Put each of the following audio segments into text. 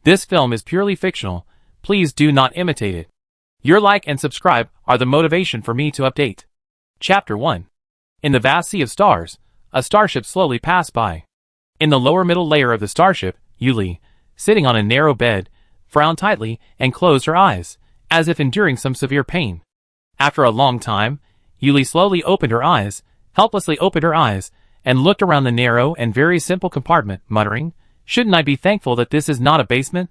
This film is purely fictional. Please do not imitate it. Your like and subscribe are the motivation for me to update. Chapter 1. In the vast sea of stars, a starship slowly passed by. In the lower middle layer of the starship, Yuli, sitting on a narrow bed, frowned tightly and closed her eyes, as if enduring some severe pain. After a long time, Yuli slowly helplessly opened her eyes, and looked around the narrow and very simple compartment, muttering, "Shouldn't I be thankful that this is not a basement?"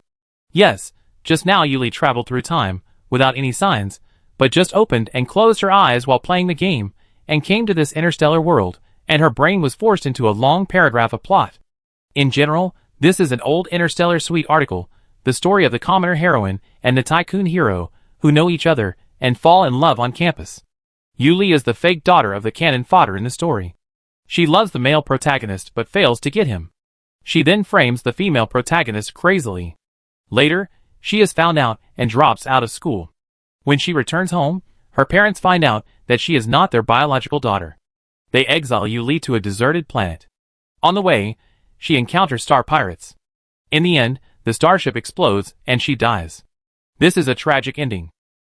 Yes, just now Yuli traveled through time, without any signs, but just opened and closed her eyes while playing the game, and came to this interstellar world, and her brain was forced into a long paragraph of plot. In general, this is an old Interstellar Suite article, the story of the commoner heroine and the tycoon hero, who know each other, and fall in love on campus. Yuli is the fake daughter of the cannon fodder in the story. She loves the male protagonist but fails to get him. She then frames the female protagonist crazily. Later, she is found out and drops out of school. When she returns home, her parents find out that she is not their biological daughter. They exile Yuli to a deserted planet. On the way, she encounters star pirates. In the end, the starship explodes and she dies. This is a tragic ending.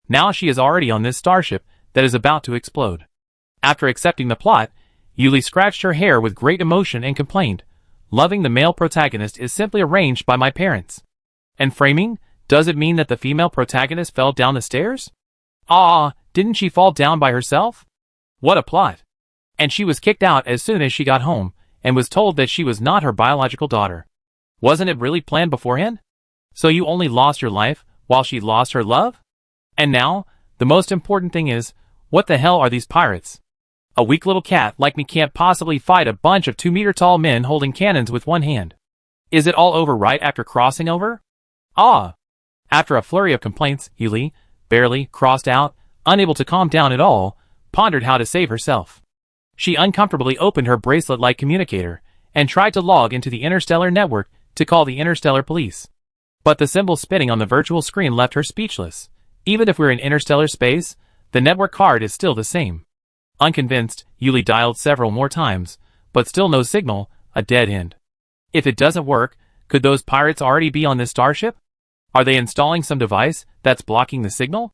Now she is already on this starship that is about to explode. After accepting the plot, Yuli scratched her hair with great emotion and complained, "Loving the male protagonist is simply arranged by my parents." And framing, does it mean that the female protagonist fell down the stairs? Didn't she fall down by herself? What a plot. And she was kicked out as soon as she got home, and was told that she was not her biological daughter. Wasn't it really planned beforehand? So you only lost your life, while she lost her love? And now, the most important thing is, what the hell are these pirates? A weak little cat like me can't possibly fight a bunch of 2-meter-tall men holding cannons with one hand. Is it all over right after crossing over? After a flurry of complaints, Yuli, barely crossed out, unable to calm down at all, pondered how to save herself. She uncomfortably opened her bracelet-like communicator, and tried to log into the interstellar network to call the interstellar police. But the symbol spinning on the virtual screen left her speechless. Even if we're in interstellar space, the network card is still the same. Unconvinced, Yuli dialed several more times, but still no signal, a dead end. If it doesn't work, could those pirates already be on this starship? Are they installing some device that's blocking the signal?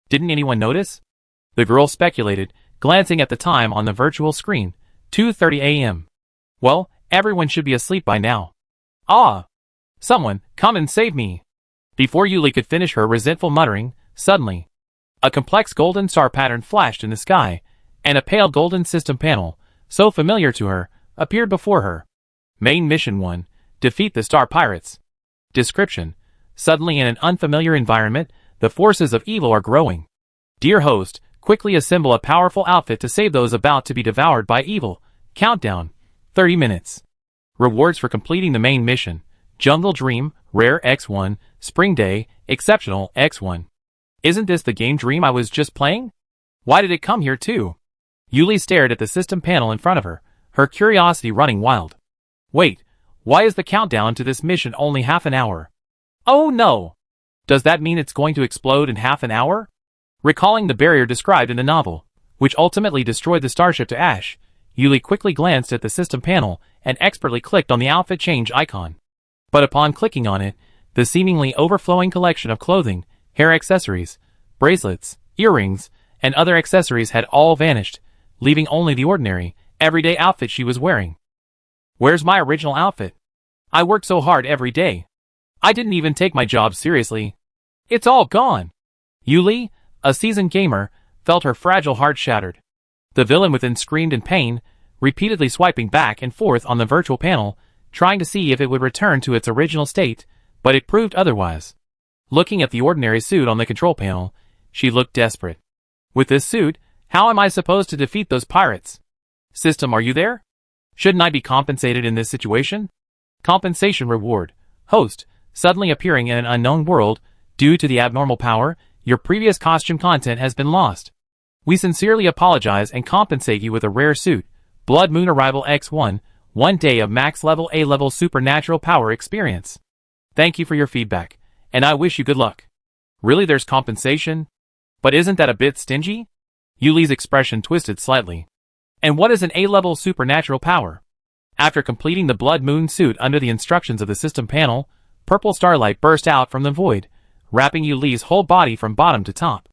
Didn't anyone notice? The girl speculated, glancing at the time on the virtual screen, 2:30 a.m. Well, everyone should be asleep by now. Someone, come and save me. Before Yuli could finish her resentful muttering, suddenly, a complex golden star pattern flashed in the sky, and a pale golden system panel, so familiar to her, appeared before her. Main Mission 1, defeat the star pirates. Description: suddenly in an unfamiliar environment, the forces of evil are growing. Dear host, quickly assemble a powerful outfit to save those about to be devoured by evil. Countdown: 30 minutes. Rewards for completing the main mission: Jungle Dream, Rare X1, Spring Day, Exceptional X1. Isn't this the game Dream I was just playing? Why did it come here too? Yuli stared at the system panel in front of her, her curiosity running wild. Wait, why is the countdown to this mission only half an hour? Oh no! Does that mean it's going to explode in half an hour? Recalling the barrier described in the novel, which ultimately destroyed the starship to ash, Yuli quickly glanced at the system panel and expertly clicked on the outfit change icon. But upon clicking on it, the seemingly overflowing collection of clothing, hair accessories, bracelets, earrings, and other accessories had all vanished, leaving only the ordinary, everyday outfit she was wearing. Where's my original outfit? I worked so hard every day. I didn't even take my job seriously. It's all gone. Yuli, a seasoned gamer, felt her fragile heart shattered. The villain within screamed in pain, repeatedly swiping back and forth on the virtual panel, trying to see if it would return to its original state, but it proved otherwise. Looking at the ordinary suit on the control panel, she looked desperate. With this suit, how am I supposed to defeat those pirates? System, are you there? Shouldn't I be compensated in this situation? Compensation reward. Host, suddenly appearing in an unknown world, due to the abnormal power, your previous costume content has been lost. We sincerely apologize and compensate you with a rare suit, Blood Moon Arrival X1, 1 day of max level A-level supernatural power experience. Thank you for your feedback, and I wish you good luck. Really, there's compensation? But isn't that a bit stingy? Yuli's expression twisted slightly. And what is an A-level supernatural power? After completing the Blood Moon suit under the instructions of the system panel, Purple starlight burst out from the void, wrapping Yuli's whole body from bottom to top.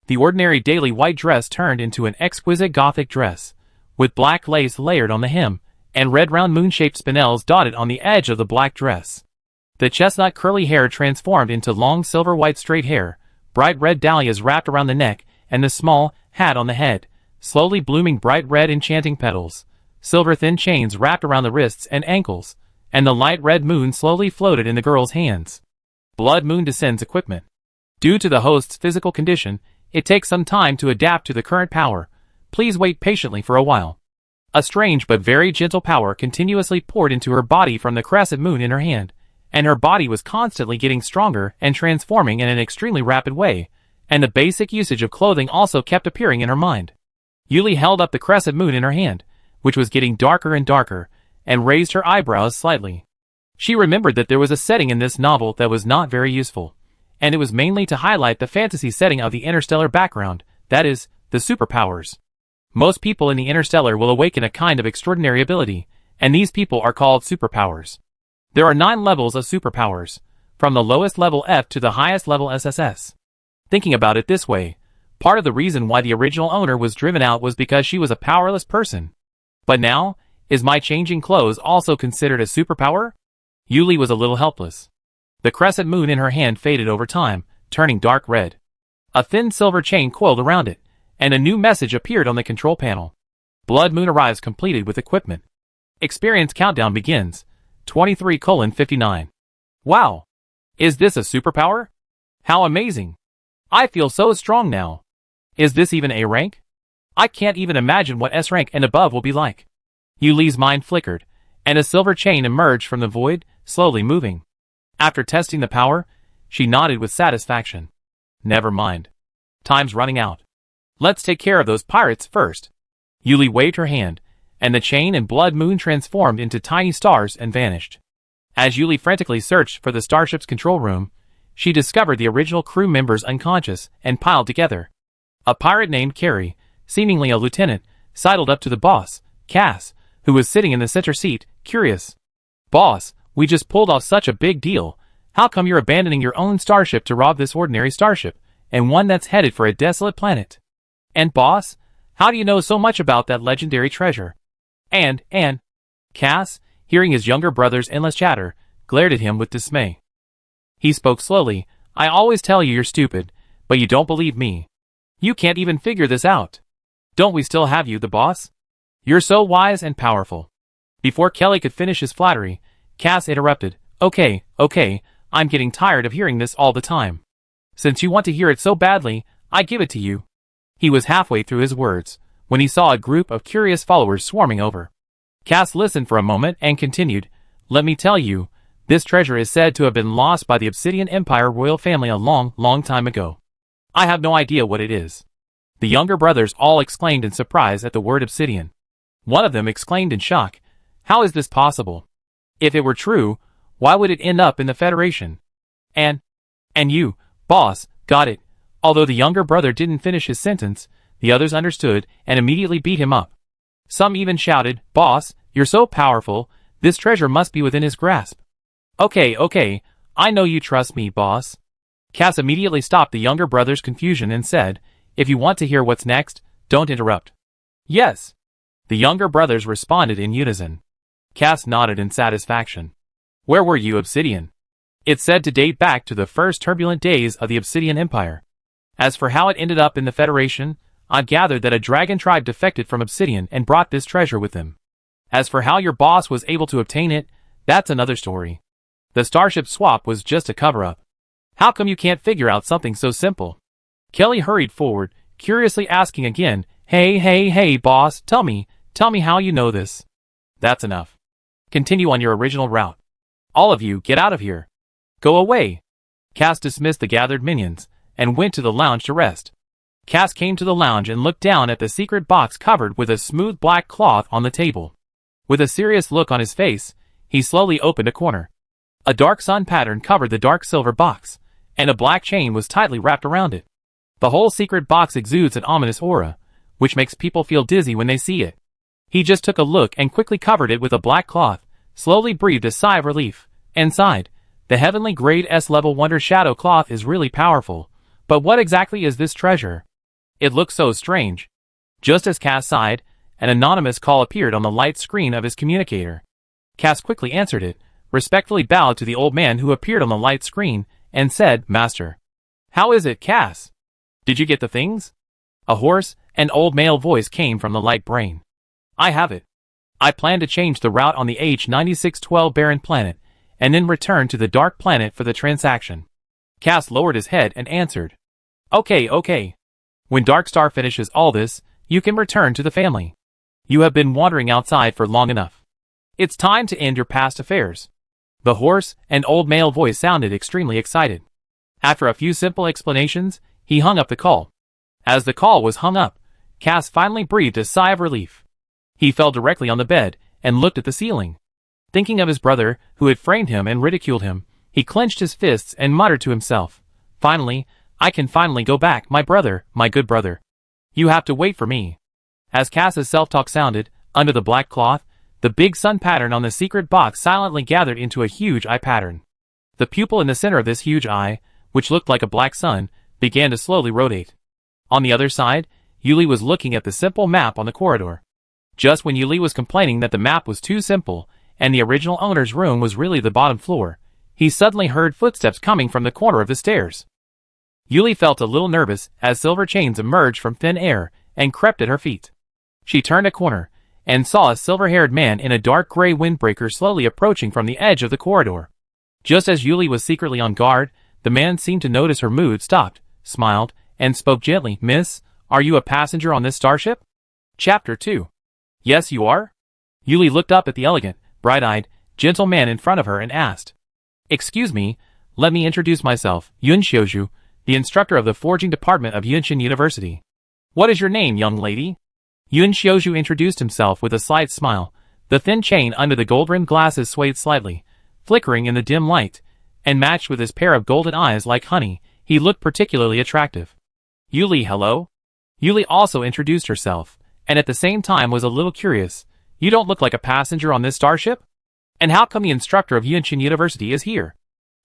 The ordinary daily white dress turned into an exquisite Gothic dress, with black lace layered on the hem, and red round moon-shaped spinels dotted on the edge of the black dress. The chestnut curly hair transformed into long silver-white straight hair, bright red dahlias wrapped around the neck, and the small hat on the head, slowly blooming bright red enchanting petals. Silver thin chains wrapped around the wrists and ankles, and the light red moon slowly floated in the girl's hands. Blood Moon Descends equipment. Due to the host's physical condition, it takes some time to adapt to the current power. Please wait patiently for a while. A strange but very gentle power continuously poured into her body from the crescent moon in her hand, and her body was constantly getting stronger and transforming in an extremely rapid way, and the basic usage of clothing also kept appearing in her mind. Yuli held up the crescent moon in her hand, which was getting darker and darker, and raised her eyebrows slightly. She remembered that there was a setting in this novel that was not very useful, and it was mainly to highlight the fantasy setting of the interstellar background, that is, the superpowers. Most people in the interstellar will awaken a kind of extraordinary ability, and these people are called superpowers. There are 9 levels of superpowers, from the lowest level F to the highest level SSS. Thinking about it this way, part of the reason why the original owner was driven out was because she was a powerless person. But now, is my changing clothes also considered a superpower? Yuli was a little helpless. The crescent moon in her hand faded over time, turning dark red. A thin silver chain coiled around it, and a new message appeared on the control panel. Blood Moon arrives completed with equipment. Experience countdown begins. 23:59. Wow! Is this a superpower? How amazing! I feel so strong now. Is this even A rank? I can't even imagine what S rank and above will be like. Yuli's mind flickered, and a silver chain emerged from the void, slowly moving. After testing the power, she nodded with satisfaction. Never mind. Time's running out. Let's take care of those pirates first. Yuli waved her hand, and the chain and Blood Moon transformed into tiny stars and vanished. As Yuli frantically searched for the starship's control room, she discovered the original crew members unconscious and piled together. A pirate named Carrie, seemingly a lieutenant, sidled up to the boss, Cass, who was sitting in the center seat, curious. Boss, we just pulled off such a big deal. How come you're abandoning your own starship to rob this ordinary starship, and one that's headed for a desolate planet? And boss, how do you know so much about that legendary treasure? And, Cass, hearing his younger brother's endless chatter, glared at him with dismay. He spoke slowly. I always tell you you're stupid, but you don't believe me. You can't even figure this out. Don't we still have you, the boss? You're so wise and powerful. Before Kelly could finish his flattery, Cass interrupted. Okay, I'm getting tired of hearing this all the time. Since you want to hear it so badly, I give it to you. He was halfway through his words, when he saw a group of curious followers swarming over. Cass listened for a moment and continued, Let me tell you, this treasure is said to have been lost by the Obsidian Empire royal family a long time ago. I have no idea what it is. The younger brothers all exclaimed in surprise at the word obsidian. One of them exclaimed in shock, How is this possible? If it were true, why would it end up in the Federation? And you, boss, got it. Although the younger brother didn't finish his sentence, the others understood and immediately beat him up. Some even shouted, Boss, you're so powerful, this treasure must be within his grasp. Okay, I know you trust me, boss. Cass immediately stopped the younger brother's confusion and said, If you want to hear what's next, don't interrupt. Yes. The younger brothers responded in unison. Cass nodded in satisfaction. Where were you, Obsidian? It's said to date back to the first turbulent days of the Obsidian Empire. As for how it ended up in the Federation, I've gathered that a dragon tribe defected from Obsidian and brought this treasure with them. As for how your boss was able to obtain it, that's another story. The starship swap was just a cover-up. How come you can't figure out something so simple? Kelly hurried forward, curiously asking again, Hey, boss, tell me how you know this. That's enough. Continue on your original route. All of you, get out of here. Go away. Cass dismissed the gathered minions, and went to the lounge to rest. Cass came to the lounge and looked down at the secret box covered with a smooth black cloth on the table. With a serious look on his face, he slowly opened a corner. A dark sun pattern covered the dark silver box, and a black chain was tightly wrapped around it. The whole secret box exudes an ominous aura, which makes people feel dizzy when they see it. He just took a look and quickly covered it with a black cloth, slowly breathed a sigh of relief, and sighed, The heavenly grade S-level Wonder Shadow Cloth is really powerful, but what exactly is this treasure? It looks so strange. Just as Cass sighed, an anonymous call appeared on the light screen of his communicator. Cass quickly answered it, respectfully bowed to the old man who appeared on the light screen, and said, "Master." "How is it, Cass? Did you get the things?" A hoarse and old male voice came from the light brain. "I have it. I plan to change the route on the H-9612 barren planet, and then return to the dark planet for the transaction." Cass lowered his head and answered, Okay. When Darkstar finishes all this, you can return to the family. You have been wandering outside for long enough. It's time to end your past affairs." The hoarse and old male voice sounded extremely excited. After a few simple explanations, he hung up the call. As the call was hung up, Cass finally breathed a sigh of relief. He fell directly on the bed and looked at the ceiling. Thinking of his brother, who had framed him and ridiculed him, he clenched his fists and muttered to himself, "Finally, I can finally go back, my brother, my good brother. You have to wait for me." As Cass's self-talk sounded, under the black cloth, the big sun pattern on the secret box silently gathered into a huge eye pattern. The pupil in the center of this huge eye, which looked like a black sun, began to slowly rotate. On the other side, Yuli was looking at the simple map on the corridor. Just when Yuli was complaining that the map was too simple, and the original owner's room was really the bottom floor, he suddenly heard footsteps coming from the corner of the stairs. Yuli felt a little nervous as silver chains emerged from thin air and crept at her feet. She turned a corner and saw a silver-haired man in a dark gray windbreaker slowly approaching from the edge of the corridor. Just as Yuli was secretly on guard, the man seemed to notice her mood, stopped, smiled, and spoke gently. "Miss, are you a passenger on this starship?" Chapter 2. "Yes, you are?" Yuli looked up at the elegant, bright-eyed, gentle man in front of her and asked. "Excuse me, let me introduce myself, Yun Xiuzhu, the instructor of the forging department of Yunshin University." "What is your name, young lady?" Yun Xiuzhu introduced himself with a slight smile. The thin chain under the gold-rimmed glasses swayed slightly, flickering in the dim light, and matched with his pair of golden eyes like honey, he looked particularly attractive. "Yuli, hello." Yuli also introduced herself, and at the same time was a little curious. "You don't look like a passenger on this starship? And how come the instructor of Yunshin University is here?"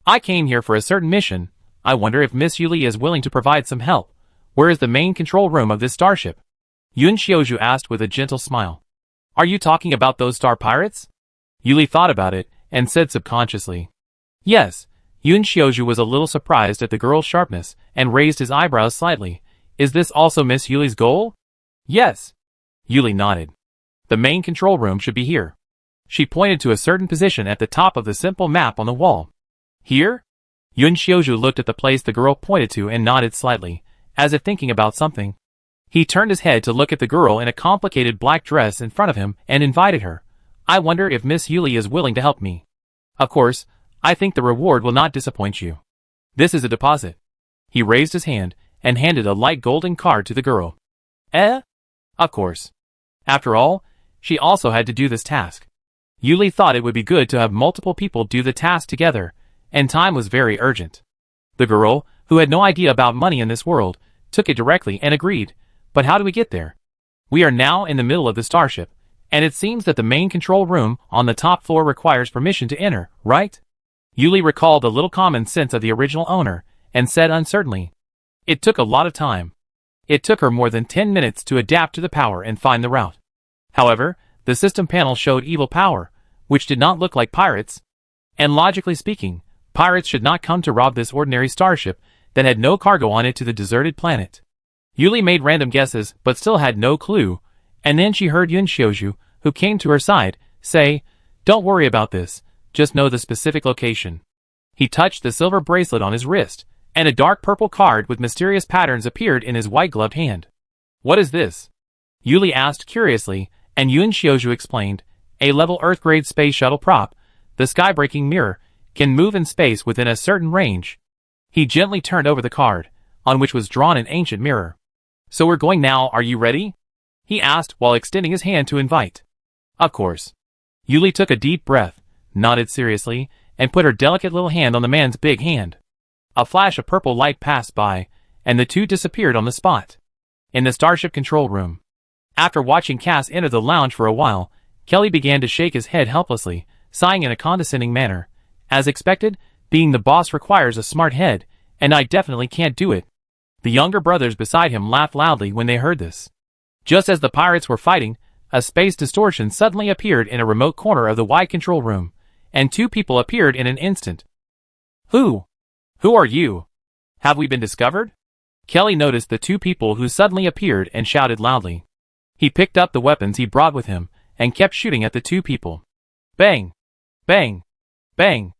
"I came here for a certain mission. I wonder if Miss Yuli is willing to provide some help. Where is the main control room of this starship?" Yun Xiuzhu asked with a gentle smile. "Are you talking about those star pirates?" Yuli thought about it and said subconsciously, "Yes." Yun Xiuzhu was a little surprised at the girl's sharpness and raised his eyebrows slightly. "Is this also Miss Yuli's goal?" "Yes." Yuli nodded. "The main control room should be here." She pointed to a certain position at the top of the simple map on the wall. "Here?" Yun Xiuzhu looked at the place the girl pointed to and nodded slightly, as if thinking about something. He turned his head to look at the girl in a complicated black dress in front of him and invited her. "I wonder if Miss Yuli is willing to help me. Of course, I think the reward will not disappoint you. This is a deposit." He raised his hand and handed a light golden card to the girl. "Eh?" "Of course. After all, she also had to do this task." Yuli thought it would be good to have multiple people do the task together, and time was very urgent. The girl, who had no idea about money in this world, took it directly and agreed. "But how do we get there? We are now in the middle of the starship, and it seems that the main control room on the top floor requires permission to enter, right?" Yuli recalled the little common sense of the original owner, and said uncertainly. It took a lot of time. It took her more than 10 minutes to adapt to the power and find the route. However, the system panel showed evil power, which did not look like pirates. And logically speaking, pirates should not come to rob this ordinary starship that had no cargo on it to the deserted planet. Yuli made random guesses but still had no clue, and then she heard Yun Xiuzhu, who came to her side, say, "Don't worry about this, just know the specific location." He touched the silver bracelet on his wrist, and a dark purple card with mysterious patterns appeared in his white-gloved hand. "What is this?" Yuli asked curiously, and Yun Xiuzhu explained, "A-level Earth-grade space shuttle prop, the sky-breaking mirror, can move in space within a certain range." He gently turned over the card, on which was drawn an ancient mirror. "So we're going now, are you ready?" he asked while extending his hand to invite. "Of course." Yuli took a deep breath, nodded seriously, and put her delicate little hand on the man's big hand. A flash of purple light passed by, and the two disappeared on the spot. In the starship control room. After watching Cass enter the lounge for a while, Kelly began to shake his head helplessly, sighing in a condescending manner. As expected, Being the boss requires a smart head, and I definitely can't do it. The younger brothers beside him laughed loudly when they heard this. Just as the pirates were fighting, a space distortion suddenly appeared in a remote corner of the wide control room, and 2 people appeared in an instant. Who? Who are you? Have we been discovered? Kelly noticed the 2 people who suddenly appeared and shouted loudly. He picked up the weapons he brought with him and kept shooting at the 2 people. Bang! Bang! Bang!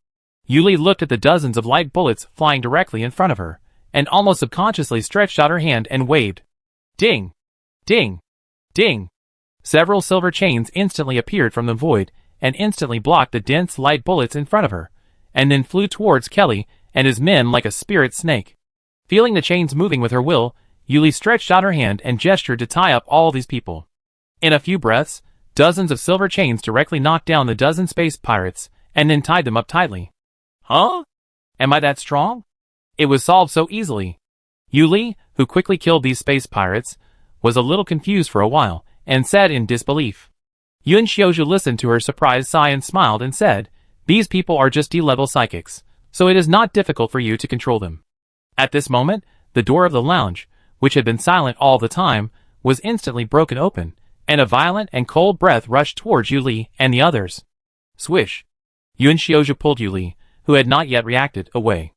Yuli looked at the dozens of light bullets flying directly in front of her, and almost subconsciously stretched out her hand and waved. Ding! Ding! Ding! Several silver chains instantly appeared from the void and instantly blocked the dense light bullets in front of her, and then flew towards Kelly and his men like a spirit snake. Feeling the chains moving with her will, Yuli stretched out her hand and gestured to tie up all these people. In a few breaths, dozens of silver chains directly knocked down the dozen space pirates and then tied them up tightly. Huh? Am I that strong? It was solved so easily. Yuli, who quickly killed these space pirates, was a little confused for a while, and said in disbelief. Yun Xiaozhu listened to her surprised sigh and smiled and said, "These people are just D-level psychics, so it is not difficult for you to control them." At this moment, the door of the lounge, which had been silent all the time, was instantly broken open, and a violent and cold breath rushed towards Yuli and the others. Swish! Yun Xiaozhu pulled Yuli, who had not yet reacted, away.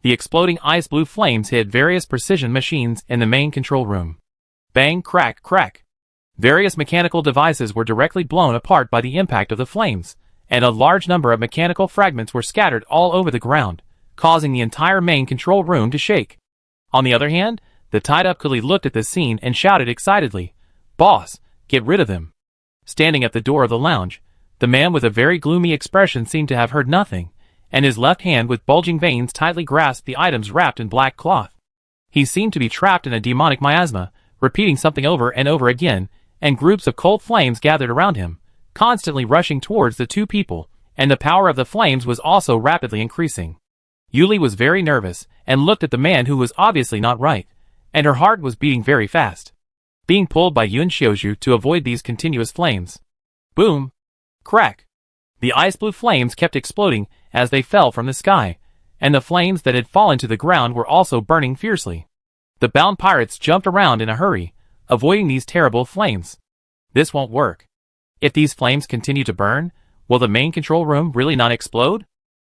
The exploding ice blue flames hit various precision machines in the main control room. Bang, crack, crack. Various mechanical devices were directly blown apart by the impact of the flames, and a large number of mechanical fragments were scattered all over the ground, causing the entire main control room to shake. On the other hand, the tied-up coolie looked at the scene and shouted excitedly, "Boss, get rid of them." Standing at the door of the lounge, the man with a very gloomy expression seemed to have heard nothing, and his left hand with bulging veins tightly grasped the items wrapped in black cloth. He seemed to be trapped in a demonic miasma, repeating something over and over again, and groups of cold flames gathered around him, constantly rushing towards the 2 people, and the power of the flames was also rapidly increasing. Yuli was very nervous, and looked at the man who was obviously not right, and her heart was beating very fast. Being pulled by Yun Xiaozhu to avoid these continuous flames. Boom! Crack! The ice blue flames kept exploding as they fell from the sky, and the flames that had fallen to the ground were also burning fiercely. The bound pirates jumped around in a hurry, avoiding these terrible flames. This won't work. If these flames continue to burn, will the main control room really not explode?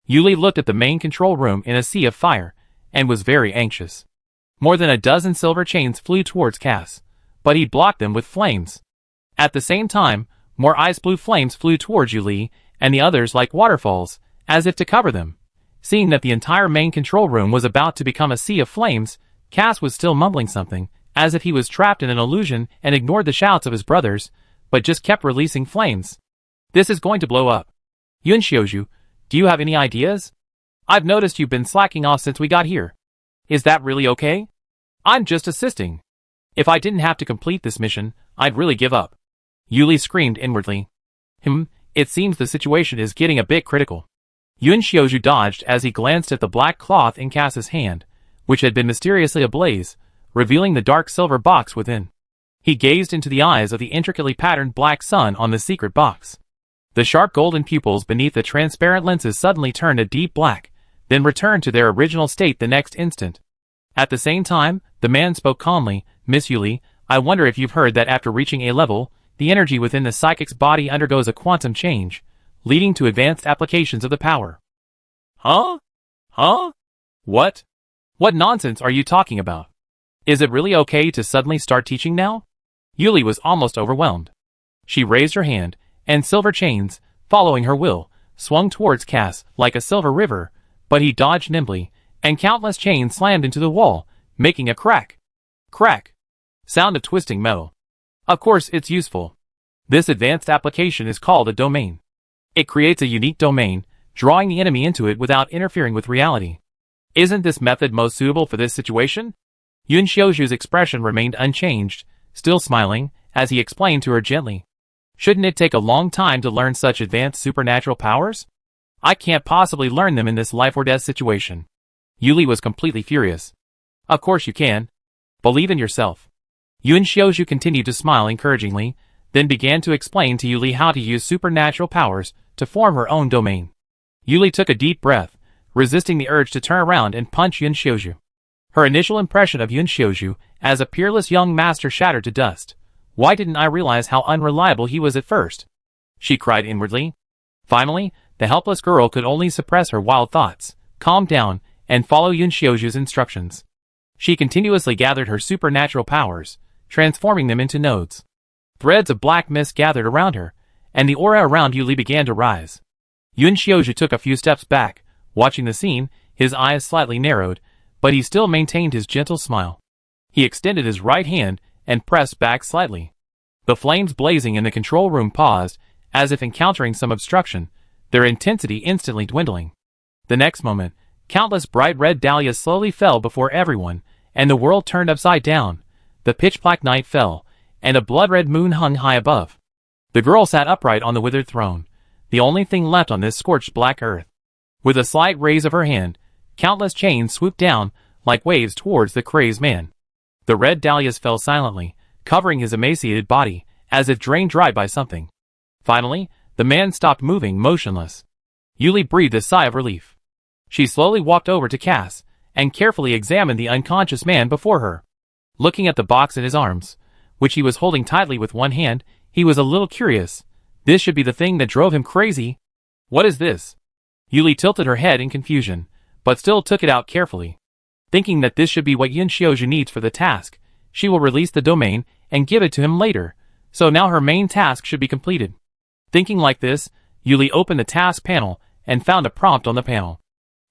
Yuli looked at the main control room in a sea of fire, and was very anxious. More than a dozen silver chains flew towards Cass, but he blocked them with flames. At the same time, more ice blue flames flew towards Yuli and the others like waterfalls, as if to cover them. Seeing that the entire main control room was about to become a sea of flames, Cass was still mumbling something, as if he was trapped in an illusion and ignored the shouts of his brothers, but just kept releasing flames. This is going to blow up. Yun Xiaozhu, do you have any ideas? I've noticed you've been slacking off since we got here. Is that really okay? I'm just assisting. If I didn't have to complete this mission, I'd really give up. Yuli screamed inwardly. It seems the situation is getting a bit critical. Yun Xiaozhu dodged as he glanced at the black cloth in Cass's hand, which had been mysteriously ablaze, revealing the dark silver box within. He gazed into the eyes of the intricately patterned black sun on the secret box. The sharp golden pupils beneath the transparent lenses suddenly turned a deep black, then returned to their original state the next instant. At the same time, the man spoke calmly, "Miss Yuli, I wonder if you've heard that after reaching a level, the energy within the psychic's body undergoes a quantum change, leading to advanced applications of the power." Huh? What? What nonsense are you talking about? Is it really okay to suddenly start teaching now? Yuli was almost overwhelmed. She raised her hand, and silver chains, following her will, swung towards Cass like a silver river, but he dodged nimbly, and countless chains slammed into the wall, making a crack sound of twisting metal. Of course it's useful. This advanced application is called a domain. It creates a unique domain, drawing the enemy into it without interfering with reality. Isn't this method most suitable for this situation? Yun Xiaozhu's expression remained unchanged, still smiling, as he explained to her gently. Shouldn't it take a long time to learn such advanced supernatural powers? I can't possibly learn them in this life or death situation. Yuli was completely furious. Of course you can. Believe in yourself. Yun Xiaozhu continued to smile encouragingly, then began to explain to Yuli how to use supernatural powers to form her own domain. Yuli took a deep breath, resisting the urge to turn around and punch Yun Xiaozhu. Her initial impression of Yun Xiaozhu as a peerless young master shattered to dust. Why didn't I realize how unreliable he was at first? She cried inwardly. Finally, the helpless girl could only suppress her wild thoughts, calm down, and follow Yun Xiaozhu's instructions. She continuously gathered her supernatural powers, transforming them into nodes. Threads of black mist gathered around her, and the aura around Yuli began to rise. Yun Xiaozhu took a few steps back, watching the scene, his eyes slightly narrowed, but he still maintained his gentle smile. He extended his right hand and pressed back slightly. The flames blazing in the control room paused, as if encountering some obstruction, their intensity instantly dwindling. The next moment, countless bright red dahlias slowly fell before everyone, and the world turned upside down. The pitch-black night fell, and a blood-red moon hung high above. The girl sat upright on the withered throne, the only thing left on this scorched black earth. With a slight raise of her hand, countless chains swooped down like waves towards the crazed man. The red dahlias fell silently, covering his emaciated body, as if drained dry by something. Finally, the man stopped moving, motionless. Yuli breathed a sigh of relief. She slowly walked over to Cass, and carefully examined the unconscious man before her. Looking at the box in his arms, which he was holding tightly with one hand, he was a little curious. This should be the thing that drove him crazy. What is this? Yuli tilted her head in confusion, but still took it out carefully. Thinking that this should be what Yun Xiaozhu needs for the task, she will release the domain and give it to him later, so now her main task should be completed. Thinking like this, Yuli opened the task panel and found a prompt on the panel.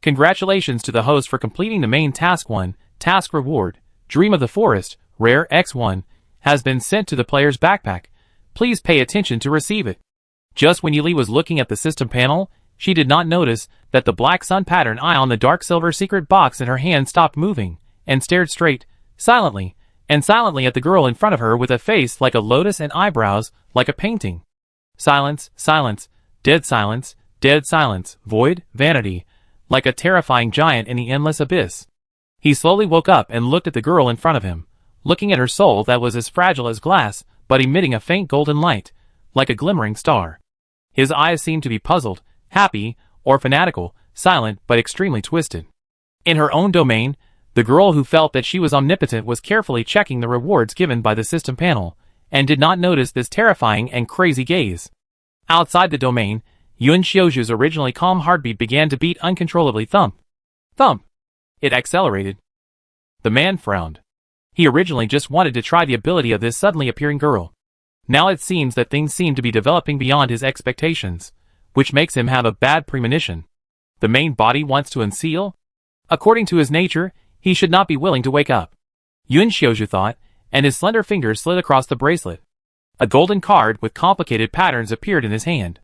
Congratulations to the host for completing the main task 1, task reward, Dream of the Forest, rare X1, has been sent to the player's backpack. Please pay attention to receive it. Just when Yuli was looking at the system panel, she did not notice that the black sun pattern eye on the dark silver secret box in her hand stopped moving, and stared straight, silently at the girl in front of her with a face like a lotus and eyebrows like a painting. Silence, silence, dead silence, void, vanity, like a terrifying giant in the endless abyss. He slowly woke up and looked at the girl in front of him, looking at her soul that was as fragile as glass, but emitting a faint golden light, like a glimmering star. His eyes seemed to be puzzled, happy, or fanatical, silent but extremely twisted. In her own domain, the girl who felt that she was omnipotent was carefully checking the rewards given by the system panel, and did not notice this terrifying and crazy gaze. Outside the domain, Yun Xiaozhu's originally calm heartbeat began to beat uncontrollably. Thump. Thump. It accelerated. The man frowned. He originally just wanted to try the ability of this suddenly appearing girl. Now it seems that things seem to be developing beyond his expectations, which makes him have a bad premonition. The main body wants to unseal? According to his nature, he should not be willing to wake up. Yun Xiaozhu thought, and his slender fingers slid across the bracelet. A golden card with complicated patterns appeared in his hand.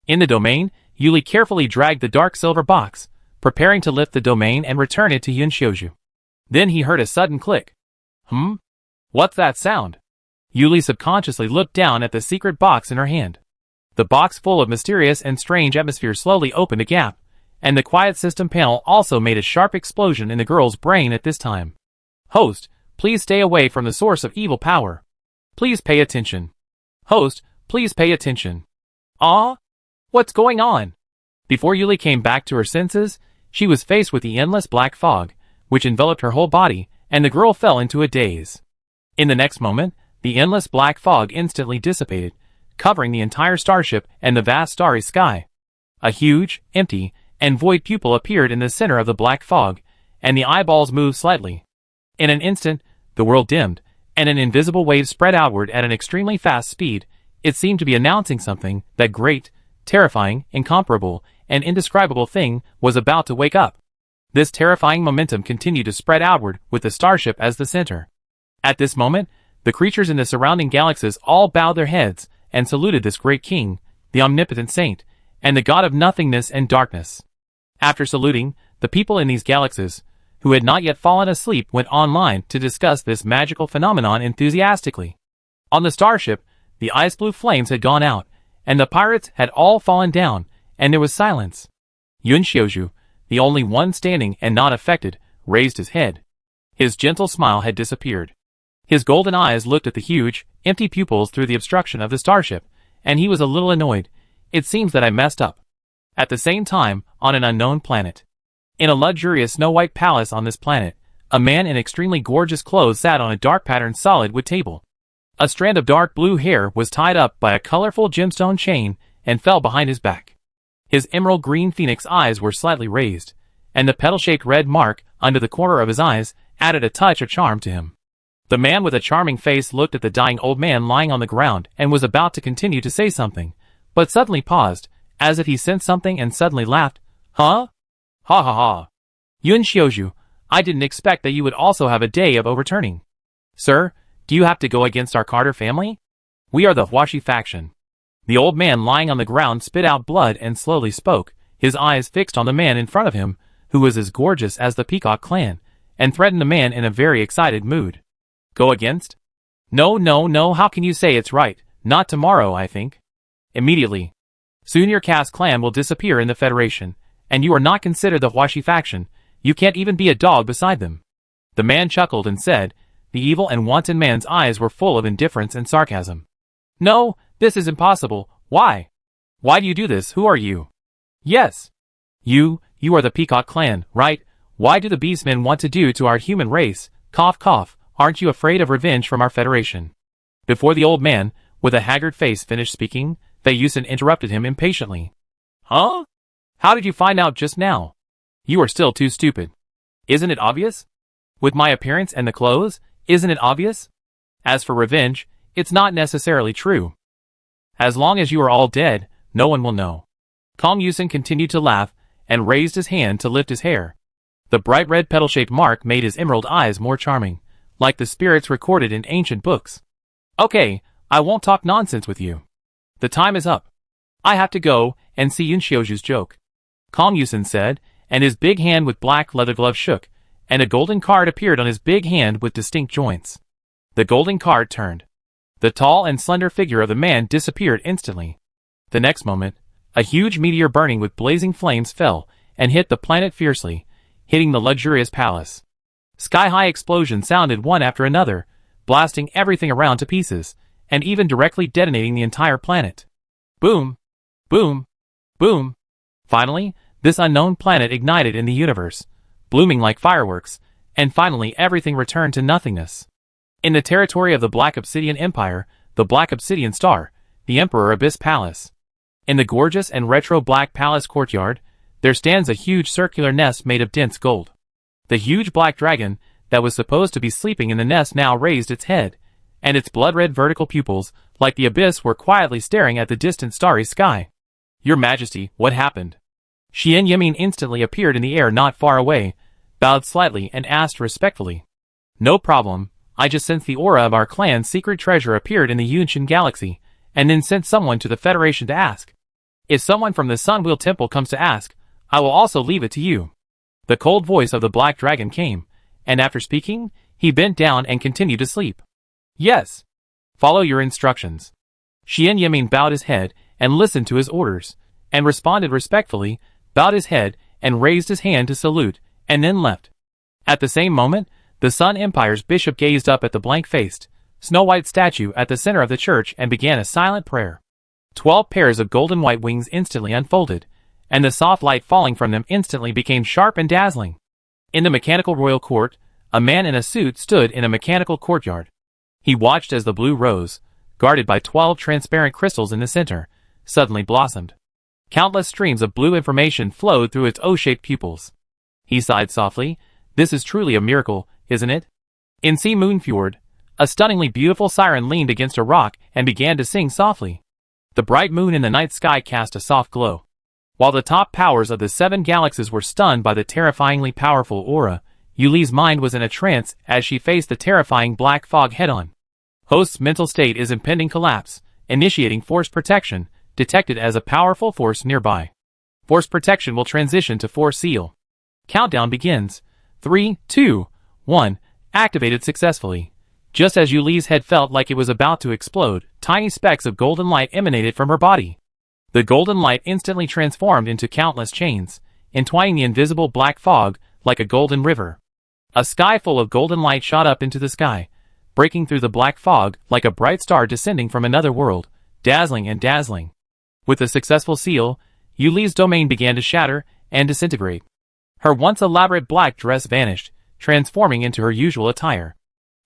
In the domain, Yuli carefully dragged the dark silver box, preparing to lift the domain and return it to Yun Xiaozhu. Then he heard a sudden click. What's that sound? Yuli subconsciously looked down at the secret box in her hand. The box full of mysterious and strange atmosphere slowly opened a gap, and the quiet system panel also made a sharp explosion in the girl's brain at this time. Host, please stay away from the source of evil power. Please pay attention. Host, please pay attention. What's going on? Before Yuli came back to her senses, she was faced with the endless black fog, which enveloped her whole body, and the girl fell into a daze. In the next moment, the endless black fog instantly dissipated, covering the entire starship and the vast starry sky. A huge, empty, and void pupil appeared in the center of the black fog, and the eyeballs moved slightly. In an instant, the world dimmed, and an invisible wave spread outward at an extremely fast speed. It seemed to be announcing something, that great, terrifying, incomparable, and indescribable thing was about to wake up. This terrifying momentum continued to spread outward with the starship as the center. At this moment, the creatures in the surrounding galaxies all bowed their heads and saluted this great king, the omnipotent saint, and the god of nothingness and darkness. After saluting, the people in these galaxies, who had not yet fallen asleep, went online to discuss this magical phenomenon enthusiastically. On the starship, the ice blue flames had gone out, and the pirates had all fallen down, and there was silence. Yun Xiaozhu, the only one standing and not affected, raised his head. His gentle smile had disappeared. His golden eyes looked at the huge, empty pupils through the obstruction of the starship, and he was a little annoyed. It seems that I messed up. At the same time, on an unknown planet. In a luxurious snow-white palace on this planet, a man in extremely gorgeous clothes sat on a dark patterned solid wood table. A strand of dark blue hair was tied up by a colorful gemstone chain and fell behind his back. His emerald green phoenix eyes were slightly raised, and the petal-shaped red mark under the corner of his eyes added a touch of charm to him. The man with a charming face looked at the dying old man lying on the ground and was about to continue to say something, but suddenly paused, as if he sensed something, and suddenly laughed. Huh? Ha ha ha. Yun Xiaoju, I didn't expect that you would also have a day of overturning. Sir, do you have to go against our Carter family? We are the Huashi faction. The old man lying on the ground spit out blood and slowly spoke, his eyes fixed on the man in front of him, who was as gorgeous as the Peacock clan, and threatened the man in a very excited mood. Go against? No, how can you say it's right? Not tomorrow, I think. Immediately. Soon your caste clan will disappear in the Federation, and you are not considered the Huashi faction. You can't even be a dog beside them. The man chuckled and said, the evil and wanton man's eyes were full of indifference and sarcasm. No, this is impossible. Why? Why do you do this? Who are you? Yes. You are the Peacock clan, right? Why do the beastmen want to do to our human race? Cough cough, aren't you afraid of revenge from our Federation? Before the old man, with a haggard face, finished speaking, Fei Yusin interrupted him impatiently. Huh? How did you find out just now? You are still too stupid. Isn't it obvious? With my appearance and the clothes, isn't it obvious? As for revenge, it's not necessarily true. As long as you are all dead, no one will know. Kong Yusin continued to laugh, and raised his hand to lift his hair. The bright red petal-shaped mark made his emerald eyes more charming, like the spirits recorded in ancient books. Okay, I won't talk nonsense with you. The time is up. I have to go and see Yun Xiaoju's joke. Kong Yusin said, and his big hand with black leather glove shook, and a golden card appeared on his big hand with distinct joints. The golden card turned. The tall and slender figure of the man disappeared instantly. The next moment, a huge meteor burning with blazing flames fell and hit the planet fiercely, hitting the luxurious palace. Sky-high explosions sounded one after another, blasting everything around to pieces, and even directly detonating the entire planet. Boom! Boom! Boom! Finally, this unknown planet ignited in the universe, blooming like fireworks, and finally everything returned to nothingness. In the territory of the Black Obsidian Empire, the Black Obsidian Star, the Emperor Abyss Palace. In the gorgeous and retro Black Palace courtyard, there stands a huge circular nest made of dense gold. The huge black dragon, that was supposed to be sleeping in the nest, now raised its head, and its blood-red vertical pupils, like the abyss, were quietly staring at the distant starry sky. Your Majesty, what happened? Xian Yemin instantly appeared in the air not far away, bowed slightly and asked respectfully. No problem, I just sensed the aura of our clan's secret treasure appeared in the Yunshin galaxy, and then sent someone to the Federation to ask. If someone from the Sunwheel Temple comes to ask, I will also leave it to you. The cold voice of the black dragon came, and after speaking, he bent down and continued to sleep. Yes. Follow your instructions. Xian Yemin bowed his head and listened to his orders, and responded respectfully, bowed his head and raised his hand to salute, and then left. At the same moment, the Sun Empire's bishop gazed up at the blank-faced, snow-white statue at the center of the church and began a silent prayer. 12 pairs of golden white wings instantly unfolded, and the soft light falling from them instantly became sharp and dazzling. In the mechanical royal court, a man in a suit stood in a mechanical courtyard. He watched as the blue rose, guarded by 12 transparent crystals in the center, suddenly blossomed. Countless streams of blue information flowed through its O-shaped pupils. He sighed softly. This is truly a miracle, isn't it? In Sea Moon Fjord, a stunningly beautiful siren leaned against a rock and began to sing softly. The bright moon in the night sky cast a soft glow. While the top powers of the 7 galaxies were stunned by the terrifyingly powerful aura, Yuli's mind was in a trance as she faced the terrifying black fog head-on. Host's mental state is impending collapse, initiating force protection, detected as a powerful force nearby. Force protection will transition to force seal. Countdown begins. 3, 2, 1, activated successfully. Just as Yuli's head felt like it was about to explode, tiny specks of golden light emanated from her body. The golden light instantly transformed into countless chains, entwining the invisible black fog like a golden river. A sky full of golden light shot up into the sky, breaking through the black fog like a bright star descending from another world, dazzling and dazzling. With the successful seal, Yuli's domain began to shatter and disintegrate. Her once elaborate black dress vanished, transforming into her usual attire.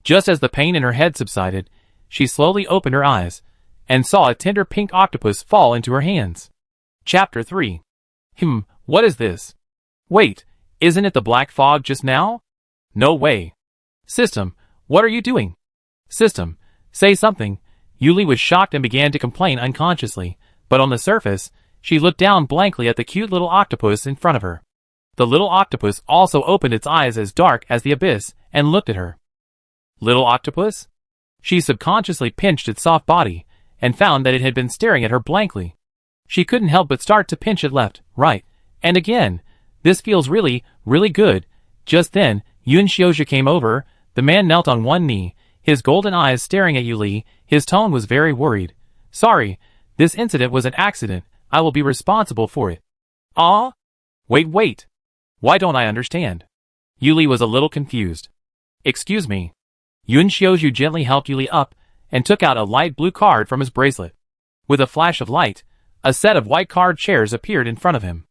Just as the pain in her head subsided, she slowly opened her eyes, and saw a tender pink octopus fall into her hands. Chapter 3. What is this? Wait, isn't it the black fog just now? No way. System, what are you doing? System, say something. Yuli was shocked and began to complain unconsciously, but on the surface, she looked down blankly at the cute little octopus in front of her. The little octopus also opened its eyes as dark as the abyss and looked at her. Little octopus? She subconsciously pinched its soft body and found that it had been staring at her blankly. She couldn't help but start to pinch it left, right, and again. This feels really, really good. Just then, Yun Xiaozhu came over. The man knelt on one knee, his golden eyes staring at Yuli. His tone was very worried. Sorry, this incident was an accident. I will be responsible for it. Ah? Wait. Why don't I understand? Yuli was a little confused. Excuse me. Yun Xiaozhu gently helped Yuli up and took out a light blue card from his bracelet. With a flash of light, a set of white card chairs appeared in front of him.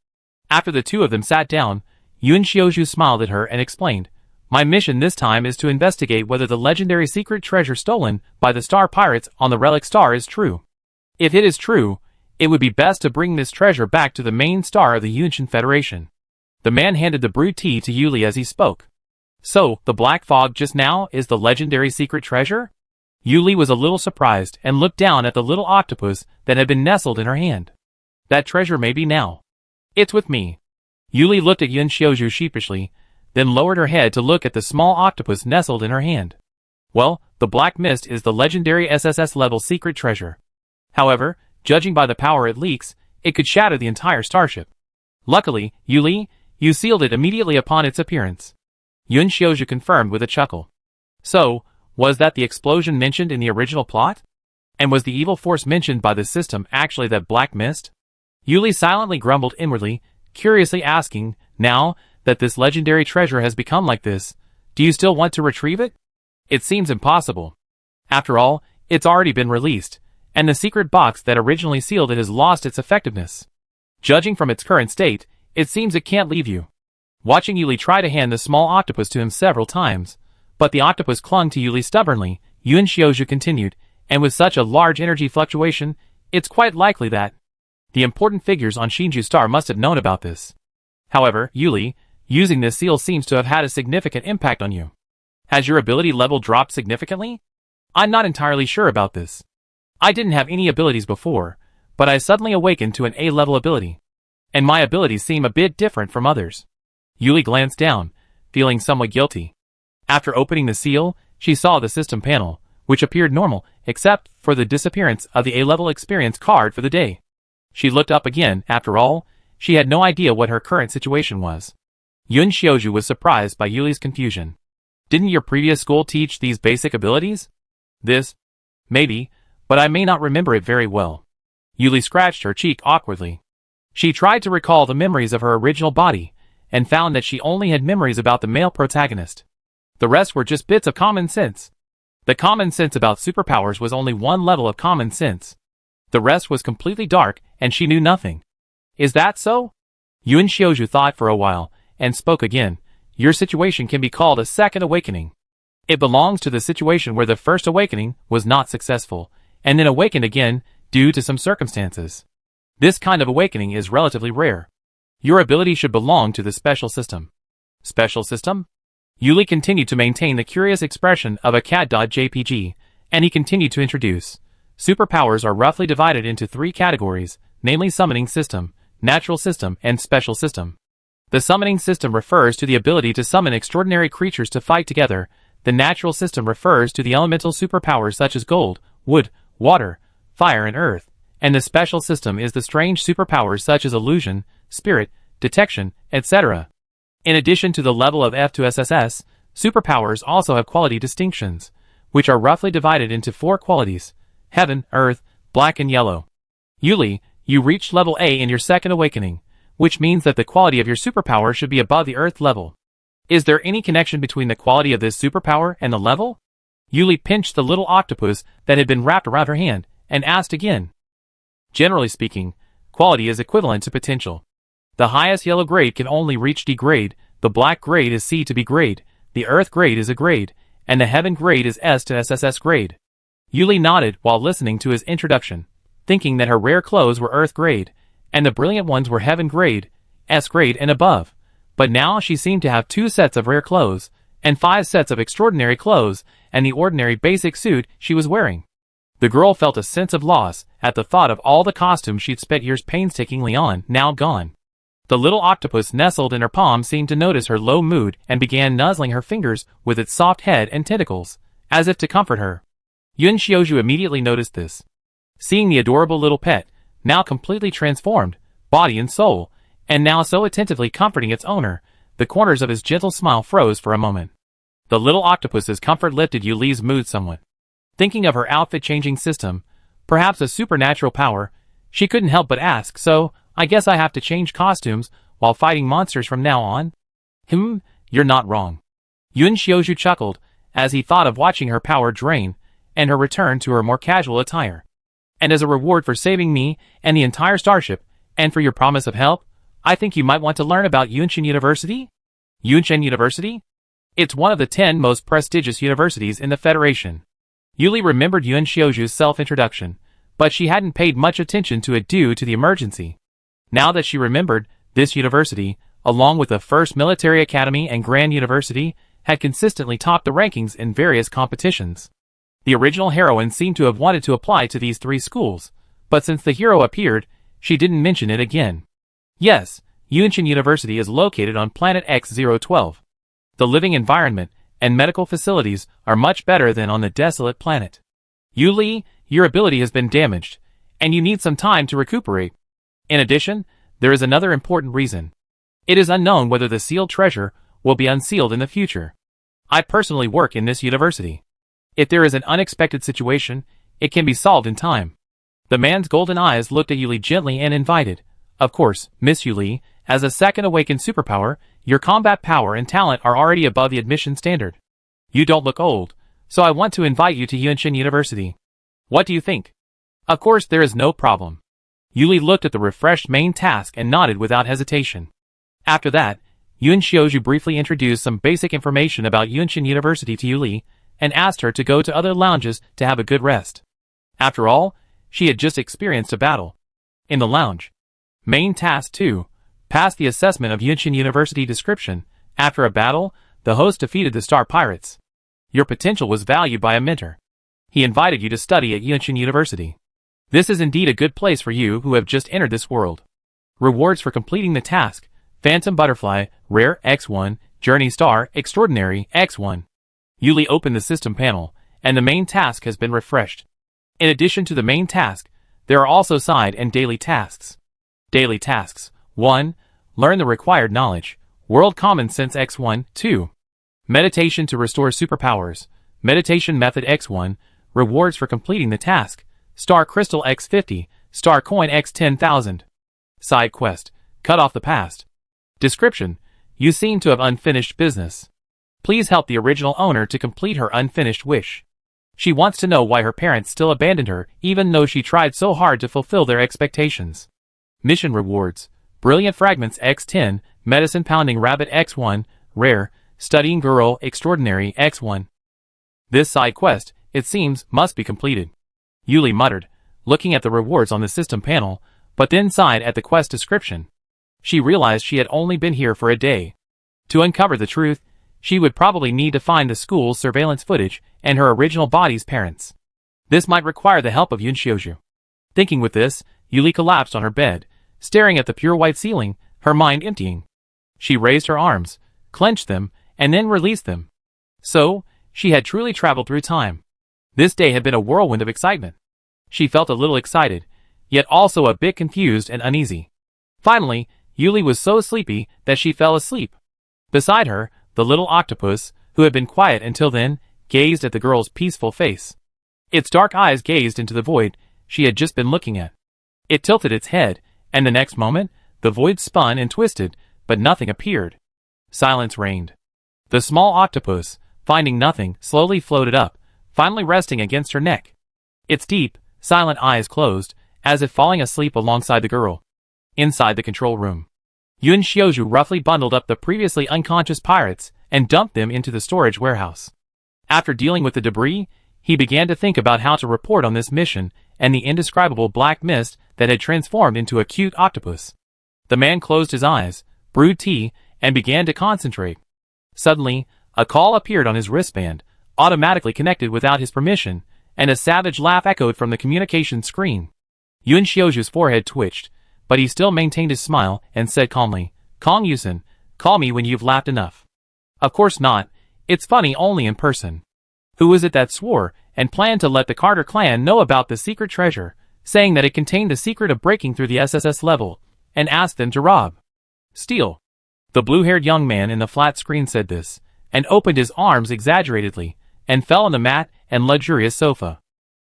After the two of them sat down, Yun Xiaozhu smiled at her and explained, My mission this time is to investigate whether the legendary secret treasure stolen by the star pirates on the relic star is true. If it is true, it would be best to bring this treasure back to the main star of the Yunshan Federation. The man handed the brewed tea to Yuli as he spoke. So, the black fog just now is the legendary secret treasure? Yuli was a little surprised and looked down at the little octopus that had been nestled in her hand. That treasure may be now. It's with me. Yuli looked at Yun Xiaozhu sheepishly, then lowered her head to look at the small octopus nestled in her hand. Well, the black mist is the legendary SSS-level secret treasure. However, judging by the power it leaks, it could shatter the entire starship. Luckily, Yuli, you sealed it immediately upon its appearance. Yun Xiaozhu confirmed with a chuckle. So, was that the explosion mentioned in the original plot? And was the evil force mentioned by the system actually that black mist? Yuli silently grumbled inwardly, curiously asking, now that this legendary treasure has become like this, do you still want to retrieve it? It seems impossible. After all, it's already been released, and the secret box that originally sealed it has lost its effectiveness. Judging from its current state, it seems it can't leave you. Watching Yuli try to hand the small octopus to him several times, but the octopus clung to Yuli stubbornly, Yun Xiaozhu continued, and with such a large energy fluctuation, it's quite likely that the important figures on Shinju Star must have known about this. However, Yuli, using this seal seems to have had a significant impact on you. Has your ability level dropped significantly? I'm not entirely sure about this. I didn't have any abilities before, but I suddenly awakened to an A-level ability. And my abilities seem a bit different from others. Yuli glanced down, feeling somewhat guilty. After opening the seal, she saw the system panel, which appeared normal, except for the disappearance of the A-level experience card for the day. She looked up again. After all, she had no idea what her current situation was. Yun Xiaozhu was surprised by Yuli's confusion. Didn't your previous school teach these basic abilities? This? Maybe, but I may not remember it very well. Yuli scratched her cheek awkwardly. She tried to recall the memories of her original body, and found that she only had memories about the male protagonist. The rest were just bits of common sense. The common sense about superpowers was only one level of common sense. The rest was completely dark, and she knew nothing. Is that so? Yun Xiaozhu thought for a while, and spoke again. Your situation can be called a second awakening. It belongs to the situation where the first awakening was not successful, and then awakened again, due to some circumstances. This kind of awakening is relatively rare. Your ability should belong to the special system. Special system? Yuli continued to maintain the curious expression of a cat.jpg, and he continued to introduce. Superpowers are roughly divided into three categories, namely summoning system, natural system, and special system. The summoning system refers to the ability to summon extraordinary creatures to fight together. The natural system refers to the elemental superpowers such as gold, wood, water, fire, and earth. And the special system is the strange superpowers such as illusion, spirit, detection, etc. In addition to the level of F to SSS, superpowers also have quality distinctions, which are roughly divided into four qualities: heaven, earth, black, and yellow. Yuli, you reached level A in your second awakening, which means that the quality of your superpower should be above the earth level. Is there any connection between the quality of this superpower and the level? Yuli pinched the little octopus that had been wrapped around her hand, and asked again. Generally speaking, quality is equivalent to potential. The highest yellow grade can only reach D grade, the black grade is C to B grade, the earth grade is A grade, and the heaven grade is S to SSS grade. Yuli nodded while listening to his introduction, thinking that her rare clothes were earth grade, and the brilliant ones were heaven grade, S grade and above. But now she seemed to have 2 sets of rare clothes, and 5 sets of extraordinary clothes, and the ordinary basic suit she was wearing. The girl felt a sense of loss at the thought of all the costumes she'd spent years painstakingly on, now gone. The little octopus nestled in her palm seemed to notice her low mood and began nuzzling her fingers with its soft head and tentacles, as if to comfort her. Yun Xiaozhu immediately noticed this. Seeing the adorable little pet, now completely transformed, body and soul, and now so attentively comforting its owner, the corners of his gentle smile froze for a moment. The little octopus's comfort lifted Yuli's mood somewhat. Thinking of her outfit-changing system, perhaps a supernatural power, she couldn't help but ask, "So, I guess I have to change costumes while fighting monsters from now on?" You're not wrong. Yun Xiaozhu chuckled as he thought of watching her power drain and her return to her more casual attire. "And as a reward for saving me and the entire starship, and for your promise of help, I think you might want to learn about Yunshan University?" Yunshan University? It's one of the 10 most prestigious universities in the Federation. Yuli remembered Yun Xiaozhu's self-introduction, but she hadn't paid much attention to it due to the emergency. Now that she remembered, this university, along with the First Military Academy and Grand University, had consistently topped the rankings in various competitions. The original heroine seemed to have wanted to apply to these 3 schools, but since the hero appeared, she didn't mention it again. Yes, Yunshan University is located on planet X012. The living environment and medical facilities are much better than on the desolate planet. Yuli, your ability has been damaged, and you need some time to recuperate. In addition, there is another important reason. It is unknown whether the sealed treasure will be unsealed in the future. I personally work in this university. If there is an unexpected situation, it can be solved in time. The man's golden eyes looked at Yuli gently and invited. Of course, Miss Yuli, as a second awakened superpower, your combat power and talent are already above the admission standard. You don't look old, so I want to invite you to Yunshan University. What do you think? Of course there is no problem. Yuli looked at the refreshed main task and nodded without hesitation. After that, Yun Xiaozhu briefly introduced some basic information about Yunshan University to Yuli, and asked her to go to other lounges to have a good rest. After all, she had just experienced a battle. In the lounge. Main Task 2. Pass the assessment of Yunshan University description. After a battle, the host defeated the Star Pirates. Your potential was valued by a mentor. He invited you to study at Yunshan University. This is indeed a good place for you who have just entered this world. Rewards for completing the task. Phantom Butterfly, Rare X1, Journey Star, Extraordinary X1. Yuli opened the system panel, and the main task has been refreshed. In addition to the main task, there are also side and daily tasks. Daily tasks. 1. Learn the required knowledge. World Common Sense X1, 2. Meditation to restore superpowers. Meditation Method X1. Rewards for completing the task. Star Crystal X50, Star Coin X10,000. Side Quest. Cut off the past. Description. You seem to have unfinished business. Please help the original owner to complete her unfinished wish. She wants to know why her parents still abandoned her even though she tried so hard to fulfill their expectations. Mission Rewards. Brilliant Fragments X10, Medicine Pounding Rabbit X1, Rare, Studying Girl Extraordinary X1. This side quest, it seems, must be completed. Yuli muttered, looking at the rewards on the system panel, but then sighed at the quest description. She realized she had only been here for a day. To uncover the truth, she would probably need to find the school's surveillance footage and her original body's parents. This might require the help of Yun Xiaozhu. Thinking with this, Yuli collapsed on her bed, staring at the pure white ceiling, her mind emptying. She raised her arms, clenched them, and then released them. So, she had truly traveled through time. This day had been a whirlwind of excitement. She felt a little excited, yet also a bit confused and uneasy. Finally, Yuli was so sleepy that she fell asleep. Beside her, the little octopus, who had been quiet until then, gazed at the girl's peaceful face. Its dark eyes gazed into the void she had just been looking at. It tilted its head, and the next moment, the void spun and twisted, but nothing appeared. Silence reigned. The small octopus, finding nothing, slowly floated up, finally resting against her neck. Its deep, silent eyes closed, as if falling asleep alongside the girl. Inside the control room. Yun Xiaozhu roughly bundled up the previously unconscious pirates and dumped them into the storage warehouse. After dealing with the debris, he began to think about how to report on this mission and the indescribable black mist that had transformed into a cute octopus. The man closed his eyes, brewed tea, and began to concentrate. Suddenly, a call appeared on his wristband, automatically connected without his permission, and a savage laugh echoed from the communication screen. Yun Xiaozhu's forehead twitched, but he still maintained his smile and said calmly, "Kong Yusen, call me when you've laughed enough." "Of course not, it's funny only in person." Who was it that swore and planned to let the Carter clan know about the secret treasure, saying that it contained the secret of breaking through the SSS level, and asked them to rob, steal? The blue-haired young man in the flat screen said this, and opened his arms exaggeratedly, and fell on the mat and luxurious sofa.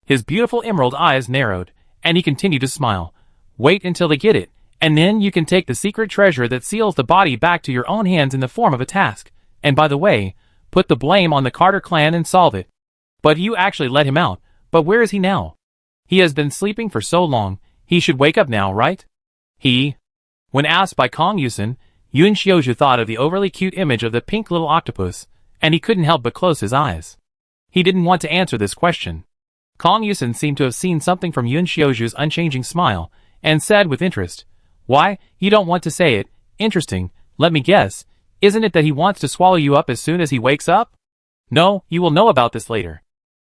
His beautiful emerald eyes narrowed, and he continued to smile. "Wait until they get it, and then you can take the secret treasure that seals the body back to your own hands in the form of a task, and by the way, put the blame on the Carter clan and solve it." "But you actually let him out, but where is he now?" "He has been sleeping for so long, he should wake up now, right?" When asked by Kong Yusen, Yun Xiaozhu thought of the overly cute image of the pink little octopus, and he couldn't help but close his eyes. He didn't want to answer this question. Kong Yusen seemed to have seen something from Yun Xiaozhu's unchanging smile, and said with interest, "Why, you don't want to say it? Interesting, let me guess. Isn't it that he wants to swallow you up as soon as he wakes up?" "No, you will know about this later.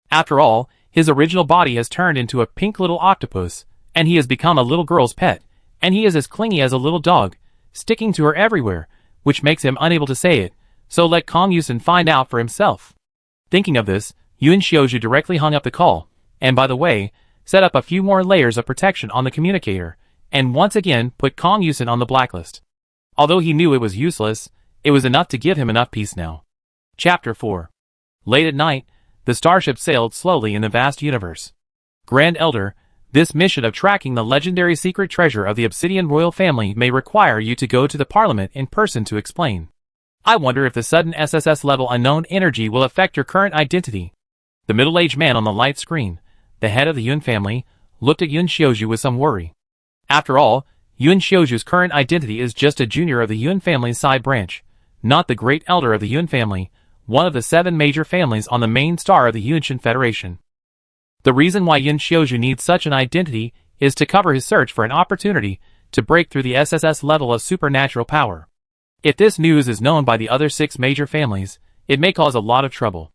After all, his original body has turned into a pink little octopus, and he has become a little girl's pet, and he is as clingy as a little dog, sticking to her everywhere, which makes him unable to say it, so let Kong Yusen find out for himself." Thinking of this, Yun Xiaozhu directly hung up the call, and by the way, set up a few more layers of protection on the communicator, and once again put Kong Yusen on the blacklist. Although he knew it was useless, it was enough to give him enough peace now. Chapter 4. Late at night, the starship sailed slowly in the vast universe. Grand Elder, this mission of tracking the legendary secret treasure of the Obsidian royal family may require you to go to the Parliament in person to explain. I wonder if the sudden SSS-level unknown energy will affect your current identity. The middle-aged man on the light screen, the head of the Yun family, looked at Yun Xiaozhu with some worry. After all, Yun Xiaozhu's current identity is just a junior of the Yun family's side branch, not the great elder of the Yun family, one of the 7 major families on the main star of the Yunshan Federation. The reason why Yun Xiaozhu needs such an identity is to cover his search for an opportunity to break through the SSS level of supernatural power. If this news is known by the other 6 major families, it may cause a lot of trouble.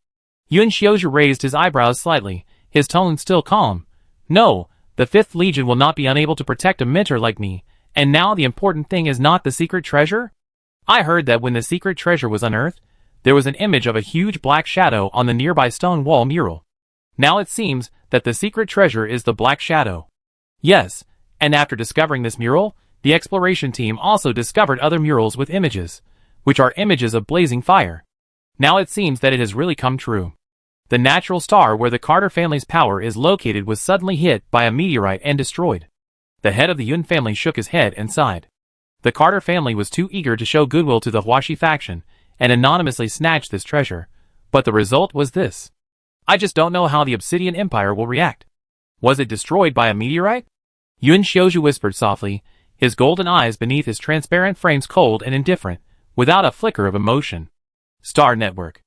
Yun Xiaozhu raised his eyebrows slightly, his tone still calm. "No, the 5th Legion will not be unable to protect a mentor like me, and now the important thing is not the secret treasure? I heard that when the secret treasure was unearthed, there was an image of a huge black shadow on the nearby stone wall mural. Now it seems that the secret treasure is the Black Shadow." "Yes, and after discovering this mural, the exploration team also discovered other murals with images, which are images of blazing fire. Now it seems that it has really come true. The natural star where the Carter family's power is located was suddenly hit by a meteorite and destroyed." The head of the Yun family shook his head and sighed. The Carter family was too eager to show goodwill to the Huashi faction, and anonymously snatched this treasure, but the result was this. I just don't know how the Obsidian Empire will react. Was it destroyed by a meteorite? Yun Xiaozhu whispered softly, his golden eyes beneath his transparent frames cold and indifferent, without a flicker of emotion. Star Network.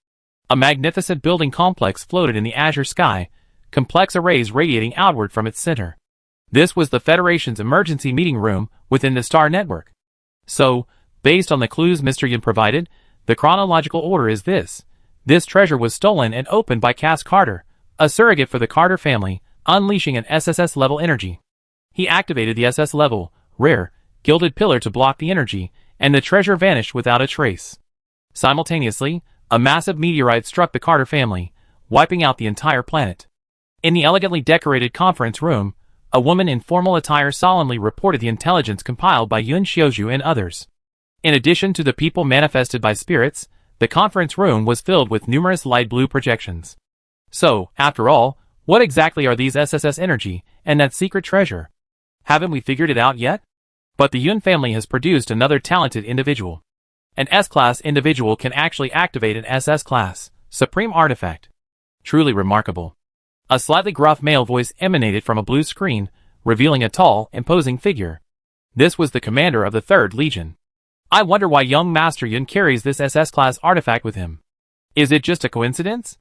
A magnificent building complex floated in the azure sky, complex arrays radiating outward from its center. This was the Federation's emergency meeting room within the Star Network. So, based on the clues Mr. Yun provided, the chronological order is this. This treasure was stolen and opened by Cass Carter, a surrogate for the Carter family, unleashing an SSS-level energy. He activated the SS-level, rare, gilded pillar to block the energy, and the treasure vanished without a trace. Simultaneously, a massive meteorite struck the Carter family, wiping out the entire planet. In the elegantly decorated conference room, a woman in formal attire solemnly reported the intelligence compiled by Yun Xiaozhu and others. In addition to the people manifested by spirits, the conference room was filled with numerous light blue projections. So, after all, what exactly are these SSS energy and that secret treasure? Haven't we figured it out yet? But the Yun family has produced another talented individual. An S-class individual can actually activate an SS-class supreme artifact. Truly remarkable. A slightly gruff male voice emanated from a blue screen, revealing a tall, imposing figure. This was the commander of the 3rd Legion. I wonder why young Master Yun carries this SS-class artifact with him. Is it just a coincidence?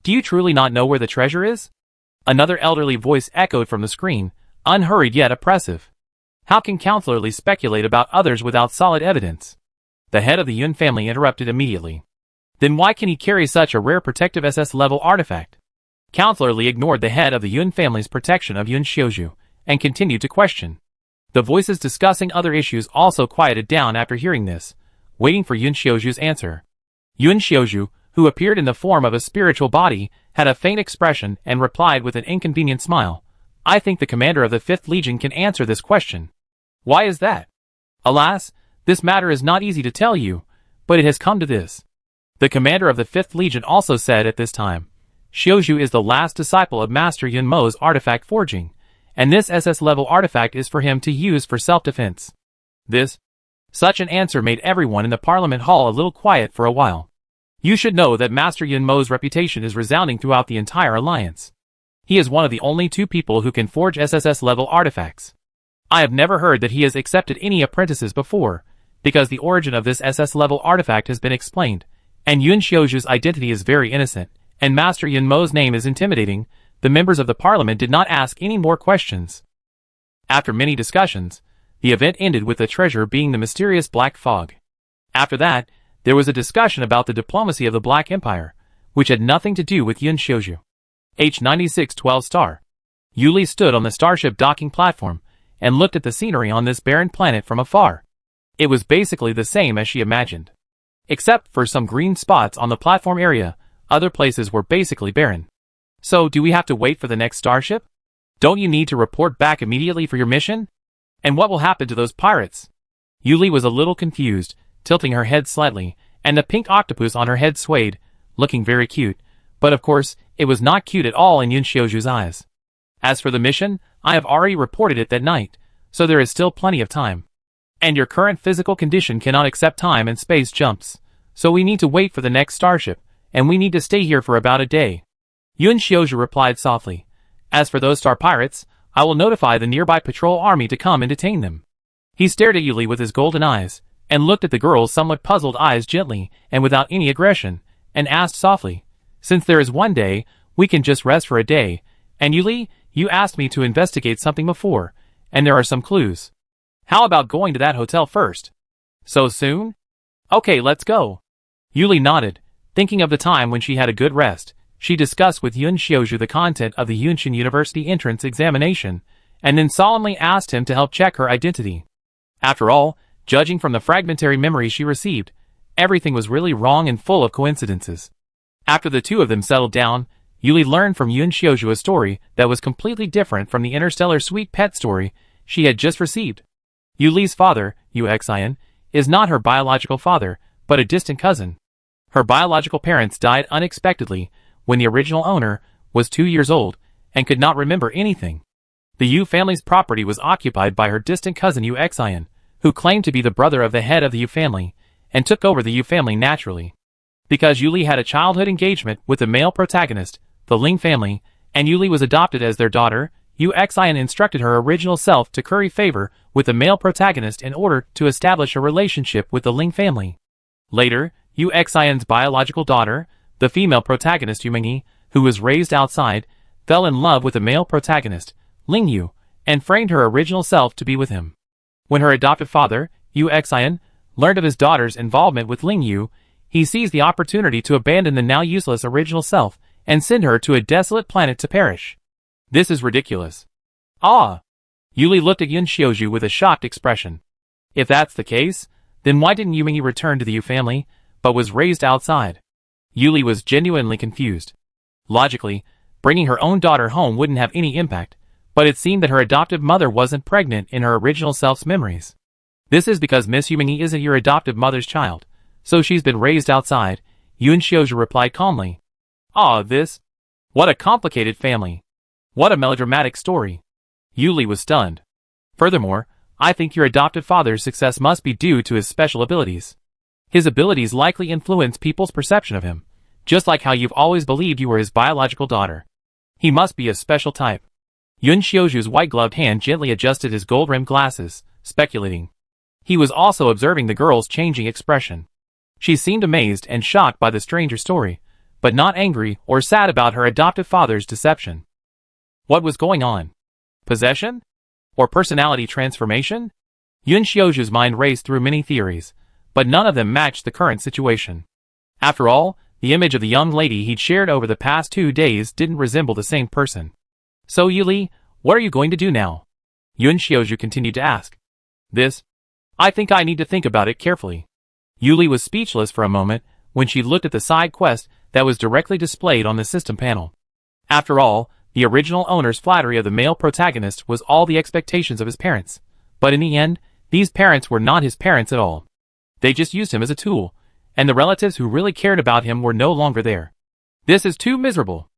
Do you truly not know where the treasure is? Another elderly voice echoed from the screen, unhurried yet oppressive. How can Counselor Lee speculate about others without solid evidence? The head of the Yun family interrupted immediately. Then why can he carry such a rare protective SS-level artifact? Counselor Lee ignored the head of the Yun family's protection of Yun Xiaozhu, and continued to question. The voices discussing other issues also quieted down after hearing this, waiting for Yun Xiaozhu's answer. Yun Xiaozhu, who appeared in the form of a spiritual body, had a faint expression and replied with an inconvenient smile. I think the commander of the 5th Legion can answer this question. Why is that? Alas, this matter is not easy to tell you, but it has come to this. The commander of the 5th Legion also said at this time, Xiaozhu is the last disciple of Master Yun Mo's artifact forging, and this SS-level artifact is for him to use for self-defense. Such an answer made everyone in the Parliament Hall a little quiet for a while. You should know that Master Yun Mo's reputation is resounding throughout the entire alliance. He is one of the only 2 people who can forge SSS-level artifacts. I have never heard that he has accepted any apprentices before, because the origin of this SS-level artifact has been explained, and Yun Xiaozhu's identity is very innocent, and Master Yun Mo's name is intimidating. The members of the parliament did not ask any more questions. After many discussions, the event ended with the treasure being the mysterious black fog. After that, there was a discussion about the diplomacy of the Black Empire, which had nothing to do with Yun Xiaozhu. H-9612 star. Yuli stood on the starship docking platform and looked at the scenery on this barren planet from afar. It was basically the same as she imagined. Except for some green spots on the platform area, other places were basically barren. So, do we have to wait for the next starship? Don't you need to report back immediately for your mission? And what will happen to those pirates? Yuli was a little confused, tilting her head slightly, and the pink octopus on her head swayed, looking very cute, but of course, it was not cute at all in Yun Xiaozhu's eyes. As for the mission, I have already reported it that night, so there is still plenty of time. And your current physical condition cannot accept time and space jumps, so we need to wait for the next starship, and we need to stay here for about a day. Yun Xiaozhu replied softly. As for those star pirates, I will notify the nearby patrol army to come and detain them. He stared at Yuli with his golden eyes, and looked at the girl's somewhat puzzled eyes gently and without any aggression, and asked softly, since there is one day, we can just rest for a day, and Yuli, you asked me to investigate something before, and there are some clues. How about going to that hotel first? So soon? Okay, let's go. Yuli nodded, thinking of the time when she had a good rest. She discussed with Yun Xiaozhu the content of the Yunshin University entrance examination, and then solemnly asked him to help check her identity. After all, judging from the fragmentary memory she received, everything was really wrong and full of coincidences. After the 2 of them settled down, Yuli learned from Yun Xiaozhu a story that was completely different from the interstellar sweet pet story she had just received. Yuli's father, Yu Xian, is not her biological father, but a distant cousin. Her biological parents died unexpectedly when the original owner was 2 years old and could not remember anything. The Yu family's property was occupied by her distant cousin Yu Xian, who claimed to be the brother of the head of the Yu family, and took over the Yu family naturally. Because Yuli had a childhood engagement with the male protagonist, the Ling family, and Yuli was adopted as their daughter, Yu Xian instructed her original self to curry favor with the male protagonist in order to establish a relationship with the Ling family. Later, Yu Xian's biological daughter, the female protagonist Yu Mingyi, who was raised outside, fell in love with the male protagonist, Ling Yu, and framed her original self to be with him. When her adoptive father, Yu Xian, learned of his daughter's involvement with Ling Yu, he seized the opportunity to abandon the now useless original self and send her to a desolate planet to perish. This is ridiculous. Ah! Yuli looked at Yun Xiaozhu with a shocked expression. If that's the case, then why didn't Yu Mingyi return to the Yu family, but was raised outside? Yuli was genuinely confused. Logically, bringing her own daughter home wouldn't have any impact, but it seemed that her adoptive mother wasn't pregnant in her original self's memories. This is because Miss Yu Mingyi isn't your adoptive mother's child, so she's been raised outside, Yun Xiaozhu replied calmly. Ah, what a complicated family. What a melodramatic story. Yuli was stunned. Furthermore, I think your adoptive father's success must be due to his special abilities. His abilities likely influence people's perception of him, just like how you've always believed you were his biological daughter. He must be a special type. Yun Xiaozhu's white-gloved hand gently adjusted his gold-rimmed glasses, speculating. He was also observing the girl's changing expression. She seemed amazed and shocked by the stranger's story, but not angry or sad about her adoptive father's deception. What was going on? Possession? Or personality transformation? Yun Xiaoju's mind raced through many theories, but none of them matched the current situation. After all, the image of the young lady he'd shared over the past 2 days didn't resemble the same person. So Yuli, what are you going to do now? Yun Xiaoju continued to ask. I think I need to think about it carefully. Yuli was speechless for a moment when she looked at the side quest that was directly displayed on the system panel. After all, the original owner's flattery of the male protagonist was all the expectations of his parents. But in the end, these parents were not his parents at all. They just used him as a tool, and the relatives who really cared about him were no longer there. This is too miserable.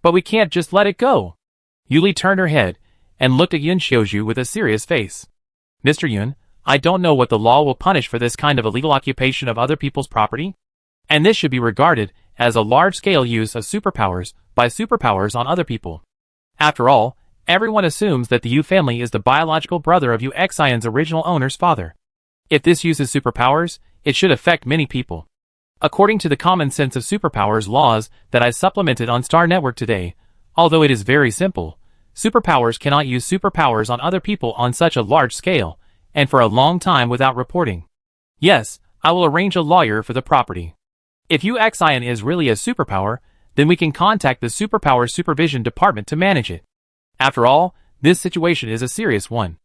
But we can't just let it go. Yuli turned her head and looked at Yun Xiaoju with a serious face. Mr. Yun, I don't know what the law will punish for this kind of illegal occupation of other people's property. And this should be regarded as a large-scale use of superpowers by superpowers on other people. After all, everyone assumes that the Yu family is the biological brother of Yu Xion's original owner's father. If this uses superpowers, it should affect many people. According to the common sense of superpowers laws that I supplemented on Star Network today, although it is very simple, superpowers cannot use superpowers on other people on such a large scale, and for a long time without reporting. Yes, I will arrange a lawyer for the property. If Yu Xion is really a superpower, then we can contact the Superpower Supervision Department to manage it. After all, this situation is a serious one.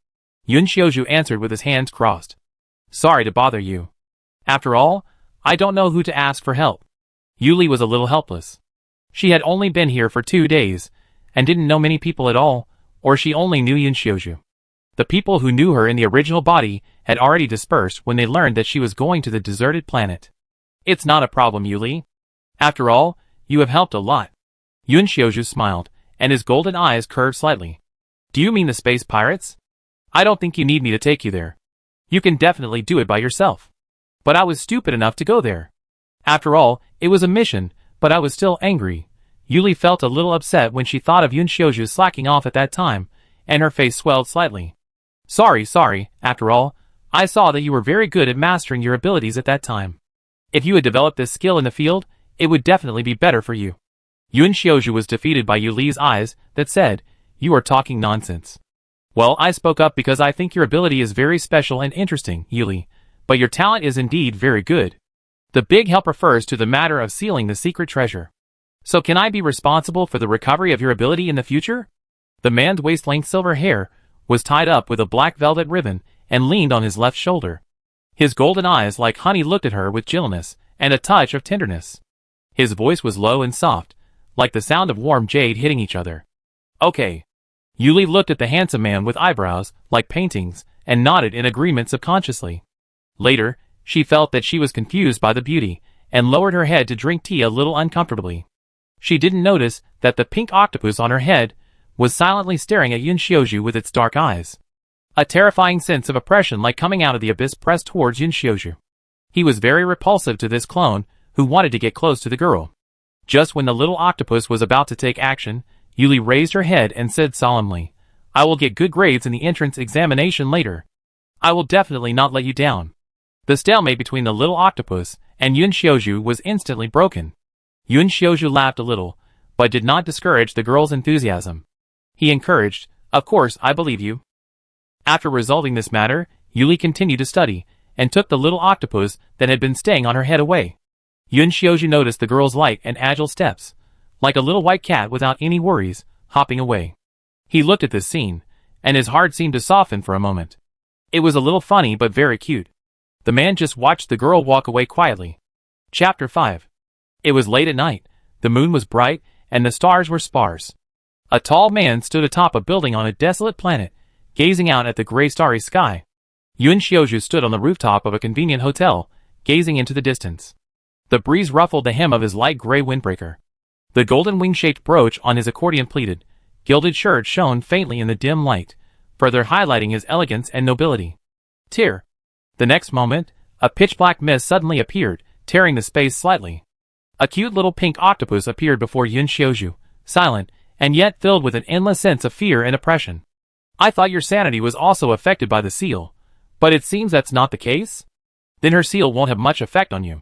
Yun Xiaoju answered with his hands crossed. Sorry to bother you. After all, I don't know who to ask for help. Yuli was a little helpless. She had only been here for 2 days, and didn't know many people at all, or she only knew Yun Xiaoju. The people who knew her in the original body had already dispersed when they learned that she was going to the deserted planet. It's not a problem, Yuli. After all, you have helped a lot. Yun Xiaoju smiled, and his golden eyes curved slightly. Do you mean the space pirates? I don't think you need me to take you there. You can definitely do it by yourself. But I was stupid enough to go there. After all, it was a mission, but I was still angry. Yuli felt a little upset when she thought of Yun Xiaoju slacking off at that time, and her face swelled slightly. Sorry, after all, I saw that you were very good at mastering your abilities at that time. If you had developed this skill in the field, it would definitely be better for you. Yun Xiaoju was defeated by Yuli's eyes that said, You are talking nonsense. Well, I spoke up because I think your ability is very special and interesting, Yuli, but your talent is indeed very good. The big help refers to the matter of sealing the secret treasure. So can I be responsible for the recovery of your ability in the future? The man's waist-length silver hair was tied up with a black velvet ribbon and leaned on his left shoulder. His golden eyes like honey looked at her with gentleness and a touch of tenderness. His voice was low and soft, like the sound of warm jade hitting each other. Okay. Yuli looked at the handsome man with eyebrows like paintings and nodded in agreement subconsciously. Later, she felt that she was confused by the beauty and lowered her head to drink tea a little uncomfortably. She didn't notice that the pink octopus on her head was silently staring at Yun Xiaoju with its dark eyes. A terrifying sense of oppression like coming out of the abyss pressed towards Yun Xiaoju. He was very repulsive to this clone, who wanted to get close to the girl. Just when the little octopus was about to take action, Yuli raised her head and said solemnly, I will get good grades in the entrance examination later. I will definitely not let you down. The stalemate between the little octopus and Yun Xiaoju was instantly broken. Yun Xiaoju laughed a little, but did not discourage the girl's enthusiasm. He encouraged, Of course, I believe you. After resolving this matter, Yuli continued to study, and took the little octopus that had been staying on her head away. Yun Xiaoju noticed the girl's light and agile steps, like a little white cat without any worries, hopping away. He looked at this scene, and his heart seemed to soften for a moment. It was a little funny but very cute. The man just watched the girl walk away quietly. Chapter 5. It was late at night, the moon was bright, and the stars were sparse. A tall man stood atop a building on a desolate planet, gazing out at the gray starry sky. Yun Xiaoju stood on the rooftop of a convenient hotel, gazing into the distance. The breeze ruffled the hem of his light gray windbreaker. The golden wing-shaped brooch on his accordion-pleated, gilded shirt shone faintly in the dim light, further highlighting his elegance and nobility. Tear. The next moment, a pitch-black mist suddenly appeared, tearing the space slightly. A cute little pink octopus appeared before Yun Xiaoju, silent, and yet filled with an endless sense of fear and oppression. I thought your sanity was also affected by the seal, But it seems that's not the case? Then her seal won't have much effect on you.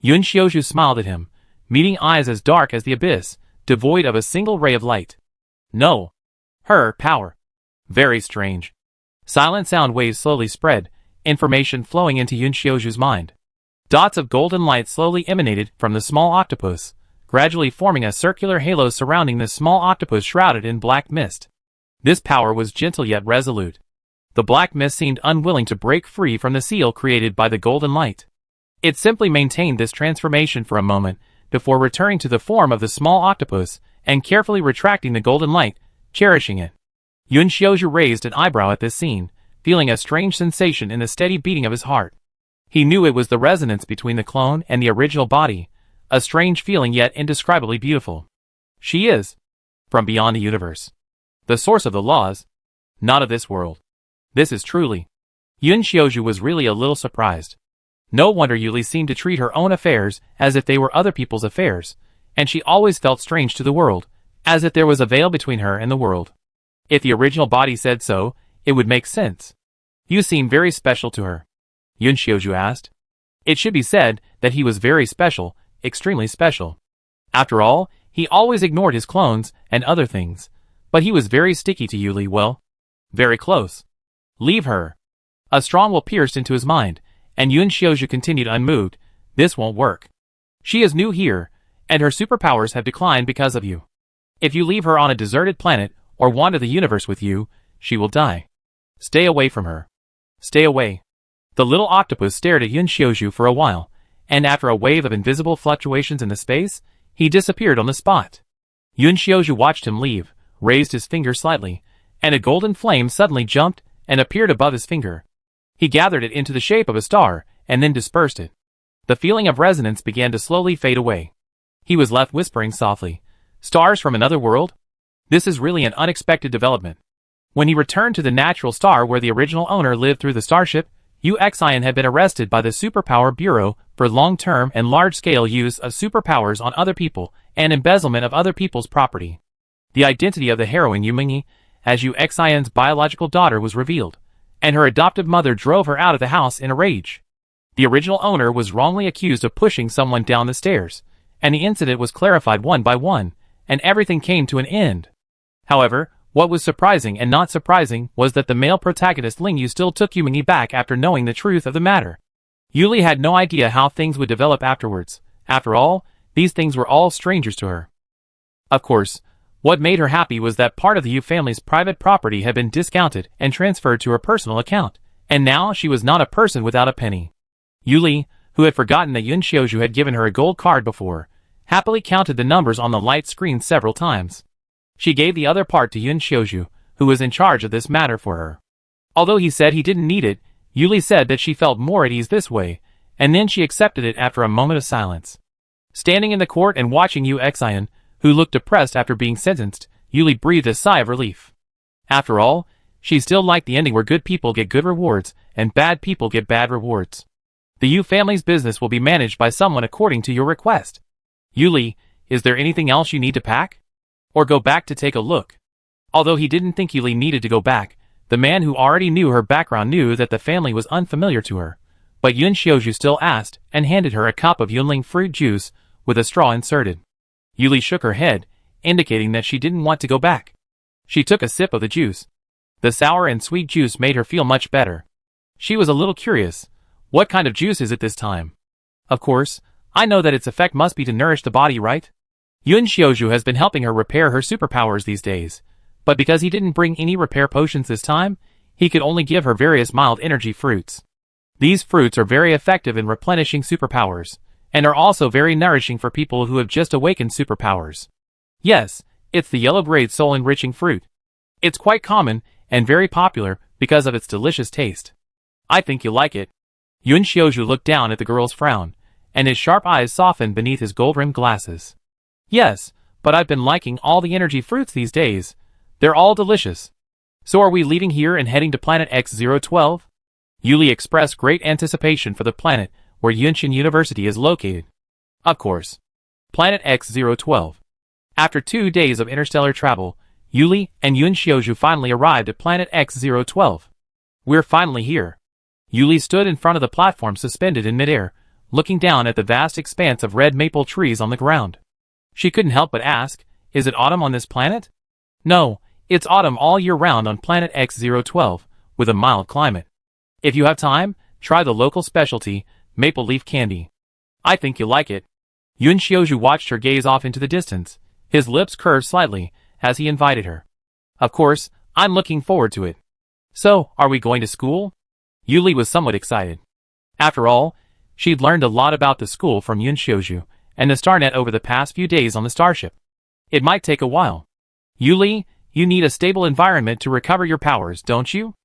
Yun Xiaozhu smiled at him, meeting eyes as dark as the abyss, devoid of a single ray of light. No. Her power. Very strange. Silent sound waves slowly spread, information flowing into Yun Xiaozhu's mind. Dots of golden light slowly emanated from the small octopus, gradually forming a circular halo surrounding the small octopus shrouded in black mist. This power was gentle yet resolute. The black mist seemed unwilling to break free from the seal created by the golden light. It simply maintained this transformation for a moment, before returning to the form of the small octopus, and carefully retracting the golden light, cherishing it. Yun Xiaozhu raised an eyebrow at this scene, feeling a strange sensation in the steady beating of his heart. He knew it was the resonance between the clone and the original body, a strange feeling yet indescribably beautiful. She is from beyond the universe. The source of the laws, not of this world. This is truly. Yun Xiaozhu was really a little surprised. No wonder Yuli seemed to treat her own affairs as if they were other people's affairs, and she always felt strange to the world, as if there was a veil between her and the world. If the original body said so, it would make sense. You seem very special to her. Yun Xiaozhu asked. It should be said that he was very special, extremely special. After all, he always ignored his clones and other things, but he was very sticky to Yuli, well, very close. Leave her. A strong will pierced into his mind, and Yun Xiaozhu continued unmoved. This won't work. She is new here, and her superpowers have declined because of you. If you leave her on a deserted planet, or wander the universe with you, she will die. Stay away from her. Stay away. The little octopus stared at Yun Xiaozhu for a while, and after a wave of invisible fluctuations in the space, he disappeared on the spot. Yun Xiaozhu watched him leave, raised his finger slightly, and a golden flame suddenly jumped and appeared above his finger. He gathered it into the shape of a star, and then dispersed it. The feeling of resonance began to slowly fade away. He was left whispering softly, "Stars from another world? This is really an unexpected development." When he returned to the natural star where the original owner lived through the starship, Yu Xian had been arrested by the Superpower Bureau for long-term and large-scale use of superpowers on other people and embezzlement of other people's property. The identity of the heroine Yu Mingyi, as Yu Xian's biological daughter, was revealed, and her adoptive mother drove her out of the house in a rage. The original owner was wrongly accused of pushing someone down the stairs, and the incident was clarified one by one, and everything came to an end. However, what was surprising and not surprising was that the male protagonist Ling Yu still took Yu Mingyi back after knowing the truth of the matter. Yuli had no idea how things would develop afterwards. After all, these things were all strangers to her. Of course, what made her happy was that part of the Yu family's private property had been discounted and transferred to her personal account, and now she was not a person without a penny. Yuli, who had forgotten that Yun Xiaozhu had given her a gold card before, happily counted the numbers on the light screen several times. She gave the other part to Yun Xiaozhu, who was in charge of this matter for her. Although he said he didn't need it, Yuli said that she felt more at ease this way, and then she accepted it after a moment of silence. Standing in the court and watching Yu Xian, who looked depressed after being sentenced, Yuli breathed a sigh of relief. After all, she still liked the ending where good people get good rewards, and bad people get bad rewards. The Yu family's business will be managed by someone according to your request. Yuli, is there anything else you need to pack? Or go back to take a look? Although he didn't think Yuli needed to go back, the man who already knew her background knew that the family was unfamiliar to her. But Yun Xiaozhu still asked, and handed her a cup of Yunling fruit juice, with a straw inserted. Yuli shook her head, indicating that she didn't want to go back. She took a sip of the juice. The sour and sweet juice made her feel much better. She was a little curious. What kind of juice is it this time? Of course, I know that its effect must be to nourish the body, right? Yun Xiaozhu has been helping her repair her superpowers these days, but because he didn't bring any repair potions this time, he could only give her various mild energy fruits. These fruits are very effective in replenishing superpowers, and are also very nourishing for people who have just awakened superpowers. Yes, it's the yellow-grade soul-enriching fruit. It's quite common, and very popular, because of its delicious taste. I think you'll like it. Yun Xiaozhu looked down at the girl's frown, and his sharp eyes softened beneath his gold-rimmed glasses. Yes, but I've been liking all the energy fruits these days. They're all delicious. So are we leaving here and heading to planet X012? Yuli expressed great anticipation for the planet where Yunshin University is located. Of course. Planet X012. After 2 days of interstellar travel, Yuli and Yun Xiaozhu finally arrived at planet X012. We're finally here. Yuli stood in front of the platform suspended in midair, looking down at the vast expanse of red maple trees on the ground. She couldn't help but ask, is it autumn on this planet? No, it's autumn all year round on planet X012, with a mild climate. If you have time, try the local specialty, maple leaf candy. I think you'll like it. Yun Xiaozhu watched her gaze off into the distance, his lips curved slightly, as he invited her. Of course, I'm looking forward to it. So, are we going to school? Yuli was somewhat excited. After all, she'd learned a lot about the school from Yun Xiaozhu and the StarNet over the past few days on the starship. It might take a while. Yuli, you need a stable environment to recover your powers, don't you?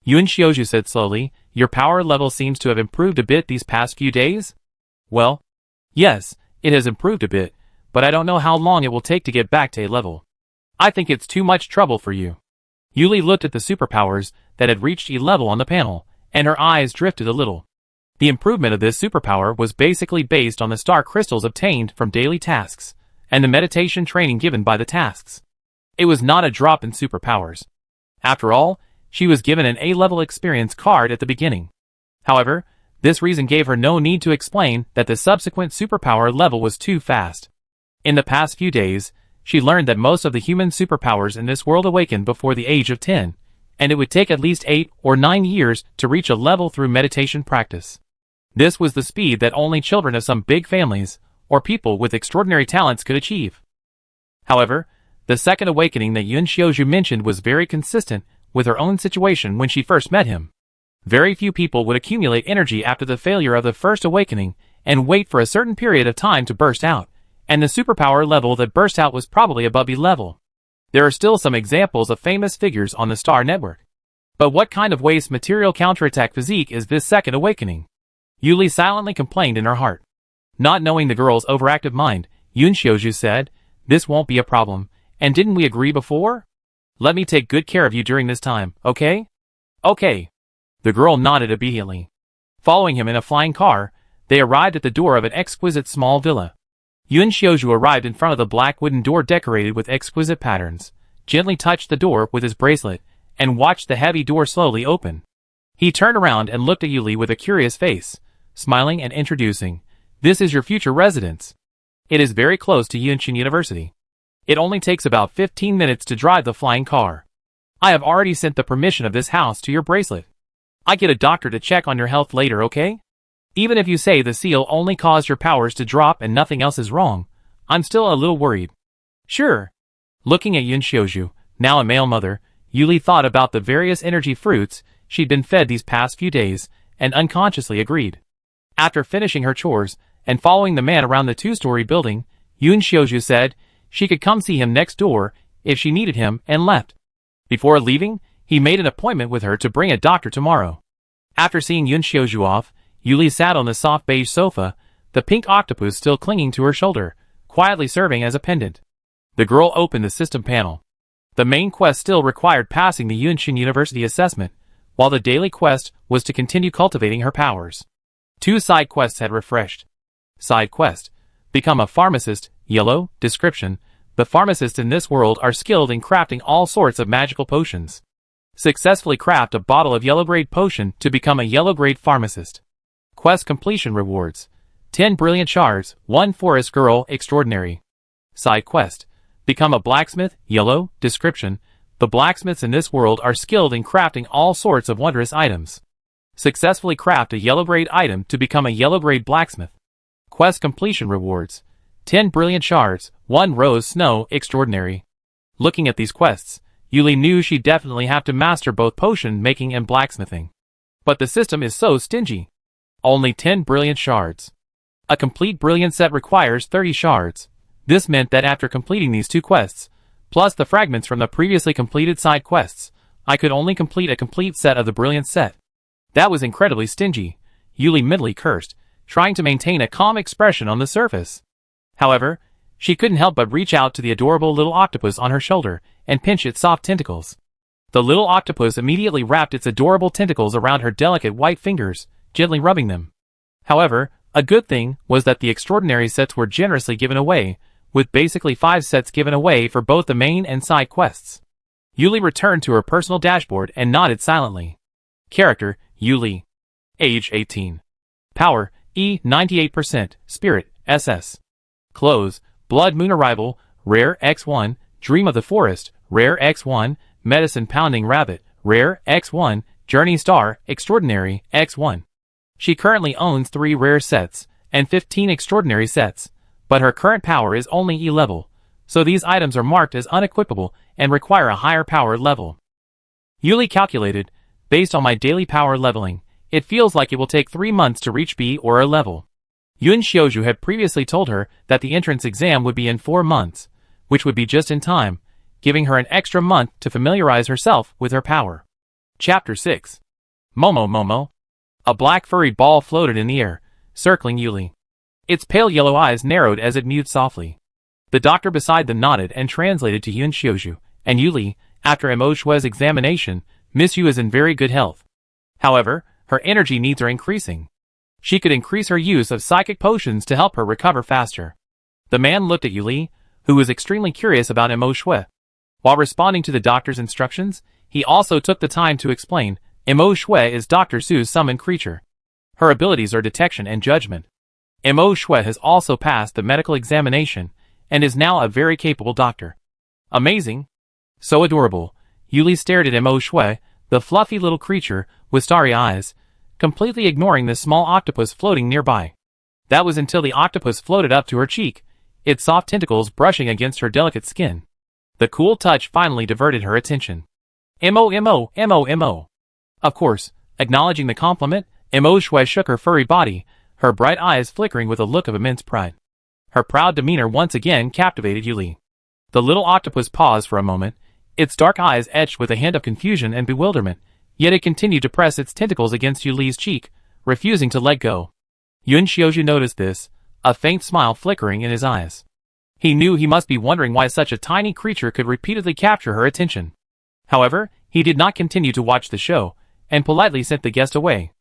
Yun Xiaozhu said slowly, your power level seems to have improved a bit these past few days? Well, yes, it has improved a bit, but I don't know how long it will take to get back to A level. I think it's too much trouble for you. Yuli looked at the superpowers that had reached E level on the panel, and her eyes drifted a little. The improvement of this superpower was basically based on the star crystals obtained from daily tasks, and the meditation training given by the tasks. It was not a drop in superpowers. After all, she was given an A-level experience card at the beginning. However, this reason gave her no need to explain that the subsequent superpower level was too fast. In the past few days, she learned that most of the human superpowers in this world awakened before the age of 10, and it would take at least 8 or 9 years to reach a level through meditation practice. This was the speed that only children of some big families, or people with extraordinary talents could achieve. However, the second awakening that Yun Xiaozhu mentioned was very consistent with her own situation when she first met him. Very few people would accumulate energy after the failure of the first awakening and wait for a certain period of time to burst out, and the superpower level that burst out was probably above E level. There are still some examples of famous figures on the Star Network. But what kind of waste material counterattack physique is this second awakening? Yuli silently complained in her heart. Not knowing the girl's overactive mind, Yun Xiaozhu said, this won't be a problem, and didn't we agree before? Let me take good care of you during this time, okay? Okay. The girl nodded obediently. Following him in a flying car, they arrived at the door of an exquisite small villa. Yun Xiaozhu arrived in front of the black wooden door decorated with exquisite patterns, gently touched the door with his bracelet, and watched the heavy door slowly open. He turned around and looked at Yuli with a curious face, smiling and introducing, this is your future residence. It is very close to Yunqin University. It only takes about 15 minutes to drive the flying car. I have already sent the permission of this house to your bracelet. I get a doctor to check on your health later, okay? Even if you say the seal only caused your powers to drop and nothing else is wrong, I'm still a little worried. Sure. Looking at Yun Xiaozhu, now a male mother, Yuli thought about the various energy fruits she'd been fed these past few days, and unconsciously agreed. After finishing her chores, and following the man around the 2-story building, Yun Xiaozhu said she could come see him next door if she needed him and left. Before leaving, he made an appointment with her to bring a doctor tomorrow. After seeing Yun Xiaozhu off, Yuli sat on the soft beige sofa, the pink octopus still clinging to her shoulder, quietly serving as a pendant. The girl opened the system panel. The main quest still required passing the Yunqin University assessment, while the daily quest was to continue cultivating her powers. 2 side quests had refreshed. Side quest: become a pharmacist, yellow, description. The pharmacists in this world are skilled in crafting all sorts of magical potions. Successfully craft a bottle of yellow-grade potion to become a yellow-grade pharmacist. Quest completion rewards: 10 brilliant shards, 1 forest girl extraordinary. Side quest: become a blacksmith, yellow, description. The blacksmiths in this world are skilled in crafting all sorts of wondrous items. Successfully craft a yellow-grade item to become a yellow-grade blacksmith. Quest completion rewards: 10 brilliant shards, 1 rose snow extraordinary. Looking at these quests, Yuli knew she'd definitely have to master both potion making and blacksmithing. But the system is so stingy. Only 10 brilliant shards. A complete brilliant set requires 30 shards. This meant that after completing these 2 quests, plus the fragments from the previously completed side quests, I could only complete a complete set of the brilliant set. That was incredibly stingy. Yuli mentally cursed, trying to maintain a calm expression on the surface. However, she couldn't help but reach out to the adorable little octopus on her shoulder and pinch its soft tentacles. The little octopus immediately wrapped its adorable tentacles around her delicate white fingers, gently rubbing them. However, a good thing was that the extraordinary sets were generously given away, with basically 5 sets given away for both the main and side quests. Yuli returned to her personal dashboard and nodded silently. Character: Yuli. Age 18. Power, E 98%, Spirit, SS. Clothes, Blood Moon Arrival, Rare X1, Dream of the Forest, Rare X1, Medicine Pounding Rabbit, Rare X1, Journey Star, Extraordinary, X1. She currently owns 3 rare sets, and 15 extraordinary sets, but her current power is only E level, so these items are marked as unequipable and require a higher power level. Yuli calculated, based on my daily power leveling, it feels like it will take 3 months to reach B or A level. Yun Xiaozhu had previously told her that the entrance exam would be in 4 months, which would be just in time, giving her an extra month to familiarize herself with her power. Chapter 6. Momo Momo. A black furry ball floated in the air, circling Yuli. Its pale yellow eyes narrowed as it mewed softly. The doctor beside them nodded and translated to Yun Xiaozhu, and Yuli, after Emo Shue's examination, Miss Yu is in very good health. However, her energy needs are increasing. She could increase her use of psychic potions to help her recover faster. The man looked at Yuli, who was extremely curious about Emo Shue. While responding to the doctor's instructions, he also took the time to explain, Emo Shue is Dr. Su's summoned creature. Her abilities are detection and judgment. Emo Shue has also passed the medical examination, and is now a very capable doctor. Amazing. So adorable. Yuli stared at Emo Shue, the fluffy little creature, with starry eyes, completely ignoring the small octopus floating nearby. That was until the octopus floated up to her cheek, its soft tentacles brushing against her delicate skin. The cool touch finally diverted her attention. Mo. Of course, acknowledging the compliment, Emo Shue shook her furry body, her bright eyes flickering with a look of immense pride. Her proud demeanor once again captivated Yuli. The little octopus paused for a moment, its dark eyes etched with a hint of confusion and bewilderment, yet it continued to press its tentacles against Yuli's cheek, refusing to let go. Yun Xiaozhu noticed this, a faint smile flickering in his eyes. He knew he must be wondering why such a tiny creature could repeatedly capture her attention. However, he did not continue to watch the show, and politely sent the guest away.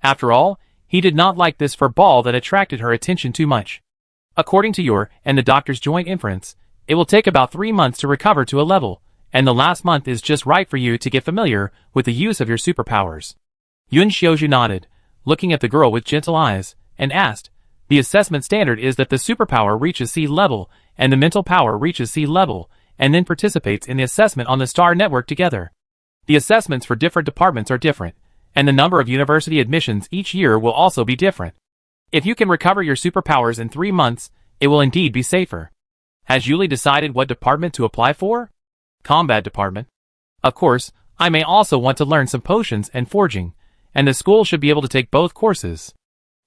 After all, he did not like this fur ball that attracted her attention too much. According to your and the doctor's joint inference, it will take about 3 months to recover to a level, and the last month is just right for you to get familiar with the use of your superpowers. Yun Xiaozhu nodded, looking at the girl with gentle eyes, and asked, the assessment standard is that the superpower reaches C level, and the mental power reaches C level, and then participates in the assessment on the star network together. The assessments for different departments are different, and the number of university admissions each year will also be different. If you can recover your superpowers in 3 months, it will indeed be safer. Has Yuli decided what department to apply for? Combat department. Of course, I may also want to learn some potions and forging, and the school should be able to take both courses.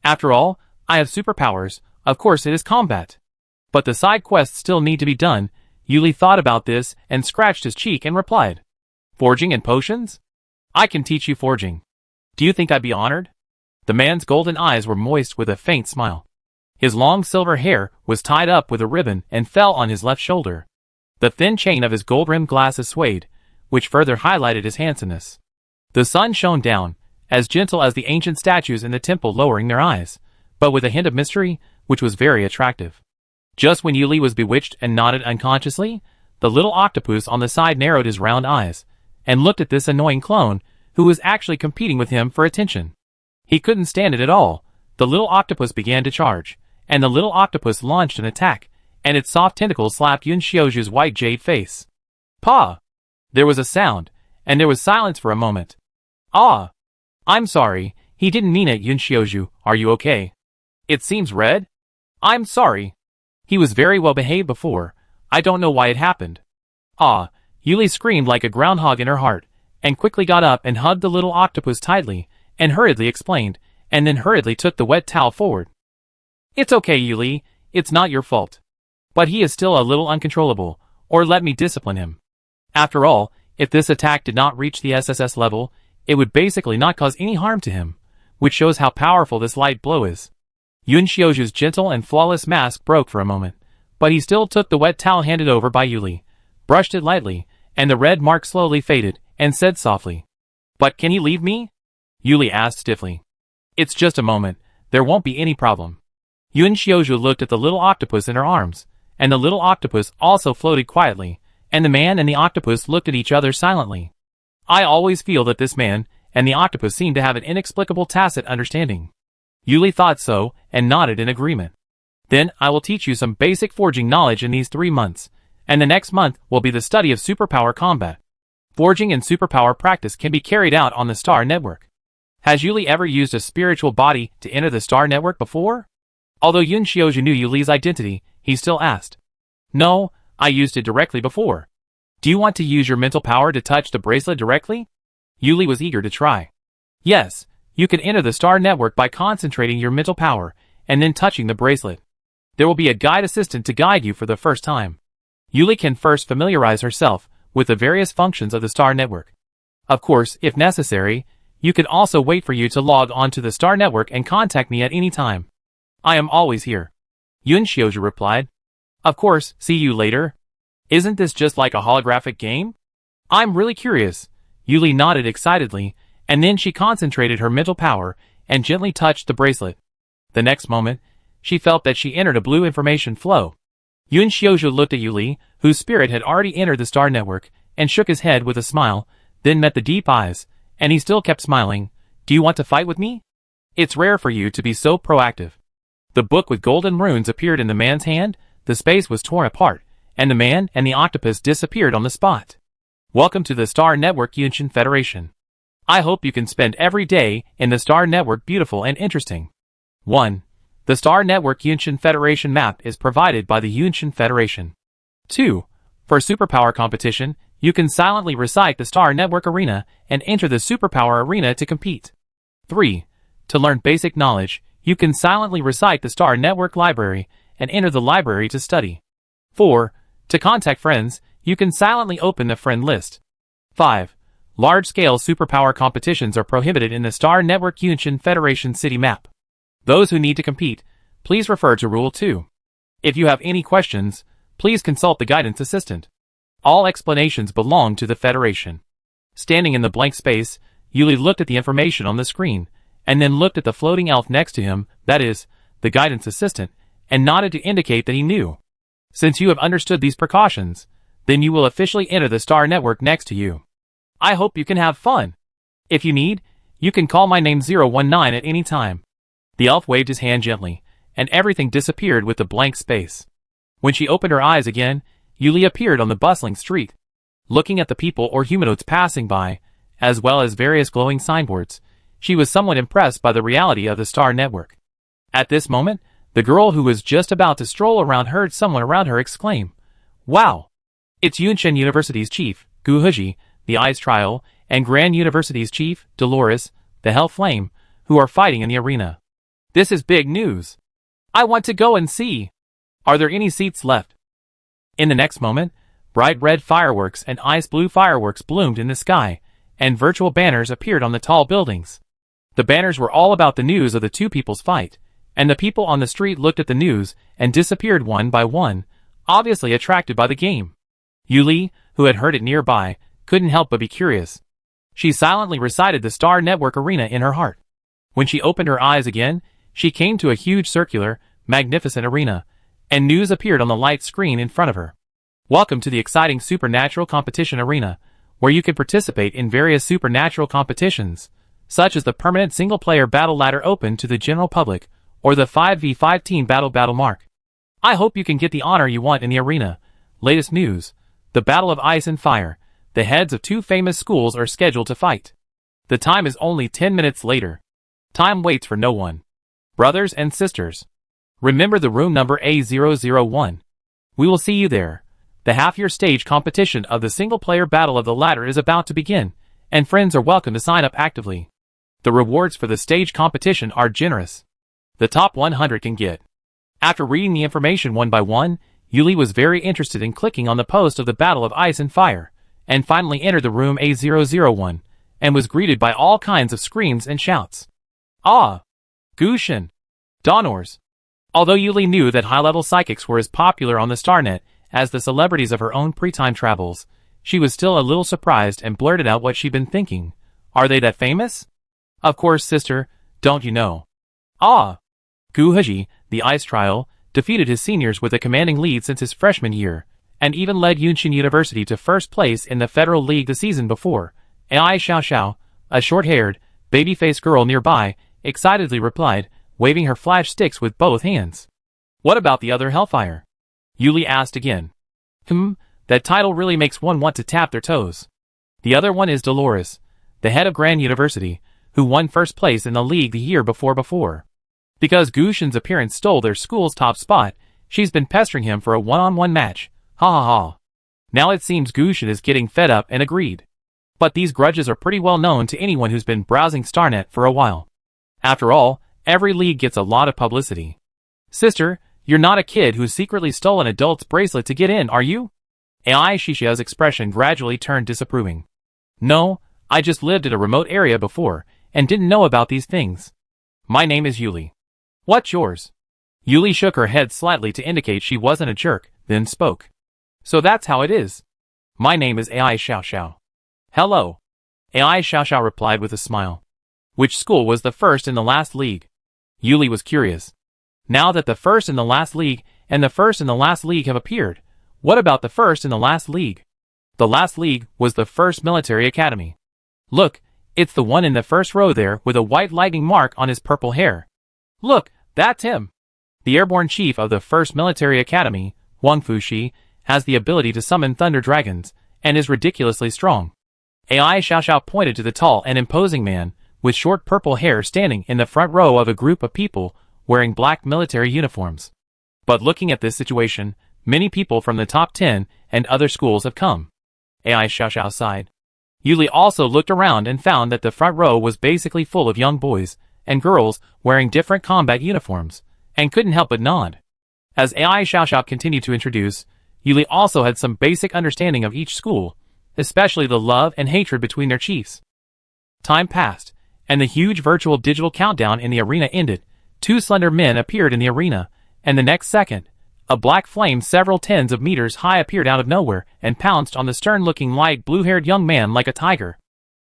After all, I have superpowers, of course it is combat. But the side quests still need to be done. Yuli thought about this and scratched his cheek and replied. Forging and potions? I can teach you forging. Do you think I'd be honored? The man's golden eyes were moist with a faint smile. His long silver hair was tied up with a ribbon and fell on his left shoulder. The thin chain of his gold-rimmed glasses swayed, which further highlighted his handsomeness. The sun shone down, as gentle as the ancient statues in the temple lowering their eyes, but with a hint of mystery, which was very attractive. Just when Yuli was bewitched and nodded unconsciously, the little octopus on the side narrowed his round eyes, and looked at this annoying clone, who was actually competing with him for attention. He couldn't stand it at all. The little octopus began to charge, and the little octopus launched an attack, and its soft tentacles slapped Yun Xiaozhu's white jade face. Paw! There was a sound, and there was silence for a moment. Ah! I'm sorry, he didn't mean it. Yun Xiaozhu, are you okay? It seems red? I'm sorry. He was very well behaved before. I don't know why it happened. Ah! Yuli screamed like a groundhog in her heart, and quickly got up and hugged the little octopus tightly, and hurriedly explained, and then hurriedly took the wet towel forward. It's okay, Yuli, it's not your fault. But he is still a little uncontrollable, or let me discipline him. After all, if this attack did not reach the SSS level, it would basically not cause any harm to him, which shows how powerful this light blow is. Yun Xiaozhu's gentle and flawless mask broke for a moment, but he still took the wet towel handed over by Yuli, brushed it lightly, and the red mark slowly faded, and said softly, But can he leave me? Yuli asked stiffly. It's just a moment, there won't be any problem. Yun Xiaozhu looked at the little octopus in her arms, and the little octopus also floated quietly, and the man and the octopus looked at each other silently. I always feel that this man, and the octopus seemed to have an inexplicable tacit understanding. Yuli thought so, and nodded in agreement. Then I will teach you some basic forging knowledge in these 3 months, and the next month will be the study of superpower combat. Forging and superpower practice can be carried out on the Star Network. Has Yuli ever used a spiritual body to enter the Star Network before? Although Yun Xiaozhu knew Yuli's identity, he still asked. No, I used it directly before. Do you want to use your mental power to touch the bracelet directly? Yuli was eager to try. Yes, you can enter the Star Network by concentrating your mental power, and then touching the bracelet. There will be a guide assistant to guide you for the first time. Yuli can first familiarize herself with the various functions of the Star Network. Of course, if necessary, you can also wait for you to log on to the Star Network and contact me at any time. I am always here. Yun Xiaozhu replied. Of course, see you later. Isn't this just like a holographic game? I'm really curious. Yuli nodded excitedly, and then she concentrated her mental power and gently touched the bracelet. The next moment, she felt that she entered a blue information flow. Yun Xiaozhu looked at Yuli, whose spirit had already entered the Star Network, and shook his head with a smile, then met the deep eyes, and he still kept smiling. Do you want to fight with me? It's rare for you to be so proactive. The book with golden runes appeared in the man's hand, the space was torn apart, and the man and the octopus disappeared on the spot. Welcome to the Star Network Yunshin Federation. I hope you can spend every day in the Star Network beautiful and interesting. 1. The Star Network Yunshin Federation map is provided by the Yunshin Federation. 2. For superpower competition, you can silently recite the Star Network Arena and enter the superpower arena to compete. 3. To learn basic knowledge, you can silently recite the Star Network Library and enter the library to study. 4. To contact friends, you can silently open the friend list. 5. Large-scale superpower competitions are prohibited in the Star Network Yunshin Federation city map. Those who need to compete, please refer to Rule 2. If you have any questions, please consult the guidance assistant. All explanations belong to the Federation. Standing in the blank space, Yuli looked at the information on the screen, and then looked at the floating elf next to him, that is, the guidance assistant, and nodded to indicate that he knew. Since you have understood these precautions, then you will officially enter the Star Network next to you. I hope you can have fun. If you need, you can call my name 019 at any time. The elf waved his hand gently, and everything disappeared with the blank space. When she opened her eyes again, Yuli appeared on the bustling street. Looking at the people or humanoids passing by, as well as various glowing signboards, she was somewhat impressed by the reality of the Star Network. At this moment, the girl who was just about to stroll around heard someone around her exclaim, "Wow! It's Yunshin University's chief, Gu Heji, the Ice Trial, and Grand University's chief, Dolores, the Hell Flame, who are fighting in the arena. This is big news. I want to go and see. Are there any seats left?" In the next moment, bright red fireworks and ice blue fireworks bloomed in the sky, and virtual banners appeared on the tall buildings. The banners were all about the news of the two people's fight, and the people on the street looked at the news and disappeared one by one, obviously attracted by the game. Yuli, who had heard it nearby, couldn't help but be curious. She silently recited the Star Network Arena in her heart. When she opened her eyes again, she came to a huge circular, magnificent arena, and news appeared on the light screen in front of her. Welcome to the exciting supernatural competition arena, where you can participate in various supernatural competitions, such as the permanent single-player battle ladder open to the general public, or the 5v5 team battle mark. I hope you can get the honor you want in the arena. Latest news: the Battle of Ice and Fire. The heads of two famous schools are scheduled to fight. The time is only 10 minutes later. Time waits for no one. Brothers and sisters, remember the room number A001. We will see you there. The half-year stage competition of the single-player battle of the ladder is about to begin, and friends are welcome to sign up actively. The rewards for the stage competition are generous. The top 100 can get. After reading the information one by one, Yuli was very interested in clicking on the post of the Battle of Ice and Fire, and finally entered the room A001, and was greeted by all kinds of screams and shouts. Ah! Gushin! Donors! Although Yuli knew that high-level psychics were as popular on the StarNet as the celebrities of her own pre-time travels, she was still a little surprised and blurted out what she'd been thinking. Are they that famous? Of course, sister, don't you know? Ah! Gu Heji, the Ice Trial, defeated his seniors with a commanding lead since his freshman year, and even led Yunshin University to first place in the Federal League the season before. Ai Xiao Xiao, A short-haired, baby-faced girl nearby excitedly replied, waving her flash sticks with both hands. What about the other Hellfire? Yuli asked again. That title really makes one want to tap their toes. The other one is Dolores, the head of Grand University, who won first place in the league the year before. Because Gushin's appearance stole their school's top spot, she's been pestering him for a one-on-one match. Ha ha ha. Now it seems Gushin is getting fed up and agreed. But these grudges are pretty well known to anyone who's been browsing StarNet for a while. After all, every league gets a lot of publicity. Sister, you're not a kid who secretly stole an adult's bracelet to get in, are you? AI Shishia's expression gradually turned disapproving. No, I just lived at a remote area before, and didn't know about these things. My name is Yuli. What's yours? Yuli shook her head slightly to indicate she wasn't a jerk, then spoke. So that's how it is. My name is AI Xiao. Hello. AI Xiao replied with a smile. Which school was the first in the last league? Yuli was curious. Now that the first in the last league and the first in the last league have appeared, what about the first in the last league? The last league was the first military academy. Look, it's the one in the first row there with a white lightning mark on his purple hair. Look, that's him. The airborne chief of the first military academy, Wang Fuxi, has the ability to summon thunder dragons, and is ridiculously strong. AI Xiao pointed to the tall and imposing man, with short purple hair standing in the front row of a group of people wearing black military uniforms. But looking at this situation, many people from the top 10 and other schools have come. AI Xiao sighed. Yuli also looked around and found that the front row was basically full of young boys and girls wearing different combat uniforms, and couldn't help but nod. As AI Xiao continued to introduce, Yuli also had some basic understanding of each school, especially the love and hatred between their chiefs. Time passed, and the huge virtual digital countdown in the arena ended. Two slender men appeared in the arena, and the next second, a black flame several tens of meters high appeared out of nowhere and pounced on the stern-looking light blue-haired young man like a tiger.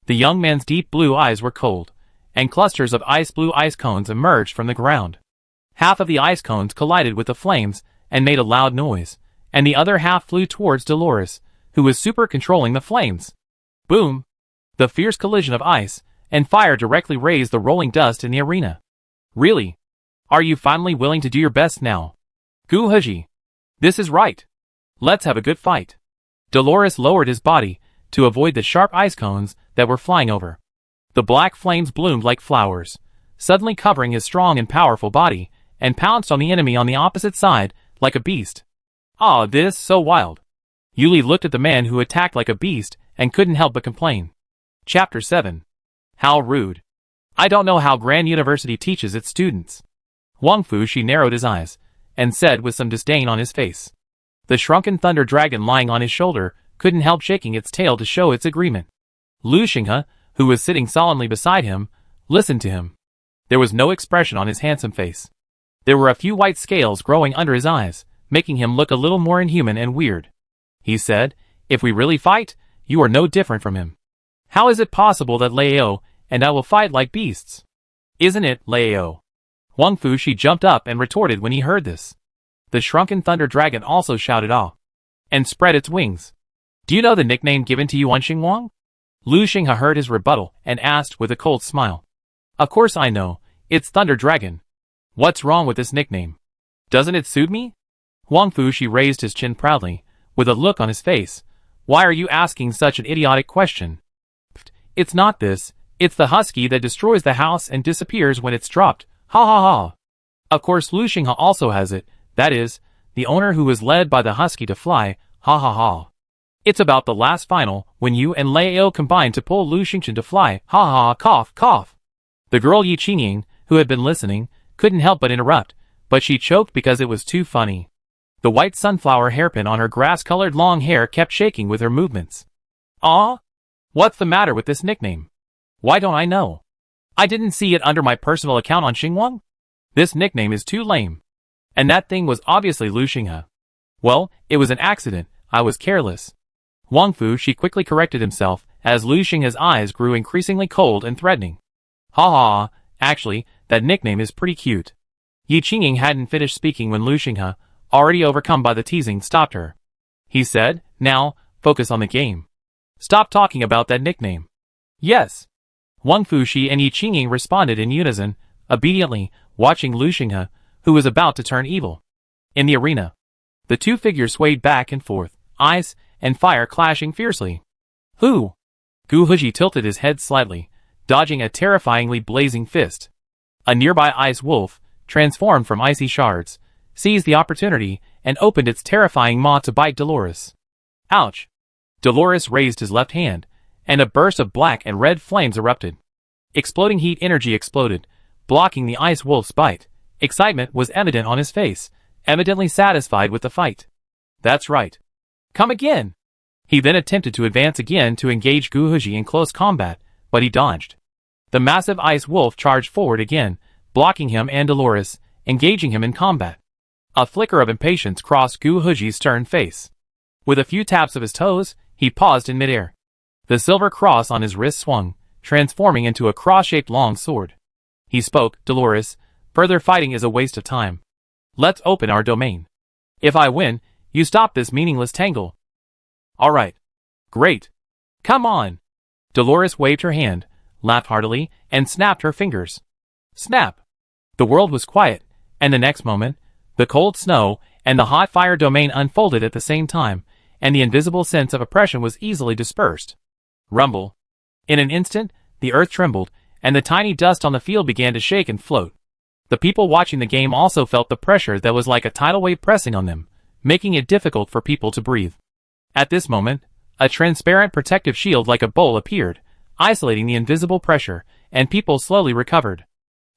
The young man's deep blue eyes were cold, and clusters of ice blue ice cones emerged from the ground. Half of the ice cones collided with the flames and made a loud noise, and the other half flew towards Dolores, who was super-controlling the flames. Boom! The fierce collision of ice and fire directly raised the rolling dust in the arena. Really? Are you finally willing to do your best now? Gu Heji. This is right. Let's have a good fight. Dolores lowered his body to avoid the sharp ice cones that were flying over. The black flames bloomed like flowers, suddenly covering his strong and powerful body, and pounced on the enemy on the opposite side like a beast. Ah, this is so wild. Yuli looked at the man who attacked like a beast and couldn't help but complain. Chapter 7. How rude. I don't know how Grand University teaches its students. Wang Fuxi narrowed his eyes, and said with some disdain on his face. The shrunken thunder dragon lying on his shoulder couldn't help shaking its tail to show its agreement. Lu Xinghe, who was sitting solemnly beside him, listened to him. There was no expression on his handsome face. There were a few white scales growing under his eyes, making him look a little more inhuman and weird. He said, "If we really fight, you are no different from him. How is it possible that Lao and I will fight like beasts? Isn't it, Lao?" Wang Fuxi jumped up and retorted when he heard this. The shrunken thunder dragon also shouted "Ah!" and spread its wings. "Do you know the nickname given to you on Xingwang?" Lu Xinghe heard his rebuttal and asked with a cold smile. "Of course I know, it's Thunder Dragon. What's wrong with this nickname? Doesn't it suit me?" Wang Fuxi raised his chin proudly, with a look on his face. "Why are you asking such an idiotic question? It's not this, it's the husky that destroys the house and disappears when it's dropped. Ha ha ha. Of course Lu Xinghe also has it, that is, the owner who was led by the husky to fly, ha ha ha. It's about the last final, when you and Lao combined to pull Lu Xingchen to fly, ha ha ha, cough, cough." The girl Yi Qingying, who had been listening, couldn't help but interrupt, but she choked because it was too funny. The white sunflower hairpin on her grass-colored long hair kept shaking with her movements. "Aw? What's the matter with this nickname? Why don't I know? I didn't see it under my personal account on Xingwang? This nickname is too lame. And that thing was obviously Lu Xinghe. Well, it was an accident, I was careless." Wang Fuxi quickly corrected himself as Lu Xinghe's eyes grew increasingly cold and threatening. "Ha ha, actually, that nickname is pretty cute." Yi Qingying hadn't finished speaking when Lu Xinghe, already overcome by the teasing, stopped her. He said, "Now, focus on the game. Stop talking about that nickname." "Yes." Wang Fuxi and Yi Qingying responded in unison, obediently, watching Lu Xinghe, who was about to turn evil. In the arena, the two figures swayed back and forth, ice and fire clashing fiercely. Who? Gu Huji tilted his head slightly, dodging a terrifyingly blazing fist. A nearby ice wolf, transformed from icy shards, seized the opportunity and opened its terrifying maw to bite Dolores. Ouch! Dolores raised his left hand, and a burst of black and red flames erupted. Exploding heat energy exploded, blocking the ice wolf's bite. Excitement was evident on his face, evidently satisfied with the fight. That's right. Come again! He then attempted to advance again to engage Gu Huji in close combat, but he dodged. The massive ice wolf charged forward again, blocking him and Dolores, engaging him in combat. A flicker of impatience crossed Gu Huji's stern face. With a few taps of his toes, he paused in midair. The silver cross on his wrist swung, transforming into a cross-shaped long sword. He spoke, Dolores, further fighting is a waste of time. Let's open our domain. If I win, you stop this meaningless tangle. Alright. Great. Come on. Dolores waved her hand, laughed heartily, and snapped her fingers. Snap. The world was quiet, and the next moment, the cold snow and the hot fire domain unfolded at the same time, and the invisible sense of oppression was easily dispersed. Rumble. In an instant, the earth trembled, and the tiny dust on the field began to shake and float. The people watching the game also felt the pressure that was like a tidal wave pressing on them, making it difficult for people to breathe. At this moment, a transparent protective shield like a bowl appeared, isolating the invisible pressure, and people slowly recovered.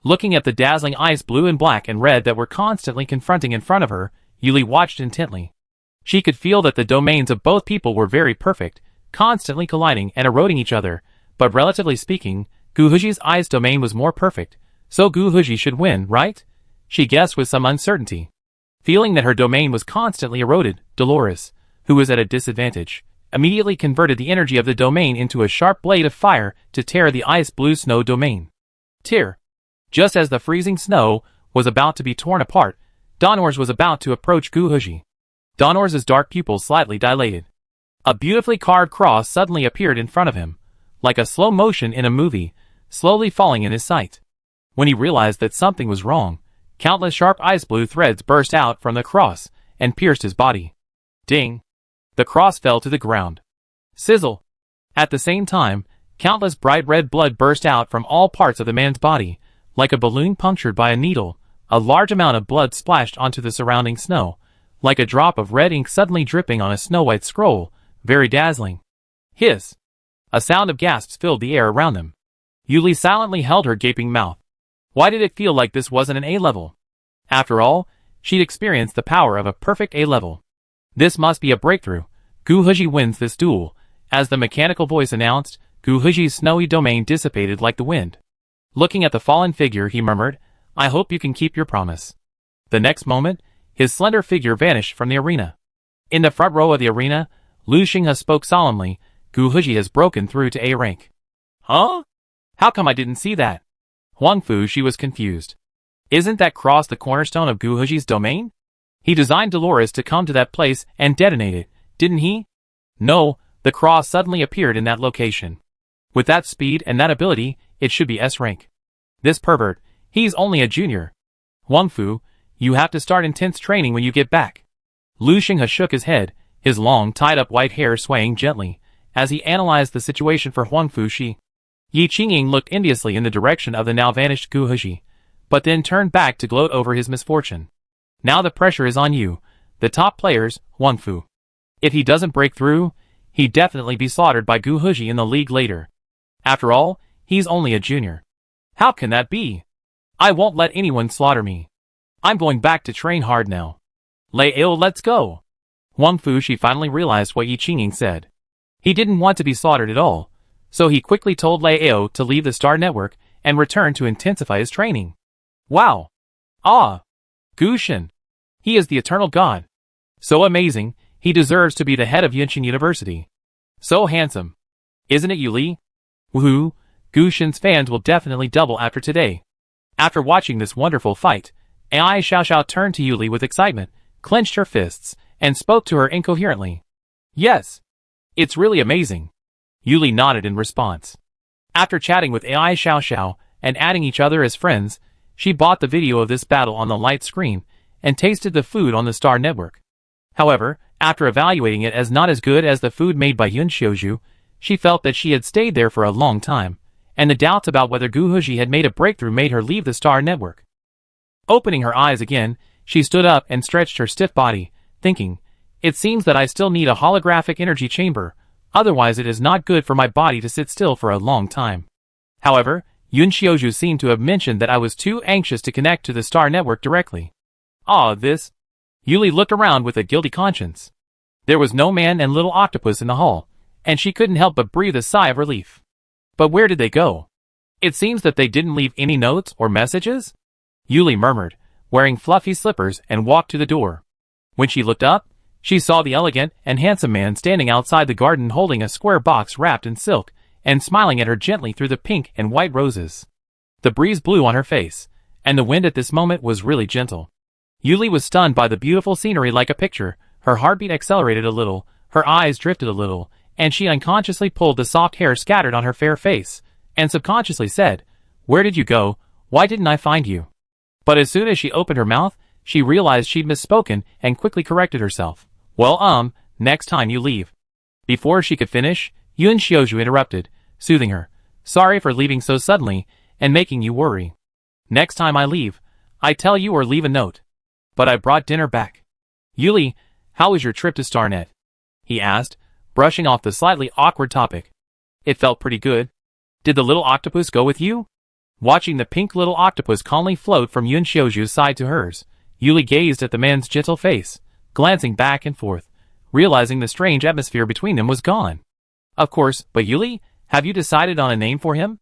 Looking at the dazzling ice blue and black and red that were constantly confronting in front of her, Yuli watched intently. She could feel that the domains of both people were very perfect, constantly colliding and eroding each other, but relatively speaking, Gu Huji's ice domain was more perfect, so Gu Huji should win, right? She guessed with some uncertainty. Feeling that her domain was constantly eroded, Dolores, who was at a disadvantage, immediately converted the energy of the domain into a sharp blade of fire to tear the ice blue snow domain. Tear. Just as the freezing snow was about to be torn apart, Donors was about to approach Gu Huji. Donors' dark pupils slightly dilated. A beautifully carved cross suddenly appeared in front of him, like a slow motion in a movie, slowly falling in his sight. When he realized that something was wrong, countless sharp ice blue threads burst out from the cross and pierced his body. Ding! The cross fell to the ground. Sizzle! At the same time, countless bright red blood burst out from all parts of the man's body, like a balloon punctured by a needle. A large amount of blood splashed onto the surrounding snow, like a drop of red ink suddenly dripping on a snow-white scroll, very dazzling. Hiss! A sound of gasps filled the air around them. Yuli silently held her gaping mouth. Why did it feel like this wasn't an A-level? After all, she'd experienced the power of a perfect A-level. This must be a breakthrough. Gu Huji wins this duel. As the mechanical voice announced, Gu Huji's snowy domain dissipated like the wind. Looking at the fallen figure, he murmured, I hope you can keep your promise. The next moment, his slender figure vanished from the arena. In the front row of the arena, Lu Xinghe spoke solemnly, Gu Huji has broken through to A rank. Huh? How come I didn't see that? Huang Fuxi was confused. Isn't that cross the cornerstone of Gu Huji's domain? He designed Dolores to come to that place and detonate it, didn't he? No, the cross suddenly appeared in that location. With that speed and that ability, it should be S rank. This pervert, he's only a junior. Huang Fu, you have to start intense training when you get back. Lu Xinghe shook his head, his long tied-up white hair swaying gently, as he analyzed the situation for Huang Fuxi. Yi Qingying looked enviously in the direction of the now-vanished Gu Huji, but then turned back to gloat over his misfortune. Now the pressure is on you, the top players, Huang Fu. If he doesn't break through, he'd definitely be slaughtered by Gu Huji in the league later. After all, he's only a junior. How can that be? I won't let anyone slaughter me. I'm going back to train hard now. Lei-Ao, let's go. Huang Fuxi finally realized what Yi Qingying said. He didn't want to be slaughtered at all, so he quickly told Lei-Ao to leave the Star Network and return to intensify his training. Wow! Ah! Gu Shen! He is the eternal god. So amazing, he deserves to be the head of Yunqing University. So handsome. Isn't it, Yuli? Woohoo! Gu Shen's fans will definitely double after today. After watching this wonderful fight, Ai Xiaoxiao turned to Yuli with excitement, clenched her fists, and spoke to her incoherently. Yes. It's really amazing. Yuli nodded in response. After chatting with AI Xiao Xiao and adding each other as friends, she bought the video of this battle on the light screen and tasted the food on the Star Network. However, after evaluating it as not as good as the food made by Yun Xiaozhu, she felt that she had stayed there for a long time, and the doubts about whether Gu Huji had made a breakthrough made her leave the Star Network. Opening her eyes again, she stood up and stretched her stiff body, thinking, "It seems that I still need a holographic energy chamber, otherwise it is not good for my body to sit still for a long time." However, Yun Xiaozhu seemed to have mentioned that I was too anxious to connect to the Star Network directly. This. Yuli looked around with a guilty conscience. There was no man and little octopus in the hall, and she couldn't help but breathe a sigh of relief. But where did they go? It seems that they didn't leave any notes or messages? Yuli murmured, wearing fluffy slippers, and walked to the door. When she looked up, she saw the elegant and handsome man standing outside the garden holding a square box wrapped in silk, and smiling at her gently through the pink and white roses. The breeze blew on her face, and the wind at this moment was really gentle. Yuli was stunned by the beautiful scenery like a picture. Her heartbeat accelerated a little, her eyes drifted a little, and she unconsciously pulled the soft hair scattered on her fair face, and subconsciously said, "Where did you go? Why didn't I find you?" But as soon as she opened her mouth, she realized she'd misspoken and quickly corrected herself. "Well, next time you leave." Before she could finish, Yun Xiaozhu interrupted, soothing her. "Sorry for leaving so suddenly and making you worry. Next time I leave, I tell you or leave a note. But I brought dinner back." "Yuli, how was your trip to Starnet?" he asked, brushing off the slightly awkward topic. "It felt pretty good. Did the little octopus go with you?" Watching the pink little octopus calmly float from Yun Xiaozhu's side to hers, Yuli gazed at the man's gentle face, glancing back and forth, realizing the strange atmosphere between them was gone. "Of course, but Yuli, have you decided on a name for him?"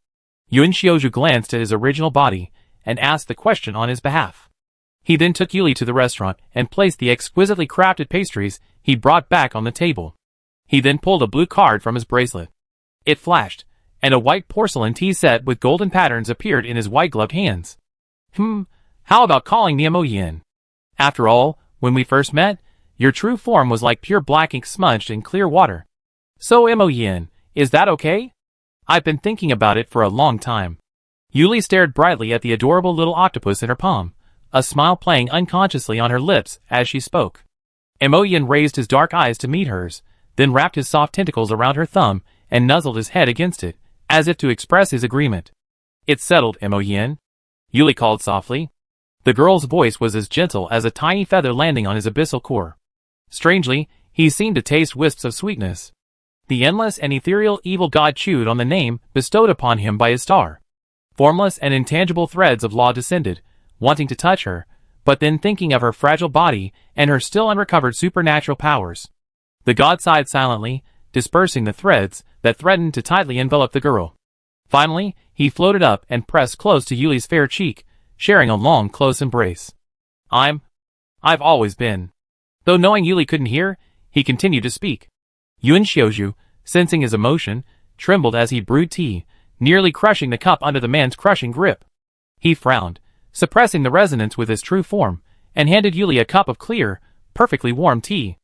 Yun Xiaozhu glanced at his original body and asked the question on his behalf. He then took Yuli to the restaurant and placed the exquisitely crafted pastries he brought back on the table. He then pulled a blue card from his bracelet. It flashed, and a white porcelain tea set with golden patterns appeared in his white-gloved hands. How about calling me Yin? After all, when we first met, your true form was like pure black ink smudged in clear water. So Yin, is that okay? I've been thinking about it for a long time." Yuli stared brightly at the adorable little octopus in her palm, a smile playing unconsciously on her lips as she spoke. Yin raised his dark eyes to meet hers, then wrapped his soft tentacles around her thumb and nuzzled his head against it, as if to express his agreement. "It's settled, Yin," Yuli called softly. The girl's voice was as gentle as a tiny feather landing on his abyssal core. Strangely, he seemed to taste wisps of sweetness. The endless and ethereal evil god chewed on the name bestowed upon him by his star. Formless and intangible threads of law descended, wanting to touch her, but then thinking of her fragile body and her still unrecovered supernatural powers. The god sighed silently, dispersing the threads that threatened to tightly envelop the girl. Finally, he floated up and pressed close to Yuli's fair cheek, sharing a long, close embrace. I've always been." Though knowing Yuli couldn't hear, he continued to speak. Yun Xiaozhu, sensing his emotion, trembled as he brewed tea, nearly crushing the cup under the man's crushing grip. He frowned, suppressing the resonance with his true form, and handed Yuli a cup of clear, perfectly warm tea.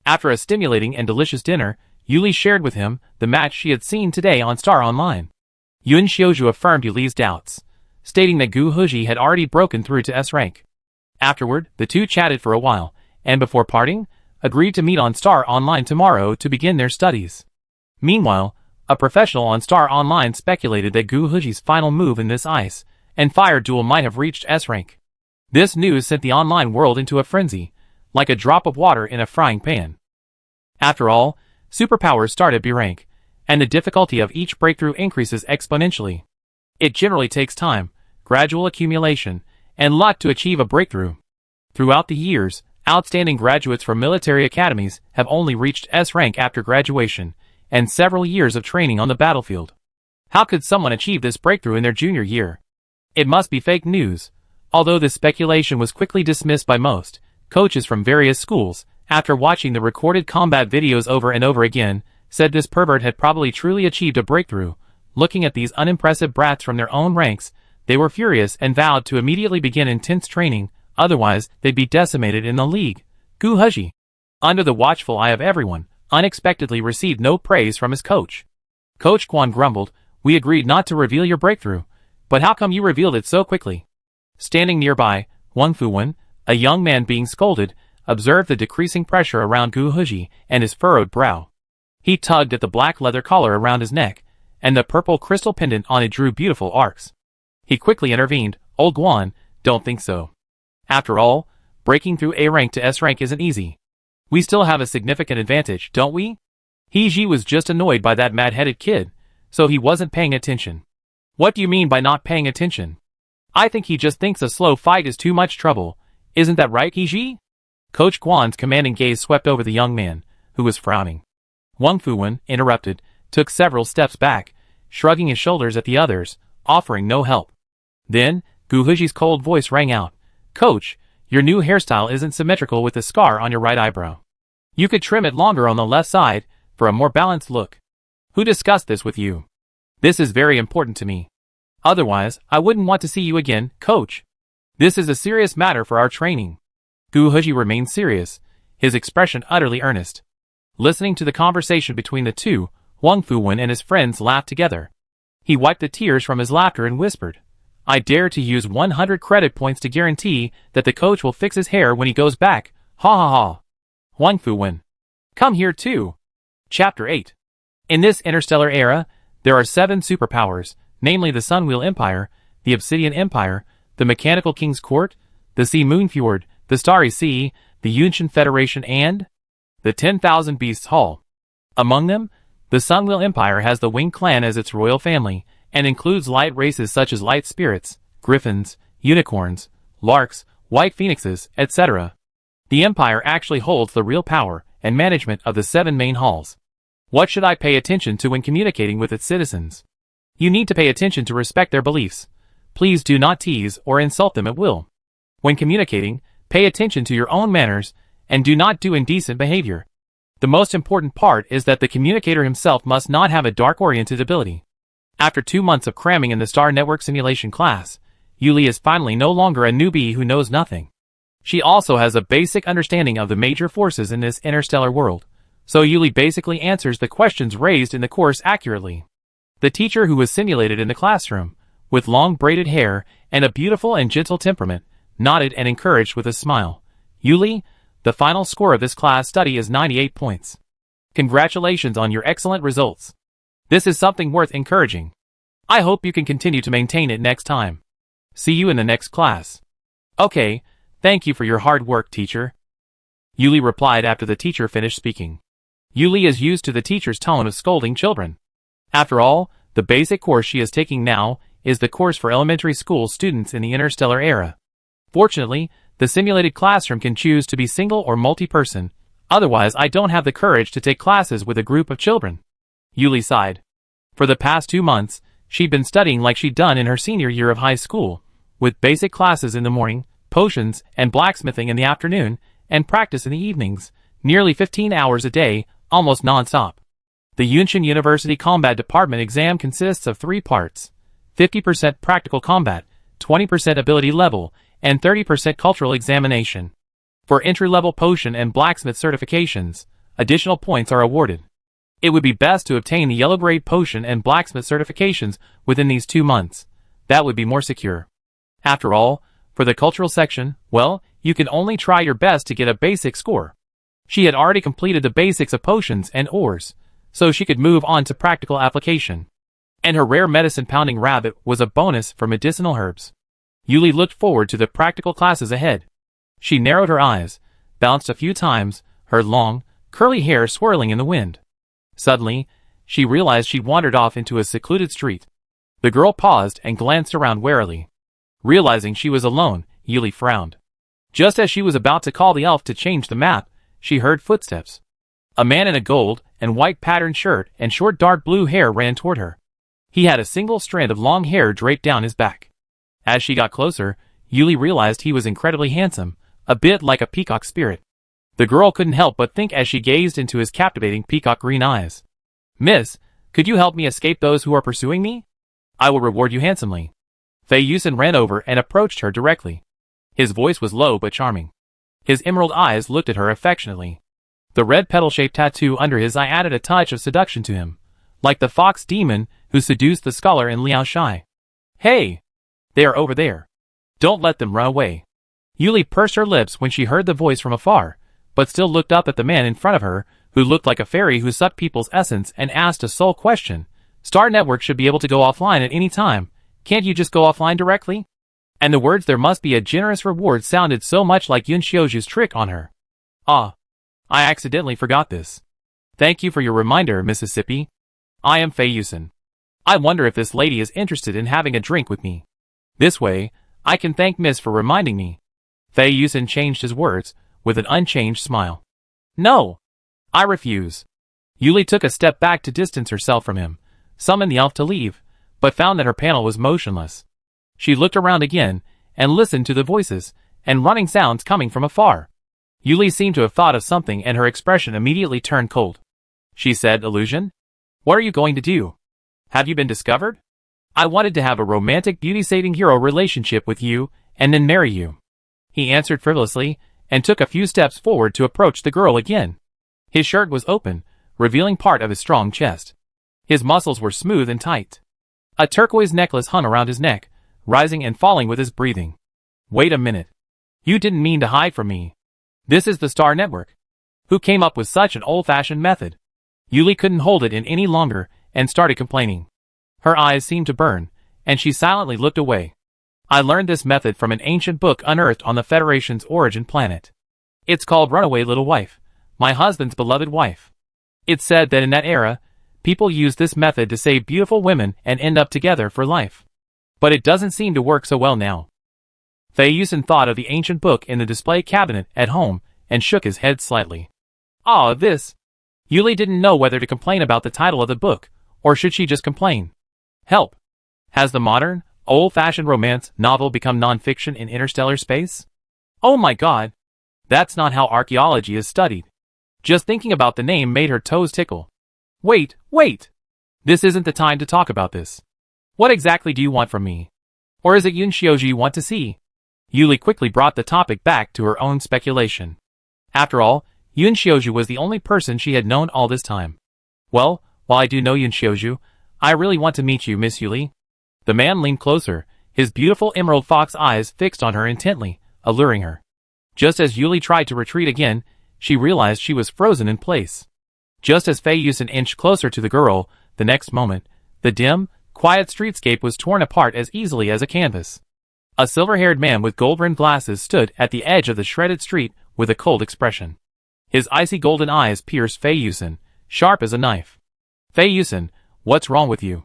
After a stimulating and delicious dinner, Yuli shared with him the match she had seen today on Star Online. Yun Xiaozhu affirmed Yuli's doubts, stating that Gu Huji had already broken through to S rank. Afterward, the two chatted for a while, and before parting, agreed to meet on Star Online tomorrow to begin their studies. Meanwhile, a professional on Star Online speculated that Gu Huji's final move in this ice and fire duel might have reached S rank. This news sent the online world into a frenzy, like a drop of water in a frying pan. After all, superpowers start at B rank, and the difficulty of each breakthrough increases exponentially. It generally takes time, gradual accumulation, and luck to achieve a breakthrough. Throughout the years, outstanding graduates from military academies have only reached S rank after graduation, and several years of training on the battlefield. How could someone achieve this breakthrough in their junior year? It must be fake news. Although this speculation was quickly dismissed by most, coaches from various schools, after watching the recorded combat videos over and over again, said this pervert had probably truly achieved a breakthrough. Looking at these unimpressive brats from their own ranks, they were furious and vowed to immediately begin intense training, otherwise they'd be decimated in the league. Gu Huji, under the watchful eye of everyone, unexpectedly received no praise from his coach. Coach Quan grumbled, We agreed not to reveal your breakthrough, but how come you revealed it so quickly? Standing nearby, Wang Fuwen, a young man being scolded, observed the decreasing pressure around Gu Huji and his furrowed brow. He tugged at the black leather collar around his neck, and the purple crystal pendant on it drew beautiful arcs. He quickly intervened, "Old Guan, don't think so. After all, breaking through A rank to S rank isn't easy. We still have a significant advantage, don't we?" He Ji was just annoyed by that mad-headed kid, so he wasn't paying attention. "What do you mean by not paying attention? I think he just thinks a slow fight is too much trouble. Isn't that right, He Ji?" Coach Guan's commanding gaze swept over the young man, who was frowning. Wang Fuwen, interrupted, took several steps back, shrugging his shoulders at the others, offering no help. Then, Gu Huji's cold voice rang out, "Coach, your new hairstyle isn't symmetrical with the scar on your right eyebrow. You could trim it longer on the left side, for a more balanced look. Who discussed this with you? This is very important to me. Otherwise, I wouldn't want to see you again, Coach. This is a serious matter for our training." Gu Huji remained serious, his expression utterly earnest. Listening to the conversation between the two, Wang Fuwen and his friends laughed together. He wiped the tears from his laughter and whispered, "I dare to use 100 credit points to guarantee that the coach will fix his hair when he goes back. Ha ha ha." Wang Fuwen. Come here too. Chapter 8. In this interstellar era, there are 7 superpowers, namely the Sunwheel Empire, the Obsidian Empire, the Mechanical King's Court, the Sea Moon Fjord, the Starry Sea, the Yunshan Federation and the 10,000 Beasts Hall. Among them, the Sunwheel Empire has the Wing Clan as its royal family, and includes light races such as light spirits, griffins, unicorns, larks, white phoenixes, etc. The Empire actually holds the real power and management of the 7 main halls. What should I pay attention to when communicating with its citizens? You need to pay attention to respect their beliefs. Please do not tease or insult them at will. When communicating, pay attention to your own manners, and do not do indecent behavior. The most important part is that the communicator himself must not have a dark-oriented ability. After 2 months of cramming in the Star Network simulation class, Yuli is finally no longer a newbie who knows nothing. She also has a basic understanding of the major forces in this interstellar world, so Yuli basically answers the questions raised in the course accurately. The teacher who was simulated in the classroom, with long braided hair and a beautiful and gentle temperament, nodded and encouraged with a smile. "Yuli, the final score of this class study is 98 points. Congratulations on your excellent results. This is something worth encouraging. I hope you can continue to maintain it next time. See you in the next class." "Okay, thank you for your hard work, teacher," Yuli replied after the teacher finished speaking. Yuli is used to the teacher's tone of scolding children. After all, the basic course she is taking now is the course for elementary school students in the interstellar era. Fortunately, the simulated classroom can choose to be single or multi-person, otherwise I don't have the courage to take classes with a group of children. Yuli sighed. For the past 2 months, she'd been studying like she'd done in her senior year of high school, with basic classes in the morning, potions and blacksmithing in the afternoon, and practice in the evenings, nearly 15 hours a day, almost non-stop. The Yunshan University Combat Department exam consists of 3 parts: 50% practical combat, 20% ability level, and 30% cultural examination. For entry-level potion and blacksmith certifications, additional points are awarded. It would be best to obtain the yellow-grade potion and blacksmith certifications within these 2 months. That would be more secure. After all, for the cultural section, well, you can only try your best to get a basic score. She had already completed the basics of potions and ores, so she could move on to practical application. And her rare medicine-pounding rabbit was a bonus for medicinal herbs. Yuli looked forward to the practical classes ahead. She narrowed her eyes, bounced a few times, her long, curly hair swirling in the wind. Suddenly, she realized she'd wandered off into a secluded street. The girl paused and glanced around warily. Realizing she was alone, Yuli frowned. Just as she was about to call the elf to change the map, she heard footsteps. A man in a gold and white patterned shirt and short dark blue hair ran toward her. He had a single strand of long hair draped down his back. As she got closer, Yuli realized he was incredibly handsome, a bit like a peacock spirit. The girl couldn't help but think as she gazed into his captivating peacock green eyes. "Miss, could you help me escape those who are pursuing me? I will reward you handsomely." Fei Yusen ran over and approached her directly. His voice was low but charming. His emerald eyes looked at her affectionately. The red petal-shaped tattoo under his eye added a touch of seduction to him. Like the fox demon, who seduced the scholar in Liao Shai. Hey! They are over there. Don't let them run away. Yuli pursed her lips when she heard the voice from afar, but still looked up at the man in front of her, who looked like a fairy who sucked people's essence, and asked a sole question. Star Network should be able to go offline at any time. Can't you just go offline directly? And the words "there must be a generous reward" sounded so much like Yun Xiaoju's trick on her. Ah. I accidentally forgot this. Thank you for your reminder, Mississippi. I am Fei Yusen. I wonder if this lady is interested in having a drink with me. This way, I can thank Miss for reminding me. Fei Yusen changed his words, with an unchanged smile. No! I refuse. Yuli took a step back to distance herself from him, summoned the elf to leave, but found that her panel was motionless. She looked around again, and listened to the voices, and running sounds coming from afar. Yuli seemed to have thought of something, and her expression immediately turned cold. She said, "Illusion? What are you going to do? Have you been discovered? I wanted to have a romantic beauty-saving hero relationship with you, and then marry you." He answered frivolously, and took a few steps forward to approach the girl again. His shirt was open, revealing part of his strong chest. His muscles were smooth and tight. A turquoise necklace hung around his neck, rising and falling with his breathing. Wait a minute. You didn't mean to hide from me. This is the Star Network. Who came up with such an old-fashioned method? Yuli couldn't hold it in any longer, and started complaining. Her eyes seemed to burn, and she silently looked away. I learned this method from an ancient book unearthed on the Federation's origin planet. It's called Runaway Little Wife, my husband's beloved wife. It's said that in that era, people used this method to save beautiful women and end up together for life. But it doesn't seem to work so well now. Fei Yusen thought of the ancient book in the display cabinet at home, and shook his head slightly. Ah, this. Yuli didn't know whether to complain about the title of the book, or should she just complain. Help! Has the modern, old-fashioned romance novel become non-fiction in interstellar space? Oh my god! That's not how archaeology is studied. Just thinking about the name made her toes tickle. Wait! This isn't the time to talk about this. What exactly do you want from me? Or is it Yun Xiaoju you want to see? Yuli quickly brought the topic back to her own speculation. After all, Yun Xiaoju was the only person she had known all this time. Well, while I do know Yun Xiaoju, I really want to meet you, Miss Yuli. The man leaned closer, his beautiful emerald fox eyes fixed on her intently, alluring her. Just as Yuli tried to retreat again, she realized she was frozen in place. Just as Fei Yusen inched closer to the girl, the next moment, the dim, quiet streetscape was torn apart as easily as a canvas. A silver-haired man with gold-rimmed glasses stood at the edge of the shredded street with a cold expression. His icy golden eyes pierced Fei Yusen, sharp as a knife. Fei Yusen, what's wrong with you?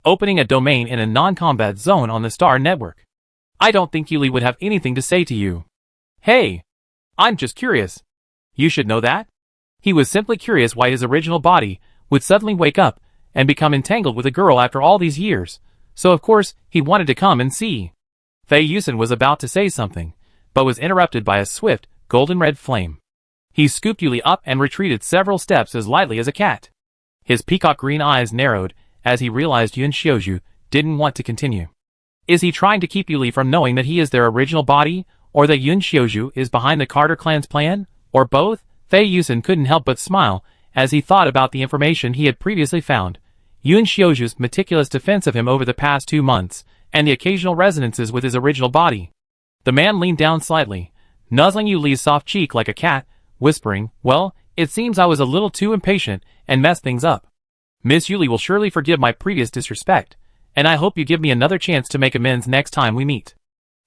Opening a domain in a non-combat zone on the Star Network. I don't think Yuli would have anything to say to you. Hey! I'm just curious. You should know that? He was simply curious why his original body would suddenly wake up and become entangled with a girl after all these years, so of course he wanted to come and see. Fei Yusen was about to say something, but was interrupted by a swift, golden-red flame. He scooped Yuli up and retreated several steps as lightly as a cat. His peacock-green eyes narrowed as he realized Yun Xiaoju didn't want to continue. Is he trying to keep Yuli from knowing that he is their original body, or that Yun Xiaoju is behind the Carter clan's plan, or both? Fei Yusen couldn't help but smile as he thought about the information he had previously found, Yun Xiaoju's meticulous defense of him over the past 2 months, and the occasional resonances with his original body. The man leaned down slightly, nuzzling Yuli's soft cheek like a cat, whispering, "Well, it seems I was a little too impatient and messed things up. Miss Yuli will surely forgive my previous disrespect, and I hope you give me another chance to make amends next time we meet."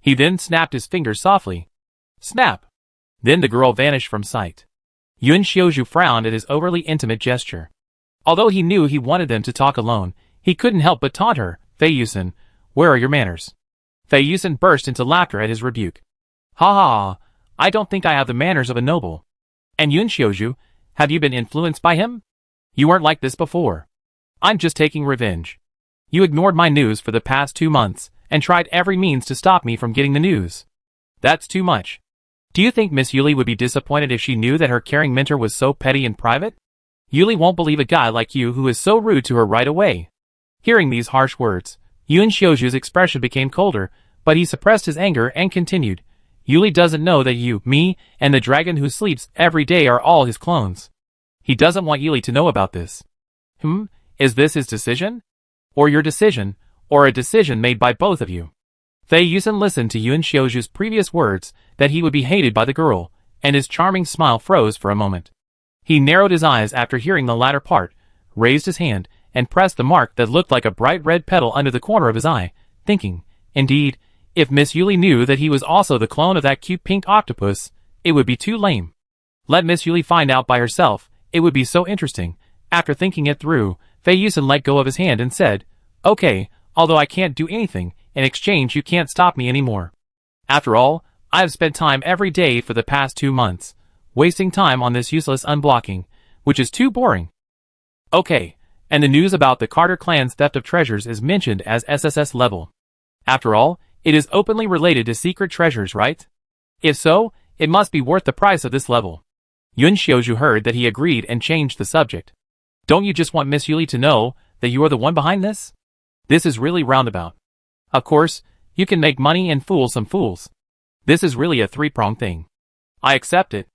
He then snapped his fingers softly. Snap! Then the girl vanished from sight. Yun Xiaoju frowned at his overly intimate gesture. Although he knew he wanted them to talk alone, he couldn't help but taunt her. "Fei Yusen, where are your manners?" Fei Yusen burst into laughter at his rebuke. "Ha ha ha, I don't think I have the manners of a noble. And Yun Xiaoju, have you been influenced by him? You weren't like this before. I'm just taking revenge. You ignored my news for the past 2 months, and tried every means to stop me from getting the news. That's too much. Do you think Miss Yuli would be disappointed if she knew that her caring mentor was so petty and private? Yuli won't believe a guy like you who is so rude to her right away." Hearing these harsh words, Yun Xiaoju's expression became colder, but he suppressed his anger and continued, "Yuli doesn't know that you, me, and the dragon who sleeps every day are all his clones. He doesn't want Yuli to know about this." Is this his decision? Or your decision, or a decision made by both of you. Fei Yusen listened to Yun Xiaoju's previous words that he would be hated by the girl, and his charming smile froze for a moment. He narrowed his eyes after hearing the latter part, raised his hand, and pressed the mark that looked like a bright red petal under the corner of his eye, thinking, indeed, if Miss Yuli knew that he was also the clone of that cute pink octopus, it would be too lame. Let Miss Yuli find out by herself, it would be so interesting. After thinking it through, Fei Yusen let go of his hand and said, okay, although I can't do anything, in exchange you can't stop me anymore. After all, I have spent time every day for the past 2 months, wasting time on this useless unblocking, which is too boring. Okay, and the news about the Carter clan's theft of treasures is mentioned as SSS level. After all, it is openly related to secret treasures, right? If so, it must be worth the price of this level. Yun Xiaoju heard that he agreed and changed the subject. Don't you just want Miss Yuli to know that you are the one behind this? This is really roundabout. Of course, you can make money and fool some fools. This is really a three-pronged thing. I accept it.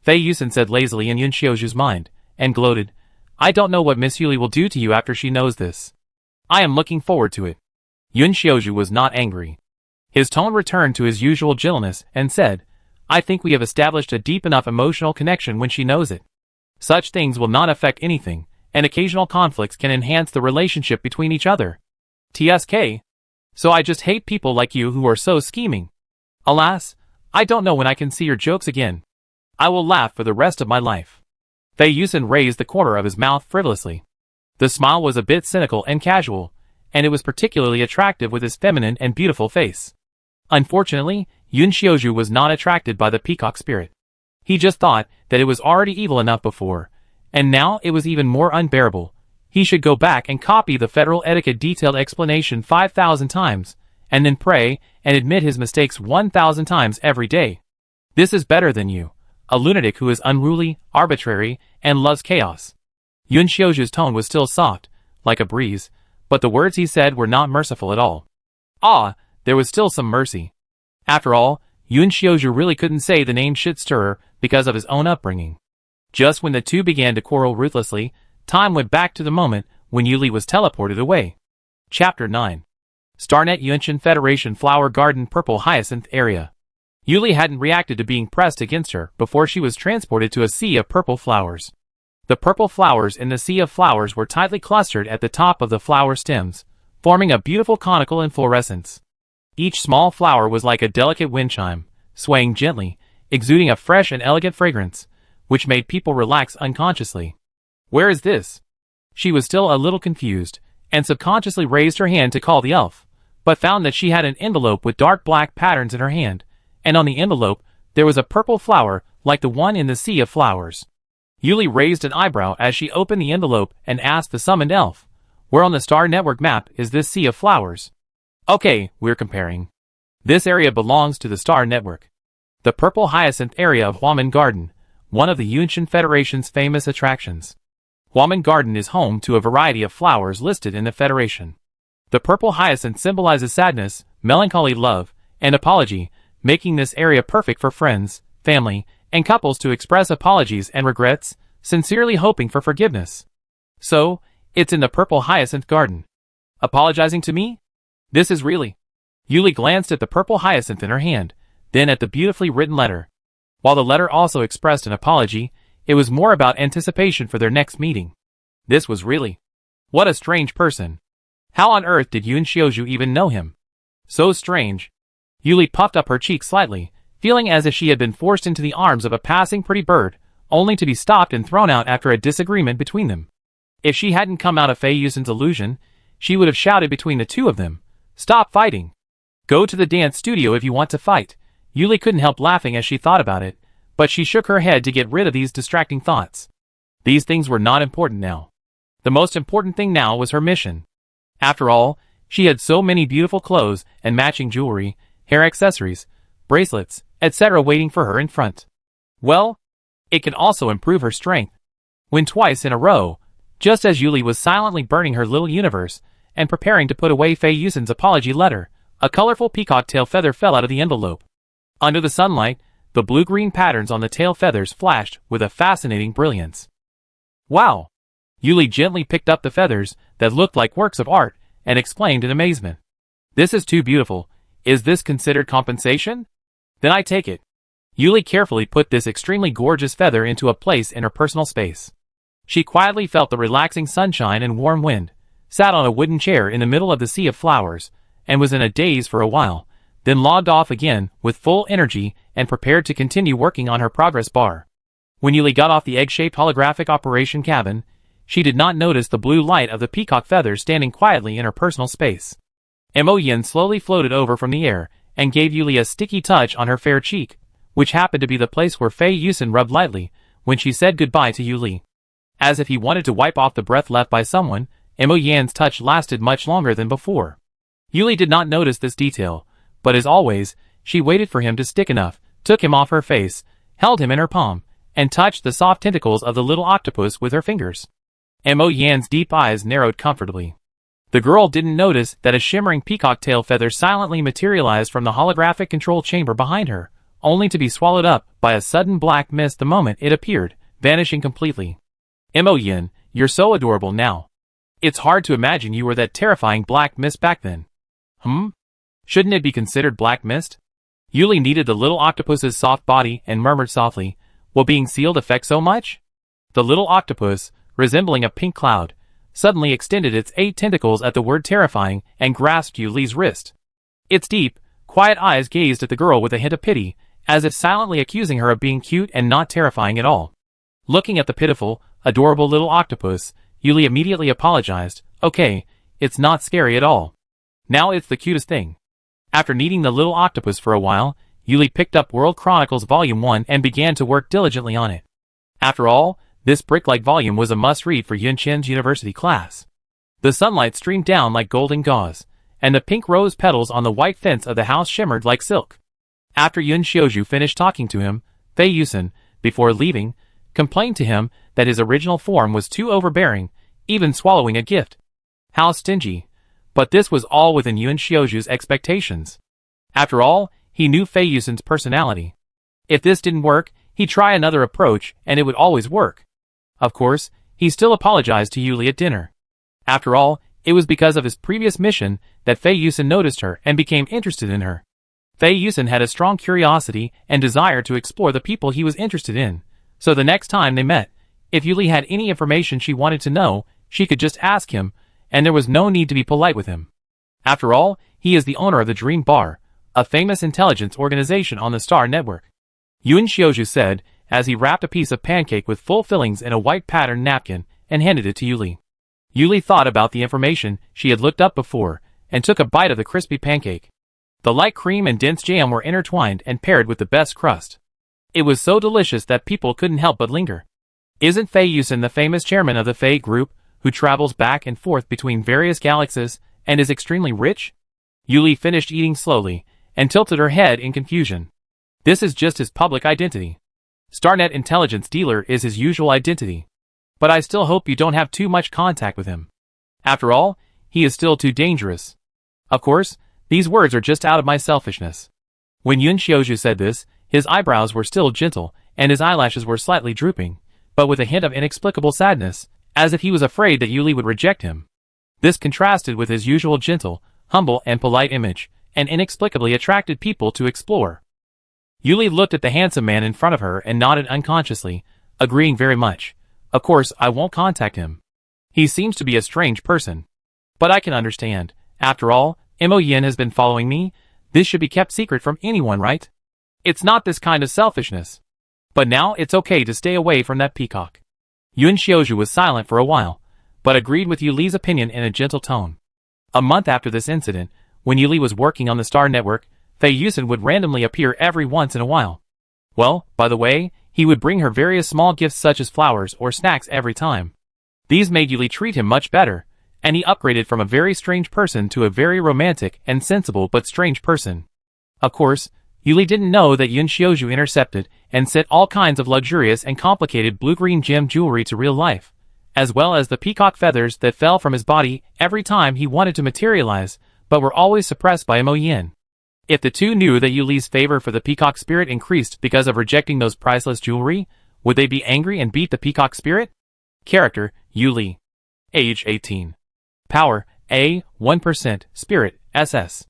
Fei Yusen said lazily in Yun Xiaoju's mind, and gloated, I don't know what Miss Yuli will do to you after she knows this. I am looking forward to it. Yun Xiaoju was not angry. His tone returned to his usual gentleness and said, I think we have established a deep enough emotional connection when she knows it. Such things will not affect anything, and occasional conflicts can enhance the relationship between each other. TSK. So I just hate people like you who are so scheming. Alas, I don't know when I can see your jokes again. I will laugh for the rest of my life. Fei Yusen raised the corner of his mouth frivolously. The smile was a bit cynical and casual, and it was particularly attractive with his feminine and beautiful face. Unfortunately, Yun Xiaoju was not attracted by the peacock spirit. He just thought that it was already evil enough before, and now it was even more unbearable. He should go back and copy the federal etiquette detailed explanation 5,000 times, and then pray and admit his mistakes 1,000 times every day. This is better than you, a lunatic who is unruly, arbitrary, and loves chaos. Yun Xiaoju's tone was still soft, like a breeze, but the words he said were not merciful at all. Ah, there was still some mercy. After all, Yun Xiaoju really couldn't say the name shit stirrer because of his own upbringing. Just when the two began to quarrel ruthlessly, time went back to the moment when Yuli was teleported away. Chapter 9. Starnet Yunshan Federation Flower Garden Purple Hyacinth Area. Yuli hadn't reacted to being pressed against her before she was transported to a sea of purple flowers. The purple flowers in the sea of flowers were tightly clustered at the top of the flower stems, forming a beautiful conical inflorescence. Each small flower was like a delicate wind chime, swaying gently, exuding a fresh and elegant fragrance, which made people relax unconsciously. Where is this? She was still a little confused, and subconsciously raised her hand to call the elf, but found that she had an envelope with dark black patterns in her hand, and on the envelope, there was a purple flower like the one in the sea of flowers. Yuli raised an eyebrow as she opened the envelope and asked the summoned elf, where on the star network map is this sea of flowers? Okay, we're comparing. This area belongs to the star network. The purple hyacinth area of Huaman Garden, one of the Yunshan Federation's famous attractions. Huaman Garden is home to a variety of flowers listed in the Federation. The purple hyacinth symbolizes sadness, melancholy, love, and apology, making this area perfect for friends, family, and couples to express apologies and regrets, sincerely hoping for forgiveness. So, it's in the purple hyacinth garden. Apologizing to me? This is really... Yuli glanced at the purple hyacinth in her hand, then at the beautifully written letter. While the letter also expressed an apology, it was more about anticipation for their next meeting. This was really... What a strange person. How on earth did Yun Xiaoju even know him? So strange. Yuli puffed up her cheeks slightly, feeling as if she had been forced into the arms of a passing pretty bird, only to be stopped and thrown out after a disagreement between them. If she hadn't come out of Fei Yusen's illusion, she would have shouted between the two of them, "Stop fighting! Go to the dance studio if you want to fight." Yuli couldn't help laughing as she thought about it, but she shook her head to get rid of these distracting thoughts. These things were not important now. The most important thing now was her mission. After all, she had so many beautiful clothes and matching jewelry, hair accessories, bracelets, etc. waiting for her in front. Well, it can also improve her strength. When twice in a row, just as Yuli was silently burning her little universe and preparing to put away Fei Yusen's apology letter, a colorful peacock tail feather fell out of the envelope. Under the sunlight, the blue-green patterns on the tail feathers flashed with a fascinating brilliance. Wow! Yuli gently picked up the feathers that looked like works of art and exclaimed in amazement. "This is too beautiful. Is this considered compensation? Then I take it." Yuli carefully put this extremely gorgeous feather into a place in her personal space. She quietly felt the relaxing sunshine and warm wind, sat on a wooden chair in the middle of the sea of flowers, and was in a daze for a while, then logged off again with full energy and prepared to continue working on her progress bar. When Yuli got off the egg-shaped holographic operation cabin, she did not notice the blue light of the peacock feathers standing quietly in her personal space. Yin slowly floated over from the air and gave Yuli a sticky touch on her fair cheek, which happened to be the place where Fei Yusen rubbed lightly when she said goodbye to Yuli. As if he wanted to wipe off the breath left by someone, Yin's touch lasted much longer than before. Yuli did not notice this detail, but as always, she waited for him to stick enough, took him off her face, held him in her palm, and touched the soft tentacles of the little octopus with her fingers. Yin's deep eyes narrowed comfortably. The girl didn't notice that a shimmering peacock tail feather silently materialized from the holographic control chamber behind her, only to be swallowed up by a sudden black mist the moment it appeared, vanishing completely. Yin, you're so adorable now. It's hard to imagine you were that terrifying black mist back then. Shouldn't it be considered black mist? Yuli kneaded the little octopus's soft body and murmured softly, "Will being sealed affect so much?" The little octopus, resembling a pink cloud, suddenly extended its 8 tentacles at the word terrifying and grasped Yuli's wrist. Its deep, quiet eyes gazed at the girl with a hint of pity, as if silently accusing her of being cute and not terrifying at all. Looking at the pitiful, adorable little octopus, Yuli immediately apologized. "Okay, it's not scary at all. Now it's the cutest thing." After kneading the little octopus for a while, Yuli picked up World Chronicles Volume 1 and began to work diligently on it. After all, this brick-like volume was a must-read for Yunchen's university class. The sunlight streamed down like golden gauze, and the pink rose petals on the white fence of the house shimmered like silk. After Yun Xiaozhu finished talking to him, Fei Yusen, before leaving, complained to him that his original form was too overbearing, even swallowing a gift. How stingy. But this was all within Yun Xiaozhu's expectations. After all, he knew Fei Yusen's personality. If this didn't work, he'd try another approach and it would always work. Of course, he still apologized to Yuli at dinner. After all, it was because of his previous mission that Fei Yusen noticed her and became interested in her. Fei Yusen had a strong curiosity and desire to explore the people he was interested in, so the next time they met, if Yuli had any information she wanted to know, she could just ask him, and there was no need to be polite with him. After all, he is the owner of the Dream Bar, a famous intelligence organization on the Star Network. Yun Xiaozhu said, as he wrapped a piece of pancake with full fillings in a white patterned napkin and handed it to Yuli. Yuli thought about the information she had looked up before, and took a bite of the crispy pancake. The light cream and dense jam were intertwined and paired with the best crust. It was so delicious that people couldn't help but linger. Isn't Fei Yusen the famous chairman of the Fei group, who travels back and forth between various galaxies and is extremely rich? Yuli finished eating slowly, and tilted her head in confusion. This is just his public identity. Starnet Intelligence Dealer is his usual identity. But I still hope you don't have too much contact with him. After all, he is still too dangerous. Of course, these words are just out of my selfishness. When Yun Xiaozhu said this, his eyebrows were still gentle, and his eyelashes were slightly drooping, but with a hint of inexplicable sadness, as if he was afraid that Yuli would reject him. This contrasted with his usual gentle, humble and polite image, and inexplicably attracted people to explore. Yuli looked at the handsome man in front of her and nodded unconsciously, agreeing very much. Of course, I won't contact him. He seems to be a strange person. But I can understand. After all, Yin has been following me. This should be kept secret from anyone, right? It's not this kind of selfishness. But now it's okay to stay away from that peacock. Yun Xiaozhu was silent for a while, but agreed with Yuli's opinion in a gentle tone. A month after this incident, when Yuli was working on the Star Network, Fei Yusen would randomly appear every once in a while. Well, by the way, he would bring her various small gifts such as flowers or snacks every time. These made Yuli treat him much better, and he upgraded from a very strange person to a very romantic and sensible but strange person. Of course, Yuli didn't know that Yun Xiaozhu intercepted and sent all kinds of luxurious and complicated blue-green gem jewelry to real life, as well as the peacock feathers that fell from his body every time he wanted to materialize, but were always suppressed by Yin. If the two knew that Yuli's favor for the peacock spirit increased because of rejecting those priceless jewelry, would they be angry and beat the peacock spirit? Character, Yuli. Age 18. Power, A. 1%, Spirit, SS.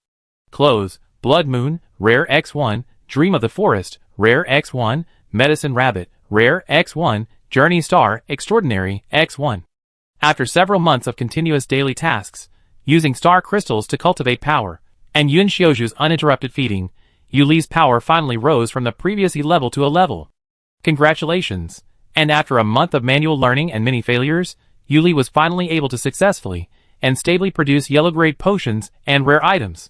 Clothes, Blood Moon, Rare X1, Dream of the Forest, Rare X1, Medicine Rabbit, Rare X1, Journey Star, Extraordinary, X1. After several months of continuous daily tasks, using star crystals to cultivate power, and Yun Xiaoju's uninterrupted feeding, Yu Li's power finally rose from the previous E level to A level. Congratulations! And after a month of manual learning and many failures, Yu Li was finally able to successfully and stably produce yellow-grade potions and rare items.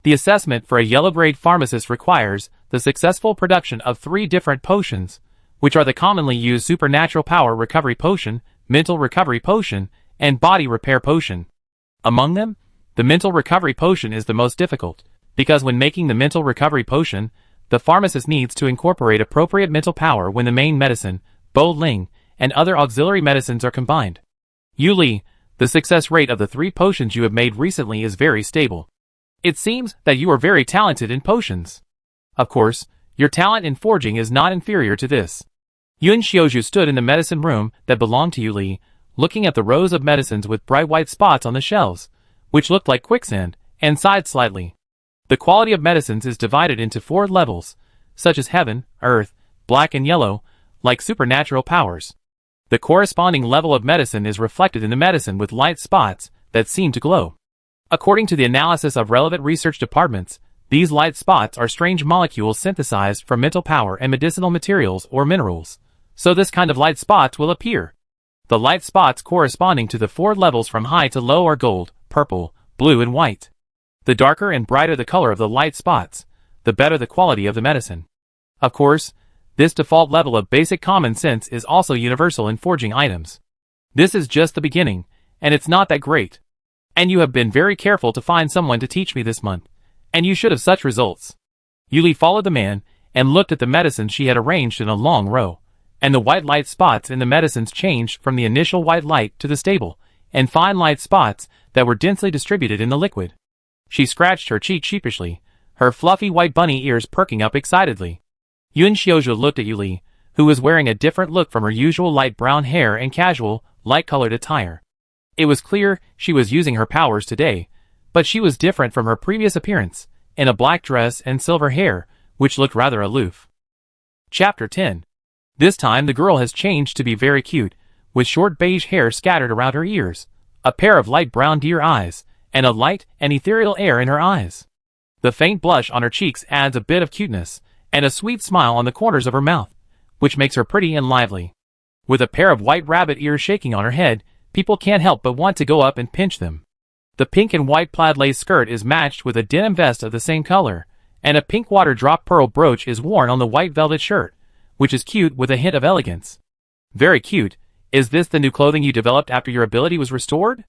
The assessment for a yellow-grade pharmacist requires the successful production of 3 different potions, which are the commonly used supernatural power recovery potion, mental recovery potion, and body repair potion. Among them, the mental recovery potion is the most difficult, because when making the mental recovery potion, the pharmacist needs to incorporate appropriate mental power when the main medicine, Bo Ling, and other auxiliary medicines are combined. Yu Li, the success rate of the 3 potions you have made recently is very stable. It seems that you are very talented in potions. Of course, your talent in forging is not inferior to this. Yun Xiaoju stood in the medicine room that belonged to Yu Li, looking at the rows of medicines with bright white spots on the shelves, which looked like quicksand, and sighed slightly. The quality of medicines is divided into 4 levels, such as heaven, earth, black and yellow, like supernatural powers. The corresponding level of medicine is reflected in the medicine with light spots that seem to glow. According to the analysis of relevant research departments, these light spots are strange molecules synthesized from mental power and medicinal materials or minerals. So this kind of light spots will appear. The light spots corresponding to the 4 levels from high to low are gold, purple, blue and white. The darker and brighter the color of the light spots, the better the quality of the medicine. Of course, this default level of basic common sense is also universal in forging items. This is just the beginning, and it's not that great. And you have been very careful to find someone to teach me this month, and you should have such results. Yu Li followed the man, and looked at the medicines she had arranged in a long row, and the white light spots in the medicines changed from the initial white light to the stable, and fine light spots that were densely distributed in the liquid. She scratched her cheek sheepishly, her fluffy white bunny ears perking up excitedly. Yun Xiaoju looked at Yu Li, who was wearing a different look from her usual light brown hair and casual, light-colored attire. It was clear she was using her powers today, but she was different from her previous appearance, in a black dress and silver hair, which looked rather aloof. Chapter 10. This time the girl has changed to be very cute, with short beige hair scattered around her ears, a pair of light brown deer eyes, and a light and ethereal air in her eyes. The faint blush on her cheeks adds a bit of cuteness, and a sweet smile on the corners of her mouth, which makes her pretty and lively. With a pair of white rabbit ears shaking on her head, people can't help but want to go up and pinch them. The pink and white plaid lace skirt is matched with a denim vest of the same color, and a pink water drop pearl brooch is worn on the white velvet shirt, which is cute with a hint of elegance. Very cute. Is this the new clothing you developed after your ability was restored?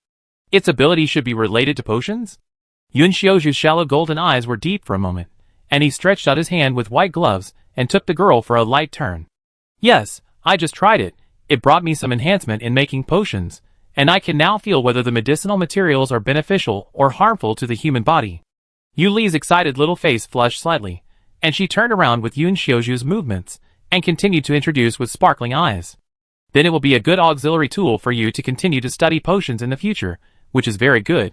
Its ability should be related to potions? Yun Xiaoju's shallow golden eyes were deep for a moment, and he stretched out his hand with white gloves and took the girl for a light turn. Yes, I just tried it. It brought me some enhancement in making potions, and I can now feel whether the medicinal materials are beneficial or harmful to the human body. Yu Li's excited little face flushed slightly, and she turned around with Yun Xiaoju's movements and continued to introduce with sparkling eyes. Then it will be a good auxiliary tool for you to continue to study potions in the future, which is very good.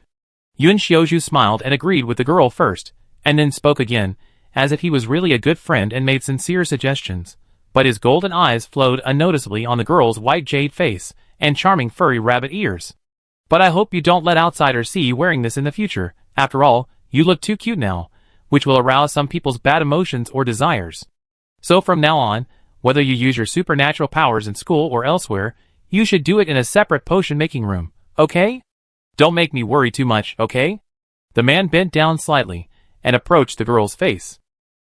Yun Xiaoju smiled and agreed with the girl first, and then spoke again, as if he was really a good friend and made sincere suggestions, but his golden eyes flowed unnoticeably on the girl's white jade face and charming furry rabbit ears. But I hope you don't let outsiders see you wearing this in the future. After all, you look too cute now, which will arouse some people's bad emotions or desires. So from now on, whether you use your supernatural powers in school or elsewhere, you should do it in a separate potion-making room, okay? Don't make me worry too much, okay? The man bent down slightly and approached the girl's face.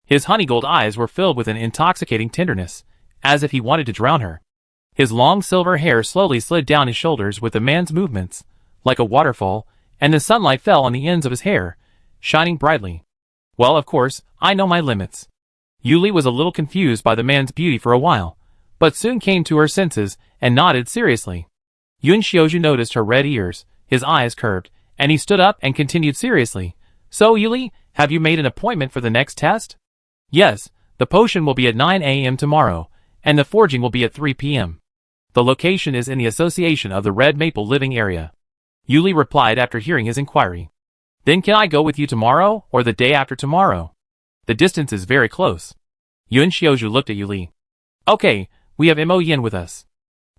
His honeygold eyes were filled with an intoxicating tenderness, as if he wanted to drown her. His long silver hair slowly slid down his shoulders with the man's movements, like a waterfall, and the sunlight fell on the ends of his hair, shining brightly. Well, of course, I know my limits. Yu Li was a little confused by the man's beauty for a while, but soon came to her senses and nodded seriously. Yun Xiaoju noticed her red ears, his eyes curved, and he stood up and continued seriously. So, Yu Li, have you made an appointment for the next test? Yes, the potion will be at 9 a.m. tomorrow, and the forging will be at 3 p.m. The location is in the Association of the Red Maple Living Area. Yuli replied after hearing his inquiry. Then can I go with you tomorrow or the day after tomorrow? The distance is very close. Yun Xiaozhu looked at Yuli. Okay, we have Mo Yin with us.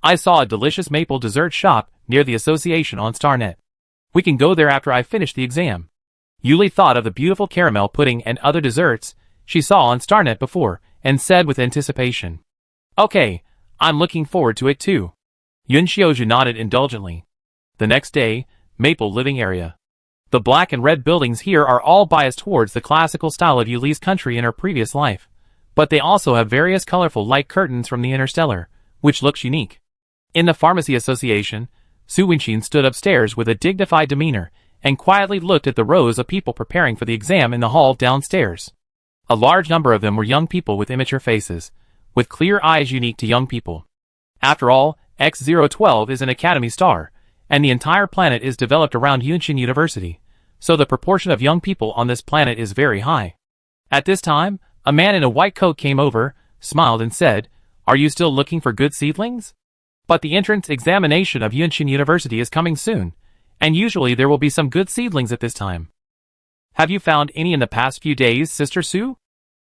I saw a delicious maple dessert shop near the association on Starnet. We can go there after I finish the exam. Yuli thought of the beautiful caramel pudding and other desserts she saw on Starnet before and said with anticipation. Okay, I'm looking forward to it too. Yun Xiaozhu nodded indulgently. The next day, Maple Living Area. The black and red buildings here are all biased towards the classical style of Yuli's country in her previous life, but they also have various colorful light curtains from the Interstellar, which looks unique. In the Pharmacy Association, Su Wenxin stood upstairs with a dignified demeanor and quietly looked at the rows of people preparing for the exam in the hall downstairs. A large number of them were young people with immature faces, with clear eyes unique to young people. After all, X012 is an academy star, and the entire planet is developed around Yunshin University, so the proportion of young people on this planet is very high. At this time, a man in a white coat came over, smiled and said, "Are you still looking for good seedlings? But the entrance examination of Yunshin University is coming soon, and usually there will be some good seedlings at this time. Have you found any in the past few days, Sister Su?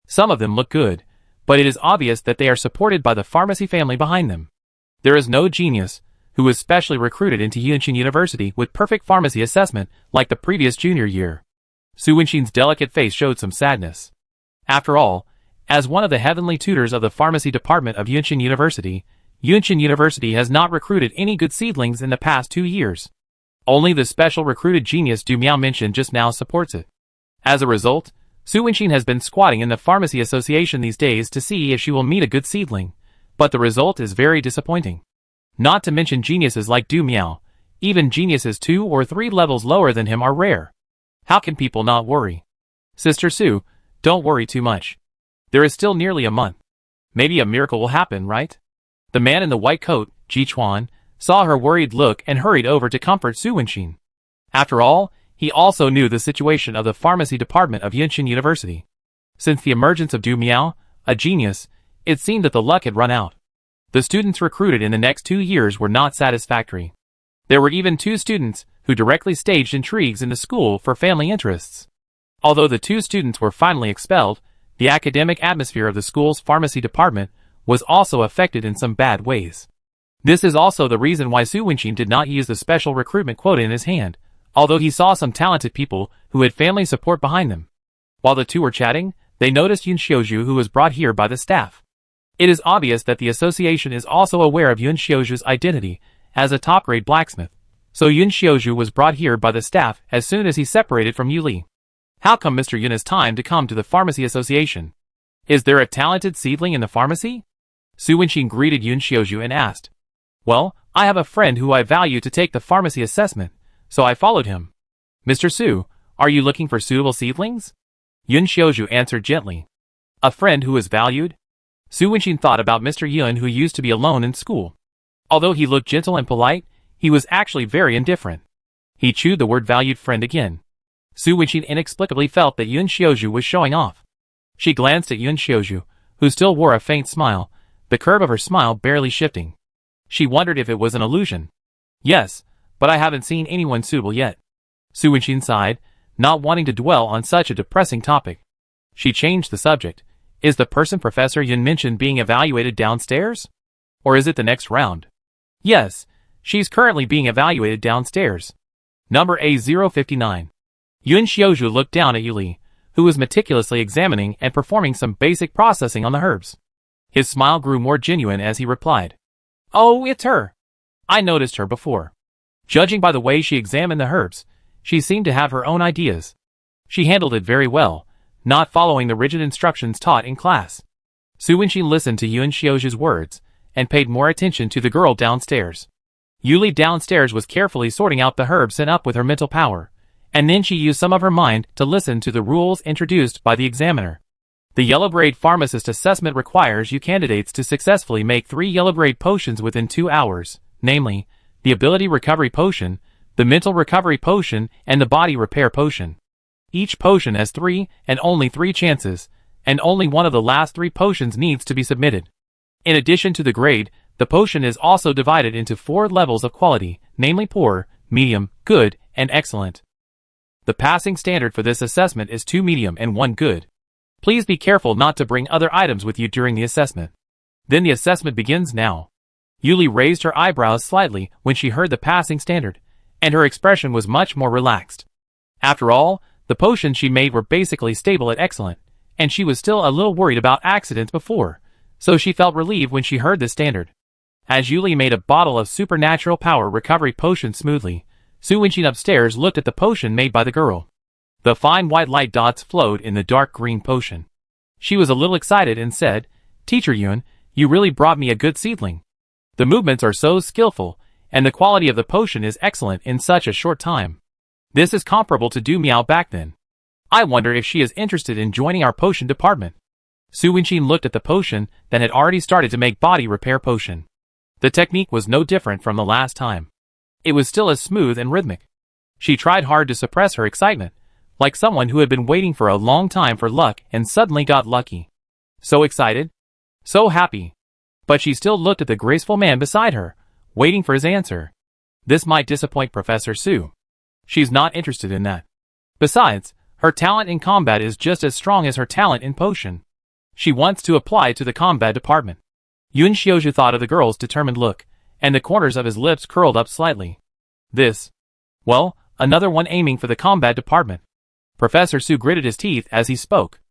Some of them look good, but it is obvious that they are supported by the pharmacy family behind them. There is no genius who is specially recruited into Yunshin University with perfect pharmacy assessment like the previous junior year." Su Wenxin's delicate face showed some sadness. After all, as one of the heavenly tutors of the pharmacy department of Yunshin University has not recruited any good seedlings in the past 2 years. Only the special recruited genius Du Miao mentioned just now supports it. As a result, Su Wenxin has been squatting in the Pharmacy Association these days to see if she will meet a good seedling, but the result is very disappointing. Not to mention geniuses like Du Miao, even geniuses 2 or 3 levels lower than him are rare. How can people not worry? Sister Su, don't worry too much. There is still nearly a month. Maybe a miracle will happen, right? The man in the white coat, Ji Chuan, saw her worried look and hurried over to comfort Su Wenxin. After all, he also knew the situation of the pharmacy department of Yunshin University. Since the emergence of Du Miao, a genius, it seemed that the luck had run out. The students recruited in the next 2 years were not satisfactory. There were even 2 students who directly staged intrigues in the school for family interests. Although the 2 students were finally expelled, the academic atmosphere of the school's pharmacy department was also affected in some bad ways. This is also the reason why Su Wenxin did not use the special recruitment quota in his hand, although he saw some talented people who had family support behind them. While the 2 were chatting, they noticed Yun Xiaozhu, who was brought here by the staff. It is obvious that the association is also aware of Yun Xiaozhu's identity as a top-grade blacksmith, so Yun Xiaozhu was brought here by the staff as soon as he separated from Yuli. How come Mr. Yun has time to come to the Pharmacy Association? Is there a talented seedling in the pharmacy? Su Wenxin greeted Yun Xiaozhu and asked. Well, I have a friend who I value to take the pharmacy assessment, so I followed him. Mr. Su, are you looking for suitable seedlings? Yun Xiaozhu answered gently. A friend who is valued? Su Wenxin thought about Mr. Yun, who used to be alone in school. Although he looked gentle and polite, he was actually very indifferent. He chewed the word valued friend again. Su Wenxin inexplicably felt that Yun Xiaozhu was showing off. She glanced at Yun Xiaozhu, who still wore a faint smile, the curve of her smile barely shifting. She wondered if it was an illusion. Yes, but I haven't seen anyone suitable yet. Su Wenxin sighed, not wanting to dwell on such a depressing topic. She changed the subject. Is the person Professor Yun mentioned being evaluated downstairs? Or is it the next round? Yes, she's currently being evaluated downstairs. Number A059. Yun Xiaozhu looked down at Yuli, who was meticulously examining and performing some basic processing on the herbs. His smile grew more genuine as he replied. Oh, it's her. I noticed her before. Judging by the way she examined the herbs, she seemed to have her own ideas. She handled it very well, not following the rigid instructions taught in class. Su Wenxin listened to Yun Xiaozhu's words, and paid more attention to the girl downstairs. Yuli downstairs was carefully sorting out the herbs sent up with her mental power, and then she used some of her mind to listen to the rules introduced by the examiner. The Yellow Grade Pharmacist Assessment requires you candidates to successfully make 3 Yellow Grade potions within 2 hours, namely, the Ability Recovery Potion, the Mental Recovery Potion, and the Body Repair Potion. Each potion has 3 and only 3 chances, and only one of the last 3 potions needs to be submitted. In addition to the grade, the potion is also divided into 4 levels of quality, namely poor, medium, good, and excellent. The passing standard for this assessment is 2 medium and 1 good. Please be careful not to bring other items with you during the assessment. Then the assessment begins now. Yuli raised her eyebrows slightly when she heard the passing standard, and her expression was much more relaxed. After all, the potions she made were basically stable at excellent, and she was still a little worried about accidents before, so she felt relieved when she heard this standard. As Yuli made a bottle of supernatural power recovery potion smoothly, Su Wenqin upstairs looked at the potion made by the girl. The fine white light dots flowed in the dark green potion. She was a little excited and said, "Teacher Yun, you really brought me a good seedling. The movements are so skillful, and the quality of the potion is excellent in such a short time. This is comparable to Du Miao back then. I wonder if she is interested in joining our potion department." Su Wenqin looked at the potion that had already started to make body repair potion. The technique was no different from the last time. It was still as smooth and rhythmic. She tried hard to suppress her excitement, like someone who had been waiting for a long time for luck and suddenly got lucky. So excited, so happy. But she still looked at the graceful man beside her, waiting for his answer. This might disappoint Professor Su. She's not interested in that. Besides, her talent in combat is just as strong as her talent in potion. She wants to apply to the combat department. Yun Xiaozhu thought of the girl's determined look, and the corners of his lips curled up slightly. Well, another one aiming for the combat department. Professor Su gritted his teeth as he spoke.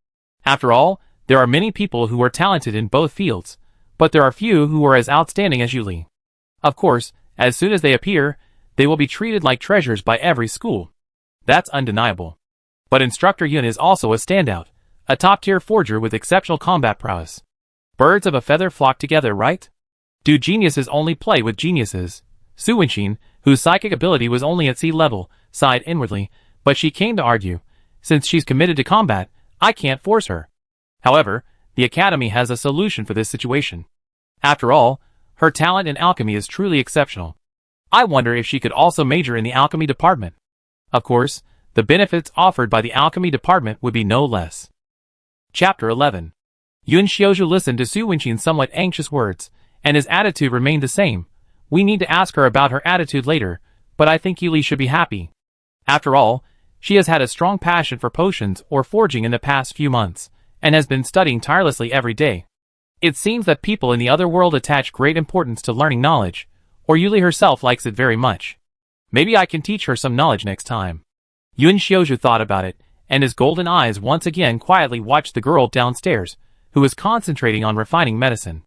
After all, there are many people who are talented in both fields, but there are few who are as outstanding as Yuli. Of course, as soon as they appear, they will be treated like treasures by every school. That's undeniable. But Instructor Yun is also a standout, a top-tier forger with exceptional combat prowess. Birds of a feather flock together, right? Do geniuses only play with geniuses? Su Wenqin, whose psychic ability was only at sea level, sighed inwardly, but she came to argue. Since she's committed to combat, I can't force her. However, the Academy has a solution for this situation. After all, her talent in alchemy is truly exceptional. I wonder if she could also major in the alchemy department. Of course, the benefits offered by the alchemy department would be no less. Chapter 11. Yun Xiaozhu listened to Su Wenqin's somewhat anxious words, and his attitude remained the same. We need to ask her about her attitude later, but I think Yuli should be happy. After all, she has had a strong passion for potions or forging in the past few months, and has been studying tirelessly every day. It seems that people in the other world attach great importance to learning knowledge, or Yuli herself likes it very much. Maybe I can teach her some knowledge next time. Yun Xiaozhu thought about it, and his golden eyes once again quietly watched the girl downstairs, who was concentrating on refining medicine.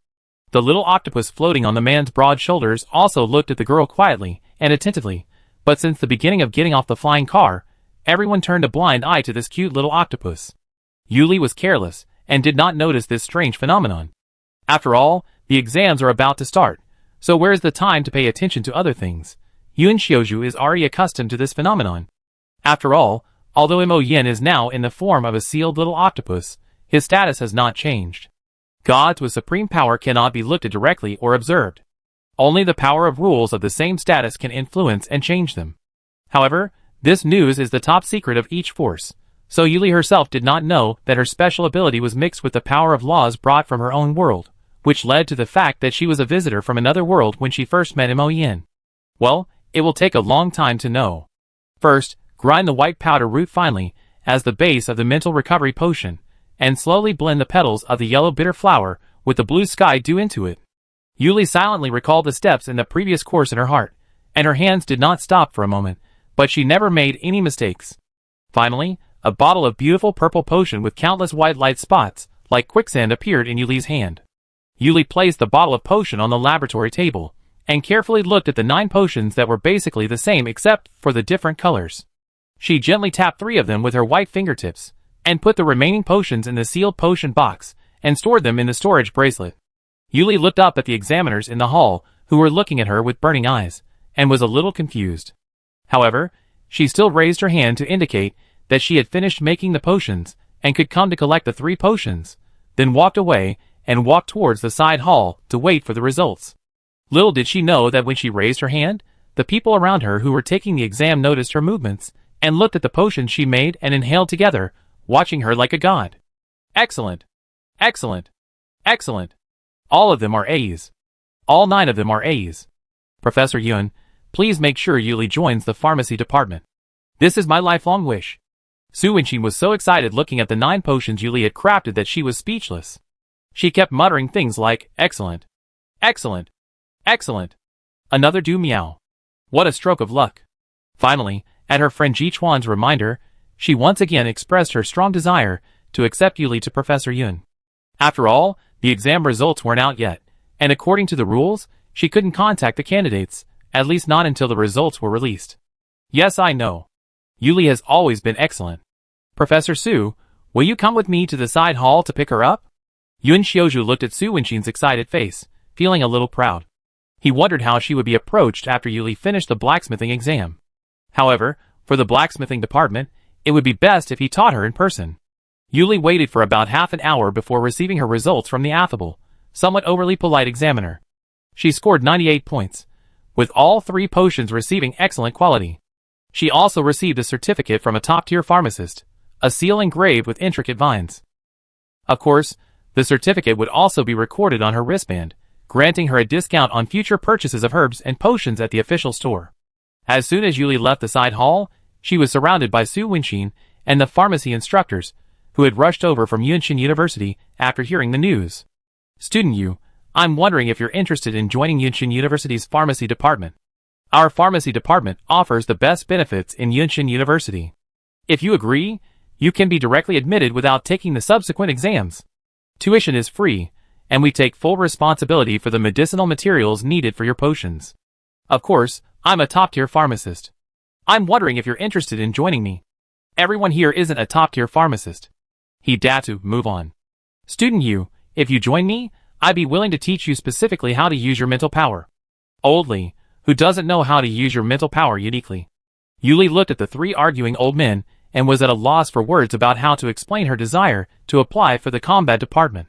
The little octopus floating on the man's broad shoulders also looked at the girl quietly and attentively, but since the beginning of getting off the flying car, everyone turned a blind eye to this cute little octopus. Yuli was careless, and did not notice this strange phenomenon. After all, the exams are about to start, so where is the time to pay attention to other things? Yun Xiaozhu is already accustomed to this phenomenon. After all, although Mo Yin is now in the form of a sealed little octopus, his status has not changed. Gods with supreme power cannot be looked at directly or observed. Only the power of rules of the same status can influence and change them. However, this news is the top secret of each force, so Yuli herself did not know that her special ability was mixed with the power of laws brought from her own world, which led to the fact that she was a visitor from another world when she first met Mo Yin. Well, it will take a long time to know. First, grind the white powder root finely as the base of the mental recovery potion, and slowly blend the petals of the yellow bitter flower with the blue sky dew into it. Yuli silently recalled the steps in the previous course in her heart, and her hands did not stop for a moment, but she never made any mistakes. Finally, a bottle of beautiful purple potion with countless white light spots, like quicksand, appeared in Yuli's hand. Yuli placed the bottle of potion on the laboratory table, and carefully looked at the 9 potions that were basically the same except for the different colors. She gently tapped 3 of them with her white fingertips, and put the remaining potions in the sealed potion box, and stored them in the storage bracelet. Yuli looked up at the examiners in the hall, who were looking at her with burning eyes, and was a little confused. However, she still raised her hand to indicate that she had finished making the potions, and could come to collect the 3 potions, then walked away, and walked towards the side hall to wait for the results. Little did she know that when she raised her hand, the people around her who were taking the exam noticed her movements, and looked at the potions she made and inhaled together, watching her like a god. Excellent! Excellent! Excellent! All of them are A's. All 9 of them are A's. Professor Yun, please make sure Yuli joins the pharmacy department. This is my lifelong wish. Su Wenxin was so excited looking at the 9 potions Yuli had crafted that she was speechless. She kept muttering things like, excellent, excellent, excellent. Another do meow. What a stroke of luck. Finally, at her friend Ji Chuan's reminder, she once again expressed her strong desire to accept Yuli to Professor Yun. After all, the exam results weren't out yet, and according to the rules, she couldn't contact the candidates, at least not until the results were released. Yes, I know. Yuli has always been excellent. Professor Su, will you come with me to the side hall to pick her up? Yun Xiaozhu looked at Su Wenxin's excited face, feeling a little proud. He wondered how she would be approached after Yuli finished the blacksmithing exam. However, for the blacksmithing department, it would be best if he taught her in person. Yuli waited for about half an hour before receiving her results from the affable, somewhat overly polite examiner. She scored 98 points, with all 3 potions receiving excellent quality. She also received a certificate from a top-tier pharmacist, a seal engraved with intricate vines. Of course, the certificate would also be recorded on her wristband, granting her a discount on future purchases of herbs and potions at the official store. As soon as Yuli left the side hall, she was surrounded by Su Wenxin and the pharmacy instructors, who had rushed over from Yunxin University after hearing the news. Student Yu, I'm wondering if you're interested in joining Yunxin University's pharmacy department. Our pharmacy department offers the best benefits in Yunxin University. If you agree, you can be directly admitted without taking the subsequent exams. Tuition is free, and we take full responsibility for the medicinal materials needed for your potions. Of course, I'm a top-tier pharmacist. I'm wondering if you're interested in joining me. Everyone here isn't a top-tier pharmacist. He had to move on. Student Yu, if you join me, I'd be willing to teach you specifically how to use your mental power. Old Li, who doesn't know how to use your mental power uniquely. Yuli looked at the 3 arguing old men and was at a loss for words about how to explain her desire to apply for the combat department.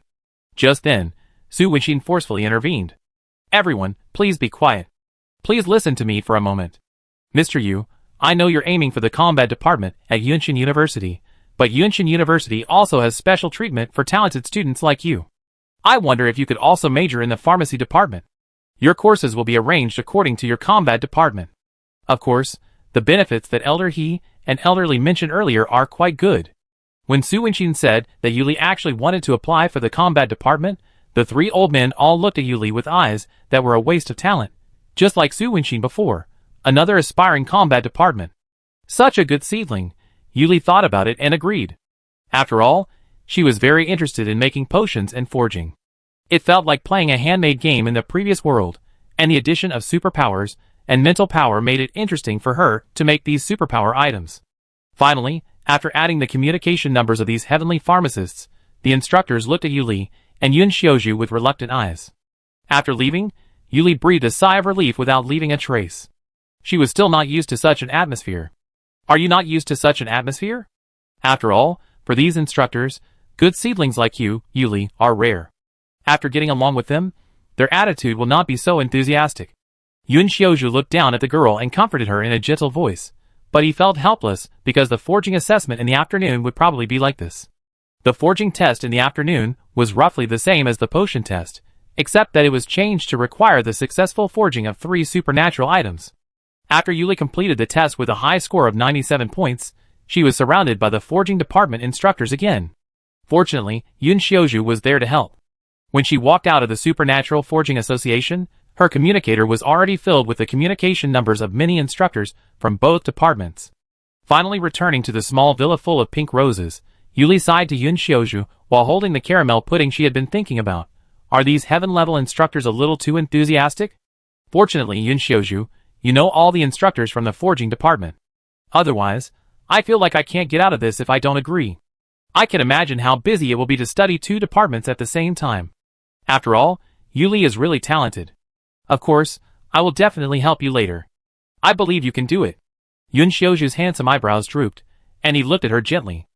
Just then, Su Wenxin forcefully intervened. Everyone, please be quiet. Please listen to me for a moment. Mr. Yu, I know you're aiming for the combat department at Yunxin University, but Yunxin University also has special treatment for talented students like you. I wonder if you could also major in the pharmacy department. Your courses will be arranged according to your combat department. Of course, the benefits that Elder He and Elder Li mentioned earlier are quite good. When Su Wenxin said that Yuli actually wanted to apply for the combat department, the 3 old men all looked at Yuli with eyes that were a waste of talent, just like Su Wenxin before, another aspiring combat department. Such a good seedling. Yuli thought about it and agreed. After all, she was very interested in making potions and forging. It felt like playing a handmade game in the previous world, and the addition of superpowers and mental power made it interesting for her to make these superpower items. Finally, after adding the communication numbers of these heavenly pharmacists, the instructors looked at Yuli and Yun Xiaozhu with reluctant eyes. After leaving, Yuli breathed a sigh of relief without leaving a trace. She was still not used to such an atmosphere. Are you not used to such an atmosphere? After all, for these instructors, good seedlings like you, Yuli, are rare. After getting along with them, their attitude will not be so enthusiastic. Yun Xiaozhu looked down at the girl and comforted her in a gentle voice, but he felt helpless because the forging assessment in the afternoon would probably be like this. The forging test in the afternoon was roughly the same as the potion test, except that it was changed to require the successful forging of 3 supernatural items. After Yuli completed the test with a high score of 97 points, she was surrounded by the forging department instructors again. Fortunately, Yun Xiaozhu was there to help. When she walked out of the Supernatural Forging Association, her communicator was already filled with the communication numbers of many instructors from both departments. Finally returning to the small villa full of pink roses, Yuli sighed to Yun Xiaozhu while holding the caramel pudding she had been thinking about. Are these heaven-level instructors a little too enthusiastic? Fortunately, Yun Xiaozhu, you know all the instructors from the forging department. Otherwise, I feel like I can't get out of this if I don't agree. I can imagine how busy it will be to study 2 departments at the same time. After all, Yuli is really talented. Of course, I will definitely help you later. I believe you can do it. Yun Xiaozhu's handsome eyebrows drooped, and he looked at her gently.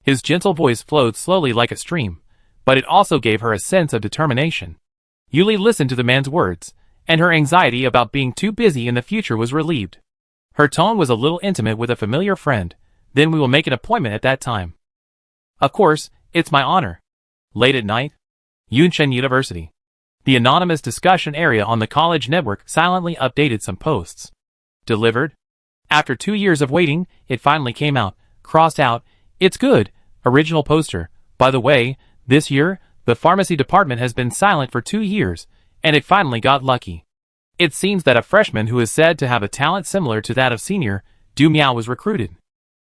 His gentle voice flowed slowly like a stream, but it also gave her a sense of determination. Yuli listened to the man's words, and her anxiety about being too busy in the future was relieved. Her tone was a little intimate with a familiar friend. Then we will make an appointment at that time. Of course, it's my honor. Late at night, Yunxin University. The anonymous discussion area on the college network silently updated some posts. Delivered? After 2 years of waiting, it finally came out. Crossed out. It's good. Original poster. By the way, this year, the pharmacy department has been silent for 2 years, and it finally got lucky. It seems that a freshman who is said to have a talent similar to that of senior, Du Miao, was recruited.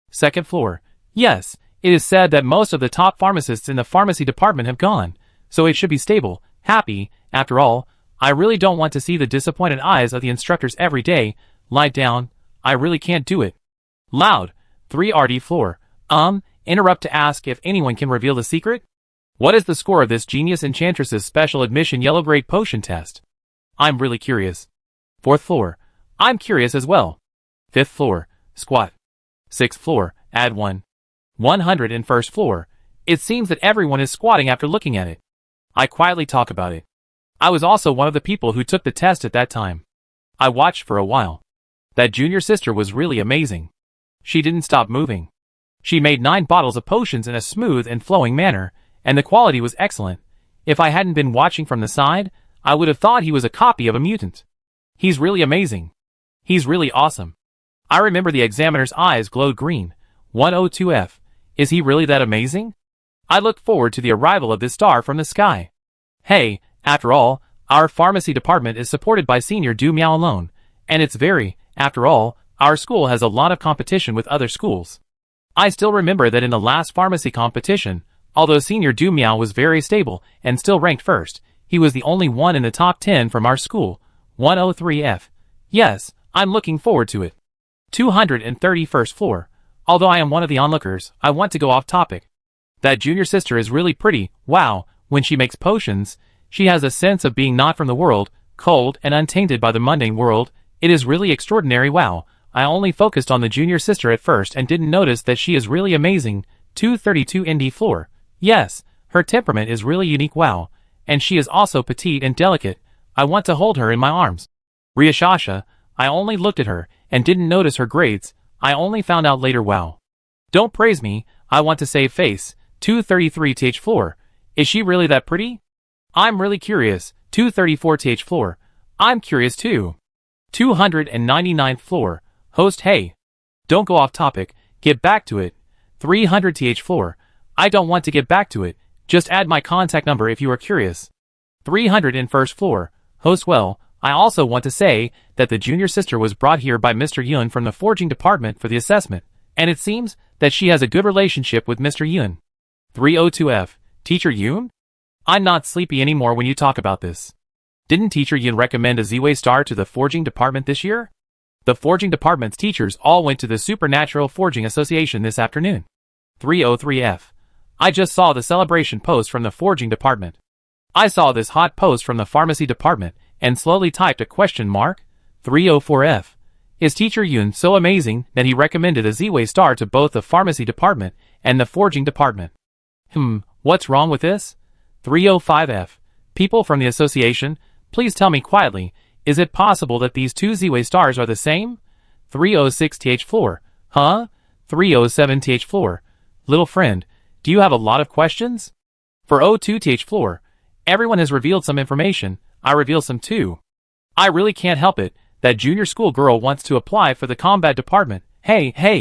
Second floor. Yes, it is said that most of the top pharmacists in the pharmacy department have gone, so it should be stable, happy. After all, I really don't want to see the disappointed eyes of the instructors every day. Lie down. I really can't do it. Loud. 3rd floor. Interrupt to ask if anyone can reveal the secret? What is the score of this genius enchantress's special admission yellow grade potion test? I'm really curious. 4th floor. I'm curious as well. 5th floor. Squat. 6th floor. Add 1. 101st floor. It seems that everyone is squatting after looking at it. I quietly talk about it. I was also one of the people who took the test at that time. I watched for a while. That junior sister was really amazing. She didn't stop moving. She made 9 bottles of potions in a smooth and flowing manner, and the quality was excellent. If I hadn't been watching from the side, I would have thought he was a copy of a mutant. He's really amazing. He's really awesome. I remember the examiner's eyes glowed green. 102F. Is he really that amazing? I look forward to the arrival of this star from the sky. Hey, after all, our pharmacy department is supported by Senior Du Miao alone, and after all, our school has a lot of competition with other schools. I still remember that in the last pharmacy competition, although Senior Du Miao was very stable and still ranked first, he was the only one in the top 10 from our school. 103F. Yes, I'm looking forward to it. 231st floor. Although I am one of the onlookers, I want to go off topic. That junior sister is really pretty. Wow, when she makes potions, she has a sense of being not from the world, cold and untainted by the mundane world. It is really extraordinary. Wow, I only focused on the junior sister at first and didn't notice that she is really amazing. 232 ND floor. Yes, her temperament is really unique. Wow, and she is also petite and delicate. I want to hold her in my arms. Riashasha, I only looked at her and didn't notice her grades. I only found out later. Wow. Don't praise me, I want to save face. 233 TH floor. Is she really that pretty? I'm really curious. 234 TH floor. I'm curious too. 299th floor. Host, hey. Don't go off topic, get back to it. 300 TH floor. I don't want to get back to it, just add my contact number if you are curious. 301st floor. Host, well, I also want to say that the junior sister was brought here by Mr. Yun from the forging department for the assessment, and it seems that she has a good relationship with Mr. Yun. 302F. Teacher Yun? I'm not sleepy anymore when you talk about this. Didn't Teacher Yun recommend a Z-Way star to the forging department this year? The forging department's teachers all went to the Supernatural Forging Association this afternoon. 303F. I just saw the celebration post from the forging department. I saw this hot post from the pharmacy department and slowly typed a question mark. 304F. Is Teacher Yun so amazing that he recommended a Z-Way star to both the pharmacy department and the forging department? What's wrong with this? 305F. People from the association, please tell me quietly, is it possible that these two Z-Way stars are the same? 306 TH floor. Huh? 307 TH floor. Little friend, do you have a lot of questions? For 02 TH floor, everyone has revealed some information, I reveal some too. I really can't help it, that junior school girl wants to apply for the combat department. Hey.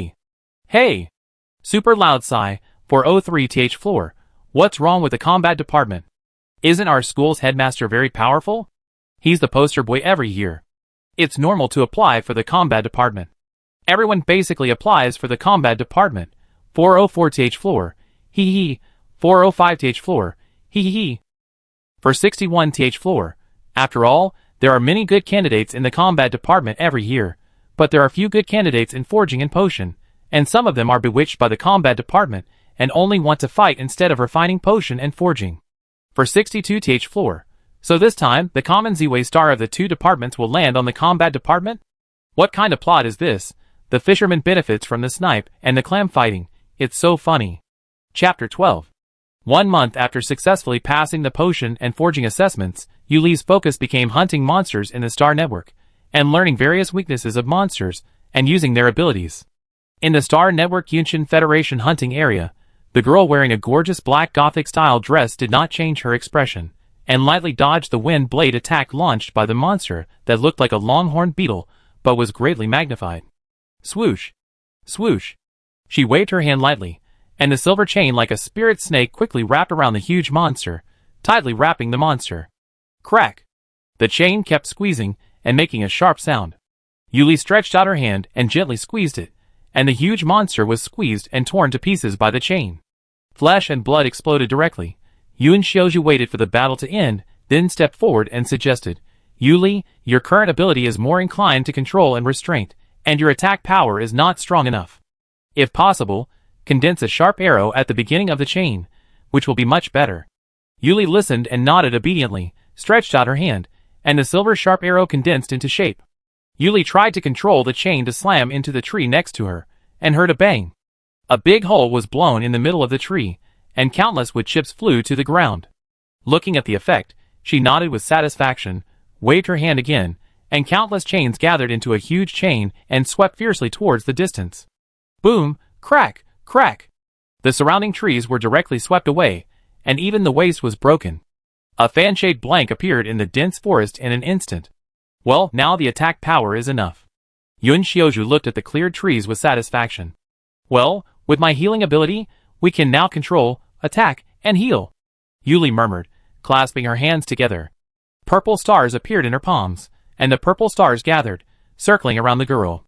Super loud sigh, for 03 TH floor. What's wrong with the combat department? Isn't our school's headmaster very powerful? He's the poster boy every year. It's normal to apply for the combat department. Everyone basically applies for the combat department. 404 TH floor. Hee. 405 TH floor. Hee. For 61 TH floor. After all, there are many good candidates in the combat department every year, but there are few good candidates in forging and potion, and some of them are bewitched by the combat department and only want to fight instead of refining potion and forging. For 62 TH floor. So this time, the common Z-Way star of the two departments will land on the combat department? What kind of plot is this? The fisherman benefits from the snipe and the clam fighting. It's so funny. Chapter 12. 1 month after successfully passing the potion and forging assessments, Yuli's focus became hunting monsters in the Star Network, and learning various weaknesses of monsters, and using their abilities. In the Star Network Yunshin Federation hunting area, the girl wearing a gorgeous black gothic-style dress did not change her expression, and lightly dodged the wind blade attack launched by the monster that looked like a longhorn beetle, but was greatly magnified. Swoosh! Swoosh! She waved her hand lightly, and the silver chain like a spirit snake quickly wrapped around the huge monster, tightly wrapping the monster. Crack! The chain kept squeezing and making a sharp sound. Yuli stretched out her hand and gently squeezed it, and the huge monster was squeezed and torn to pieces by the chain. Flesh and blood exploded directly. Yuan Xiaozhu waited for the battle to end, then stepped forward and suggested, Yuli, your current ability is more inclined to control and restraint, and your attack power is not strong enough. If possible, condense a sharp arrow at the beginning of the chain, which will be much better. Yuli listened and nodded obediently, stretched out her hand, and the silver sharp arrow condensed into shape. Yuli tried to control the chain to slam into the tree next to her, and heard a bang. A big hole was blown in the middle of the tree, and countless wood chips flew to the ground. Looking at the effect, she nodded with satisfaction, waved her hand again, and countless chains gathered into a huge chain and swept fiercely towards the distance. Boom! Crack! Crack! The surrounding trees were directly swept away, and even the waste was broken. A fan-shaped blank appeared in the dense forest in an instant. Well, now the attack power is enough. Yuan Xiaozhu looked at the cleared trees with satisfaction. Well, with my healing ability, we can now control, attack, and heal. Yuli murmured, clasping her hands together. Purple stars appeared in her palms, and the purple stars gathered, circling around the girl.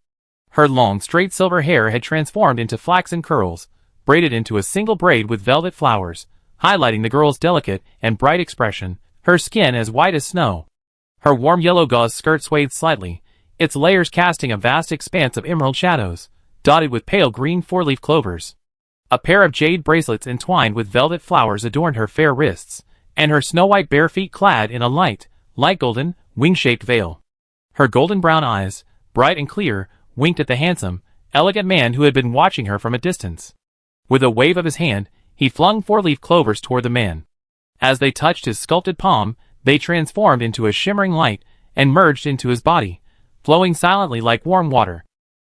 Her long, straight silver hair had transformed into flaxen curls, braided into a single braid with velvet flowers, highlighting the girl's delicate and bright expression, her skin as white as snow. Her warm yellow gauze skirt swayed slightly, its layers casting a vast expanse of emerald shadows, dotted with pale green four-leaf clovers. A pair of jade bracelets entwined with velvet flowers adorned her fair wrists, and her snow-white bare feet clad in a light golden, wing-shaped veil. Her golden-brown eyes, bright and clear, winked at the handsome, elegant man who had been watching her from a distance. With a wave of his hand, he flung four-leaf clovers toward the man. As they touched his sculpted palm, they transformed into a shimmering light and merged into his body, flowing silently like warm water.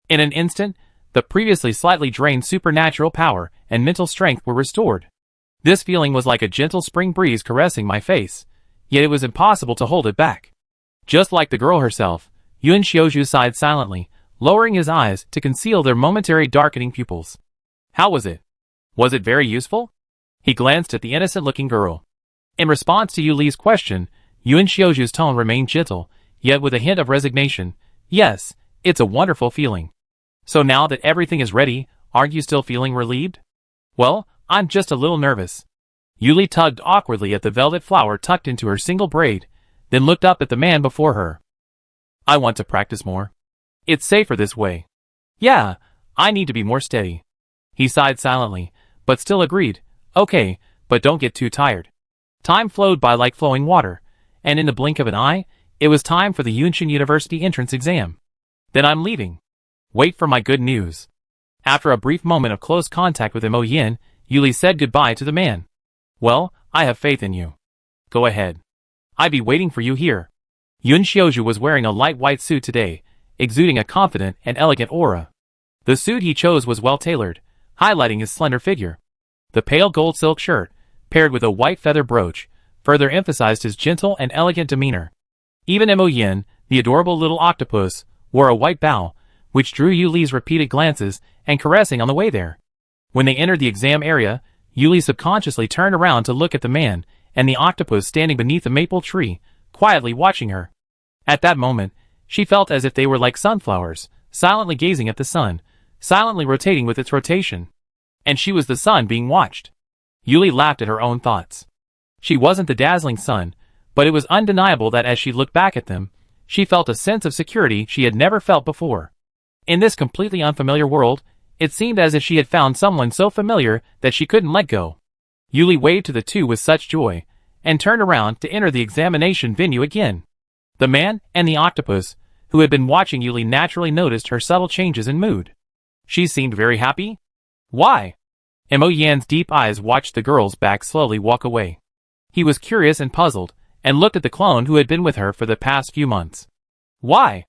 In an instant, the previously slightly drained supernatural power and mental strength were restored. This feeling was like a gentle spring breeze caressing my face, yet it was impossible to hold it back. Just like the girl herself, Yuan Xiaozhu sighed silently, lowering his eyes to conceal their momentary darkening pupils. How was it? Was it very useful? He glanced at the innocent-looking girl. In response to Yu Li's question, Yuan Xiaozhu's tone remained gentle, yet with a hint of resignation. Yes, it's a wonderful feeling. So now that everything is ready, aren't you still feeling relieved? Well, I'm just a little nervous. Yu Li tugged awkwardly at the velvet flower tucked into her single braid, then looked up at the man before her. I want to practice more. It's safer this way. Yeah, I need to be more steady. He sighed silently, but still agreed. Okay, but don't get too tired. Time flowed by like flowing water, and in the blink of an eye, it was time for the Yunshan University entrance exam. Then I'm leaving. Wait for my good news. After a brief moment of close contact with Mo Yin, Yuli said goodbye to the man. Well, I have faith in you. Go ahead. I'll be waiting for you here. Yuan Xiaozhu was wearing a light white suit today, exuding a confident and elegant aura. The suit he chose was well tailored, highlighting his slender figure. The pale gold silk shirt, paired with a white feather brooch, further emphasized his gentle and elegant demeanor. Even Mo Yin, the adorable little octopus, wore a white bow, which drew Yu Li's repeated glances and caressing on the way there. When they entered the exam area, Yu Li subconsciously turned around to look at the man and the octopus standing beneath a maple tree, quietly watching her. At that moment, she felt as if they were like sunflowers, silently gazing at the sun, silently rotating with its rotation. And she was the sun being watched. Yu Li laughed at her own thoughts. She wasn't the dazzling sun, but it was undeniable that as she looked back at them, she felt a sense of security she had never felt before. In this completely unfamiliar world, it seemed as if she had found someone so familiar that she couldn't let go. Yu Li waved to the two with such joy, and turned around to enter the examination venue again. The man and the octopus, who had been watching Yu Li, naturally noticed her subtle changes in mood. She seemed very happy. Why? Mo Yan's deep eyes watched the girl's back slowly walk away. He was curious and puzzled, and looked at the clone who had been with her for the past few months. Why?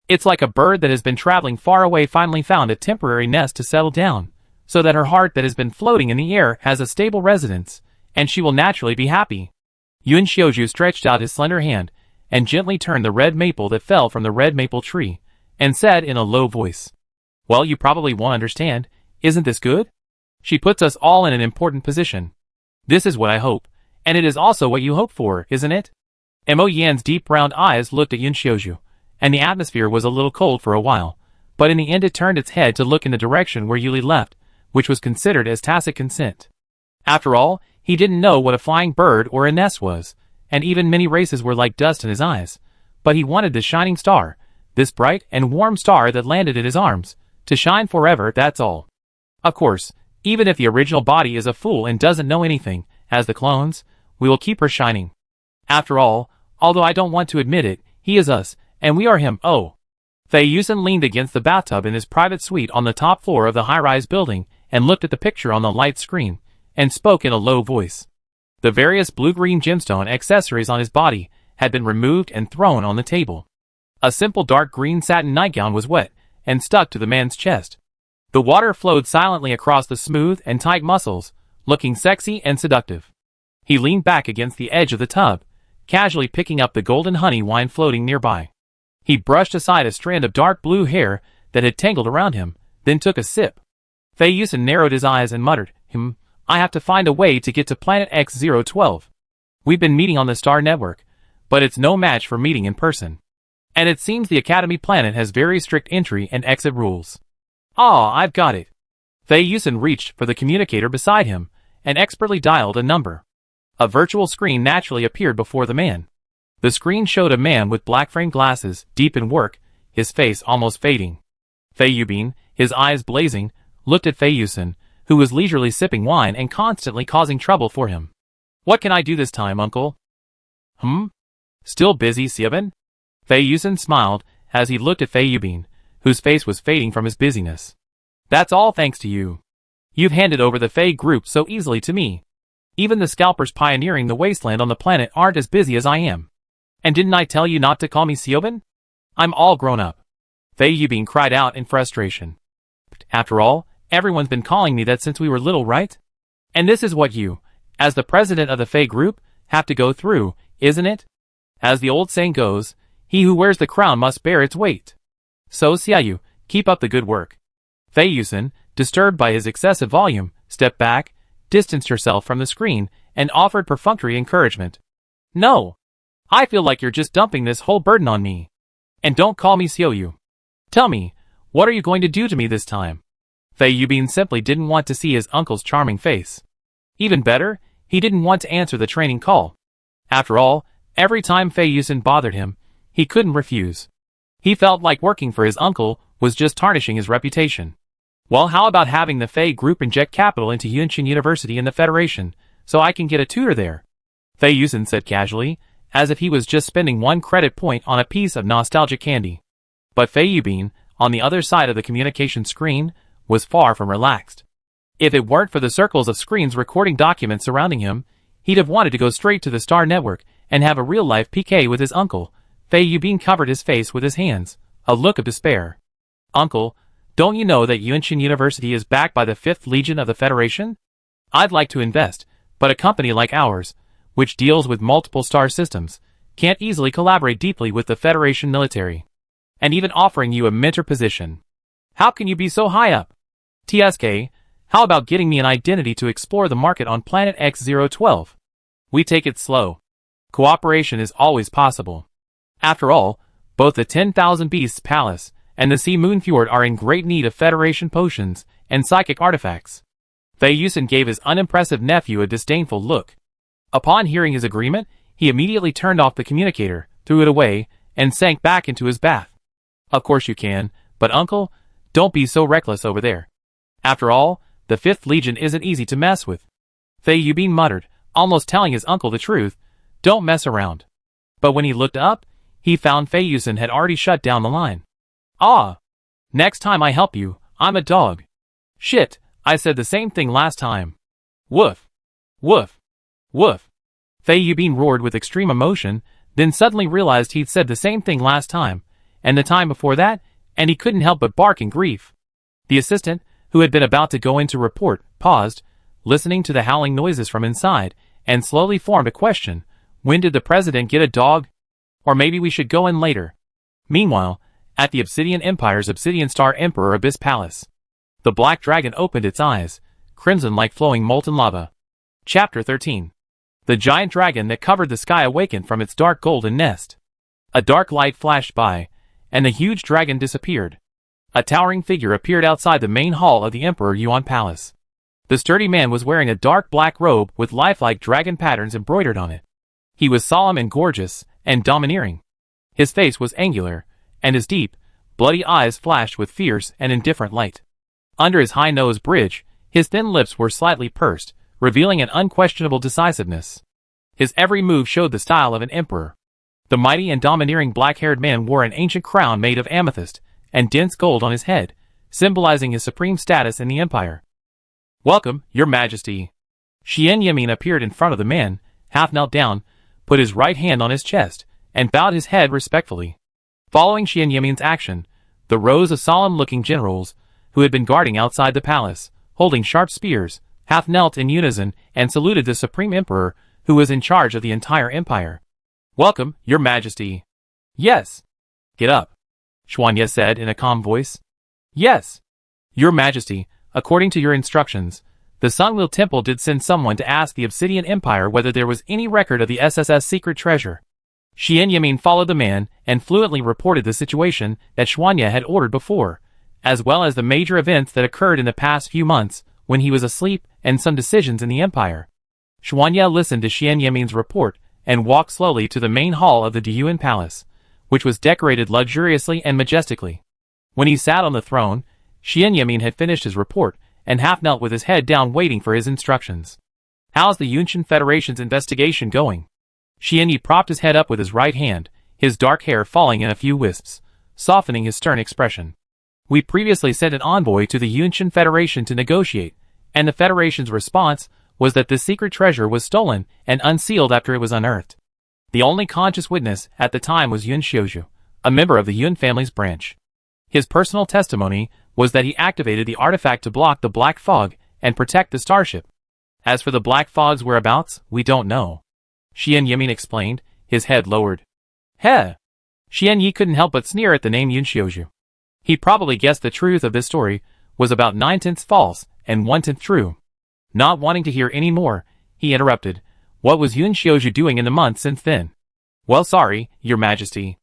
It's like a bird that has been traveling far away finally found a temporary nest to settle down, so that her heart that has been floating in the air has a stable residence, and she will naturally be happy. Yuan Xiaozhu stretched out his slender hand, and gently turned the red maple that fell from the red maple tree, and said in a low voice, "Well, you probably won't understand. Isn't this good? She puts us all in an important position. This is what I hope, and it is also what you hope for, isn't it?" Mo Yan's deep round eyes looked at Yun Xiaozhu, and the atmosphere was a little cold for a while, but in the end it turned its head to look in the direction where Yuli left, which was considered as tacit consent. After all, he didn't know what a flying bird or a nest was, and even many races were like dust in his eyes, but he wanted this shining star, this bright and warm star that landed in his arms, to shine forever, that's all. Of course, even if the original body is a fool and doesn't know anything, as the clones, we will keep her shining. After all, although I don't want to admit it, he is us, and we are him. Oh. Fei Yusen leaned against the bathtub in his private suite on the top floor of the high-rise building and looked at the picture on the light screen, and spoke in a low voice. The various blue-green gemstone accessories on his body had been removed and thrown on the table. A simple dark green satin nightgown was wet and stuck to the man's chest. The water flowed silently across the smooth and tight muscles, looking sexy and seductive. He leaned back against the edge of the tub, casually picking up the golden honey wine floating nearby. He brushed aside a strand of dark blue hair that had tangled around him, then took a sip. Fei Yusen narrowed his eyes and muttered, I have to find a way to get to planet X012. We've been meeting on the Star Network, but it's no match for meeting in person. And it seems the Academy planet has very strict entry and exit rules. Ah, I've got it. Fei Yusen reached for the communicator beside him and expertly dialed a number. A virtual screen naturally appeared before the man. The screen showed a man with black frame glasses, deep in work, his face almost fading. Fei Yubin, his eyes blazing, looked at Fei Yusen, who was leisurely sipping wine and constantly causing trouble for him. What can I do this time, uncle? Still busy, Sieben? Fei Yusen smiled as he looked at Fei Yubin, whose face was fading from his busyness. That's all thanks to you. You've handed over the Fei group so easily to me. Even the scalpers pioneering the wasteland on the planet aren't as busy as I am. And didn't I tell you not to call me Sieben? I'm all grown up. Fei Yubin cried out in frustration. After all, everyone's been calling me that since we were little, right? And this is what you, as the president of the Fei group, have to go through, isn't it? As the old saying goes, he who wears the crown must bear its weight. So Xiaoyu, keep up the good work. Fei Yusen, disturbed by his excessive volume, stepped back, distanced herself from the screen, and offered perfunctory encouragement. No. I feel like you're just dumping this whole burden on me. And don't call me Xiaoyu. Tell me, what are you going to do to me this time? Fei Yubin simply didn't want to see his uncle's charming face. Even better, he didn't want to answer the training call. After all, every time Fei Yusen bothered him, he couldn't refuse. He felt like working for his uncle was just tarnishing his reputation. Well, how about having the Fei group inject capital into Yunshin University in the Federation, so I can get a tutor there? Fei Yusen said casually, as if he was just spending 1 credit point on a piece of nostalgic candy. But Fei Yubin, on the other side of the communication screen, was far from relaxed. If it weren't for the circles of screens recording documents surrounding him, he'd have wanted to go straight to the Star Network and have a real-life PK with his uncle. Fei Yubin covered his face with his hands, a look of despair. Uncle, don't you know that Yunshin University is backed by the 5th Legion of the Federation? I'd like to invest, but a company like ours, which deals with multiple star systems, can't easily collaborate deeply with the Federation military. And even offering you a mentor position. How can you be so high up? TSK, how about getting me an identity to explore the market on planet X012? We take it slow. Cooperation is always possible. After all, both the 10,000 Beasts Palace and the Sea Moon Fjord are in great need of Federation potions and psychic artifacts. Fei Yusen gave his unimpressive nephew a disdainful look. Upon hearing his agreement, he immediately turned off the communicator, threw it away, and sank back into his bath. Of course you can, but uncle, don't be so reckless over there. After all, the 5th Legion isn't easy to mess with. Fei Yubin muttered, almost telling his uncle the truth, don't mess around. But when he looked up, he found Fei Yusen had already shut down the line. Ah! Next time I help you, I'm a dog. Shit, I said the same thing last time. Woof! Woof! Woof! Fei Yubin roared with extreme emotion, then suddenly realized he'd said the same thing last time, and the time before that, and he couldn't help but bark in grief. The assistant, who had been about to go in to report, paused, listening to the howling noises from inside, and slowly formed a question. When did the president get a dog? Or maybe we should go in later. Meanwhile, At the Obsidian Empire's Obsidian Star Emperor Abyss Palace. The black dragon opened its eyes, crimson like flowing molten lava. Chapter 13. The giant dragon that covered the sky awakened from its dark golden nest. A dark light flashed by, and the huge dragon disappeared. A towering figure appeared outside the main hall of the Emperor Yuan Palace. The sturdy man was wearing a dark black robe with lifelike dragon patterns embroidered on it. He was solemn and gorgeous, and domineering. His face was angular, and his deep, bloody eyes flashed with fierce and indifferent light. Under his high nose bridge, his thin lips were slightly pursed, revealing an unquestionable decisiveness. His every move showed the style of an emperor. The mighty and domineering black-haired man wore an ancient crown made of amethyst and dense gold on his head, symbolizing his supreme status in the empire. "Welcome, your majesty." Xian Yamin appeared in front of the man, half knelt down, put his right hand on his chest, and bowed his head respectfully. Following Xian Yamin's action, the rows of solemn-looking generals, who had been guarding outside the palace, holding sharp spears, half knelt in unison and saluted the supreme emperor, who was in charge of the entire empire. "Welcome, your majesty." "Yes." "Get up," Xuanye said in a calm voice. "Yes. Your majesty, according to your instructions, the Sunglil Temple did send someone to ask the Obsidian Empire whether there was any record of the SSS secret treasure." Xian Yamin followed the man and fluently reported the situation that Xuanye had ordered before, as well as the major events that occurred in the past few months when he was asleep and some decisions in the empire. Xuanye listened to Xian Yamin's report and walked slowly to the main hall of the Diyuan Palace, which was decorated luxuriously and majestically. When he sat on the throne, Xian Yamin had finished his report and half knelt with his head down waiting for his instructions. "How's the Yunshan Federation's investigation going?" Xian Yi propped his head up with his right hand, his dark hair falling in a few wisps, softening his stern expression. "We previously sent an envoy to the Yunshan Federation to negotiate, and the Federation's response was that the secret treasure was stolen and unsealed after it was unearthed. The only conscious witness at the time was Yun Xiuzhu, a member of the Yun family's branch. His personal testimony was that he activated the artifact to block the black fog and protect the starship. As for the black fog's whereabouts, we don't know." Xian Yamin explained, his head lowered. "Heh!" Xian Yi couldn't help but sneer at the name Yun Xiuzhu. He probably guessed the truth of this story was about 9/10 false and 1/10 true. Not wanting to hear any more, he interrupted, "What was Yun Xiuzhu doing in the months since then?" "Well, sorry, your majesty.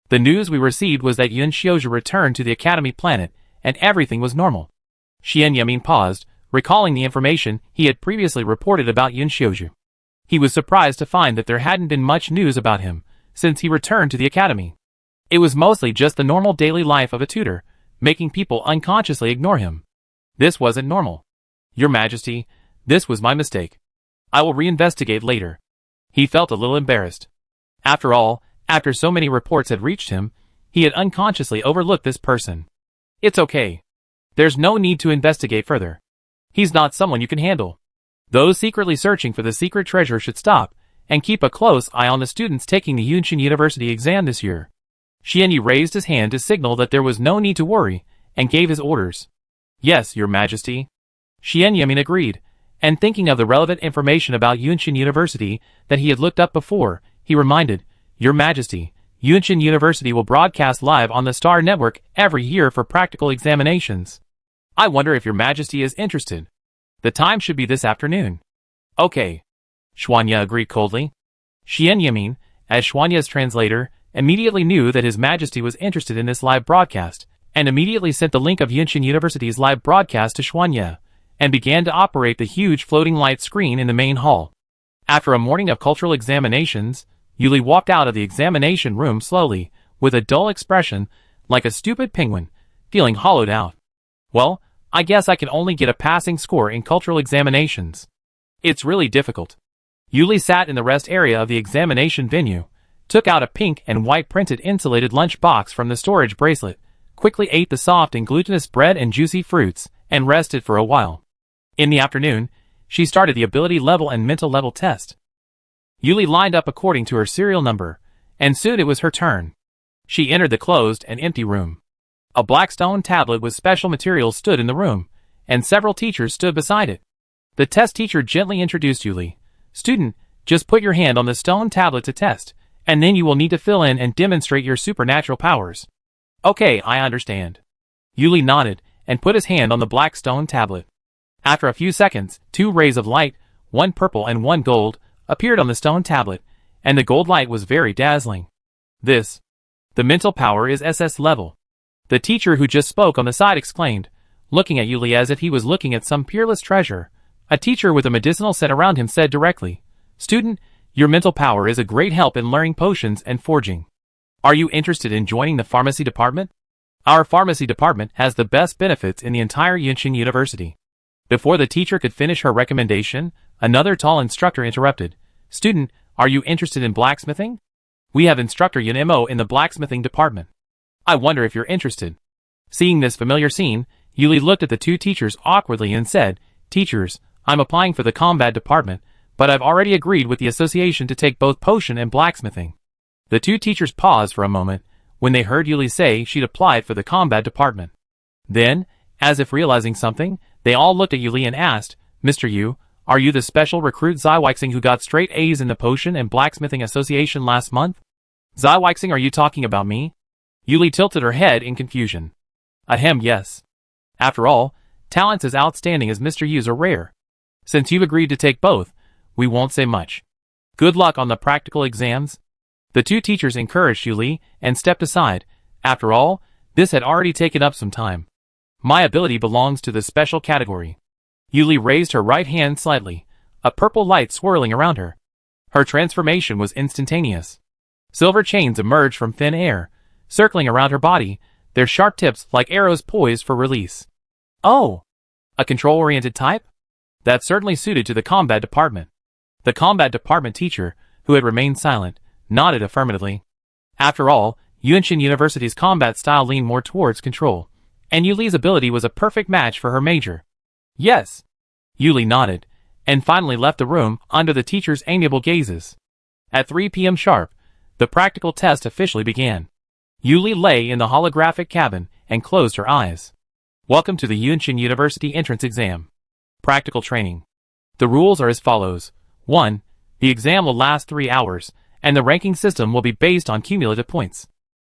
The news we received was that Yun Xiuzhu returned to the Academy planet, and everything was normal." Xian Yamin paused, recalling the information he had previously reported about Yun Xiuzhu. He was surprised to find that there hadn't been much news about him since he returned to the Academy. It was mostly just the normal daily life of a tutor, making people unconsciously ignore him. This wasn't normal. "Your majesty, this was my mistake. I will reinvestigate later." He felt a little embarrassed. After all, after so many reports had reached him, he had unconsciously overlooked this person. "It's okay. There's no need to investigate further. He's not someone you can handle. Those secretly searching for the secret treasure should stop, and keep a close eye on the students taking the Yunshan University exam this year." Xian Yi raised his hand to signal that there was no need to worry, and gave his orders. "Yes, your majesty." Xian Yamin agreed, and thinking of the relevant information about Yunshan University that he had looked up before, he reminded, "Your majesty, Yunshan University will broadcast live on the Star Network every year for practical examinations. I wonder if your majesty is interested. The time should be this afternoon." "Okay." Xuanye agreed coldly. Xian Yamin, as Xuanye's translator, immediately knew that his majesty was interested in this live broadcast, and immediately sent the link of Yunshan University's live broadcast to Xuanye, and began to operate the huge floating light screen in the main hall. After a morning of cultural examinations, Yuli walked out of the examination room slowly, with a dull expression, like a stupid penguin, feeling hollowed out. "Well, I guess I can only get a passing score in cultural examinations. It's really difficult." Yuli sat in the rest area of the examination venue, took out a pink and white printed insulated lunch box from the storage bracelet, quickly ate the soft and glutinous bread and juicy fruits, and rested for a while. In the afternoon, she started the ability level and mental level test. Yuli lined up according to her serial number, and soon it was her turn. She entered the closed and empty room. A black stone tablet with special materials stood in the room, and several teachers stood beside it. The test teacher gently introduced Yuli. "Student, just put your hand on the stone tablet to test, and then you will need to fill in and demonstrate your supernatural powers." Okay, I understand. Yuli nodded and put his hand on the black stone tablet. After a few seconds, 2 rays of light, one purple and one gold, appeared on the stone tablet, and the gold light was very dazzling. The mental power is SS level. The teacher who just spoke on the side exclaimed, looking at Yuli as if he was looking at some peerless treasure. A teacher with a medicinal set around him said directly, "Student, your mental power is a great help in learning potions and forging. Are you interested in joining the pharmacy department? Our pharmacy department has the best benefits in the entire Yunshin University." Before the teacher could finish her recommendation, another tall instructor interrupted. "Student, are you interested in blacksmithing? We have instructor Yunmo in the blacksmithing department. I wonder if you're interested." Seeing this familiar scene, Yuli looked at the 2 teachers awkwardly and said, "Teachers, I'm applying for the combat department, but I've already agreed with the association to take both potion and blacksmithing." The 2 teachers paused for a moment when they heard Yuli say she'd applied for the combat department. Then, as if realizing something, they all looked at Yuli and asked, "Mr. Yu, are you the special recruit Zaiweixing who got straight A's in the Potion and Blacksmithing Association last month?" "Zaiweixing, are you talking about me?" Yuli tilted her head in confusion. "Ahem, yes. After all, talents as outstanding as Mr. Yu's are rare. Since you've agreed to take both, we won't say much. Good luck on the practical exams." The 2 teachers encouraged Yuli and stepped aside. After all, this had already taken up some time. "My ability belongs to the special category." Yuli raised her right hand slightly, a purple light swirling around her. Her transformation was instantaneous. Silver chains emerged from thin air, circling around her body, their sharp tips like arrows poised for release. "Oh! A control-oriented type? That's certainly suited to the combat department." The combat department teacher, who had remained silent, nodded affirmatively. After all, Yunshin University's combat style leaned more towards control, and Yuli's ability was a perfect match for her major. "Yes." Yuli nodded, and finally left the room under the teacher's amiable gazes. At 3 p.m. sharp, the practical test officially began. Yuli lay in the holographic cabin and closed her eyes. Welcome to the Yunshin University entrance exam. Practical training. The rules are as follows. 1. The exam will last 3 hours, and the ranking system will be based on cumulative points.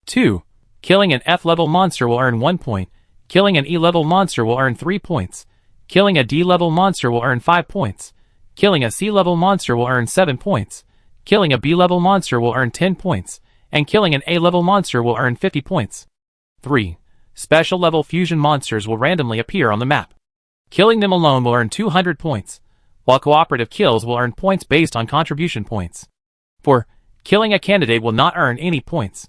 2. Killing an F-level monster will earn 1 point, killing an E-level monster will earn 3 points, killing a D-level monster will earn 5 points, killing a C-level monster will earn 7 points, killing a B-level monster will earn 10 points, and killing an A-level monster will earn 50 points. 3. Special level fusion monsters will randomly appear on the map. Killing them alone will earn 200 points, while cooperative kills will earn points based on contribution points. 4. Killing a candidate will not earn any points.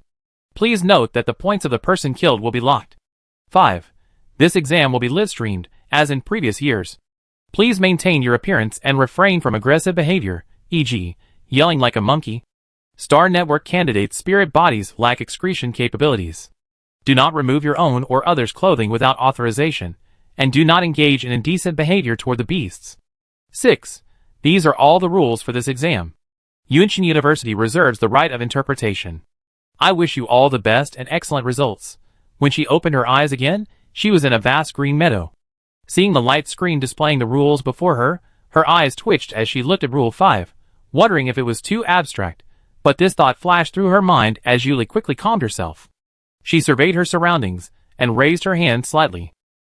Please note that the points of the person killed will be locked. 5. This exam will be live-streamed, as in previous years. Please maintain your appearance and refrain from aggressive behavior, e.g., yelling like a monkey. Star Network candidates' spirit bodies lack excretion capabilities. Do not remove your own or others' clothing without authorization, and do not engage in indecent behavior toward the beasts. 6. These are all the rules for this exam. Yunshin University reserves the right of interpretation. I wish you all the best and excellent results. When she opened her eyes again, she was in a vast green meadow. Seeing the light screen displaying the rules before her, her eyes twitched as she looked at Rule 5, wondering if it was too abstract, but this thought flashed through her mind as Yuli quickly calmed herself. She surveyed her surroundings, and raised her hand slightly.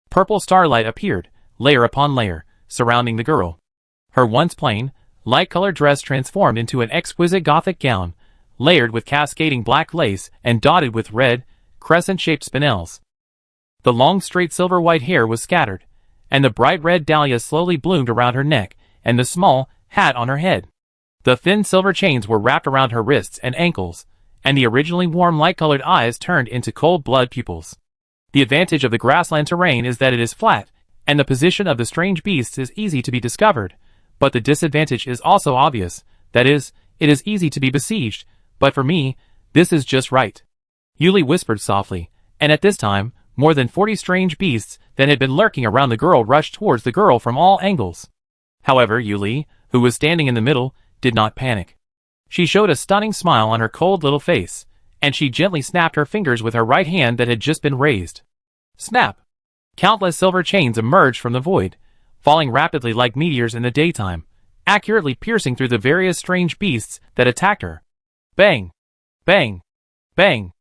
Purple starlight appeared, layer upon layer, surrounding the girl. Her once plain, light-colored dress transformed into an exquisite Gothic gown, layered with cascading black lace and dotted with red, crescent-shaped spinels. The long straight silver-white hair was scattered, and the bright red dahlias slowly bloomed around her neck and the small hat on her head. The thin silver chains were wrapped around her wrists and ankles, and the originally warm light-colored eyes turned into cold-blood pupils. The advantage of the grassland terrain is that it is flat, and the position of the strange beasts is easy to be discovered, but the disadvantage is also obvious, that is, it is easy to be besieged, but for me, this is just right. Yuli whispered softly, and at this time, more than 40 strange beasts that had been lurking around the girl rushed towards the girl from all angles. However, Yuli, who was standing in the middle, did not panic. She showed a stunning smile on her cold little face, and she gently snapped her fingers with her right hand that had just been raised. Snap! Countless silver chains emerged from the void, falling rapidly like meteors in the daytime, accurately piercing through the various strange beasts that attacked her. Bang! Bang! Bang!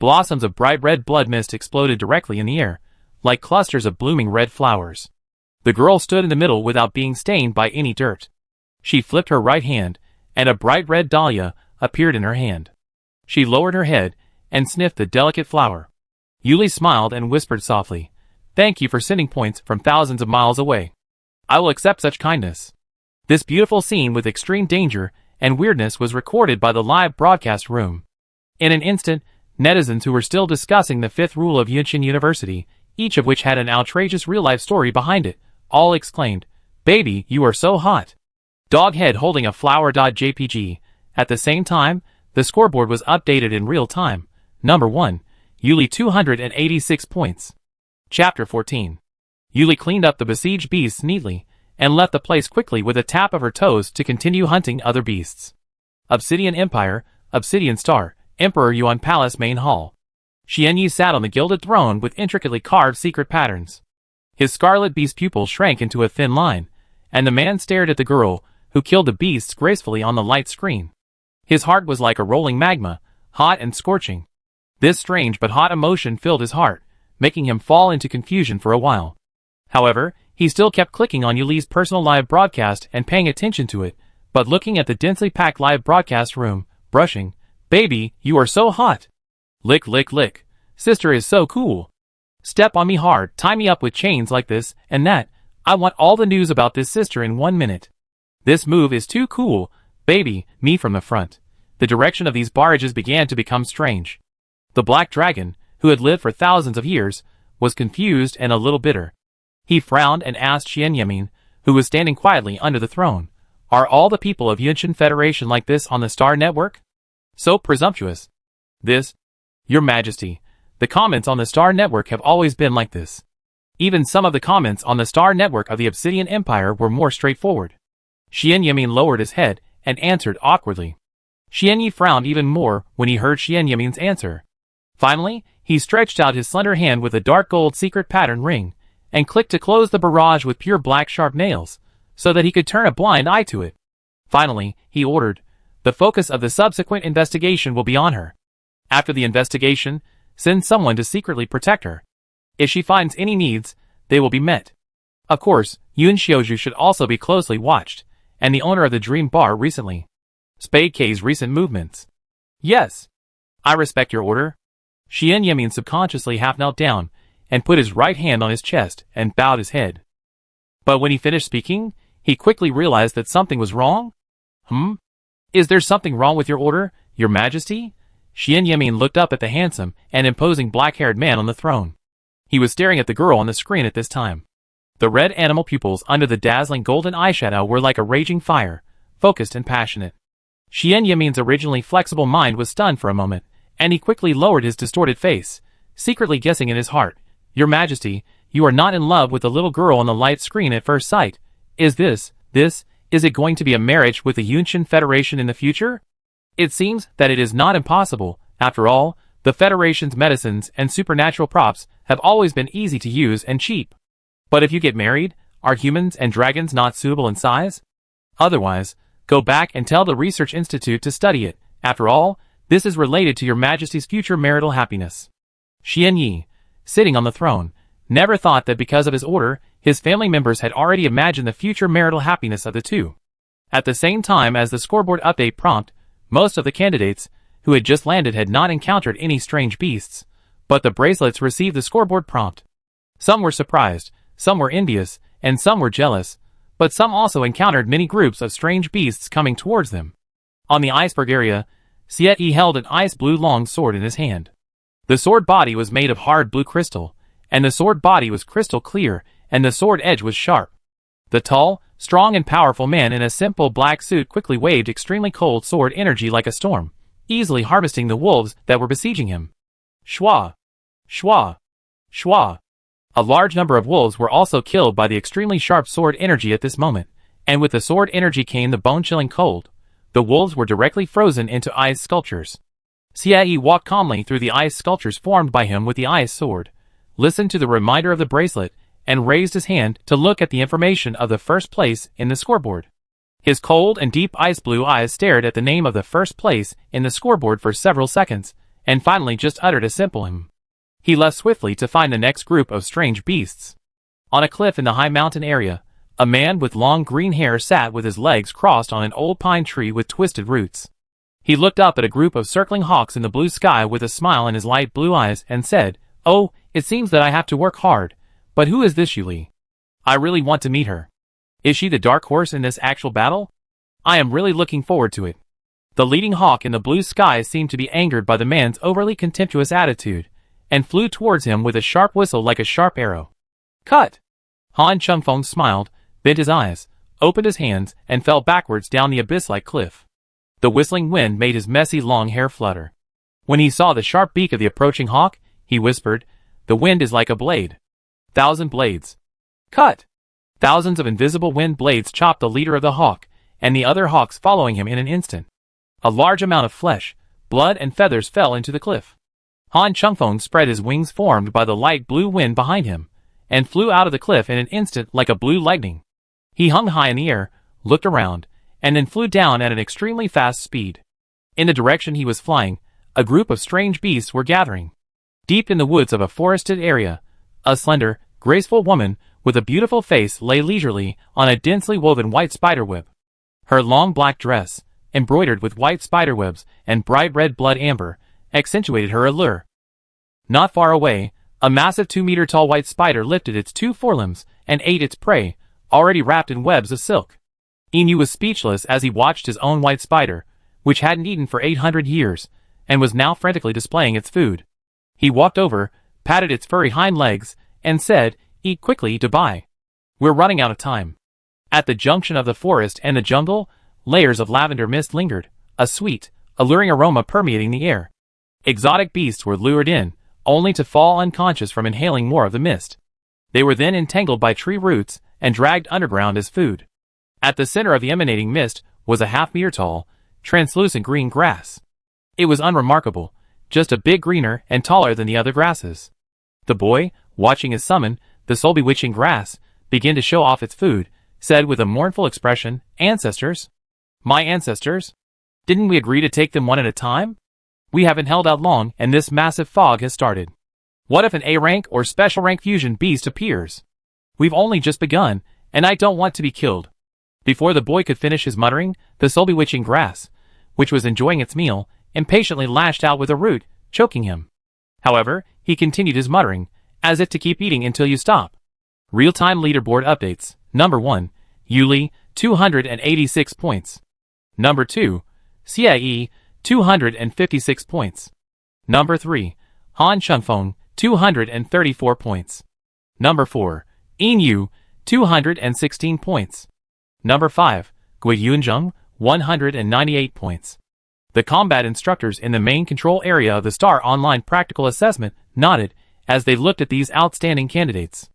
Blossoms of bright red blood mist exploded directly in the air, like clusters of blooming red flowers. The girl stood in the middle without being stained by any dirt. She flipped her right hand, and a bright red dahlia appeared in her hand. She lowered her head and sniffed the delicate flower. Yuli smiled and whispered softly, "Thank you for sending points from thousands of miles away. I will accept such kindness." This beautiful scene with extreme danger and weirdness was recorded by the live broadcast room. In an instant, netizens who were still discussing the fifth rule of Yunshin University, each of which had an outrageous real-life story behind it, all exclaimed, "Baby, you are so hot." Doghead holding a flower.jpg. At the same time, the scoreboard was updated in real time. Number 1, Yuli 286 points. Chapter 14. Yuli cleaned up the besieged beasts neatly, and left the place quickly with a tap of her toes to continue hunting other beasts. Obsidian Empire, Obsidian Star, Emperor Yuan Palace Main Hall. Xianyi sat on the gilded throne with intricately carved secret patterns. His scarlet beast pupil shrank into a thin line, and the man stared at the girl, who killed the beasts gracefully on the light screen. His heart was like a rolling magma, hot and scorching. This strange but hot emotion filled his heart, making him fall into confusion for a while. However, he still kept clicking on Yuli's personal live broadcast and paying attention to it, but looking at the densely packed live broadcast room, brushing, "Baby, you are so hot. Lick, lick, lick. Sister is so cool. Step on me hard, tie me up with chains like this and that. I want all the news about this sister in 1 minute. This move is too cool, baby." Me from the front. The direction of these barrages began to become strange. The black dragon, who had lived for thousands of years, was confused and a little bitter. He frowned and asked Xianyemin, who was standing quietly under the throne, "Are all the people of Yunshin Federation like this on the Star Network? So presumptuous. This, Your Majesty, the comments on the Star Network have always been like this." Even some of the comments on the Star Network of the Obsidian Empire were more straightforward. Xianyemin lowered his head and answered awkwardly. Xianyi frowned even more when he heard Xianyemin's answer. Finally, he stretched out his slender hand with a dark gold secret pattern ring, and clicked to close the barrage with pure black sharp nails, so that he could turn a blind eye to it. Finally, he ordered, "The focus of the subsequent investigation will be on her. After the investigation, send someone to secretly protect her. If she finds any needs, they will be met. Of course, Yun Xiaozhu should also be closely watched, and the owner of the Dream Bar recently. Spade K's recent movements." "Yes. I respect your order." Xianyemin subconsciously half knelt down, and put his right hand on his chest and bowed his head. But when he finished speaking, he quickly realized that something was wrong. Is there something wrong with your order, Your Majesty?" Xianyemin looked up at the handsome and imposing black-haired man on the throne. He was staring at the girl on the screen at this time. The red animal pupils under the dazzling golden eyeshadow were like a raging fire, focused and passionate. Xianyemin's originally flexible mind was stunned for a moment, and he quickly lowered his distorted face, secretly guessing in his heart, "Your Majesty, you are not in love with the little girl on the light screen at first sight. Is is it going to be a marriage with the Yunshin Federation in the future? It seems that it is not impossible. After all, the Federation's medicines and supernatural props have always been easy to use and cheap. But if you get married, are humans and dragons not suitable in size? Otherwise, go back and tell the Research Institute to study it. After all, this is related to Your Majesty's future marital happiness." Xianyi, sitting on the throne, never thought that because of his order, his family members had already imagined the future marital happiness of the two. At the same time as the scoreboard update prompt, most of the candidates who had just landed had not encountered any strange beasts, but the bracelets received the scoreboard prompt. Some were surprised, some were envious, and some were jealous, but some also encountered many groups of strange beasts coming towards them. On the iceberg area, Xie held an ice blue long sword in his hand. The sword body was made of hard blue crystal, and the sword body was crystal clear, and the sword edge was sharp. The tall, strong and powerful man in a simple black suit quickly waved extremely cold sword energy like a storm, easily harvesting the wolves that were besieging him. Shwa! Shwa! Shwa! A large number of wolves were also killed by the extremely sharp sword energy at this moment, and with the sword energy came the bone-chilling cold. The wolves were directly frozen into ice sculptures. Xie walked calmly through the ice sculptures formed by him with the ice sword, listened to the reminder of the bracelet, and raised his hand to look at the information of the first place in the scoreboard. His cold and deep ice blue eyes stared at the name of the first place in the scoreboard for several seconds, and finally just uttered a simple He left swiftly to find the next group of strange beasts. On a cliff in the high mountain area, a man with long green hair sat with his legs crossed on an old pine tree with twisted roots. He looked up at a group of circling hawks in the blue sky with a smile in his light blue eyes and said, "Oh, it seems that I have to work hard, but who is this Yuli? I really want to meet her. Is she the dark horse in this actual battle? I am really looking forward to it." The leading hawk in the blue sky seemed to be angered by the man's overly contemptuous attitude, and flew towards him with a sharp whistle like a sharp arrow. "Cut!" Han Chungfeng smiled, bent his eyes, opened his hands, and fell backwards down the abyss-like cliff. The whistling wind made his messy long hair flutter. When he saw the sharp beak of the approaching hawk, he whispered, "The wind is like a blade. 1,000 blades. Cut!" Thousands of invisible wind blades chopped the leader of the hawk, and the other hawks following him in an instant. A large amount of flesh, blood, and feathers fell into the cliff. Han Chungfeng spread his wings formed by the light blue wind behind him, and flew out of the cliff in an instant like a blue lightning. He hung high in the air, looked around, and then flew down at an extremely fast speed. In the direction he was flying, a group of strange beasts were gathering. Deep in the woods of a forested area, a slender, graceful woman with a beautiful face lay leisurely on a densely woven white spiderweb. Her long black dress, embroidered with white spiderwebs and bright red blood amber, accentuated her allure. Not far away, a massive 2-meter-tall white spider lifted its 2 forelimbs and ate its prey, already wrapped in webs of silk. Inu was speechless as he watched his own white spider, which hadn't eaten for 800 years, and was now frantically displaying its food. He walked over, patted its furry hind legs, and said, "Eat quickly, Dubai. We're running out of time." At the junction of the forest and the jungle, layers of lavender mist lingered, a sweet, alluring aroma permeating the air. Exotic beasts were lured in, only to fall unconscious from inhaling more of the mist. They were then entangled by tree roots and dragged underground as food. At the center of the emanating mist was a half-meter-tall, translucent green grass. It was unremarkable, just a bit greener and taller than the other grasses. The boy, watching as summon, the soul-bewitching grass, began to show off its food, said with a mournful expression, "Ancestors? My ancestors? Didn't we agree to take them one at a time? We haven't held out long and this massive fog has started. What if an A-rank or special rank fusion beast appears? We've only just begun, and I don't want to be killed." Before the boy could finish his muttering, the soul-bewitching grass, which was enjoying its meal, impatiently lashed out with a root, choking him. However, he continued his muttering, as if to keep eating until you stop. Real-time leaderboard updates. Number 1, Yuli, 286 points. Number 2, CIE, 256 points. Number 3, Han Chungfeng, 234 points. Number 4, Inu, 216 points. Number 5, Gui Yunzheng, 198 points. The combat instructors in the main control area of the Star Online Practical Assessment nodded as they looked at these outstanding candidates.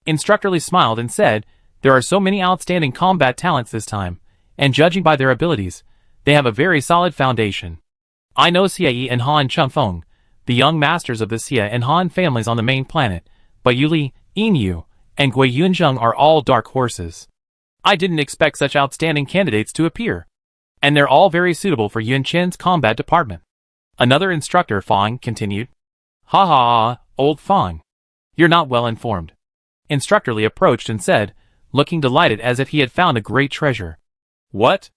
Instructor Lee smiled and said, "There are so many outstanding combat talents this time, and judging by their abilities, they have a very solid foundation. I know Xie and Han Chungfeng, the young masters of the Xie and Han families on the main planet, but Yuli, Inu, and Gui Yunzheng are all dark horses. I didn't expect such outstanding candidates to appear. And they're all very suitable for Yun Chen's combat department." Another instructor, Fang, continued. "Ha ha ha, old Fang. You're not well informed." Instructor Lee approached and said, looking delighted as if he had found a great treasure. "What?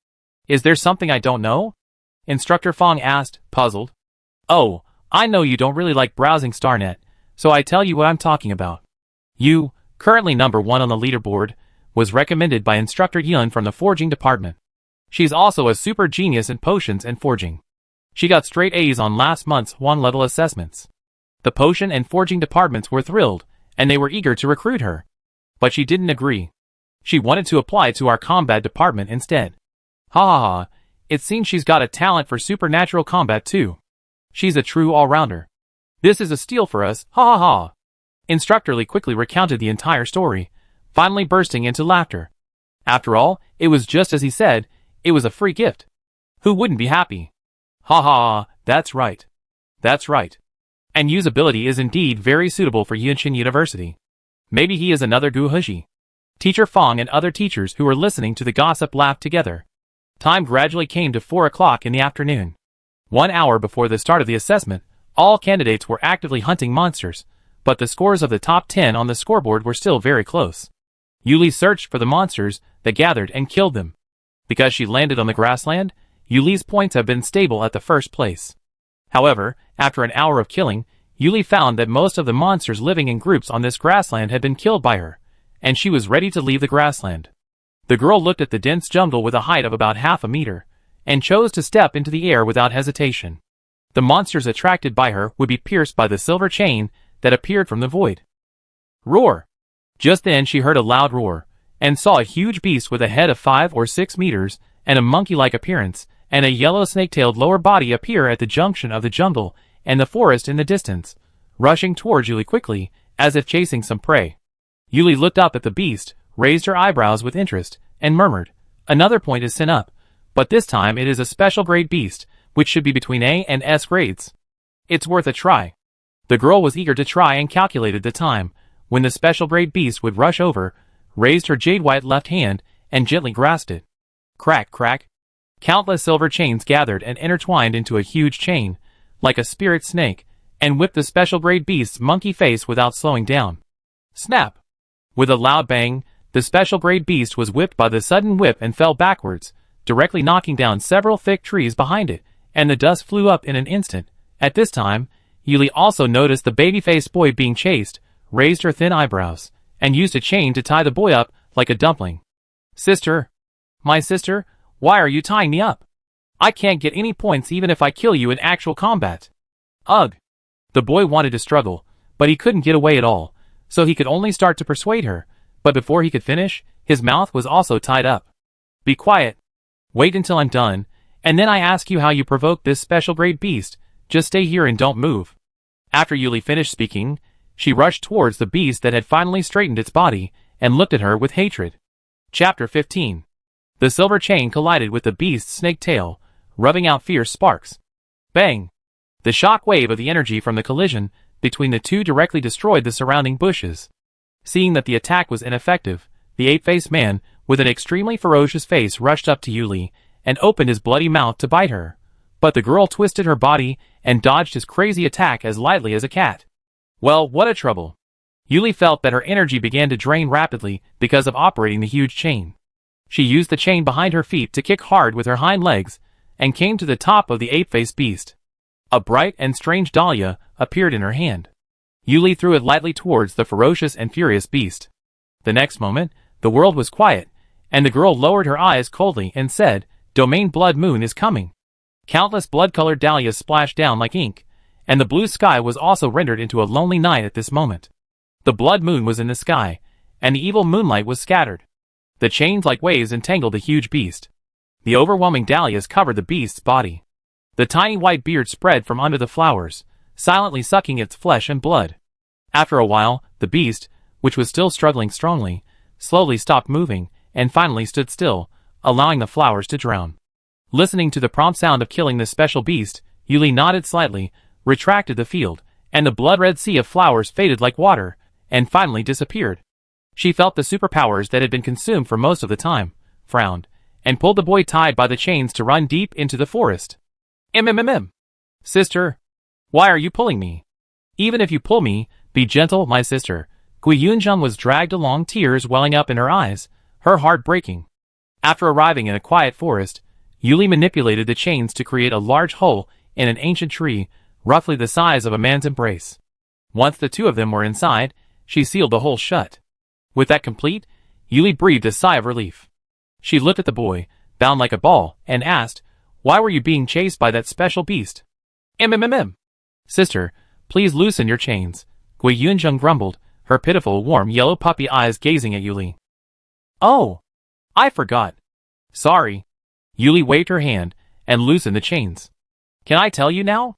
Is there something I don't know?" Instructor Fang asked, puzzled. "Oh, I know you don't really like browsing StarNet, so I tell you what I'm talking about. You, currently number 1 on the leaderboard, was recommended by Instructor Yun from the forging department. She's also a super genius in potions and forging. She got straight A's on last month's One-level assessments. The potion and forging departments were thrilled, and they were eager to recruit her. But she didn't agree. She wanted to apply to our combat department instead. Ha ha ha, it seems she's got a talent for supernatural combat too. She's a true all-rounder. This is a steal for us, ha ha ha." Instructor Lee quickly recounted the entire story, finally bursting into laughter. After all, it was just as he said, it was a free gift. Who wouldn't be happy? Ha ha ha, that's right. That's right. And Yu's ability is indeed very suitable for Yunqin University. Maybe he is another Gu Heji. Teacher Fang and other teachers who were listening to the gossip laughed together. Time gradually came to 4 o'clock in the afternoon. 1 hour before the start of the assessment, All candidates were actively hunting monsters, but the scores of the top 10 on the scoreboard were still very close. Yuli searched for the monsters that gathered and killed them. Because she landed on the grassland, Yuli's points have been stable at the first place. However, after an hour of killing, Yuli found that most of the monsters living in groups on this grassland had been killed by her, and she was ready to leave the grassland. The girl looked at the dense jungle with a height of about half a meter, and chose to step into the air without hesitation. The monsters attracted by her would be pierced by the silver chain that appeared from the void. Roar! Just then she heard a loud roar, and saw a huge beast with a head of 5 or 6 meters, and a monkey-like appearance, and a yellow snake-tailed lower body appear at the junction of the jungle and the forest in the distance, rushing towards Yuli quickly, as if chasing some prey. Yuli looked up at the beast, raised her eyebrows with interest, and murmured, "Another point is sent up, but this time it is a special grade beast, which should be between A and S grades. It's worth a try." The girl was eager to try and calculated the time, when the special grade beast would rush over, raised her jade-white left hand, and gently grasped it. Crack, crack. Countless silver chains gathered and intertwined into a huge chain, like a spirit snake, and whipped the special grade beast's monkey face without slowing down. Snap! With a loud bang, the special grade beast was whipped by the sudden whip and fell backwards, directly knocking down several thick trees behind it, and the dust flew up in an instant. At this time, Yuli also noticed the baby-faced boy being chased, raised her thin eyebrows, and used a chain to tie the boy up like a dumpling. "Sister! My sister, why are you tying me up? I can't get any points even if I kill you in actual combat." Ugh! The boy wanted to struggle, but he couldn't get away at all, so he could only start to persuade her, but before he could finish, his mouth was also tied up. "Be quiet. Wait until I'm done, and then I ask you how you provoked this special grade beast. Just stay here and don't move." After Yuli finished speaking, she rushed towards the beast that had finally straightened its body, and looked at her with hatred. Chapter 15. The silver chain collided with the beast's snake tail, rubbing out fierce sparks. Bang! The shock wave of the energy from the collision between the two directly destroyed the surrounding bushes. Seeing that the attack was ineffective, the ape-faced man, with an extremely ferocious face, rushed up to Yuli, and opened his bloody mouth to bite her. But the girl twisted her body, and dodged his crazy attack as lightly as a cat. Well, what a trouble. Yuli felt that her energy began to drain rapidly because of operating the huge chain. She used the chain behind her feet to kick hard with her hind legs, and came to the top of the ape-faced beast. A bright and strange dahlia appeared in her hand. Yuli threw it lightly towards the ferocious and furious beast. The next moment, the world was quiet, and the girl lowered her eyes coldly and said, "Domain Blood Moon is coming." Countless blood-colored dahlias splashed down like ink, and the blue sky was also rendered into a lonely night at this moment. The blood moon was in the sky, and the evil moonlight was scattered. The chains like waves entangled the huge beast. The overwhelming dahlias covered the beast's body. The tiny white beard spread from under the flowers, silently sucking its flesh and blood. After a while, the beast, which was still struggling strongly, slowly stopped moving, and finally stood still, allowing the flowers to drown. Listening to the prompt sound of killing this special beast, Yuli nodded slightly, retracted the field, and the blood-red sea of flowers faded like water, and finally disappeared. She felt the superpowers that had been consumed for most of the time, frowned, and pulled the boy tied by the chains to run deep into the forest. Sister, why are you pulling me? Even if you pull me, be gentle, my sister." Gui Yunjung was dragged along, tears welling up in her eyes, her heart breaking. After arriving in a quiet forest, Yuli manipulated the chains to create a large hole in an ancient tree, roughly the size of a man's embrace. Once the two of them were inside, she sealed the hole shut. With that complete, Yuli breathed a sigh of relief. She looked at the boy, bound like a ball, and asked, "Why were you being chased by that special beast?" "Sister, please loosen your chains," Gui Yunjung grumbled, her pitiful warm yellow puppy eyes gazing at Yuli. "Oh, I forgot. Sorry." Yuli waved her hand, and loosened the chains. "Can I tell you now?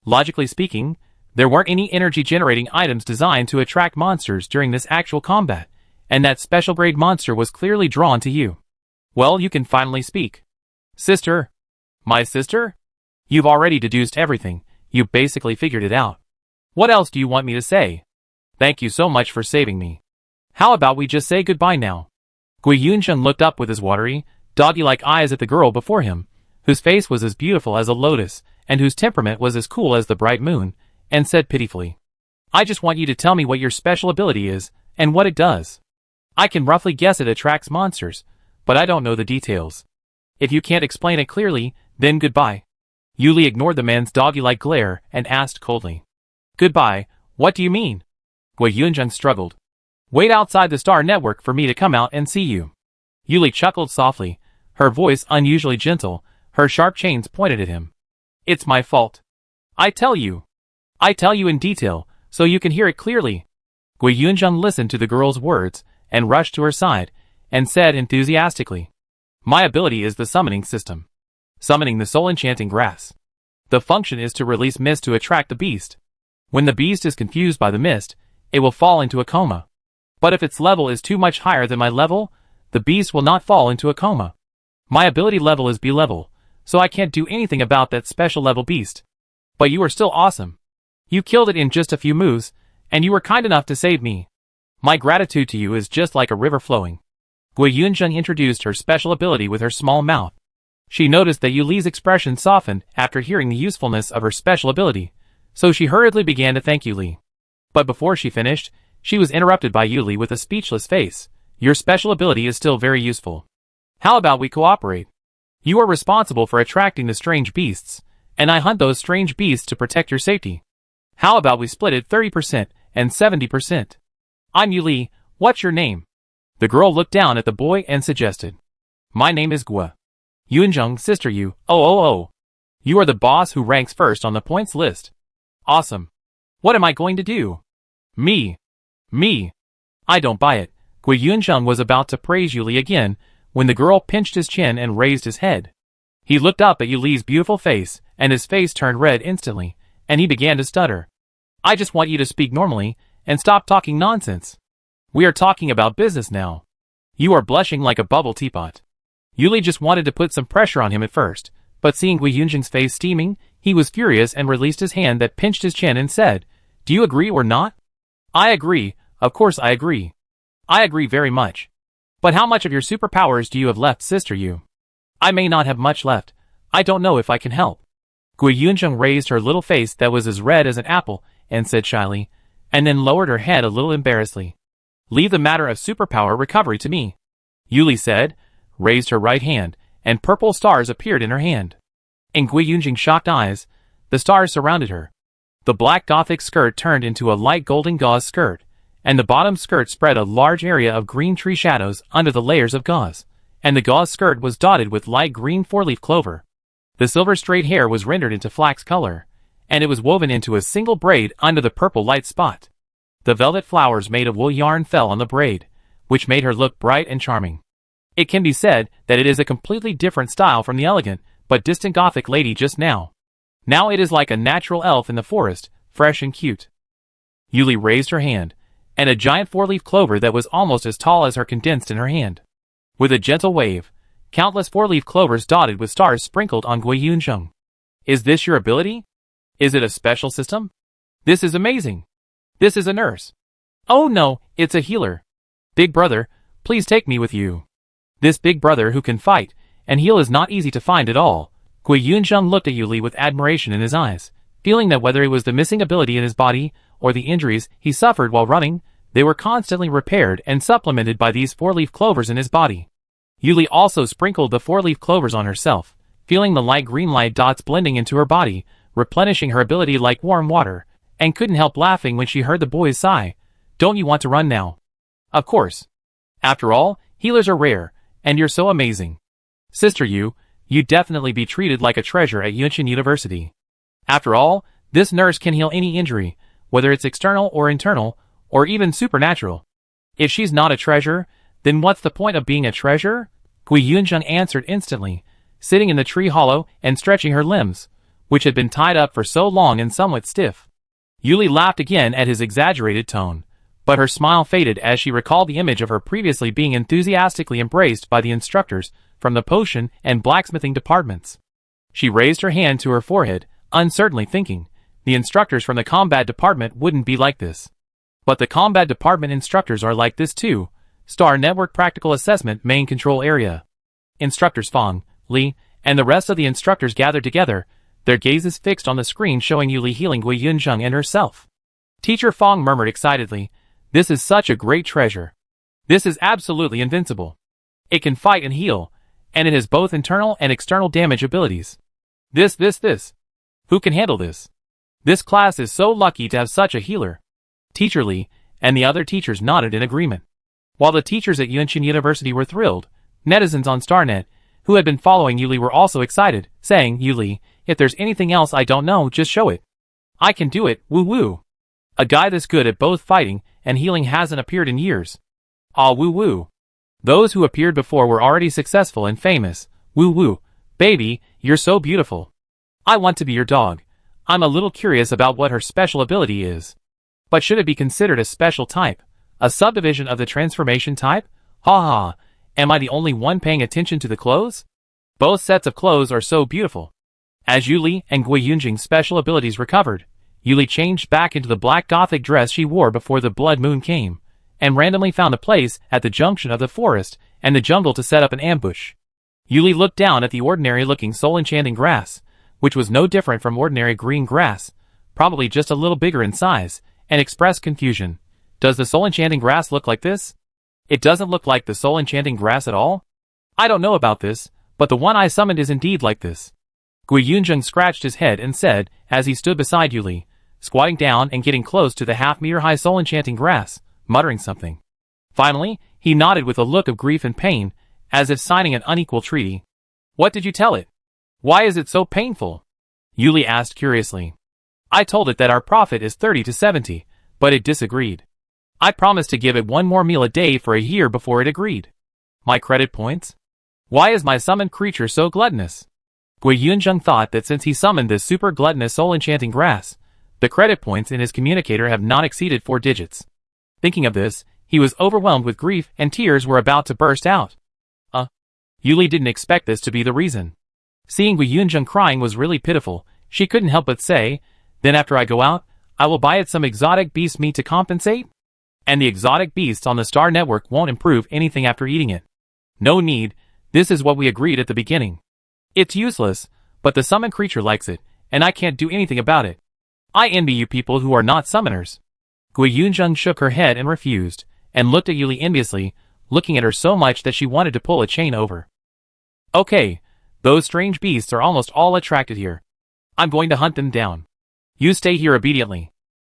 Logically speaking, there weren't any energy-generating items designed to attract monsters during this actual combat, and that special-grade monster was clearly drawn to you. Well, you can finally speak." "Sister? My sister? You've already deduced everything. You basically figured it out. What else do you want me to say? Thank you so much for saving me. How about we just say goodbye now?" Gui Yunjun looked up with his watery, doggy-like eyes at the girl before him, whose face was as beautiful as a lotus, and whose temperament was as cool as the bright moon, and said pitifully, I just want you to tell me what your special ability is, and what it does. I can roughly guess it attracts monsters, but I don't know the details. If you can't explain it clearly, then goodbye. Yuli ignored the man's doggy-like glare and asked coldly. Goodbye, what do you mean? Gui Yunzheng struggled. Wait outside the star network for me to come out and see you. Yuli chuckled softly, her voice unusually gentle, her sharp chains pointed at him. It's my fault. I tell you in detail, so you can hear it clearly. Gui Yunzheng listened to the girl's words, and rushed to her side, and said enthusiastically, My ability is the summoning system. Summoning the soul-enchanting grass. The function is to release mist to attract the beast. When the beast is confused by the mist, it will fall into a coma. But if its level is too much higher than my level, the beast will not fall into a coma. My ability level is B level, so I can't do anything about that special level beast. But you are still awesome. You killed it in just a few moves, and you were kind enough to save me. My gratitude to you is just like a river flowing. Gui Yunzheng introduced her special ability with her small mouth. She noticed that Yuli's expression softened after hearing the usefulness of her special ability, so she hurriedly began to thank Yuli. But before she finished, she was interrupted by Yuli with a speechless face. Your special ability is still very useful. How about we cooperate? You are responsible for attracting the strange beasts, and I hunt those strange beasts to protect your safety. How about we split it 30% and 70%? I'm Yuli, what's your name? The girl looked down at the boy and suggested. My name is Gui Yunzheng, sister Yu. Oh. You are the boss who ranks first on the points list. Awesome. What am I going to do? Me. I don't buy it. Gui Yunzheng was about to praise Yuli again, when the girl pinched his chin and raised his head. He looked up at Yuli's beautiful face, and his face turned red instantly, and he began to stutter. I just want you to speak normally, and stop talking nonsense. We are talking about business now. You are blushing like a bubble teapot. Yuli just wanted to put some pressure on him at first, but seeing Gui Yunzheng's face steaming, he was furious and released his hand that pinched his chin and said, Do you agree or not? I agree, of course I agree. I agree very much. But how much of your superpowers do you have left, sister Yu? I may not have much left. I don't know if I can help. Gui Yunzheng raised her little face that was as red as an apple, and said shyly, and then lowered her head a little embarrassedly. Leave the matter of superpower recovery to me. Yuli said, raised her right hand, and purple stars appeared in her hand. In Gui Yunzheng's shocked eyes, the stars surrounded her. The black gothic skirt turned into a light golden gauze skirt, and the bottom skirt spread a large area of green tree shadows under the layers of gauze, and the gauze skirt was dotted with light green four-leaf clover. The silver straight hair was rendered into flax color, and it was woven into a single braid under the purple light spot. The velvet flowers made of wool yarn fell on the braid, which made her look bright and charming. It can be said that it is a completely different style from the elegant, but distant Gothic lady just now. Now it is like a natural elf in the forest, fresh and cute. Yuli raised her hand, and a giant four-leaf clover that was almost as tall as her condensed in her hand. With a gentle wave, countless four-leaf clovers dotted with stars sprinkled on Gui Yunzheng. Is this your ability? Is it a special system? This is amazing. This is a nurse. Oh no, it's a healer. Big brother, please take me with you. This big brother who can fight and heal is not easy to find at all. Gui Yunzheng looked at Yuli with admiration in his eyes, feeling that whether it was the missing ability in his body or the injuries he suffered while running, they were constantly repaired and supplemented by these four-leaf clovers in his body. Yuli also sprinkled the four-leaf clovers on herself, feeling the light green light dots blending into her body, replenishing her ability like warm water, and couldn't help laughing when she heard the boy's sigh. Don't you want to run now? Of course. After all, healers are rare, and you're so amazing. Sister Yu, you'd definitely be treated like a treasure at Yunshin University. After all, this nurse can heal any injury, whether it's external or internal, or even supernatural. If she's not a treasure, then what's the point of being a treasure? Gui Yunzheng answered instantly, sitting in the tree hollow and stretching her limbs, which had been tied up for so long and somewhat stiff. Yuli laughed again at his exaggerated tone, but her smile faded as she recalled the image of her previously being enthusiastically embraced by the instructors from the potion and blacksmithing departments. She raised her hand to her forehead, uncertainly thinking, the instructors from the combat department wouldn't be like this. But the combat department instructors are like this too. Star Network Practical Assessment Main Control Area. Instructors Fong, Li, and the rest of the instructors gathered together. their gazes fixed on the screen showing Yuli healing Gui Yunzheng and herself. Teacher Fong murmured excitedly, "This is such a great treasure. This is absolutely invincible. It can fight and heal, and it has both internal and external damage abilities. This. Who can handle this? This class is so lucky to have such a healer." Teacher Li and the other teachers nodded in agreement. While the teachers at Yunqin University were thrilled, netizens on StarNet, who had been following Yuli, were also excited, saying, "Yuli, if there's anything else I don't know, just show it. I can do it, woo woo. A guy this good at both fighting and healing hasn't appeared in years. Ah woo woo. Those who appeared before were already successful and famous, woo woo. Baby, you're so beautiful. I want to be your dog. I'm a little curious about what her special ability is. But should it be considered a special type? A subdivision of the transformation type? Ha ha. Am I the only one paying attention to the clothes? Both sets of clothes are so beautiful." As Yuli and Gui Yunjing's special abilities recovered, Yuli changed back into the black gothic dress she wore before the blood moon came, and randomly found a place at the junction of the forest and the jungle to set up an ambush. Yuli looked down at the ordinary-looking soul-enchanting grass, which was no different from ordinary green grass, probably just a little bigger in size, and expressed confusion. "Does the soul-enchanting grass look like this? It doesn't look like the soul-enchanting grass at all? I don't know about this, but the one I summoned is indeed like this." Gui Yunzheng scratched his head and said, as he stood beside Yuli, squatting down and getting close to the half-meter-high soul-enchanting grass, muttering something. Finally, he nodded with a look of grief and pain, as if signing an unequal treaty. "What did you tell it? Why is it so painful?" Yuli asked curiously. "I told it that our profit is 30 to 70, but it disagreed. I promised to give it one more meal a day for a year before it agreed. My credit points? Why is my summoned creature so gluttonous?" Gui Yunzheng thought that since he summoned this super gluttonous soul-enchanting grass, the credit points in his communicator have not exceeded 4 digits. Thinking of this, he was overwhelmed with grief and tears were about to burst out. Yuli didn't expect this to be the reason. Seeing Gui Yunzheng crying was really pitiful, she couldn't help but say, "Then after I go out, I will buy it some exotic beast meat to compensate? And the exotic beasts on the Star Network won't improve anything after eating it. No need, this is what we agreed at the beginning. It's useless, but the summoned creature likes it, and I can't do anything about it. I envy you people who are not summoners." Gui Yunzheng shook her head and refused, and looked at Yuli enviously, looking at her so much that she wanted to pull a chain over. "Okay, those strange beasts are almost all attracted here. I'm going to hunt them down. You stay here obediently."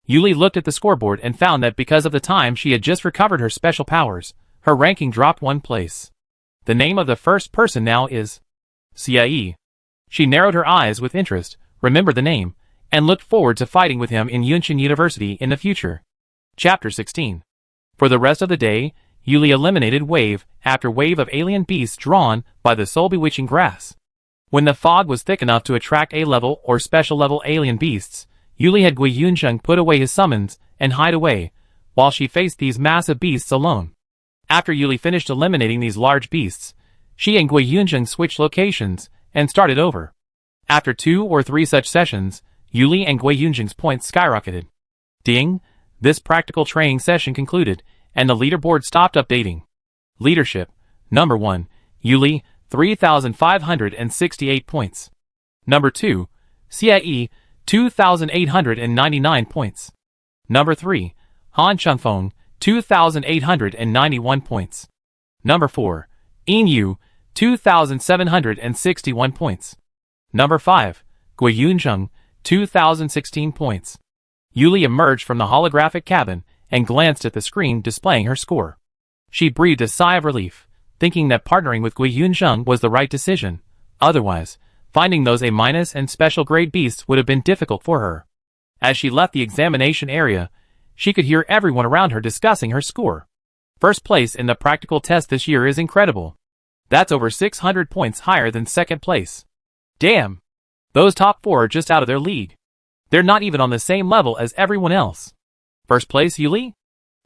Yuli looked at the scoreboard and found that because of the time she had just recovered her special powers, her ranking dropped 1 place. The name of the first person now is Cie. She narrowed her eyes with interest, remembered the name, and looked forward to fighting with him in Yunqin University in the future. Chapter 16. For the rest of the day, Yuli eliminated wave after wave of alien beasts drawn by the soul-bewitching grass. When the fog was thick enough to attract A-level or special-level alien beasts, Yuli had Gui Yunzheng put away his summons and hide away, while she faced these massive beasts alone. After Yuli finished eliminating these large beasts, she and Gui Yunzheng switched locations and started over. After 2 or 3 such sessions, Yuli and Gui Yunzheng's points skyrocketed. Ding! This practical training session concluded, and the leaderboard stopped updating. Leadership. Number 1, Yuli, 3,568 points. Number 2, Cie, 2,899 points. Number 3, Han Chunfeng, 2,891 points. Number 4, Yin 2,761 points. Number 5, Gui Yunzheng, 2,016 points. Yuli emerged from the holographic cabin and glanced at the screen displaying her score. She breathed a sigh of relief, thinking that partnering with Gui Yunzheng was the right decision. Otherwise, finding those A- and special grade beasts would have been difficult for her. As she left the examination area, she could hear everyone around her discussing her score. First place in the practical test this year is incredible. That's over 600 points higher than second place. Damn! Those top 4 are just out of their league. They're not even on the same level as everyone else. First place Yuli?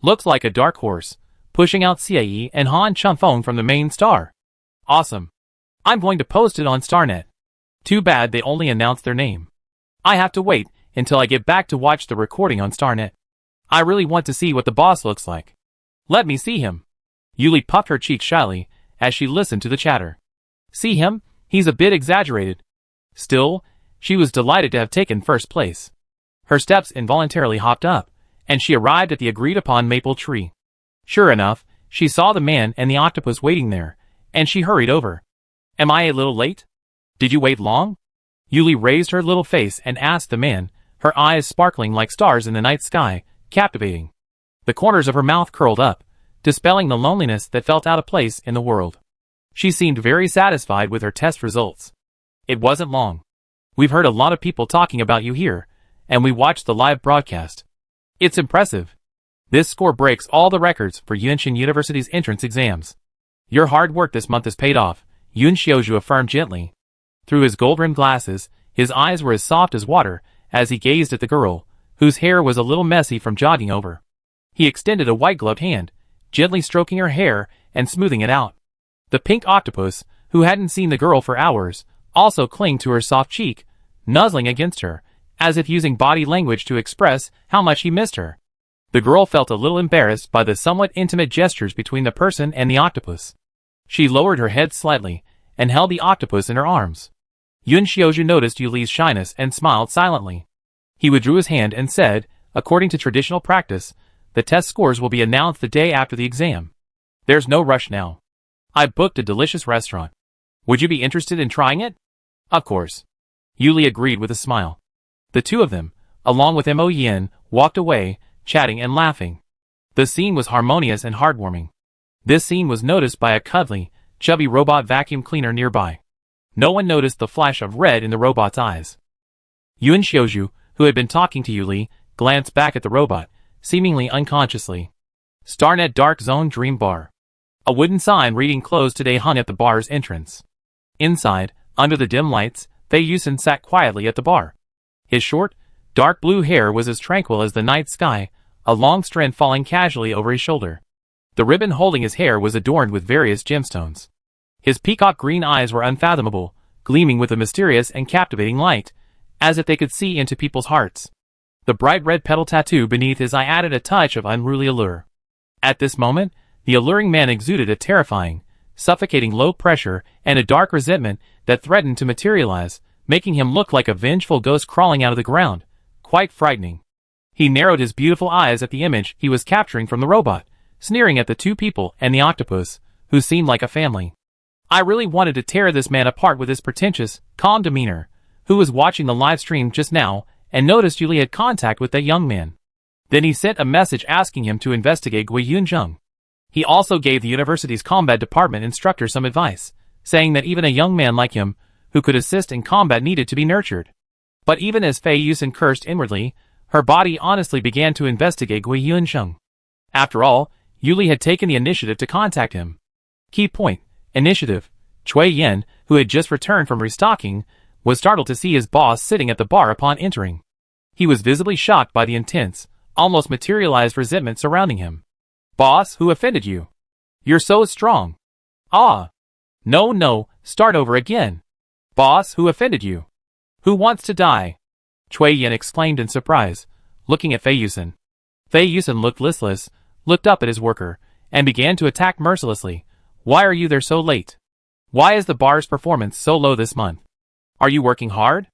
Looks like a dark horse, pushing out Cie and Han Chunfeng from the main star. Awesome. I'm going to post it on StarNet. Too bad they only announced their name. I have to wait until I get back to watch the recording on StarNet. I really want to see what the boss looks like. Let me see him. Yuli puffed her cheeks shyly as she listened to the chatter. See him? He's a bit exaggerated. Still, She was delighted to have taken first place. Her steps involuntarily hopped up, and she arrived at the agreed-upon maple tree. Sure enough, she saw the man and the octopus waiting there, and she hurried over. "Am I a little late? Did you wait long?" Yuli raised her little face and asked the man, her eyes sparkling like stars in the night sky, captivating. The corners of her mouth curled up, dispelling the loneliness that felt out of place in the world. She seemed very satisfied with her test results. "It wasn't long. We've heard a lot of people talking about you here, and we watched the live broadcast. It's impressive. This score breaks all the records for Yunshin University's entrance exams. Your hard work this month has paid off," Yun Xiaozhu affirmed gently. Through his gold-rimmed glasses, his eyes were as soft as water as he gazed at the girl, whose hair was a little messy from jogging over. He extended a white-gloved hand, gently stroking her hair and smoothing it out. The pink octopus, who hadn't seen the girl for hours, also clung to her soft cheek, nuzzling against her, as if using body language to express how much he missed her. The girl felt a little embarrassed by the somewhat intimate gestures between the person and the octopus. She lowered her head slightly and held the octopus in her arms. Yun Xiaozhu noticed Yuli's shyness and smiled silently. He withdrew his hand and said, "According to traditional practice, the test scores will be announced the day after the exam. There's no rush now. I've booked a delicious restaurant. Would you be interested in trying it?" "Of course." Yuli agreed with a smile. The two of them, along with Mo Yin, walked away, chatting and laughing. The scene was harmonious and heartwarming. This scene was noticed by a cuddly, chubby robot vacuum cleaner nearby. No one noticed the flash of red in the robot's eyes. Yun Xiaozhu, who had been talking to Yuli, glanced back at the robot, seemingly unconsciously. Starnet Dark Zone Dream Bar. A wooden sign reading "Closed today" hung at the bar's entrance. Inside, under the dim lights, Fei Yusen sat quietly at the bar. His short, dark blue hair was as tranquil as the night sky, a long strand falling casually over his shoulder. The ribbon holding his hair was adorned with various gemstones. His peacock green eyes were unfathomable, gleaming with a mysterious and captivating light, as if they could see into people's hearts. The bright red petal tattoo beneath his eye added a touch of unruly allure. At this moment, the alluring man exuded a terrifying, suffocating low pressure and a dark resentment that threatened to materialize, making him look like a vengeful ghost crawling out of the ground, quite frightening. He narrowed his beautiful eyes at the image he was capturing from the robot, sneering at the two people and the octopus, who seemed like a family. I really wanted to tear this man apart with his pretentious, calm demeanor, who was watching the live stream just now and noticed Yuli had contact with that young man. Then he sent a message asking him to investigate Gui Yunzheng. He also gave the university's combat department instructor some advice, saying that even a young man like him, who could assist in combat, needed to be nurtured. But even as Fei Yusen cursed inwardly, her body honestly began to investigate Gui Yunzheng. After all, Yuli had taken the initiative to contact him. Key point: initiative. Cui Yen, who had just returned from restocking, was startled to see his boss sitting at the bar upon entering. He was visibly shocked by the intense, almost materialized resentment surrounding him. "Boss, who offended you? You're so strong." "Ah. No, start over again. Boss, who offended you? Who wants to die?" Cui Yen exclaimed in surprise, looking at Fei Yusen. Fei Yusen looked listless, looked up at his worker, and began to attack mercilessly. "Why are you there so late? Why is the bar's performance so low this month? Are you working hard?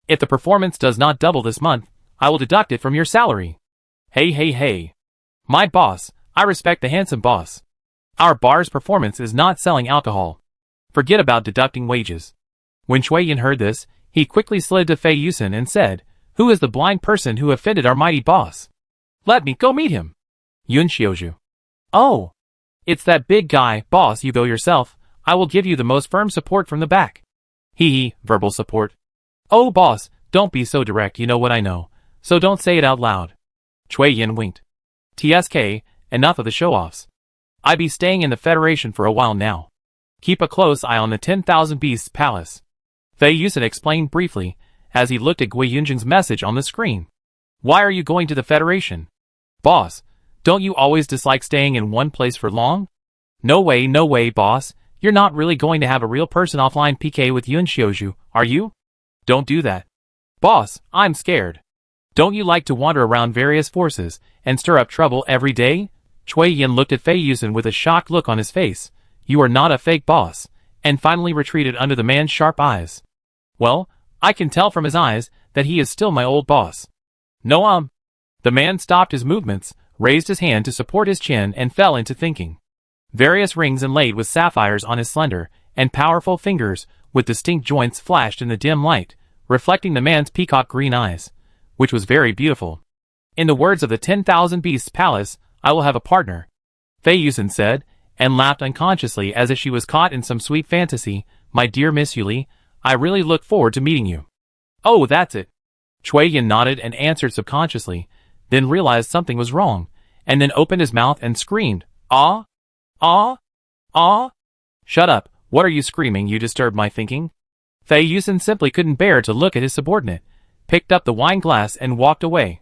If the performance does not double this month, I will deduct it from your salary." Hey. My boss, I respect the handsome boss. Our bar's performance is not selling alcohol. Forget about deducting wages. When Cui Yen heard this, he quickly slid to Fei Yusen and said, "Who is the blind person who offended our mighty boss? Let me go meet him." Yun Xiaozhu. "Oh. It's that big guy, boss. You go yourself. I will give you the most firm support from the back." Hee, verbal support. "Oh boss, don't be so direct, you know what I know, so don't say it out loud." Cui Yen winked. "TSK, enough of the show-offs. I be staying in the Federation for a while now. Keep a close eye on the 10,000 Beasts Palace." Fei Yusen explained briefly, as he looked at Gui Yunjing's message on the screen. "Why are you going to the Federation? Boss, don't you always dislike staying in one place for long?" No way, boss. You're not really going to have a real person offline PK with Yun Xiaozhu, are you? Don't do that. Boss, I'm scared. Don't you like to wander around various forces and stir up trouble every day? Cui Yen looked at Fei Yusen with a shocked look on his face. "You are not a fake boss," and finally retreated under the man's sharp eyes. "Well, I can tell from his eyes that he is still my old boss. No. The man stopped his movements, raised his hand to support his chin, and fell into thinking. Various rings inlaid with sapphires on his slender and powerful fingers with distinct joints flashed in the dim light, reflecting the man's peacock green eyes, which was very beautiful. In the words of the 10,000 Beasts Palace, I will have a partner, Fei Yusin said, and laughed unconsciously as if she was caught in some sweet fantasy. My dear Miss Yuli, I really look forward to meeting you. Oh, that's it. Cui Yin nodded and answered subconsciously, then realized something was wrong, and then opened his mouth and screamed, Ah! Ah! Ah! Shut up, what are you screaming? You disturbed my thinking. Fei Yusin simply couldn't bear to look at his subordinate, picked up the wine glass and walked away.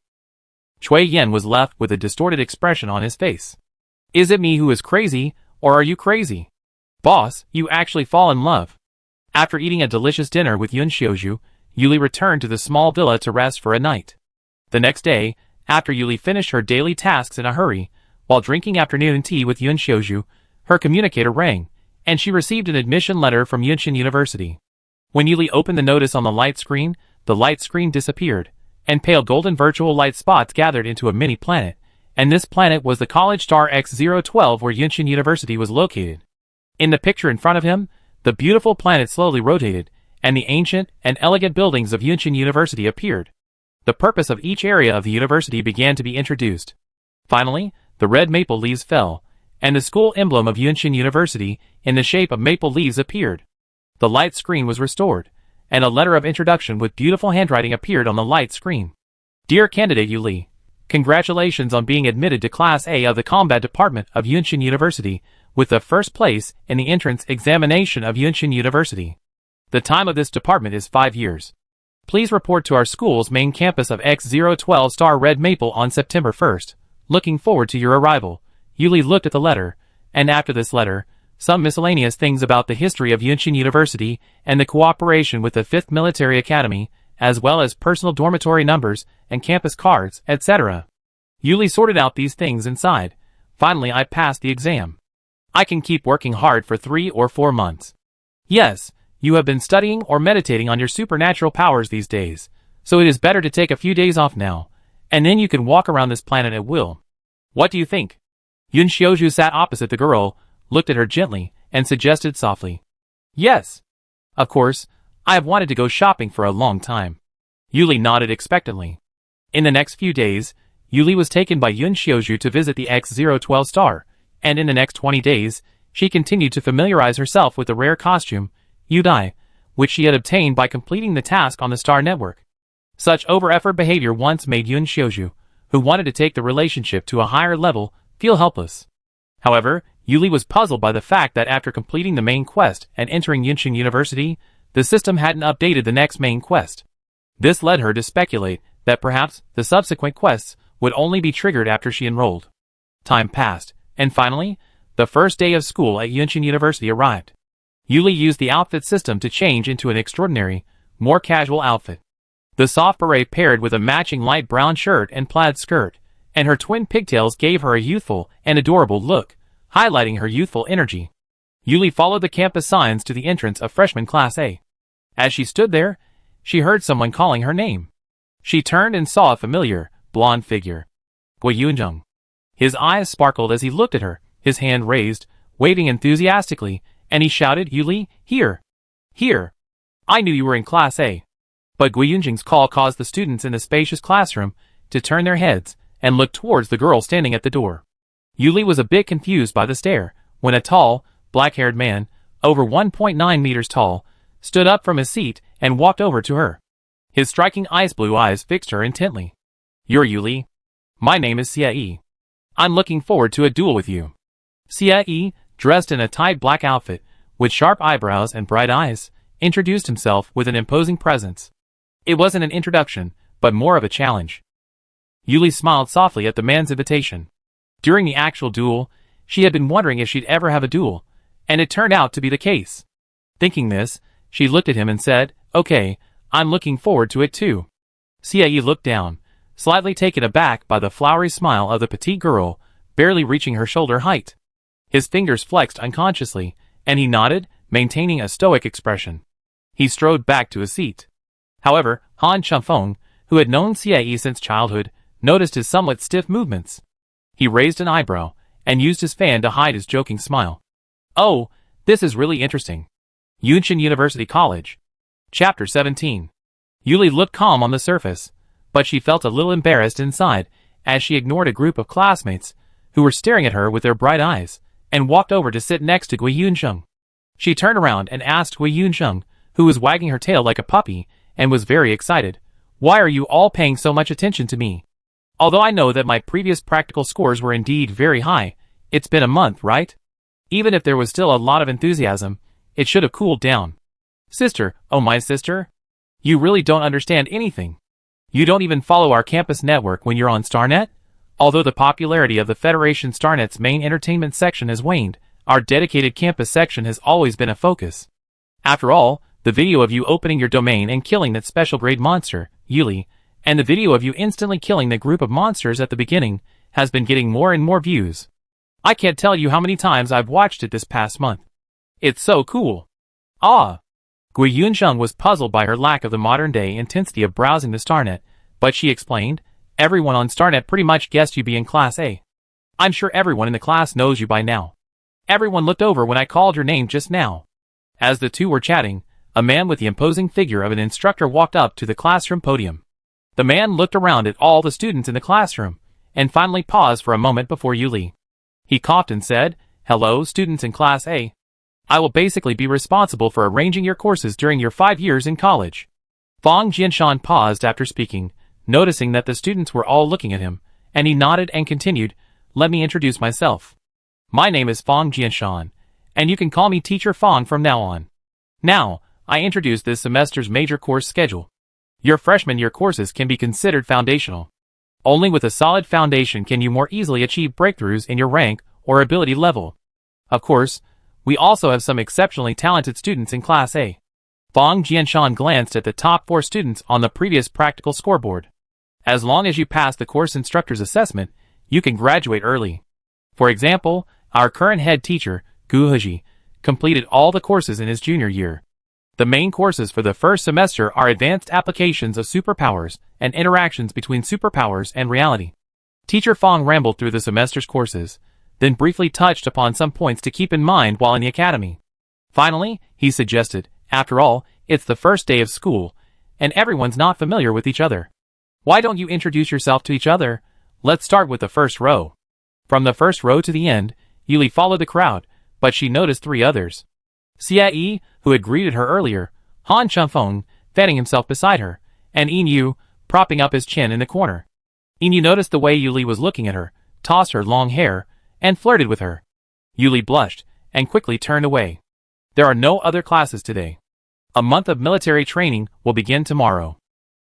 Cui Yin was left with a distorted expression on his face. Is it me who is crazy, or are you crazy? Boss, you actually fall in love. After eating a delicious dinner with Yun Xiaozhu, Yuli returned to the small villa to rest for a night. The next day, after Yuli finished her daily tasks in a hurry, while drinking afternoon tea with Yun Xiaozhu, her communicator rang, and she received an admission letter from Yunxin University. When Yuli opened the notice on the light screen disappeared, and pale golden virtual light spots gathered into a mini planet, and this planet was the college star X012 where Yunxin University was located. In the picture in front of him, the beautiful planet slowly rotated, and the ancient and elegant buildings of Yunxin University appeared. The purpose of each area of the university began to be introduced. Finally, the red maple leaves fell, and the school emblem of Yunxin University in the shape of maple leaves appeared. The light screen was restored, and a letter of introduction with beautiful handwriting appeared on the light screen. Dear candidate Yuli, congratulations on being admitted to Class A of the Combat Department of Yunxin University, with the first place in the entrance examination of Yunxin University. The time of this department is 5 years. Please report to our school's main campus of X012 Star Red Maple on September 1st. Looking forward to your arrival. Yuli looked at the letter, and after this letter, some miscellaneous things about the history of Yunxin University and the cooperation with the 5th Military Academy, as well as personal dormitory numbers and campus cards, etc. Yuli sorted out these things inside. Finally, I passed the exam. I can keep working hard for 3 or 4 months. Yes, you have been studying or meditating on your supernatural powers these days, so it is better to take a few days off now, and then you can walk around this planet at will. What do you think? Yun Xiaozhu sat opposite the girl, looked at her gently, and suggested softly. Yes. Of course, I have wanted to go shopping for a long time. Yuli nodded expectantly. In the next few days, Yuli was taken by Yun Xiaozhu to visit the X012 star, and in the next 20 days, she continued to familiarize herself with the rare costume, Yudai, which she had obtained by completing the task on the star network. Such over-effort behavior once made Yun Xiaozhu, who wanted to take the relationship to a higher level, feel helpless. However, Yuli was puzzled by the fact that after completing the main quest and entering Yunxin University, the system hadn't updated the next main quest. This led her to speculate that perhaps the subsequent quests would only be triggered after she enrolled. Time passed, and finally, the first day of school at Yunxin University arrived. Yuli used the outfit system to change into an extraordinary, more casual outfit. The soft beret paired with a matching light brown shirt and plaid skirt, and her twin pigtails gave her a youthful and adorable look, highlighting her youthful energy. Yuli followed the campus signs to the entrance of freshman Class A. As she stood there, she heard someone calling her name. She turned and saw a familiar, blonde figure. Guiyunzheng. His eyes sparkled as he looked at her, his hand raised, waving enthusiastically, and he shouted, Yuli, here! Here! I knew you were in Class A. But Guiyunzheng's call caused the students in the spacious classroom to turn their heads and look towards the girl standing at the door. Yuli was a bit confused by the stare, when a tall, black-haired man, over 1.9 meters tall, stood up from his seat and walked over to her. His striking ice-blue eyes fixed her intently. You're Yuli. My name is Xie. I'm looking forward to a duel with you. Xie, dressed in a tight black outfit, with sharp eyebrows and bright eyes, introduced himself with an imposing presence. It wasn't an introduction, but more of a challenge. Yuli smiled softly at the man's invitation. During the actual duel, she had been wondering if she'd ever have a duel, and it turned out to be the case. Thinking this, she looked at him and said, Okay, I'm looking forward to it too. Xie looked down, slightly taken aback by the flowery smile of the petite girl, barely reaching her shoulder height. His fingers flexed unconsciously, and he nodded, maintaining a stoic expression. He strode back to his seat. However, Han Chunfeng, who had known Xie since childhood, noticed his somewhat stiff movements. He raised an eyebrow, and used his fan to hide his joking smile. Oh, this is really interesting. Yunshan University College. Chapter 17. Yuli looked calm on the surface, but she felt a little embarrassed inside as she ignored a group of classmates who were staring at her with their bright eyes, and walked over to sit next to Gui Yunsheng. She turned around and asked Gui Yunsheng, who was wagging her tail like a puppy and was very excited, "Why are you all paying so much attention to me? Although I know that my previous practical scores were indeed very high, it's been a month, right? Even if there was still a lot of enthusiasm, it should have cooled down. Sister, oh my sister, you really don't understand anything. You don't even follow our campus network when you're on StarNet? Although the popularity of the Federation StarNet's main entertainment section has waned, our dedicated campus section has always been a focus. After all, the video of you opening your domain and killing that special grade monster, Yuli, and the video of you instantly killing the group of monsters at the beginning, has been getting more and more views. I can't tell you how many times I've watched it this past month. It's so cool." Ah! Gui Yunsheng was puzzled by her lack of the modern-day intensity of browsing the StarNet, but she explained, "Everyone on StarNet pretty much guessed you'd be in Class A. I'm sure everyone in the class knows you by now. Everyone looked over when I called your name just now." As the two were chatting, a man with the imposing figure of an instructor walked up to the classroom podium. The man looked around at all the students in the classroom, and finally paused for a moment before Yuli. He coughed and said, "Hello, students in Class A. I will basically be responsible for arranging your courses during your 5 years in college." Fang Jianshan paused after speaking, noticing that the students were all looking at him, and he nodded and continued, "Let me introduce myself. My name is Fang Jianshan, and you can call me Teacher Fang from now on. Now, I introduce this semester's major course schedule. Your freshman year courses can be considered foundational. Only with a solid foundation can you more easily achieve breakthroughs in your rank or ability level. Of course, we also have some exceptionally talented students in Class A." Fang Jianshan glanced at the top 4 students on the previous practical scoreboard. As long as you pass the course instructor's assessment, you can graduate early. For example, our current head teacher, Gu Heji, completed all the courses in his junior year. The main courses for the first semester are advanced applications of superpowers and interactions between superpowers and reality. Teacher Fang rambled through the semester's courses, then briefly touched upon some points to keep in mind while in the academy. Finally, he suggested, "After all, it's the first day of school, and everyone's not familiar with each other. Why don't you introduce yourself to each other? Let's start with the first row." From the first row to the end, Yuli followed the crowd, but she noticed 3 others. Xie, who had greeted her earlier, Han Chunfeng, fanning himself beside her, and Yin propping up his chin in the corner. Yin noticed the way Yuli was looking at her, tossed her long hair, and flirted with her. Yuli blushed, and quickly turned away. There are no other classes today. A month of military training will begin tomorrow.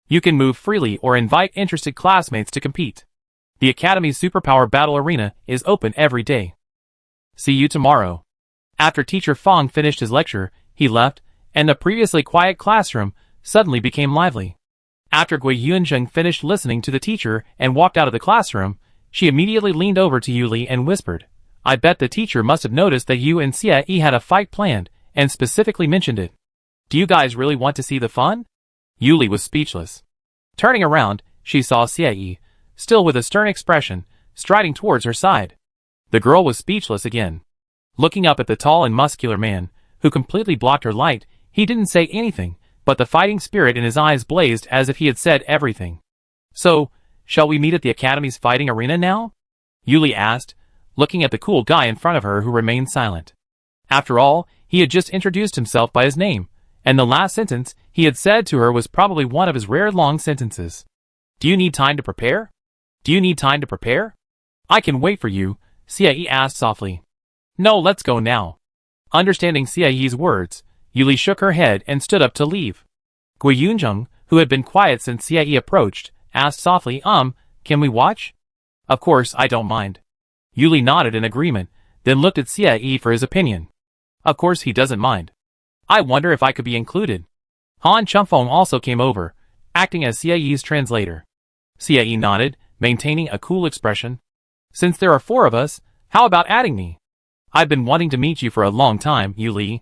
You can move freely or invite interested classmates to compete. The Academy's Superpower Battle Arena is open every day. See you tomorrow. After Teacher Fang finished his lecture, he left, and the previously quiet classroom suddenly became lively. After Gui Yunsheng finished listening to the teacher and walked out of the classroom, she immediately leaned over to Yuli and whispered, "I bet the teacher must have noticed that you and Xie had a fight planned, and specifically mentioned it. Do you guys really want to see the fun?" Yuli was speechless. Turning around, she saw Xie, still with a stern expression, striding towards her side. The girl was speechless again. Looking up at the tall and muscular man, who completely blocked her light, he didn't say anything, but the fighting spirit in his eyes blazed as if he had said everything. "So, shall we meet at the Academy's fighting arena now?" Yuli asked, looking at the cool guy in front of her who remained silent. After all, he had just introduced himself by his name, and the last sentence he had said to her was probably one of his rare long sentences. "Do you need time to prepare? Do you need time to prepare?" "I can wait for you," Xie asked softly. "No, let's go now." Understanding Xie's words, Yuli shook her head and stood up to leave. Gui Yunsheng, who had been quiet since Xie approached, asked softly, "Can we watch?" "Of course, I don't mind." Yuli nodded in agreement, then looked at Xie for his opinion. "Of course he doesn't mind. I wonder if I could be included." Han Chunfeng also came over, acting as Xie's translator. Xie nodded, maintaining a cool expression. "Since there are 4 of us, how about adding me? I've been wanting to meet you for a long time, Yuli."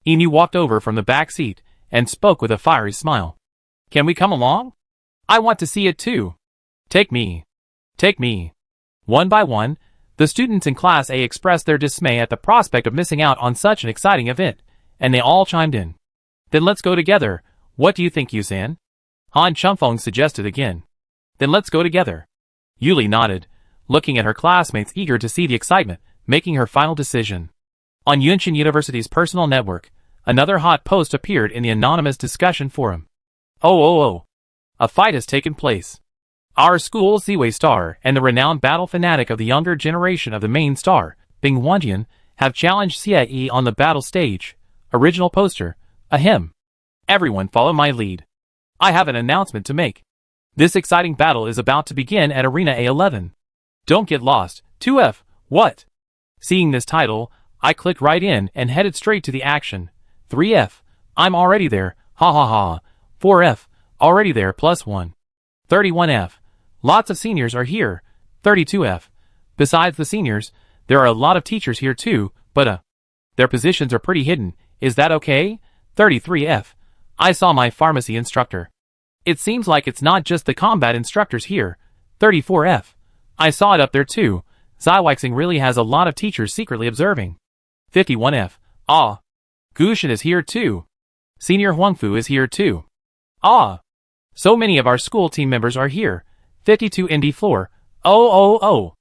Inu walked over from the back seat and spoke with a fiery smile. Can we come along? I want to see it too. Take me. Take me. One by one, the students in Class A expressed their dismay at the prospect of missing out on such an exciting event, and they all chimed in. Then let's go together. What do you think, Yusan? Han Chunfeng suggested again. Then let's go together. Yuli nodded, looking at her classmates eager to see the excitement, making her final decision. On Yunshin University's personal network, another hot post appeared in the anonymous discussion forum. Oh. A fight has taken place. Our school's Ziwei star and the renowned battle fanatic of the younger generation of the main star, Bing Wanjian, have challenged Xie on the battle stage. Original poster. Ahem. Everyone follow my lead. I have an announcement to make. This exciting battle is about to begin at Arena A11. Don't get lost. 2F. What? Seeing this title, I clicked right in and headed straight to the action. 3F. I'm already there. Ha ha ha. 4F. Already there +1. 31F. Lots of seniors are here. 32F. Besides the seniors, there are a lot of teachers here too, but their positions are pretty hidden. Is that okay? 33F. I saw my pharmacy instructor. It seems like it's not just the combat instructors here. 34F. I saw it up there too. Ziweixing really has a lot of teachers secretly observing. 51F. Ah. Gushin is here too. Senior Huangfu is here too. Ah. So many of our school team members are here. 52 ND floor. Oh.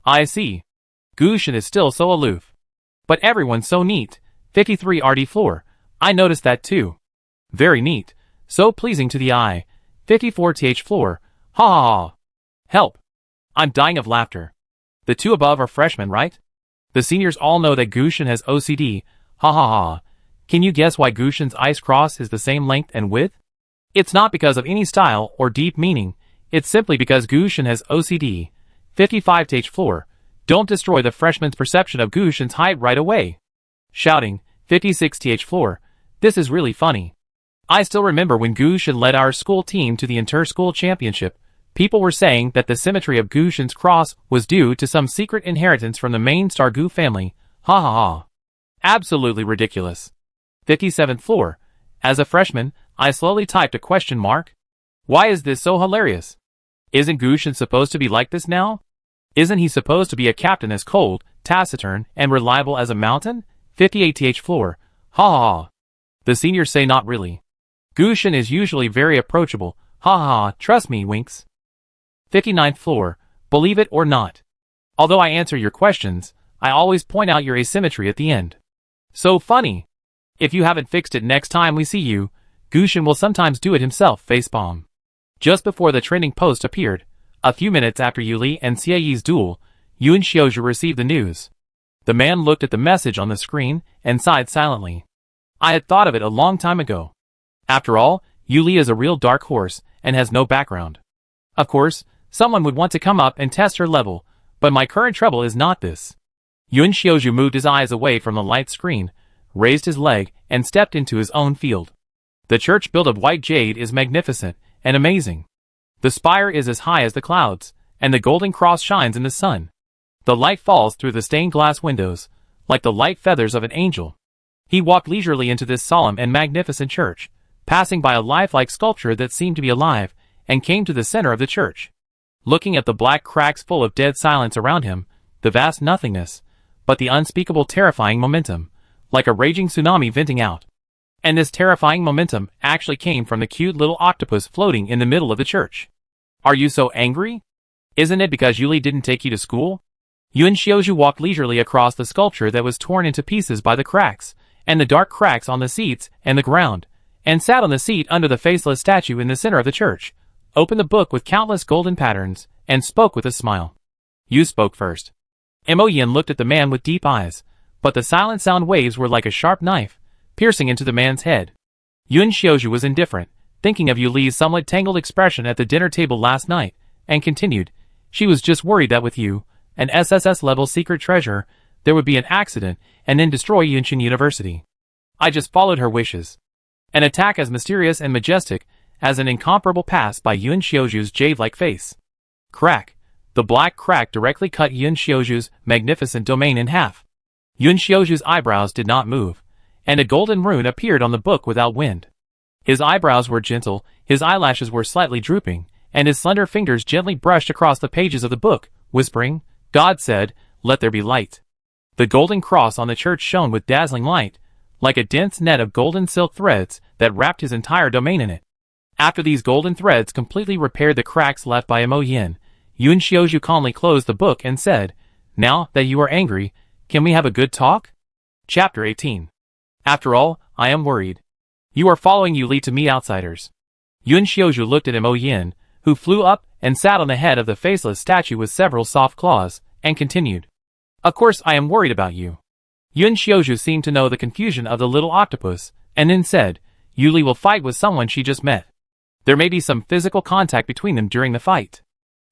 I see. Gushin is still so aloof. But everyone's so neat. 53 RD floor. I noticed that too. Very neat. So pleasing to the eye. 54 TH floor. Ha ha ha. Help. I'm dying of laughter. The two above are freshmen, right? The seniors all know that Gushin has OCD. Ha ha ha. Can you guess why Gushin's ice cross is the same length and width? It's not because of any style or deep meaning. It's simply because Gushin has OCD. 55 TH floor. Don't destroy the freshman's perception of Gushin's height right away. Shouting. 56 TH floor. This is really funny. I still remember when Gushin led our school team to the inter-school championship. People were saying that the symmetry of Gushin's cross was due to some secret inheritance from the main star Gu family. Ha ha ha. Absolutely ridiculous. 57th floor. As a freshman, I slowly typed a question mark. Why is this so hilarious? Isn't Gushin supposed to be like this now? Isn't he supposed to be a captain as cold, taciturn, and reliable as a mountain? 58 TH floor. Ha ha ha. The seniors say not really. Gushin is usually very approachable. Ha ha ha, trust me, winks. 59th floor. Believe it or not. Although I answer your questions, I always point out your asymmetry at the end. So funny. If you haven't fixed it next time we see you, Gushin will sometimes do it himself, facepalm. Just before the trending post appeared, a few minutes after Yuli and Xie's duel, Yun Xiozhu received the news. The man looked at the message on the screen and sighed silently. I had thought of it a long time ago. After all, Yuli is a real dark horse and has no background. Of course, someone would want to come up and test her level, but my current trouble is not this. Yun Xiozhu moved his eyes away from the light screen, raised his leg, and stepped into his own field. The church built of white jade is magnificent and amazing. The spire is as high as the clouds, and the golden cross shines in the sun. The light falls through the stained glass windows, like the light feathers of an angel. He walked leisurely into this solemn and magnificent church, passing by a lifelike sculpture that seemed to be alive, and came to the center of the church. Looking at the black cracks full of dead silence around him, the vast nothingness, but the unspeakable terrifying momentum, like a raging tsunami venting out. And this terrifying momentum actually came from the cute little octopus floating in the middle of the church. Are you so angry? Isn't it because Yuli didn't take you to school? Yun Xiozhu walked leisurely across the sculpture that was torn into pieces by the cracks, and the dark cracks on the seats and the ground, and sat on the seat under the faceless statue in the center of the church, opened the book with countless golden patterns, and spoke with a smile. You spoke first. Mo Yin looked at the man with deep eyes, but the silent sound waves were like a sharp knife, piercing into the man's head. Yun Xiozhu was indifferent, thinking of Yuli's somewhat tangled expression at the dinner table last night, and continued, she was just worried that with you, an SSS-level secret treasure, there would be an accident and then destroy Yunshin University. I just followed her wishes. An attack as mysterious and majestic as an incomparable pass by Yun Xiozhu's jade-like face. Crack. The black crack directly cut Yun Xiozhu's magnificent domain in half. Yun Xiozhu's eyebrows did not move, and a golden rune appeared on the book without wind. His eyebrows were gentle, his eyelashes were slightly drooping, and his slender fingers gently brushed across the pages of the book, whispering, "God said, let there be light." The golden cross on the church shone with dazzling light, like a dense net of golden silk threads that wrapped his entire domain in it. After these golden threads completely repaired the cracks left by Mo Yin, Yun Xiaozhu calmly closed the book and said, "Now that you are angry, can we have a good talk?" Chapter 18. After all, I am worried. You are following Yu Li to meet outsiders. Yun Xiaozhu looked at Mo Yin, who flew up and sat on the head of the faceless statue with several soft claws, and continued. Of course I am worried about you. Yun Xiaozhu seemed to know the confusion of the little octopus, and then said, Yu Li will fight with someone she just met. There may be some physical contact between them during the fight.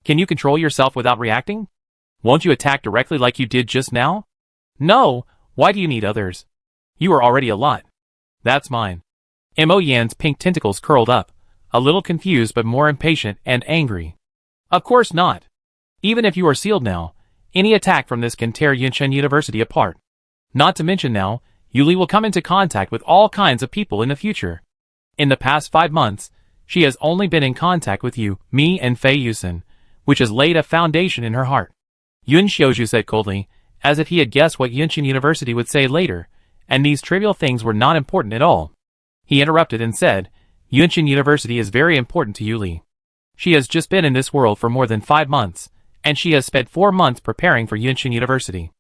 Can you control yourself without reacting? Won't you attack directly like you did just now? No, why do you need others? You are already a lot. That's mine. Mo Yan's pink tentacles curled up, a little confused but more impatient and angry. Of course not. Even if you are sealed now, any attack from this can tear Yunchen University apart. Not to mention now, Yu Li will come into contact with all kinds of people in the future. In the past 5 months, she has only been in contact with you, me and Fei Yusen, which has laid a foundation in her heart. Yun Xiaozhu said coldly, as if he had guessed what Yunchen University would say later, and these trivial things were not important at all. He interrupted and said, Yunchen University is very important to Yu Li. She has just been in this world for more than 5 months, and she has spent 4 months preparing for Yunchen University.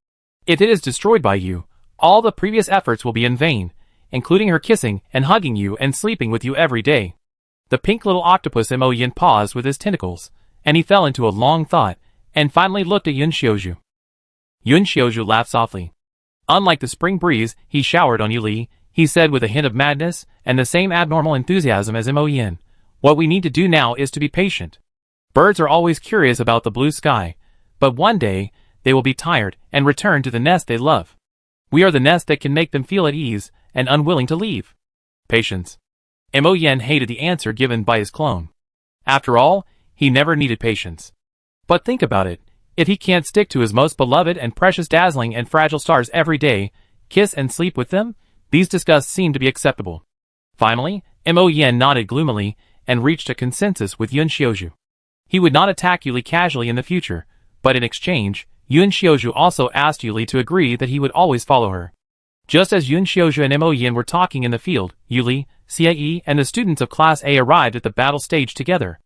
If it is destroyed by you, all the previous efforts will be in vain, including her kissing and hugging you and sleeping with you every day. The pink little octopus Mo Yin paused with his tentacles, and he fell into a long thought, and finally looked at Yun Xiaozhu. Yun Xiaozhu laughed softly. Unlike the spring breeze he showered on Yu Li, he said with a hint of madness and the same abnormal enthusiasm as Mo Yin, what we need to do now is to be patient. Birds are always curious about the blue sky, but one day, they will be tired and return to the nest they love. We are the nest that can make them feel at ease and unwilling to leave. Patience. Mo Yin hated the answer given by his clone. After all, he never needed patience. But think about it, if he can't stick to his most beloved and precious dazzling and fragile stars every day, kiss and sleep with them, these disgusts seem to be acceptable. Finally, Mo Yin nodded gloomily and reached a consensus with Yun Xiaozhu. He would not attack Yu Li casually in the future, but in exchange, Yun Xiaozhu also asked Yu Li to agree that he would always follow her. Just as Yun Xiaozhu and Mo Yin were talking in the field, Yu Li, Xie and the students of Class A arrived at the battle stage together.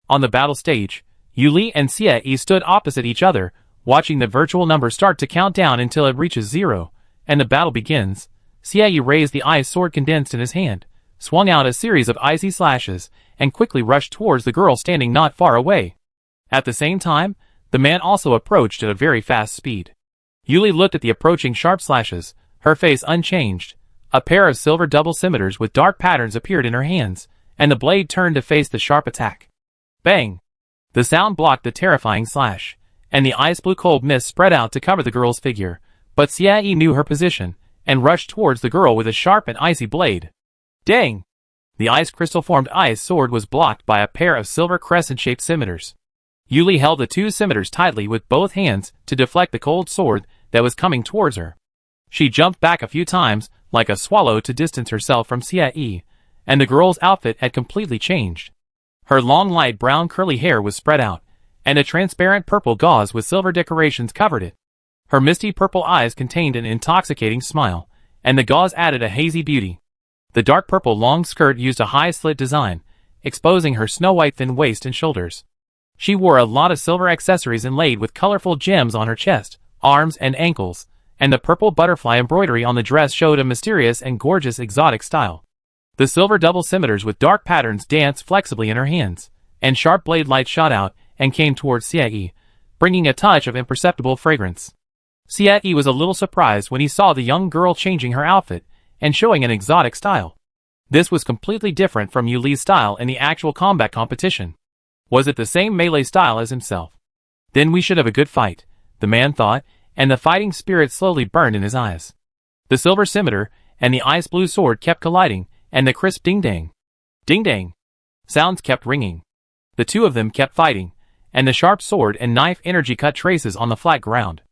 On the battle stage, Yu Li and Xie stood opposite each other, watching the virtual number start to count down until it reaches 0, and the battle begins. Xie raised the ice sword condensed in his hand, swung out a series of icy slashes, and quickly rushed towards the girl standing not far away. At the same time, the man also approached at a very fast speed. Yu Li looked at the approaching sharp slashes, her face unchanged. A pair of silver double scimitars with dark patterns appeared in her hands, and the blade turned to face the sharp attack. Bang! The sound blocked the terrifying slash, and the ice-blue cold mist spread out to cover the girl's figure, but Xie knew her position, and rushed towards the girl with a sharp and icy blade. Dang! The ice crystal-formed ice sword was blocked by a pair of silver crescent-shaped scimitars. Yu Li held the 2 scimitars tightly with both hands to deflect the cold sword that was coming towards her. She jumped back a few times, like a swallow to distance herself from Xie, and the girl's outfit had completely changed. Her long light brown curly hair was spread out, and a transparent purple gauze with silver decorations covered it. Her misty purple eyes contained an intoxicating smile, and the gauze added a hazy beauty. The dark purple long skirt used a high slit design, exposing her snow-white thin waist and shoulders. She wore a lot of silver accessories inlaid with colorful gems on her chest, arms, and ankles, and the purple butterfly embroidery on the dress showed a mysterious and gorgeous exotic style. The silver double scimitars with dark patterns danced flexibly in her hands, and sharp blade light shot out and came towards Xie, bringing a touch of imperceptible fragrance. Xie was a little surprised when he saw the young girl changing her outfit and showing an exotic style. This was completely different from Yu Li's style in the actual combat competition. Was it the same melee style as himself? Then we should have a good fight, the man thought, and the fighting spirit slowly burned in his eyes. The silver scimitar and the ice-blue sword kept colliding, and the crisp ding-dang, ding-dang sounds kept ringing. The 2 of them kept fighting, and the sharp sword and knife energy cut traces on the flat ground.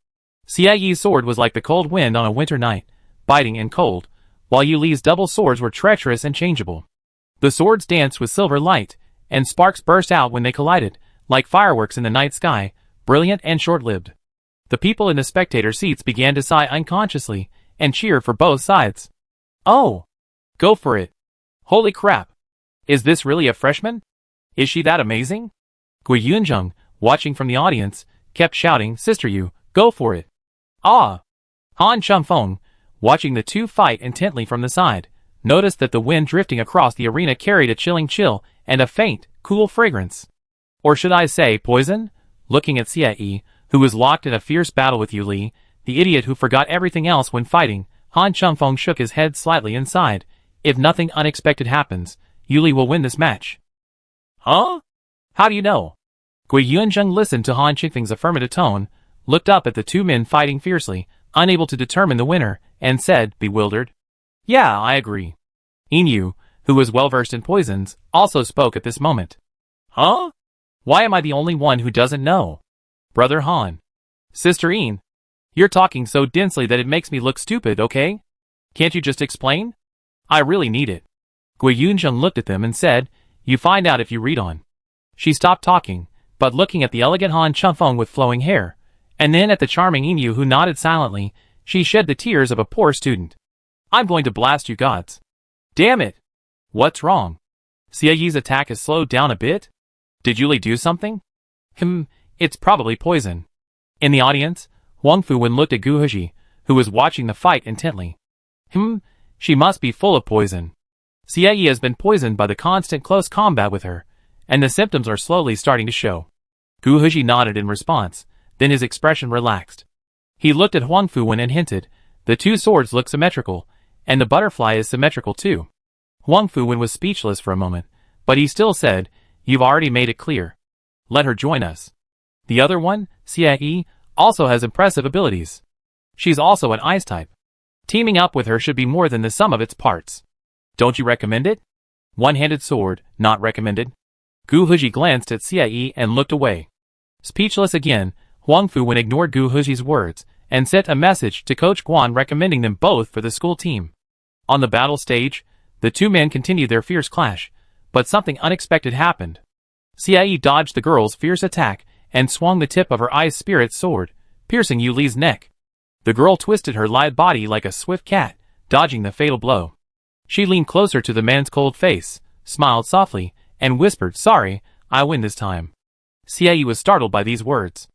Xie's sword was like the cold wind on a winter night, biting and cold, while Yu Li's double swords were treacherous and changeable. The swords danced with silver light, and sparks burst out when they collided, like fireworks in the night sky, brilliant and short-lived. The people in the spectator seats began to sigh unconsciously and cheer for both sides. Oh! Go for it! Holy crap! Is this really a freshman? Is she that amazing? Gui Yunjung, watching from the audience, kept shouting, Sister Yu, go for it! Ah! Han Chunfeng, watching the two fight intently from the side, noticed that the wind drifting across the arena carried a chilling chill and a faint, cool fragrance. Or should I say poison? Looking at Xie, who was locked in a fierce battle with Yu Li, the idiot who forgot everything else when fighting, Han Chunfeng shook his head slightly and sighed. If nothing unexpected happens, Yu Li will win this match. Huh? How do you know? Gui Yunjung listened to Han Chunfeng's affirmative tone, looked up at the two men fighting fiercely, unable to determine the winner, and said, bewildered, Yeah, I agree. Inu, who was well-versed in poisons, also spoke at this moment. Huh? Why am I the only one who doesn't know? Brother Han. Sister Een. You're talking so densely that it makes me look stupid, okay? Can't you just explain? I really need it. Gui Yunjung looked at them and said, You find out if you read on. She stopped talking, but looking at the elegant Han Chunfeng with flowing hair, and then at the charming Inu who nodded silently, she shed the tears of a poor student. I'm going to blast you gods. Damn it! What's wrong? Xie Yi's attack has slowed down a bit? Did Yu Li do something? It's probably poison. In the audience, Wang Fuwen looked at Gu Huji, who was watching the fight intently. She must be full of poison. Xie Yi has been poisoned by the constant close combat with her, and the symptoms are slowly starting to show. Gu Huji nodded in response, then his expression relaxed. He looked at Wang Fuwen and hinted, The two swords look symmetrical, and the butterfly is symmetrical too. Wang Fuwen was speechless for a moment, but he still said, You've already made it clear. Let her join us. The other one, Xie Yi, also has impressive abilities. She's also an ice type. Teaming up with her should be more than the sum of its parts. Don't you recommend it? One-handed sword, not recommended. Gu Huji glanced at Xie Yi and looked away. Speechless again, Wang Fuwen ignored Gu Huji's words and sent a message to Coach Guan recommending them both for the school team. On the battle stage, the two men continued their fierce clash, but something unexpected happened. Xie Yi dodged the girl's fierce attack and swung the tip of her ice spirit sword, piercing Yu Li's neck. The girl twisted her lithe body like a swift cat, dodging the fatal blow. She leaned closer to the man's cold face, smiled softly, and whispered, Sorry, I win this time. Xie Yi was startled by these words.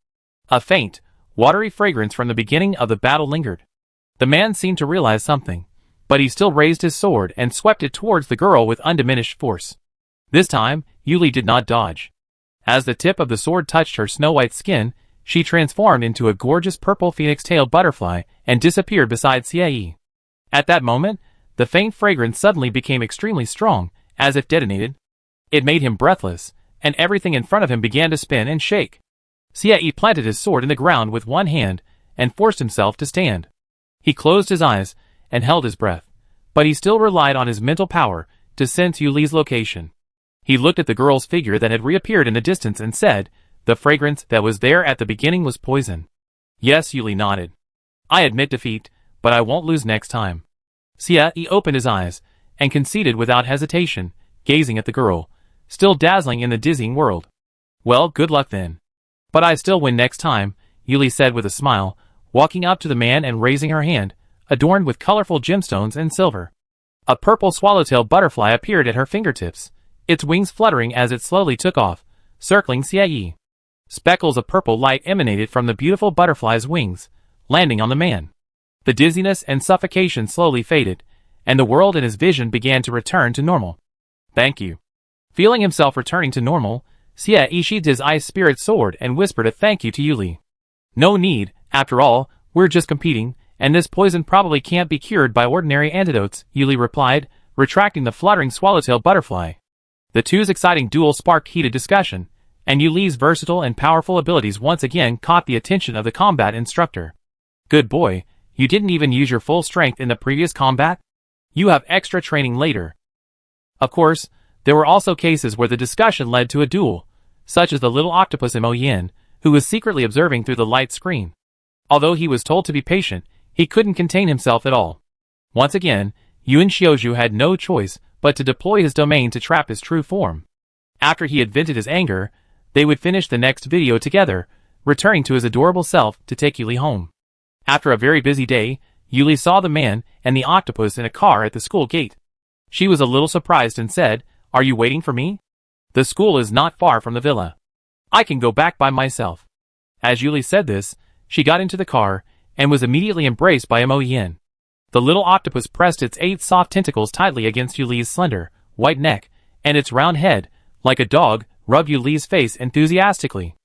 A faint, watery fragrance from the beginning of the battle lingered. The man seemed to realize something, but he still raised his sword and swept it towards the girl with undiminished force. This time, Yu Li did not dodge. As the tip of the sword touched her snow-white skin, she transformed into a gorgeous purple phoenix-tailed butterfly and disappeared beside Xie Yi. At that moment, the faint fragrance suddenly became extremely strong, as if detonated. It made him breathless, and everything in front of him began to spin and shake. Xie Yi planted his sword in the ground with one hand and forced himself to stand. He closed his eyes and held his breath, but he still relied on his mental power to sense Yu Li's location. He looked at the girl's figure that had reappeared in the distance and said, The fragrance that was there at the beginning was poison. Yes, Yu Li nodded. I admit defeat, but I won't lose next time. Xie Yi opened his eyes and conceded without hesitation, gazing at the girl, still dazzling in the dizzying world. Well, good luck then. But I still win next time, Yu Li said with a smile, walking up to the man and raising her hand, adorned with colorful gemstones and silver. A purple swallowtail butterfly appeared at her fingertips, its wings fluttering as it slowly took off, circling Xie Yi. Speckles of purple light emanated from the beautiful butterfly's wings, landing on the man. The dizziness and suffocation slowly faded, and the world in his vision began to return to normal. Thank you. Feeling himself returning to normal, Xie Yi sheathed his ice spirit sword and whispered a thank you to Yu Li. No need, after all, we're just competing, and this poison probably can't be cured by ordinary antidotes, Yu Li replied, retracting the fluttering swallowtail butterfly. The two's exciting duel sparked heated discussion, and Yu Li's versatile and powerful abilities once again caught the attention of the combat instructor. Good boy, you didn't even use your full strength in the previous combat? You have extra training later. Of course, there were also cases where the discussion led to a duel, such as the little octopus Mo Yin, who was secretly observing through the light screen. Although he was told to be patient, he couldn't contain himself at all. Once again, Yuan Xiaozhu had no choice but to deploy his domain to trap his true form. After he had vented his anger, they would finish the next video together, returning to his adorable self to take Yuli home. After a very busy day, Yuli saw the man and the octopus in a car at the school gate. She was a little surprised and said, "Are you waiting for me? The school is not far from the villa. I can go back by myself." As Yuli said this, she got into the car and was immediately embraced by Emoyen. The little octopus pressed its 8 soft tentacles tightly against Yuli's slender, white neck, and its round head, like a dog, rubbed Yuli's face enthusiastically.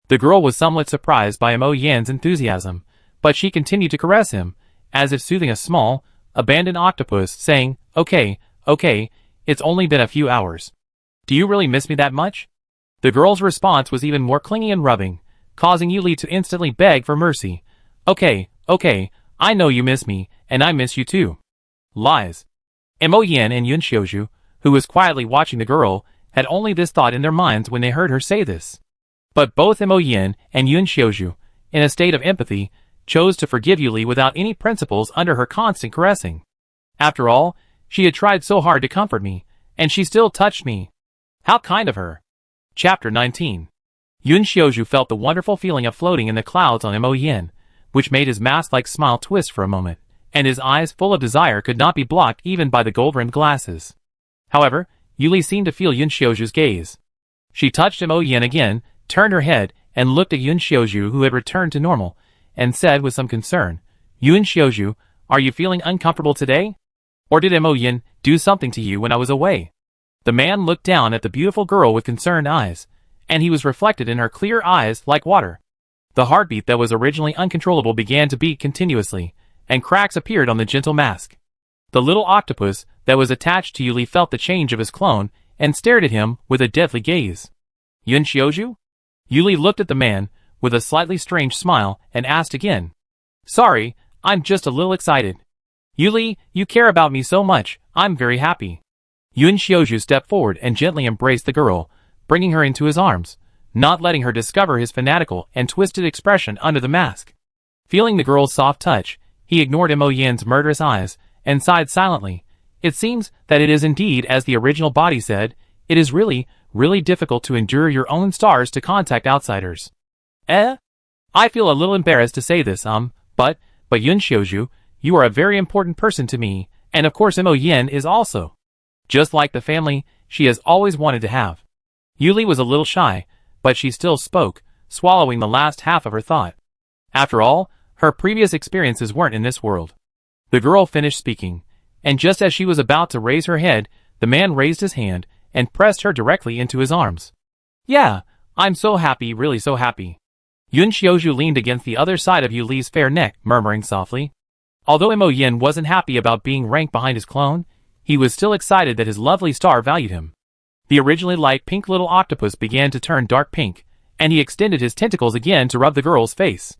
The girl was somewhat surprised by Emoyen's enthusiasm, but she continued to caress him, as if soothing a small, abandoned octopus, saying, Okay, it's only been a few hours. Do you really miss me that much?" The girl's response was even more clingy and rubbing, causing Yuli to instantly beg for mercy. Okay, I know you miss me, and I miss you too." Lies. Emoyen and Yunxiozhu, who was quietly watching the girl, had only this thought in their minds when they heard her say this. But both Emoyen and Yunxiozhu, in a state of empathy, chose to forgive Yuli without any principles under her constant caressing. After all, she had tried so hard to comfort me, and she still touched me. How kind of her. Chapter 19. Yunxiozhu felt the wonderful feeling of floating in the clouds on Emoyen, which made his mask-like smile twist for a moment, and his eyes full of desire could not be blocked even by the gold-rimmed glasses. However, Yuli seemed to feel Yunxiozhu's gaze. She touched Emoyen again, turned her head, and looked at Yunxiozhu, who had returned to normal, and said with some concern, "Yunxiozhu, are you feeling uncomfortable today? Or did Emoyen do something to you when I was away?" The man looked down at the beautiful girl with concerned eyes, and he was reflected in her clear eyes like water. The heartbeat that was originally uncontrollable began to beat continuously, and cracks appeared on the gentle mask. The little octopus that was attached to Yuli felt the change of his clone, and stared at him with a deadly gaze. "Yunxiozhu?" Yuli looked at the man, with a slightly strange smile, and asked again. "Sorry, I'm just a little excited." "Yuli, you care about me so much, I'm very happy." Yunxiozhu stepped forward and gently embraced the girl, bringing her into his arms, not letting her discover his fanatical and twisted expression under the mask. Feeling the girl's soft touch, he ignored Emoyen's murderous eyes, and sighed silently. It seems that it is indeed as the original body said, it is really difficult to endure your own stars to contact outsiders. I feel a little embarrassed to say this, but Yunxiozhu, you are a very important person to me, and of course Emoyen is also. Just like the family she has always wanted to have. Yuli was a little shy, but she still spoke, swallowing the last half of her thought. After all, her previous experiences weren't in this world. The girl finished speaking, and just as she was about to raise her head, the man raised his hand and pressed her directly into his arms. "Yeah, I'm so happy, really so happy." Yunxiozhu leaned against the other side of Yuli's fair neck, murmuring softly. Although Emoyen wasn't happy about being ranked behind his clone, he was still excited that his lovely star valued him. The originally light pink little octopus began to turn dark pink, and he extended his tentacles again to rub the girl's face.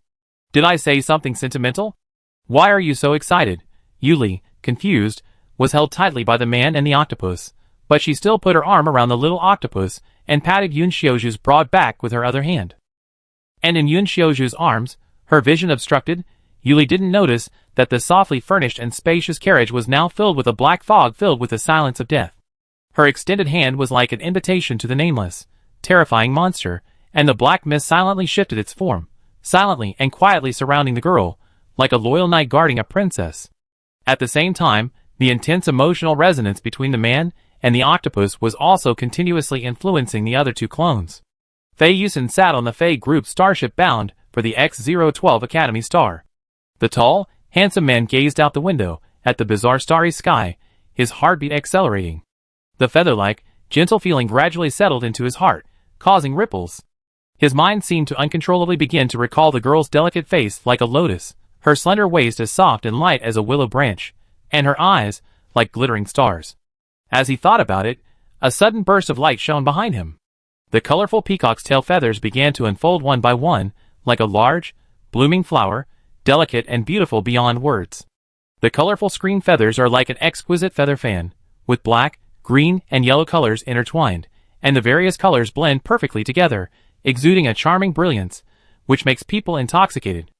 "Did I say something sentimental? Why are you so excited?" Yuli, confused, was held tightly by the man and the octopus, but she still put her arm around the little octopus and patted Yunxiozhu's broad back with her other hand. And in Yunxiozhu's arms, her vision obstructed, Yuli didn't notice that the softly furnished and spacious carriage was now filled with a black fog filled with the silence of death. Her extended hand was like an invitation to the nameless, terrifying monster, and the black mist silently shifted its form, silently and quietly surrounding the girl, like a loyal knight guarding a princess. At the same time, the intense emotional resonance between the man and the octopus was also continuously influencing the other two clones. Fei Yusen sat on the Fei Group starship bound for the X-012 Academy star. The tall, handsome man gazed out the window at the bizarre starry sky, his heartbeat accelerating. The feather-like, gentle feeling gradually settled into his heart, causing ripples. His mind seemed to uncontrollably begin to recall the girl's delicate face like a lotus, her slender waist as soft and light as a willow branch, and her eyes like glittering stars. As he thought about it, a sudden burst of light shone behind him. The colorful peacock's tail feathers began to unfold one by one, like a large, blooming flower, delicate and beautiful beyond words. The colorful screen feathers are like an exquisite feather fan, with black, green, and yellow colors intertwined, and the various colors blend perfectly together, exuding a charming brilliance, which makes people intoxicated.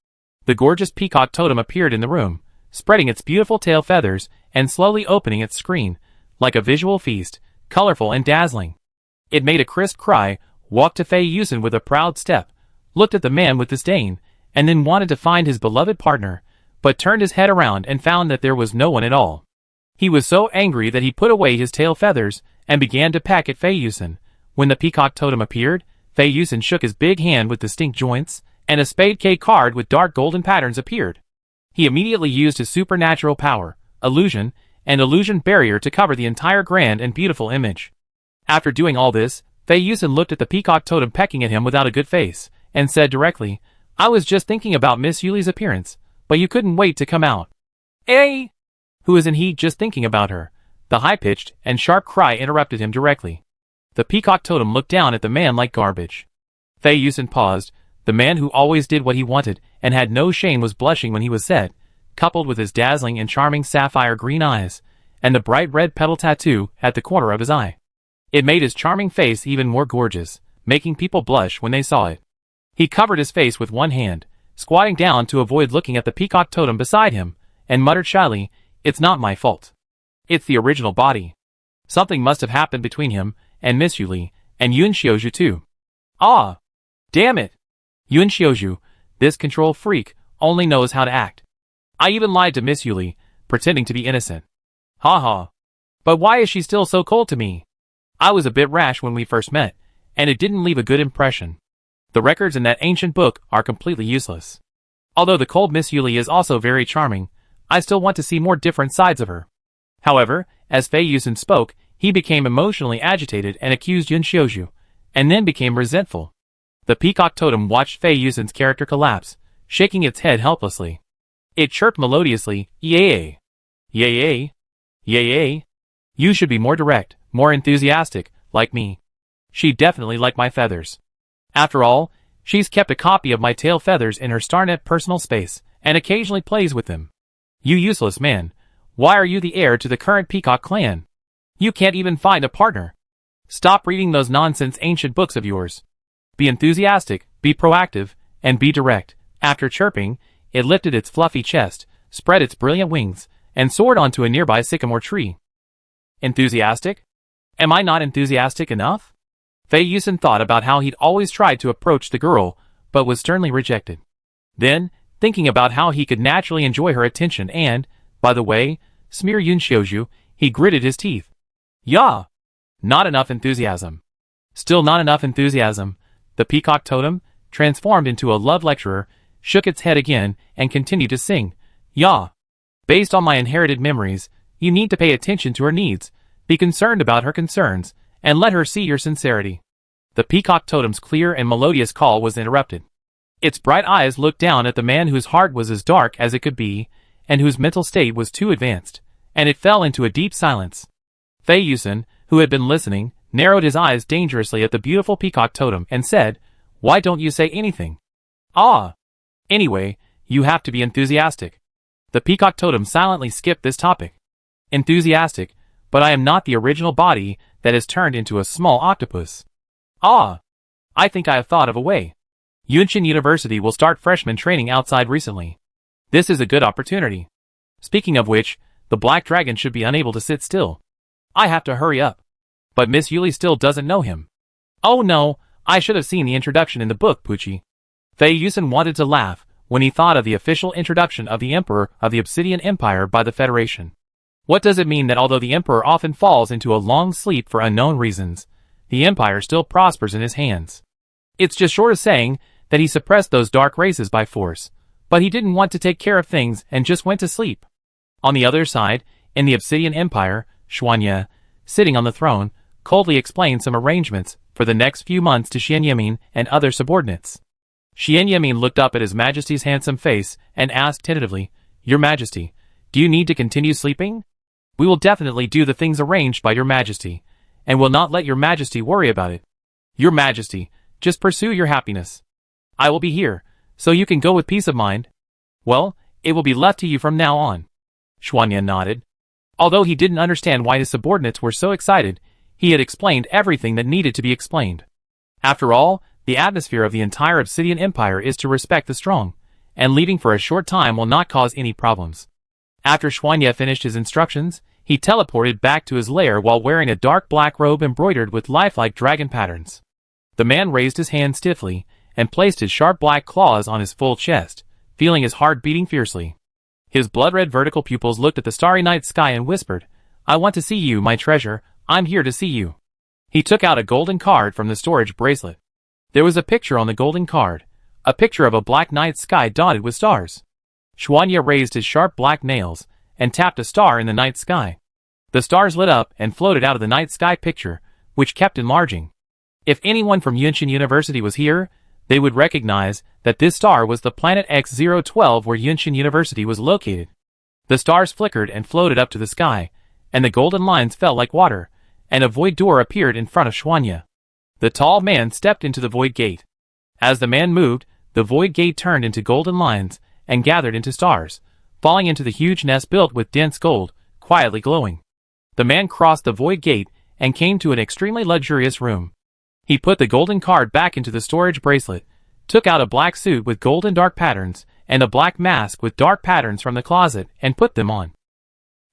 The gorgeous peacock totem appeared in the room, spreading its beautiful tail feathers and slowly opening its screen, like a visual feast, colorful and dazzling. It made a crisp cry, walked to Fei Yusen with a proud step, looked at the man with disdain, and then wanted to find his beloved partner, but turned his head around and found that there was no one at all. He was so angry that he put away his tail feathers and began to peck at Fei Yusen. When the peacock totem appeared, Fei Yusen shook his big hand with distinct joints, and a spade K card with dark golden patterns appeared. He immediately used his supernatural power, illusion, and illusion barrier to cover the entire grand and beautiful image. After doing all this, Fei Yusen looked at the peacock totem pecking at him without a good face, and said directly, "I was just thinking about Miss Yuli's appearance, but you couldn't wait to come out." "Eh? Who isn't he just thinking about her?" The high-pitched and sharp cry interrupted him directly. The peacock totem looked down at the man like garbage. Fei Yusen paused. The man who always did what he wanted and had no shame was blushing when he was said, coupled with his dazzling and charming sapphire green eyes, and the bright red petal tattoo at the corner of his eye. It made his charming face even more gorgeous, making people blush when they saw it. He covered his face with one hand, squatting down to avoid looking at the peacock totem beside him, and muttered shyly, "It's not my fault. It's the original body. Something must have happened between him and Miss Yuli, and Yun Xiaozhu too. Ah! Damn it! Yun Xiaozhu, this control freak, only knows how to act. I even lied to Miss Yuli, pretending to be innocent. Ha ha. But why is she still so cold to me? I was a bit rash when we first met, and it didn't leave a good impression. The records in that ancient book are completely useless. Although the cold Miss Yuli is also very charming, I still want to see more different sides of her." However, as Fei Yusen spoke, he became emotionally agitated and accused Yun Xiaozhu, and then became resentful. The peacock totem watched Fei Yusen's character collapse, shaking its head helplessly. It chirped melodiously, "Yay! Yay! Yay! You should be more direct, more enthusiastic, like me. She'd definitely like my feathers. After all, she's kept a copy of my tail feathers in her StarNet personal space, and occasionally plays with them. You useless man, why are you the heir to the current peacock clan? You can't even find a partner. Stop reading those nonsense ancient books of yours. Be enthusiastic, be proactive, and be direct." After chirping, it lifted its fluffy chest, spread its brilliant wings, and soared onto a nearby sycamore tree. Enthusiastic? Am I not enthusiastic enough? Fei Yusen thought about how he'd always tried to approach the girl, but was sternly rejected. Then, thinking about how he could naturally enjoy her attention and, by the way, smear Yun Xiaozhu, he gritted his teeth. "Yah! Not enough enthusiasm. Still not enough enthusiasm." The peacock totem, transformed into a love lecturer, shook its head again and continued to sing, "Yah! Based on my inherited memories, you need to pay attention to her needs, be concerned about her concerns, and let her see your sincerity." The peacock totem's clear and melodious call was interrupted. Its bright eyes looked down at the man whose heart was as dark as it could be, and whose mental state was too advanced, and it fell into a deep silence. Fei Yusen, who had been listening, narrowed his eyes dangerously at the beautiful peacock totem and said, "Why don't you say anything? Ah! Anyway, you have to be enthusiastic." The peacock totem silently skipped this topic. "Enthusiastic, but I am not the original body that has turned into a small octopus." "Ah! I think I have thought of a way. Yunshin University will start freshman training outside recently. This is a good opportunity. Speaking of which, the black dragon should be unable to sit still. I have to hurry up. But Miss Yuli still doesn't know him. Oh no, I should have seen the introduction in the book, Pucci." Fei Yusen wanted to laugh when he thought of the official introduction of the Emperor of the Obsidian Empire by the Federation. What does it mean that although the Emperor often falls into a long sleep for unknown reasons, the Empire still prospers in his hands? It's just short of saying that he suppressed those dark races by force, but he didn't want to take care of things and just went to sleep. On the other side, in the Obsidian Empire, Xuanye, sitting on the throne, coldly explained some arrangements for the next few months to Xian Yemin and other subordinates. Xian Yemin looked up at His Majesty's handsome face and asked tentatively, "Your Majesty, do you need to continue sleeping? We will definitely do the things arranged by Your Majesty, and will not let Your Majesty worry about it. Your Majesty, just pursue your happiness. I will be here, so you can go with peace of mind. Well, it will be left to you from now on." Xuanye nodded. Although he didn't understand why his subordinates were so excited, he had explained everything that needed to be explained. After all, the atmosphere of the entire Obsidian Empire is to respect the strong, and leaving for a short time will not cause any problems. After Xuanya finished his instructions, he teleported back to his lair while wearing a dark black robe embroidered with lifelike dragon patterns. The man raised his hand stiffly and placed his sharp black claws on his full chest, feeling his heart beating fiercely. His blood-red vertical pupils looked at the starry night sky and whispered, "I want to see you, my treasure. I'm here to see you." He took out a golden card from the storage bracelet. There was a picture on the golden card, a picture of a black night sky dotted with stars. Xuanya raised his sharp black nails and tapped a star in the night sky. The stars lit up and floated out of the night sky picture, which kept enlarging. If anyone from Yunshin University was here, they would recognize that this star was the planet X012 where Yunshin University was located. The stars flickered and floated up to the sky, and the golden lines fell like water, and a void door appeared in front of Xuanya. The tall man stepped into the void gate. As the man moved, the void gate turned into golden lines and gathered into stars, falling into the huge nest built with dense gold, quietly glowing. The man crossed the void gate and came to an extremely luxurious room. He put the golden card back into the storage bracelet, took out a black suit with golden dark patterns, and a black mask with dark patterns from the closet, and put them on.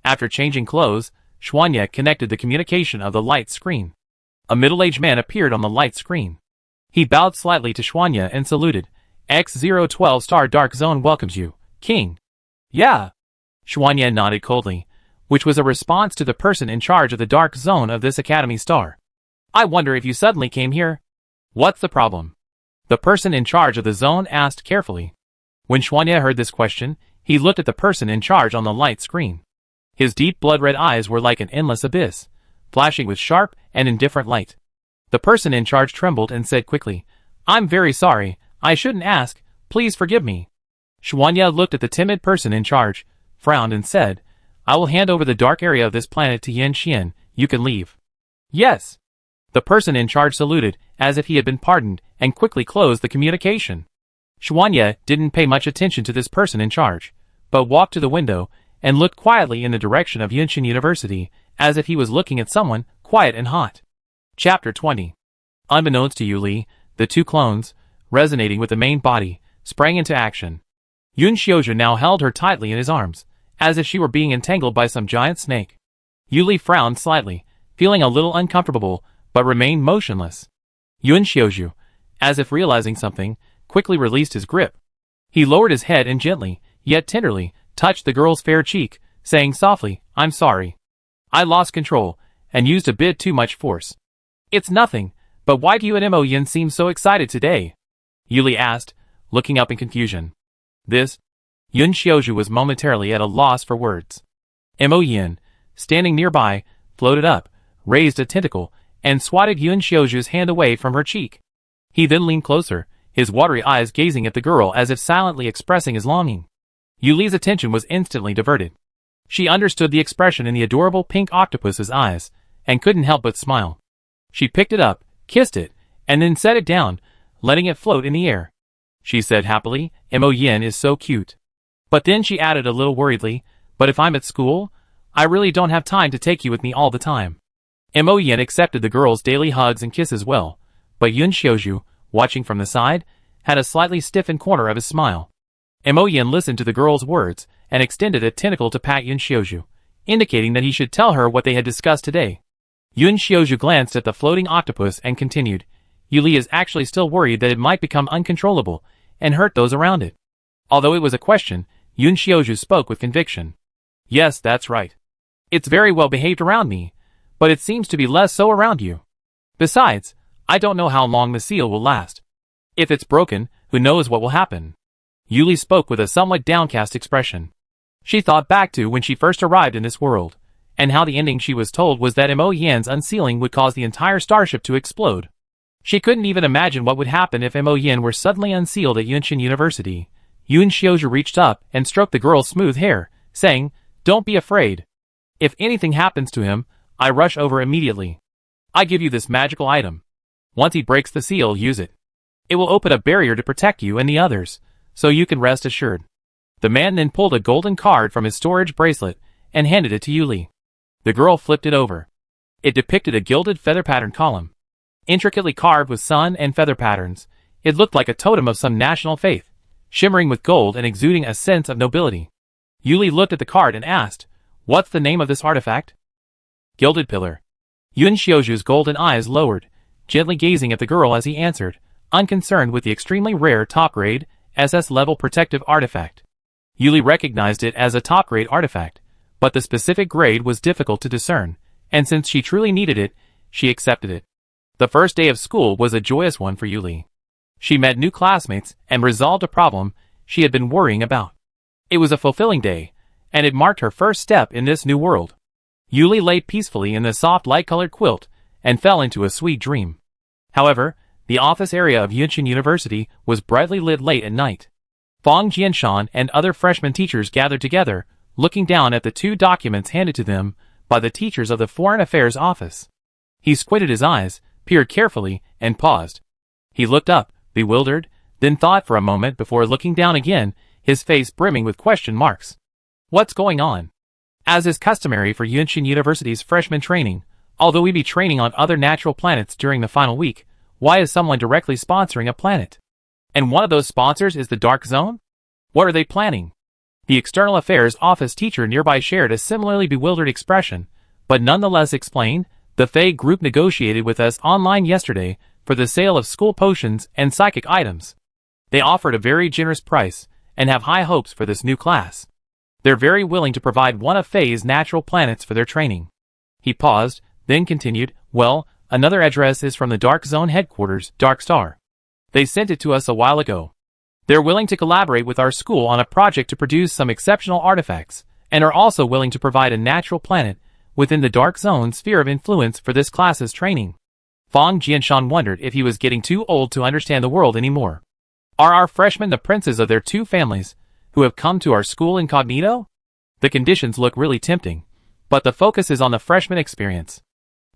After changing clothes, Xuanya connected the communication of the light screen. A middle-aged man appeared on the light screen. He bowed slightly to Xuanya and saluted. X012 Star Dark Zone welcomes you, King. Yeah. Xuanya nodded coldly, which was a response to the person in charge of the dark zone of this academy star. I wonder if you suddenly came here. What's the problem? The person in charge of the zone asked carefully. When Xuanya heard this question, he looked at the person in charge on the light screen. His deep blood-red eyes were like an endless abyss, flashing with sharp and indifferent light. The person in charge trembled and said quickly, I'm very sorry, I shouldn't ask, please forgive me. Xuanya looked at the timid person in charge, frowned and said, I will hand over the dark area of this planet to Yin Xian, you can leave. Yes. The person in charge saluted, as if he had been pardoned, and quickly closed the communication. Xuanya didn't pay much attention to this person in charge, but walked to the window and looked quietly in the direction of Yunshin University, as if he was looking at someone quiet and hot. Chapter 20. Unbeknownst to Yuli, the two clones, resonating with the main body, sprang into action. Yun Xiaozhu now held her tightly in his arms, as if she were being entangled by some giant snake. Yuli frowned slightly, feeling a little uncomfortable, but remained motionless. Yun Xiaozhu, as if realizing something, quickly released his grip. He lowered his head and gently, yet tenderly, touched the girl's fair cheek, saying softly, I'm sorry. I lost control, and used a bit too much force. It's nothing, but why do you and Mo Yin seem so excited today? Yuli asked, looking up in confusion. This? Yun Xiaozhu was momentarily at a loss for words. Mo Yin, standing nearby, floated up, raised a tentacle, and swatted Yun Xiaozhu's hand away from her cheek. He then leaned closer, his watery eyes gazing at the girl as if silently expressing his longing. Yuli's attention was instantly diverted. She understood the expression in the adorable pink octopus's eyes, and couldn't help but smile. She picked it up, kissed it, and then set it down, letting it float in the air. She said happily, Mo Yin is so cute. But then she added a little worriedly, but if I'm at school, I really don't have time to take you with me all the time. Mo Yin accepted the girl's daily hugs and kisses well, but Yun Xiaozhu, watching from the side, had a slightly stiffened corner of his smile. Mo Yin listened to the girl's words and extended a tentacle to pat Yun Xiaozhu, indicating that he should tell her what they had discussed today. Yun Xiaozhu glanced at the floating octopus and continued, Yuli is actually still worried that it might become uncontrollable and hurt those around it. Although it was a question, Yun Xiaozhu spoke with conviction. Yes, that's right. It's very well behaved around me, but it seems to be less so around you. Besides, I don't know how long the seal will last. If it's broken, who knows what will happen? Yuli spoke with a somewhat downcast expression. She thought back to when she first arrived in this world, and how the ending she was told was that Mo Yan's unsealing would cause the entire starship to explode. She couldn't even imagine what would happen if Mo Yan were suddenly unsealed at Yunshin University. Yun Xiaozhu reached up and stroked the girl's smooth hair, saying, Don't be afraid. If anything happens to him, I rush over immediately. I give you this magical item. Once he breaks the seal, use it. It will open a barrier to protect you and the others, so you can rest assured. The man then pulled a golden card from his storage bracelet and handed it to Yuli. The girl flipped it over. It depicted a gilded feather pattern column. Intricately carved with sun and feather patterns, it looked like a totem of some national faith, shimmering with gold and exuding a sense of nobility. Yuli looked at the card and asked, "What's the name of this artifact?" Gilded Pillar. Yun Xiaoju's golden eyes lowered, gently gazing at the girl as he answered, unconcerned with the extremely rare top-grade, SS-level protective artifact. Yuli recognized it as a top-grade artifact, but the specific grade was difficult to discern, and since she truly needed it, she accepted it. The first day of school was a joyous one for Yuli. She met new classmates and resolved a problem she had been worrying about. It was a fulfilling day, and it marked her first step in this new world. Yuli lay peacefully in the soft light-colored quilt and fell into a sweet dream. However, the office area of Yunshin University was brightly lit late at night. Fang Jianshan and other freshman teachers gathered together, looking down at the 2 documents handed to them by the teachers of the Foreign Affairs Office. He squinted his eyes, peered carefully, and paused. He looked up, bewildered, then thought for a moment before looking down again, his face brimming with question marks. What's going on? As is customary for Yunshin University's freshman training, although we be training on other natural planets during the final week, why is someone directly sponsoring a planet? And one of those sponsors is the Dark Zone? What are they planning? The External Affairs Office teacher nearby shared a similarly bewildered expression, but nonetheless explained, the Fae group negotiated with us online yesterday for the sale of school potions and psychic items. They offered a very generous price, and have high hopes for this new class. They're very willing to provide one of Fae's natural planets for their training. He paused, then continued, well, another address is from the Dark Zone headquarters, Dark Star. They sent it to us a while ago. They're willing to collaborate with our school on a project to produce some exceptional artifacts, and are also willing to provide a natural planet within the Dark Zone sphere of influence for this class's training. Fang Jianshan wondered if he was getting too old to understand the world anymore. Are our freshmen the princes of their 2 families, who have come to our school incognito? The conditions look really tempting, but the focus is on the freshman experience.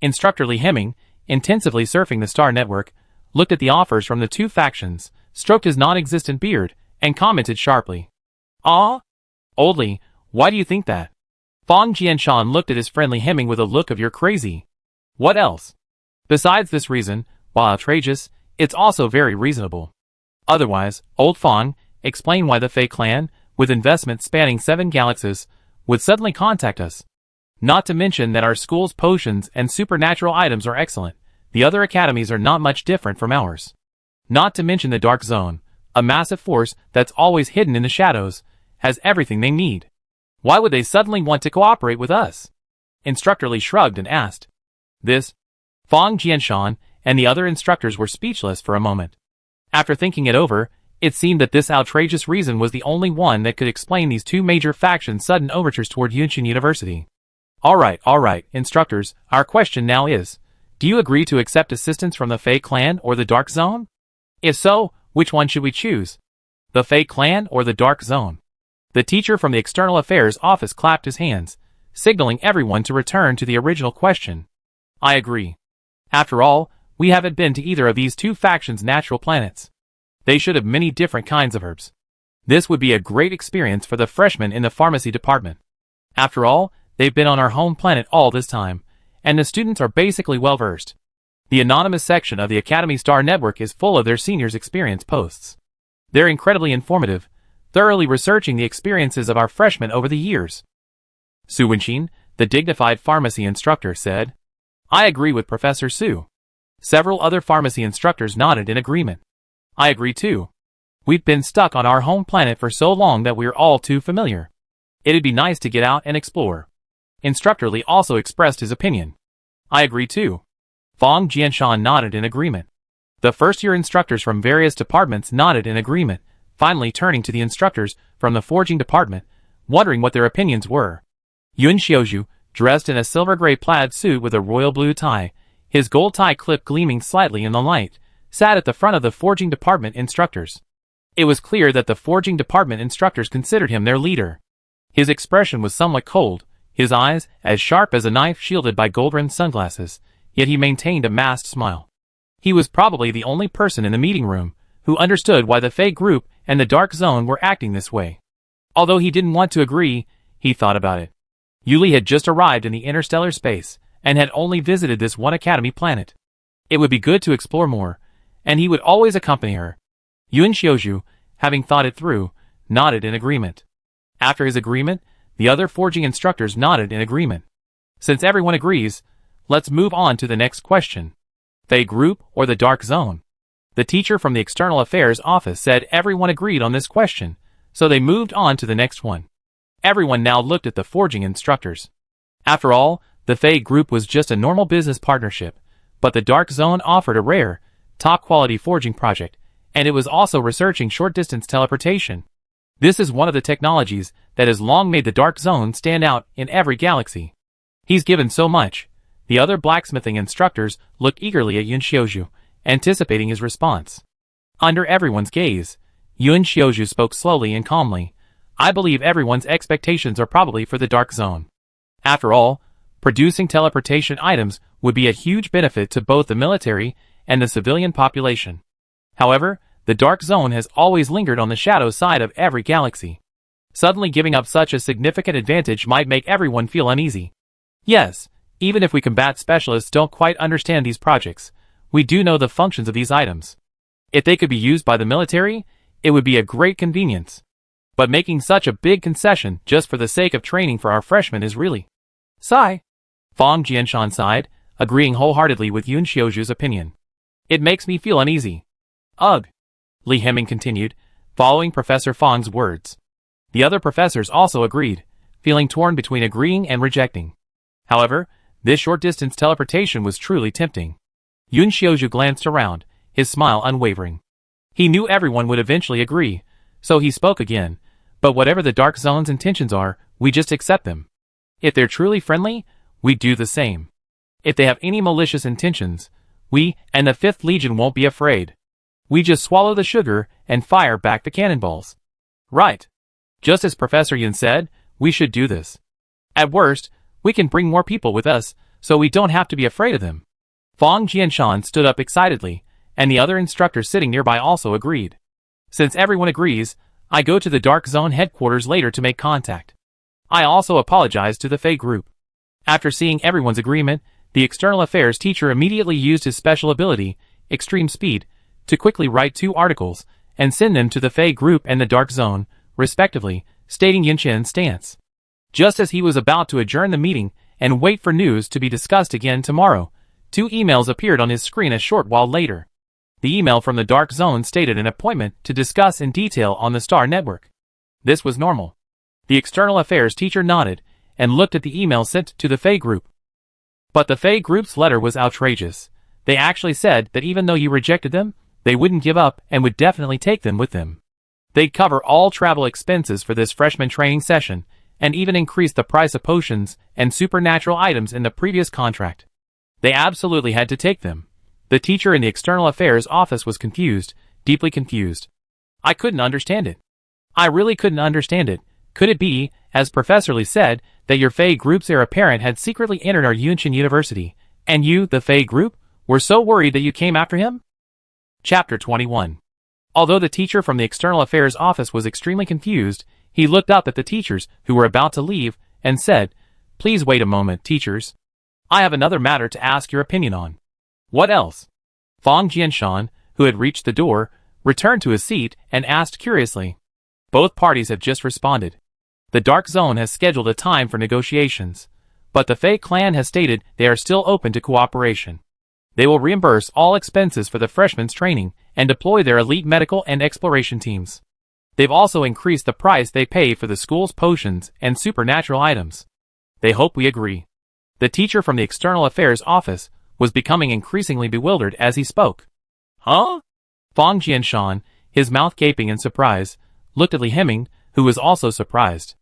Instructor Li Hemming, intensively surfing the Star Network, looked at the offers from the 2 factions, stroked his non-existent beard, and commented sharply. Ah? Old Li, why do you think that? Fang Jianshan looked at his friend Li Hemming with a look of "You're crazy." What else? Besides this reason, while outrageous, it's also very reasonable. Otherwise, old Fang, explain why the Fei clan, with investments spanning 7 galaxies, would suddenly contact us. Not to mention that our school's potions and supernatural items are excellent. The other academies are not much different from ours. Not to mention the Dark Zone, a massive force that's always hidden in the shadows, has everything they need. Why would they suddenly want to cooperate with us? Instructor Li shrugged and asked. This? Fang Jianshan and the other instructors were speechless for a moment. After thinking it over, it seemed that this outrageous reason was the only one that could explain these 2 major factions' sudden overtures toward Yunshin University. All right, instructors, our question now is, do you agree to accept assistance from the Fei clan or the Dark Zone? If so, which one should we choose? The Fei clan or the Dark Zone? The teacher from the External Affairs Office clapped his hands, signaling everyone to return to the original question. I agree. After all, we haven't been to either of these 2 factions' natural planets. They should have many different kinds of herbs. This would be a great experience for the freshmen in the pharmacy department. After all, they've been on our home planet all this time, and the students are basically well-versed. The anonymous section of the Academy Star Network is full of their seniors' experience posts. They're incredibly informative, thoroughly researching the experiences of our freshmen over the years. Su Wenqin, the dignified pharmacy instructor, said. I agree with Professor Su. Several other pharmacy instructors nodded in agreement. I agree too. We've been stuck on our home planet for so long that we're all too familiar. It'd be nice to get out and explore. Instructor Li also expressed his opinion. I agree too. Fang Jianshan nodded in agreement. The first-year instructors from various departments nodded in agreement, finally turning to the instructors from the forging department, wondering what their opinions were. Yun Xiaoju, dressed in a silver-gray plaid suit with a royal blue tie, his gold tie clip gleaming slightly in the light, sat at the front of the forging department instructors. It was clear that the forging department instructors considered him their leader. His expression was somewhat cold, his eyes as sharp as a knife shielded by gold-rimmed sunglasses, yet he maintained a masked smile. He was probably the only person in the meeting room who understood why the Fei group and the Dark Zone were acting this way. Although he didn't want to agree, he thought about it. Yuli had just arrived in the interstellar space, and had only visited this one academy planet. It would be good to explore more, and he would always accompany her. Yun Xiaoju, having thought it through, nodded in agreement. After his agreement, the other forging instructors nodded in agreement. Since everyone agrees, let's move on to the next question. Fey group or the Dark Zone? The teacher from the External Affairs office said everyone agreed on this question, so they moved on to the next one. Everyone now looked at the forging instructors. After all, the Fey group was just a normal business partnership, but the Dark Zone offered a rare, top-quality forging project, and it was also researching short-distance teleportation. This is one of the technologies that has long made the Dark Zone stand out in every galaxy. He's given so much. The other blacksmithing instructors looked eagerly at Yun Xiaozhu, anticipating his response. Under everyone's gaze, Yun Xiaozhu spoke slowly and calmly. I believe everyone's expectations are probably for the Dark Zone. After all, producing teleportation items would be a huge benefit to both the military and the civilian population. However, the Dark Zone has always lingered on the shadow side of every galaxy. Suddenly giving up such a significant advantage might make everyone feel uneasy. Yes, even if we combat specialists don't quite understand these projects, we do know the functions of these items. If they could be used by the military, it would be a great convenience. But making such a big concession just for the sake of training for our freshmen is really... Sigh. Fang Jianshan sighed, agreeing wholeheartedly with Yun Xiaozhu's opinion. It makes me feel uneasy. Ugh. Li Hemming continued, following Professor Fang's words. The other professors also agreed, feeling torn between agreeing and rejecting. However, this short-distance teleportation was truly tempting. Yun Xiaozhu glanced around, his smile unwavering. He knew everyone would eventually agree, so he spoke again, but whatever the Dark Zone's intentions are, we just accept them. If they're truly friendly, we do the same. If they have any malicious intentions, we and the 5th Legion won't be afraid. We just swallow the sugar and fire back the cannonballs. Right. Just as Professor Yun said, we should do this. At worst, we can bring more people with us, so we don't have to be afraid of them. Fang Jianshan stood up excitedly, and the other instructors sitting nearby also agreed. Since everyone agrees, I go to the Dark Zone headquarters later to make contact. I also apologize to the Fey group. After seeing everyone's agreement, the External Affairs teacher immediately used his special ability, Extreme Speed, to quickly write 2 articles and send them to the Fey group and the Dark Zone, respectively, stating Yunshen's stance. Just as he was about to adjourn the meeting and wait for news to be discussed again tomorrow, 2 emails appeared on his screen a short while later. The email from the Dark Zone stated an appointment to discuss in detail on the Star Network. This was normal. The External Affairs teacher nodded and looked at the email sent to the Fey group. But the Fey group's letter was outrageous. They actually said that even though you rejected them, they wouldn't give up and would definitely take them with them. They'd cover all travel expenses for this freshman training session, and even increase the price of potions and supernatural items in the previous contract. They absolutely had to take them. The teacher in the External Affairs office was confused, deeply confused. I couldn't understand it. I really couldn't understand it. Could it be, as Professor Li said, that your Fey group's heir apparent had secretly entered our Yunshin University, and you, the Fey group, were so worried that you came after him? Chapter 21. Although the teacher from the External Affairs office was extremely confused, he looked up at the teachers who were about to leave and said, Please wait a moment, teachers. I have another matter to ask your opinion on. What else? Fang Jianshan, who had reached the door, returned to his seat and asked curiously. Both parties have just responded. The Dark Zone has scheduled a time for negotiations, but the Fey clan has stated they are still open to cooperation. They will reimburse all expenses for the freshmen's training and deploy their elite medical and exploration teams. They've also increased the price they pay for the school's potions and supernatural items. They hope we agree. The teacher from the External Affairs office was becoming increasingly bewildered as he spoke. Huh? Fang Jianshan, his mouth gaping in surprise, looked at Li Hemming, who was also surprised.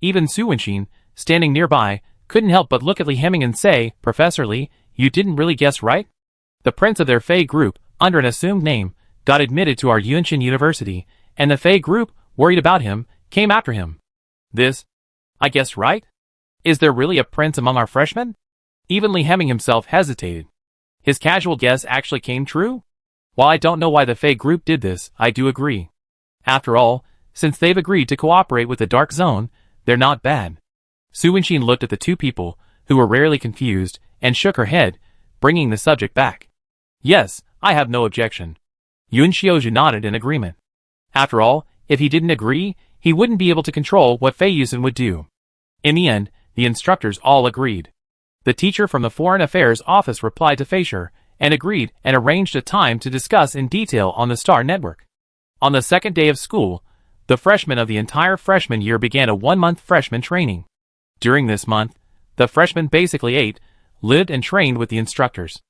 Even Su Wenxin, standing nearby, couldn't help but look at Li Hemming and say, Professor Li, you didn't really guess right? The prince of their Fey group, under an assumed name, got admitted to our Yunshin University, and the Fey group, worried about him, came after him. This, I guessed right? Is there really a prince among our freshmen? Even Li Hemming himself hesitated. His casual guess actually came true? While I don't know why the Fey group did this, I do agree. After all, since they've agreed to cooperate with the Dark Zone, they're not bad. Su Wenxin looked at the 2 people, who were rarely confused, and shook her head, bringing the subject back. Yes, I have no objection. Yun Xiaozhu nodded in agreement. After all, if he didn't agree, he wouldn't be able to control what Fei Yusen would do. In the end, the instructors all agreed. The teacher from the Foreign Affairs Office replied to Feisher, and agreed and arranged a time to discuss in detail on the Star Network. On the second day of school, the freshmen of the entire freshman year began a 1-month freshman training. During this month, the freshmen basically ate, lived and trained with the instructors.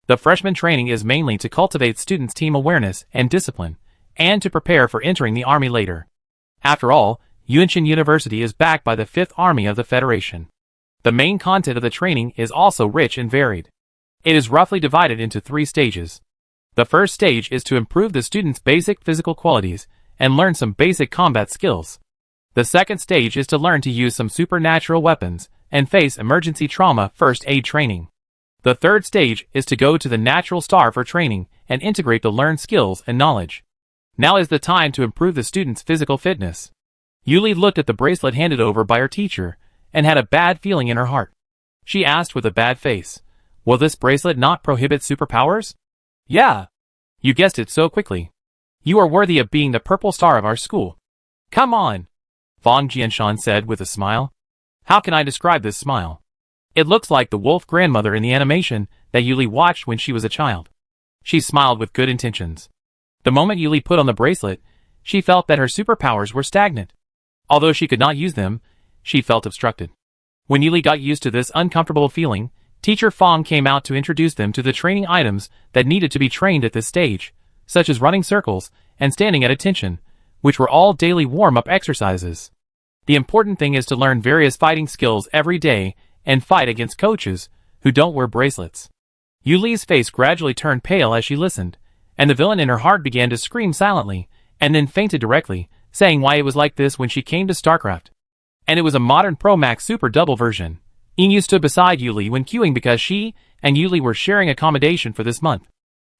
The freshman training is mainly to cultivate students' team awareness and discipline, and to prepare for entering the army later. After all, Yunshin University is backed by the 5th Army of the Federation. The main content of the training is also rich and varied. It is roughly divided into 3 stages. The first stage is to improve the students' basic physical qualities and learn some basic combat skills. The second stage is to learn to use some supernatural weapons and face emergency trauma first aid training. The third stage is to go to the natural star for training and integrate the learned skills and knowledge. Now is the time to improve the students' physical fitness. Yuli looked at the bracelet handed over by her teacher and had a bad feeling in her heart. She asked with a bad face, "Will this bracelet not prohibit superpowers?" "Yeah. You guessed it so quickly. You are worthy of being the purple star of our school." "Come on," Fang Jianshan said with a smile. How can I describe this smile? It looks like the wolf grandmother in the animation that Yuli watched when she was a child. She smiled with good intentions. The moment Yuli put on the bracelet, she felt that her superpowers were stagnant. Although she could not use them, she felt obstructed. When Yuli got used to this uncomfortable feeling, Teacher Fang came out to introduce them to the training items that needed to be trained at this stage, such as running circles and standing at attention, which were all daily warm-up exercises. The important thing is to learn various fighting skills every day and fight against coaches who don't wear bracelets. Yuli's face gradually turned pale as she listened, and the villain in her heart began to scream silently, and then fainted directly, saying why it was like this when she came to StarCraft. And it was a modern Pro Max Super Double version. Inyu stood beside Yuli when queuing because she and Yuli were sharing accommodation for this month.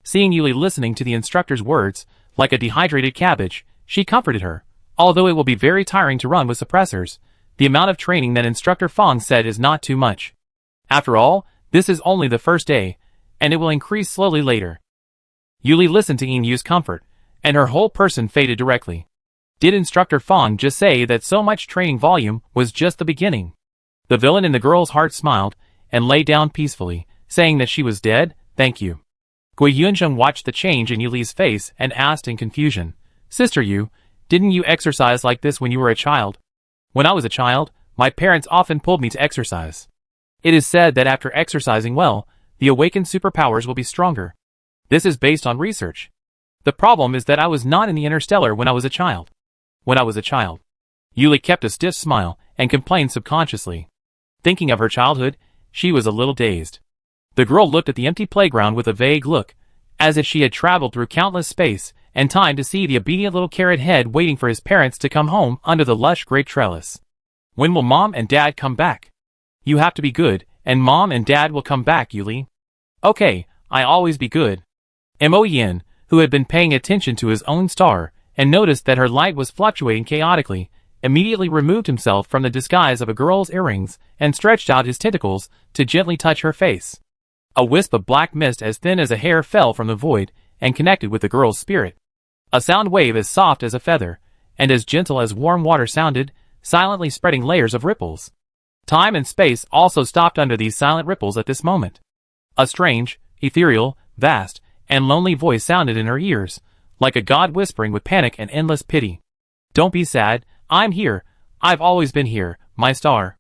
Seeing Yuli listening to the instructor's words, like a dehydrated cabbage, she comforted her. Although it will be very tiring to run with suppressors, the amount of training that Instructor Fang said is not too much. After all, this is only the first day, and it will increase slowly later. Yuli listened to Inyu's comfort, and her whole person faded directly. Did Instructor Fang just say that so much training volume was just the beginning? The villain in the girl's heart smiled, and lay down peacefully, saying that she was dead. "Thank you." Gui Yunzheng watched the change in Yuli's face and asked in confusion, "Sister Yu, didn't you exercise like this when you were a child?" "When I was a child, my parents often pulled me to exercise. It is said that after exercising well, the awakened superpowers will be stronger. This is based on research. The problem is that I was not in the interstellar when I was a child." "When I was a child." Yuli kept a stiff smile and complained subconsciously. Thinking of her childhood, she was a little dazed. The girl looked at the empty playground with a vague look, as if she had traveled through countless space and time to see the obedient little carrot head waiting for his parents to come home under the lush grape trellis. "When will Mom and Dad come back?" "You have to be good, and Mom and Dad will come back, Yuli." "Okay, I always be good." Mo Yin, who had been paying attention to his own star, and noticed that her light was fluctuating chaotically, immediately removed himself from the disguise of a girl's earrings and stretched out his tentacles to gently touch her face. A wisp of black mist as thin as a hair fell from the void and connected with the girl's spirit. A sound wave as soft as a feather, and as gentle as warm water sounded, silently spreading layers of ripples. Time and space also stopped under these silent ripples at this moment. A strange, ethereal, vast, and lonely voice sounded in her ears, like a god whispering with panic and endless pity. "Don't be sad, I'm here, I've always been here, my star."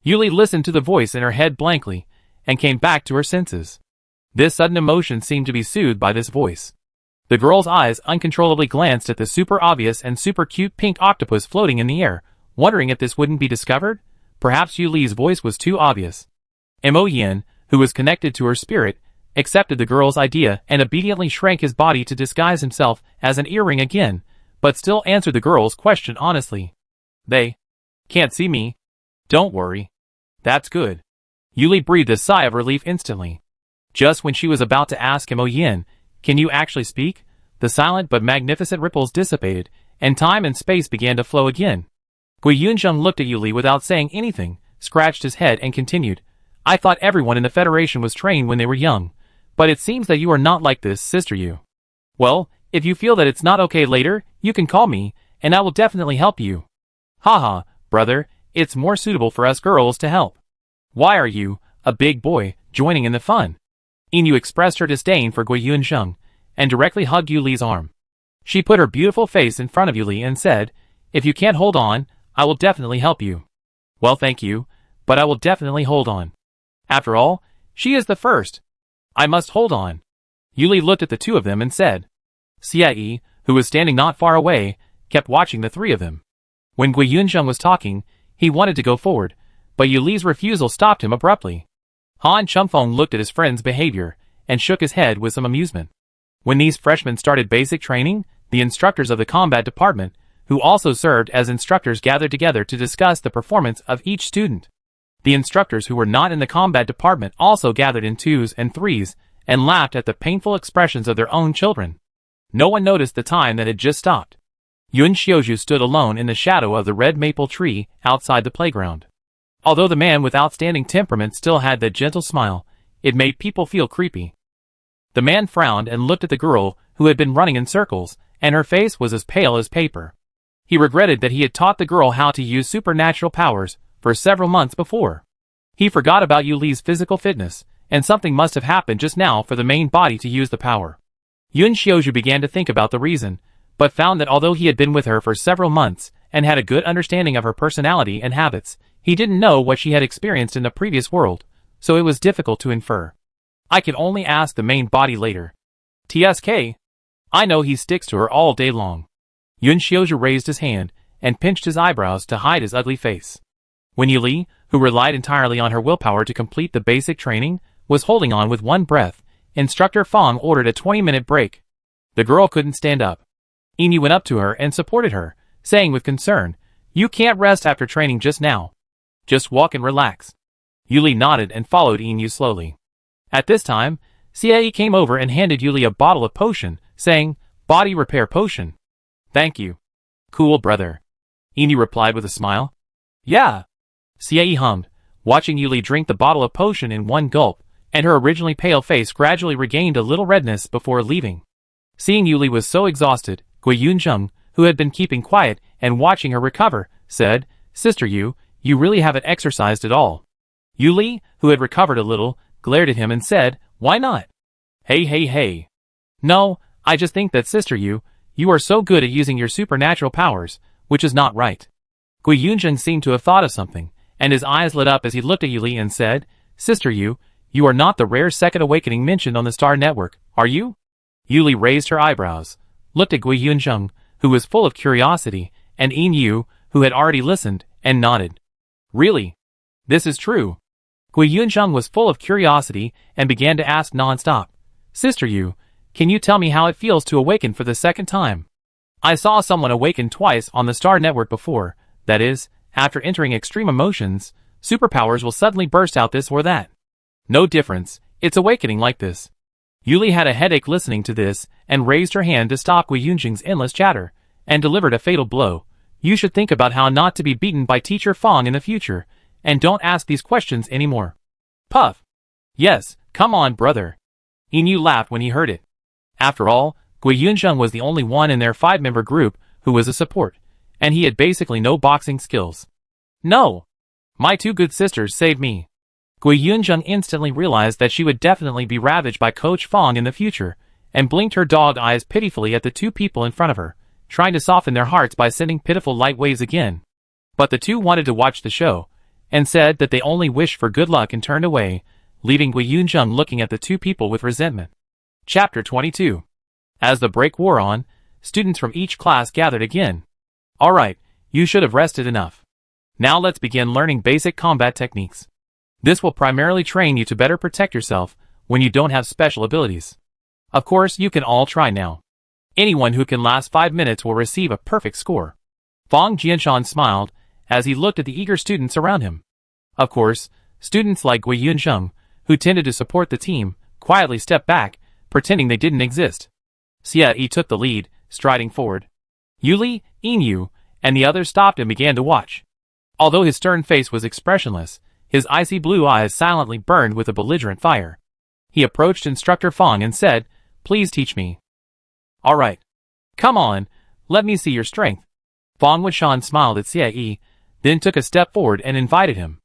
Yuli listened to the voice in her head blankly, and came back to her senses. This sudden emotion seemed to be soothed by this voice. The girl's eyes uncontrollably glanced at the super obvious and super cute pink octopus floating in the air, wondering if this wouldn't be discovered. Perhaps Yuli's voice was too obvious. Mo Yin, who was connected to her spirit, accepted the girl's idea and obediently shrank his body to disguise himself as an earring again, but still answered the girl's question honestly. "They can't see me." "Don't worry. That's good." Yuli breathed a sigh of relief instantly. Just when she was about to ask Mo Yin, "Can you actually speak?" the silent but magnificent ripples dissipated, and time and space began to flow again. Gui Yunzheng looked at Yuli without saying anything, scratched his head and continued, "I thought everyone in the Federation was trained when they were young, but it seems that you are not like this, Sister Yu. Well, if you feel that it's not okay later, you can call me, and I will definitely help you." Haha, brother, it's more suitable for us girls to help. Why are you, a big boy, joining in the fun? Inu expressed her disdain for Gui Yunsheng, and directly hugged Yuli's arm. She put her beautiful face in front of Yuli and said, "If you can't hold on, I will definitely help you." "Well, thank you, but I will definitely hold on. After all, she is the first. I must hold on." Yuli looked at the two of them and said. Xie, who was standing not far away, kept watching the three of them. When Gui Yunsheng was talking, he wanted to go forward, but Yuli's refusal stopped him abruptly. Han Chengfeng looked at his friend's behavior, and shook his head with some amusement. When these freshmen started basic training, the instructors of the combat department, who also served as instructors, gathered together to discuss the performance of each student. The instructors who were not in the combat department also gathered in twos and threes, and laughed at the painful expressions of their own children. No one noticed the time that had just stopped. Yun Xiaozhu stood alone in the shadow of the red maple tree outside the playground. Although the man with outstanding temperament still had that gentle smile, it made people feel creepy. The man frowned and looked at the girl who had been running in circles, and her face was as pale as paper. He regretted that he had taught the girl how to use supernatural powers for several months before. He forgot about Yuli's physical fitness, and something must have happened just now for the main body to use the power. Yun Xiaozhu began to think about the reason, but found that although he had been with her for several months and had a good understanding of her personality and habits, he didn't know what she had experienced in the previous world, so it was difficult to infer. I can only ask the main body later. TSK. I know he sticks to her all day long. Yun Xiaozhu raised his hand and pinched his eyebrows to hide his ugly face. When Yuli, who relied entirely on her willpower to complete the basic training, was holding on with one breath, Instructor Fong ordered a 20-minute break. The girl couldn't stand up. Inu went up to her and supported her, saying with concern, "You can't rest after training just now. Just walk and relax." Yuli nodded and followed Inu slowly. At this time, Xie came over and handed Yuli a bottle of potion, saying, "Body repair potion." "Thank you." "Cool, brother." Inu replied with a smile. "Yeah." Xie hummed, watching Yuli drink the bottle of potion in one gulp, and her originally pale face gradually regained a little redness before leaving. Seeing Yuli was so exhausted, Gui Yunsheng, who had been keeping quiet and watching her recover, said, "Sister Yu, you really haven't exercised at all." Yuli, who had recovered a little, glared at him and said, "Why not?" Hey. "No, I just think that Sister Yu, you are so good at using your supernatural powers, which is not right." Gui Yunsheng seemed to have thought of something, and his eyes lit up as he looked at Yuli and said, "Sister Yu, you are not the rare second awakening mentioned on the Star Network, are you?" Yuli raised her eyebrows, looked at Gui Yunsheng, who was full of curiosity, and Yu, who had already listened, and nodded. "Really? This is true?" Gui Yunsheng was full of curiosity and began to ask non-stop, "Sister Yu, can you tell me how it feels to awaken for the second time? I saw someone awaken twice on the Star Network before, that is, after entering extreme emotions, superpowers will suddenly burst out this or that. No difference, it's awakening like this." Yuli had a headache listening to this, and raised her hand to stop Gui Yunsheng's endless chatter, and delivered a fatal blow. "You should think about how not to be beaten by Teacher Fong in the future, and don't ask these questions anymore." Puff. "Yes, come on, brother." Inu laughed when he heard it. After all, Gui Yunsheng was the only one in their 5-member group who was a support, and he had basically no boxing skills. "No! My two good sisters saved me." Gui Yunsheng instantly realized that she would definitely be ravaged by Coach Fong in the future, and blinked her dog eyes pitifully at the two people in front of her, trying to soften their hearts by sending pitiful light waves again. But the two wanted to watch the show, and said that they only wished for good luck and turned away, leaving Gui Yunsheng looking at the two people with resentment. Chapter 22. As the break wore on, students from each class gathered again. "Alright, you should have rested enough. Now let's begin learning basic combat techniques. This will primarily train you to better protect yourself when you don't have special abilities. Of course, you can all try now. Anyone who can last 5 minutes will receive a perfect score." Fong Jianshan smiled as he looked at the eager students around him. Of course, students like Gui Yunsheng, who tended to support the team, quietly stepped back, pretending they didn't exist. Xie took the lead, striding forward. Yuli, Inu, and the others stopped and began to watch. Although his stern face was expressionless, his icy blue eyes silently burned with a belligerent fire. He approached Instructor Fong and said, "Please teach me." "Alright. Come on, let me see your strength." Fang Wuxian smiled at Xie, then took a step forward and invited him.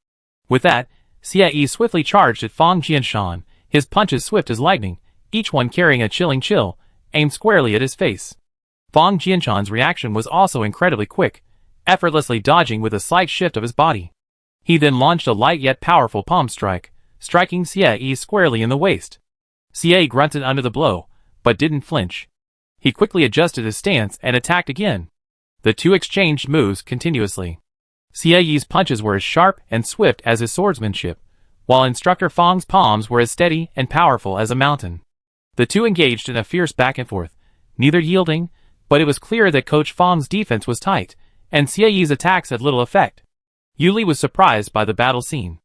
With that, Xie swiftly charged at Fang Jianshan, his punches swift as lightning, each one carrying a chilling chill, aimed squarely at his face. Fang Jianshan's reaction was also incredibly quick, effortlessly dodging with a slight shift of his body. He then launched a light yet powerful palm strike, striking Xie squarely in the waist. Xie grunted under the blow, but didn't flinch. He quickly adjusted his stance and attacked again. The two exchanged moves continuously. Xie's punches were as sharp and swift as his swordsmanship, while Instructor Fang's palms were as steady and powerful as a mountain. The two engaged in a fierce back and forth, neither yielding, but it was clear that Coach Fang's defense was tight, and Xie's attacks had little effect. Yuli was surprised by the battle scene.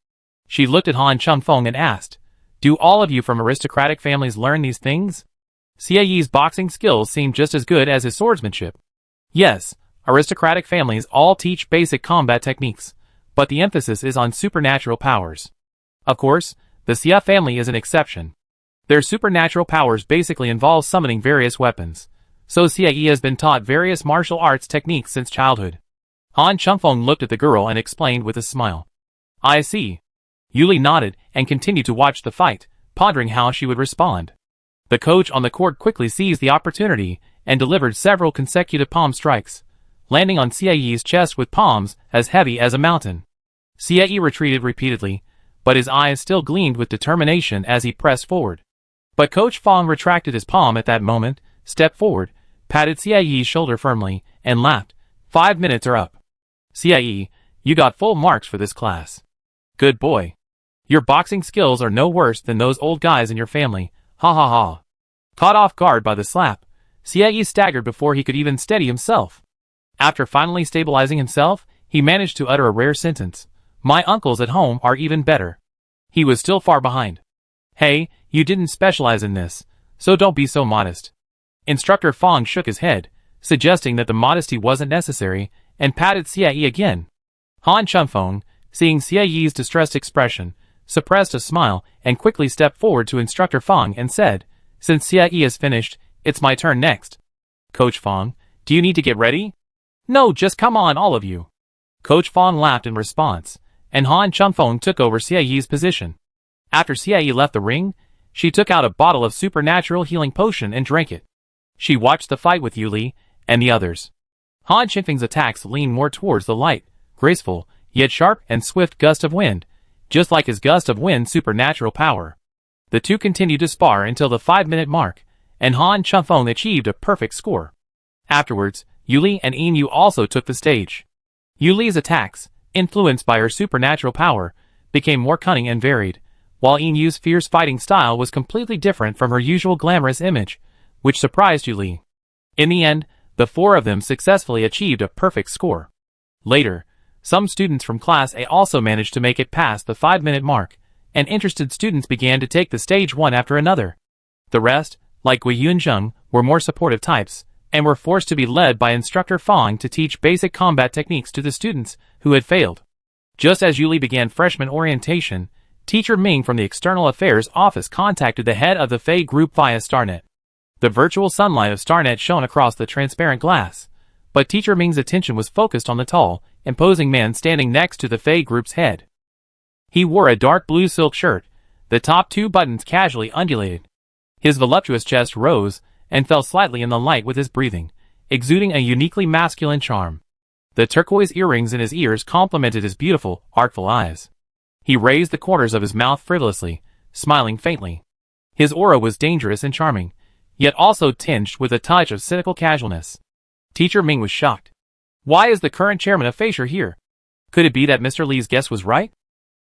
She looked at Han Chunfeng and asked, "Do all of you from aristocratic families learn these things?" Xie's boxing skills seemed just as good as his swordsmanship. Yes, aristocratic families all teach basic combat techniques, but the emphasis is on supernatural powers. Of course, the Xia family is an exception. Their supernatural powers basically involve summoning various weapons, so Xie has been taught various martial arts techniques since childhood. Han Chunfeng looked at the girl and explained with a smile. "I see." Yuli nodded and continued to watch the fight, pondering how she would respond. The coach on the court quickly seized the opportunity and delivered several consecutive palm strikes, landing on Xie's chest with palms as heavy as a mountain. Xie retreated repeatedly, but his eyes still gleamed with determination as he pressed forward. But Coach Fang retracted his palm at that moment, stepped forward, patted Xie's shoulder firmly, and laughed. 5 minutes are up. Xie, you got full marks for this class. Good boy. Your boxing skills are no worse than those old guys in your family, ha ha ha. Caught off guard by the slap, Xie staggered before he could even steady himself. After finally stabilizing himself, he managed to utter a rare sentence. My uncles at home are even better. He was still far behind. Hey, you didn't specialize in this, so don't be so modest. Instructor Fang shook his head, suggesting that the modesty wasn't necessary, and patted Xie again. Han Chunfeng, seeing Xie's distressed expression, suppressed a smile and quickly stepped forward to Instructor Fang and said, "Since Xie is finished, it's my turn next. Coach Fang, do you need to get ready?" "No, just come on all of you." Coach Fang laughed in response, and Han Chunfeng took over Xie's position. After Xie left the ring, she took out a bottle of supernatural healing potion and drank it. She watched the fight with Yuli and the others. Han Chunfeng's attacks leaned more towards the light, graceful, yet sharp and swift gust of wind, just like his gust of wind supernatural power. The two continued to spar until the 5-minute mark, and Han Chunfeng achieved a perfect score. Afterwards, Yuli and Yin also took the stage. Yuli's attacks, influenced by her supernatural power, became more cunning and varied, while Yin's fierce fighting style was completely different from her usual glamorous image, which surprised Yuli. In the end, the four of them successfully achieved a perfect score. Later, some students from Class A also managed to make it past the 5-minute mark, and interested students began to take the stage one after another. The rest, like Gui Yunzheng, were more supportive types, and were forced to be led by Instructor Fang to teach basic combat techniques to the students who had failed. Just as Yuli began freshman orientation, Teacher Ming from the External Affairs Office contacted the head of the Fei group via Starnet. The virtual sunlight of Starnet shone across the transparent glass, but Teacher Ming's attention was focused on the tall, imposing man standing next to the Fei group's head. He wore a dark blue silk shirt, the top 2 buttons casually undulated. His voluptuous chest rose and fell slightly in the light with his breathing, exuding a uniquely masculine charm. The turquoise earrings in his ears complemented his beautiful, artful eyes. He raised the corners of his mouth frivolously, smiling faintly. His aura was dangerous and charming, yet also tinged with a touch of cynical casualness. Teacher Ming was shocked. Why is the current chairman of Feisher here? Could it be that Mr. Li's guess was right?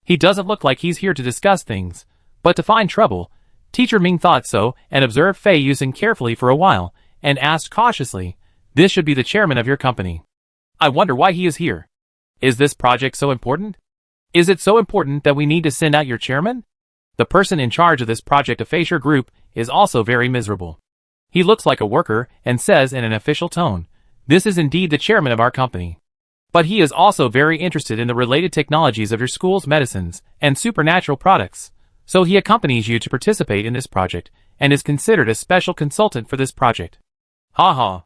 He doesn't look like he's here to discuss things, but to find trouble. Teacher Ming thought so and observed Fei Yusen carefully for a while, and asked cautiously, "This should be the chairman of your company. I wonder why he is here. Is this project so important? Is it so important that we need to send out your chairman? The person in charge of this project of Feisher Group is also very miserable. He looks like a worker and says in an official tone, 'This is indeed the chairman of our company.' But he is also very interested in the related technologies of your school's medicines and supernatural products, so he accompanies you to participate in this project and is considered a special consultant for this project." Ha ha.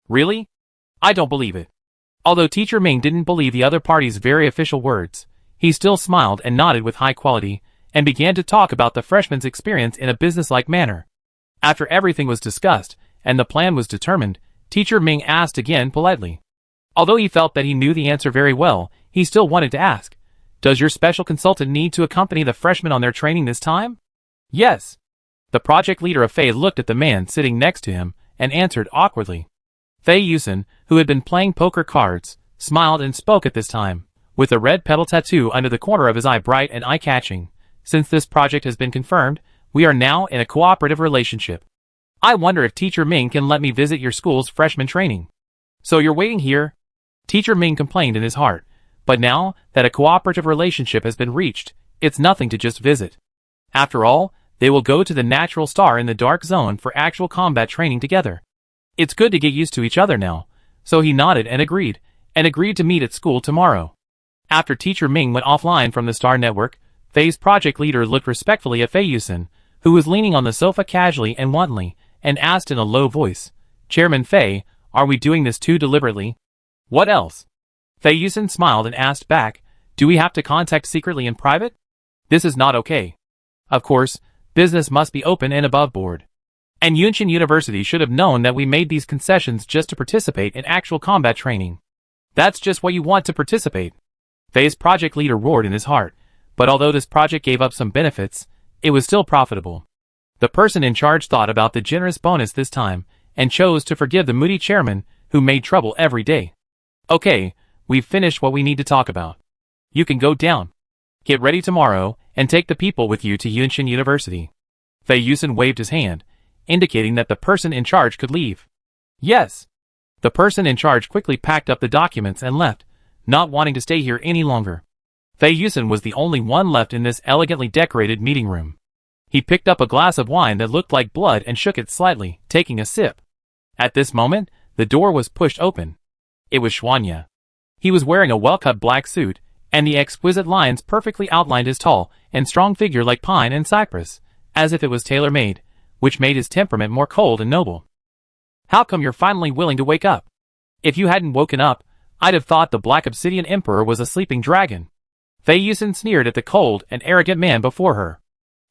Really? I don't believe it. Although Teacher Ming didn't believe the other party's very official words, he still smiled and nodded with high quality, and began to talk about the freshman's experience in a businesslike manner. After everything was discussed, and the plan was determined, Teacher Ming asked again politely. Although he felt that he knew the answer very well, he still wanted to ask, "Does your special consultant need to accompany the freshmen on their training this time?" "Yes." The project leader of Fei looked at the man sitting next to him, and answered awkwardly. Fei Yusen, who had been playing poker cards, smiled and spoke at this time, with a red petal tattoo under the corner of his eye bright and eye-catching. "Since this project has been confirmed, we are now in a cooperative relationship. I wonder if Teacher Ming can let me visit your school's freshman training." "So you're waiting here?" Teacher Ming complained in his heart, but now that a cooperative relationship has been reached, it's nothing to just visit. After all, they will go to the natural star in the dark zone for actual combat training together. It's good to get used to each other now, so he nodded and agreed to meet at school tomorrow. After Teacher Ming went offline from the Star Network, Fei's project leader looked respectfully at Fei Yusen, who was leaning on the sofa casually and wantonly, and asked in a low voice, "Chairman Fei, are we doing this too deliberately?" "What else?" Fei Yusen smiled and asked back, "Do we have to contact secretly in private? This is not okay. Of course, business must be open and above board. And Yunshin University should have known that we made these concessions just to participate in actual combat training. That's just what you want to participate." Fei's project leader roared in his heart, but although this project gave up some benefits, it was still profitable. The person in charge thought about the generous bonus this time, and chose to forgive the moody chairman, who made trouble every day. "Okay, we've finished what we need to talk about. You can go down. Get ready tomorrow, and take the people with you to Yunshin University." Fei Yusen waved his hand, indicating that the person in charge could leave. "Yes." The person in charge quickly packed up the documents and left, not wanting to stay here any longer. Fei Yusen was the only one left in this elegantly decorated meeting room. He picked up a glass of wine that looked like blood and shook it slightly, taking a sip. At this moment, the door was pushed open. It was Xuanya. He was wearing a well-cut black suit, and the exquisite lines perfectly outlined his tall and strong figure like pine and cypress, as if it was tailor-made, which made his temperament more cold and noble. "How come you're finally willing to wake up? If you hadn't woken up, I'd have thought the Black Obsidian Emperor was a sleeping dragon." Fei Yusen sneered at the cold and arrogant man before her.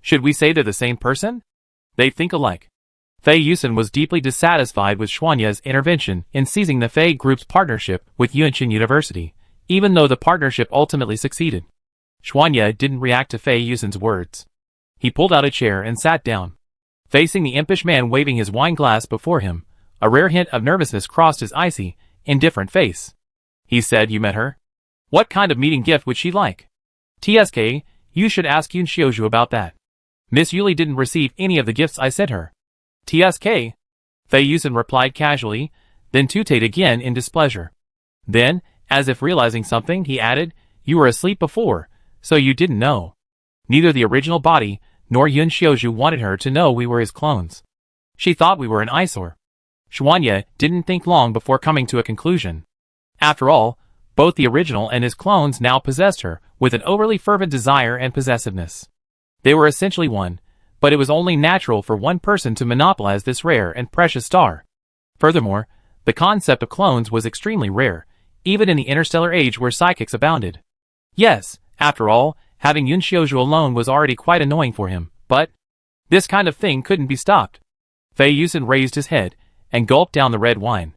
Should we say they're the same person? They think alike. Fei Yusen was deeply dissatisfied with Xuanya's intervention in seizing the Fei Group's partnership with Yunshin University, even though the partnership ultimately succeeded. Xuanya didn't react to Fei Yusen's words. He pulled out a chair and sat down. Facing the impish man waving his wine glass before him, a rare hint of nervousness crossed his icy, indifferent face. He said, "You met her? What kind of meeting gift would she like?" "TSK, you should ask Yun Xiaozhu about that. Miss Yuli didn't receive any of the gifts I sent her." "TSK?" Fei Yusen replied casually, then tooted again in displeasure. Then, as if realizing something, he added, "You were asleep before, so you didn't know. Neither the original body, nor Yun Xiaozhu wanted her to know we were his clones. She thought we were an eyesore." Xuanya didn't think long before coming to a conclusion. After all, both the original and his clones now possessed her with an overly fervent desire and possessiveness. They were essentially one, but it was only natural for one person to monopolize this rare and precious star. Furthermore, the concept of clones was extremely rare, even in the interstellar age where psychics abounded. Yes, after all, having Yun Xiaozhu alone was already quite annoying for him, but this kind of thing couldn't be stopped. Fei Yusen raised his head and gulped down the red wine.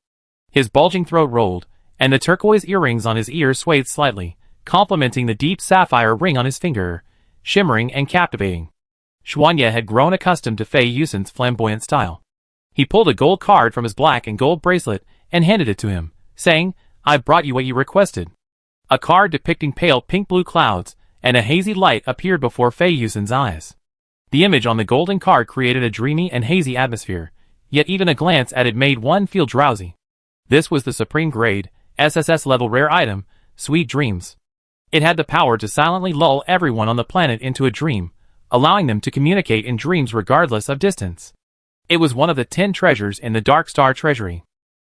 His bulging throat rolled, and the turquoise earrings on his ears swayed slightly, complementing the deep sapphire ring on his finger, shimmering and captivating. Xuanya had grown accustomed to Fei Yusen's flamboyant style. He pulled a gold card from his black and gold bracelet and handed it to him, saying, "I've brought you what you requested." A card depicting pale pink-blue clouds, and a hazy light appeared before Fei Yusen's eyes. The image on the golden card created a dreamy and hazy atmosphere, yet even a glance at it made one feel drowsy. This was the supreme grade, SSS level rare item, Sweet Dreams. It had the power to silently lull everyone on the planet into a dream, allowing them to communicate in dreams regardless of distance. It was one of the 10 treasures in the Dark Star Treasury.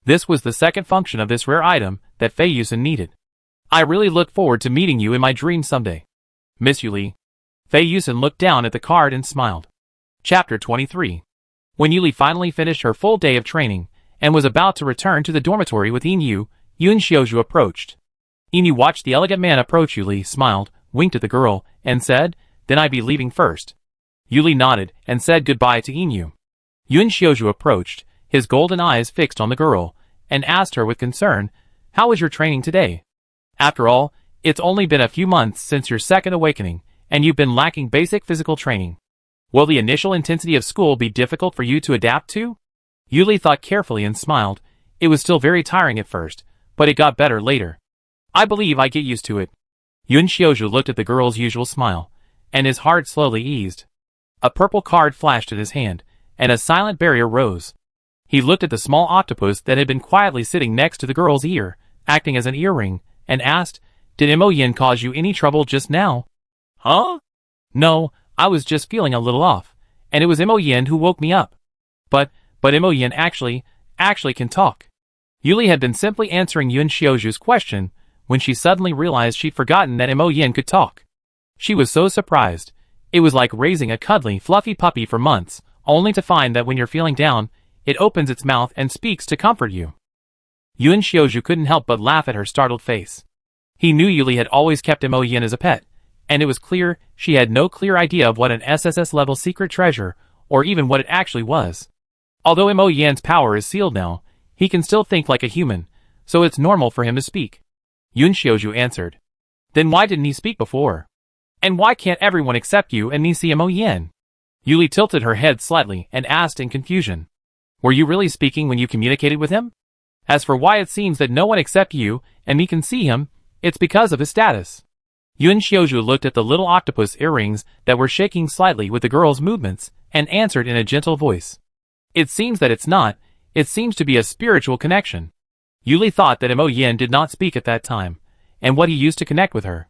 This was the second function of this rare item that Fei Yusen needed. "I really look forward to meeting you in my dreams someday, Miss Yuli." Fei Yusen looked down at the card and smiled. Chapter 23. When Yuli finally finished her full day of training, and was about to return to the dormitory with Yin Yu, Yun Xiaozhu approached. Inu watched the elegant man approach Yuli, smiled, winked at the girl, and said, "Then I be leaving first." Yuli nodded and said goodbye to Inu. Yun Xiaozhu approached, his golden eyes fixed on the girl, and asked her with concern, "How was your training today? After all, it's only been a few months since your second awakening, and you've been lacking basic physical training. Will the initial intensity of school be difficult for you to adapt to?" Yuli thought carefully and smiled. It was still very tiring at first, but it got better later. "I believe I get used to it." Yun Xiaozhu looked at the girl's usual smile, and his heart slowly eased. A purple card flashed in his hand, and a silent barrier rose. He looked at the small octopus that had been quietly sitting next to the girl's ear, acting as an earring, and asked, "Did Imoyen cause you any trouble just now?" "Huh? No, I was just feeling a little off, and it was Imoyen who woke me up. But Imoyen actually can talk." Yuli had been simply answering Yun Xiaozhu's question when she suddenly realized she'd forgotten that Imoyen could talk. She was so surprised. It was like raising a cuddly, fluffy puppy for months, only to find that when you're feeling down, it opens its mouth and speaks to comfort you. Yun Xiaozhu couldn't help but laugh at her startled face. He knew Yuli had always kept Imoyen as a pet, and it was clear she had no clear idea of what an SSS-level secret treasure, or even what it actually was. Although Imoyen's power is sealed now, he can still think like a human, so it's normal for him to speak. Yun Xiaozhu answered. "Then why didn't he speak before? And why can't everyone accept you and me see Imoyen?" Yuli tilted her head slightly and asked in confusion. "Were you really speaking when you communicated with him? As for why it seems that no one except you and me can see him, it's because of his status." Yun Xiaozhu looked at the little octopus earrings that were shaking slightly with the girl's movements and answered in a gentle voice. "It seems that it's not. It seems to be a spiritual connection." Yuli thought that Imoyen did not speak at that time, and what he used to connect with her.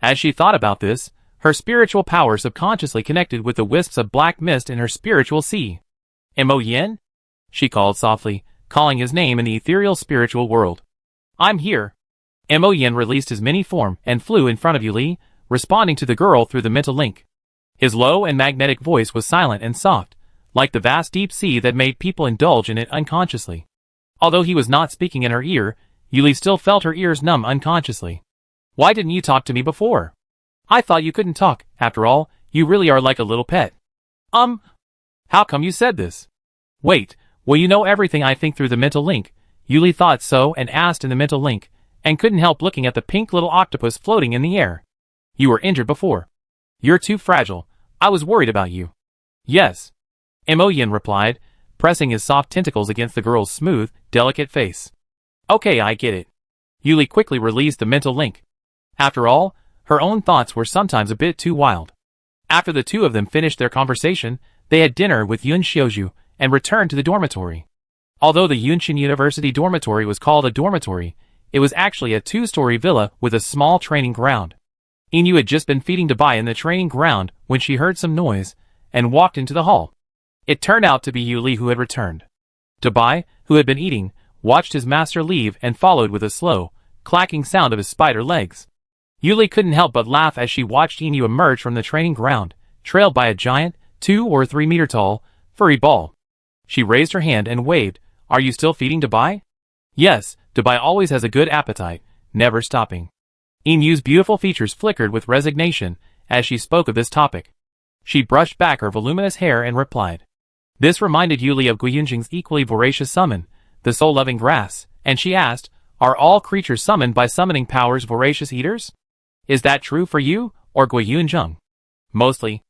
As she thought about this, her spiritual power subconsciously connected with the wisps of black mist in her spiritual sea. "Imoyen?" she called softly, calling his name in the ethereal spiritual world. "I'm here." Imoyen released his mini form and flew in front of Yuli, responding to the girl through the mental link. His low and magnetic voice was silent and soft, like the vast deep sea that made people indulge in it unconsciously. Although he was not speaking in her ear, Yuli still felt her ears numb unconsciously. "Why didn't you talk to me before? I thought you couldn't talk. After all, you really are like a little pet." How come you said this?" "Wait, will you know everything I think through the mental link?" Yuli thought so and asked in the mental link, and couldn't help looking at the pink little octopus floating in the air. "You were injured before. You're too fragile. I was worried about you." "Yes," Imoyen replied, pressing his soft tentacles against the girl's smooth, delicate face. "Okay, I get it." Yuli quickly released the mental link. After all, her own thoughts were sometimes a bit too wild. After the two of them finished their conversation, they had dinner with Yun Xiaozhu and returned to the dormitory. Although the Yunshin University dormitory was called a dormitory, it was actually a two-story villa with a small training ground. Inu had just been feeding Dabai in the training ground when she heard some noise and walked into the hall. It turned out to be Yuli who had returned. Dabai, who had been eating, watched his master leave and followed with a slow, clacking sound of his spider legs. Yuli couldn't help but laugh as she watched Inu emerge from the training ground, trailed by a giant, 2 or 3 meter tall, furry ball. She raised her hand and waved. "Are you still feeding Dabai?" "Yes, Dabai always has a good appetite, never stopping." Inu's beautiful features flickered with resignation as she spoke of this topic. She brushed back her voluminous hair and replied. This reminded Yuli of Guiyunjing's equally voracious summon, the soul-loving grass, and she asked, "Are all creatures summoned by summoning powers voracious eaters? Is that true for you, or Guiyunjing?" "Mostly.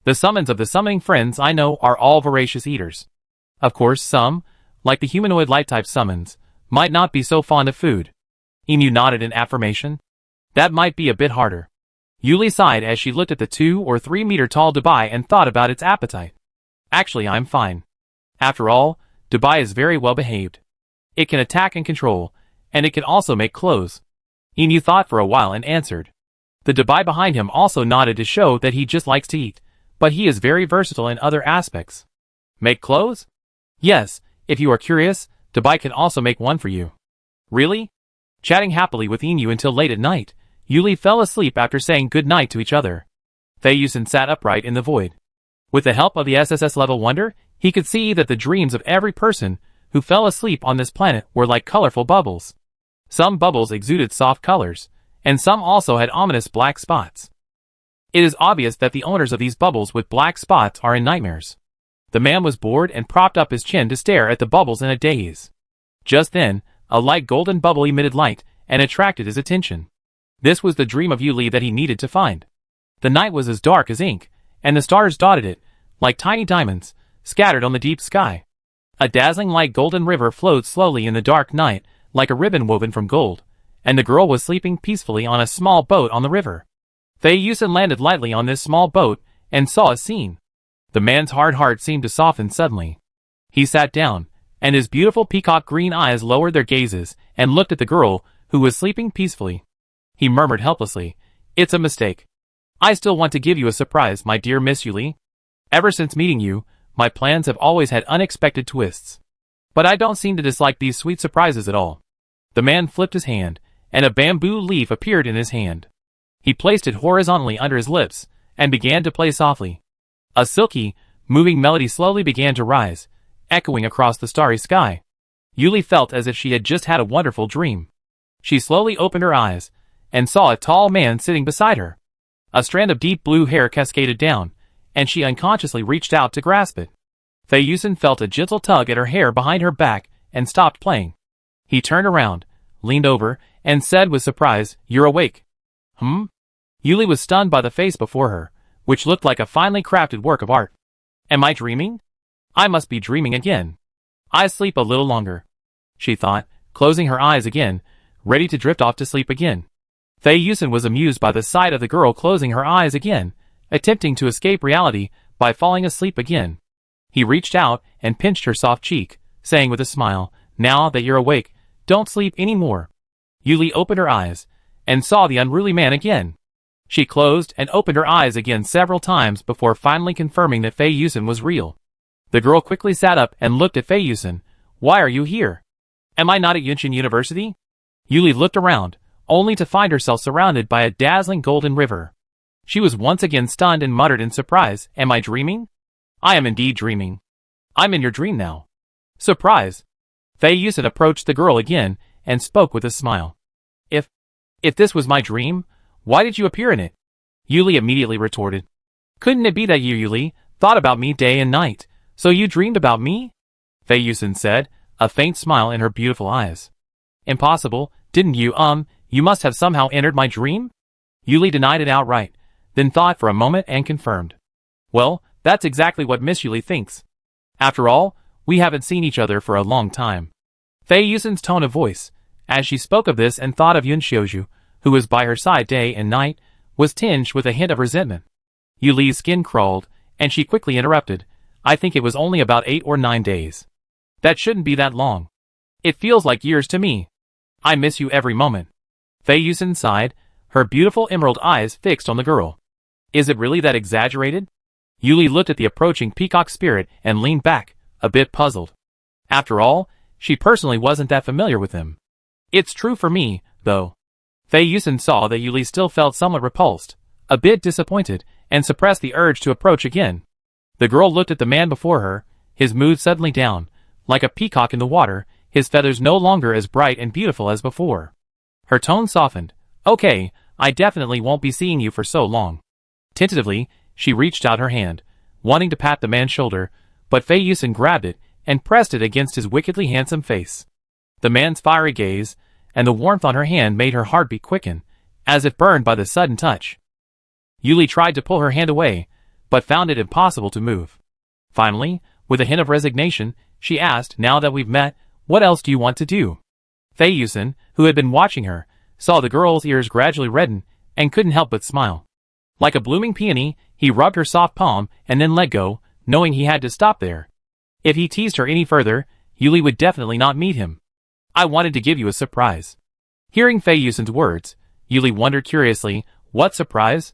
The summons of the summoning friends I know are all voracious eaters. Of course some, like the humanoid light-type summons, might not be so fond of food." Inu nodded in affirmation. "That might be a bit harder." Yuli sighed as she looked at the 2 or 3 meter tall Dabai and thought about its appetite. "Actually, I'm fine. After all, Dabai is very well behaved. It can attack and control, and it can also make clothes." Inu thought for a while and answered. The Dabai behind him also nodded to show that he just likes to eat, but he is very versatile in other aspects. "Make clothes?" "Yes, if you are curious, Dabai can also make one for you." "Really?" Chatting happily with Inu until late at night, Yuli fell asleep after saying good night to each other. Feiyusen sat upright in the void. With the help of the SSS level wonder, he could see that the dreams of every person who fell asleep on this planet were like colorful bubbles. Some bubbles exuded soft colors, and some also had ominous black spots. It is obvious that the owners of these bubbles with black spots are in nightmares. The man was bored and propped up his chin to stare at the bubbles in a daze. Just then, a light golden bubble emitted light and attracted his attention. This was the dream of Yuli that he needed to find. The night was as dark as ink, and the stars dotted it, like tiny diamonds, scattered on the deep sky. A dazzling light golden river flowed slowly in the dark night, like a ribbon woven from gold, and the girl was sleeping peacefully on a small boat on the river. Fei Yusen landed lightly on this small boat and saw a scene. The man's hard heart seemed to soften suddenly. He sat down, and his beautiful peacock green eyes lowered their gazes and looked at the girl, who was sleeping peacefully. He murmured helplessly, "It's a mistake. I still want to give you a surprise, my dear Miss Yuli. Ever since meeting you, my plans have always had unexpected twists. But I don't seem to dislike these sweet surprises at all." The man flipped his hand, and a bamboo leaf appeared in his hand. He placed it horizontally under his lips, and began to play softly. A silky, moving melody slowly began to rise, echoing across the starry sky. Yuli felt as if she had just had a wonderful dream. She slowly opened her eyes, and saw a tall man sitting beside her. A strand of deep blue hair cascaded down, and she unconsciously reached out to grasp it. Fei Yusen felt a gentle tug at her hair behind her back, and stopped playing. He turned around, leaned over, and said with surprise, "You're awake." Yuli was stunned by the face before her, which looked like a finely crafted work of art. "Am I dreaming? I must be dreaming again. I sleep a little longer," she thought, closing her eyes again, ready to drift off to sleep again. Fei Yusen was amused by the sight of the girl closing her eyes again, attempting to escape reality by falling asleep again. He reached out and pinched her soft cheek, saying with a smile, "Now that you're awake, don't sleep any more." Yuli opened her eyes, and saw the unruly man again. She closed and opened her eyes again several times before finally confirming that Fei Yusen was real. The girl quickly sat up and looked at Fei Yusen. "Why are you here? Am I not at Yunshin University?" Yuli looked around, only to find herself surrounded by a dazzling golden river. She was once again stunned and muttered in surprise, "Am I dreaming? I am indeed dreaming. I'm in your dream now." Surprise! Fei Yusen approached the girl again and spoke with a smile. If this was my dream, why did you appear in it?" Yuli immediately retorted. "Couldn't it be that you, Yuli, thought about me day and night, so you dreamed about me?" Fei Yusen said, a faint smile in her beautiful eyes. "Impossible, didn't you, you must have somehow entered my dream?" Yuli denied it outright, then thought for a moment and confirmed. "Well, that's exactly what Miss Yuli thinks. After all, we haven't seen each other for a long time." Fei Yusen's tone of voice, as she spoke of this and thought of Yun Xiaoju, who was by her side day and night, was tinged with a hint of resentment. Yuli's skin crawled, and she quickly interrupted, "I think it was only about 8 or 9 days. That shouldn't be that long. It feels like years to me. I miss you every moment." Fei Yusen sighed, her beautiful emerald eyes fixed on the girl. "Is it really that exaggerated?" Yuli looked at the approaching peacock spirit and leaned back, a bit puzzled. After all, she personally wasn't that familiar with him. "It's true for me, though." Fei Yusen saw that Yuli still felt somewhat repulsed, a bit disappointed, and suppressed the urge to approach again. The girl looked at the man before her, his mood suddenly down, like a peacock in the water, his feathers no longer as bright and beautiful as before. Her tone softened. "Okay, I definitely won't be seeing you for so long." Tentatively, she reached out her hand, wanting to pat the man's shoulder, but Fei Yusen grabbed it and pressed it against his wickedly handsome face. The man's fiery gaze, and the warmth on her hand made her heartbeat quicken, as if burned by the sudden touch. Yuli tried to pull her hand away, but found it impossible to move. Finally, with a hint of resignation, she asked, "Now that we've met, what else do you want to do?" Fei Yusen, who had been watching her, saw the girl's ears gradually redden, and couldn't help but smile. Like a blooming peony, he rubbed her soft palm and then let go, knowing he had to stop there. If he teased her any further, Yuli would definitely not meet him. "I wanted to give you a surprise." Hearing Fei Yusen's words, Yuli wondered curiously, what surprise?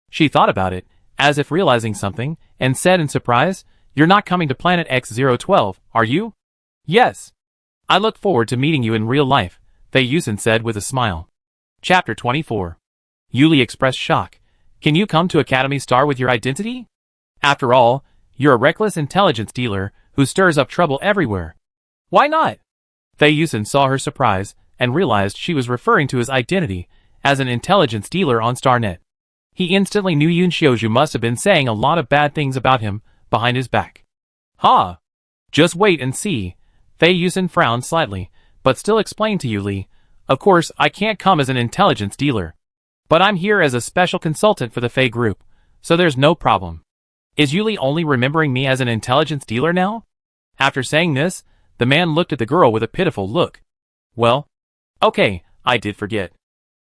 She thought about it, as if realizing something, and said in surprise, "You're not coming to planet X012, are you?" "Yes. I look forward to meeting you in real life," Fei Yusen said with a smile. Chapter 24. Yuli expressed shock. "Can you come to Academy Star with your identity? After all, you're a reckless intelligence dealer who stirs up trouble everywhere." "Why not?" Fei Yusen saw her surprise, and realized she was referring to his identity as an intelligence dealer on StarNet. He instantly knew Yun Xiaozhu must have been saying a lot of bad things about him behind his back. Ha! Just wait and see. Fei Yusen frowned slightly, but still explained to Yu Li, of course, I can't come as an intelligence dealer. But I'm here as a special consultant for the Fei group, so there's no problem. Is Yu Li only remembering me as an intelligence dealer now? After saying this, the man looked at the girl with a pitiful look. Well, okay, I did forget.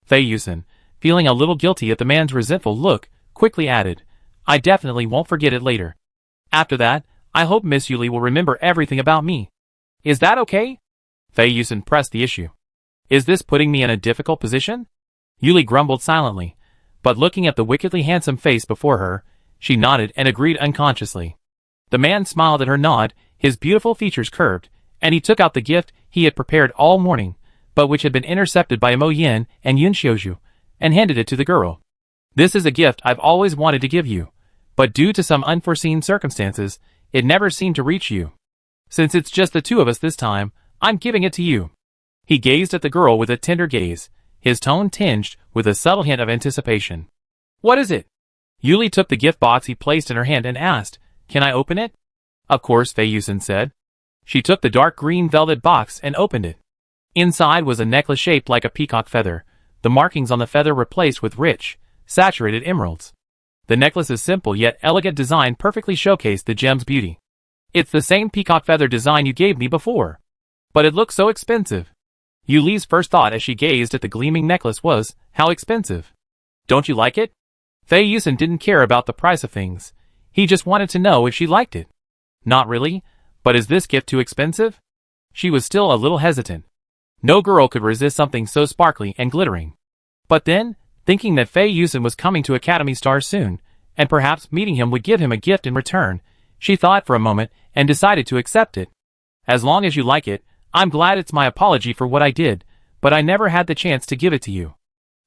Fei Yusen, feeling a little guilty at the man's resentful look, quickly added, I definitely won't forget it later. After that, I hope Miss Yu Li will remember everything about me. Is that okay? Fei Yusen pressed the issue. Is this putting me in a difficult position? Yu Li grumbled silently, but looking at the wickedly handsome face before her, she nodded and agreed unconsciously. The man smiled at her nod, his beautiful features curved, and he took out the gift he had prepared all morning, but which had been intercepted by Mo Yin and Yun Xiaozhu, and handed it to the girl. This is a gift I've always wanted to give you, but due to some unforeseen circumstances, it never seemed to reach you. Since it's just the two of us this time, I'm giving it to you. He gazed at the girl with a tender gaze, his tone tinged with a subtle hint of anticipation. What is it? Yu Li took the gift box he placed in her hand and asked, Can I open it? Of course, Fei Yusen said. She took the dark green velvet box and opened it. Inside was a necklace shaped like a peacock feather, the markings on the feather replaced with rich, saturated emeralds. The necklace's simple yet elegant design perfectly showcased the gem's beauty. It's the same peacock feather design you gave me before. But it looks so expensive. Yu Li's first thought as she gazed at the gleaming necklace was, how expensive. Don't you like it? Fei Yusen didn't care about the price of things. He just wanted to know if she liked it. Not really, but is this gift too expensive? She was still a little hesitant. No girl could resist something so sparkly and glittering. But then, thinking that Fei Yusen was coming to Academy Stars soon, and perhaps meeting him would give him a gift in return, she thought for a moment and decided to accept it. As long as you like it, I'm glad. It's my apology for what I did, but I never had the chance to give it to you.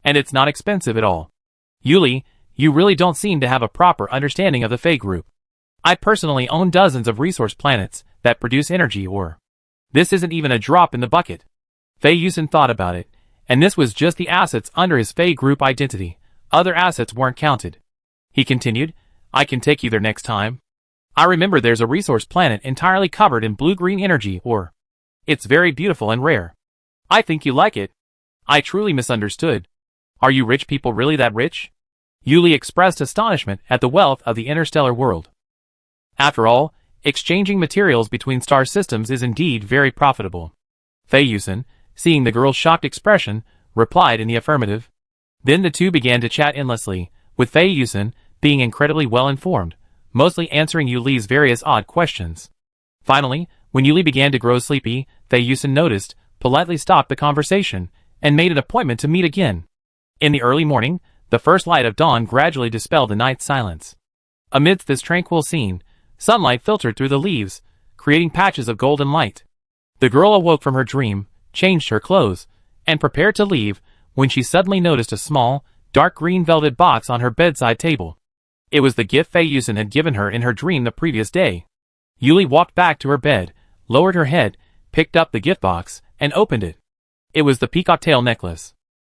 And it's not expensive at all. Yu Li, you really don't seem to have a proper understanding of the Fei group. I personally own dozens of resource planets that produce energy ore. This isn't even a drop in the bucket. Fei Yusen thought about it, and this was just the assets under his Fei group identity. Other assets weren't counted. He continued, I can take you there next time. I remember there's a resource planet entirely covered in blue-green energy ore. It's very beautiful and rare. I think you like it. I truly misunderstood. Are you rich people really that rich? Yu Li expressed astonishment at the wealth of the interstellar world. After all, exchanging materials between star systems is indeed very profitable. Fei Yusen, seeing the girl's shocked expression, replied in the affirmative. Then the two began to chat endlessly, with Fei Yusen being incredibly well informed, mostly answering Yu Li's various odd questions. Finally, when Yu Li began to grow sleepy, Fei Yusen noticed, politely stopped the conversation, and made an appointment to meet again. In the early morning, the first light of dawn gradually dispelled the night's silence. Amidst this tranquil scene, sunlight filtered through the leaves, creating patches of golden light. The girl awoke from her dream, changed her clothes, and prepared to leave, when she suddenly noticed a small, dark green velvet box on her bedside table. It was the gift Fei Yusen had given her in her dream the previous day. Yu Li walked back to her bed, lowered her head, picked up the gift box, and opened it. It was the peacock tail necklace.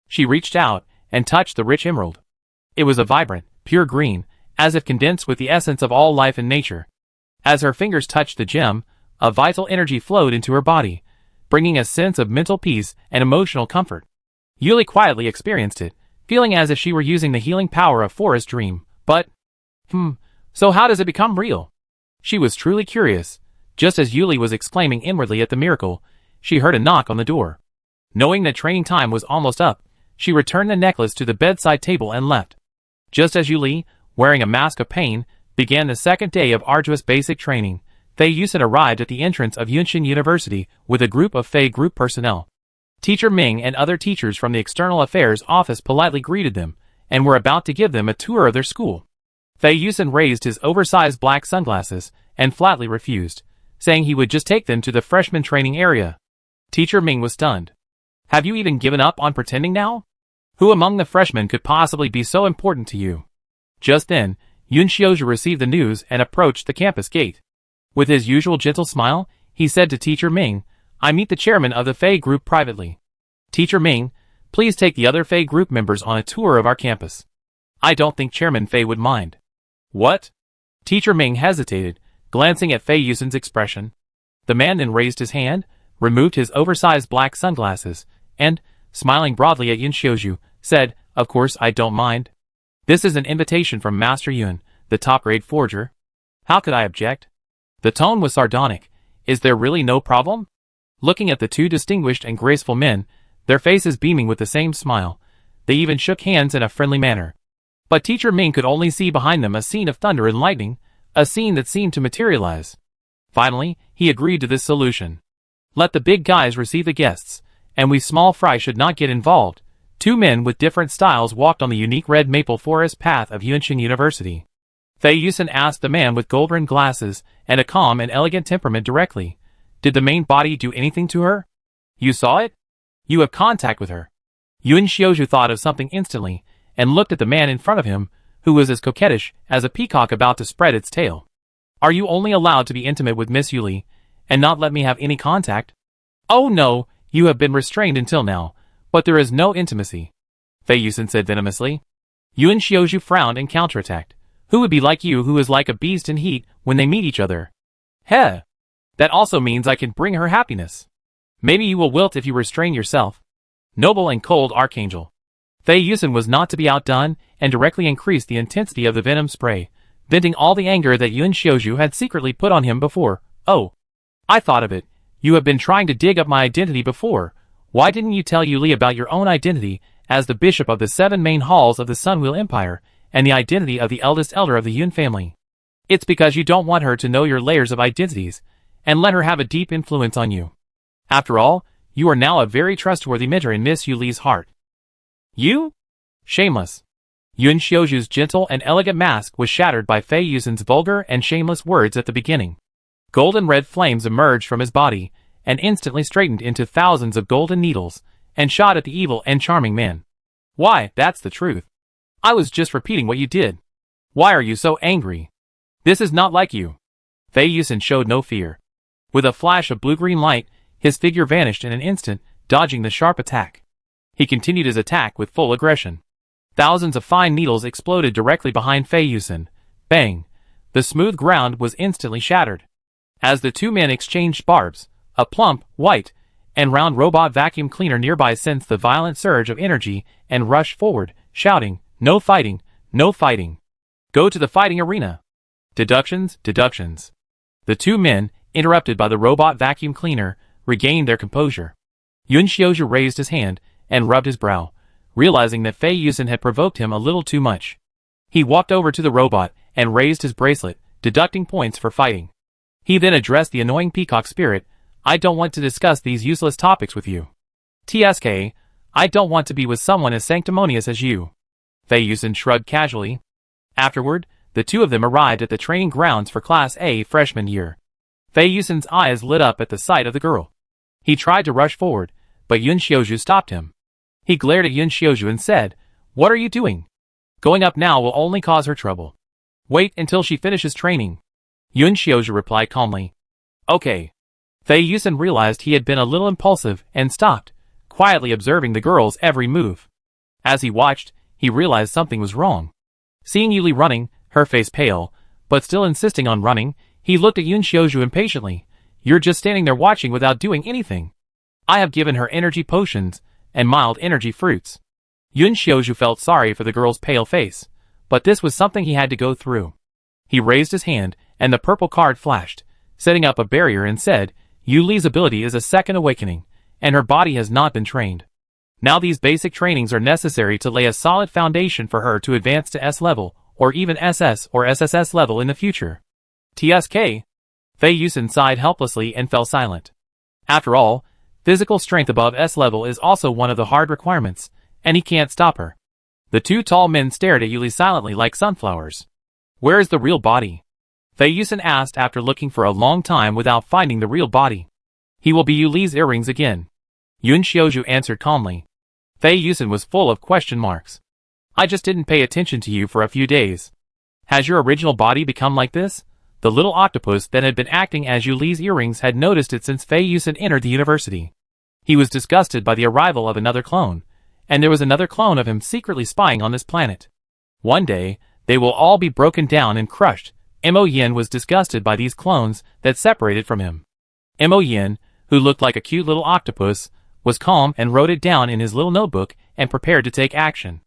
She reached out and touched the rich emerald. It was a vibrant, pure green, as if condensed with the essence of all life and nature. As her fingers touched the gem, a vital energy flowed into her body, bringing a sense of mental peace and emotional comfort. Yu Li quietly experienced it, feeling as if she were using the healing power of Forest Dream, but, so how does it become real? She was truly curious. Just as Yu Li was exclaiming inwardly at the miracle, she heard a knock on the door. Knowing that training time was almost up, she returned the necklace to the bedside table and left. Just as Yu Li, wearing a mask of pain, began the second day of arduous basic training, Fei Yusen arrived at the entrance of Yunshin University with a group of Fei group personnel. Teacher Ming and other teachers from the External Affairs Office politely greeted them, and were about to give them a tour of their school. Fei Yusen raised his oversized black sunglasses, and flatly refused, saying he would just take them to the freshman training area. Teacher Ming was stunned. Have you even given up on pretending now? Who among the freshmen could possibly be so important to you? Just then, Yun Xiaozhu received the news and approached the campus gate. With his usual gentle smile, he said to Teacher Ming, I meet the chairman of the Fei group privately. Teacher Ming, please take the other Fei group members on a tour of our campus. I don't think Chairman Fei would mind. What? Teacher Ming hesitated, glancing at Fei Yusen's expression. The man then raised his hand, removed his oversized black sunglasses, and, smiling broadly at Yun Xiaozhu, said, "Of course I don't mind. This is an invitation from Master Yun, the top-grade forger. How could I object?" The tone was sardonic. Is there really no problem? Looking at the two distinguished and graceful men, their faces beaming with the same smile, they even shook hands in a friendly manner. But Teacher Ming could only see behind them a scene of thunder and lightning, a scene that seemed to materialize. Finally, he agreed to this solution. Let the big guys receive the guests, and we small fry should not get involved. Two men with different styles walked on the unique red maple forest path of Yunqing University. Fei Yusen asked the man with gold-rimmed glasses and a calm and elegant temperament directly. Did the main body do anything to her? You saw it? You have contact with her. Yun Xiaozhu thought of something instantly, and looked at the man in front of him, who was as coquettish as a peacock about to spread its tail. Are you only allowed to be intimate with Miss Yuli, and not let me have any contact? Oh no, you have been restrained until now, but there is no intimacy, Fei Yusen said venomously. Yun Xiaozhu frowned and counterattacked. Who would be like you who is like a beast in heat when they meet each other? Heh! That also means I can bring her happiness. Maybe you will wilt if you restrain yourself. Noble and cold archangel. Fei Yusen was not to be outdone, and directly increased the intensity of the venom spray, venting all the anger that Yun Xiaozhu had secretly put on him before. Oh! I thought of it. You have been trying to dig up my identity before. Why didn't you tell Yuli about your own identity as the bishop of the 7 main halls of the Sunwheel Empire, and the identity of the eldest elder of the Yun family? It's because you don't want her to know your layers of identities, and let her have a deep influence on you. After all, you are now a very trustworthy mentor in Miss Yuli's heart. You? Shameless. Yun Xiaozhu's gentle and elegant mask was shattered by Fei Yusen's vulgar and shameless words at the beginning. Golden red flames emerged from his body, and instantly straightened into thousands of golden needles, and shot at the evil and charming man. Why, that's the truth. I was just repeating what you did. Why are you so angry? This is not like you. Fei Yusen showed no fear. With a flash of blue-green light, his figure vanished in an instant, dodging the sharp attack. He continued his attack with full aggression. Thousands of fine needles exploded directly behind Fei Yusen. Bang! The smooth ground was instantly shattered. As the two men exchanged barbs, a plump, white, and round robot vacuum cleaner nearby sensed the violent surge of energy and rushed forward, shouting, "No fighting! No fighting! Go to the fighting arena!" Deductions, deductions. The two men, interrupted by the robot vacuum cleaner, regained their composure. Yun Xiaozhu raised his hand and rubbed his brow, realizing that Fei Yusen had provoked him a little too much. He walked over to the robot and raised his bracelet, deducting points for fighting. He then addressed the annoying peacock spirit. I don't want to discuss these useless topics with you. TSK, I don't want to be with someone as sanctimonious as you. Fei Yusen shrugged casually. Afterward, the two of them arrived at the training grounds for Class A freshman year. Fei Yusen's eyes lit up at the sight of the girl. He tried to rush forward, but Yun Xiaozhu stopped him. He glared at Yun Xiaozhu and said, "What are you doing? Going up now will only cause her trouble. Wait until she finishes training." Yun Xiaozhu replied calmly. Okay. Fei Yusen realized he had been a little impulsive and stopped, quietly observing the girl's every move. As he watched, he realized something was wrong. Seeing Yuli running, her face pale, but still insisting on running, he looked at Yun Xiaozhu impatiently. You're just standing there watching without doing anything. I have given her energy potions and mild energy fruits. Yun Xiaozhu felt sorry for the girl's pale face, but this was something he had to go through. He raised his hand, and the purple card flashed, setting up a barrier and said, Yuli's ability is a second awakening, and her body has not been trained. Now these basic trainings are necessary to lay a solid foundation for her to advance to S level, or even SS or SSS level in the future. TSK. Fei Yusen sighed helplessly and fell silent. After all, physical strength above S level is also one of the hard requirements, and he can't stop her. The two tall men stared at Yuli silently like sunflowers. Where is the real body? Fei Yusen asked after looking for a long time without finding the real body. He will be Yuli's earrings again. Yun Xiaozhu answered calmly. Fei Yusen was full of question marks. I just didn't pay attention to you for a few days. Has your original body become like this? The little octopus that had been acting as Yuli's earrings had noticed it since Fei Yusen entered the university. He was disgusted by the arrival of another clone, and there was another clone of him secretly spying on this planet. One day, they will all be broken down and crushed. Mo Yin was disgusted by these clones that separated from him. Mo Yin, who looked like a cute little octopus, was calm and wrote it down in his little notebook and prepared to take action.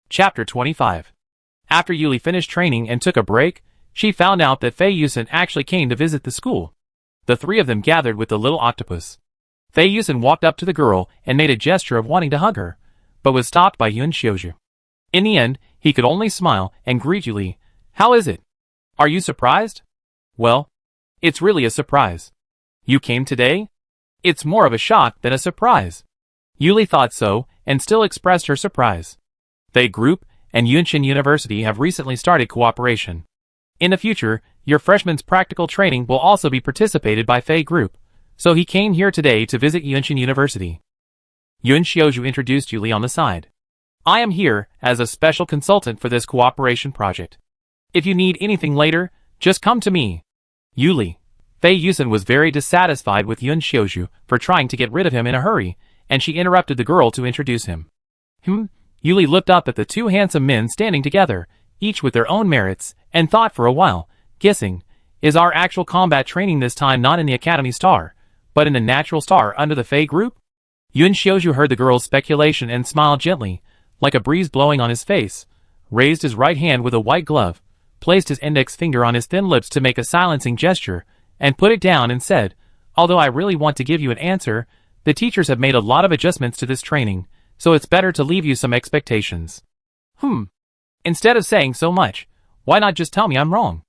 Chapter 25. After Yuli finished training and took a break, she found out that Fei Yusen actually came to visit the school. The three of them gathered with the little octopus. Fei Yusen walked up to the girl and made a gesture of wanting to hug her, but was stopped by Yun Xiuzhu. In the end, he could only smile and greet Yuli. "How is it? Are you surprised?" "Well, it's really a surprise." "You came today?" "It's more of a shock than a surprise." Yuli thought so, and still expressed her surprise. Fei Group and Yunshin University have recently started cooperation. In the future, your freshman's practical training will also be participated by Fei Group, so he came here today to visit Yunshin University. Yun Xiuzhu introduced Yuli on the side. "I am here as a special consultant for this cooperation project. If you need anything later, just come to me." Yuli. Fei Yusen was very dissatisfied with Yun Xiuzhu for trying to get rid of him in a hurry, and she interrupted the girl to introduce him. Yuli looked up at the two handsome men standing together, each with their own merits, and thought for a while, guessing, is our actual combat training this time not in the Academy Star, but in the Natural Star under the Fei Group? Yun Xiuzhu heard the girl's speculation and smiled gently, like a breeze blowing on his face, raised his right hand with a white glove, placed his index finger on his thin lips to make a silencing gesture, and put it down and said, "Although I really want to give you an answer, the teachers have made a lot of adjustments to this training, so it's better to leave you some expectations." Instead of saying so much, why not just tell me I'm wrong?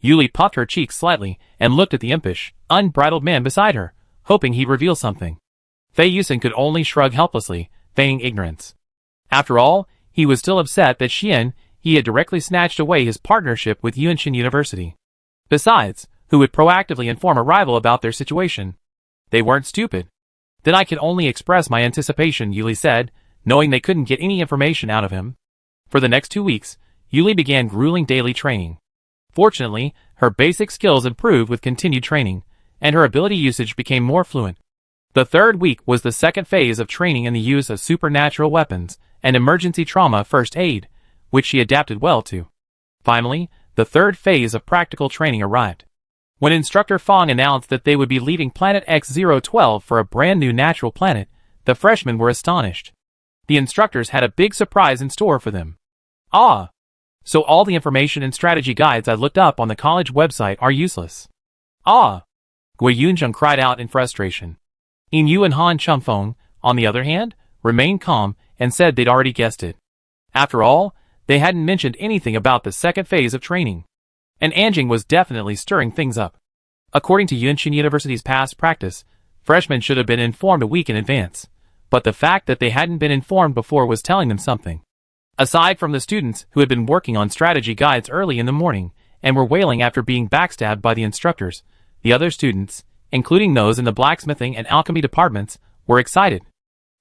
Yuli puffed her cheeks slightly and looked at the impish, unbridled man beside her, hoping he'd reveal something. Fei Yusen could only shrug helplessly, feigning ignorance. After all, he was still upset that he had directly snatched away his partnership with Yunshin University. Besides, who would proactively inform a rival about their situation? They weren't stupid. "Then I can only express my anticipation," Yuli said, knowing they couldn't get any information out of him. For the next 2 weeks, Yuli began grueling daily training. Fortunately, her basic skills improved with continued training, and her ability usage became more fluent. The third week was the second phase of training in the use of supernatural weapons and emergency trauma first aid, which she adapted well to. Finally, the third phase of practical training arrived. When Instructor Fong announced that they would be leaving Planet X-012 for a brand new natural planet, the freshmen were astonished. The instructors had a big surprise in store for them. "Ah! So all the information and strategy guides I looked up on the college website are useless." "Ah!" Gui Yunzheng cried out in frustration. Yin Yu and Han Chumfeng, on the other hand, remained calm and said they'd already guessed it. After all, they hadn't mentioned anything about the second phase of training. And Anjing was definitely stirring things up. According to Yunshin University's past practice, freshmen should have been informed a week in advance, but the fact that they hadn't been informed before was telling them something. Aside from the students who had been working on strategy guides early in the morning and were wailing after being backstabbed by the instructors, the other students, including those in the blacksmithing and alchemy departments, were excited.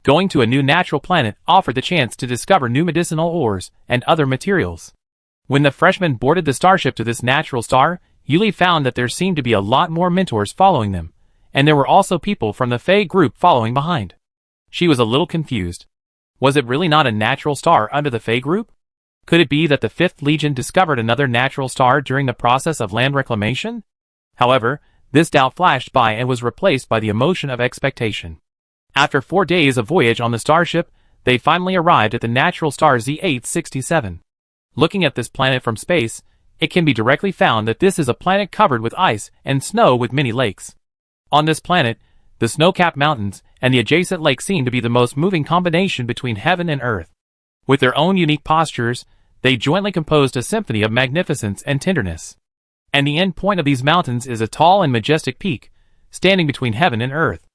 Going to a new natural planet offered the chance to discover new medicinal ores and other materials. When the freshmen boarded the starship to this natural star, Yuli found that there seemed to be a lot more mentors following them, and there were also people from the Fei Group following behind. She was a little confused. Was it really not a natural star under the Fei Group? Could it be that the 5th Legion discovered another natural star during the process of land reclamation? However, this doubt flashed by and was replaced by the emotion of expectation. After 4 days of voyage on the starship, they finally arrived at the natural star Z867. Looking at this planet from space, it can be directly found that this is a planet covered with ice and snow with many lakes. On this planet, the snow-capped mountains and the adjacent lake seem to be the most moving combination between heaven and earth. With their own unique postures, they jointly composed a symphony of magnificence and tenderness. And the end point of these mountains is a tall and majestic peak, standing between heaven and earth.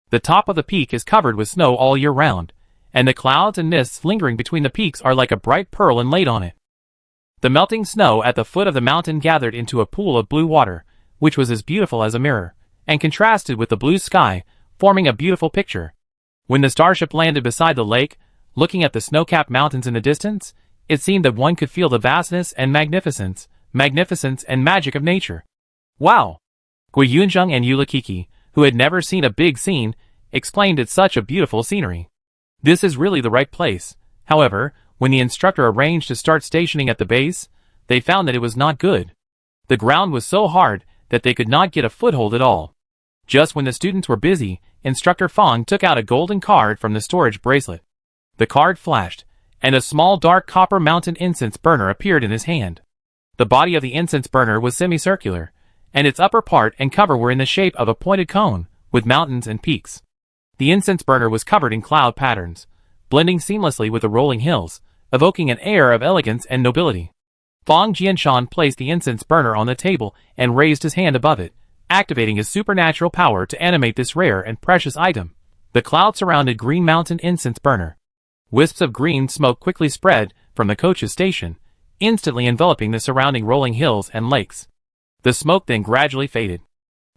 The top of the peak is covered with snow all year round, and the clouds and mists lingering between the peaks are like a bright pearl inlaid on it. The melting snow at the foot of the mountain gathered into a pool of blue water, which was as beautiful as a mirror, and contrasted with the blue sky, forming a beautiful picture. When the starship landed beside the lake, looking at the snow-capped mountains in the distance, it seemed that one could feel the vastness and magnificence and magic of nature. Wow! Gui Yunzheng and Yulakiki, who had never seen a big scene, exclaimed at such a beautiful scenery. This is really the right place. However, when the instructor arranged to start stationing at the base, they found that it was not good. The ground was so hard that they could not get a foothold at all. Just when the students were busy, Instructor Fong took out a golden card from the storage bracelet. The card flashed, and a small dark copper mountain incense burner appeared in his hand. The body of the incense burner was semicircular, and its upper part and cover were in the shape of a pointed cone, with mountains and peaks. The incense burner was covered in cloud patterns, blending seamlessly with the rolling hills, evoking an air of elegance and nobility. Fong Jianshan placed the incense burner on the table and raised his hand above it, activating his supernatural power to animate this rare and precious item. The cloud surrounded Green Mountain incense burner. Wisps of green smoke quickly spread from the coach's station, instantly enveloping the surrounding rolling hills and lakes. The smoke then gradually faded.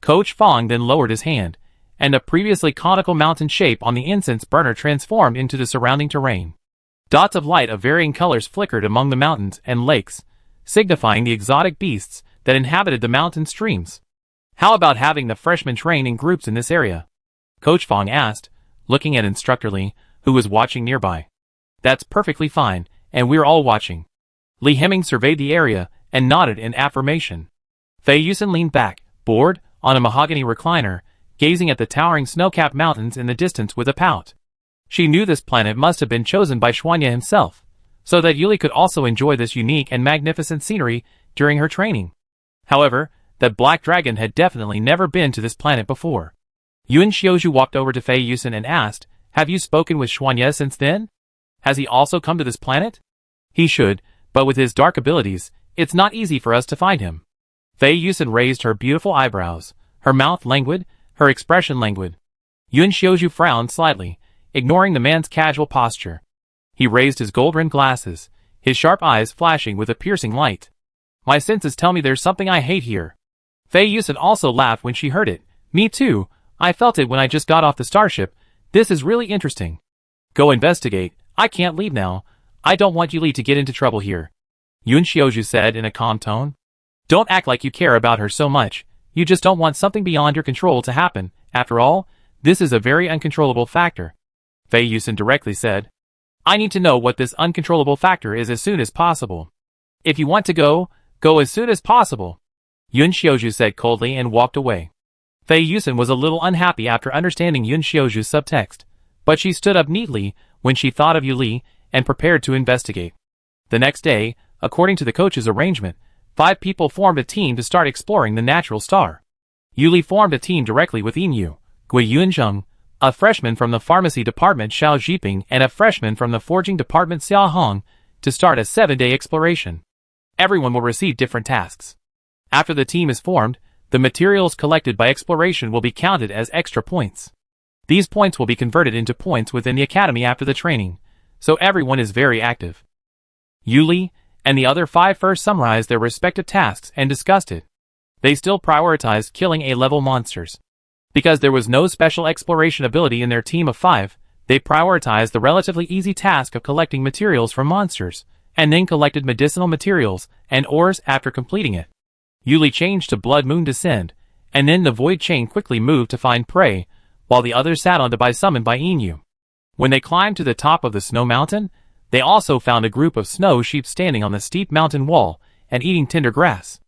Coach Fong then lowered his hand, and a previously conical mountain shape on the incense burner transformed into the surrounding terrain. Dots of light of varying colors flickered among the mountains and lakes, signifying the exotic beasts that inhabited the mountain streams. How about having the freshmen train in groups in this area? Coach Fong asked, looking at Instructor Lee, who was watching nearby. That's perfectly fine, and we're all watching. Li Hemming surveyed the area and nodded in affirmation. Fei Yusen leaned back, bored, on a mahogany recliner, gazing at the towering snow-capped mountains in the distance with a pout. She knew this planet must have been chosen by Xuanya himself, so that Yuli could also enjoy this unique and magnificent scenery during her training. However, that black dragon had definitely never been to this planet before. Yuan Xiaozhu walked over to Fei Yusen and asked, "Have you spoken with Xuanya since then? Has he also come to this planet?" "He should, but with his dark abilities, it's not easy for us to find him." Fei Yusen raised her beautiful eyebrows, her mouth languid, her expression languid. Yuan Xiaozhu frowned slightly, ignoring the man's casual posture. He raised his gold-rimmed glasses, his sharp eyes flashing with a piercing light. "My senses tell me there's something I hate here." Fei Yusen also laughed when she heard it. "Me too, I felt it when I just got off the starship. This is really interesting." "Go investigate, I can't leave now. I don't want Yuli to get into trouble here," Yuan Xiaozhu said in a calm tone. "Don't act like you care about her so much. You just don't want something beyond your control to happen. After all, this is a very uncontrollable factor," Fei Yusen directly said. "I need to know what this uncontrollable factor is as soon as possible. If you want to go, go as soon as possible," Yuan Xiaozhu said coldly and walked away. Fei Yusen was a little unhappy after understanding Yuan Xiaozhu's subtext, but she stood up neatly when she thought of Yuli and prepared to investigate. The next day, according to the coach's arrangement, 5 people formed a team to start exploring the natural star. Yuli formed a team directly with Inu, Gui Yunzheng, a freshman from the pharmacy department Xiao Zhiping and a freshman from the forging department Xia Hong, to start a 7-day exploration. Everyone will receive different tasks. After the team is formed, the materials collected by exploration will be counted as extra points. These points will be converted into points within the academy after the training, so everyone is very active. Yuli and the other 5 first summarized their respective tasks and discussed it. They still prioritized killing A-level monsters. Because there was no special exploration ability in their team of 5, they prioritized the relatively easy task of collecting materials from monsters, and then collected medicinal materials and ores after completing it. Yuli changed to Blood Moon Descend, and then the Void Chain quickly moved to find prey, while the others sat on to be summoned by Inu. When they climbed to the top of the snow mountain, they also found a group of snow sheep standing on the steep mountain wall and eating tender grass.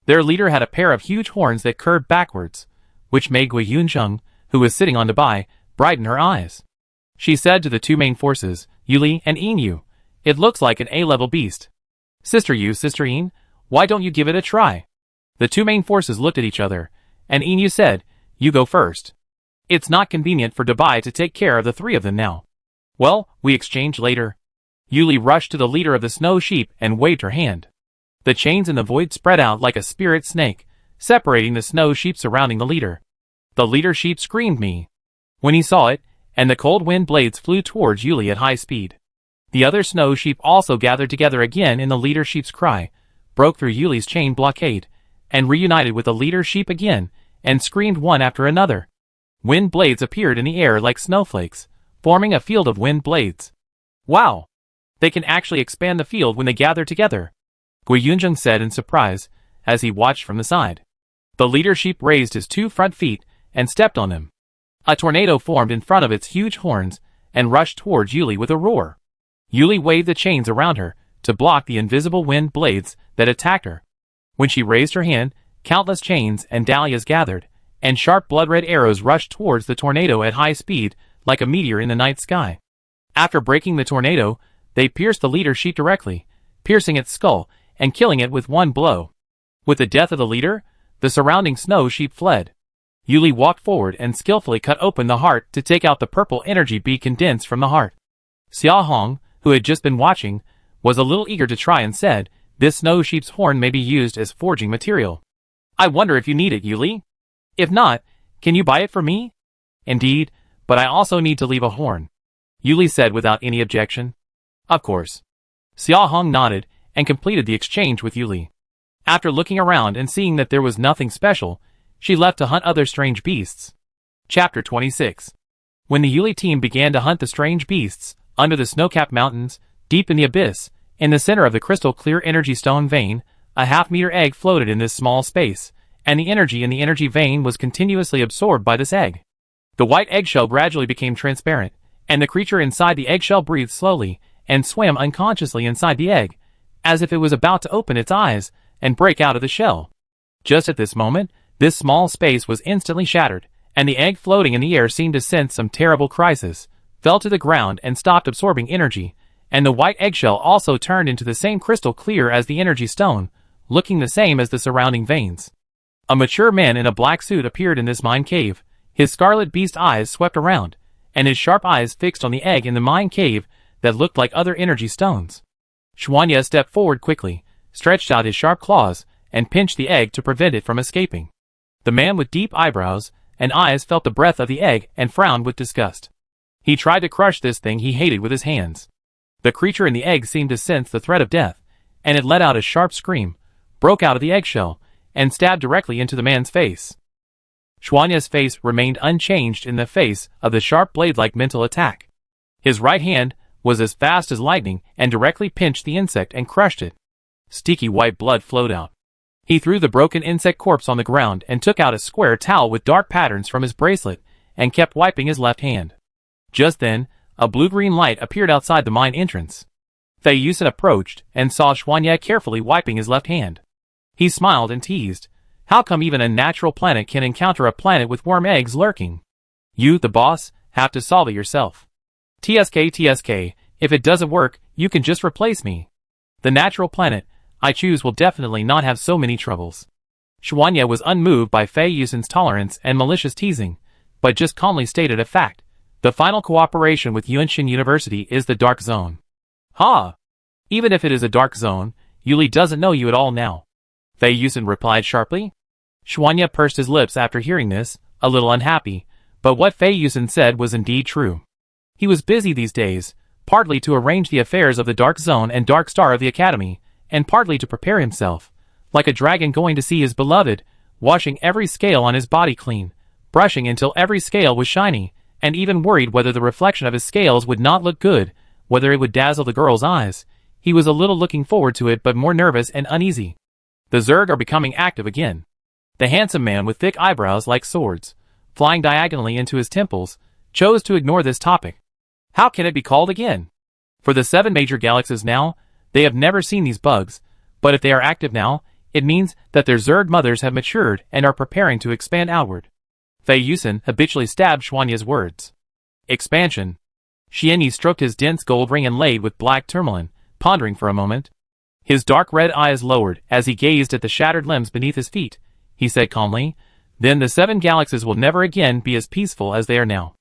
Their leader had a pair of huge horns that curved backwards, which made Gui Yunzheng, who was sitting on the bai, brighten her eyes. She said to the 2 main forces, Yuli and Inu, "It looks like an A-level beast. Sister Yin, why don't you give it a try?" The 2 main forces looked at each other, and Inu said, "You go first. It's not convenient for Dubai to take care of the 3 of them now." "Well, we exchange later." Yuli rushed to the leader of the snow sheep and waved her hand. The chains in the void spread out like a spirit snake, separating the snow sheep surrounding the leader. The leader sheep screamed me when he saw it, and the cold wind blades flew towards Yuli at high speed. The other snow sheep also gathered together again in the leader sheep's cry, broke through Yuli's chain blockade, and reunited with the leader sheep again, and screamed one after another. Wind blades appeared in the air like snowflakes, forming a field of wind blades. "Wow! They can actually expand the field when they gather together," Gui Yunzheng said in surprise, as he watched from the side. The leader sheep raised his 2 front feet and stepped on them. A tornado formed in front of its huge horns and rushed towards Yuli with a roar. Yuli waved the chains around her to block the invisible wind blades that attacked her. When she raised her hand, countless chains and dahlias gathered, and sharp blood-red arrows rushed towards the tornado at high speed like a meteor in the night sky. After breaking the tornado, they pierced the leader sheep directly, piercing its skull and killing it with one blow. With the death of the leader, the surrounding snow sheep fled. Yuli walked forward and skillfully cut open the heart to take out the purple energy be condensed from the heart. Xia Hong, who had just been watching, was a little eager to try and said, "This snow sheep's horn may be used as forging material. I wonder if you need it, Yuli? If not, can you buy it for me?" "Indeed, but I also need to leave a horn," Yuli said without any objection. "Of course." Xia Hong nodded and completed the exchange with Yuli. After looking around and seeing that there was nothing special, she left to hunt other strange beasts. Chapter 26. When the Yuli team began to hunt the strange beasts, under the snow-capped mountains, deep in the abyss, in the center of the crystal-clear energy stone vein, a half-meter egg floated in this small space, and the energy in the energy vein was continuously absorbed by this egg. The white eggshell gradually became transparent, and the creature inside the eggshell breathed slowly and swam unconsciously inside the egg, as if it was about to open its eyes and break out of the shell. Just at this moment, this small space was instantly shattered, and the egg floating in the air seemed to sense some terrible crisis, fell to the ground and stopped absorbing energy, and the white eggshell also turned into the same crystal clear as the energy stone, looking the same as the surrounding veins. A mature man in a black suit appeared in this mine cave, his scarlet beast eyes swept around, and his sharp eyes fixed on the egg in the mine cave that looked like other energy stones. Xuanya stepped forward quickly, stretched out his sharp claws, and pinched the egg to prevent it from escaping. The man with deep eyebrows and eyes felt the breath of the egg and frowned with disgust. He tried to crush this thing he hated with his hands. The creature in the egg seemed to sense the threat of death, and it let out a sharp scream, broke out of the eggshell, and stabbed directly into the man's face. Xuanya's face remained unchanged in the face of the sharp blade-like mental attack. His right hand was as fast as lightning and directly pinched the insect and crushed it. Sticky white blood flowed out. He threw the broken insect corpse on the ground and took out a square towel with dark patterns from his bracelet and kept wiping his left hand. Just then, a blue-green light appeared outside the mine entrance. Fei Yusen approached and saw Xuanya carefully wiping his left hand. He smiled and teased, "How come even a natural planet can encounter a planet with worm eggs lurking? You, the boss, have to solve it yourself. TSK, if it doesn't work, you can just replace me. The natural planet I choose will definitely not have so many troubles." Xuanya was unmoved by Fei Yusen's tolerance and malicious teasing, but just calmly stated a fact. The final cooperation with Yuanshan University is the Dark Zone. "Ha! Even if it is a dark zone, Yuli doesn't know you at all now," Fei Yusen replied sharply. Xuanya pursed his lips after hearing this, a little unhappy, but what Fei Yusen said was indeed true. He was busy these days, partly to arrange the affairs of the Dark Zone and Dark Star of the Academy, and partly to prepare himself, like a dragon going to see his beloved, washing every scale on his body clean, brushing until every scale was shiny, and even worried whether the reflection of his scales would not look good, whether it would dazzle the girl's eyes. He was a little looking forward to it but more nervous and uneasy. The Zerg are becoming active again. The handsome man with thick eyebrows like swords, flying diagonally into his temples, chose to ignore this topic. How can it be called again? For the 7 major galaxies now, they have never seen these bugs, but if they are active now, it means that their Zerg mothers have matured and are preparing to expand outward. Fei Yusen habitually stabbed Xuanya's words. Expansion. Xianyi stroked his dense gold ring inlaid with black tourmaline, pondering for a moment. His dark red eyes lowered as he gazed at the shattered limbs beneath his feet. He said calmly, "Then the 7 galaxies will never again be as peaceful as they are now."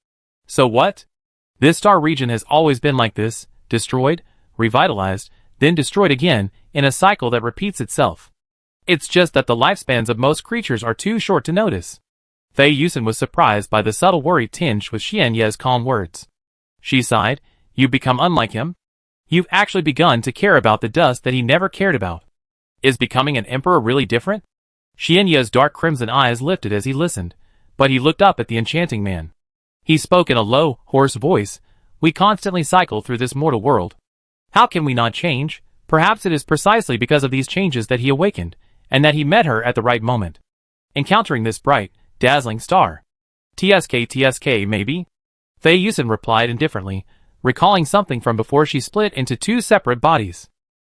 "So what? This star region has always been like this, destroyed, revitalized, then destroyed again, in a cycle that repeats itself. It's just that the lifespans of most creatures are too short to notice." Fei Yusen was surprised by the subtle worry tinged with Xianye's calm words. She sighed, "You've become unlike him? You've actually begun to care about the dust that he never cared about. Is becoming an emperor really different?" Xianye's dark crimson eyes lifted as he listened, but he looked up at the enchanting man. He spoke in a low, hoarse voice, "We constantly cycle through this mortal world. How can we not change? Perhaps it is precisely because of these changes that he awakened, and that he met her at the right moment. Encountering this bright, dazzling star. TSK maybe? Fei Yusin replied indifferently, recalling something from before she split into two separate bodies.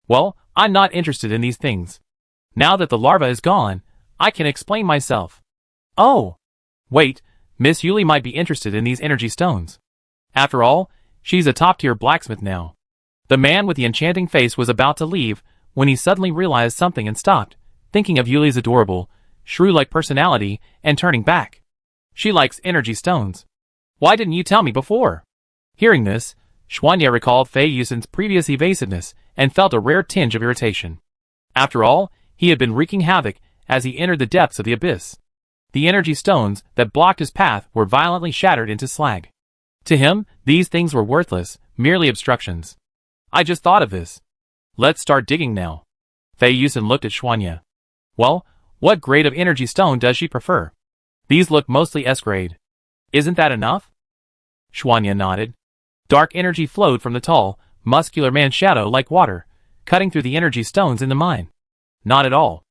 Well, I'm not interested in these things. Now that the larva is gone, I can explain myself. Oh! Wait, Miss Yuli might be interested in these energy stones. After all, she's a top-tier blacksmith now. The man with the enchanting face was about to leave when he suddenly realized something and stopped, thinking of Yuli's adorable, shrew-like personality and turning back. She likes energy stones. Why didn't you tell me before? Hearing this, Xuanya recalled Fei Yusin's previous evasiveness and felt a rare tinge of irritation. After all, he had been wreaking havoc as he entered the depths of the abyss. The energy stones that blocked his path were violently shattered into slag. To him, these things were worthless, merely obstructions. I just thought of this. Let's start digging now. Fei Yusin looked at Xuanya. Well, what grade of energy stone does she prefer? These look mostly S-grade. Isn't that enough? Xuanya nodded. Dark energy flowed from the tall, muscular man's shadow like water, cutting through the energy stones in the mine. Not at all.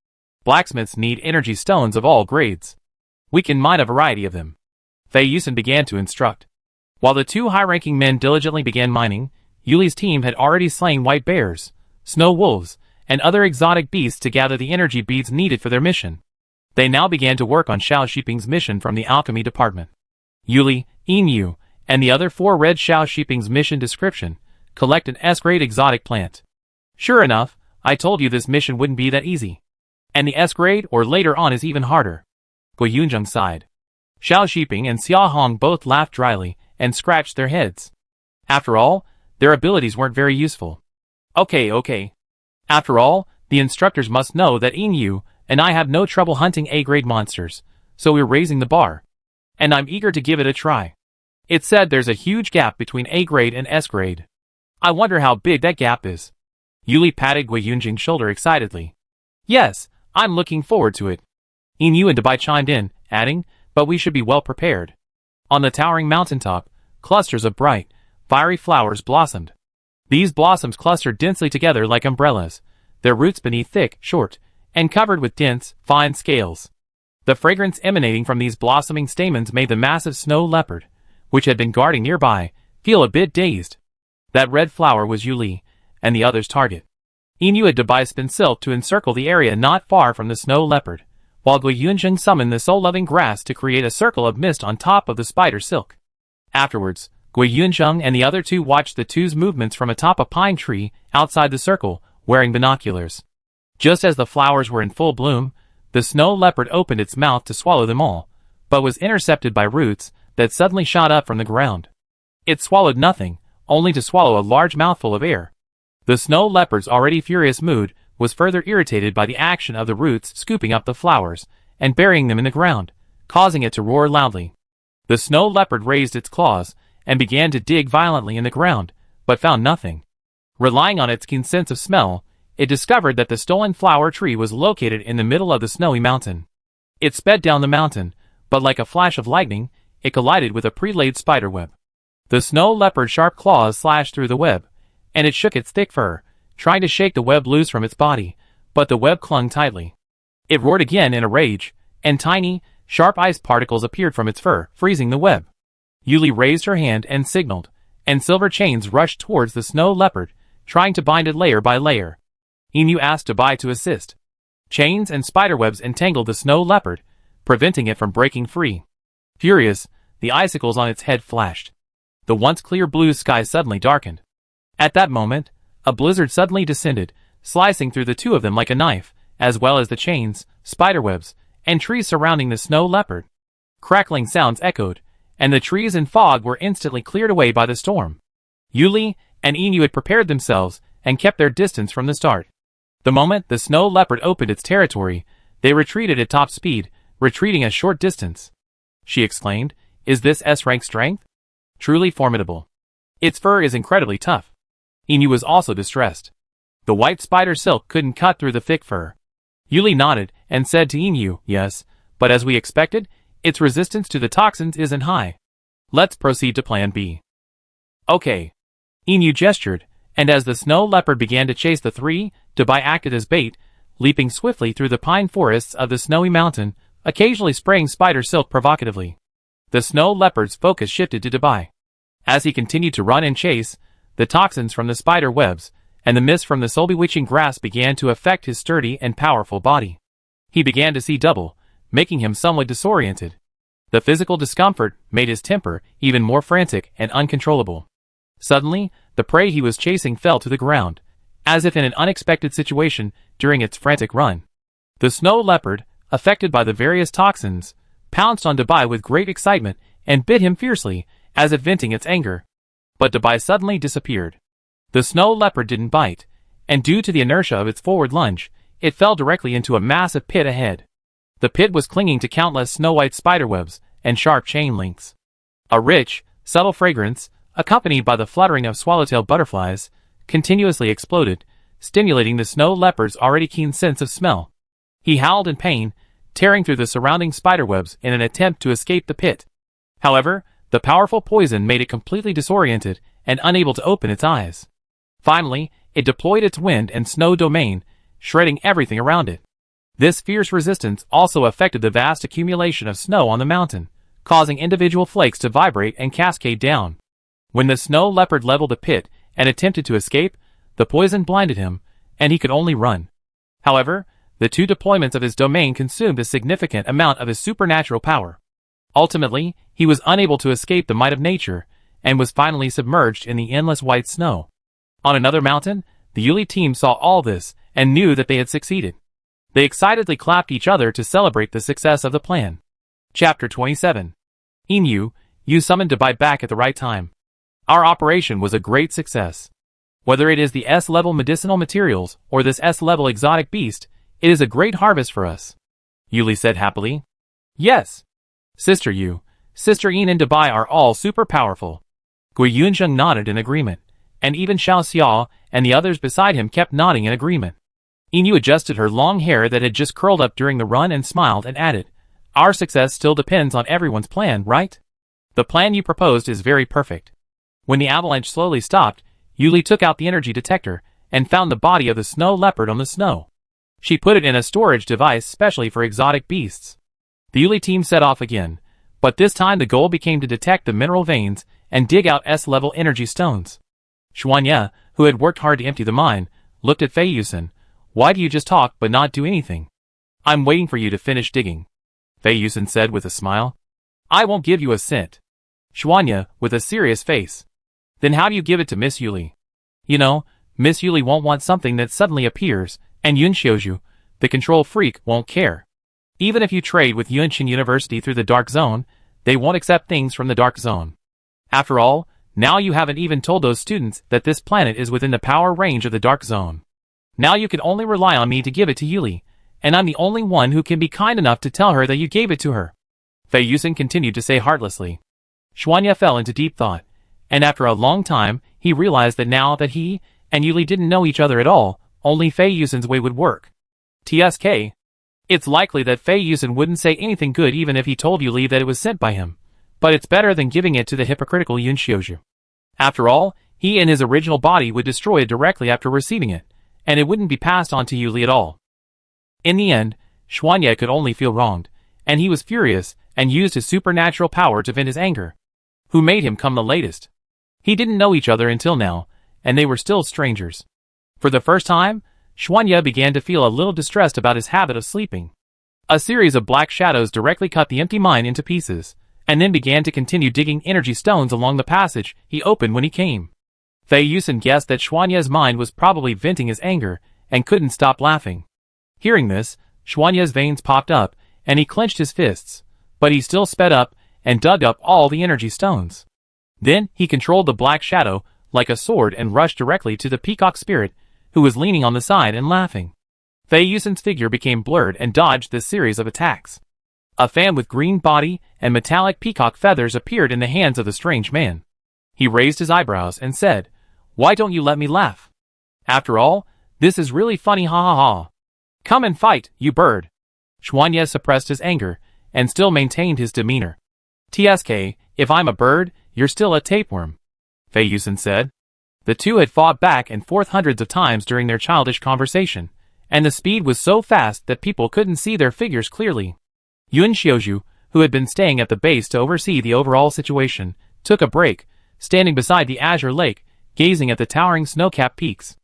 Blacksmiths need energy stones of all grades. We can mine a variety of them. Fei Yusin began to instruct. While the two high-ranking men diligently began mining, Yuli's team had already slain white bears, snow wolves, and other exotic beasts to gather the energy beads needed for their mission. They now began to work on Xiao Shiping's mission from the alchemy department. Yuli, Yin and the other four read Xiao Shiping's mission description, collect an S-grade exotic plant. Sure enough, I told you this mission wouldn't be that easy. And the S-grade or later on is even harder. Gui Yunzheng sighed. Xiao Shiping and Xia Hong both laughed dryly and scratched their heads. After all, their abilities weren't very useful. Okay. After all, the instructors must know that Yin and I have no trouble hunting A-grade monsters, so we're raising the bar. And I'm eager to give it a try. It's said there's a huge gap between A-grade and S-grade. I wonder how big that gap is. Yuli patted Gui Yunjing's shoulder excitedly. Yes, I'm looking forward to it. Yin and Dabai chimed in, adding, but we should be well prepared. On the towering mountaintop, clusters of bright, fiery flowers blossomed. These blossoms clustered densely together like umbrellas, their roots beneath thick, short, and covered with dense, fine scales. The fragrance emanating from these blossoming stamens made the massive snow leopard, which had been guarding nearby, feel a bit dazed. That red flower was Yuli, and the other's target. Yin had devised spin silk to encircle the area not far from the snow leopard, while Gui Yunzheng summoned the soul-loving grass to create a circle of mist on top of the spider silk. Afterwards, Gui Yunzheng and the other two watched the two's movements from atop a pine tree outside the circle, wearing binoculars. Just as the flowers were in full bloom, the snow leopard opened its mouth to swallow them all, but was intercepted by roots that suddenly shot up from the ground. It swallowed nothing, only to swallow a large mouthful of air. The snow leopard's already furious mood was further irritated by the action of the roots scooping up the flowers and burying them in the ground, causing it to roar loudly. The snow leopard raised its claws and began to dig violently in the ground, but found nothing. Relying on its keen sense of smell, it discovered that the stolen flower tree was located in the middle of the snowy mountain. It sped down the mountain, but like a flash of lightning, it collided with a pre-laid spider web. The snow leopard's sharp claws slashed through the web, and it shook its thick fur, trying to shake the web loose from its body, but the web clung tightly. It roared again in a rage, and tiny, sharp ice particles appeared from its fur, freezing the web. Yuli raised her hand and signaled, and silver chains rushed towards the snow leopard, trying to bind it layer by layer. Inu asked Dabai to assist. Chains and spiderwebs entangled the snow leopard, preventing it from breaking free. Furious, the icicles on its head flashed. The once clear blue sky suddenly darkened. At that moment, a blizzard suddenly descended, slicing through the two of them like a knife, as well as the chains, spiderwebs, and trees surrounding the snow leopard. Crackling sounds echoed, and the trees and fog were instantly cleared away by the storm. Yuli and Inu had prepared themselves and kept their distance from the start. The moment the snow leopard opened its territory, they retreated at top speed, retreating a short distance. She exclaimed, "Is this S-rank strength? Truly formidable. Its fur is incredibly tough." Inu was also distressed. The white spider silk couldn't cut through the thick fur. Yuli nodded and said to Inu, "Yes, but as we expected, its resistance to the toxins isn't high. Let's proceed to plan B." "Okay." Inu gestured, and as the snow leopard began to chase the three, Dabai acted as bait, leaping swiftly through the pine forests of the snowy mountain, occasionally spraying spider silk provocatively. The snow leopard's focus shifted to Dubai. As he continued to run and chase, the toxins from the spider webs and the mist from the soul-bewitching grass began to affect his sturdy and powerful body. He began to see double, making him somewhat disoriented. The physical discomfort made his temper even more frantic and uncontrollable. Suddenly, the prey he was chasing fell to the ground, as if in an unexpected situation during its frantic run. The snow leopard, affected by the various toxins, pounced on Dubai with great excitement and bit him fiercely, as if venting its anger. But Dubai suddenly disappeared. The snow leopard didn't bite, and due to the inertia of its forward lunge, it fell directly into a massive pit ahead. The pit was clinging to countless snow-white spiderwebs and sharp chain links. A rich, subtle fragrance, accompanied by the fluttering of swallowtail butterflies, continuously exploded, stimulating the snow leopard's already keen sense of smell. He howled in pain, tearing through the surrounding spiderwebs in an attempt to escape the pit. However, the powerful poison made it completely disoriented and unable to open its eyes. Finally, it deployed its wind and snow domain, shredding everything around it. This fierce resistance also affected the vast accumulation of snow on the mountain, causing individual flakes to vibrate and cascade down. When the snow leopard leveled the pit and attempted to escape, the poison blinded him, and he could only run. However, the two deployments of his domain consumed a significant amount of his supernatural power. Ultimately, he was unable to escape the might of nature, and was finally submerged in the endless white snow. On another mountain, the Yuli team saw all this, and knew that they had succeeded. They excitedly clapped each other to celebrate the success of the plan. Chapter 27. Inu, you summoned Dubai back at the right time. Our operation was a great success. Whether it is the S-level medicinal materials or this S-level exotic beast, it is a great harvest for us. Yuli said happily. Yes. Sister Yu, Sister Yin and Dubai are all super powerful. Gui Yunzheng nodded in agreement, and even Xiao Xiao and the others beside him kept nodding in agreement. Inu adjusted her long hair that had just curled up during the run and smiled and added, Our success still depends on everyone's plan, right? The plan you proposed is very perfect. When the avalanche slowly stopped, Yuli took out the energy detector and found the body of the snow leopard on the snow. She put it in a storage device specially for exotic beasts. The Yuli team set off again, but this time the goal became to detect the mineral veins and dig out S-level energy stones. Xuanye, who had worked hard to empty the mine, looked at Fei Yusen. Why do you just talk but not do anything? I'm waiting for you to finish digging. Fei Yusen said with a smile. I won't give you a cent. Xuanye, with a serious face. Then how do you give it to Miss Yuli? You know, Miss Yuli won't want something that suddenly appears, and Yun Xiaozhu, the control freak, won't care. Even if you trade with Yunqin University through the Dark Zone, they won't accept things from the Dark Zone. After all, now you haven't even told those students that this planet is within the power range of the Dark Zone. Now you can only rely on me to give it to Yuli, and I'm the only one who can be kind enough to tell her that you gave it to her. Fei Yusen continued to say heartlessly. Xuanye fell into deep thought, and after a long time, he realized that now that he and Yuli didn't know each other at all, only Fei Yusen's way would work. TSK. It's likely that Fei Yusen wouldn't say anything good even if he told Yuli that it was sent by him, but it's better than giving it to the hypocritical Yun Xiaozhu. After all, he and his original body would destroy it directly after receiving it, and it wouldn't be passed on to Yuli at all. In the end, Xuanye could only feel wronged, and he was furious and used his supernatural power to vent his anger. Who made him come the latest? He didn't know each other until now, and they were still strangers. For the first time, Xuanye began to feel a little distressed about his habit of sleeping. A series of black shadows directly cut the empty mine into pieces, and then began to continue digging energy stones along the passage he opened when he came. Fei Yusen guessed that Xuanye's mind was probably venting his anger, and couldn't stop laughing. Hearing this, Xuanye's veins popped up, and he clenched his fists, but he still sped up, and dug up all the energy stones. Then, he controlled the black shadow, like a sword and rushed directly to the peacock spirit, who was leaning on the side and laughing. Fei Yusen's figure became blurred and dodged this series of attacks. A fan with green body and metallic peacock feathers appeared in the hands of the strange man. He raised his eyebrows and said, Why don't you let me laugh? After all, this is really funny, ha ha ha. Come and fight, you bird. Xuanye suppressed his anger, and still maintained his demeanor. TSK, if I'm a bird, you're still a tapeworm, Fei Yusen said. The two had fought back and forth hundreds of times during their childish conversation, and the speed was so fast that people couldn't see their figures clearly. Yun Xiaozhu, who had been staying at the base to oversee the overall situation, took a break, standing beside the azure lake, gazing at the towering snow-capped peaks.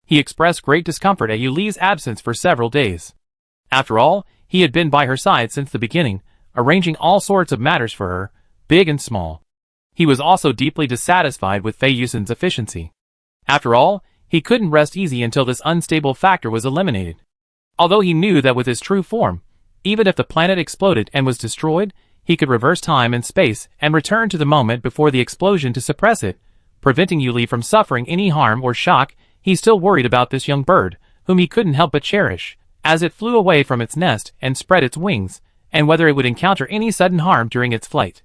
He expressed great discomfort at Yuli's absence for several days. After all, he had been by her side since the beginning, arranging all sorts of matters for her, big and small. He was also deeply dissatisfied with Fei Yusen's efficiency. After all, he couldn't rest easy until this unstable factor was eliminated. Although he knew that with his true form, even if the planet exploded and was destroyed, he could reverse time and space and return to the moment before the explosion to suppress it, preventing Yuli from suffering any harm or shock. He still worried about this young bird, whom he couldn't help but cherish, as it flew away from its nest and spread its wings, and whether it would encounter any sudden harm during its flight.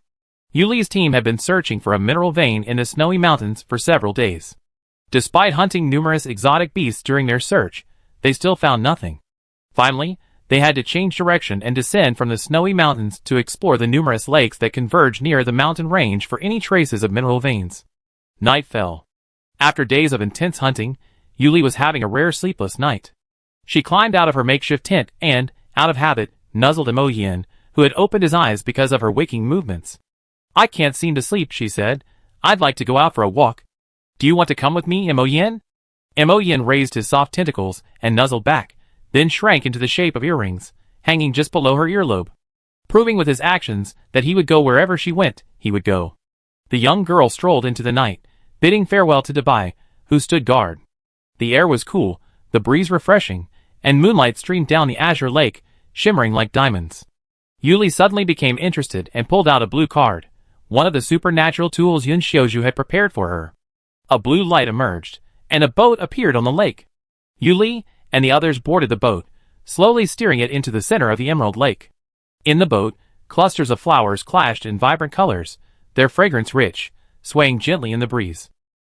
Yuli's team had been searching for a mineral vein in the snowy mountains for several days. Despite hunting numerous exotic beasts during their search, they still found nothing. Finally, they had to change direction and descend from the snowy mountains to explore the numerous lakes that converge near the mountain range for any traces of mineral veins. Night fell. After days of intense hunting, Yuli was having a rare sleepless night. She climbed out of her makeshift tent and, out of habit, nuzzled Imoyen, who had opened his eyes because of her waking movements. "I can't seem to sleep," she said. "I'd like to go out for a walk. Do you want to come with me, Imoyen?" Imoyen raised his soft tentacles and nuzzled back, then shrank into the shape of earrings, hanging just below her earlobe. Proving with his actions that he would go wherever she went, he would go. The young girl strolled into the night, bidding farewell to Dabai, who stood guard. The air was cool, the breeze refreshing, and moonlight streamed down the azure lake, shimmering like diamonds. Yuli suddenly became interested and pulled out a blue card, one of the supernatural tools Yun Xiaozhu had prepared for her. A blue light emerged, and a boat appeared on the lake. Yuli and the others boarded the boat, slowly steering it into the center of the Emerald Lake. In the boat, clusters of flowers clashed in vibrant colors, their fragrance rich, swaying gently in the breeze.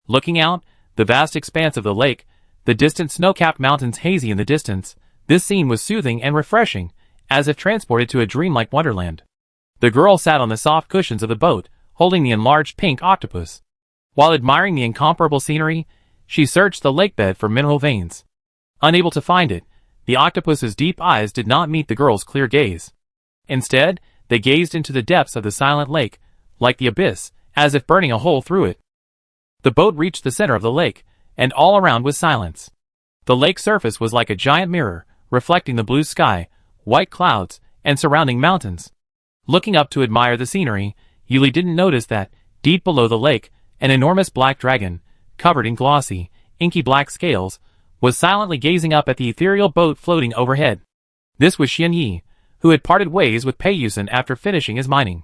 Looking out, the vast expanse of the lake, the distant snow-capped mountains hazy in the distance, this scene was soothing and refreshing, as if transported to a dreamlike wonderland. The girl sat on the soft cushions of the boat, holding the enlarged pink octopus. While admiring the incomparable scenery, she searched the lakebed for mineral veins. Unable to find it, the octopus's deep eyes did not meet the girl's clear gaze. Instead, they gazed into the depths of the silent lake, like the abyss, as if burning a hole through it. The boat reached the center of the lake, and all around was silence. The lake surface was like a giant mirror, reflecting the blue sky, white clouds, and surrounding mountains. Looking up to admire the scenery, Yuli didn't notice that, deep below the lake, an enormous black dragon, covered in glossy, inky black scales, was silently gazing up at the ethereal boat floating overhead. This was Xian Yi, who had parted ways with Pei Yusen after finishing his mining.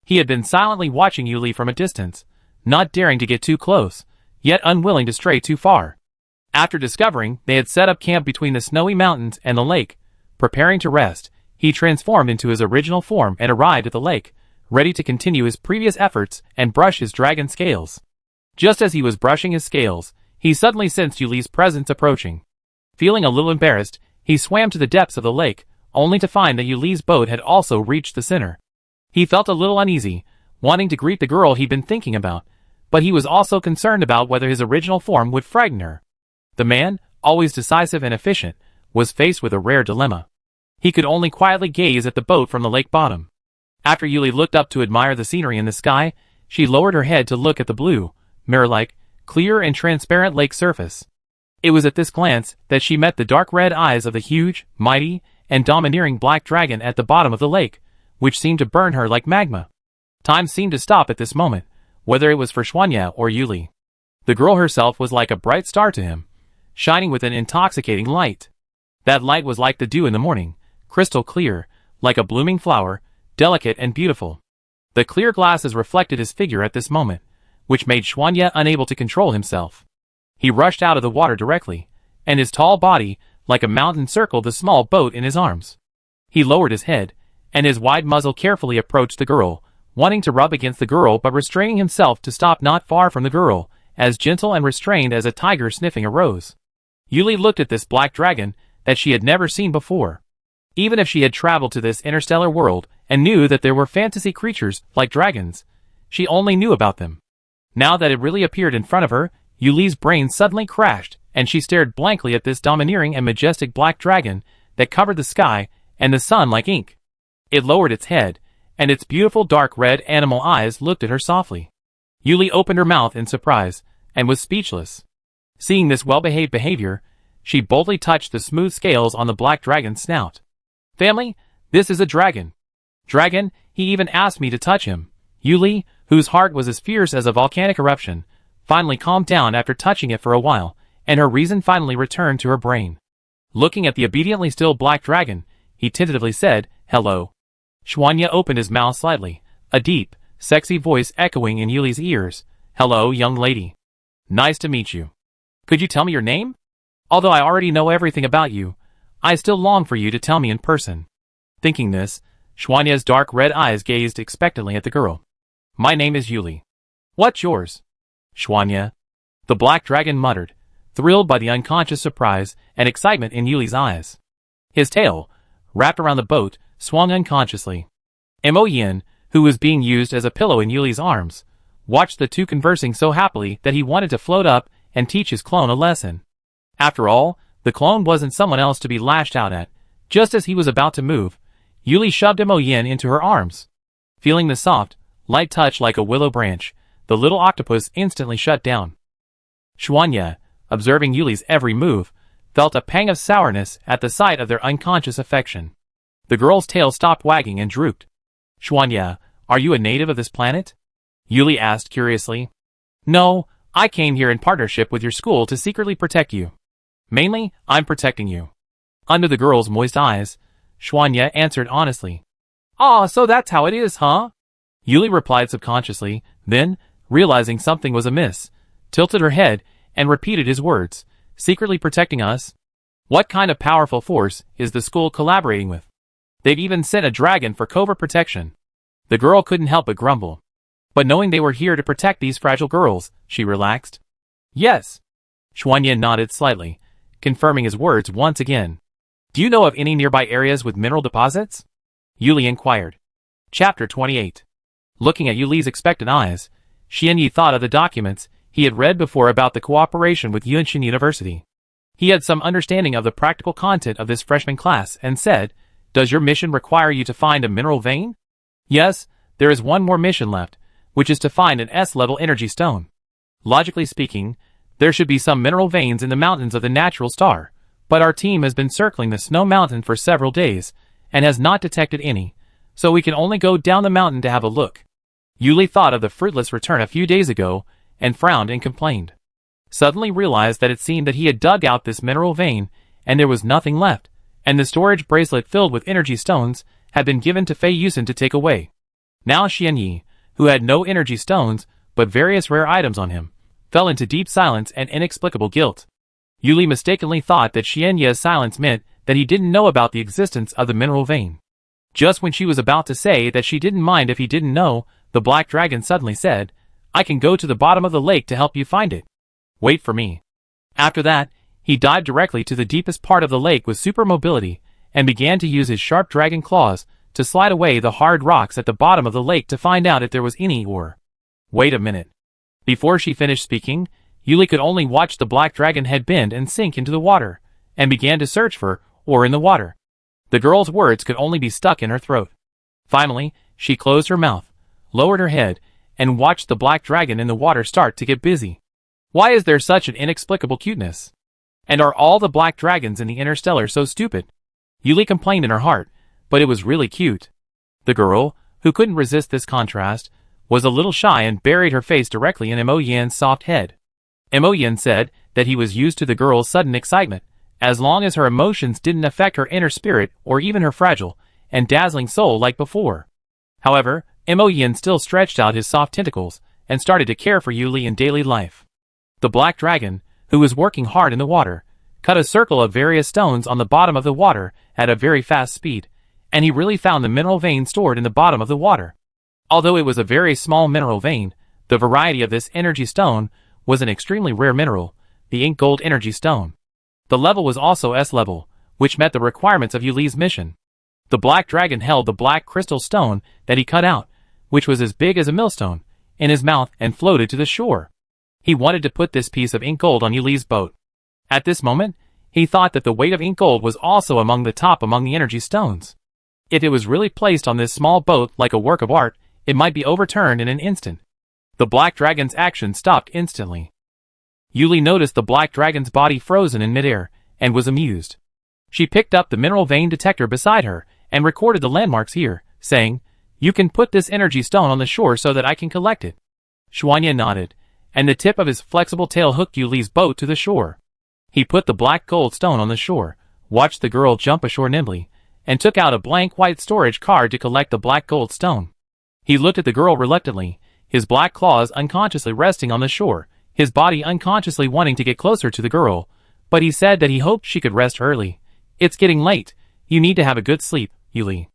He had been silently watching Yuli from a distance, not daring to get too close, yet unwilling to stray too far. After discovering they had set up camp between the snowy mountains and the lake, preparing to rest, he transformed into his original form and arrived at the lake, ready to continue his previous efforts and brush his dragon scales. Just as he was brushing his scales, he suddenly sensed Yuli's presence approaching. Feeling a little embarrassed, he swam to the depths of the lake, only to find that Yuli's boat had also reached the center. He felt a little uneasy, wanting to greet the girl he'd been thinking about, but he was also concerned about whether his original form would frighten her. The man, always decisive and efficient, was faced with a rare dilemma. He could only quietly gaze at the boat from the lake bottom. After Yuli looked up to admire the scenery in the sky, she lowered her head to look at the blue, mirror-like, clear and transparent lake surface. It was at this glance that she met the dark red eyes of the huge, mighty, and domineering black dragon at the bottom of the lake, which seemed to burn her like magma. Time seemed to stop at this moment, whether it was for Xuanya or Yuli. The girl herself was like a bright star to him, shining with an intoxicating light. That light was like the dew in the morning, crystal clear, like a blooming flower, delicate and beautiful. The clear glasses reflected his figure at this moment, which made Xuanya unable to control himself. He rushed out of the water directly, and his tall body, like a mountain, circled the small boat in his arms. He lowered his head, and his wide muzzle carefully approached the girl, wanting to rub against the girl but restraining himself to stop not far from the girl, as gentle and restrained as a tiger sniffing a rose. Yuli looked at this black dragon that she had never seen before. Even if she had traveled to this interstellar world and knew that there were fantasy creatures like dragons, she only knew about them. Now that it really appeared in front of her, Yuli's brain suddenly crashed, and she stared blankly at this domineering and majestic black dragon that covered the sky and the sun like ink. It lowered its head, and its beautiful dark red animal eyes looked at her softly. Yuli opened her mouth in surprise, and was speechless. Seeing this well-behaved behavior, she boldly touched the smooth scales on the black dragon's snout. Family, this is a dragon. Dragon, he even asked me to touch him. Yuli, whose heart was as fierce as a volcanic eruption, finally calmed down after touching it for a while, and her reason finally returned to her brain. Looking at the obediently still black dragon, he tentatively said, "Hello." Xuanya opened his mouth slightly, a deep, sexy voice echoing in Yuli's ears. "Hello, young lady. Nice to meet you. Could you tell me your name? Although I already know everything about you, I still long for you to tell me in person." Thinking this, Xuanya's dark red eyes gazed expectantly at the girl. "My name is Yuli. What's yours?" "Xuanya," the black dragon muttered, thrilled by the unconscious surprise and excitement in Yuli's eyes. His tail, wrapped around the boat, swung unconsciously. Imoyen, who was being used as a pillow in Yuli's arms, watched the two conversing so happily that he wanted to float up and teach his clone a lesson. After all, the clone wasn't someone else to be lashed out at. Just as he was about to move, Yuli shoved Imoyen into her arms. Feeling the soft, light touch like a willow branch, the little octopus instantly shut down. Xuanya, observing Yuli's every move, felt a pang of sourness at the sight of their unconscious affection. The girl's tail stopped wagging and drooped. "Xuanya, are you a native of this planet?" Yuli asked curiously. "No, I came here in partnership with your school to secretly protect you. Mainly, I'm protecting you." Under the girl's moist eyes, Xuanya answered honestly. "Ah, so that's how it is, huh?" Yuli replied subconsciously, then, realizing something was amiss, tilted her head and repeated his words. "Secretly protecting us? What kind of powerful force is the school collaborating with? They've even sent a dragon for covert protection." The girl couldn't help but grumble. But knowing they were here to protect these fragile girls, she relaxed. "Yes." Xuanya nodded slightly, confirming his words once again. "Do you know of any nearby areas with mineral deposits?" Yuli inquired. Chapter 28. Looking at Yuli's expectant eyes, Xianyi thought of the documents he had read before about the cooperation with Yunshin University. He had some understanding of the practical content of this freshman class and said, "Does your mission require you to find a mineral vein?" "Yes, there is one more mission left, which is to find an S-level energy stone. Logically speaking, there should be some mineral veins in the mountains of the natural star, but our team has been circling the snow mountain for several days and has not detected any, so we can only go down the mountain to have a look." Yuli thought of the fruitless return a few days ago and frowned and complained. Suddenly realized that it seemed that he had dug out this mineral vein and there was nothing left, and the storage bracelet filled with energy stones had been given to Fei Yusen to take away. Now Xianyi, who had no energy stones but various rare items on him, fell into deep silence and inexplicable guilt. Yuli mistakenly thought that Xianyi's silence meant that he didn't know about the existence of the mineral vein. Just when she was about to say that she didn't mind if he didn't know, the black dragon suddenly said, "I can go to the bottom of the lake to help you find it. Wait for me." After that, he dived directly to the deepest part of the lake with super mobility and began to use his sharp dragon claws to slide away the hard rocks at the bottom of the lake to find out if there was any ore. Wait a minute. Before she finished speaking, Yuli could only watch the black dragon head bend and sink into the water, and began to search for ore in the water. The girl's words could only be stuck in her throat. Finally, she closed her mouth, lowered her head, and watched the black dragon in the water start to get busy. Why is there such an inexplicable cuteness? And are all the black dragons in the interstellar so stupid? Yuli complained in her heart, but it was really cute. The girl, who couldn't resist this contrast, was a little shy and buried her face directly in Imoyen's soft head. Imoyen said that he was used to the girl's sudden excitement, as long as her emotions didn't affect her inner spirit or even her fragile and dazzling soul like before. However, Imoyen still stretched out his soft tentacles and started to care for Yuli in daily life. The black dragon, who was working hard in the water, cut a circle of various stones on the bottom of the water at a very fast speed, and he really found the mineral vein stored in the bottom of the water. Although it was a very small mineral vein, the variety of this energy stone was an extremely rare mineral, the ink gold energy stone. The level was also S level, which met the requirements of Yuli's mission. The black dragon held the black crystal stone that he cut out, which was as big as a millstone, in his mouth and floated to the shore. He wanted to put this piece of ink gold on Yuli's boat. At this moment, he thought that the weight of ink gold was also among the top among the energy stones. If it was really placed on this small boat like a work of art, it might be overturned in an instant. The black dragon's action stopped instantly. Yuli noticed the black dragon's body frozen in midair, and was amused. She picked up the mineral vein detector beside her, and recorded the landmarks here, saying, "You can put this energy stone on the shore so that I can collect it." Xuanya nodded, and the tip of his flexible tail hooked Yuli's boat to the shore. He put the black gold stone on the shore, watched the girl jump ashore nimbly, and took out a blank white storage card to collect the black gold stone. He looked at the girl reluctantly, his black claws unconsciously resting on the shore, his body unconsciously wanting to get closer to the girl, but he said that he hoped she could rest early. "It's getting late. You need to have a good sleep, Yuli."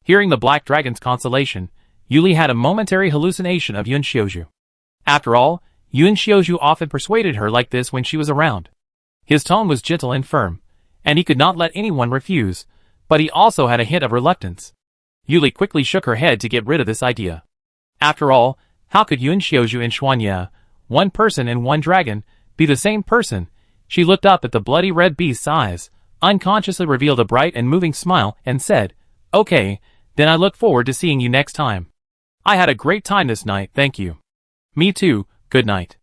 Hearing the black dragon's consolation, Yuli had a momentary hallucination of Yun Xiuzhu. After all, Yun Xiuzhu often persuaded her like this when she was around. His tone was gentle and firm, and he could not let anyone refuse, but he also had a hint of reluctance. Yuli quickly shook her head to get rid of this idea. After all, how could Yun Xiuzhu and Xuanya, one person and one dragon, be the same person? She looked up at the bloody red beast's eyes, unconsciously revealed a bright and moving smile, and said, "Okay, then I look forward to seeing you next time. I had a great time this night, thank you." "Me too, good night."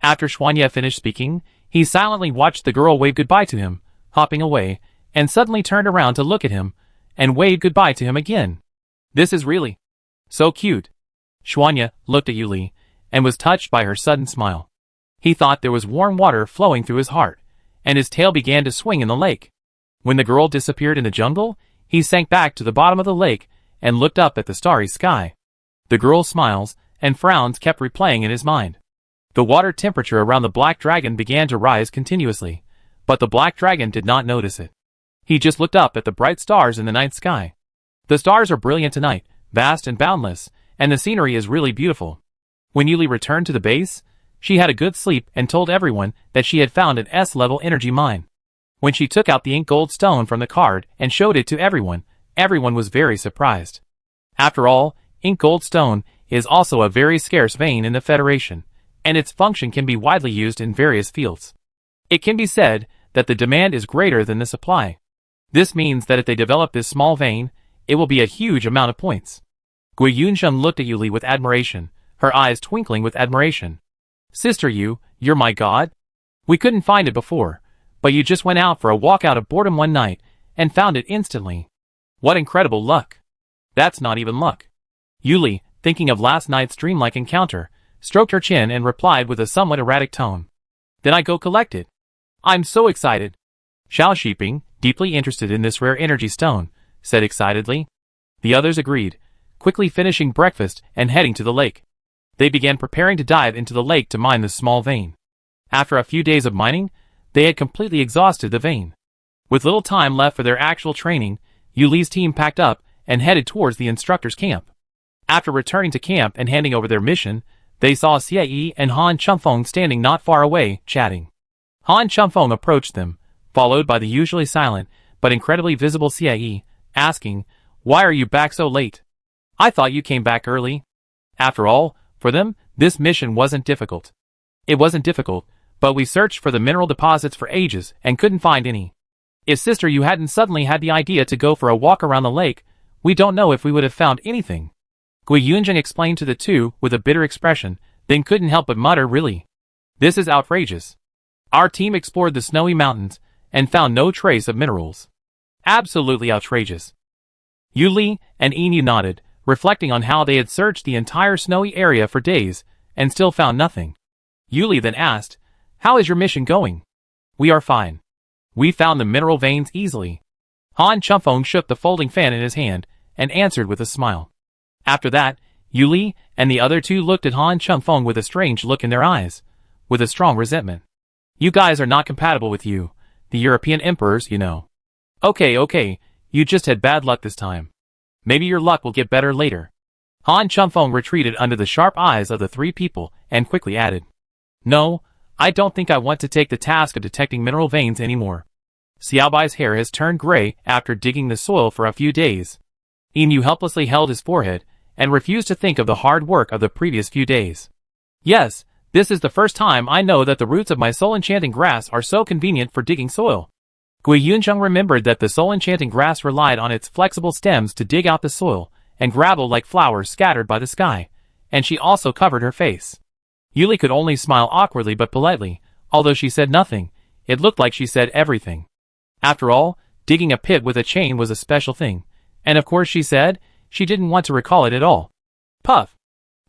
After Xuanya finished speaking, he silently watched the girl wave goodbye to him, hopping away, and suddenly turned around to look at him, and waved goodbye to him again. "This is really so cute." Xuanya looked at Yuli, and was touched by her sudden smile. He thought there was warm water flowing through his heart, and his tail began to swing in the lake. When the girl disappeared in the jungle, he sank back to the bottom of the lake, and looked up at the starry sky. The girl's smiles and frowns kept replaying in his mind. The water temperature around the black dragon began to rise continuously, but the black dragon did not notice it. He just looked up at the bright stars in the night sky. The stars are brilliant tonight, vast and boundless, and the scenery is really beautiful. When Yuli returned to the base, she had a good sleep and told everyone that she had found an S-level energy mine. When she took out the ink gold stone from the card and showed it to everyone, everyone was very surprised. After all, ink gold stone is also a very scarce vein in the Federation, and its function can be widely used in various fields. It can be said that the demand is greater than the supply. This means that if they develop this small vein, it will be a huge amount of points. Gui Yunsheng looked at Yuli with admiration, her eyes twinkling with admiration. "Sister you're my god? We couldn't find it before, but you just went out for a walk out of boredom one night, and found it instantly. What incredible luck." "That's not even luck." Yuli, thinking of last night's dreamlike encounter, stroked her chin and replied with a somewhat erratic tone. "Then I go collect it. I'm so excited." Xiao Shiping, deeply interested in this rare energy stone, said excitedly. The others agreed, quickly finishing breakfast and heading to the lake. They began preparing to dive into the lake to mine this small vein. After a few days of mining, they had completely exhausted the vein. With little time left for their actual training, Yuli's team packed up and headed towards the instructor's camp. After returning to camp and handing over their mission, they saw Xie Yi and Han Chunfeng standing not far away, chatting. Han Chunfeng approached them, followed by the usually silent but incredibly visible Xie Yi, asking, "Why are you back so late? I thought you came back early." After all, for them, this mission wasn't difficult. It wasn't difficult, but we searched for the mineral deposits for ages and couldn't find any. If Sister Yu hadn't suddenly had the idea to go for a walk around the lake, we don't know if we would have found anything. Gui Yunjing explained to the two with a bitter expression, then couldn't help but mutter, "Really? This is outrageous. Our team explored the snowy mountains and found no trace of minerals. Absolutely outrageous." Yuli and Inu nodded, reflecting on how they had searched the entire snowy area for days and still found nothing. Yuli then asked, "How is your mission going?" "We are fine. We found the mineral veins easily." Han Chunfeng shook the folding fan in his hand and answered with a smile. After that, Yuli and the other two looked at Han Chunfeng with a strange look in their eyes, with a strong resentment. "You guys are not compatible with you, the European emperors, you know." Okay, you just had bad luck this time. Maybe your luck will get better later." Han Chunfeng retreated under the sharp eyes of the three people and quickly added, "No, I don't think I want to take the task of detecting mineral veins anymore." Xiaobai's hair has turned gray after digging the soil for a few days. Inu helplessly held his forehead and refused to think of the hard work of the previous few days. "Yes, this is the first time I know that the roots of my soul-enchanting grass are so convenient for digging soil. Gui Yuncheng remembered that the soul-enchanting grass relied on its flexible stems to dig out the soil and gravel like flowers scattered by the sky, and she also covered her face. Yuli could only smile awkwardly but politely. Although she said nothing, it looked like she said everything. After all, digging a pit with a chain was a special thing, and of course she said she didn't want to recall it at all. Puff!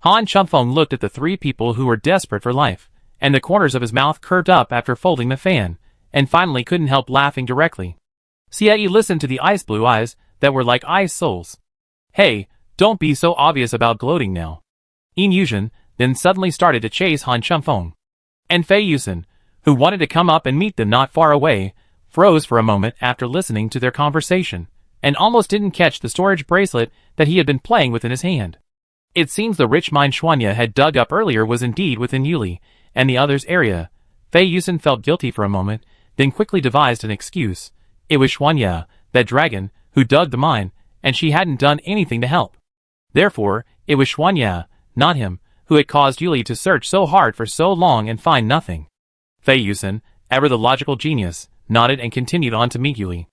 Han Chumfeng looked at the three people who were desperate for life, and the corners of his mouth curved up after folding the fan, and finally couldn't help laughing directly. Xie listened to the ice blue eyes that were like ice souls. Hey, don't be so obvious about gloating now. Yin Yuzhen then suddenly started to chase Han Chumfeng. And Fei Yusen, who wanted to come up and meet them not far away, froze for a moment after listening to their conversation, and almost didn't catch the storage bracelet that he had been playing with in his hand. It seems the rich mine Xuanya had dug up earlier was indeed within Yuli and the others' area. Fei Yusen felt guilty for a moment, then quickly devised an excuse. It was Xuanya, that dragon, who dug the mine, and she hadn't done anything to help. Therefore, it was Xuanya, not him, who had caused Yuli to search so hard for so long and find nothing. Fei Yusen, ever the logical genius, nodded and continued on to meet Yuli.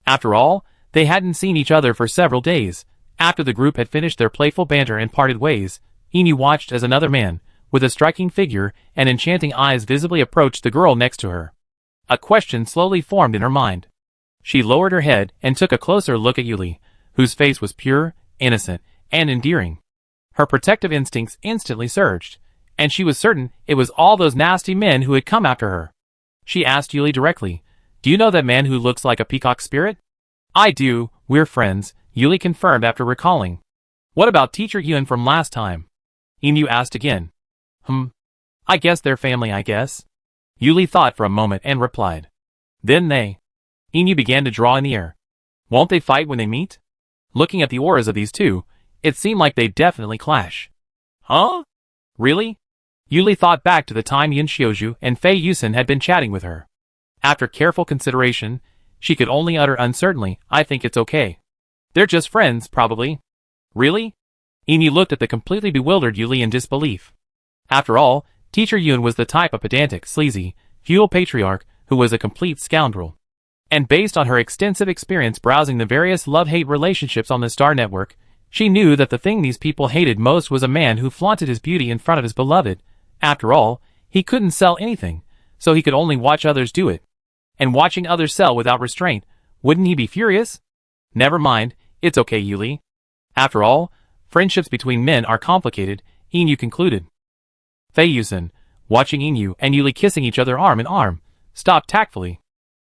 After all, they hadn't seen each other for several days. After the group had finished their playful banter and parted ways, Inu watched as another man, with a striking figure and enchanting eyes visibly approached the girl next to her. A question slowly formed in her mind. She lowered her head and took a closer look at Yuli, whose face was pure, innocent, and endearing. Her protective instincts instantly surged, and she was certain it was all those nasty men who had come after her. She asked Yuli directly, "Do you know that man who looks like a peacock spirit?" "I do, we're friends," Yuli confirmed after recalling. "What about Teacher Yun from last time?" Inu asked again. I guess they're family, I guess." Yuli thought for a moment and replied. "Then they." Inu began to draw in the air. "Won't they fight when they meet?" Looking at the auras of these two, it seemed like they'd definitely clash. Huh? Really? Yuli thought back to the time Yin Xiuzhu and Fei Yusen had been chatting with her. After careful consideration, she could only utter uncertainly, "I think it's okay. They're just friends, probably." "Really?" Inu looked at the completely bewildered Yuli in disbelief. After all, Teacher Yun was the type of pedantic, sleazy, feudal patriarch who was a complete scoundrel. And based on her extensive experience browsing the various love-hate relationships on the Star Network, she knew that the thing these people hated most was a man who flaunted his beauty in front of his beloved. After all, he couldn't sell anything, so he could only watch others do it. And watching others sell without restraint, wouldn't he be furious? Never mind, it's okay, Yuli. After all, friendships between men are complicated, Inu concluded. Fei Yusen, watching Inu and Yuli kissing each other arm in arm, stopped tactfully.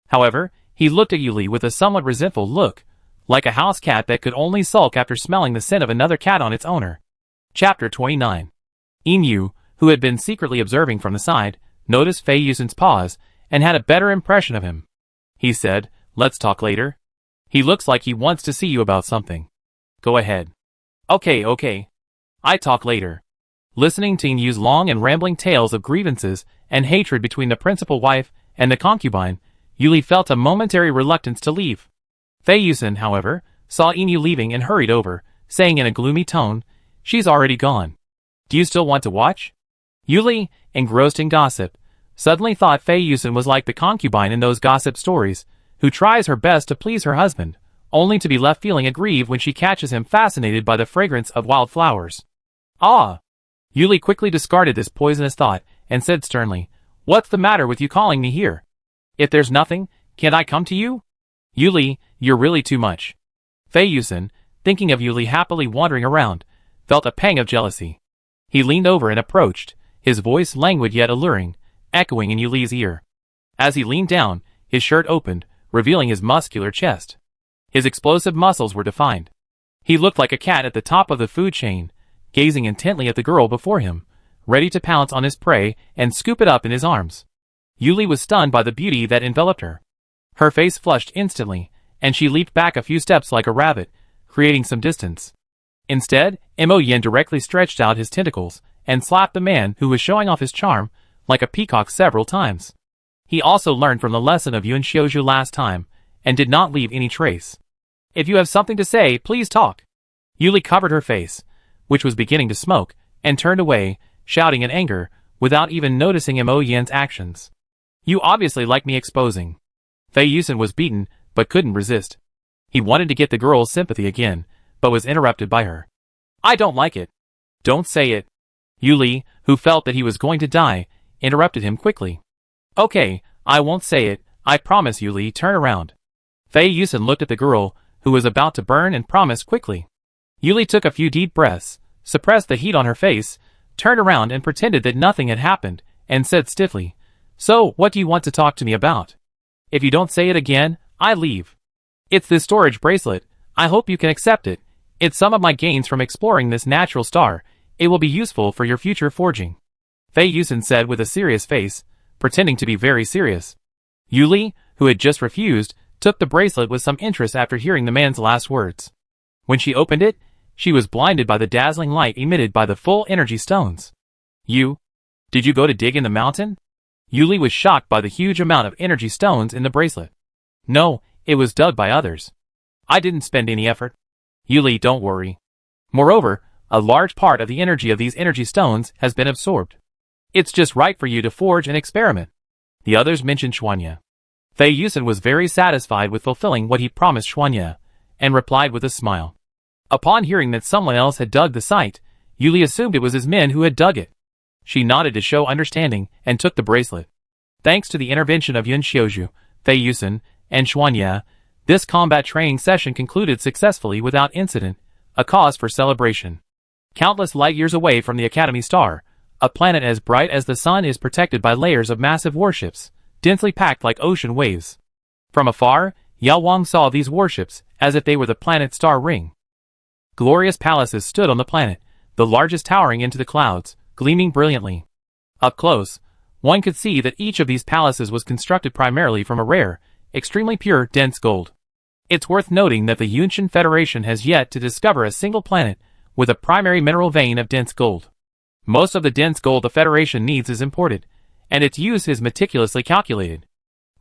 However, he looked at Yuli with a somewhat resentful look, like a house cat that could only sulk after smelling the scent of another cat on its owner. Chapter 29. Inu, who had been secretly observing from the side, noticed Fei Yusen's pause and had a better impression of him. He said, "Let's talk later. He looks like he wants to see you about something. Go ahead." Okay. I talk later." Listening to Inu's long and rambling tales of grievances and hatred between the principal wife and the concubine, Yuli felt a momentary reluctance to leave. Fei Yusen, however, saw Inu leaving and hurried over, saying in a gloomy tone, "She's already gone. Do you still want to watch?" Yuli, engrossed in gossip, suddenly thought Fei Yusen was like the concubine in those gossip stories, who tries her best to please her husband, only to be left feeling aggrieved when she catches him fascinated by the fragrance of wildflowers. Ah! Yuli quickly discarded this poisonous thought and said sternly, "What's the matter with you calling me here? If there's nothing, can't I come to you?" "Yuli, you're really too much." Fei Yusen, thinking of Yuli happily wandering around, felt a pang of jealousy. He leaned over and approached, his voice languid yet alluring, echoing in Yuli's ear. As he leaned down, his shirt opened, revealing his muscular chest. His explosive muscles were defined. He looked like a cat at the top of the food chain, gazing intently at the girl before him, ready to pounce on his prey and scoop it up in his arms. Yuli was stunned by the beauty that enveloped her. Her face flushed instantly, and she leaped back a few steps like a rabbit, creating some distance. Instead, Mo Yin directly stretched out his tentacles and slapped the man who was showing off his charm like a peacock several times. He also learned from the lesson of Yun Xiuzhu last time, and did not leave any trace. "If you have something to say, please talk." Yuli covered her face, which was beginning to smoke, and turned away, shouting in anger, without even noticing Mo Yin's actions. "You obviously like me exposing." Fei Yusen was beaten, but couldn't resist. He wanted to get the girl's sympathy again, but was interrupted by her. I don't like it. Don't say it. Yu Li, who felt that he was going to die, interrupted him quickly. Okay, I won't say it, I promise. Yu Li, turn around. Fei Yusen looked at the girl, who was about to burn, and promised quickly. Yu Li took a few deep breaths, suppressed the heat on her face, turned around and pretended that nothing had happened, and said stiffly, So, what do you want to talk to me about? If you don't say it again, I leave. It's this storage bracelet, I hope you can accept it. It's some of my gains from exploring this natural star. It will be useful for your future forging. Fei Yusen said with a serious face, pretending to be very serious. Yu Li, who had just refused, took the bracelet with some interest after hearing the man's last words. When she opened it, she was blinded by the dazzling light emitted by the full energy stones. Did you go to dig in the mountain? Yu Li was shocked by the huge amount of energy stones in the bracelet. No, it was dug by others. I didn't spend any effort. Yu Li, don't worry. Moreover, a large part of the energy of these energy stones has been absorbed. It's just right for you to forge and experiment. The others mentioned Xuanya. Fei Yusen was very satisfied with fulfilling what he promised Xuanya, and replied with a smile. Upon hearing that someone else had dug the site, Yu Li assumed it was his men who had dug it. She nodded to show understanding and took the bracelet. Thanks to the intervention of Yun Xiuzhu, Fei Yusen, and Xuanya, this combat training session concluded successfully without incident, a cause for celebration. Countless light years away from the Academy Star, a planet as bright as the sun is protected by layers of massive warships, densely packed like ocean waves. From afar, Yao Wang saw these warships as if they were the planet's star ring. Glorious palaces stood on the planet, the largest towering into the clouds, gleaming brilliantly. Up close, one could see that each of these palaces was constructed primarily from a rare, extremely pure, dense gold. It's worth noting that the Yunshan Federation has yet to discover a single planet with a primary mineral vein of dense gold. Most of the dense gold the Federation needs is imported, and its use is meticulously calculated.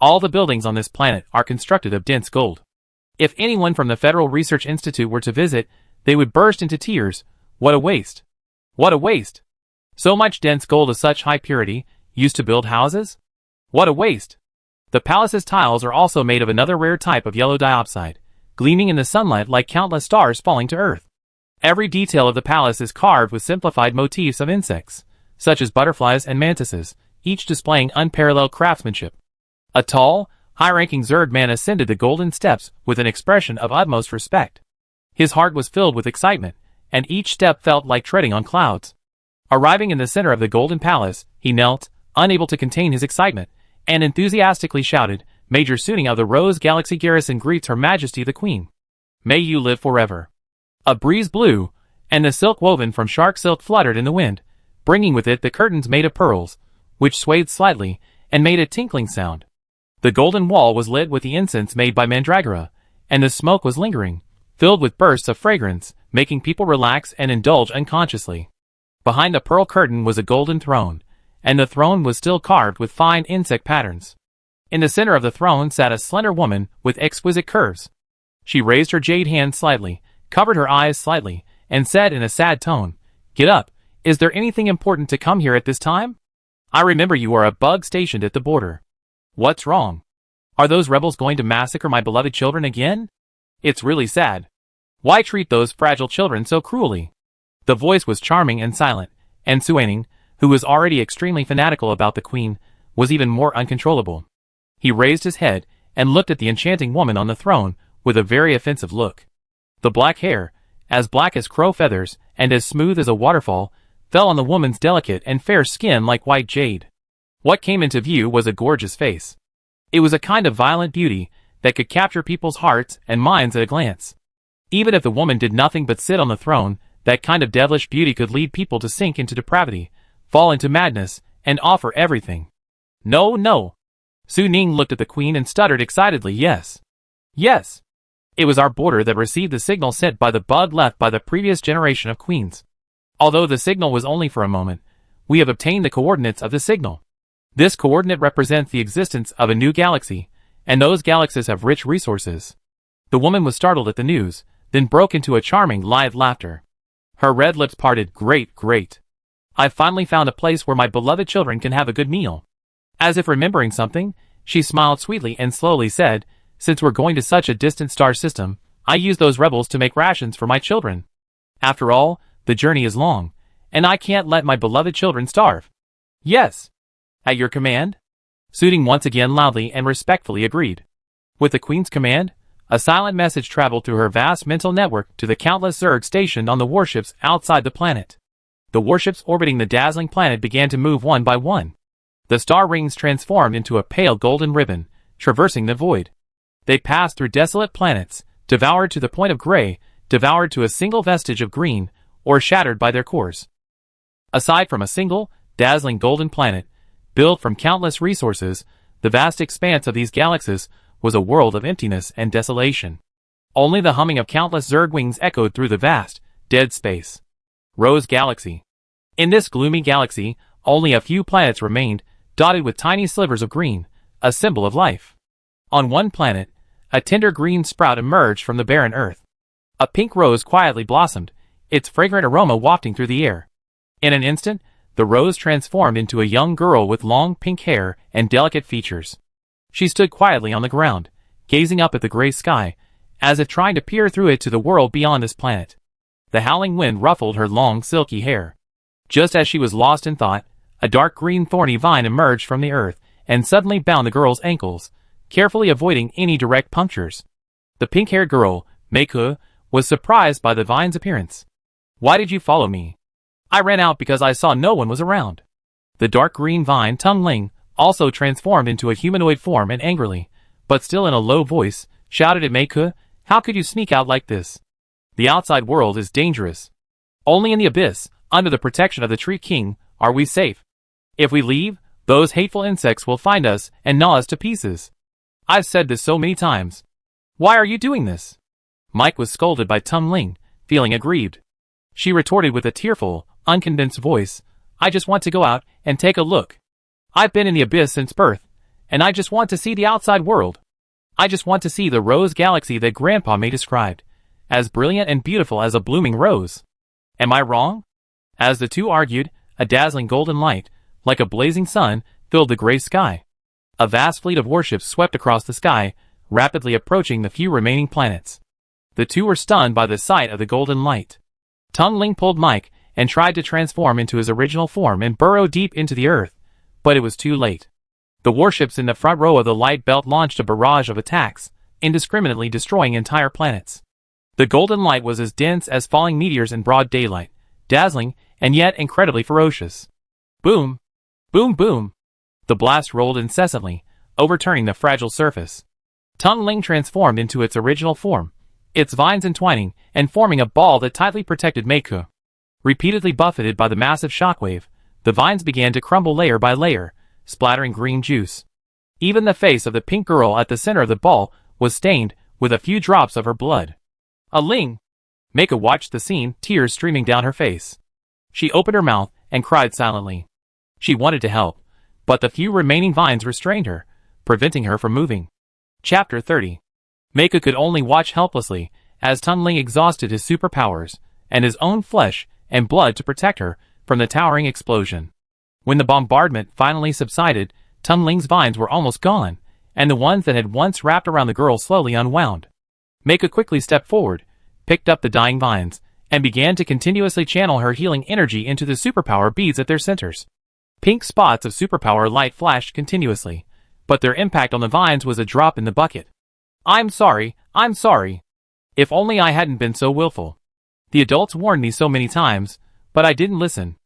All the buildings on this planet are constructed of dense gold. If anyone from the Federal Research Institute were to visit, they would burst into tears. What a waste! What a waste! So much dense gold of such high purity, used to build houses? What a waste! The palace's tiles are also made of another rare type of yellow diopside, gleaming in the sunlight like countless stars falling to earth. Every detail of the palace is carved with simplified motifs of insects, such as butterflies and mantises, each displaying unparalleled craftsmanship. A tall, high-ranking Zerg man ascended the golden steps with an expression of utmost respect. His heart was filled with excitement, and each step felt like treading on clouds. Arriving in the center of the golden palace, he knelt, unable to contain his excitement, and enthusiastically shouted, Major Suning of the Rose Galaxy Garrison greets Her Majesty the Queen. May you live forever. A breeze blew, and the silk woven from shark silk fluttered in the wind, bringing with it the curtains made of pearls, which swayed slightly, and made a tinkling sound. The golden wall was lit with the incense made by Mandragora, and the smoke was lingering, filled with bursts of fragrance, making people relax and indulge unconsciously. Behind the pearl curtain was a golden throne, and the throne was still carved with fine insect patterns. In the center of the throne sat a slender woman with exquisite curves. She raised her jade hand slightly, covered her eyes slightly, and said in a sad tone, Get up, is there anything important to come here at this time? I remember you are a bug stationed at the border. What's wrong? Are those rebels going to massacre my beloved children again? It's really sad. Why treat those fragile children so cruelly? The voice was charming and silent, and Suaning, who was already extremely fanatical about the queen, was even more uncontrollable. He raised his head and looked at the enchanting woman on the throne with a very offensive look. The black hair, as black as crow feathers and as smooth as a waterfall, fell on the woman's delicate and fair skin like white jade. What came into view was a gorgeous face. It was a kind of violent beauty that could capture people's hearts and minds at a glance. Even if the woman did nothing but sit on the throne, that kind of devilish beauty could lead people to sink into depravity, fall into madness, and offer everything. No, no. Su Ning looked at the queen and stuttered excitedly, Yes. Yes. It was our border that received the signal sent by the bug left by the previous generation of queens. Although the signal was only for a moment, we have obtained the coordinates of the signal. This coordinate represents the existence of a new galaxy, and those galaxies have rich resources. The woman was startled at the news, then broke into a charming, lithe laughter. Her red lips parted, Great, great. I've finally found a place where my beloved children can have a good meal. As if remembering something, She smiled sweetly and slowly said, "Since we're going to such a distant star system, I use those rebels to make rations for my children. After all, the journey is long, and I can't let my beloved children starve." "Yes. At your command?" Sooting once again loudly and respectfully agreed. With the Queen's command, a silent message traveled through her vast mental network to the countless Zerg stationed on the warships outside the planet. The warships orbiting the dazzling planet began to move one by one. The star rings transformed into a pale golden ribbon, traversing the void. They passed through desolate planets, devoured to the point of gray, devoured to a single vestige of green, or shattered by their cores. Aside from a single, dazzling golden planet, built from countless resources, the vast expanse of these galaxies was a world of emptiness and desolation. Only the humming of countless Zerg wings echoed through the vast, dead space. Rose Galaxy. In this gloomy galaxy, only a few planets remained, dotted with tiny slivers of green, a symbol of life. On one planet, a tender green sprout emerged from the barren earth. A pink rose quietly blossomed, its fragrant aroma wafting through the air. In an instant, the rose transformed into a young girl with long pink hair and delicate features. She stood quietly on the ground, gazing up at the gray sky, as if trying to peer through it to the world beyond this planet. The howling wind ruffled her long silky hair. Just as she was lost in thought, a dark green thorny vine emerged from the earth and suddenly bound the girl's ankles, carefully avoiding any direct punctures. The pink-haired girl, Meike, was surprised by the vine's appearance. "Why did you follow me?" "I ran out because I saw no one was around." The dark green vine Tung also transformed into a humanoid form and angrily, but still in a low voice, shouted at Meike, "How could you sneak out like this? The outside world is dangerous. Only in the abyss, under the protection of the Tree King, are we safe. If we leave, those hateful insects will find us and gnaw us to pieces. I've said this so many times. Why are you doing this?" Mike was scolded by Tung, feeling aggrieved. She retorted with a tearful, unconvinced voice, "I just want to go out and take a look. I've been in the abyss since birth, and I just want to see the outside world. I just want to see the Rose Galaxy that Grandpa May described, as brilliant and beautiful as a blooming rose. Am I wrong?" As the two argued, a dazzling golden light, like a blazing sun, filled the gray sky. A vast fleet of warships swept across the sky, rapidly approaching the few remaining planets. The two were stunned by the sight of the golden light. Tung pulled Mike and tried to transform into his original form and burrow deep into the earth, but it was too late. The warships in the front row of the light belt launched a barrage of attacks, indiscriminately destroying entire planets. The golden light was as dense as falling meteors in broad daylight, dazzling and yet incredibly ferocious. Boom! Boom boom! The blast rolled incessantly, overturning the fragile surface. Tung transformed into its original form, its vines entwining and forming a ball that tightly protected Meike. Repeatedly buffeted by the massive shockwave, the vines began to crumble layer by layer, splattering green juice. Even the face of the pink girl at the center of the ball was stained with a few drops of her blood. "A Ling!" Meike watched the scene, tears streaming down her face. She opened her mouth and cried silently. She wanted to help, but the few remaining vines restrained her, preventing her from moving. Chapter 30. Meike could only watch helplessly as Tung exhausted his superpowers and his own flesh and blood to protect her from the towering explosion. When the bombardment finally subsided, Tungling's vines were almost gone, and the ones that had once wrapped around the girl slowly unwound. Meike quickly stepped forward, picked up the dying vines, and began to continuously channel her healing energy into the superpower beads at their centers. Pink spots of superpower light flashed continuously, but their impact on the vines was a drop in the bucket. I'm sorry. If only I hadn't been so willful. The adults warned me so many times, but I didn't listen.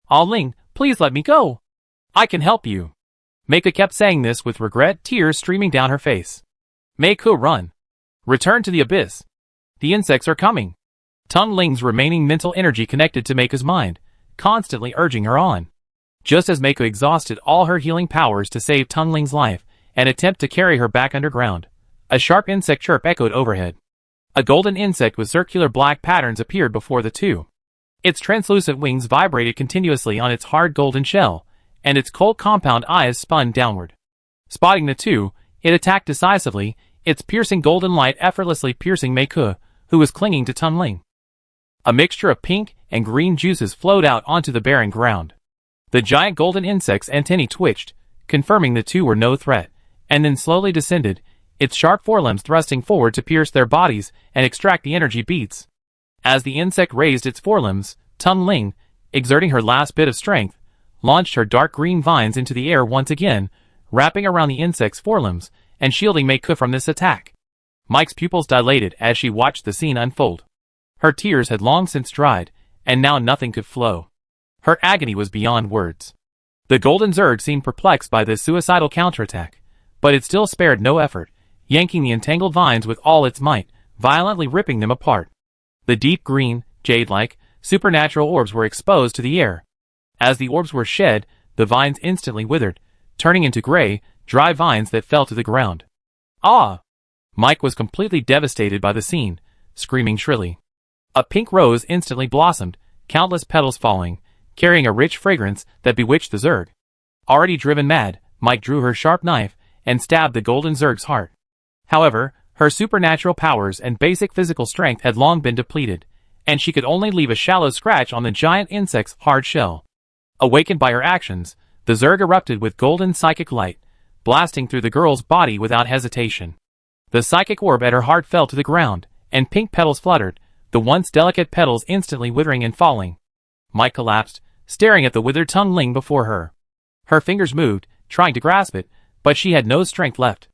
Ah Ling, please let me go. I can help you." Meike kept saying this with regret, tears streaming down her face. "Meike, run. Return to the abyss. The insects are coming." Tungling's remaining mental energy connected to Meike's mind, constantly urging her on. Just as Meike exhausted all her healing powers to save Tungling's life and attempt to carry her back underground, a sharp insect chirp echoed overhead. A golden insect with circular black patterns appeared before the two. Its translucent wings vibrated continuously on its hard golden shell, and its cold compound eyes spun downward. Spotting the two, it attacked decisively, its piercing golden light effortlessly piercing Meike, who was clinging to Tungling. A mixture of pink and green juices flowed out onto the barren ground. The giant golden insect's antennae twitched, confirming the two were no threat, and then slowly descended, its sharp forelimbs thrusting forward to pierce their bodies and extract the energy beads. As the insect raised its forelimbs, Tung Ling, exerting her last bit of strength, launched her dark green vines into the air once again, wrapping around the insect's forelimbs and shielding Mei Ke from this attack. Mike's pupils dilated as she watched the scene unfold. Her tears had long since dried, and now nothing could flow. Her agony was beyond words. The Golden Zerg seemed perplexed by this suicidal counterattack, but it still spared no effort, yanking the entangled vines with all its might, violently ripping them apart. The deep green, jade-like, supernatural orbs were exposed to the air. As the orbs were shed, the vines instantly withered, turning into gray, dry vines that fell to the ground. Ah! Mike was completely devastated by the scene, screaming shrilly. A pink rose instantly blossomed, countless petals falling, carrying a rich fragrance that bewitched the Zerg. Already driven mad, Mike drew her sharp knife and stabbed the Golden Zerg's heart. However, her supernatural powers and basic physical strength had long been depleted, and she could only leave a shallow scratch on the giant insect's hard shell. Awakened by her actions, the Zerg erupted with golden psychic light, blasting through the girl's body without hesitation. The psychic orb at her heart fell to the ground, and pink petals fluttered, the once delicate petals instantly withering and falling. Mike collapsed, staring at the withered Tung Ling before her. Her fingers moved, trying to grasp it, but she had no strength left.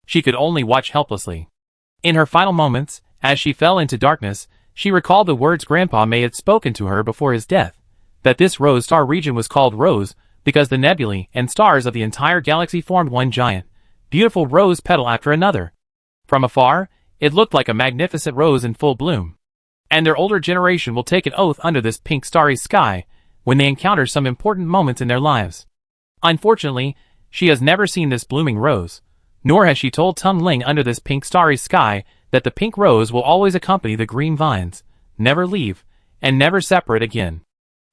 She could only watch helplessly. In her final moments, as she fell into darkness, she recalled the words Grandpa May had spoken to her before his death, that this rose star region was called Rose because the nebulae and stars of the entire galaxy formed one giant, beautiful rose petal after another. From afar, it looked like a magnificent rose in full bloom. And their older generation will take an oath under this pink starry sky when they encounter some important moments in their lives. Unfortunately, she has never seen this blooming rose, nor has she told Tung Ling under this pink starry sky that the pink rose will always accompany the green vines, never leave, and never separate again.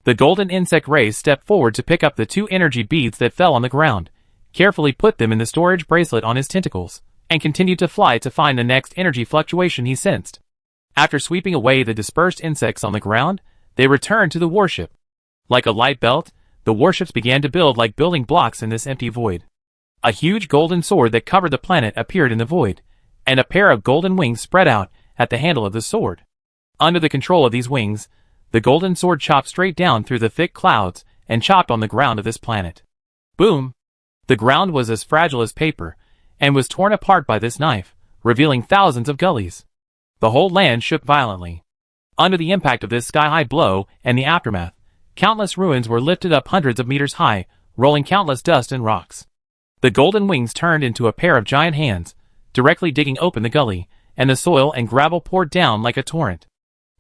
The golden insect race stepped forward to pick up the 2 energy beads that fell on the ground, carefully put them in the storage bracelet on his tentacles, and continued to fly to find the next energy fluctuation he sensed. After sweeping away the dispersed insects on the ground, they returned to the warship. Like a light belt, the warships began to build like building blocks in this empty void. A huge golden sword that covered the planet appeared in the void, and a pair of golden wings spread out at the handle of the sword. Under the control of these wings, the golden sword chopped straight down through the thick clouds and chopped on the ground of this planet. Boom! The ground was as fragile as paper, and was torn apart by this knife, revealing thousands of gullies. The whole land shook violently. Under the impact of this sky-high blow and the aftermath, countless ruins were lifted up hundreds of meters high, rolling countless dust and rocks. The golden wings turned into a pair of giant hands, directly digging open the gully, and the soil and gravel poured down like a torrent.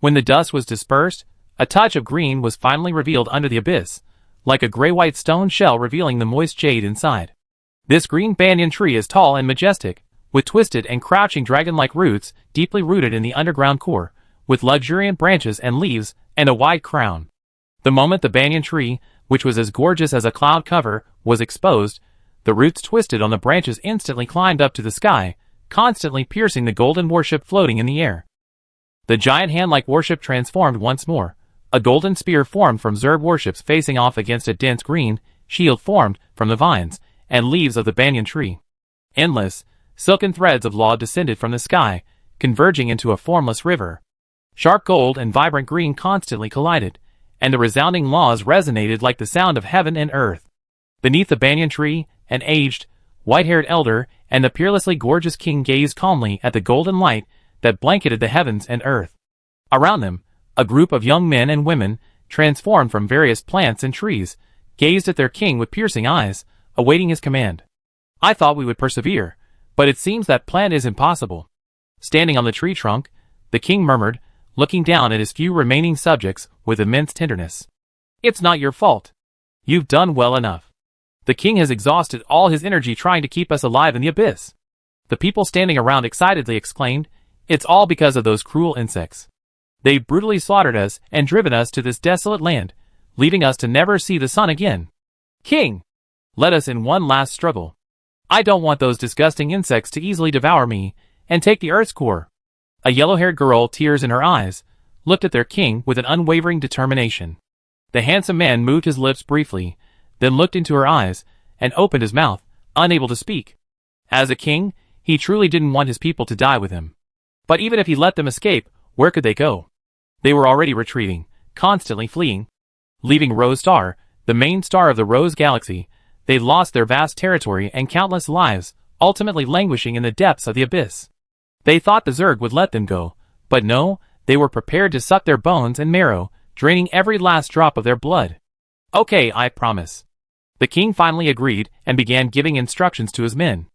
When the dust was dispersed, a touch of green was finally revealed under the abyss, like a gray-white stone shell revealing the moist jade inside. This green banyan tree is tall and majestic, with twisted and crouching dragon-like roots deeply rooted in the underground core, with luxuriant branches and leaves and a wide crown. The moment the banyan tree, which was as gorgeous as a cloud cover, was exposed, the roots twisted on the branches instantly climbed up to the sky, constantly piercing the golden warship floating in the air. The giant hand-like warship transformed once more. A golden spear formed from Zerg warships facing off against a dense green shield formed from the vines and leaves of the banyan tree. Endless, silken threads of law descended from the sky, converging into a formless river. Sharp gold and vibrant green constantly collided, and the resounding laws resonated like the sound of heaven and earth. Beneath the banyan tree, an aged, white-haired elder and the peerlessly gorgeous king gazed calmly at the golden light that blanketed the heavens and earth. Around them, a group of young men and women, transformed from various plants and trees, gazed at their king with piercing eyes, awaiting his command. I thought we would persevere, but it seems that plan is impossible. Standing on the tree trunk, the king murmured, looking down at his few remaining subjects with immense tenderness. It's not your fault. You've done well enough. The king has exhausted all his energy trying to keep us alive in the abyss. The people standing around excitedly exclaimed, it's all because of those cruel insects. They've brutally slaughtered us and driven us to this desolate land, leaving us to never see the sun again. King, let us in one last struggle. I don't want those disgusting insects to easily devour me and take the Earth's core. A yellow-haired girl, tears in her eyes, looked at their king with an unwavering determination. The handsome man moved his lips briefly, then looked into her eyes and opened his mouth, unable to speak. As a king, he truly didn't want his people to die with him. But even if he let them escape, where could they go? They were already retreating, constantly fleeing. Leaving Rose Star, the main star of the Rose Galaxy, they lost their vast territory and countless lives, ultimately languishing in the depths of the abyss. They thought the Zerg would let them go, but no, they were prepared to suck their bones and marrow, draining every last drop of their blood. Okay, I promise. The king finally agreed and began giving instructions to his men.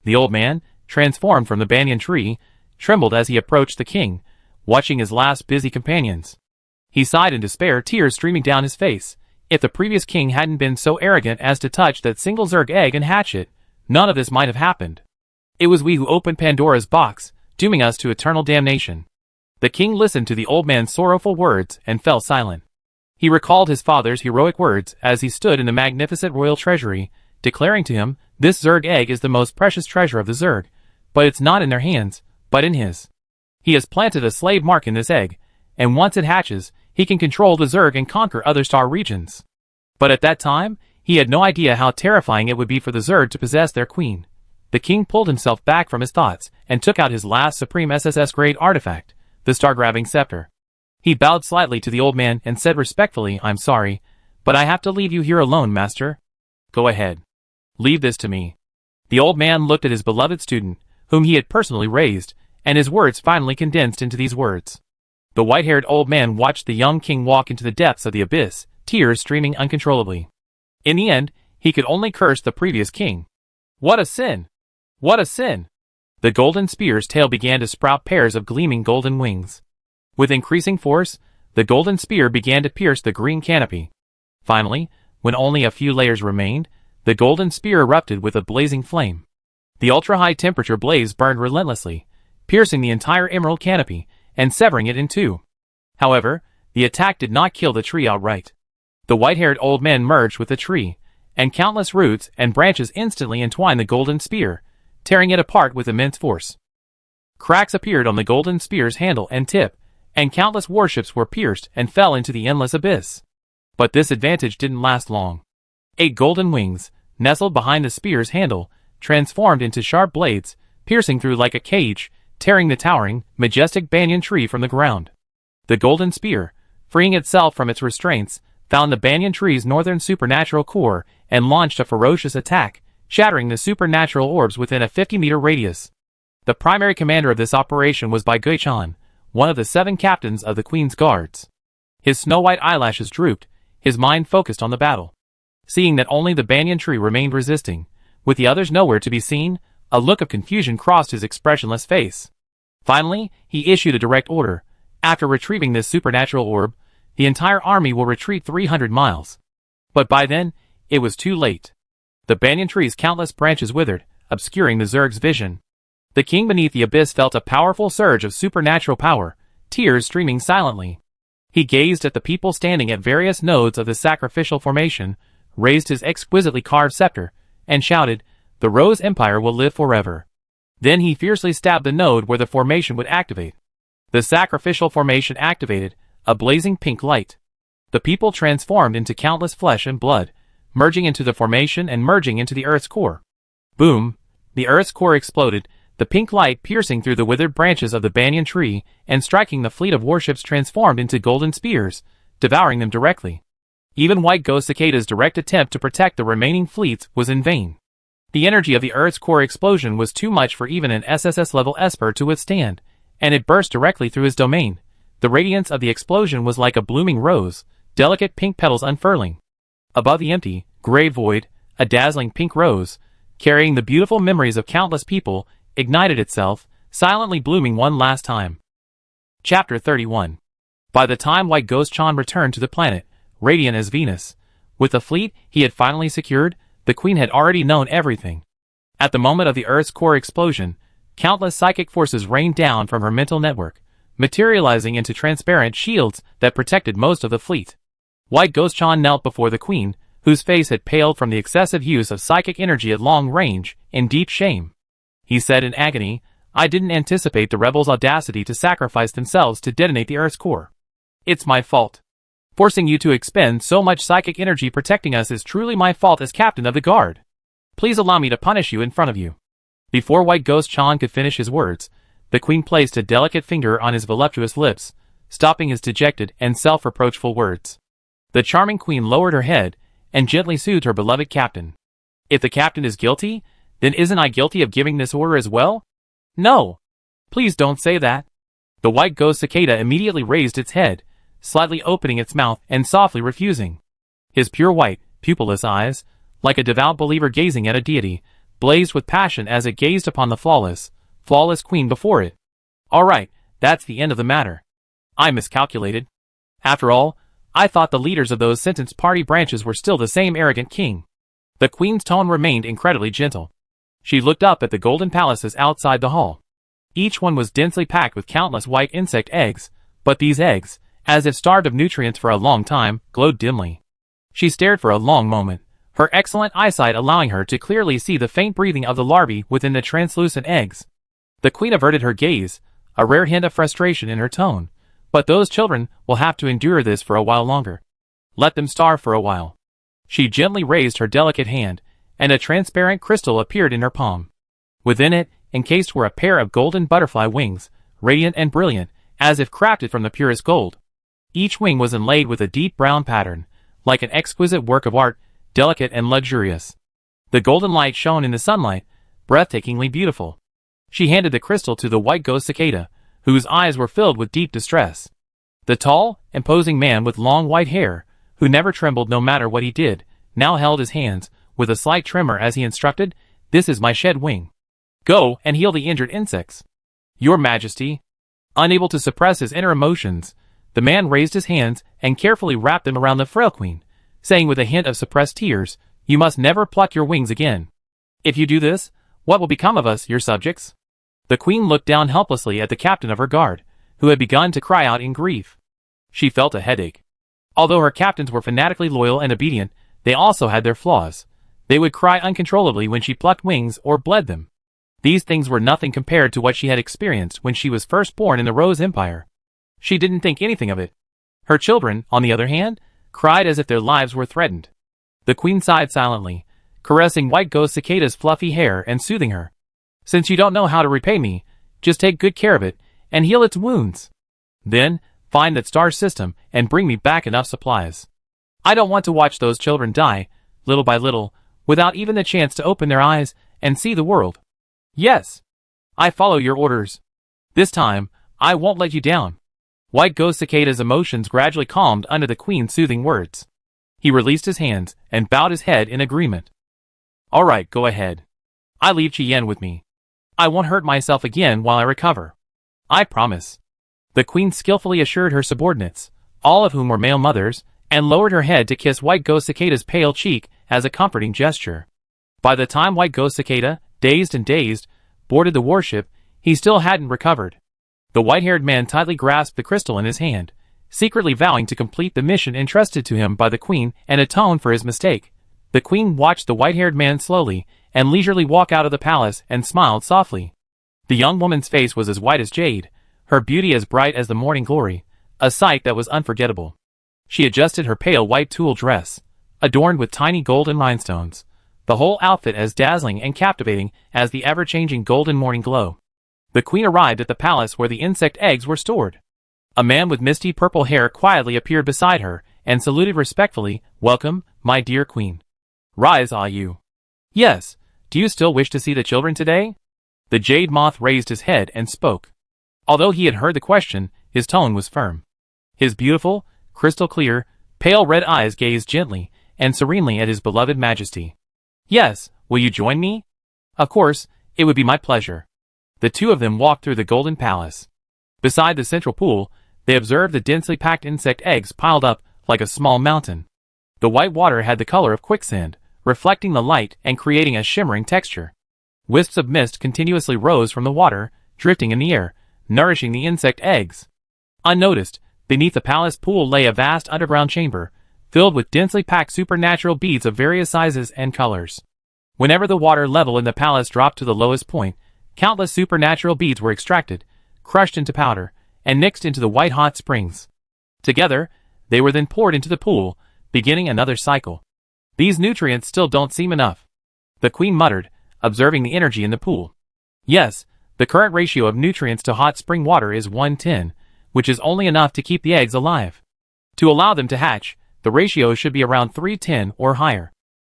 The old man, transformed from the banyan tree, trembled as he approached the king, watching his last busy companions. He sighed in despair, tears streaming down his face. If the previous king hadn't been so arrogant as to touch that single Zerg egg and hatch it, none of this might have happened. It was we who opened Pandora's box, dooming us to eternal damnation. The king listened to the old man's sorrowful words and fell silent. He recalled his father's heroic words as he stood in the magnificent royal treasury, declaring to him, "This Zerg egg is the most precious treasure of the Zerg, but it's not in their hands, but in his. He has planted a slave mark in this egg, and once it hatches, he can control the Zerg and conquer other star regions." But at that time, he had no idea how terrifying it would be for the Zerg to possess their queen. The king pulled himself back from his thoughts and took out his last supreme SSS-grade artifact, the star-grabbing scepter. He bowed slightly to the old man and said respectfully, "I'm sorry, but I have to leave you here alone, master." "Go ahead. Leave this to me." The old man looked at his beloved student, whom he had personally raised, and his words finally condensed into these words. The white-haired old man watched the young king walk into the depths of the abyss, tears streaming uncontrollably. In the end, he could only curse the previous king. What a sin! What a sin! The golden spear's tail began to sprout pairs of gleaming golden wings. With increasing force, the golden spear began to pierce the green canopy. Finally, when only a few layers remained, the golden spear erupted with a blazing flame. The ultra-high temperature blaze burned relentlessly, piercing the entire emerald canopy and severing it in two. However, the attack did not kill the tree outright. The white-haired old man merged with the tree, and countless roots and branches instantly entwined the golden spear, tearing it apart with immense force. Cracks appeared on the golden spear's handle and tip, and countless warships were pierced and fell into the endless abyss. But this advantage didn't last long. 8 golden wings, nestled behind the spear's handle, transformed into sharp blades, piercing through like a cage, tearing the towering, majestic banyan tree from the ground. The golden spear, freeing itself from its restraints, found the banyan tree's northern supernatural core and launched a ferocious attack, shattering the supernatural orbs within a 50-meter radius. The primary commander of this operation was Bai Gui-chan, one of the 7 captains of the Queen's Guards. His snow-white eyelashes drooped, his mind focused on the battle. Seeing that only the banyan tree remained resisting, with the others nowhere to be seen, a look of confusion crossed his expressionless face. Finally, he issued a direct order. After retrieving this supernatural orb, the entire army will retreat 300 miles. But by then, it was too late. The banyan tree's countless branches withered, obscuring the Zerg's vision. The king beneath the abyss felt a powerful surge of supernatural power, tears streaming silently. He gazed at the people standing at various nodes of the sacrificial formation, raised his exquisitely carved scepter, and shouted, "The Rose Empire will live forever." Then he fiercely stabbed the node where the formation would activate. The sacrificial formation activated, a blazing pink light. The people transformed into countless flesh and blood, merging into the formation and merging into the Earth's core. Boom! The Earth's core exploded, the pink light piercing through the withered branches of the banyan tree and striking the fleet of warships transformed into golden spears, devouring them directly. Even White Ghost Cicada's direct attempt to protect the remaining fleets was in vain. The energy of the Earth's core explosion was too much for even an SSS-level Esper to withstand, and it burst directly through his domain. The radiance of the explosion was like a blooming rose, delicate pink petals unfurling. Above the empty, gray void, a dazzling pink rose, carrying the beautiful memories of countless people, ignited itself, silently blooming one last time. Chapter 31. By the time White Ghost Chan returned to the planet, radiant as Venus, with the fleet he had finally secured, the Queen had already known everything. At the moment of the Earth's core explosion, countless psychic forces rained down from her mental network, materializing into transparent shields that protected most of the fleet. White Ghost Chan knelt before the Queen, whose face had paled from the excessive use of psychic energy at long range, in deep shame. He said in agony, "I didn't anticipate the rebels' audacity to sacrifice themselves to detonate the Earth's core. It's my fault. Forcing you to expend so much psychic energy protecting us is truly my fault as captain of the guard. Please allow me to punish you in front of you." Before White Ghost Chan could finish his words, the queen placed a delicate finger on his voluptuous lips, stopping his dejected and self-reproachful words. The charming queen lowered her head and gently soothed her beloved captain. If the captain is guilty, then isn't I guilty of giving this order as well? No. Please don't say that. The white ghost cicada immediately raised its head, slightly opening its mouth and softly refusing. His pure white, pupilless eyes, like a devout believer gazing at a deity, blazed with passion as it gazed upon the flawless queen before it. All right, that's the end of the matter. I miscalculated. After all, I thought the leaders of those sentence party branches were still the same arrogant king. The queen's tone remained incredibly gentle. She looked up at the golden palaces outside the hall. Each one was densely packed with countless white insect eggs, but these eggs, as if starved of nutrients for a long time, glowed dimly. She stared for a long moment, her excellent eyesight allowing her to clearly see the faint breathing of the larvae within the translucent eggs. The queen averted her gaze, a rare hint of frustration in her tone. But those children will have to endure this for a while longer. Let them starve for a while. She gently raised her delicate hand, and a transparent crystal appeared in her palm. Within it, encased were a pair of golden butterfly wings, radiant and brilliant, as if crafted from the purest gold. Each wing was inlaid with a deep brown pattern, like an exquisite work of art, delicate and luxurious. The golden light shone in the sunlight, breathtakingly beautiful. She handed the crystal to the white ghost cicada, whose eyes were filled with deep distress. The tall, imposing man with long white hair, who never trembled no matter what he did, now held his hands, with a slight tremor as he instructed, "This is my shed wing. Go and heal the injured insects." "Your Majesty." Unable to suppress his inner emotions, the man raised his hands and carefully wrapped them around the frail queen, saying with a hint of suppressed tears, "You must never pluck your wings again. If you do this, what will become of us, your subjects?" The queen looked down helplessly at the captain of her guard, who had begun to cry out in grief. She felt a headache. Although her captains were fanatically loyal and obedient, they also had their flaws. They would cry uncontrollably when she plucked wings or bled them. These things were nothing compared to what she had experienced when she was first born in the Rose Empire. She didn't think anything of it. Her children, on the other hand, cried as if their lives were threatened. The queen sighed silently, caressing white ghost cicada's fluffy hair and soothing her. "Since you don't know how to repay me, just take good care of it and heal its wounds. Then, find that star system and bring me back enough supplies. I don't want to watch those children die, little by little, without even the chance to open their eyes and see the world." "Yes. I follow your orders. This time, I won't let you down." White Ghost Cicada's emotions gradually calmed under the queen's soothing words. He released his hands and bowed his head in agreement. "All right, go ahead. I leave Chien with me. I won't hurt myself again while I recover. I promise." The queen skillfully assured her subordinates, all of whom were male mothers, and lowered her head to kiss White Ghost Cicada's pale cheek as a comforting gesture. By the time White Ghost Cicada, dazed, boarded the warship, he still hadn't recovered. The white-haired man tightly grasped the crystal in his hand, secretly vowing to complete the mission entrusted to him by the queen and atone for his mistake. The queen watched the white-haired man slowly and leisurely walk out of the palace and smiled softly. The young woman's face was as white as jade, her beauty as bright as the morning glory, a sight that was unforgettable. She adjusted her pale white tulle dress, adorned with tiny golden rhinestones, the whole outfit as dazzling and captivating as the ever-changing golden morning glow. The queen arrived at the palace where the insect eggs were stored. A man with misty purple hair quietly appeared beside her and saluted respectfully, "Welcome, my dear queen. Rise, are you?" "Yes. Do you still wish to see the children today?" The jade moth raised his head and spoke. Although he had heard the question, his tone was firm. His beautiful, crystal-clear, pale red eyes gazed gently and serenely at his beloved majesty. "Yes, will you join me?" "Of course, it would be my pleasure." The two of them walked through the golden palace. Beside the central pool, they observed the densely packed insect eggs piled up like a small mountain. The white water had the color of quicksand, reflecting the light and creating a shimmering texture. Wisps of mist continuously rose from the water, drifting in the air, nourishing the insect eggs. Unnoticed, beneath the palace pool lay a vast underground chamber, filled with densely packed supernatural beads of various sizes and colors. Whenever the water level in the palace dropped to the lowest point, countless supernatural beads were extracted, crushed into powder, and mixed into the white-hot springs. Together, they were then poured into the pool, beginning another cycle. "These nutrients still don't seem enough," the queen muttered, observing the energy in the pool. Yes, the current ratio of nutrients to hot spring water is 1:10, which is only enough to keep the eggs alive. To allow them to hatch, the ratio should be around 3:10 or higher.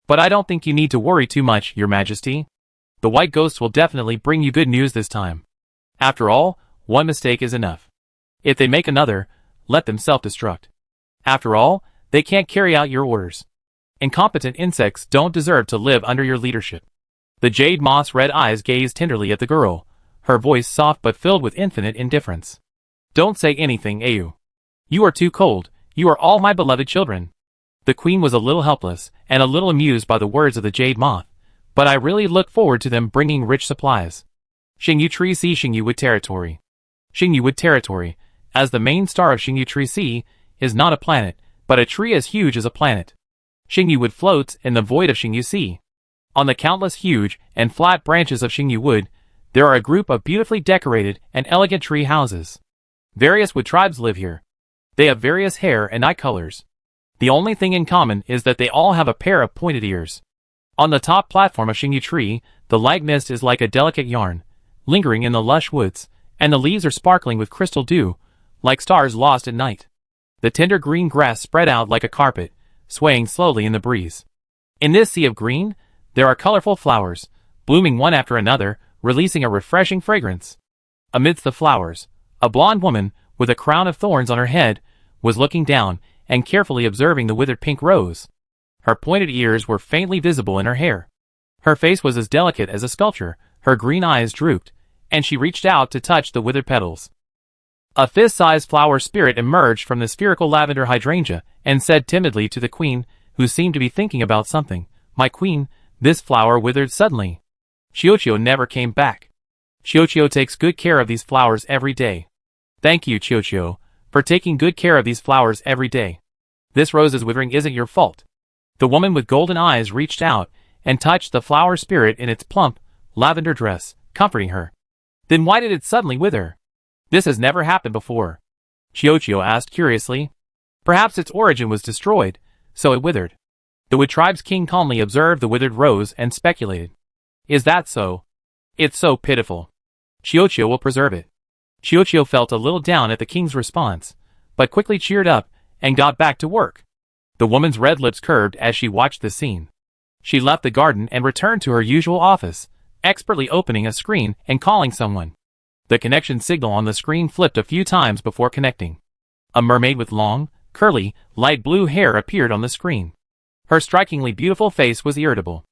But I don't think you need to worry too much, Your Majesty. The white ghosts will definitely bring you good news this time. After all, one mistake is enough. If they make another, let them self-destruct. After all, they can't carry out your orders. Incompetent insects don't deserve to live under your leadership. The jade moth's red eyes gazed tenderly at the girl, her voice soft but filled with infinite indifference. Don't say anything, Au. You are too cold, you are all my beloved children. The queen was a little helpless, and a little amused by the words of the jade moth, but I really look forward to them bringing rich supplies. Xingyu Tree C Xingyu Wood Territory. Xingyu Wood Territory, as the main star of Xingyu Tree C, is not a planet, but a tree as huge as a planet. Xingyu Wood floats in the void of Xingyu Sea. On the countless huge and flat branches of Xingyu Wood, there are a group of beautifully decorated and elegant tree houses. Various wood tribes live here. They have various hair and eye colors. The only thing in common is that they all have a pair of pointed ears. On the top platform of Xingyu Tree, the light mist is like a delicate yarn, lingering in the lush woods, and the leaves are sparkling with crystal dew, like stars lost at night. The tender green grass spread out like a carpet, swaying slowly in the breeze. In this sea of green, there are colorful flowers, blooming one after another, releasing a refreshing fragrance. Amidst the flowers, a blonde woman, with a crown of thorns on her head, was looking down and carefully observing the withered pink rose. Her pointed ears were faintly visible in her hair. Her face was as delicate as a sculpture, her green eyes drooped, and she reached out to touch the withered petals. A fist-sized flower spirit emerged from the spherical lavender hydrangea and said timidly to the queen, who seemed to be thinking about something, "My queen, this flower withered suddenly." Xiuqiu never came back. Xiuqiu takes good care of these flowers every day. Thank you, Xiuqiu, for taking good care of these flowers every day. This rose's withering isn't your fault. The woman with golden eyes reached out and touched the flower spirit in its plump, lavender dress, comforting her. Then why did it suddenly wither? This has never happened before. Xiuqiu asked curiously. Perhaps its origin was destroyed, so it withered. The Wood Tribe's king calmly observed the withered rose and speculated. Is that so? It's so pitiful. Xiuqiu will preserve it. Xiuqiu felt a little down at the king's response, but quickly cheered up and got back to work. The woman's red lips curved as she watched the scene. She left the garden and returned to her usual office, expertly opening a screen and calling someone. The connection signal on the screen flipped a few times before connecting. A mermaid with long, curly, light blue hair appeared on the screen. Her strikingly beautiful face was irritable.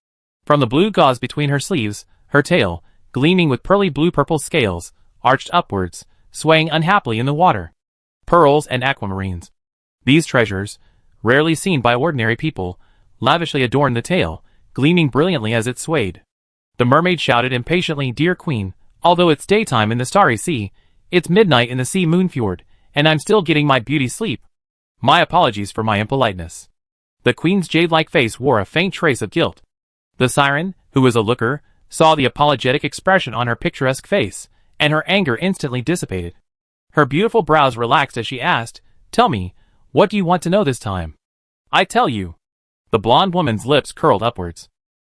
From the blue gauze between her sleeves, her tail, gleaming with pearly blue-purple scales, arched upwards, swaying unhappily in the water. Pearls and aquamarines. These treasures, rarely seen by ordinary people, lavishly adorned the tail, gleaming brilliantly as it swayed. The mermaid shouted impatiently, "Dear queen, although it's daytime in the starry sea, it's midnight in the sea moonfjord, and I'm still getting my beauty sleep. My apologies for my impoliteness." The queen's jade-like face wore a faint trace of guilt. The siren, who was a looker, saw the apologetic expression on her picturesque face, and her anger instantly dissipated. Her beautiful brows relaxed as she asked, "Tell me, what do you want to know this time?" "I tell you." The blonde woman's lips curled upwards.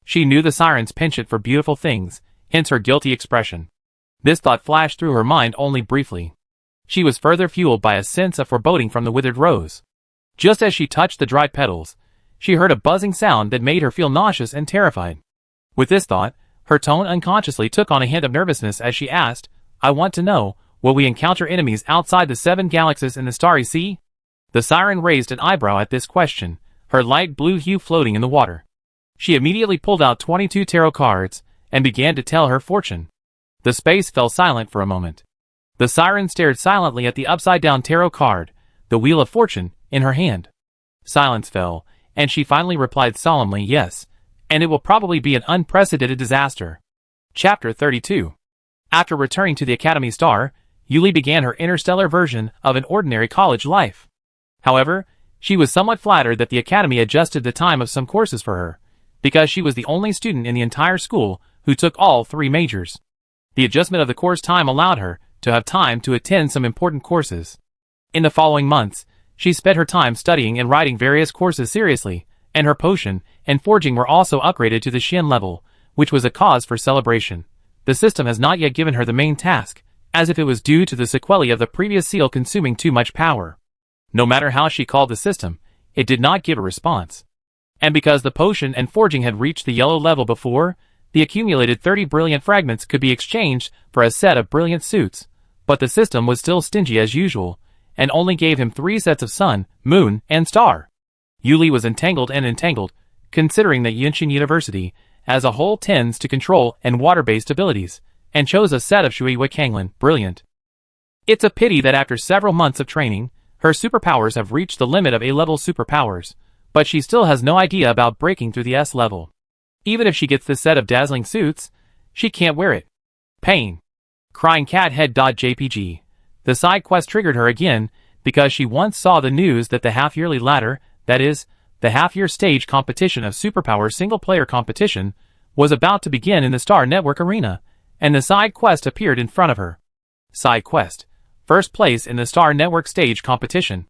She knew the siren's penchant for beautiful things, hence her guilty expression. This thought flashed through her mind only briefly. She was further fueled by a sense of foreboding from the withered rose. Just as she touched the dried petals, she heard a buzzing sound that made her feel nauseous and terrified. With this thought, her tone unconsciously took on a hint of nervousness as she asked, "I want to know, will we encounter enemies outside the 7 galaxies in the starry sea?" The siren raised an eyebrow at this question, her light blue hue floating in the water. She immediately pulled out 22 tarot cards and began to tell her fortune. The space fell silent for a moment. The siren stared silently at the upside-down tarot card, the Wheel of Fortune, in her hand. Silence fell, and she finally replied solemnly, "Yes, and it will probably be an unprecedented disaster." Chapter 32. After returning to the Academy Star, Yuli began her interstellar version of an ordinary college life. However, she was somewhat flattered that the Academy adjusted the time of some courses for her, because she was the only student in the entire school who took all 3 majors. The adjustment of the course time allowed her to have time to attend some important courses. In the following months, she spent her time studying and writing various courses seriously, and her potion and forging were also upgraded to the Shin level, which was a cause for celebration. the system has not yet given her the main task, as if it was due to the sequelae of the previous seal consuming too much power. No matter how she called the system, it did not give a response. And because the potion and forging had reached the yellow level before, the accumulated 30 brilliant fragments could be exchanged for a set of brilliant suits, but the system was still stingy as usual, and only gave him 3 sets of sun, moon, and star. Yuli was entangled, considering that Yunshin University, as a whole, tends to control and water-based abilities, and chose a set of Shui Wikanglan, brilliant. It's a pity that after several months of training, her superpowers have reached the limit of A-level superpowers, but she still has no idea about breaking through the S level. Even if she gets this set of dazzling suits, she can't wear it. Pain. Crying cat head.jpg. The side quest triggered her again, because she once saw the news that the half-yearly ladder, that is, the half-year stage competition of superpower single-player competition, was about to begin in the Star Network arena, and the side quest appeared in front of her. Side quest. First place in the Star Network stage competition.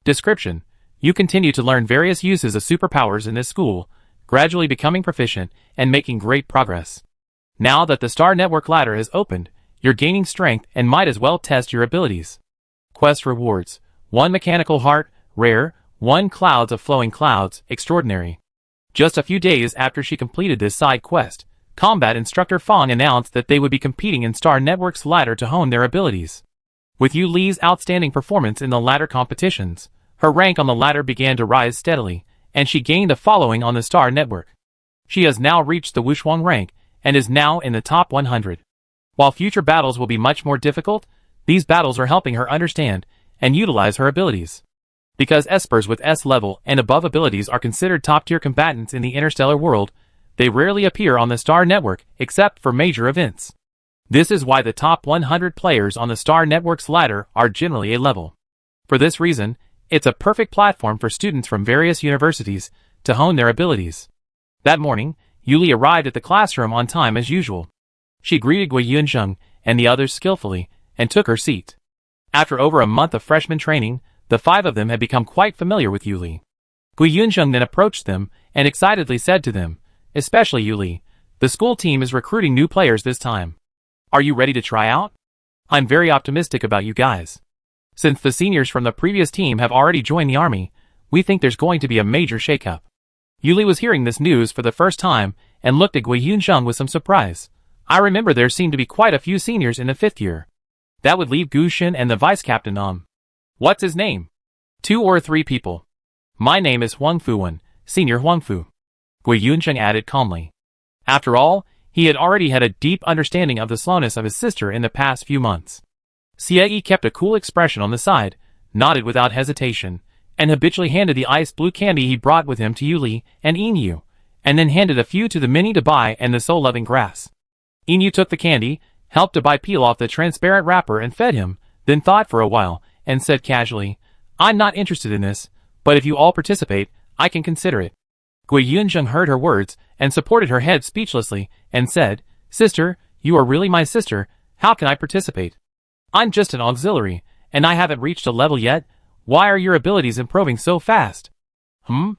Description. You continue to learn various uses of superpowers in this school, gradually becoming proficient and making great progress. Now that the Star Network ladder is opened, you're gaining strength and might as well test your abilities. Quest rewards. 1 mechanical heart, rare, 1 clouds of flowing clouds, extraordinary. Just a few days after she completed this side quest, combat instructor Fong announced that they would be competing in Star Network's ladder to hone their abilities. With Yu Li's outstanding performance in the ladder competitions, her rank on the ladder began to rise steadily, and she gained a following on the Star Network. She has now reached the Wushuang rank, and is now in the top 100. While future battles will be much more difficult, these battles are helping her understand and utilize her abilities. Because espers with S level and above abilities are considered top-tier combatants in the interstellar world, they rarely appear on the Star Network except for major events. This is why the top 100 players on the Star Network's ladder are generally A-level. For this reason, it's a perfect platform for students from various universities to hone their abilities. That morning, Yuli arrived at the classroom on time as usual. She greeted Gui Yunzheng and the others skillfully, and took her seat. After over a month of freshman training, the 5 of them had become quite familiar with Yuli. Gui Yunzheng then approached them and excitedly said to them, especially Yuli, the school team is recruiting new players this time. Are you ready to try out? I'm very optimistic about you guys. Since the seniors from the previous team have already joined the army, we think there's going to be a major shakeup. Yuli was hearing this news for the first time and looked at Gui Yunzheng with some surprise. I remember there seemed to be quite a few seniors in the 5th year. That would leave Gu Shin and the vice captain What's his name? 2 or 3 people. My name is Huang Fuwen, Senior Huang Fu. Gui Yunzheng added calmly. After all, he had already had a deep understanding of the slowness of his sister in the past few months. Xie kept a cool expression on the side, nodded without hesitation, and habitually handed the ice blue candy he brought with him to Yuli and Inyu, and then handed a few to the Mini Dabai and the soul-loving grass. Inyu took the candy, helped Dabai peel off the transparent wrapper and fed him, then thought for a while, and said casually, I'm not interested in this, but if you all participate, I can consider it. Gui Yunzheng heard her words and supported her head speechlessly and said, Sister, you are really my sister, how can I participate? I'm just an auxiliary, and I haven't reached a level yet. Why are your abilities improving so fast? Han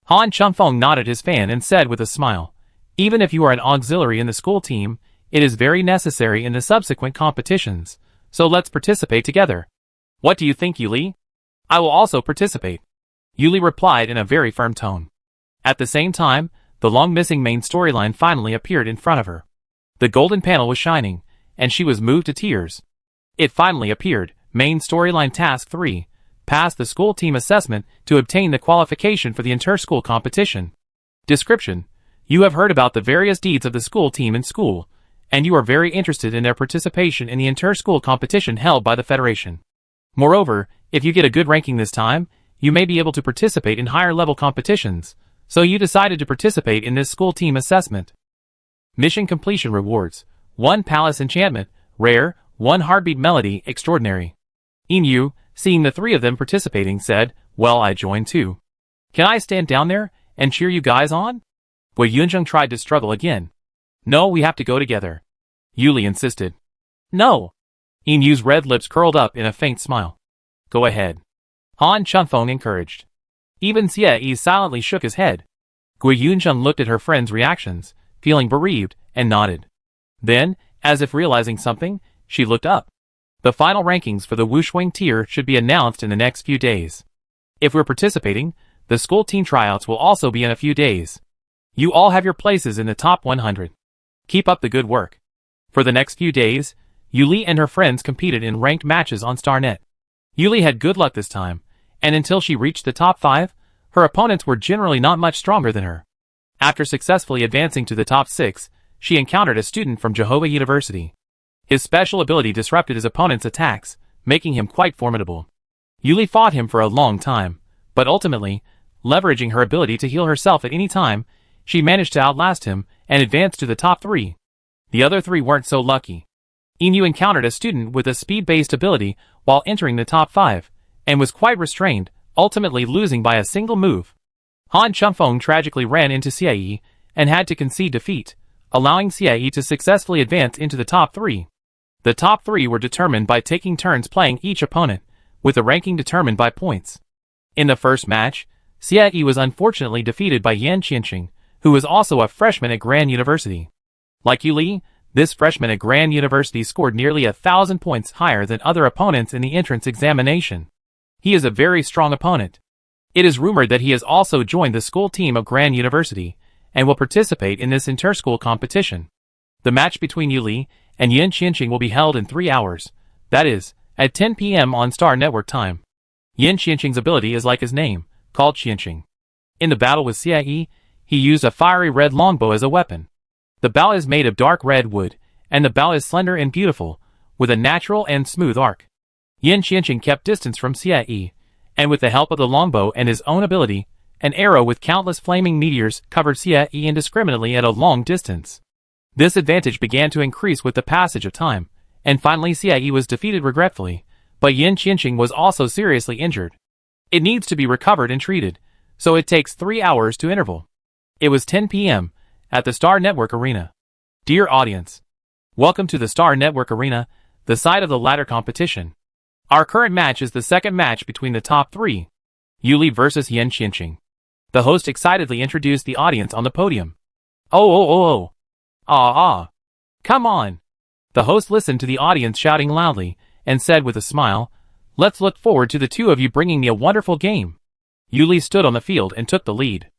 Chunfeng nodded his fan and said with a smile, even if you are an auxiliary in the school team, it is very necessary in the subsequent competitions, so let's participate together. What do you think, Yuli? I will also participate. Yuli replied in a very firm tone. At the same time, the long-missing main storyline finally appeared in front of her. The golden panel was shining, and she was moved to tears. It finally appeared, main storyline task 3, pass the school team assessment to obtain the qualification for the inter-school competition. Description. You have heard about the various deeds of the school team in school, and you are very interested in their participation in the inter-school competition held by the Federation. Moreover, if you get a good ranking this time, you may be able to participate in higher-level competitions, so you decided to participate in this school team assessment. Mission completion rewards. 1 palace enchantment, rare, 1 heartbeat melody, extraordinary. Inyu, seeing the 3 of them participating, said, well, I joined too. Can I stand down there and cheer you guys on? Gui Yunzheng tried to struggle again. No, we have to go together. Yuli insisted. No. Inyu's red lips curled up in a faint smile. Go ahead. Han Chunfeng encouraged. Even Xie silently shook his head. Gui Yunzheng looked at her friend's reactions, feeling bereaved, and nodded. Then, As if realizing something, she looked up. The final rankings for the Wuxuang tier should be announced in the next few days. If we're participating, the school team tryouts will also be in a few days. You all have your places in the top 100. Keep up the good work. For the next few days, Yuli and her friends competed in ranked matches on StarNet. Yuli had good luck this time, and until she reached the top 5, her opponents were generally not much stronger than her. After successfully advancing to the top 6, she encountered a student from Jehovah University. His special ability disrupted his opponent's attacks, making him quite formidable. Yuli fought him for a long time, but ultimately, leveraging her ability to heal herself at any time, she managed to outlast him and advance to the top 3. The other 3 weren't so lucky. Inu encountered a student with a speed-based ability while entering the top 5, and was quite restrained, ultimately losing by a single move. Han Chengfeng tragically ran into Xie and had to concede defeat, allowing Xie to successfully advance into the top 3. The top 3 were determined by taking turns playing each opponent, with the ranking determined by points. In the first match, Xie was unfortunately defeated by Yan Qianqing, who was also a freshman at Grand University. Like Yuli, this freshman at Grand University scored nearly 1,000 points higher than other opponents in the entrance examination. He is a very strong opponent. It is rumored that he has also joined the school team of Grand University, and will participate in this inter-school competition. The match between Yuli and Yan Qianqing will be held in 3 hours, that is, at 10 p.m. on Star Network time. Yan Qianqing's ability is like his name, called Qianqing. In the battle with Xie, he used a fiery red longbow as a weapon. The bow is made of dark red wood, and the bow is slender and beautiful, with a natural and smooth arc. Yan Qianqing kept distance from Xie, and with the help of the longbow and his own ability, an arrow with countless flaming meteors covered Xie indiscriminately at a long distance. This advantage began to increase with the passage of time, and finally Xie was defeated regretfully, but Yan Qianqing was also seriously injured. It needs to be recovered and treated, so it takes 3 hours to interval. It was 10 p.m. at the Star Network Arena. Dear audience, welcome to the Star Network Arena, the site of the ladder competition. Our current match is the second match between the top 3, Yuli versus Yan Qianqing. The host excitedly introduced the audience on the podium. Oh. Come on. The host listened to the audience shouting loudly, and said with a smile, let's look forward to the 2 of you bringing me a wonderful game. Yuli stood on the field and took the lead.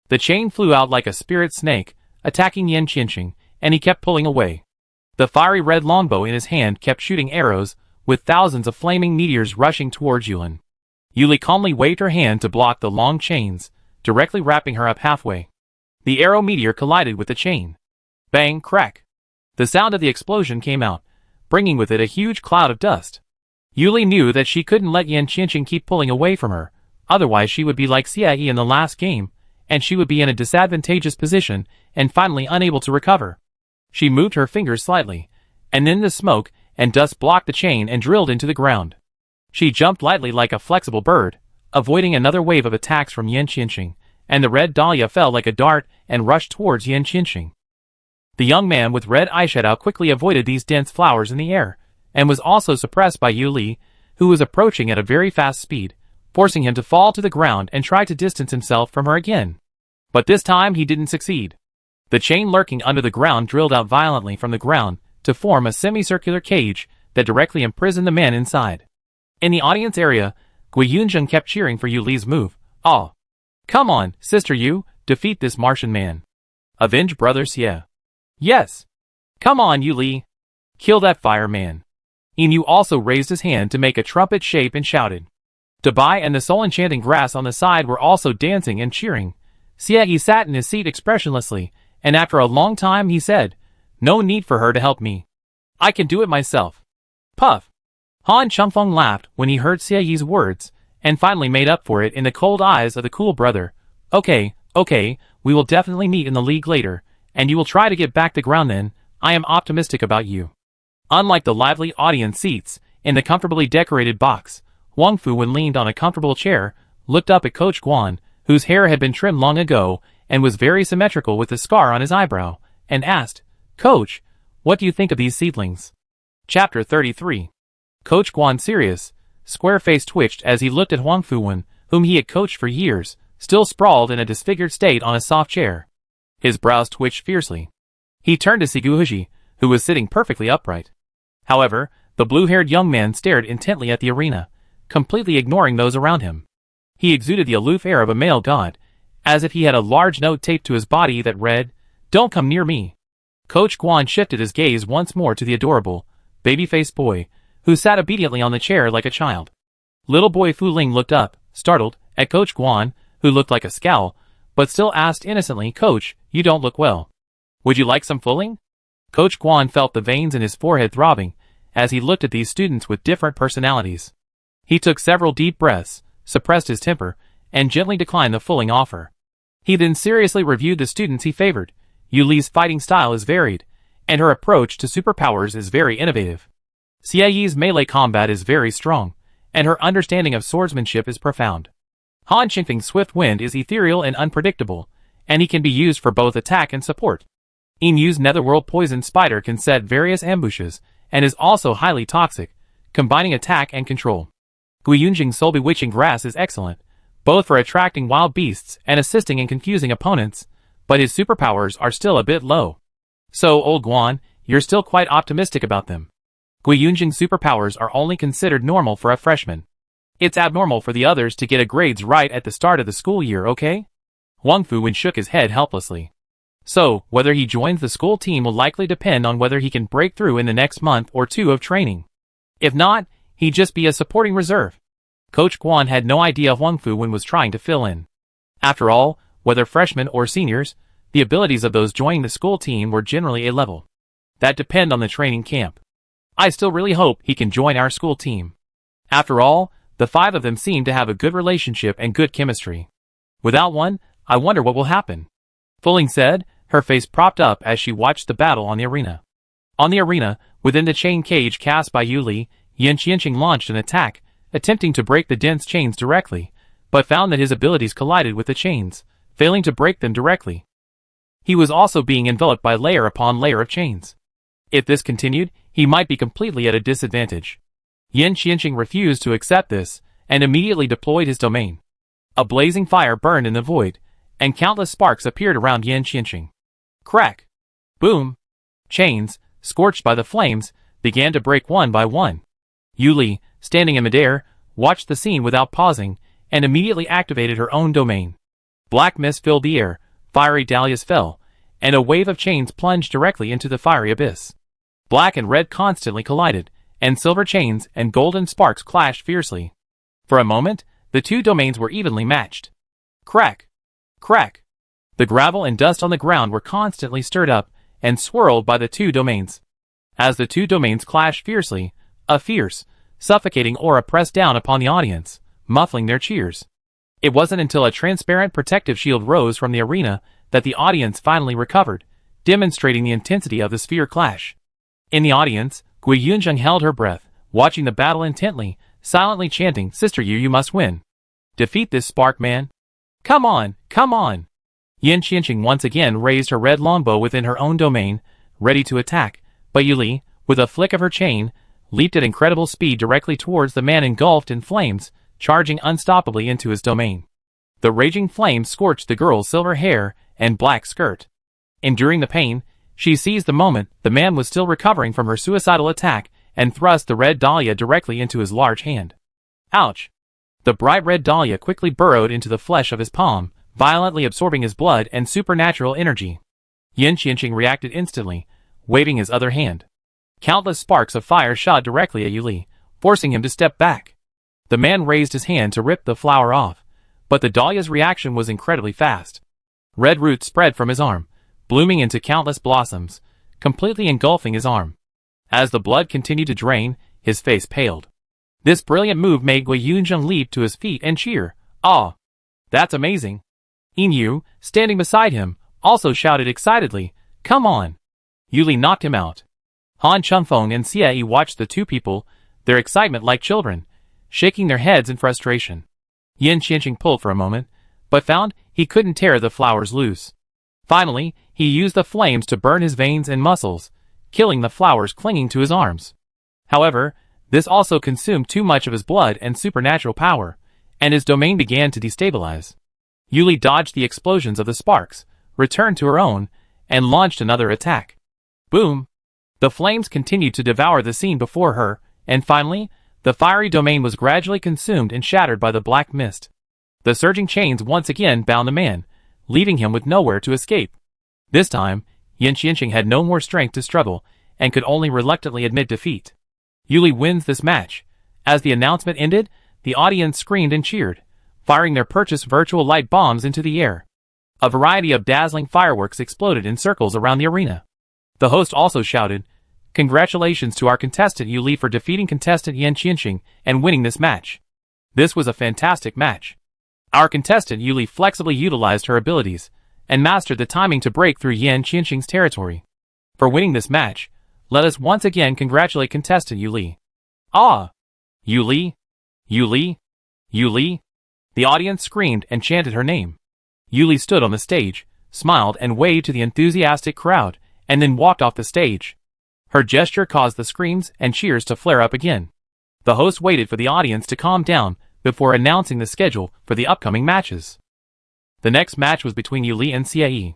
The chain flew out like a spirit snake, attacking Yan Qianqing, and he kept pulling away. The fiery red longbow in his hand kept shooting arrows, with thousands of flaming meteors rushing towards Yulin. Yuli calmly waved her hand to block the long chains, directly wrapping her up halfway. The arrow meteor collided with the chain. Bang, crack. The sound of the explosion came out, bringing with it a huge cloud of dust. Yuli knew that she couldn't let Yan Qianqing keep pulling away from her, otherwise she would be like Xie in the last game, and she would be in a disadvantageous position and finally unable to recover. She moved her fingers slightly, and then the smoke and dust blocked the chain and drilled into the ground. She jumped lightly like a flexible bird, avoiding another wave of attacks from Yan Qianqing, and the red dahlia fell like a dart and rushed towards Yan Qianqing. The young man with red eyeshadow quickly avoided these dense flowers in the air, and was also suppressed by Yuli, who was approaching at a very fast speed, forcing him to fall to the ground and try to distance himself from her again. But this time he didn't succeed. The chain lurking under the ground drilled out violently from the ground to form a semicircular cage that directly imprisoned the man inside. In the audience area, Gui Yunzheng kept cheering for Yuli's move. Oh, come on, sister Yu, defeat this Martian man. Avenge brother Xie. Yes. Come on, Yuli. Kill that fireman. Inu also raised his hand to make a trumpet shape and shouted. Dabai and the soul-enchanting grass on the side were also dancing and cheering. Xie sat in his seat expressionlessly, and after a long time he said, no need for her to help me. I can do it myself. Puff. Han Chengfeng laughed when he heard Xie's words, and finally made up for it in the cold eyes of the cool brother. Okay, we will definitely meet in the league later, and you will try to get back to ground then. I am optimistic about you. Unlike the lively audience seats, in the comfortably decorated box, Wang Fuwen leaned on a comfortable chair, looked up at Coach Guan, whose hair had been trimmed long ago, and was very symmetrical with a scar on his eyebrow, and asked, Coach, what do you think of these seedlings? Chapter 33. Coach Guan's serious, square face twitched as he looked at Wang Fuwen, whom he had coached for years, still sprawled in a disfigured state on a soft chair. His brows twitched fiercely. He turned to Siguoji, who was sitting perfectly upright. However, the blue-haired young man stared intently at the arena, completely ignoring those around him. He exuded the aloof air of a male god, as if he had a large note taped to his body that read, "Don't come near me." Coach Guan shifted his gaze once more to the adorable, baby-faced boy, who sat obediently on the chair like a child. Little boy Fu Ling looked up, startled, at Coach Guan, who looked like a scowl, but still asked innocently, "Coach, you don't look well. Would you like some fulling?" Coach Guan felt the veins in his forehead throbbing, as he looked at these students with different personalities. He took several deep breaths, suppressed his temper, and gently declined the fulling offer. He then seriously reviewed the students he favored. Yu Li's fighting style is varied, and her approach to superpowers is very innovative. Xie Yi's melee combat is very strong, and her understanding of swordsmanship is profound. Han Qingfeng's swift wind is ethereal and unpredictable, and he can be used for both attack and support. Yin Yu's netherworld poison spider can set various ambushes, and is also highly toxic, combining attack and control. Gui Yunjing's soul bewitching grass is excellent, both for attracting wild beasts and assisting in confusing opponents, but his superpowers are still a bit low. So, old Guan, you're still quite optimistic about them. Gui Yunjing's superpowers are only considered normal for a freshman. It's abnormal for the others to get a grades right at the start of the school year, okay? Wang Fuwen shook his head helplessly. So, whether he joins the school team will likely depend on whether he can break through in the next month or two of training. If not, he'd just be a supporting reserve. Coach Guan had no idea Wang Fuwen was trying to fill in. After all, whether freshmen or seniors, the abilities of those joining the school team were generally a level. That depend on the training camp. I still really hope he can join our school team. After all, the five of them seem to have a good relationship and good chemistry. Without one, I wonder what will happen. Fuling said, her face propped up as she watched the battle on the arena. On the arena, within the chain cage cast by Yu Li, Yan Qianqing launched an attack, attempting to break the dense chains directly, but found that his abilities collided with the chains, failing to break them directly. He was also being enveloped by layer upon layer of chains. If this continued, he might be completely at a disadvantage. Yan Qianqing refused to accept this, and immediately deployed his domain. A blazing fire burned in the void, and countless sparks appeared around Yan Qianqing. Crack! Boom! Chains, scorched by the flames, began to break one by one. Yu Li, standing in midair, watched the scene without pausing, and immediately activated her own domain. Black mist filled the air, fiery dahlias fell, and a wave of chains plunged directly into the fiery abyss. Black and red constantly collided, and silver chains and golden sparks clashed fiercely. For a moment, the two domains were evenly matched. Crack! Crack! The gravel and dust on the ground were constantly stirred up and swirled by the two domains. As the two domains clashed fiercely, a fierce, suffocating aura pressed down upon the audience, muffling their cheers. It wasn't until a transparent protective shield rose from the arena that the audience finally recovered, demonstrating the intensity of the sphere clash. In the audience, Gui Yunjing held her breath, watching the battle intently, silently chanting, "Sister Yu, you must win. Defeat this spark man. Come on, come on." Yan Qianqing once again raised her red longbow within her own domain, ready to attack, but Yu Li, with a flick of her chain, leaped at incredible speed directly towards the man engulfed in flames, charging unstoppably into his domain. The raging flames scorched the girl's silver hair and black skirt. Enduring the pain, she seized the moment the man was still recovering from her suicidal attack and thrust the red dahlia directly into his large hand. Ouch! The bright red dahlia quickly burrowed into the flesh of his palm, violently absorbing his blood and supernatural energy. Yan Qianqing reacted instantly, waving his other hand. Countless sparks of fire shot directly at Yu Li, forcing him to step back. The man raised his hand to rip the flower off, but the dahlia's reaction was incredibly fast. Red roots spread from his arm, blooming into countless blossoms, completely engulfing his arm. As the blood continued to drain, his face paled. This brilliant move made Gui Yunjing leap to his feet and cheer. "Ah! That's amazing!" Yin Yu, standing beside him, also shouted excitedly, "Come on!" Yu Li knocked him out. Han Chengfeng and Xie Yi watched the two people, their excitement like children, shaking their heads in frustration. Yan Qianqing pulled for a moment, but found he couldn't tear the flowers loose. Finally, he used the flames to burn his veins and muscles, killing the flowers clinging to his arms. However, this also consumed too much of his blood and supernatural power, and his domain began to destabilize. Yu Li dodged the explosions of the sparks, returned to her own, and launched another attack. Boom! The flames continued to devour the scene before her, and finally, the fiery domain was gradually consumed and shattered by the black mist. The surging chains once again bound the man, leaving him with nowhere to escape. This time, Yan Qianqing had no more strength to struggle, and could only reluctantly admit defeat. Yuli wins this match. As the announcement ended, the audience screamed and cheered, firing their purchased virtual light bombs into the air. A variety of dazzling fireworks exploded in circles around the arena. The host also shouted, "Congratulations to our contestant Yuli for defeating contestant Yan Qianqing and winning this match. This was a fantastic match. Our contestant Yuli flexibly utilized her abilities and mastered the timing to break through Yan Qianqing's territory. For winning this match, let us once again congratulate contestant Yuli." "Ah! Yuli! Yuli! Yuli!" The audience screamed and chanted her name. Yuli stood on the stage, smiled and waved to the enthusiastic crowd, and then walked off the stage. Her gesture caused the screams and cheers to flare up again. The host waited for the audience to calm down before announcing the schedule for the upcoming matches. The next match was between Yuli and Xie.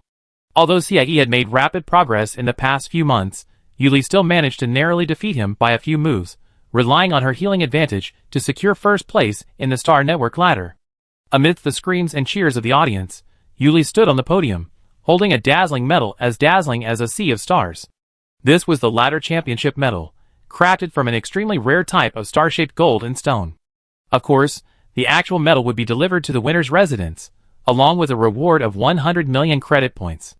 Although Xie had made rapid progress in the past few months, Yuli still managed to narrowly defeat him by a few moves, relying on her healing advantage to secure first place in the Star Network ladder. Amidst the screams and cheers of the audience, Yuli stood on the podium, holding a dazzling medal as dazzling as a sea of stars. This was the Ladder Championship medal, crafted from an extremely rare type of star-shaped gold and stone. Of course, the actual medal would be delivered to the winner's residence, along with a reward of 100 million credit points.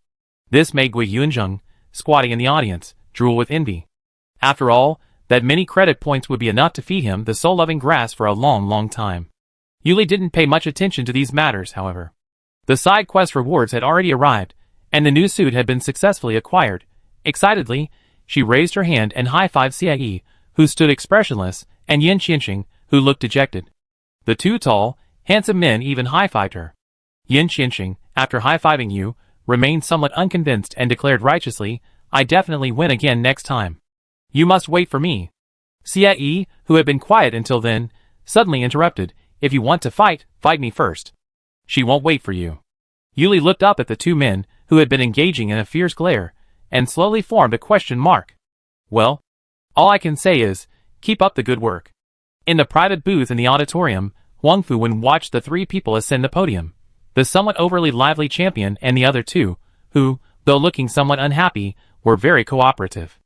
This made Gui Yunzheng, squatting in the audience, drool with envy. After all, that many credit points would be enough to feed him the soul-loving grass for a long time. Yuli didn't pay much attention to these matters, however. The side quest rewards had already arrived, and the new suit had been successfully acquired. Excitedly, she raised her hand and high-fived Xie, who stood expressionless, and Yan Qianqing, who looked dejected. The two tall, handsome men even high-fived her. Yan Qianqing, after high-fiving you, remained somewhat unconvinced and declared righteously, "I definitely win again next time. You must wait for me." Xie, who had been quiet until then, suddenly interrupted, "If you want to fight, fight me first. She won't wait for you." Yuli looked up at the two men, who had been engaging in a fierce glare, and slowly formed a question mark. "Well, all I can say is, keep up the good work." In the private booth in the auditorium, Wang Fuwen watched the three people ascend the podium, the somewhat overly lively champion and the other two, who, though looking somewhat unhappy, were very cooperative.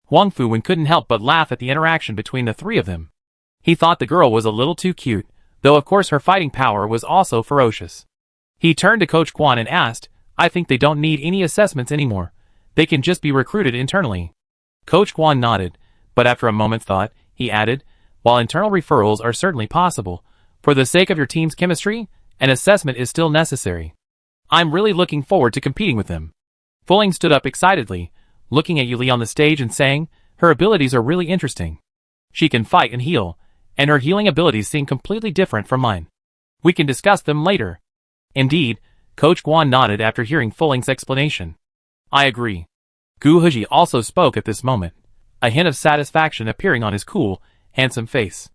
Wang Fuwen couldn't help but laugh at the interaction between the three of them. He thought the girl was a little too cute, though of course her fighting power was also ferocious. He turned to Coach Quan and asked, "I think they don't need any assessments anymore. They can just be recruited internally." Coach Quan nodded, but after a moment's thought, he added, "While internal referrals are certainly possible, for the sake of your team's chemistry, an assessment is still necessary. I'm really looking forward to competing with them." Fulling stood up excitedly, looking at Yuli on the stage and saying, "Her abilities are really interesting. She can fight and heal, and her healing abilities seem completely different from mine. We can discuss them later." Indeed, Coach Guan nodded after hearing Fulling's explanation. "I agree." Gu Huji also spoke at this moment, a hint of satisfaction appearing on his cool, handsome face.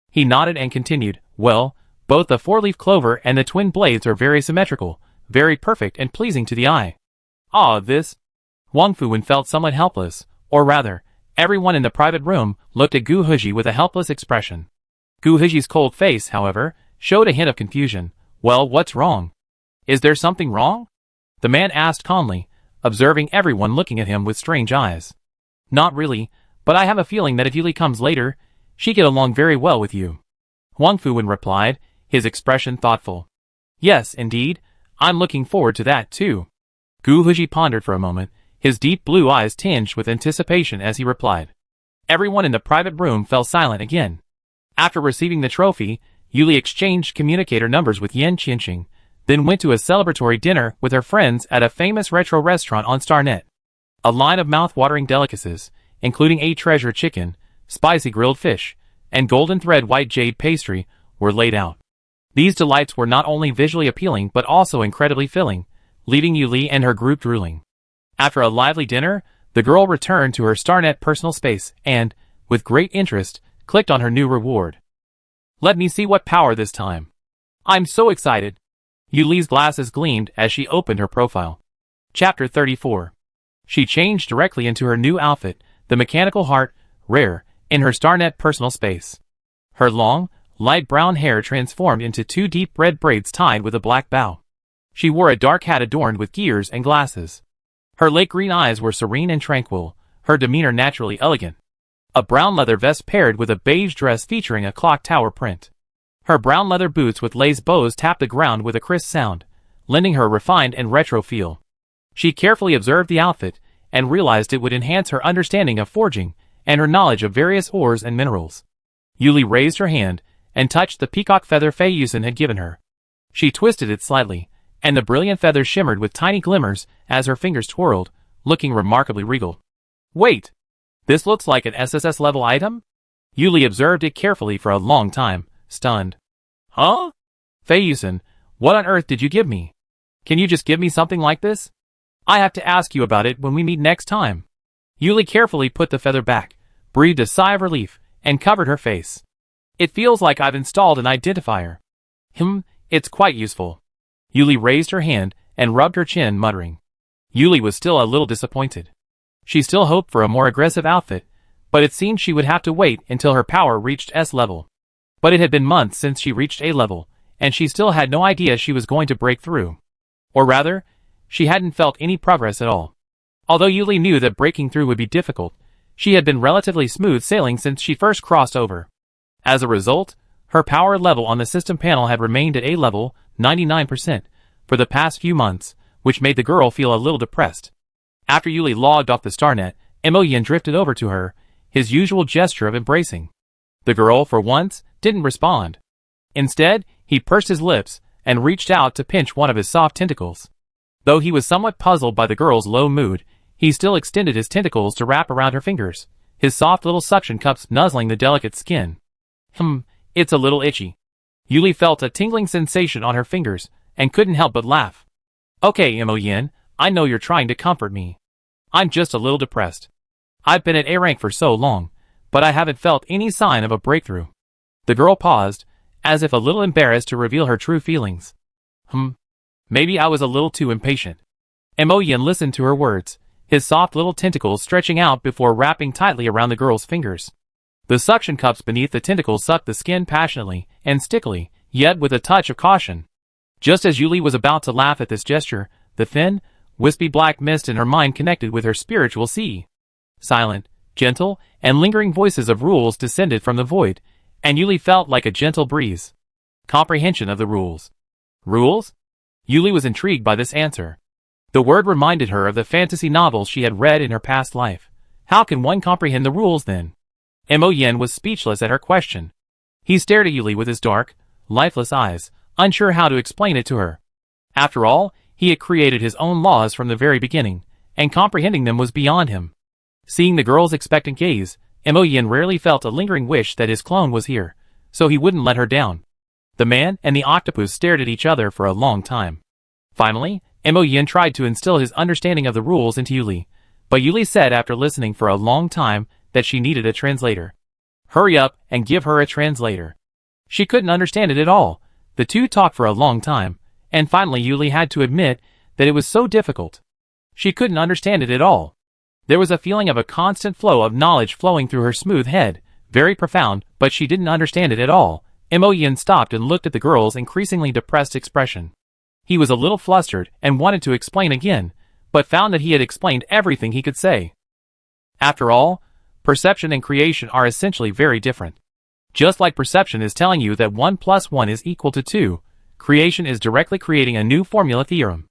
He nodded and continued, "Well, both the four-leaf clover and the twin blades are very symmetrical, very perfect and pleasing to the eye." "Ah, this..." Wang Fuwen felt somewhat helpless, or rather, everyone in the private room looked at Gu Huji with a helpless expression. Gu Huji's cold face, however, showed a hint of confusion. "Well, what's wrong? Is there something wrong?" the man asked calmly, observing everyone looking at him with strange eyes. "Not really, but I have a feeling that if Yuli comes later, she'd get along very well with you." Wang Fuwen replied, his expression thoughtful. "Yes, indeed, I'm looking forward to that too." Gu Huji pondered for a moment, his deep blue eyes tinged with anticipation as he replied. Everyone in the private room fell silent again. After receiving the trophy, Yuli exchanged communicator numbers with Yan Qianqing, then went to a celebratory dinner with her friends at a famous retro restaurant on StarNet. A line of mouth-watering delicacies, including a treasure chicken, spicy grilled fish, and golden thread white jade pastry, were laid out. These delights were not only visually appealing but also incredibly filling, leaving Yuli and her group drooling. After a lively dinner, the girl returned to her StarNet personal space and, with great interest, clicked on her new reward. "Let me see what power this time. I'm so excited." Yuli's glasses gleamed as she opened her profile. Chapter 34. She changed directly into her new outfit, the mechanical heart, rare, in her starnet personal space. Her long, light brown hair transformed into 2 deep red braids tied with a black bow. She wore a dark hat adorned with gears and glasses. Her lake green eyes were serene and tranquil, her demeanor naturally elegant. A brown leather vest paired with a beige dress featuring a clock tower print. Her brown leather boots with lace bows tapped the ground with a crisp sound, lending her a refined and retro feel. She carefully observed the outfit, and realized it would enhance her understanding of forging, and her knowledge of various ores and minerals. Yuli raised her hand, and touched the peacock feather Fei Yusen had given her. She twisted it slightly, and the brilliant feathers shimmered with tiny glimmers as her fingers twirled, looking remarkably regal. Wait! This looks like an SSS-level item? Yuli observed it carefully for a long time, stunned. Huh? Fei Yusen, what on earth did you give me? Can you just give me something like this? I have to ask you about it when we meet next time. Yuli carefully put the feather back, breathed a sigh of relief, and covered her face. It feels like I've installed an identifier. It's quite useful. Yuli raised her hand and rubbed her chin, muttering. Yuli was still a little disappointed. She still hoped for a more aggressive outfit, but it seemed she would have to wait until her power reached S level. But it had been months since she reached A level, and she still had no idea she was going to break through. Or rather, she hadn't felt any progress at all. Although Yuli knew that breaking through would be difficult, she had been relatively smooth sailing since she first crossed over. As a result, her power level on the system panel had remained at A level, 99%, for the past few months, which made the girl feel a little depressed. After Yuli logged off the StarNet, Imoyen drifted over to her, his usual gesture of embracing. The girl, for once, didn't respond. Instead, he pursed his lips and reached out to pinch one of his soft tentacles. Though he was somewhat puzzled by the girl's low mood, he still extended his tentacles to wrap around her fingers, his soft little suction cups nuzzling the delicate skin. It's a little itchy. Yuli felt a tingling sensation on her fingers, and couldn't help but laugh. Okay, Imoyen, I know you're trying to comfort me. I'm just a little depressed. I've been at A rank for so long, but I haven't felt any sign of a breakthrough. The girl paused, as if a little embarrassed to reveal her true feelings. Maybe I was a little too impatient. Imoyen listened to her words, his soft little tentacles stretching out before wrapping tightly around the girl's fingers. The suction cups beneath the tentacles sucked the skin passionately and stickily, yet with a touch of caution. Just as Yuli was about to laugh at this gesture, the thin, wispy black mist in her mind connected with her spiritual sea. Silent, gentle, and lingering voices of rules descended from the void, and Yuli felt like a gentle breeze. Comprehension of the rules. Rules? Yuli was intrigued by this answer. The word reminded her of the fantasy novels she had read in her past life. How can one comprehend the rules then? Imoyen was speechless at her question. He stared at Yuli with his dark, lifeless eyes, unsure how to explain it to her. After all, he had created his own laws from the very beginning, and comprehending them was beyond him. Seeing the girl's expectant gaze, Imoyen rarely felt a lingering wish that his clone was here, so he wouldn't let her down. The man and the octopus stared at each other for a long time. Finally, Imoyen tried to instill his understanding of the rules into Yuli, but Yuli said after listening for a long time that she needed a translator. Hurry up and give her a translator. She couldn't understand it at all. The two talked for a long time, and finally Yuli had to admit that it was so difficult. She couldn't understand it at all. There was a feeling of a constant flow of knowledge flowing through her smooth head, very profound, but she didn't understand it at all. Imoyen stopped and looked at the girl's increasingly depressed expression. He was a little flustered and wanted to explain again, but found that he had explained everything he could say. After all, perception and creation are essentially very different. Just like perception is telling you that 1 + 1 is equal to 2, creation is directly creating a new formula theorem.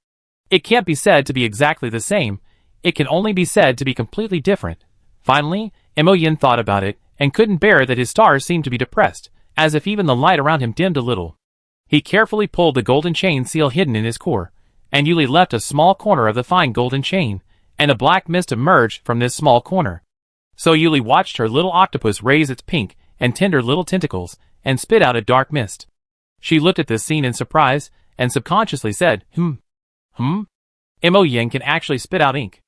It can't be said to be exactly the same, it can only be said to be completely different. Finally, Imoyen thought about it, and couldn't bear that his stars seemed to be depressed, as if even the light around him dimmed a little. He carefully pulled the golden chain seal hidden in his core, and Yuli left a small corner of the fine golden chain, and a black mist emerged from this small corner. So Yuli watched her little octopus raise its pink and tender little tentacles, and spit out a dark mist. She looked at this scene in surprise, and subconsciously said, Imoyen can actually spit out ink.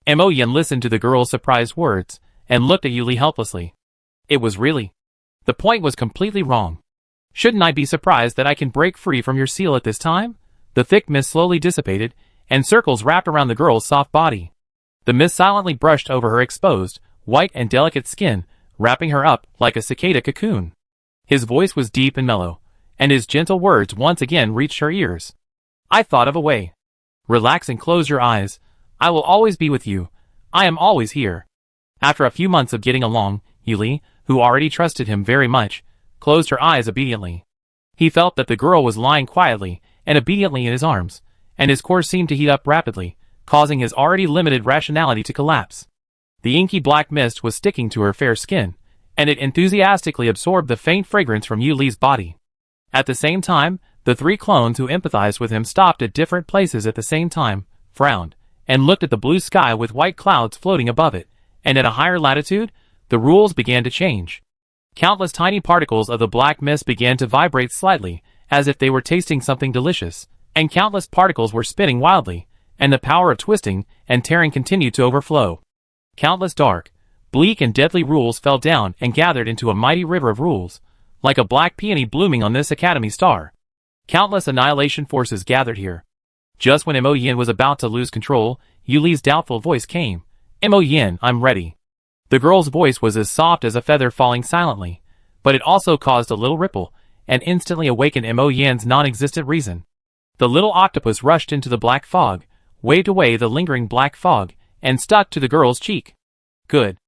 Imoyen listened to the girl's surprised words, and looked at Yuli helplessly. It was really. The point was completely wrong. Shouldn't I be surprised that I can break free from your seal at this time? The thick mist slowly dissipated, and circles wrapped around the girl's soft body. The mist silently brushed over her exposed, white and delicate skin, wrapping her up like a cicada cocoon. His voice was deep and mellow, and his gentle words once again reached her ears. I thought of a way. Relax and close your eyes. I will always be with you. I am always here. After a few months of getting along, Yuli, who already trusted him very much, closed her eyes obediently. He felt that the girl was lying quietly and obediently in his arms, and his core seemed to heat up rapidly, causing his already limited rationality to collapse. The inky black mist was sticking to her fair skin, and it enthusiastically absorbed the faint fragrance from Yuli's body. At the same time, the three clones who empathized with him stopped at different places at the same time, frowned, and looked at the blue sky with white clouds floating above it, and at a higher latitude, the rules began to change. Countless tiny particles of the black mist began to vibrate slightly, as if they were tasting something delicious, and countless particles were spinning wildly, and the power of twisting and tearing continued to overflow. Countless dark, bleak and deadly rules fell down and gathered into a mighty river of rules, like a black peony blooming on this academy star. Countless annihilation forces gathered here. Just when Mo Yin was about to lose control, Yuli's doubtful voice came. Mo Yin, I'm ready. The girl's voice was as soft as a feather falling silently, but it also caused a little ripple, and instantly awakened Mo Yin's non-existent reason. The little octopus rushed into the black fog, waved away the lingering black fog, and stuck to the girl's cheek. Good.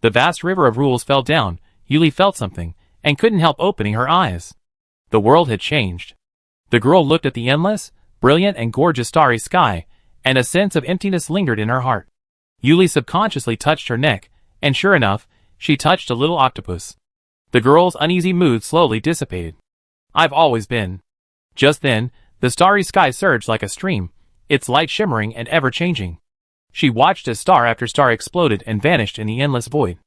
The vast river of rules fell down. Yuli felt something, and couldn't help opening her eyes. The world had changed. The girl looked at the endless, brilliant and gorgeous starry sky, and a sense of emptiness lingered in her heart. Yuli subconsciously touched her neck, and sure enough, she touched a little octopus. The girl's uneasy mood slowly dissipated. I've always been. Just then, the starry sky surged like a stream, its light shimmering and ever-changing. She watched as star after star exploded and vanished in the endless void.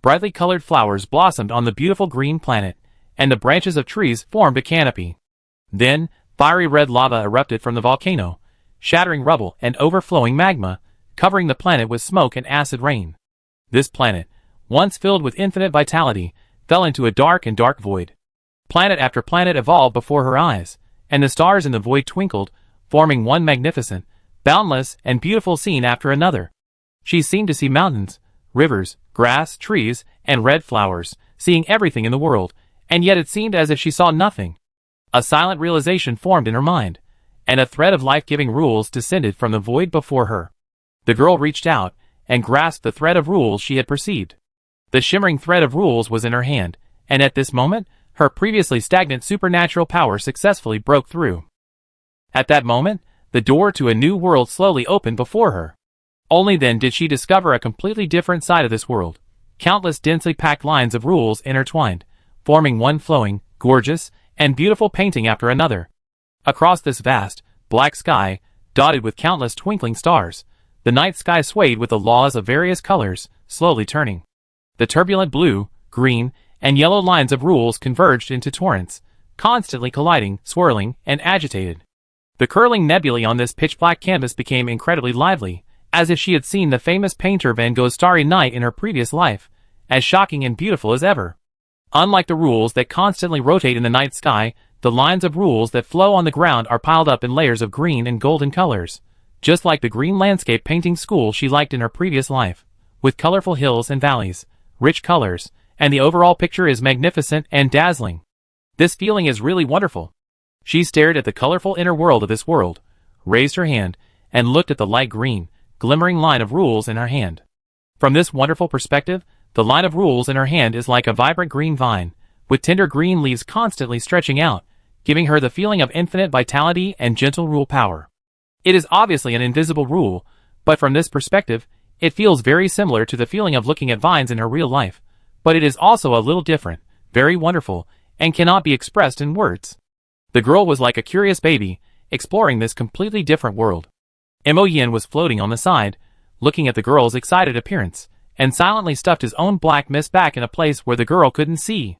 Brightly colored flowers blossomed on the beautiful green planet, and the branches of trees formed a canopy. Then, fiery red lava erupted from the volcano, shattering rubble and overflowing magma, covering the planet with smoke and acid rain. This planet, once filled with infinite vitality, fell into a dark and dark void. Planet after planet evolved before her eyes, and the stars in the void twinkled, forming one magnificent, boundless, and beautiful scene after another. She seemed to see mountains, rivers, grass, trees, and red flowers, seeing everything in the world, and yet it seemed as if she saw nothing. A silent realization formed in her mind, and a thread of life-giving rules descended from the void before her. The girl reached out, and grasped the thread of rules she had perceived. The shimmering thread of rules was in her hand, and at this moment, her previously stagnant supernatural power successfully broke through. At that moment, the door to a new world slowly opened before her. Only then did she discover a completely different side of this world. Countless densely packed lines of rules intertwined, forming one flowing, gorgeous, and beautiful painting after another. Across this vast, black sky, dotted with countless twinkling stars, the night sky swayed with the laws of various colors, slowly turning. The turbulent blue, green, and yellow lines of rules converged into torrents, constantly colliding, swirling, and agitated. The curling nebulae on this pitch-black canvas became incredibly lively, as if she had seen the famous painter Van Gogh's Starry Night in her previous life, as shocking and beautiful as ever. Unlike the rules that constantly rotate in the night sky, the lines of rules that flow on the ground are piled up in layers of green and golden colors, just like the green landscape painting school she liked in her previous life, with colorful hills and valleys, rich colors, and the overall picture is magnificent and dazzling. This feeling is really wonderful. She stared at the colorful inner world of this world, raised her hand, and looked at the light green, glimmering line of rules in her hand. From this wonderful perspective, the line of rules in her hand is like a vibrant green vine, with tender green leaves constantly stretching out, giving her the feeling of infinite vitality and gentle rule power. It is obviously an invisible rule, but from this perspective, it feels very similar to the feeling of looking at vines in her real life, but it is also a little different, very wonderful, and cannot be expressed in words. The girl was like a curious baby, exploring this completely different world. Mo Yin was floating on the side, looking at the girl's excited appearance, and silently stuffed his own black mist back in a place where the girl couldn't see.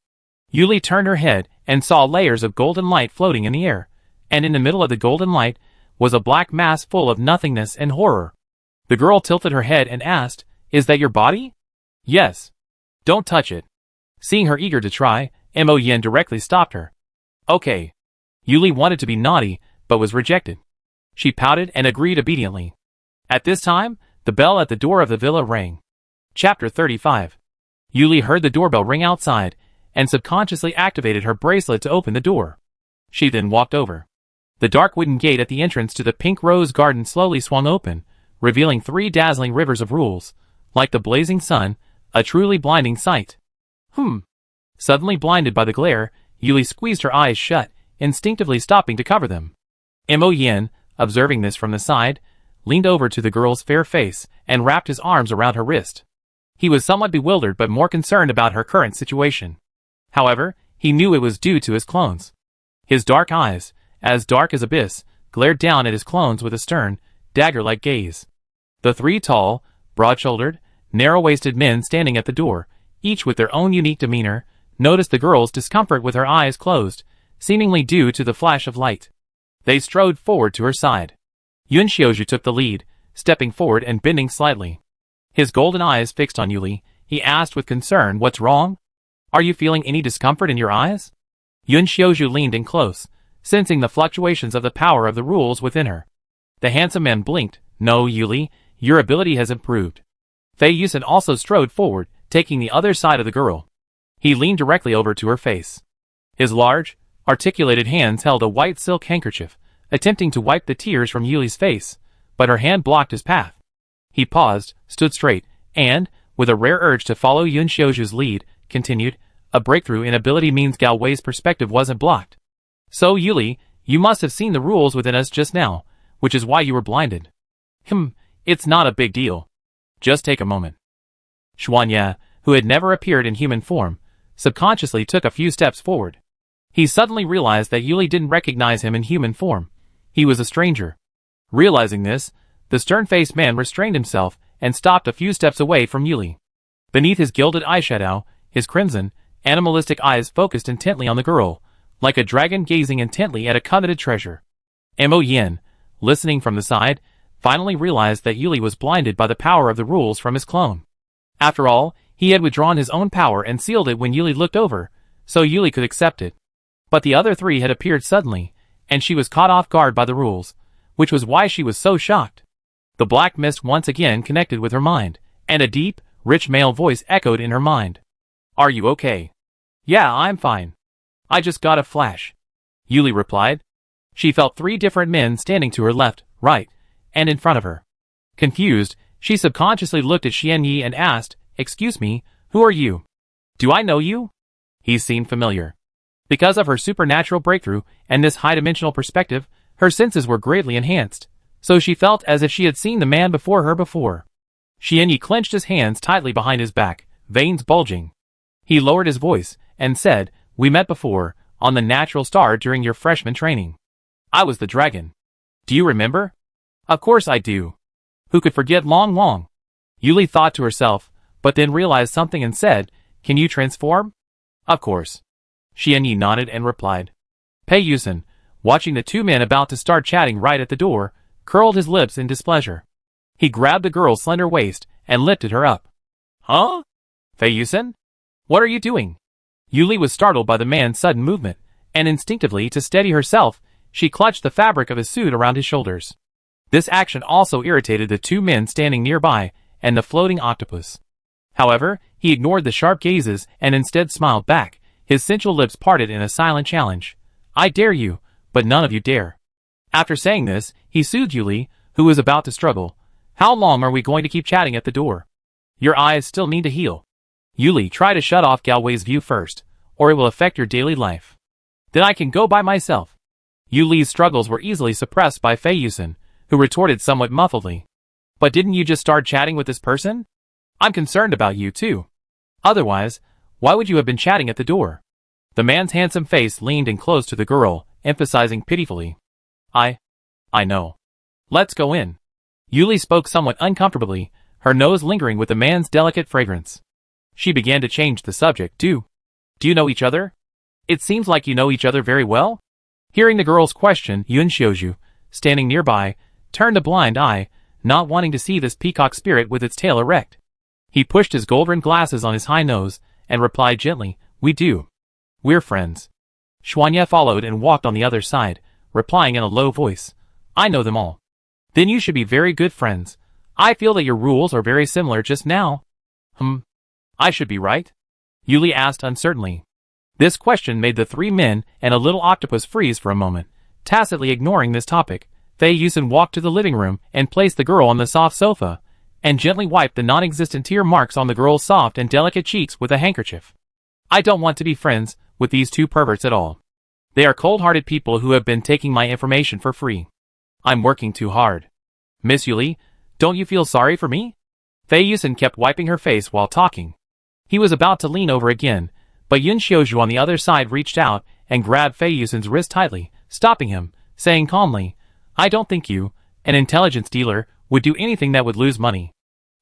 Yuli turned her head and saw layers of golden light floating in the air, and in the middle of the golden light was a black mass full of nothingness and horror. The girl tilted her head and asked, "Is that your body?" "Yes." "Don't touch it." Seeing her eager to try, Mo Yin directly stopped her. "Okay." Yuli wanted to be naughty, but was rejected. She pouted and agreed obediently. At this time, the bell at the door of the villa rang. Chapter 35. Yuli heard the doorbell ring outside, and subconsciously activated her bracelet to open the door. She then walked over. The dark wooden gate at the entrance to the pink rose garden slowly swung open, revealing 3 dazzling rivers of rules, like the blazing sun, a truly blinding sight. Suddenly blinded by the glare, Yuli squeezed her eyes shut, instinctively stopping to cover them. Mo Yin, observing this from the side, leaned over to the girl's fair face and wrapped his arms around her wrist. He was somewhat bewildered but more concerned about her current situation. However, he knew it was due to his clones. His dark eyes, as dark as abyss, glared down at his clones with a stern, dagger-like gaze. The 3 tall, broad-shouldered, narrow-waisted men standing at the door, each with their own unique demeanor, noticed the girl's discomfort with her eyes closed, seemingly due to the flash of light. They strode forward to her side. Yun Xiaozhu took the lead, stepping forward and bending slightly. His golden eyes fixed on Yuli, he asked with concern, "What's wrong? Are you feeling any discomfort in your eyes?" Yun Xiaozhu leaned in close, sensing the fluctuations of the power of the rules within her. The handsome man blinked. "No, Yuli, your ability has improved." Fei Yusen also strode forward, taking the other side of the girl. He leaned directly over to her face. His large, articulated hands held a white silk handkerchief, attempting to wipe the tears from Yuli's face, but her hand blocked his path. He paused, stood straight, and, with a rare urge to follow Yun Xiaozhu's lead, continued, "A breakthrough in ability means Gao Wei's perspective wasn't blocked. So Yuli, you must have seen the rules within us just now, which is why you were blinded. It's not a big deal. Just take a moment." Xuanya, who had never appeared in human form, subconsciously took a few steps forward. He suddenly realized that Yuli didn't recognize him in human form. He was a stranger. Realizing this, the stern-faced man restrained himself and stopped a few steps away from Yuli. Beneath his gilded eyeshadow, his crimson, animalistic eyes focused intently on the girl, like a dragon gazing intently at a coveted treasure. Mo Yin, listening from the side, finally realized that Yuli was blinded by the power of the rules from his clone. After all, he had withdrawn his own power and sealed it when Yuli looked over, so Yuli could accept it. But the other 3 had appeared suddenly, and she was caught off guard by the rules, which was why she was so shocked. The black mist once again connected with her mind, and a deep, rich male voice echoed in her mind. "Are you okay?" "Yeah, I'm fine. I just got a flash," Yuli replied. She felt 3 different men standing to her left, right, and in front of her. Confused, she subconsciously looked at Xianyi and asked, "Excuse me, who are you? Do I know you?" He seemed familiar. Because of her supernatural breakthrough and this high-dimensional perspective, her senses were greatly enhanced, so she felt as if she had seen the man before her before. Xianyi clenched his hands tightly behind his back, veins bulging. He lowered his voice and said, "We met before, on the Natural Star during your freshman training. I was the dragon. Do you remember?" "Of course I do. Who could forget Long Long?" Yuli thought to herself, but then realized something and said, "Can you transform?" "Of course." Xianyi nodded and replied. Pei Yusen, watching the 2 men about to start chatting right at the door, curled his lips in displeasure. He grabbed the girl's slender waist and lifted her up. "Huh? Fei Yusen? What are you doing?" Yuli was startled by the man's sudden movement, and instinctively, to steady herself, she clutched the fabric of his suit around his shoulders. This action also irritated the 2 men standing nearby and the floating octopus. However, he ignored the sharp gazes and instead smiled back, his sensual lips parted in a silent challenge. "I dare you, but none of you dare." After saying this, he soothed Yuli, who was about to struggle. "How long are we going to keep chatting at the door? Your eyes still need to heal. Yuli, try to shut off Gao Wei's view first, or it will affect your daily life. Then I can go by myself." Yuli's struggles were easily suppressed by Fei Yusen, who retorted somewhat muffledly. "But didn't you just start chatting with this person? I'm concerned about you too. Otherwise, why would you have been chatting at the door?" The man's handsome face leaned in close to the girl, emphasizing pitifully. I know. Let's go in." Yuli spoke somewhat uncomfortably, her nose lingering with the man's delicate fragrance. She began to change the subject. Do you know each other? It seems like you know each other very well." Hearing the girl's question, Yun Xiaozhu, standing nearby, turned a blind eye, not wanting to see this peacock spirit with its tail erect. He pushed his gold-rimmed glasses on his high nose and replied gently, "We do. We're friends." Xuanya followed and walked on the other side, replying in a low voice, "I know them all." "Then you should be very good friends. I feel that your rules are very similar just now." I should be right? Yuli asked uncertainly. This question made the three men and a little octopus freeze for a moment. Tacitly ignoring this topic, Fei Yusen walked to the living room and placed the girl on the soft sofa, and gently wiped the non-existent tear marks on the girl's soft and delicate cheeks with a handkerchief. I don't want to be friends with these two perverts at all. They are cold-hearted people who have been taking my information for free. I'm working too hard. Miss Yuli, don't you feel sorry for me? Fei Yusen kept wiping her face while talking. He was about to lean over again, but Yun Xiaozhu on the other side reached out and grabbed Fei Yusen's wrist tightly, stopping him, saying calmly, I don't think you, an intelligence dealer, would do anything that would lose money.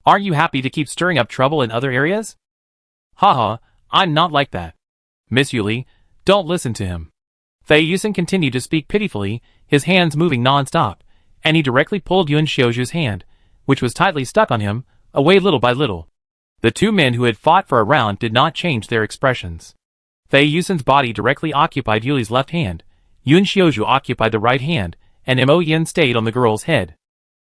Aren't you happy to keep stirring up trouble in other areas? Haha, I'm not like that. Miss Yuli, don't listen to him. Fei Yusen continued to speak pitifully, his hands moving non-stop, and he directly pulled Yun Xiaozhu's hand, which was tightly stuck on him, away little by little. The two men who had fought for a round did not change their expressions. Fei Yusen's body directly occupied Yuli's left hand, Yun Xiaozhu occupied the right hand, and Mo Yin stayed on the girl's head.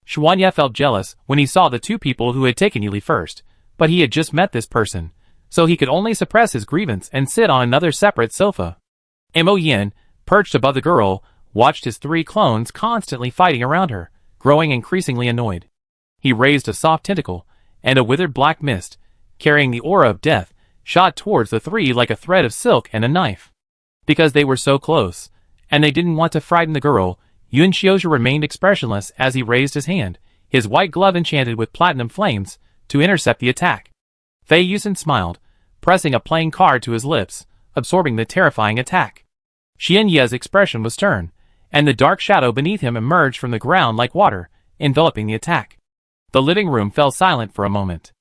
Xuanya felt jealous when he saw the two people who had taken Yuli first, but he had just met this person, so he could only suppress his grievance and sit on another separate sofa. Mo Yin, perched above the girl, watched his three clones constantly fighting around her, growing increasingly annoyed. He raised a soft tentacle, and a withered black mist, carrying the aura of death, shot towards the three like a thread of silk and a knife. Because they were so close, and they didn't want to frighten the girl, Yun Xiaozhu remained expressionless as he raised his hand, his white glove enchanted with platinum flames, to intercept the attack. Fei Yusen smiled, pressing a playing card to his lips, absorbing the terrifying attack. Xian Ye's expression was stern, and the dark shadow beneath him emerged from the ground like water, enveloping the attack. The living room fell silent for a moment.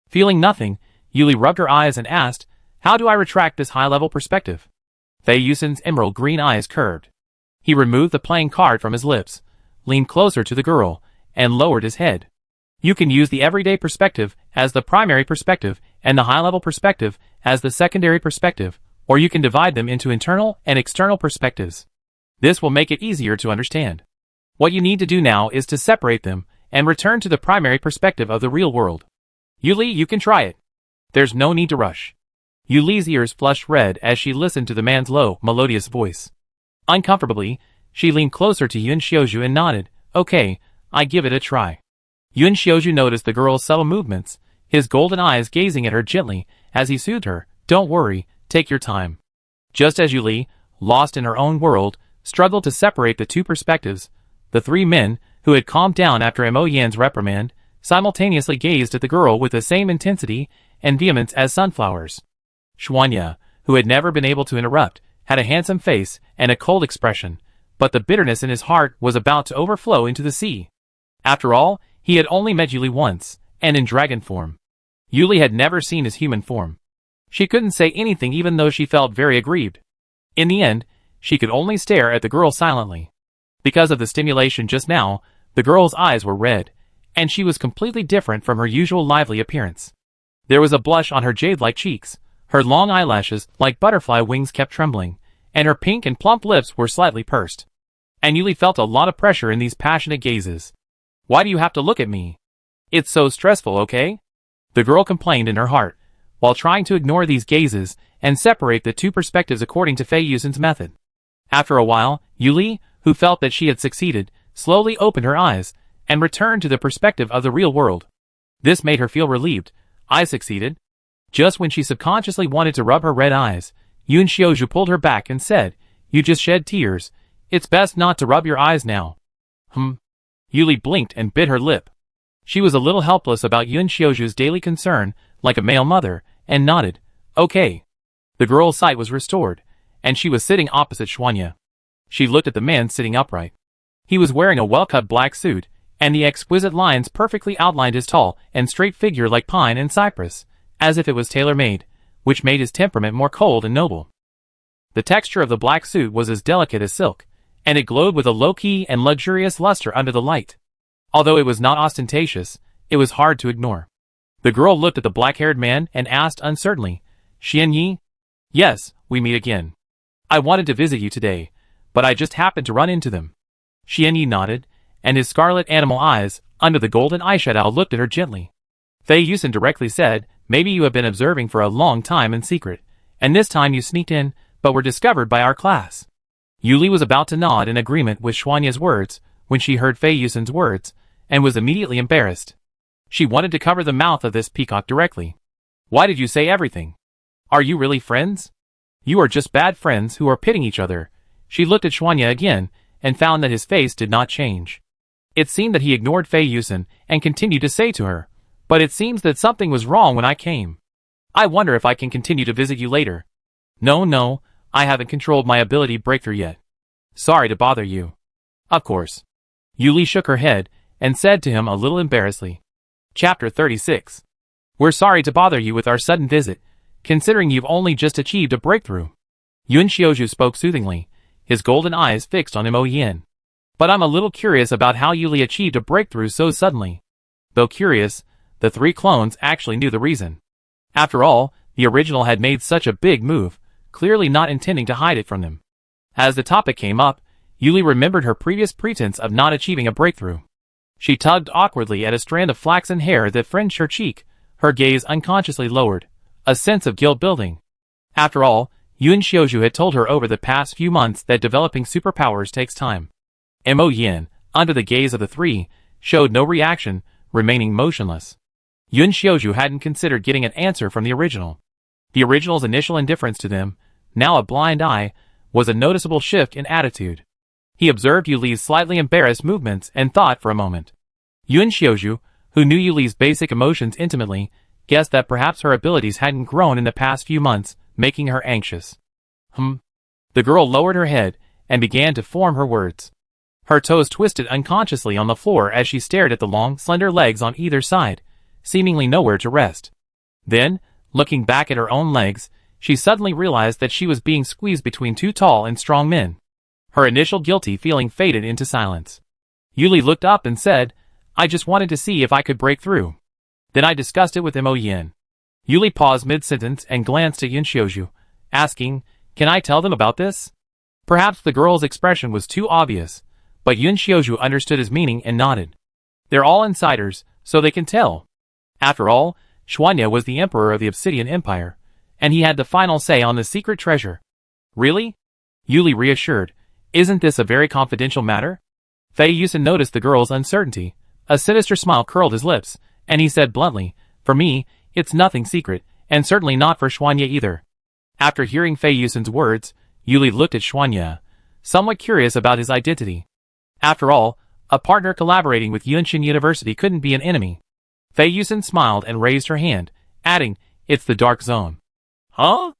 Feeling nothing, Yuli rubbed her eyes and asked, How do I retract this high-level perspective? Fei Yusen's emerald green eyes curved. He removed the playing card from his lips, leaned closer to the girl, and lowered his head. You can use the everyday perspective as the primary perspective and the high-level perspective as the secondary perspective, or you can divide them into internal and external perspectives. This will make it easier to understand. What you need to do now is to separate them and return to the primary perspective of the real world. Yuli, you can try it. There's no need to rush. Yuli's ears flushed red as she listened to the man's low, melodious voice. Uncomfortably, she leaned closer to Yun Xiaozhu and nodded, Okay, I give it a try. Yun Xiaozhu noticed the girl's subtle movements, his golden eyes gazing at her gently as he soothed her, Don't worry, take your time. Just as Yuli, lost in her own world, struggled to separate the two perspectives, the three men, who had calmed down after Mo Yan's reprimand, simultaneously gazed at the girl with the same intensity and vehemence as sunflowers. Xuanya, who had never been able to interrupt, had a handsome face and a cold expression, but the bitterness in his heart was about to overflow into the sea. After all, he had only met Yuli once, and in dragon form. Yuli had never seen his human form. She couldn't say anything even though she felt very aggrieved. In the end, she could only stare at the girl silently. Because of the stimulation just now, the girl's eyes were red, and she was completely different from her usual lively appearance. There was a blush on her jade-like cheeks, her long eyelashes like butterfly wings kept trembling, and her pink and plump lips were slightly pursed. And Yuli felt a lot of pressure in these passionate gazes. Why do you have to look at me? It's so stressful, okay? The girl complained in her heart, while trying to ignore these gazes and separate the two perspectives according to Fei Yusen's method. After a while, Yuli, who felt that she had succeeded, slowly opened her eyes and returned to the perspective of the real world. This made her feel relieved. I succeeded. Just when she subconsciously wanted to rub her red eyes, Yun Xiaozhu pulled her back and said, You just shed tears. It's best not to rub your eyes now. Yuli blinked and bit her lip. She was a little helpless about Yun Xiaozhu's daily concern, like a male mother, and nodded. Okay. The girl's sight was restored, and she was sitting opposite Xuanya. She looked at the man sitting upright. He was wearing a well-cut black suit, and the exquisite lines perfectly outlined his tall and straight figure like pine and cypress, as if it was tailor-made, which made his temperament more cold and noble. The texture of the black suit was as delicate as silk, and it glowed with a low-key and luxurious luster under the light. Although it was not ostentatious, it was hard to ignore. The girl looked at the black-haired man and asked uncertainly, Xian Yi? Yes, we meet again. I wanted to visit you today, but I just happened to run into them. Xian Yi nodded, and his scarlet animal eyes, under the golden eyeshadow, looked at her gently. Fei Yusen directly said, Maybe you have been observing for a long time in secret, and this time you sneaked in, but were discovered by our class. Yuli was about to nod in agreement with Xuanya's words when she heard Fei Yusen's words, and was immediately embarrassed. She wanted to cover the mouth of this peacock directly. Why did you say everything? Are you really friends? You are just bad friends who are pitting each other. She looked at Xuanya again, and found that his face did not change. It seemed that he ignored Fei Yusen and continued to say to her, but it seems that something was wrong when I came. I wonder if I can continue to visit you later. No, I haven't controlled my ability breakthrough yet. Sorry to bother you. Of course. Yuli shook her head and said to him a little embarrassedly. Chapter 36. We're sorry to bother you with our sudden visit, considering you've only just achieved a breakthrough. Yun Xiaozhu spoke soothingly, his golden eyes fixed on Mo Yin. But I'm a little curious about how Yuli achieved a breakthrough so suddenly. Though curious, the three clones actually knew the reason. After all, the original had made such a big move, clearly not intending to hide it from them. As the topic came up, Yuli remembered her previous pretense of not achieving a breakthrough. She tugged awkwardly at a strand of flaxen hair that fringed her cheek, her gaze unconsciously lowered, a sense of guilt building. After all, Yun Xiaozhu had told her over the past few months that developing superpowers takes time. Mo Yin, under the gaze of the three, showed no reaction, remaining motionless. Yun Xiaozhu hadn't considered getting an answer from the original. The original's initial indifference to them, now a blind eye, was a noticeable shift in attitude. He observed Yuli's slightly embarrassed movements and thought for a moment. Yun Xiaozhu, who knew Yuli's basic emotions intimately, guessed that perhaps her abilities hadn't grown in the past few months, making her anxious. The girl lowered her head and began to form her words. Her toes twisted unconsciously on the floor as she stared at the long, slender legs on either side, seemingly nowhere to rest. Then, looking back at her own legs, she suddenly realized that she was being squeezed between two tall and strong men. Her initial guilty feeling faded into silence. Yuli looked up and said, I just wanted to see if I could break through. Then I discussed it with Mo Yin. Yuli paused mid-sentence and glanced at Yun Xiaozhu, asking, Can I tell them about this? Perhaps the girl's expression was too obvious, but Yun Xiaozhu understood his meaning and nodded. They're all insiders, so they can tell. After all, Xuanya was the emperor of the Obsidian Empire, and he had the final say on the secret treasure. Really? Yuli reassured, Isn't this a very confidential matter? Fei Yusen noticed the girl's uncertainty. A sinister smile curled his lips, and he said bluntly, For me, it's nothing secret, and certainly not for Xuanya either. After hearing Fei Yusen's words, Yuli looked at Xuanya, somewhat curious about his identity. After all, a partner collaborating with Yunshin University couldn't be an enemy. Fei Yusen smiled and raised her hand, adding, It's the Dark Zone. Huh?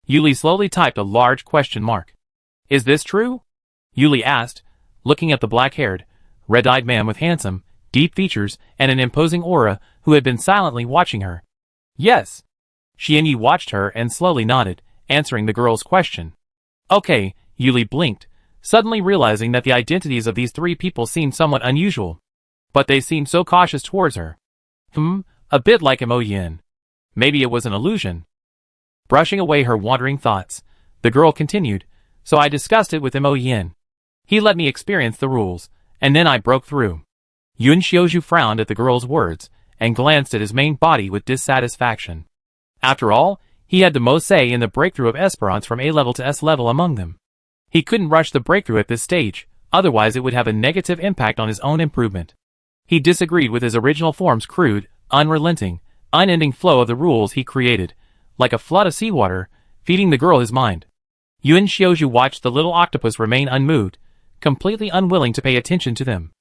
Yuli slowly typed a large question mark. Is this true? Yuli asked, looking at the black-haired, red-eyed man with handsome, deep features and an imposing aura who had been silently watching her. Yes. Xianyi watched her and slowly nodded, answering the girl's question. Okay, Yuli blinked, suddenly realizing that the identities of these three people seemed somewhat unusual. But they seemed so cautious towards her. A bit like Mo Yin. Maybe it was an illusion. Brushing away her wandering thoughts, the girl continued, So I discussed it with Mo Yin. He let me experience the rules, and then I broke through. Yun Xiaozhu frowned at the girl's words, and glanced at his main body with dissatisfaction. After all, he had the most say in the breakthrough of Esperance from A level to S level among them. He couldn't rush the breakthrough at this stage, otherwise it would have a negative impact on his own improvement. He disagreed with his original form's crude, unrelenting, unending flow of the rules he created, like a flood of seawater, feeding the girl his mind. Yun Xiaozhu watched the little octopus remain unmoved, completely unwilling to pay attention to them.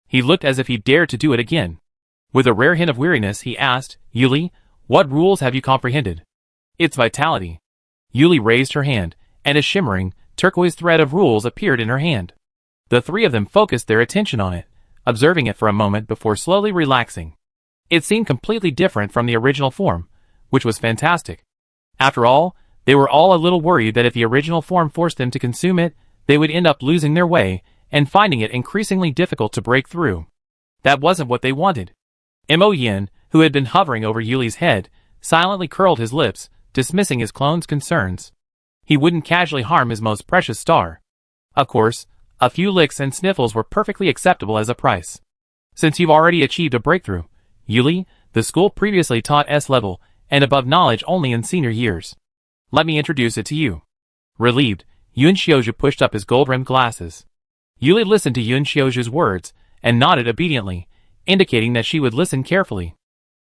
He looked as if he dared to do it again. With a rare hint of weariness he asked, Yuli, what rules have you comprehended? It's vitality. Yuli raised her hand, and a shimmering, turquoise thread of rules appeared in her hand. The three of them focused their attention on it, observing it for a moment before slowly relaxing. It seemed completely different from the original form, which was fantastic. After all, they were all a little worried that if the original form forced them to consume it, they would end up losing their way, and finding it increasingly difficult to break through. That wasn't what they wanted. Mo Yin, who had been hovering over Yuli's head, silently curled his lips, dismissing his clone's concerns. He wouldn't casually harm his most precious star. Of course, a few licks and sniffles were perfectly acceptable as a price. Since you've already achieved a breakthrough, Yuli, the school previously taught S level, and above knowledge only in senior years. Let me introduce it to you. Relieved, Yun Xiaozhu pushed up his gold-rimmed glasses. Yuli listened to Yun Xiaozhu's words and nodded obediently, indicating that she would listen carefully.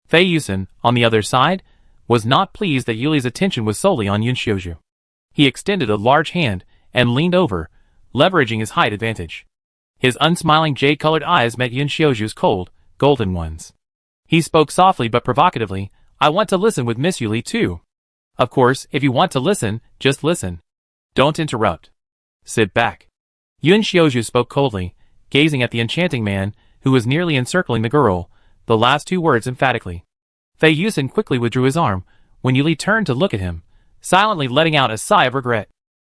Fei Yusen, on the other side, was not pleased that Yuli's attention was solely on Yun Xiaozhu. He extended a large hand and leaned over, leveraging his height advantage. His unsmiling jade-colored eyes met Yun Xiaozhu's cold, golden ones. He spoke softly but provocatively, "I want to listen with Miss Yuli too." "Of course, if you want to listen, just listen. Don't interrupt. Sit back." Yun Xiaozhu spoke coldly, gazing at the enchanting man, who was nearly encircling the girl, the last two words emphatically. Fei Yusen quickly withdrew his arm, when Yuli turned to look at him, silently letting out a sigh of regret.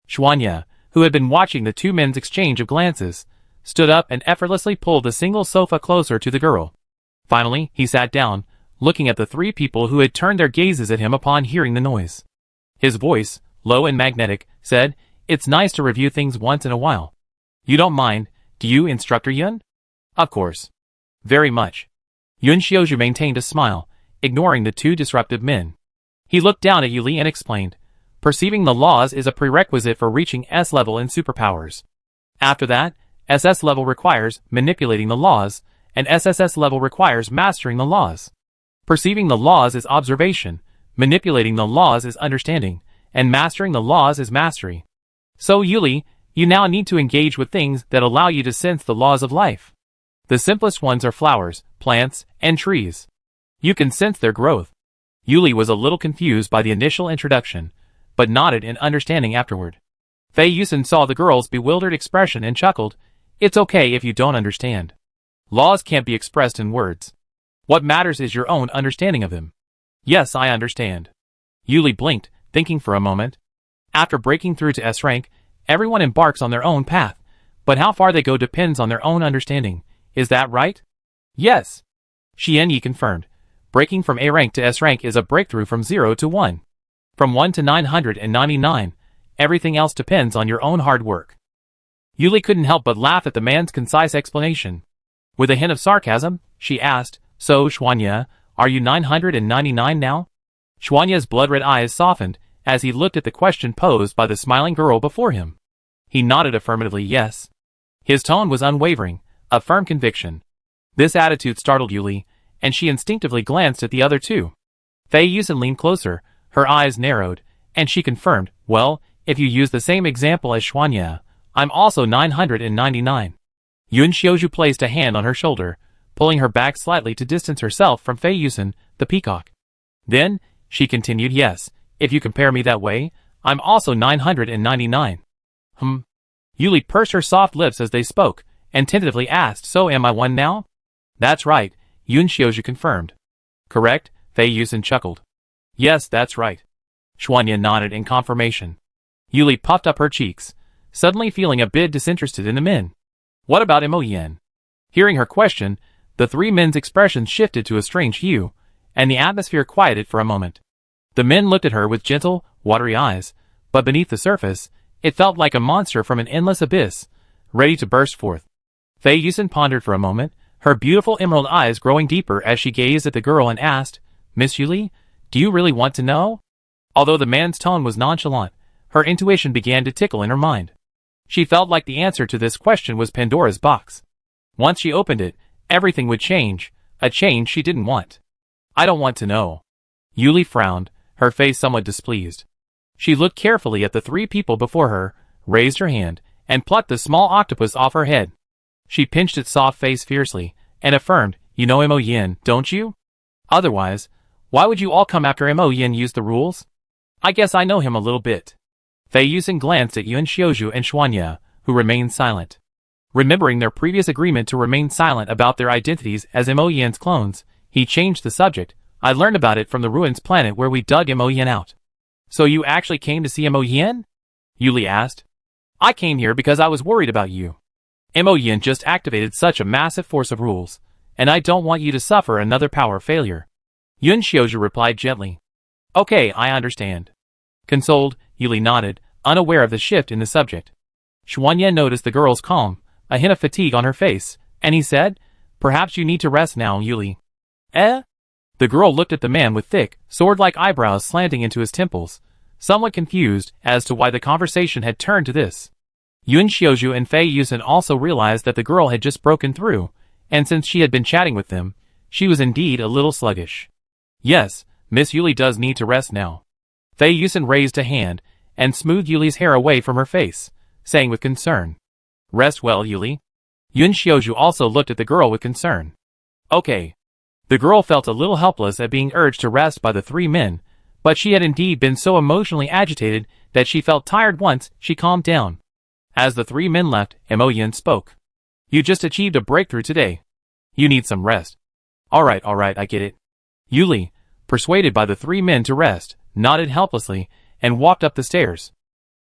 Xuanya, who had been watching the two men's exchange of glances, stood up and effortlessly pulled the single sofa closer to the girl. Finally, he sat down, looking at the three people who had turned their gazes at him upon hearing the noise. His voice, low and magnetic, said, "It's nice to review things once in a while. You don't mind, do you, Instructor Yun?" "Of course. Very much." Yun Xiaozhu maintained a smile, ignoring the two disruptive men. He looked down at Yuli and explained, "Perceiving the laws is a prerequisite for reaching S level in superpowers. After that, SS level requires manipulating the laws, and SSS level requires mastering the laws. Perceiving the laws is observation, manipulating the laws is understanding, and mastering the laws is mastery. So Yuli, you now need to engage with things that allow you to sense the laws of life. The simplest ones are flowers, plants, and trees. You can sense their growth." Yuli was a little confused by the initial introduction, but nodded in understanding afterward. Fei Yusen saw the girl's bewildered expression and chuckled, "It's okay if you don't understand. Laws can't be expressed in words. What matters is your own understanding of them." "Yes, I understand." Yuli blinked, thinking for a moment. After breaking through to S rank, everyone embarks on their own path, but how far they go depends on their own understanding. Is that right? "Yes." Xian Yi confirmed. Breaking from A rank to S rank is a breakthrough from 0 to 1. From 1 to 999, everything else depends on your own hard work. Yuli couldn't help but laugh at the man's concise explanation. With a hint of sarcasm, she asked, "So, Xuanya, are you 999 now?" Xuanya's blood-red eyes softened as he looked at the question posed by the smiling girl before him. He nodded affirmatively yes. His tone was unwavering, a firm conviction. This attitude startled Yuli, and she instinctively glanced at the other two. Fei Yusen leaned closer, her eyes narrowed, and she confirmed, "Well, if you use the same example as Xuanya, I'm also 999. Yun Xiaozhu placed a hand on her shoulder, pulling her back slightly to distance herself from Fei Yusen, the peacock. Then, she continued, "Yes, if you compare me that way, I'm also 999. Yuli pursed her soft lips as they spoke, and tentatively asked, "So am I one now?" "That's right," Yun Xiaozhu confirmed. "Correct," Fei Yusen chuckled. "Yes, that's right." Xuanya nodded in confirmation. Yuli puffed up her cheeks, suddenly feeling a bit disinterested in the men. "What about Mo Yen?" Hearing her question, the three men's expressions shifted to a strange hue, and the atmosphere quieted for a moment. The men looked at her with gentle, watery eyes, but beneath the surface, it felt like a monster from an endless abyss, ready to burst forth. Fei Yusen pondered for a moment, her beautiful emerald eyes growing deeper as she gazed at the girl and asked, "Miss Yuli, do you really want to know?" Although the man's tone was nonchalant, her intuition began to tickle in her mind. She felt like the answer to this question was Pandora's box. Once she opened it, everything would change, a change she didn't want. "I don't want to know." Yuli frowned, her face somewhat displeased. She looked carefully at the three people before her, raised her hand, and plucked the small octopus off her head. She pinched its soft face fiercely, and affirmed, "You know Mo Yin, don't you? Otherwise, why would you all come after Mo Yin used the rules?" "I guess I know him a little bit." Fei Yusen glanced at Yun Xiaozhu and Xuanya, who remained silent. Remembering their previous agreement to remain silent about their identities as Mo Yin's clones, he changed the subject. "I learned about it from the ruins planet where we dug Mo Yin out." "So you actually came to see Mo Yin?" Yuli asked. "I came here because I was worried about you. Mo Yin just activated such a massive force of rules, and I don't want you to suffer another power failure." Yun Xiaozhu replied gently. "Okay, I understand." Consoled, Yuli nodded, unaware of the shift in the subject. Xuanya noticed the girl's calm, a hint of fatigue on her face, and he said, "Perhaps you need to rest now, Yuli." The girl looked at the man with thick, sword-like eyebrows slanting into his temples, somewhat confused as to why the conversation had turned to this. Yun Xiaozhu and Fei Yusen also realized that the girl had just broken through, and since she had been chatting with them, she was indeed a little sluggish. Yes, Miss Yuli does need to rest now. Fei Yusen raised a hand and smoothed Yuli's hair away from her face, saying with concern, "Rest well, Yuli." Yun Xiaozhu also looked at the girl with concern. Okay. The girl felt a little helpless at being urged to rest by the three men, but she had indeed been so emotionally agitated that she felt tired once she calmed down. As the three men left, Mo Yin spoke. "You just achieved a breakthrough today. You need some rest." Alright, I get it. Yuli, persuaded by the three men to rest, nodded helplessly and walked up the stairs.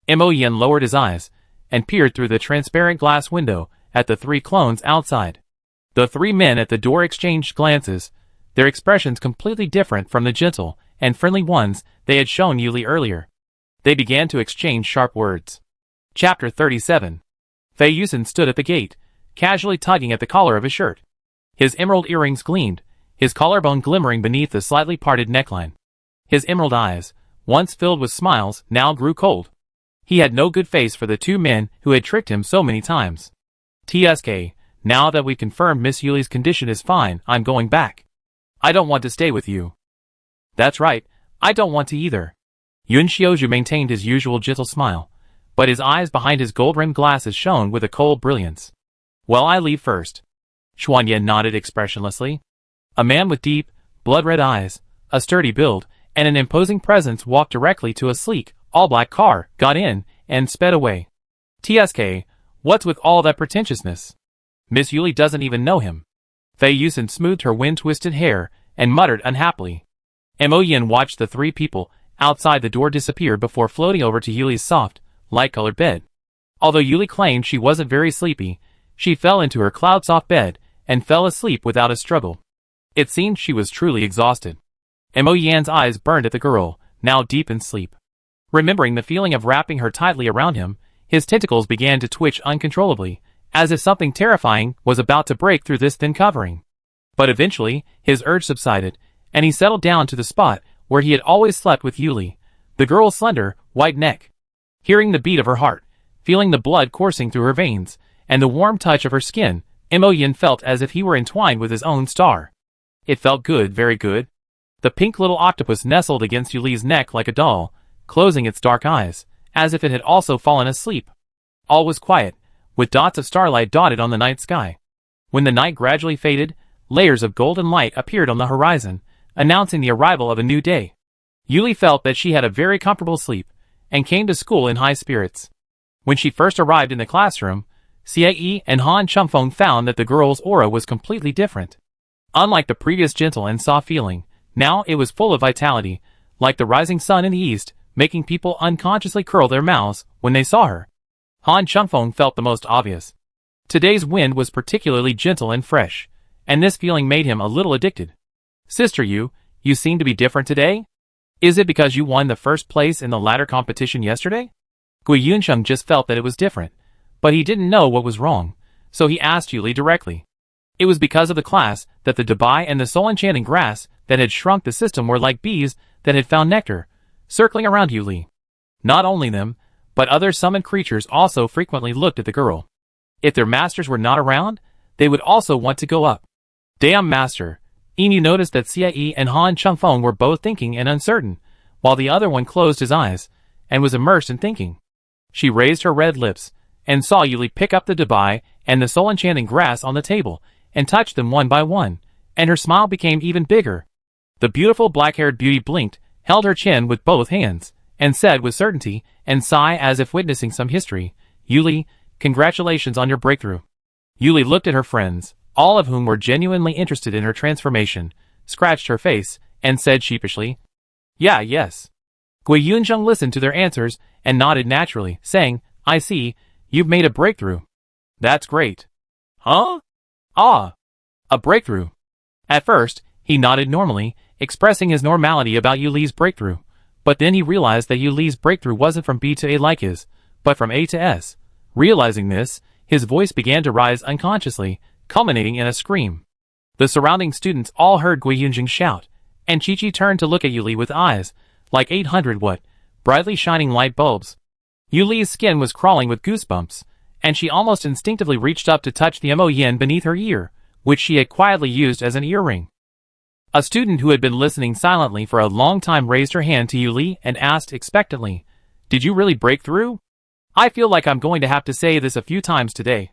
Mo Yin lowered his eyes and peered through the transparent glass window at the three clones outside. The three men at the door exchanged glances, their expressions completely different from the gentle and friendly ones they had shown Yuli earlier. They began to exchange sharp words. Chapter 37. Fei Yusen stood at the gate, casually tugging at the collar of his shirt. His emerald earrings gleamed, his collarbone glimmering beneath the slightly parted neckline. His emerald eyes, once filled with smiles, now grew cold. He had no good face for the two men who had tricked him so many times. "TSK, now that we've confirmed Miss Yuli's condition is fine, I'm going back. I don't want to stay with you." "That's right, I don't want to either." Yun Xiaozhu maintained his usual gentle smile, but his eyes behind his gold-rimmed glasses shone with a cold brilliance. "Well, I leave first." Xuanyan nodded expressionlessly. A man with deep, blood-red eyes, a sturdy build, and an imposing presence walked directly to a sleek, all-black car, got in, and sped away. "TSK, what's with all that pretentiousness? Miss Yuli doesn't even know him." Fei Yusen smoothed her wind-twisted hair and muttered unhappily. Mo Yin watched the three people outside the door disappear before floating over to Yuli's soft, light-colored bed. Although Yuli claimed she wasn't very sleepy, she fell into her cloud-soft bed and fell asleep without a struggle. It seemed she was truly exhausted. Mo Yan's eyes burned at the girl, now deep in sleep. Remembering the feeling of wrapping her tightly around him, his tentacles began to twitch uncontrollably, as if something terrifying was about to break through this thin covering. But eventually, his urge subsided, and he settled down to the spot where he had always slept with Yuli, the girl's slender, white neck. Hearing the beat of her heart, feeling the blood coursing through her veins, and the warm touch of her skin, Mo Yin felt as if he were entwined with his own star. It felt good, very good. The pink little octopus nestled against Yuli's neck like a doll, closing its dark eyes, as if it had also fallen asleep. All was quiet, with dots of starlight dotted on the night sky. When the night gradually faded, layers of golden light appeared on the horizon, announcing the arrival of a new day. Yuli felt that she had a very comfortable sleep, and came to school in high spirits. When she first arrived in the classroom, Xie and Han Chengfeng found that the girl's aura was completely different. Unlike the previous gentle and soft feeling, now it was full of vitality, like the rising sun in the east, making people unconsciously curl their mouths when they saw her. Han Chengfeng felt the most obvious. Today's wind was particularly gentle and fresh, and this feeling made him a little addicted. "Sister you seem to be different today? Is it because you won the first place in the ladder competition yesterday?" Gui Yunsheng just felt that it was different, but he didn't know what was wrong, so he asked Yuli directly. It was because of the class that the Dubai and the soul-enchanting grass that had shrunk the system were like bees that had found nectar, circling around Yuli. Not only them, but other summoned creatures also frequently looked at the girl. If their masters were not around, they would also want to go up. "Damn master." Inu noticed that Xie and Han Chengfeng were both thinking and uncertain, while the other one closed his eyes, and was immersed in thinking. She raised her red lips, and saw Yuli pick up the Dubai and the soul-enchanting grass on the table, and touch them one by one, and her smile became even bigger. The beautiful black-haired beauty blinked, held her chin with both hands, and said with certainty and sigh as if witnessing some history, "Yuli, congratulations on your breakthrough." Yuli looked at her friends, all of whom were genuinely interested in her transformation, scratched her face, and said sheepishly, "Yeah, yes." Gui Yunzheng listened to their answers and nodded naturally, saying, "I see, you've made a breakthrough. That's great." "Huh? Ah, a breakthrough." At first, he nodded normally, expressing his normality about Yuli's breakthrough, but then he realized that Yuli's breakthrough wasn't from B to A like his, but from A to S. Realizing this, his voice began to rise unconsciously, culminating in a scream. The surrounding students all heard Gui Yunjing shout, And Chi-Chi turned to look at Yuli with eyes like 800-watt, brightly shining light bulbs. Yuli's skin was crawling with goosebumps, and she almost instinctively reached up to touch the Mo-Yin beneath her ear, which she had quietly used as an earring. A student who had been listening silently for a long time raised her hand to Yuli and asked expectantly, "Did you really break through? I feel like I'm going to have to say this a few times today."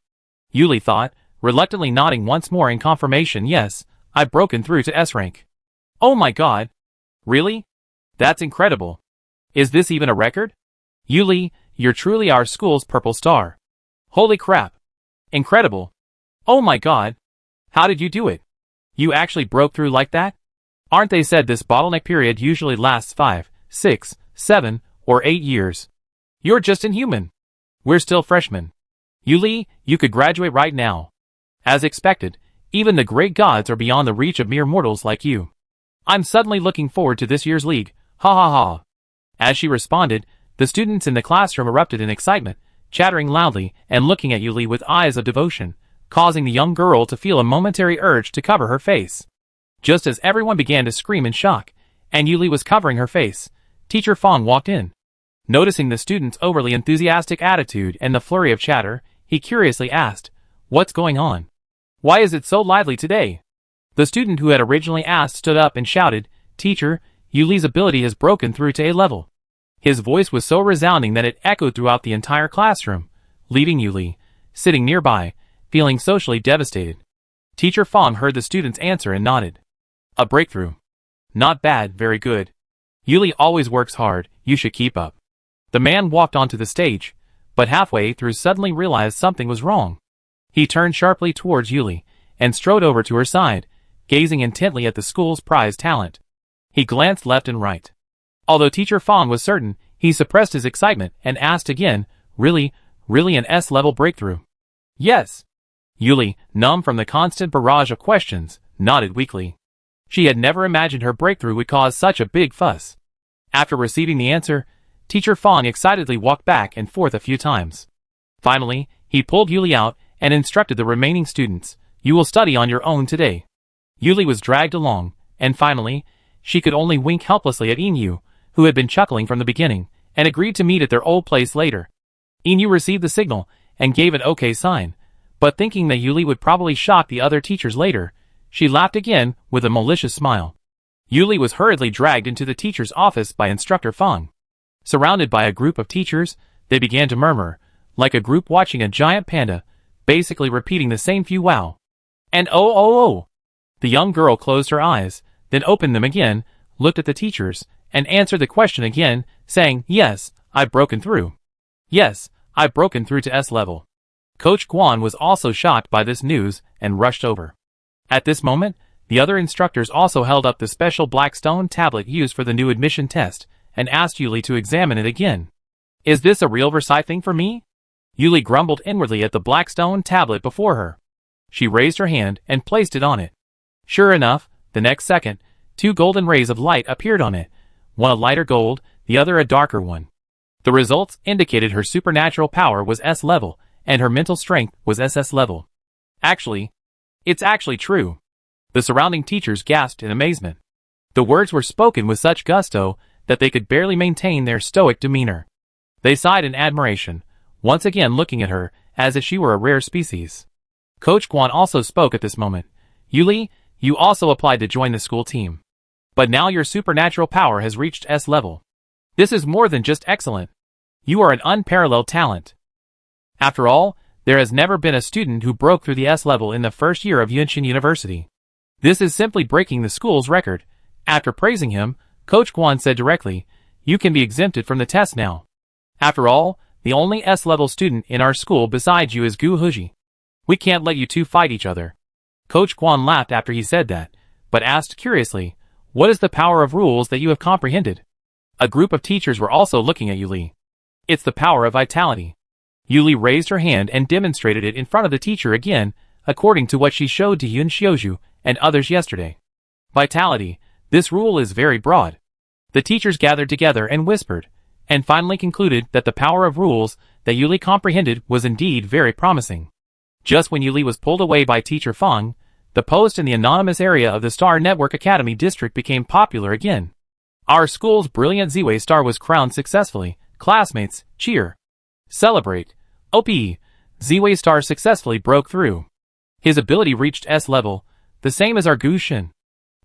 Yuli thought, reluctantly nodding once more in confirmation. "Yes, I've broken through to S rank." "Oh my god. Really? That's incredible. Is this even a record? Yuli, you're truly our school's purple star. Holy crap. Incredible. Oh my god. How did you do it? You actually broke through like that? Aren't they said this bottleneck period usually lasts 5, 6, 7, or 8 years? You're just inhuman. We're still freshmen. Yuli, you could graduate right now." As expected, even the great gods are beyond the reach of mere mortals like you. "I'm suddenly looking forward to this year's league, ha ha ha." As she responded, the students in the classroom erupted in excitement, chattering loudly and looking at Yuli with eyes of devotion, causing the young girl to feel a momentary urge to cover her face. Just as everyone began to scream in shock, and Yuli was covering her face, Teacher Fong walked in. Noticing the students' overly enthusiastic attitude and the flurry of chatter, he curiously asked, "What's going on? Why is it so lively today?" The student who had originally asked stood up and shouted, "Teacher, Yuli's ability has broken through to A level." His voice was so resounding that it echoed throughout the entire classroom, leaving Yuli, sitting nearby, feeling socially devastated. Teacher Fong heard the student's answer and nodded. "A breakthrough. Not bad, very good. Yuli always works hard, you should keep up." The man walked onto the stage, but halfway through suddenly realized something was wrong. He turned sharply towards Yuli, and strode over to her side, gazing intently at the school's prized talent. He glanced left and right. Although Teacher Fong was certain, he suppressed his excitement and asked again, "Really an S-level breakthrough?" "Yes." Yuli, numb from the constant barrage of questions, nodded weakly. She had never imagined her breakthrough would cause such a big fuss. After receiving the answer, Teacher Fong excitedly walked back and forth a few times. Finally, he pulled Yuli out and instructed the remaining students, "You will study on your own today." Yuli was dragged along, and finally, she could only wink helplessly at Inu, who had been chuckling from the beginning, and agreed to meet at their old place later. Inu received the signal and gave an okay sign, but thinking that Yuli would probably shock the other teachers later, she laughed again with a malicious smile. Yuli was hurriedly dragged into the teacher's office by Instructor Fong. Surrounded by a group of teachers, they began to murmur, like a group watching a giant panda, basically repeating the same few "wow" and "oh oh oh." The young girl closed her eyes, then opened them again, looked at the teachers, and answered the question again, saying, "Yes, I've broken through. Yes, I've broken through to S level." Coach Guan was also shocked by this news and rushed over. At this moment, the other instructors also held up the special black stone tablet used for the new admission test and asked Yuli to examine it again. "Is this a real Versailles thing for me?" Yuli grumbled inwardly at the black stone tablet before her. She raised her hand and placed it on it. Sure enough, the next second, 2 golden rays of light appeared on it, one a lighter gold, the other a darker one. The results indicated her supernatural power was S level, and her mental strength was SS level. It's actually true. The surrounding teachers gasped in amazement. The words were spoken with such gusto that they could barely maintain their stoic demeanor. They sighed in admiration, once again looking at her as if she were a rare species. Coach Guan also spoke at this moment. "Yuli, you also applied to join the school team. But now your supernatural power has reached S level. This is more than just excellent. You are an unparalleled talent. After all, there has never been a student who broke through the S level in the first year of Yunshin University. This is simply breaking the school's record." After praising him, Coach Guan said directly, "You can be exempted from the test now. After all, the only S-level student in our school besides you is Gu Huji. We can't let you two fight each other." Coach Guan laughed after he said that, but asked curiously, "What is the power of rules that you have comprehended?" A group of teachers were also looking at Yuli. "It's the power of vitality." Yuli raised her hand and demonstrated it in front of the teacher again, according to what she showed to Yun Xiuzhu and others yesterday. Vitality, this rule is very broad. The teachers gathered together and whispered, and finally concluded that the power of rules that Yuli comprehended was indeed very promising. Just when Yuli was pulled away by Teacher Fong, the post in the anonymous area of the Star Network Academy district became popular again. Our school's brilliant Z-Way star was crowned successfully. Classmates, cheer. Celebrate. OP. Z-Way star successfully broke through. His ability reached S level, the same as our Gushin.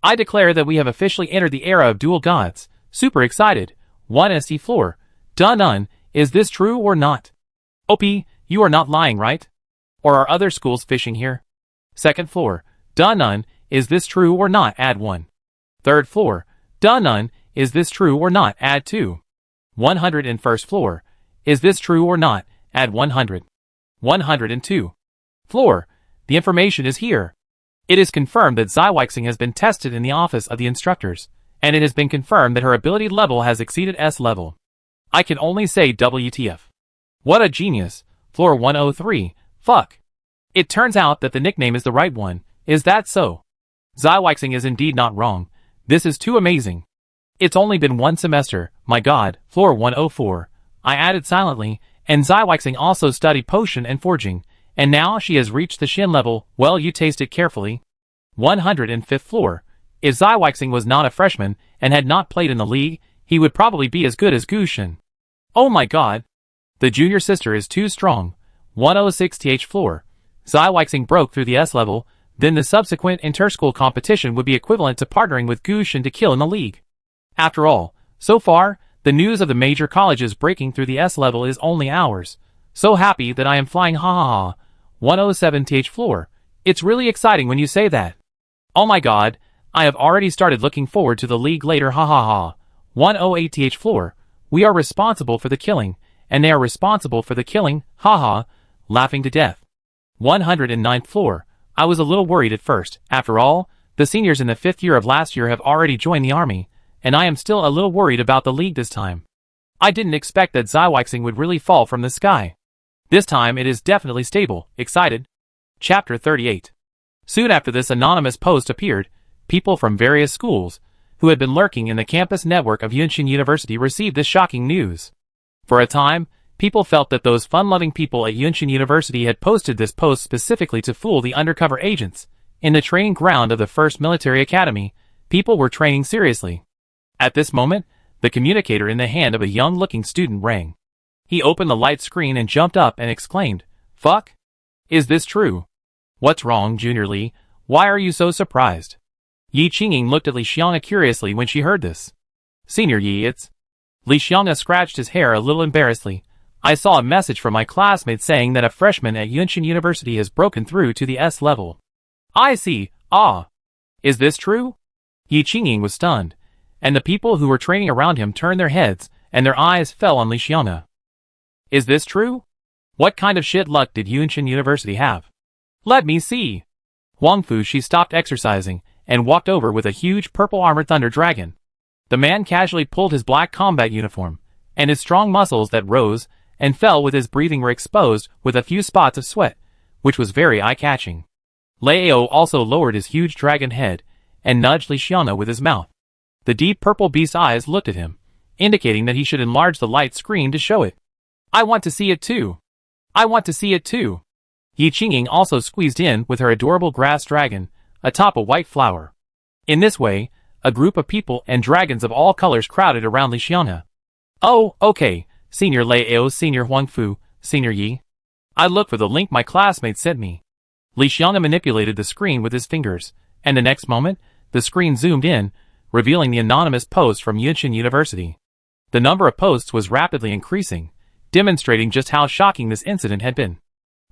I declare that we have officially entered the era of dual gods. Super excited. 1SC floor. Dun. Is this true or not? OP, you are not lying, right? Or are other schools fishing here? Second floor. Dun. Is this true or not? Add 1. Third floor. Dun. Is this true or not? Add 2. 101st floor. Is this true or not? Add 100. 102. Floor. The information is here. It is confirmed that Zyweixing has been tested in the office of the instructors, and it has been confirmed that her ability level has exceeded S level. I can only say WTF. What a genius. Floor 103. Fuck. It turns out that the nickname is the right one. Is that so? Zyweixing is indeed not wrong. This is too amazing. It's only been one semester, my god. Floor 104. I added silently, and Zyweixing also studied potion and forging, and now she has reached the Shin level. Well, you taste it carefully. 105th floor. If Zyweixing was not a freshman and had not played in the league, he would probably be as good as Gushin. Oh my god. The junior sister is too strong. 106th floor. Zyweixing broke through the S level, then the subsequent inter-school competition would be equivalent to partnering with Gushin to kill in the league. After all, so far, the news of the major colleges breaking through the S level is only ours. So happy that I am flying, ha ha ha. 107th floor. It's really exciting when you say that. Oh my god, I have already started looking forward to the league later, ha ha ha. 108th floor. We are responsible for the killing, and they are responsible for the killing, ha ha, laughing to death. 109th floor. I was a little worried at first. After all, the seniors in the 5th year of last year have already joined the army, and I am still a little worried about the league this time. I didn't expect that Zyweixing would really fall from the sky. This time it is definitely stable. Excited. Chapter 38. Soon after this anonymous post appeared, people from various schools, who had been lurking in the campus network of Yunshin University, received this shocking news. For a time, people felt that those fun-loving people at Yunshin University had posted this post specifically to fool the undercover agents. In the training ground of the first military academy, people were training seriously. At this moment, the communicator in the hand of a young-looking student rang. He opened the light screen and jumped up and exclaimed, "Fuck? Is this true? What's wrong, Junior Lee? Why are you so surprised?" Yi Qingying looked at Li Xiangna curiously when she heard this. "Senior Yi, it's..." Li Xiangna scratched his hair a little embarrassedly. "I saw a message from my classmate saying that a freshman at Yunshin University has broken through to the S level." "I see. Ah. Is this true?" Yi Qingying was stunned, and the people who were training around him turned their heads, and their eyes fell on Li Xiangna. "Is this true? What kind of shit luck did Yunshin University have? Let me see." Huang Fu she stopped exercising, and walked over with a huge purple armored thunder dragon. The man casually pulled his black combat uniform, and his strong muscles that rose and fell with his breathing were exposed with a few spots of sweat, which was very eye-catching. Leo also lowered his huge dragon head, and nudged Li Xiangna with his mouth. The deep purple beast's eyes looked at him, indicating that he should enlarge the light screen to show it. "I want to see it too. I want to see it too." Yi Qingying also squeezed in with her adorable grass dragon, atop a white flower. In this way, a group of people and dragons of all colors crowded around Li Xiangna. "Oh, okay, Senior Leo, Senior Huang Fu, Senior Yi. I looked for the link my classmate sent me." Li Xiangna manipulated the screen with his fingers, and the next moment, the screen zoomed in, revealing the anonymous post from Yunshin University. The number of posts was rapidly increasing, demonstrating just how shocking this incident had been.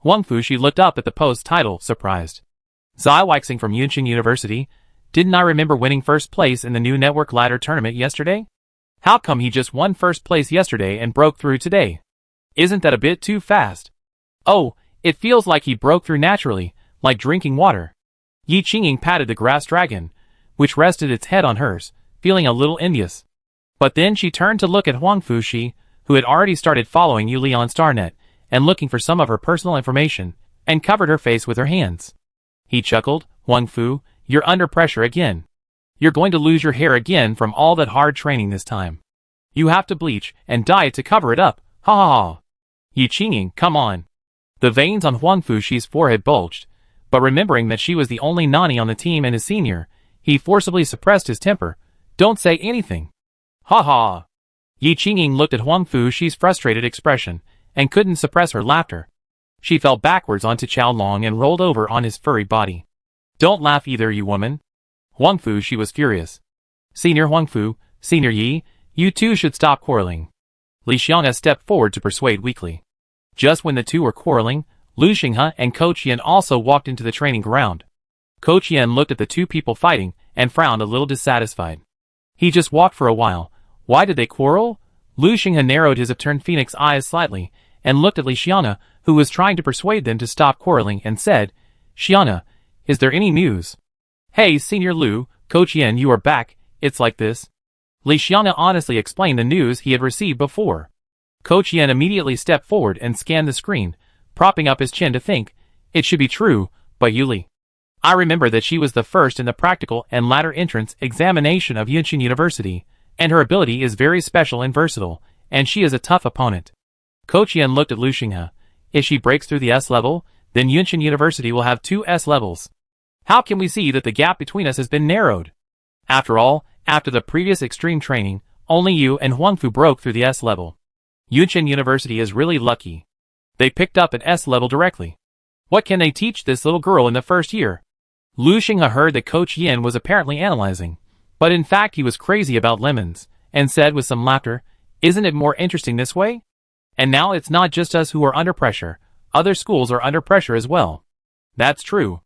Huang Fu she looked up at the post title, surprised. Zyweixing from Yunshin University, didn't I remember winning first place in the new network ladder tournament yesterday? How come he just won first place yesterday and broke through today? Isn't that a bit too fast? Oh, it feels like he broke through naturally, like drinking water. Yi Qingying patted the grass dragon, which rested its head on hers, feeling a little envious. But then she turned to look at Huang Fu she, who had already started following Yuli on Starnet, and looking for some of her personal information, and covered her face with her hands. He chuckled, "Huang Fu, you're under pressure again. You're going to lose your hair again from all that hard training this time. You have to bleach and dye it to cover it up, ha ha ha." Yi Qingying, come on. The veins on Huang Fu she's forehead bulged, But remembering that she was the only Nani on the team and his senior, he forcibly suppressed his temper. Don't say anything. Ha ha. Yi Qingying looked at Huang Fuxi's frustrated expression, and couldn't suppress her laughter. She fell backwards onto Qiao Long and rolled over on his furry body. Don't laugh either, you woman. Huang Fuxi was furious. Senior Huang Fu, Senior Yi, you two should stop quarreling. Li Xiang'e stepped forward to persuade weakly. Just when the two were quarreling, Lu Xinghe and Ko Qian also walked into the training ground. Ko Qian looked at the two people fighting and frowned a little dissatisfied. He just walked for a while. Why did they quarrel? Lu Xinghe narrowed his upturned phoenix eyes slightly and looked at Li Xiang'e, who was trying to persuade them to stop quarreling, and said, Xiang'e, is there any news? Hey, Senior Lu, Ko Qian, you are back. It's like this. Li Xiang'e honestly explained the news he had received before. Ko Qian immediately stepped forward and scanned the screen, propping up his chin to think, it should be true, but Yuli. I remember that she was the first in the practical and latter entrance examination of Yunqin University, and her ability is very special and versatile, and she is a tough opponent. Ko Qian looked at Lu Xinghe. If she breaks through the S level, then Yunqin University will have 2 S levels. How can we see that the gap between us has been narrowed? After all, after the previous extreme training, only you and Huangfu broke through the S level. Yunqin University is really lucky. They picked up an S level directly. What can they teach this little girl in the first year? Lu Xinghe heard that Ko Qian was apparently analyzing, but in fact he was crazy about lemons, and said with some laughter, isn't it more interesting this way? And now it's not just us who are under pressure, other schools are under pressure as well. That's true.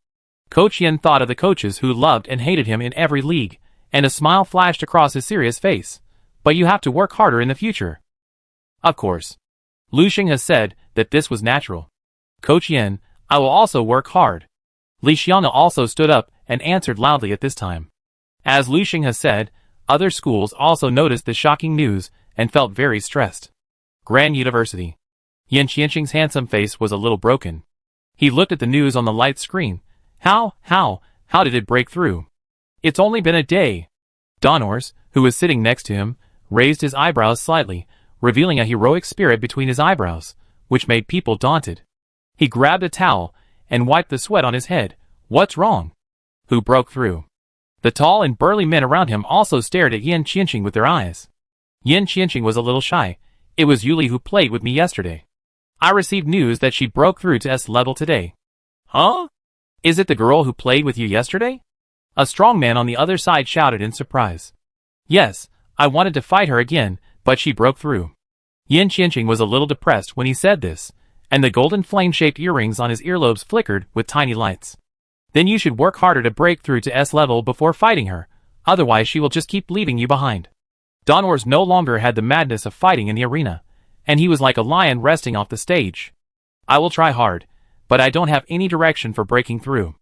Ko Qian thought of the coaches who loved and hated him in every league, and a smile flashed across his serious face. But you have to work harder in the future. Of course. Lu Xinghe said that this was natural. Ko Qian, I will also work hard. Li Xiang'e also stood up and answered loudly at this time. As Lu Xinghe said, other schools also noticed the shocking news and felt very stressed. Grand University. Yin Qianqing's handsome face was a little broken. He looked at the news on the light screen. How did it break through? It's only been a day. Donors, who was sitting next to him, raised his eyebrows slightly, revealing a heroic spirit between his eyebrows, which made people daunted. He grabbed a towel and wiped the sweat on his head. What's wrong? Who broke through? The tall and burly men around him also stared at Yin Qianqing with their eyes. Yin Qianqing was a little shy. It was Yuli who played with me yesterday. I received news that she broke through to S level today. Huh? Is it the girl who played with you yesterday? A strong man on the other side shouted in surprise. Yes, I wanted to fight her again, but she broke through. Yin Qianqing was a little depressed when he said this, and the golden flame-shaped earrings on his earlobes flickered with tiny lights. Then you should work harder to break through to S level before fighting her, otherwise she will just keep leaving you behind. Donors no longer had the madness of fighting in the arena, and he was like a lion resting off the stage. I will try hard, but I don't have any direction for breaking through.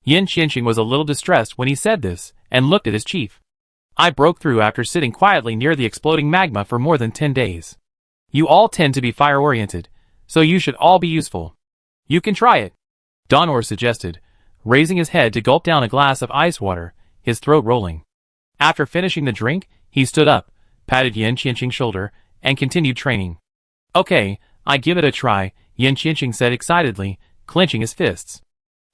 Yin Qianqing was a little distressed when he said this, and looked at his chief. I broke through after sitting quietly near the exploding magma for more than 10 days. You all tend to be fire-oriented, so you should all be useful. You can try it, Donor suggested, raising his head to gulp down a glass of ice water, his throat rolling. After finishing the drink, he stood up, patted Yin Qianqing's shoulder, and continued training. Okay, I give it a try, Yin Qianqing said excitedly, clenching his fists.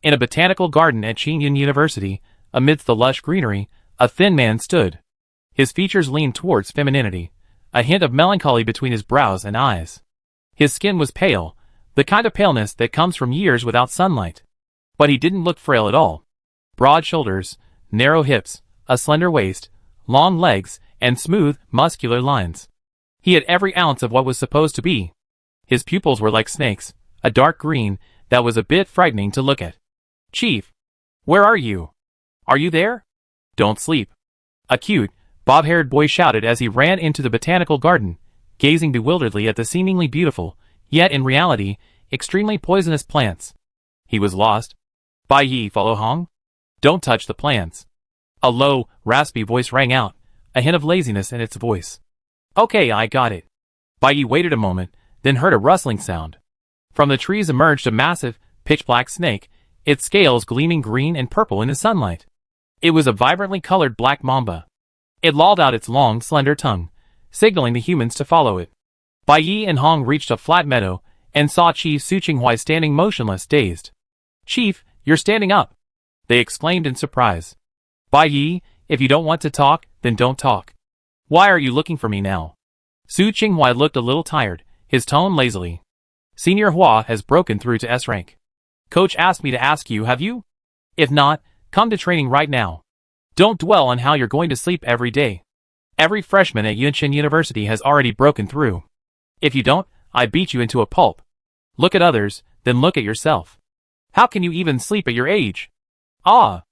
In a botanical garden at Qingyun University, amidst the lush greenery, a thin man stood. His features leaned towards femininity, a hint of melancholy between his brows and eyes. His skin was pale, the kind of paleness that comes from years without sunlight. But he didn't look frail at all. Broad shoulders, narrow hips, a slender waist, long legs, and smooth, muscular lines. He had every ounce of what was supposed to be. His pupils were like snakes, a dark green that was a bit frightening to look at. Chief, where are you? Are you there? Don't sleep. A cute, bob-haired boy shouted as he ran into the botanical garden, gazing bewilderedly at the seemingly beautiful, yet in reality, extremely poisonous plants. He was lost. Bai Yi, follow Hong? Don't touch the plants. A low, raspy voice rang out, a hint of laziness in its voice. Okay, I got it. Bai Yi waited a moment, then heard a rustling sound. From the trees emerged a massive, pitch-black snake, its scales gleaming green and purple in the sunlight. It was a vibrantly colored black mamba. It lolled out its long, slender tongue, signaling the humans to follow it. Bai Yi and Hong reached a flat meadow, and saw Chief Su Qinghuai standing motionless, dazed. Chief, You're standing up, they exclaimed in surprise. Bai Yi, if you don't want to talk, then don't talk. Why are you looking for me now? Su Qinghua looked a little tired, his tone lazily. Senior Hua has broken through to S rank. Coach asked me to ask you, have you? If not, come to training right now. Don't dwell on how you're going to sleep every day. Every freshman at Yunqin University has already broken through. If you don't, I beat you into a pulp. Look at others, then look at yourself. How can you even sleep at your age? Ah.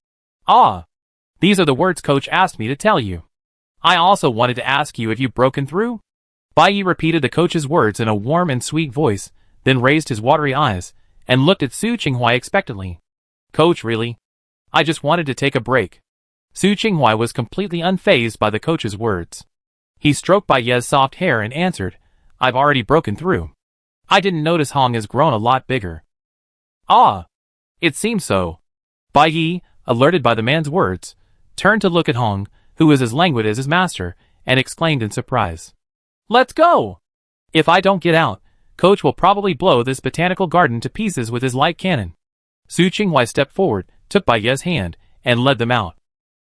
These are the words Coach asked me to tell you. I also wanted to ask you if you've broken through. Bai Yi repeated the coach's words in a warm and sweet voice, then raised his watery eyes, and looked at Su Qinghua expectantly. Coach, really? I just wanted to take a break. Su Qinghua was completely unfazed by the coach's words. He stroked Bai Yi's soft hair and answered, I've already broken through. I didn't notice Hong has grown a lot bigger. Ah. It seems so. Bai Yi, alerted by the man's words, turned to look at Hong, who was as languid as his master, and exclaimed in surprise. Let's go! If I don't get out, Coach will probably blow this botanical garden to pieces with his light cannon. Su Qinghua stepped forward, took Bai Yi's hand, and led them out.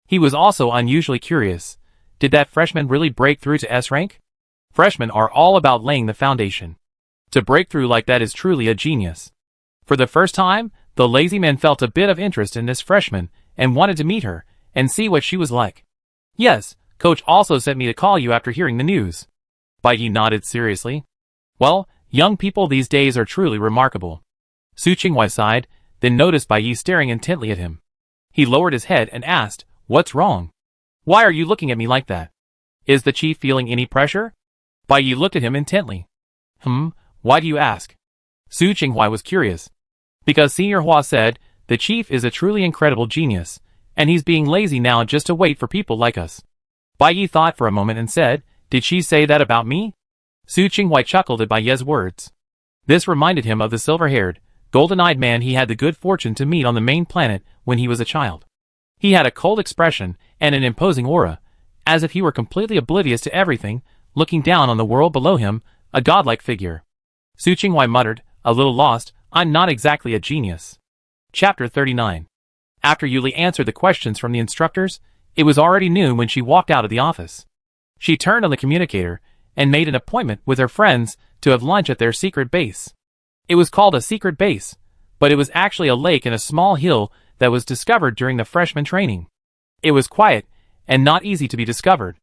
He was also unusually curious. Did that freshman really break through to S rank? Freshmen are all about laying the foundation. To break through like that is truly a genius. For the first time, the lazy man felt a bit of interest in this freshman, and wanted to meet her, and see what she was like. Yes, Coach also sent me to call you after hearing the news. Bai Yi nodded seriously. Well, young people these days are truly remarkable. Su Qinghua sighed, then noticed Bai Yi staring intently at him. He lowered his head and asked, What's wrong? Why are you looking at me like that? Is the chief feeling any pressure? Bai Yi looked at him intently. Why do you ask? Su Qinghua was curious. Because Senior Hua said, the chief is a truly incredible genius, and he's being lazy now just to wait for people like us. Bai Yi thought for a moment and said, Did she say that about me? Su Qinghua chuckled at Bai Yi's words. This reminded him of the silver-haired, golden-eyed man he had the good fortune to meet on the main planet when he was a child. He had a cold expression and an imposing aura, as if he were completely oblivious to everything, looking down on the world below him, a godlike figure. Su Qinghua muttered, a little lost, I'm not exactly a genius. Chapter 39. After Yuli answered the questions from the instructors, it was already noon when she walked out of the office. She turned on the communicator and made an appointment with her friends to have lunch at their secret base. It was called a secret base, but it was actually a lake in a small hill that was discovered during the freshman training. It was quiet and not easy to be discovered.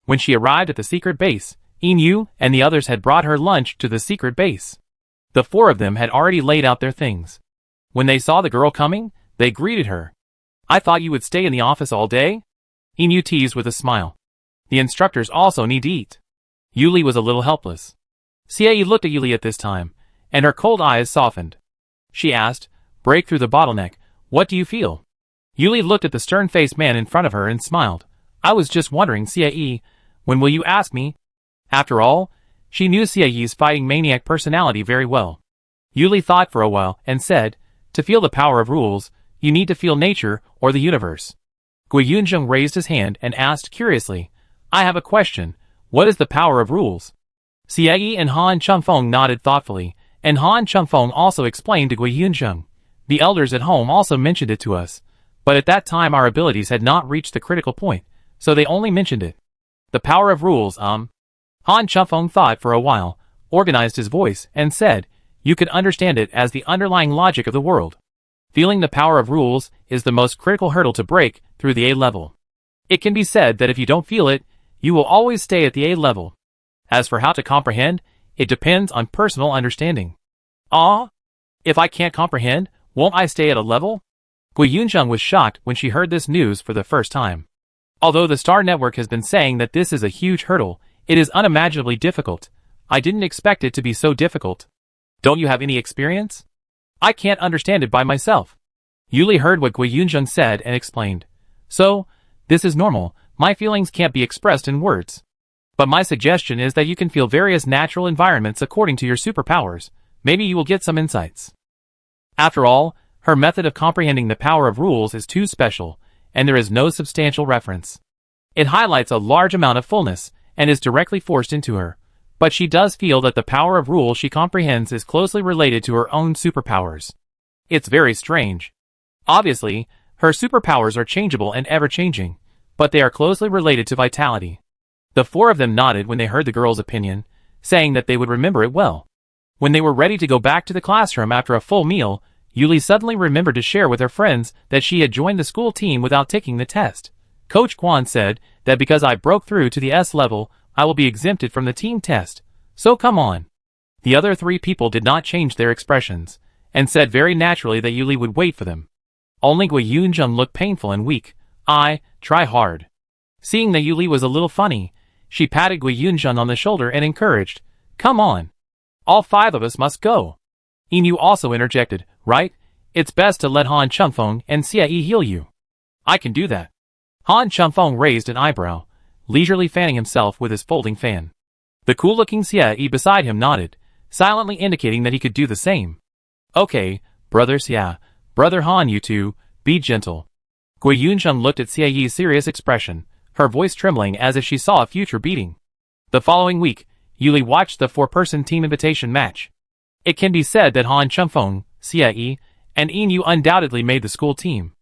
When she arrived at the secret base, Yin and the others had brought her lunch to the secret base. The four of them had already laid out their things. When they saw the girl coming, they greeted her. I thought you would stay in the office all day? Yin teased with a smile. The instructors also need to eat. Yuli was a little helpless. Xie looked at Yuli at this time, and her cold eyes softened. She asked, Break through the bottleneck, what do you feel? Yuli looked at the stern-faced man in front of her and smiled. I was just wondering, Xie, when will you ask me? After all, she knew Xie's fighting maniac personality very well. Yuli thought for a while and said, To feel the power of rules, you need to feel nature or the universe. Gui Yunzheng raised his hand and asked curiously, I have a question. What is the power of rules? Xie and Han Chengfeng nodded thoughtfully, and Han Chengfeng also explained to Gui Yunzheng. The elders at home also mentioned it to us, but at that time our abilities had not reached the critical point, so they only mentioned it. The power of rules, Han Chengfeng thought for a while, organized his voice, and said, You could understand it as the underlying logic of the world. Feeling the power of rules is the most critical hurdle to break through the A level. It can be said that if you don't feel it, you will always stay at the A level. As for how to comprehend, it depends on personal understanding. If I can't comprehend, won't I stay at a level? Gui Yunzheng was shocked when she heard this news for the first time. Although the Star Network has been saying that this is a huge hurdle, it is unimaginably difficult. I didn't expect it to be so difficult. Don't you have any experience? I can't understand it by myself. Yuli heard what Gui Yunzheng said and explained. So, this is normal, my feelings can't be expressed in words. But my suggestion is that you can feel various natural environments according to your superpowers. Maybe you will get some insights. After all, her method of comprehending the power of rules is too special, and there is no substantial reference. It highlights a large amount of fullness, and is directly forced into her. But she does feel that the power of rules she comprehends is closely related to her own superpowers. It's very strange. Obviously, her superpowers are changeable and ever-changing, but they are closely related to vitality. The four of them nodded when they heard the girl's opinion, saying that they would remember it well. When they were ready to go back to the classroom after a full meal, Yuli suddenly remembered to share with her friends that she had joined the school team without taking the test. Coach Kwon said that because I broke through to the S level, I will be exempted from the team test. So come on. The other three people did not change their expressions, and said very naturally that Yuli would wait for them. Only Gui Yunjung looked painful and weak. Try hard. Seeing that Yuli was a little funny, she patted Gui Yunjung on the shoulder and encouraged, come on. All five of us must go. Inu also interjected, right? It's best to let Han Chunfeng and Xie heal you. I can do that. Han Chunfeng raised an eyebrow, leisurely fanning himself with his folding fan. The cool-looking Xie beside him nodded, silently indicating that he could do the same. Okay, brother Xie, brother Han, you two, be gentle. Gui Yunjung looked at Xie's serious expression, her voice trembling as if she saw a future beating. The following week, Yuli watched the four-person team invitation match. It can be said that Han Chunfeng, Xie, and Inu undoubtedly made the school team.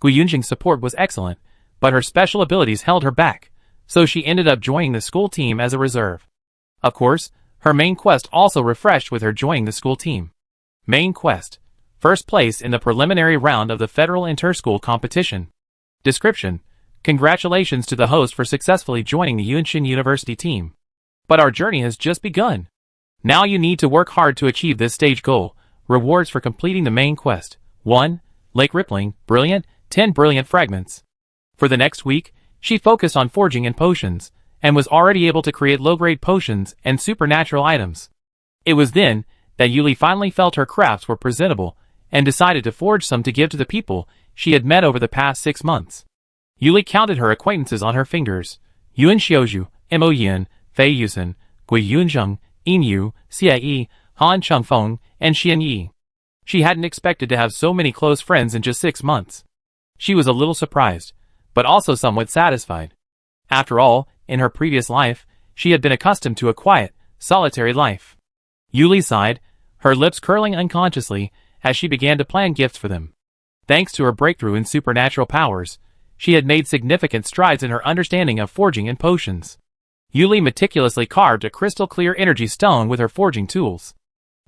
Gui Yunjing's support was excellent, but her special abilities held her back, so she ended up joining the school team as a reserve. Of course, her main quest also refreshed with her joining the school team. Main quest: first place in the preliminary round of the Federal Inter-School Competition. Description: congratulations to the host for successfully joining the Yunshin University team. But our journey has just begun. Now you need to work hard to achieve this stage goal. Rewards for completing the main quest: 1. Lake Rippling, Brilliant, 10 Brilliant Fragments. For the next week, she focused on forging and potions, and was already able to create low-grade potions and supernatural items. It was then that Yuli finally felt her crafts were presentable, and decided to forge some to give to the people she had met over the past 6 months. Yuli counted her acquaintances on her fingers: Yuan Xiaoju, Mo Yin, Fei Yusen, Gui Yunjung, Inu, Xie, Han Chunfeng, and Xian Yi. She hadn't expected to have so many close friends in just 6 months. She was a little surprised, but also somewhat satisfied. After all, in her previous life, she had been accustomed to a quiet, solitary life. Yuli sighed, her lips curling unconsciously as she began to plan gifts for them. Thanks to her breakthrough in supernatural powers, she had made significant strides in her understanding of forging and potions. Yuli meticulously carved a crystal-clear energy stone with her forging tools.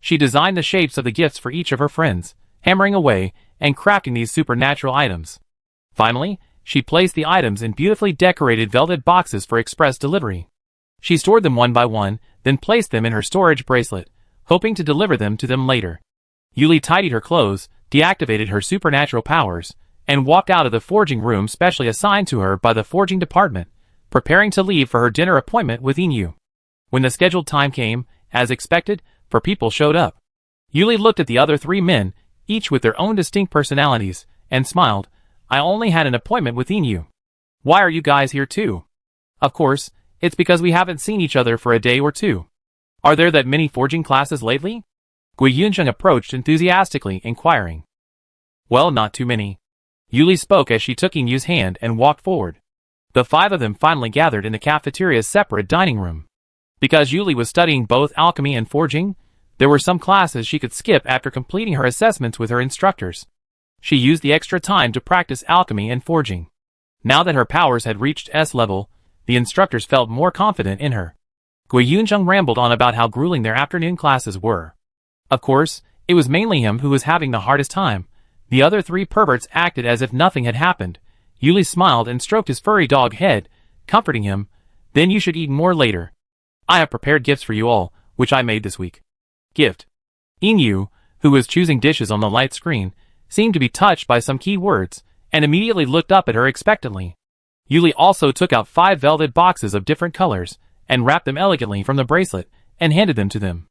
She designed the shapes of the gifts for each of her friends, hammering away and crafting these supernatural items. Finally, she placed the items in beautifully decorated velvet boxes for express delivery. She stored them one by one, then placed them in her storage bracelet, hoping to deliver them to them later. Yuli tidied her clothes, deactivated her supernatural powers, and walked out of the forging room specially assigned to her by the forging department, preparing to leave for her dinner appointment with Inu. When the scheduled time came, as expected, four people showed up. Yuli looked at the other three men, each with their own distinct personalities, and smiled. I only had an appointment with Inu. Why are you guys here too? Of course, it's because we haven't seen each other for a day or two. Are there that many forging classes lately? Gui Yunjung approached enthusiastically, inquiring. Well, not too many. Yuli spoke as she took Inu's hand and walked forward. The five of them finally gathered in the cafeteria's separate dining room. Because Yuli was studying both alchemy and forging, there were some classes she could skip after completing her assessments with her instructors. She used the extra time to practice alchemy and forging. Now that her powers had reached S level, the instructors felt more confident in her. Gui Yunjung rambled on about how grueling their afternoon classes were. Of course, it was mainly him who was having the hardest time. The other three perverts acted as if nothing had happened. Yuli smiled and stroked his furry dog head, comforting him. Then you should eat more later. I have prepared gifts for you all, which I made this week. Gift. Inu, who was choosing dishes on the light screen, seemed to be touched by some key words, and immediately looked up at her expectantly. Yuli also took out 5 velvet boxes of different colors, and wrapped them elegantly from the bracelet, and handed them to them.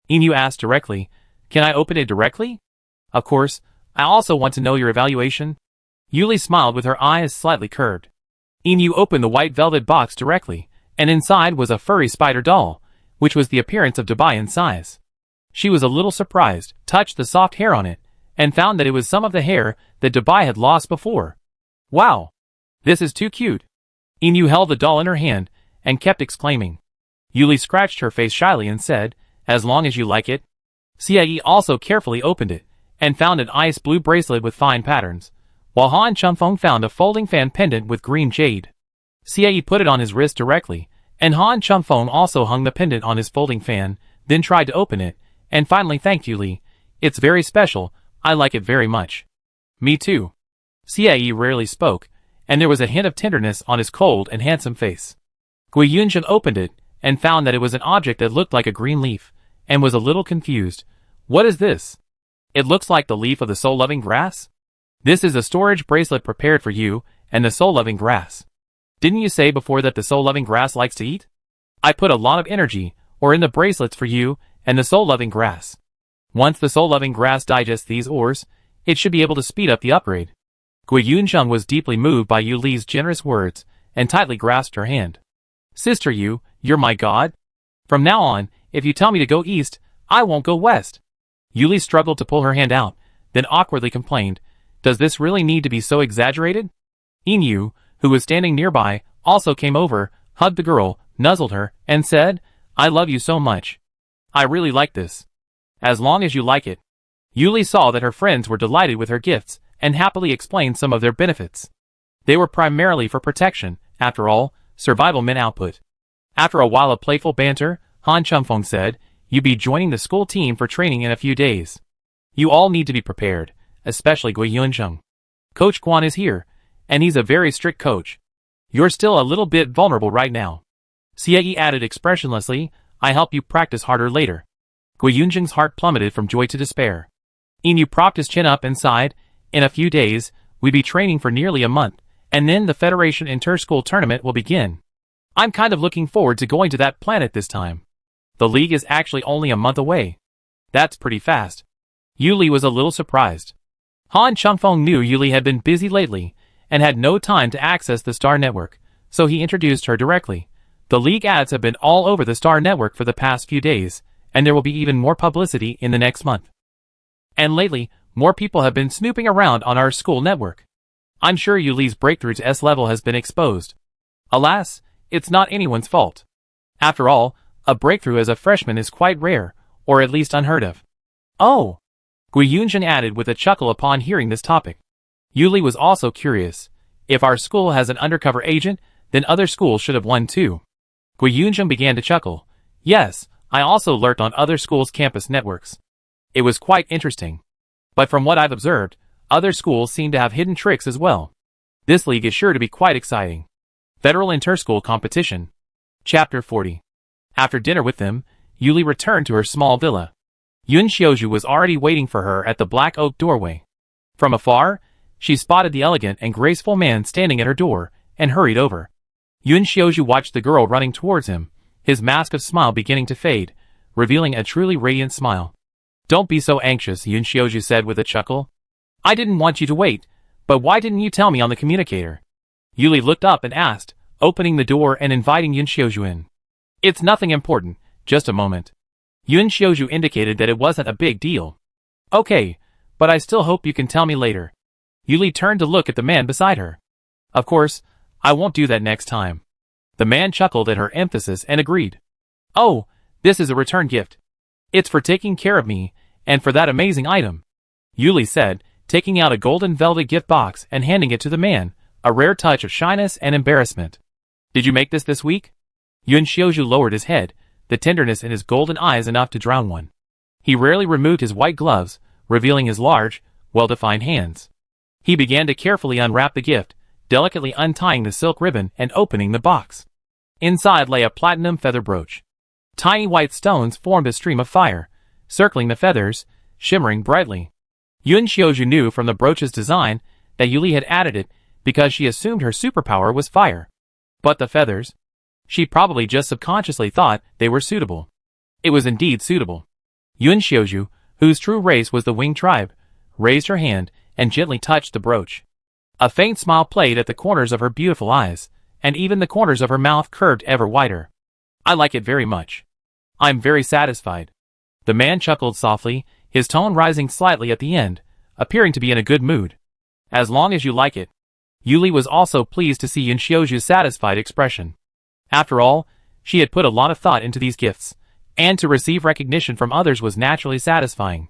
Inu asked directly, Can I open it directly? Of course, I also want to know your evaluation. Yuli smiled with her eyes slightly curved. Inu opened the white velvet box directly, and inside was a furry spider doll, which was the appearance of Dubai in size. She was a little surprised, touched the soft hair on it, and found that it was some of the hair that Dubai had lost before. Wow! This is too cute. Inu held the doll in her hand, and kept exclaiming. Yuli scratched her face shyly and said, As long as you like it. Xie also carefully opened it, and found an ice blue bracelet with fine patterns, while Han Chunfeng found a folding fan pendant with green jade. Xie put it on his wrist directly, and Han Chunfeng also hung the pendant on his folding fan, then tried to open it, and finally thanked Yuli. It's very special, I like it very much. Me too. Xie rarely spoke, and there was a hint of tenderness on his cold and handsome face. Gui Yunzheng opened it, and found that it was an object that looked like a green leaf, and was a little confused. What is this? It looks like the leaf of the soul-loving grass? This is a storage bracelet prepared for you and the soul-loving grass. Didn't you say before that the soul-loving grass likes to eat? I put a lot of energy, in the bracelets for you and the soul-loving grass. Once the soul-loving grass digests these ores, it should be able to speed up the upgrade. Gui Yunzheng was deeply moved by Yu Li's generous words, and tightly grasped her hand. Sister Yu, you're my god? From now on, if you tell me to go east, I won't go west. Yu Li struggled to pull her hand out, then awkwardly complained, does this really need to be so exaggerated? Yin, who was standing nearby, also came over, hugged the girl, nuzzled her, and said, I love you so much. I really like this. As long as you like it. Yu Li saw that her friends were delighted with her gifts, and happily explained some of their benefits. They were primarily for protection, after all, survival meant output. After a while of playful banter, Han Chunfeng said, you'll be joining the school team for training in a few days. You all need to be prepared, especially Gui Yunzheng. Coach Quan is here, and he's a very strict coach. You're still a little bit vulnerable right now. Xie added expressionlessly, I help you practice harder later. Gui Yunzheng's heart plummeted from joy to despair. Yin propped his chin up and sighed, in a few days, we'd be training for nearly a month, and then the Federation Inter-School Tournament will begin. I'm kind of looking forward to going to that planet this time. The league is actually only a month away. That's pretty fast. Yu Li was a little surprised. Han Chunfeng knew Yu Li had been busy lately, and had no time to access the Star Network, so he introduced her directly. The league ads have been all over the Star Network for the past few days, and there will be even more publicity in the next month. And lately, more people have been snooping around on our school network. I'm sure Yu Li's breakthrough to S level has been exposed. Alas, it's not anyone's fault. After all, a breakthrough as a freshman is quite rare, or at least unheard of. Oh! Gui Yunzheng added with a chuckle upon hearing this topic. Yu Li was also curious. If our school has an undercover agent, then other schools should have one too. Gui Yunzheng began to chuckle. Yes, I also lurked on other schools' campus networks. It was quite interesting. But from what I've observed, other schools seem to have hidden tricks as well. This league is sure to be quite exciting. Federal Inter-School Competition. Chapter 40. After dinner with them, Yu Li returned to her small villa. Yun Xiaozhu was already waiting for her at the black oak doorway. From afar, she spotted the elegant and graceful man standing at her door, and hurried over. Yun Xiaozhu watched the girl running towards him, his mask of smile beginning to fade, revealing a truly radiant smile. Don't be so anxious, Yun Xiaozhu said with a chuckle. I didn't want you to wait, but why didn't you tell me on the communicator? Yu Li looked up and asked, opening the door and inviting Yun Xiaozhu in. It's nothing important, just a moment. Yun Xiaozhu indicated that it wasn't a big deal. Okay, but I still hope you can tell me later. Yu Li turned to look at the man beside her. Of course, I won't do that next time. The man chuckled at her emphasis and agreed. Oh, this is a return gift. It's for taking care of me, and for that amazing item. Yu Li said, taking out a golden velvet gift box and handing it to the man, a rare touch of shyness and embarrassment. Did you make this week? Yun Xiaozhu lowered his head, the tenderness in his golden eyes enough to drown one. He rarely removed his white gloves, revealing his large, well-defined hands. He began to carefully unwrap the gift, delicately untying the silk ribbon and opening the box. Inside lay a platinum feather brooch. Tiny white stones formed a stream of fire, circling the feathers, shimmering brightly. Yun Xiaozhu knew from the brooch's design that Yu Li had added it because she assumed her superpower was fire. But the feathers? She probably just subconsciously thought they were suitable. It was indeed suitable. Yun Xiaozhu, whose true race was the winged tribe, raised her hand and gently touched the brooch. A faint smile played at the corners of her beautiful eyes, and even the corners of her mouth curved ever wider. I like it very much. I'm very satisfied. The man chuckled softly, his tone rising slightly at the end, appearing to be in a good mood. As long as you like it. Yu Li was also pleased to see Yun Xiaozhu's satisfied expression. After all, she had put a lot of thought into these gifts, and to receive recognition from others was naturally satisfying.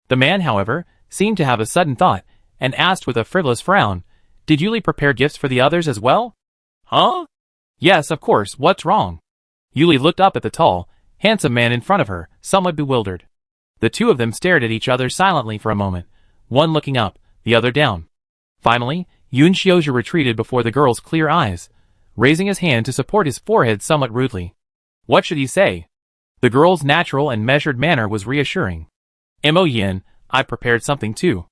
The man, however, seemed to have a sudden thought, and asked with a frivolous frown, "Did Yuli prepare gifts for the others as well?" "Huh?" "Yes, of course, what's wrong?" Yuli looked up at the tall, handsome man in front of her, somewhat bewildered. The two of them stared at each other silently for a moment, one looking up, the other down. Finally, Yun Xiaozhu retreated before the girl's clear eyes, raising his hand to support his forehead somewhat rudely. What should he say? The girl's natural and measured manner was reassuring. "Mo Yin, I prepared something too."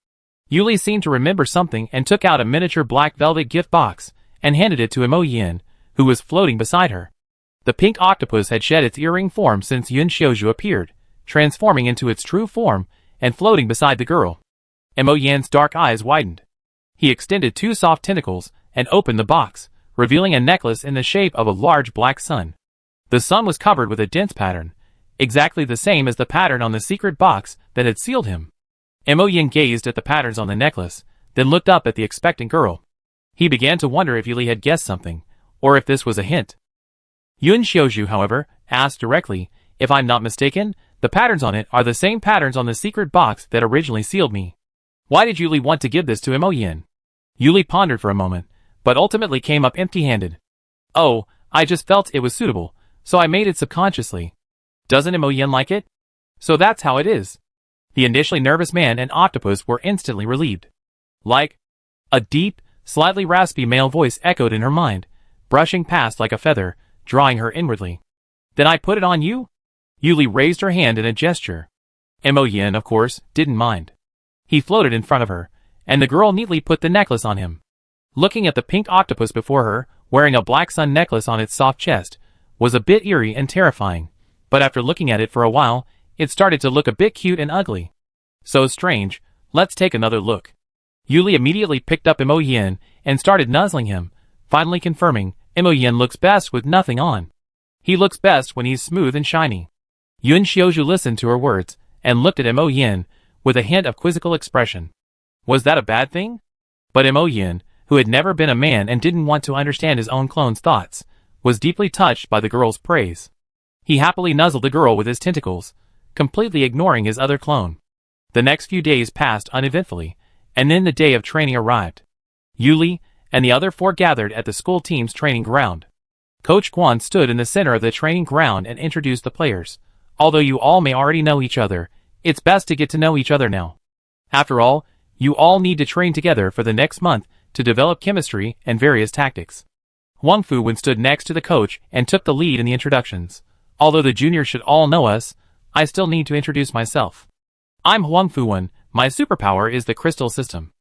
Yuli seemed to remember something and took out a miniature black velvet gift box and handed it to Mo Yin, who was floating beside her. The pink octopus had shed its earring form since Yun Xiaozhu appeared, transforming into its true form and floating beside the girl. Mo Yan's dark eyes widened. He extended two soft tentacles and opened the box, revealing a necklace in the shape of a large black sun. The sun was covered with a dense pattern, exactly the same as the pattern on the secret box that had sealed him. Mo Yin gazed at the patterns on the necklace, then looked up at the expectant girl. He began to wonder if Yuli had guessed something, or if this was a hint. Yun Xiaozhu, however, asked directly, "If I'm not mistaken, the patterns on it are the same patterns on the secret box that originally sealed me. Why did Yuli want to give this to Mo Yin?" Yuli pondered for a moment, but ultimately came up empty-handed. "Oh, I just felt it was suitable, so I made it subconsciously. Doesn't Mo Yin like it? So that's how it is." The initially nervous man and octopus were instantly relieved. "Like?" A deep, slightly raspy male voice echoed in her mind, brushing past like a feather, drawing her inwardly. "Then I put it on you?" Yuli raised her hand in a gesture. Mo Yin, of course, didn't mind. He floated in front of her, and the girl neatly put the necklace on him. Looking at the pink octopus before her, wearing a black sun necklace on its soft chest, was a bit eerie and terrifying, but after looking at it for a while, it started to look a bit cute and ugly. "So strange, let's take another look." Yuli immediately picked up Mo Yin and started nuzzling him, finally confirming, "Mo Yin looks best with nothing on. He looks best when he's smooth and shiny." Yun Xiaozhu listened to her words, and looked at Mo Yin, with a hint of quizzical expression. Was that a bad thing? But Mo Yin, who had never been a man and didn't want to understand his own clone's thoughts, was deeply touched by the girl's praise. He happily nuzzled the girl with his tentacles, completely ignoring his other clone. The next few days passed uneventfully, and then the day of training arrived. Yuli and the other four gathered at the school team's training ground. Coach Quan stood in the center of the training ground and introduced the players. "Although you all may already know each other, it's best to get to know each other now. After all, you all need to train together for the next month to develop chemistry and various tactics." Huang Fuwen stood next to the coach and took the lead in the introductions. "Although the juniors should all know us, I still need to introduce myself. I'm Huang Fuwen, my superpower is the crystal system.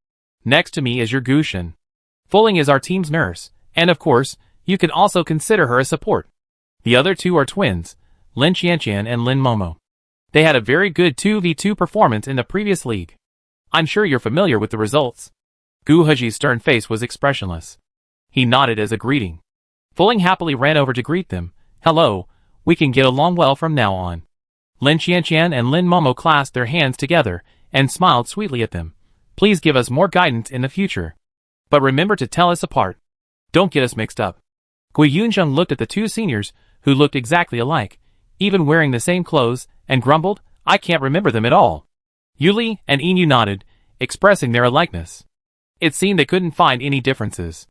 Next to me is your Gu Shen. Fuling is our team's nurse, and of course, you can also consider her a support. The other two are twins, Lin Qianqian and Lin Momo. They had a very good 2v2 performance in the previous league. I'm sure you're familiar with the results." Gu Heji's stern face was expressionless. He nodded as a greeting. Fuling happily ran over to greet them. "Hello, we can get along well from now on." Lin Qianqian and Lin Momo clasped their hands together and smiled sweetly at them. "Please give us more guidance in the future. But remember to tell us apart. Don't get us mixed up." Gui Yunzheng looked at the two seniors, who looked exactly alike, even wearing the same clothes, and grumbled, "I can't remember them at all." Yuli and Inu nodded, expressing their alikeness. It seemed they couldn't find any differences.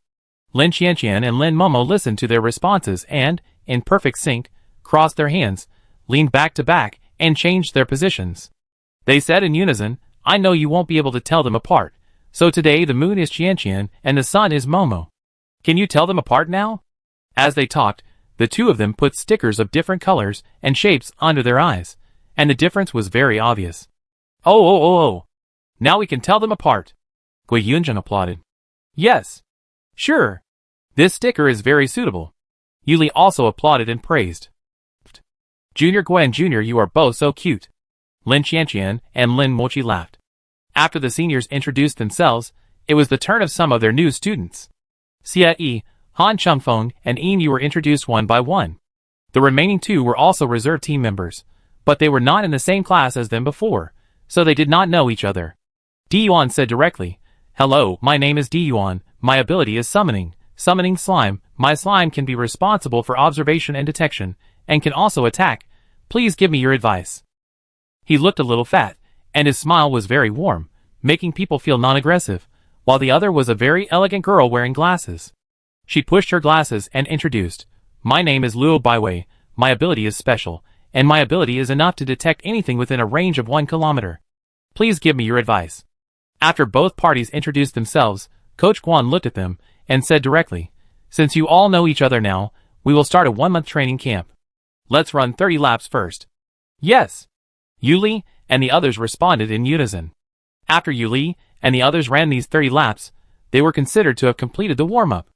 Lin Qianqian and Lin Momo listened to their responses and, in perfect sync, crossed their hands, leaned back to back, and changed their positions. They said in unison, "I know you won't be able to tell them apart, so today the moon is Qianqian and the sun is Momo. Can you tell them apart now?" As they talked, the two of them put stickers of different colors and shapes under their eyes, and the difference was very obvious. Oh. Now we can tell them apart." Gui Yunzheng applauded. "Yes. Sure. This sticker is very suitable." Yuli also applauded and praised. "Junior Gwen Jr., you are both so cute." Lin Qianqian and Lin Mochi laughed. After the seniors introduced themselves, it was the turn of some of their new students. Xia Yi, Han Chengfeng, and Yin Yu were introduced one by one. The remaining two were also reserve team members, but they were not in the same class as them before, so they did not know each other. Di Yuan said directly, "Hello, my name is Di Yuan, my ability is summoning slime. My slime can be responsible for observation and detection, and can also attack. Please give me your advice." He looked a little fat, and his smile was very warm, making people feel non-aggressive, while the other was a very elegant girl wearing glasses. She pushed her glasses and introduced, "My name is Luo Baiwei, my ability is special, and my ability is enough to detect anything within a range of 1 kilometer. Please give me your advice." After both parties introduced themselves, Coach Guan looked at them and said directly, "Since you all know each other now, we will start a 1-month training camp. Let's run 30 laps first." "Yes." Yuli and the others responded in unison. After Yuli and the others ran these 30 laps, they were considered to have completed the warm-up.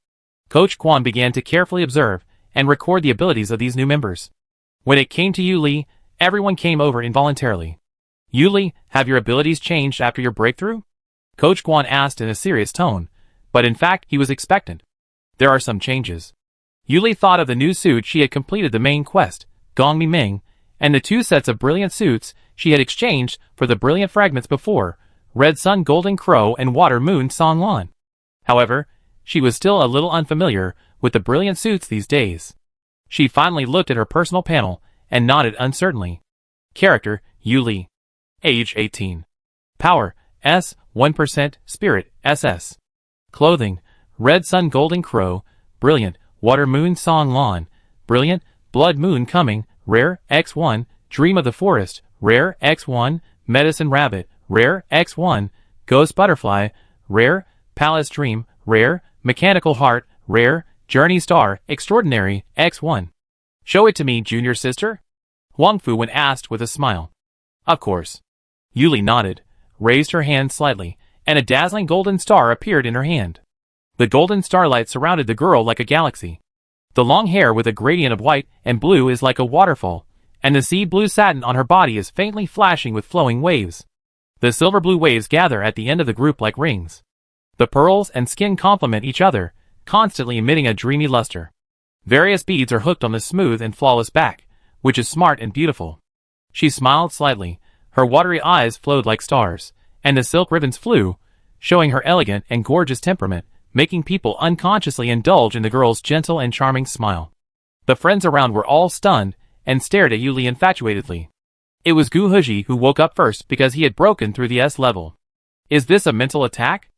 Coach Guan began to carefully observe and record the abilities of these new members. When it came to Yuli, everyone came over involuntarily. "Yuli, have your abilities changed after your breakthrough?" Coach Guan asked in a serious tone, but in fact he was expectant. "There are some changes." Yuli thought of the new suit she had completed the main quest, Gong Mi Ming, and the 2 sets of brilliant suits she had exchanged for the brilliant fragments before, Red Sun Golden Crow and Water Moon Song Lan. However, she was still a little unfamiliar with the brilliant suits these days. She finally looked at her personal panel and nodded uncertainly. Character, Yuli. Age 18. Power, S, 1%, Spirit, SS. Clothing, Red Sun Golden Crow, Brilliant, Water Moon Song Lan, Brilliant, Blood Moon Coming, Rare, X1, Dream of the Forest, Rare, X1, Medicine Rabbit, Rare, X1, Ghost Butterfly, Rare, Palace Dream, Rare, Mechanical Heart, Rare, Journey Star, Extraordinary, X1. "Show it to me, junior sister?" Wang Fu when asked with a smile. "Of course." Yuli nodded, raised her hand slightly, and a dazzling golden star appeared in her hand. The golden starlight surrounded the girl like a galaxy. The long hair with a gradient of white and blue is like a waterfall, and the sea blue satin on her body is faintly flashing with flowing waves. The silver blue waves gather at the end of the group like rings. The pearls and skin complement each other, constantly emitting a dreamy luster. Various beads are hooked on the smooth and flawless back, which is smart and beautiful. She smiled slightly, her watery eyes flowed like stars, and the silk ribbons flew, showing her elegant and gorgeous temperament, making people unconsciously indulge in the girl's gentle and charming smile. The friends around were all stunned and stared at Yuli infatuatedly. It was Gu Huji who woke up first because he had broken through the S level. "Is this a mental attack?"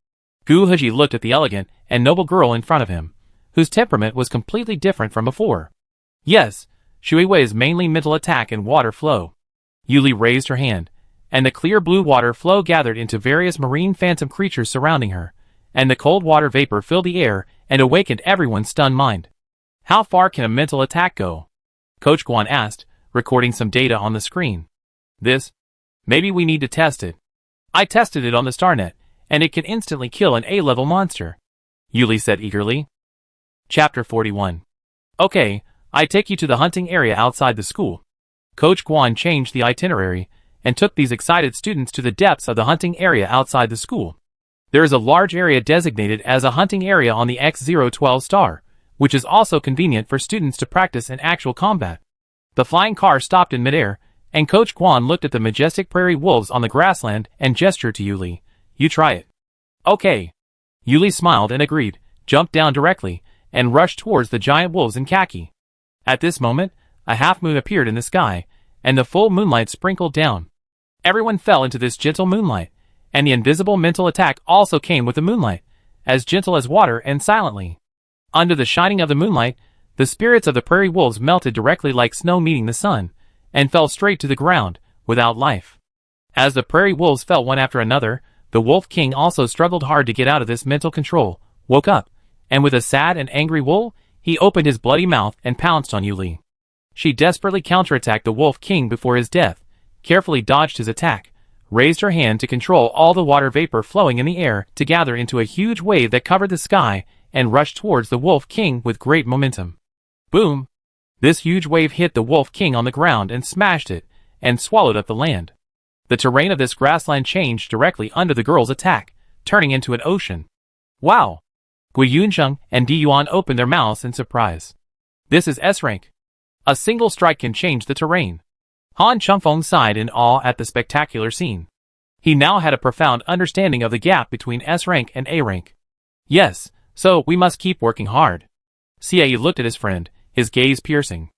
Gu Huji looked at the elegant and noble girl in front of him, whose temperament was completely different from before. "Yes, Shui Wei's mainly mental attack and water flow." Yuli raised her hand, and the clear blue water flow gathered into various marine phantom creatures surrounding her, and the cold water vapor filled the air and awakened everyone's stunned mind. "How far can a mental attack go?" Coach Guan asked, recording some data on the screen. Maybe we need to test it. I tested it on the StarNet, and it can instantly kill an A-level monster," Yuli said eagerly. Chapter 41. "Okay, I take you to the hunting area outside the school." Coach Guan changed the itinerary and took these excited students to the depths of the hunting area outside the school. There is a large area designated as a hunting area on the X012 star, which is also convenient for students to practice in actual combat. The flying car stopped in midair, and Coach Guan looked at the majestic prairie wolves on the grassland and gestured to Yuli. "You try it." "Okay." Yuli smiled and agreed, jumped down directly, and rushed towards the giant wolves in khaki. At this moment, a half-moon appeared in the sky, and the full moonlight sprinkled down. Everyone fell into this gentle moonlight, and the invisible mental attack also came with the moonlight, as gentle as water and silently. Under the shining of the moonlight, the spirits of the prairie wolves melted directly like snow meeting the sun, and fell straight to the ground, without life. As the prairie wolves fell one after another, the Wolf King also struggled hard to get out of this mental control, woke up, and with a sad and angry wool, he opened his bloody mouth and pounced on Yuli. She desperately counterattacked the Wolf King before his death, carefully dodged his attack, raised her hand to control all the water vapor flowing in the air to gather into a huge wave that covered the sky, and rushed towards the Wolf King with great momentum. Boom! This huge wave hit the Wolf King on the ground and smashed it, and swallowed up the land. The terrain of this grassland changed directly under the girl's attack, turning into an ocean. "Wow!" Gui Yunsheng and Di Yuan opened their mouths in surprise. "This is S-rank. A single strike can change the terrain." Han Chengfeng sighed in awe at the spectacular scene. He now had a profound understanding of the gap between S-rank and A-rank. "Yes, so we must keep working hard." Xie looked at his friend, his gaze piercing.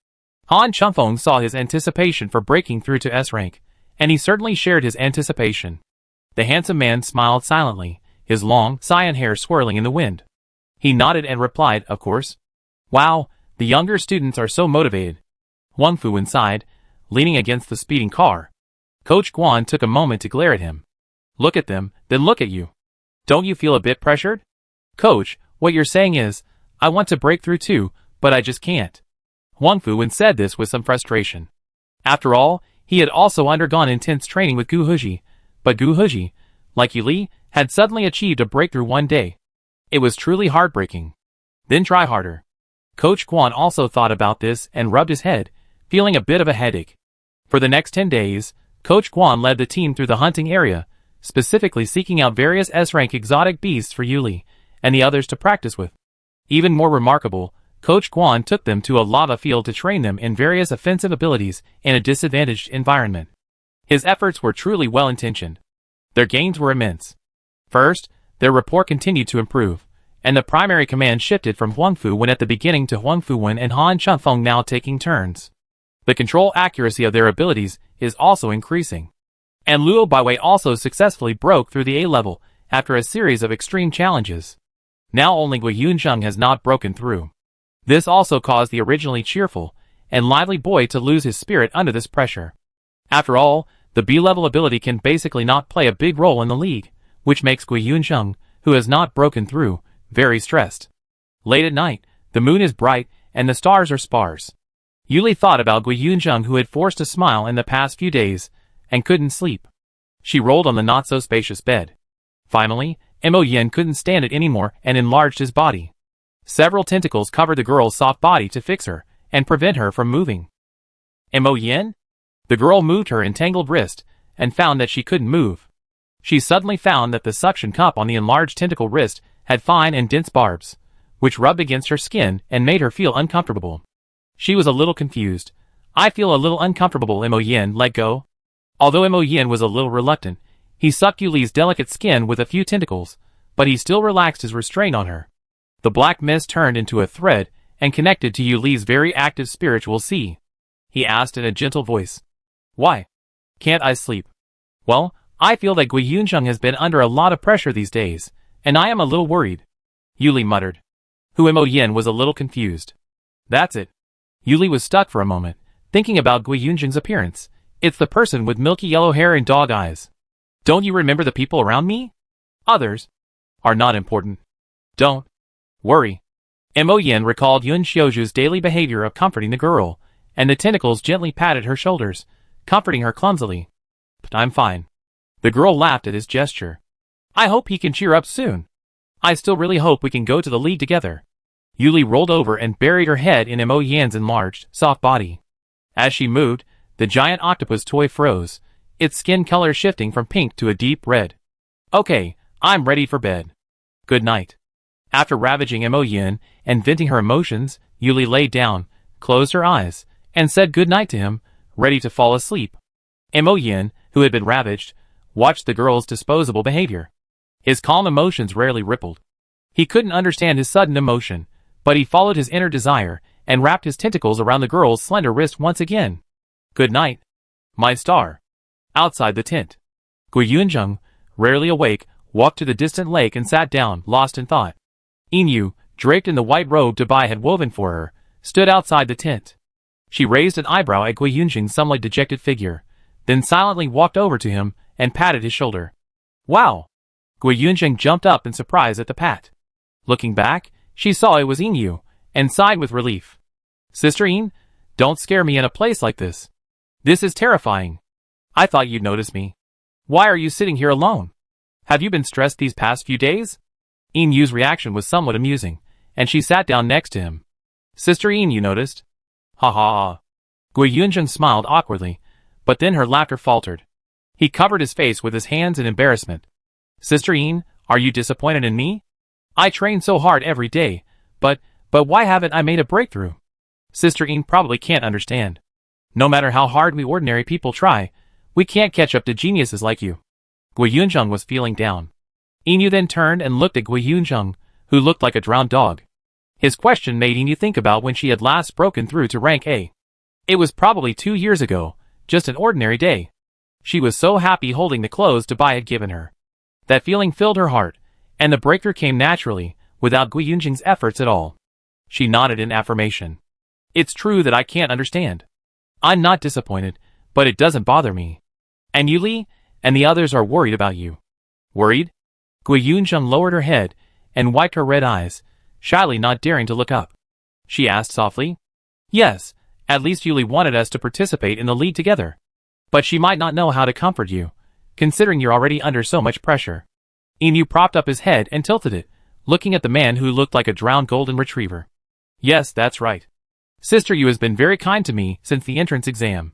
Han Chengfeng saw his anticipation for breaking through to S-rank, and he certainly shared his anticipation. The handsome man smiled silently, his long, cyan hair swirling in the wind. He nodded and replied, of course. Wow, the younger students are so motivated. Wang Fu sighed, leaning against the speeding car. Coach Guan took a moment to glare at him. Look at them, then look at you. Don't you feel a bit pressured? Coach, what you're saying is, I want to break through too, but I just can't. Wang Fu said this with some frustration. After all, he had also undergone intense training with Gu Huji, but Gu Huji, like Yu Li, had suddenly achieved a breakthrough one day. It was truly heartbreaking. Then try harder. Coach Guan also thought about this and rubbed his head, feeling a bit of a headache. For the next 10 days, Coach Guan led the team through the hunting area, specifically seeking out various S-rank exotic beasts for Yu Li and the others to practice with. Even more remarkable, Coach Guan took them to a lava field to train them in various offensive abilities in a disadvantaged environment. His efforts were truly well-intentioned. Their gains were immense. First, their rapport continued to improve, and the primary command shifted from Huang Fu at the beginning to Huang Fu and Han Chunfeng now taking turns. The control accuracy of their abilities is also increasing. And Luo Baiwei also successfully broke through the A level after a series of extreme challenges. Now only Gui Yunzheng has not broken through. This also caused the originally cheerful and lively boy to lose his spirit under this pressure. After all, the B-level ability can basically not play a big role in the league, which makes Gui Yunzheng, who has not broken through, very stressed. Late at night, the moon is bright and the stars are sparse. Yuli thought about Gui Yunzheng, who had forced a smile in the past few days and couldn't sleep. She rolled on the not-so-spacious bed. Finally, Mo Yin couldn't stand it anymore and enlarged his body. Several tentacles covered the girl's soft body to fix her and prevent her from moving. Mo Yin? The girl moved her entangled wrist and found that she couldn't move. She suddenly found that the suction cup on the enlarged tentacle wrist had fine and dense barbs, which rubbed against her skin and made her feel uncomfortable. She was a little confused. I feel a little uncomfortable. Mo Yin let go. Although Mo Yin was a little reluctant, he sucked Yuli's delicate skin with a few tentacles, but he still relaxed his restraint on her. The black mist turned into a thread and connected to Yuli's very active spiritual sea. He asked in a gentle voice. Why? Can't I sleep? Well, I feel that Gui Yunzheng has been under a lot of pressure these days, and I am a little worried. Yuli muttered. Mo Yin was a little confused. That's it. Yuli was stuck for a moment, thinking about Gui Yunzheng's appearance. It's the person with milky yellow hair and dog eyes. Don't you remember the people around me? Others are not important. Don't worry. Mo Yin recalled Yun Xiuju's daily behavior of comforting the girl, and the tentacles gently patted her shoulders, comforting her clumsily. I'm fine. The girl laughed at his gesture. I hope he can cheer up soon. I still really hope we can go to the league together. Yuli rolled over and buried her head in Mo Yin's enlarged, soft body. As she moved, the giant octopus toy froze, its skin color shifting from pink to a deep red. Okay, I'm ready for bed. Good night. After ravaging Mo Yin and venting her emotions, Yuli lay down, closed her eyes, and said good night to him, ready to fall asleep. Mo Yin, who had been ravaged, watched the girl's disposable behavior. His calm emotions rarely rippled. He couldn't understand his sudden emotion, but he followed his inner desire and wrapped his tentacles around the girl's slender wrist once again. Good night, my star. Outside the tent, Gui Yunzheng, rarely awake, walked to the distant lake and sat down, lost in thought. Inu, draped in the white robe Dubai had woven for her, stood outside the tent. She raised an eyebrow at Gui Yunzheng's somewhat dejected figure, then silently walked over to him and patted his shoulder. Wow! Gui Yunzheng jumped up in surprise at the pat. Looking back, she saw it was Inu, and sighed with relief. Sister Yin, don't scare me in a place like this. This is terrifying. I thought you'd notice me. Why are you sitting here alone? Have you been stressed these past few days? Inu's reaction was somewhat amusing, and she sat down next to him. Sister Yin, you noticed? Ha ha ha. Gui Yunzheng smiled awkwardly, but then her laughter faltered. He covered his face with his hands in embarrassment. Sister Yin, are you disappointed in me? I train so hard every day, but why haven't I made a breakthrough? Sister Yin probably can't understand. No matter how hard we ordinary people try, we can't catch up to geniuses like you. Gui Yunzheng was feeling down. Inu then turned and looked at Gui Yunzheng, who looked like a drowned dog. His question made Inu think about when she had last broken through to rank A. It was probably 2 years ago, just an ordinary day. She was so happy holding the clothes Dabai had given her. That feeling filled her heart, and the breakthrough came naturally, without Gui Yunjing's efforts at all. She nodded in affirmation. It's true that I can't understand. I'm not disappointed, but it doesn't bother me. And you, Li, and the others are worried about you. Worried? Gui Yunjing lowered her head and wiped her red eyes, shyly not daring to look up. She asked softly. Yes, at least Yuli wanted us to participate in the lead together. But she might not know how to comfort you, considering you're already under so much pressure. Inu propped up his head and tilted it, looking at the man who looked like a drowned golden retriever. Yes, that's right. Sister Yu has been very kind to me since the entrance exam.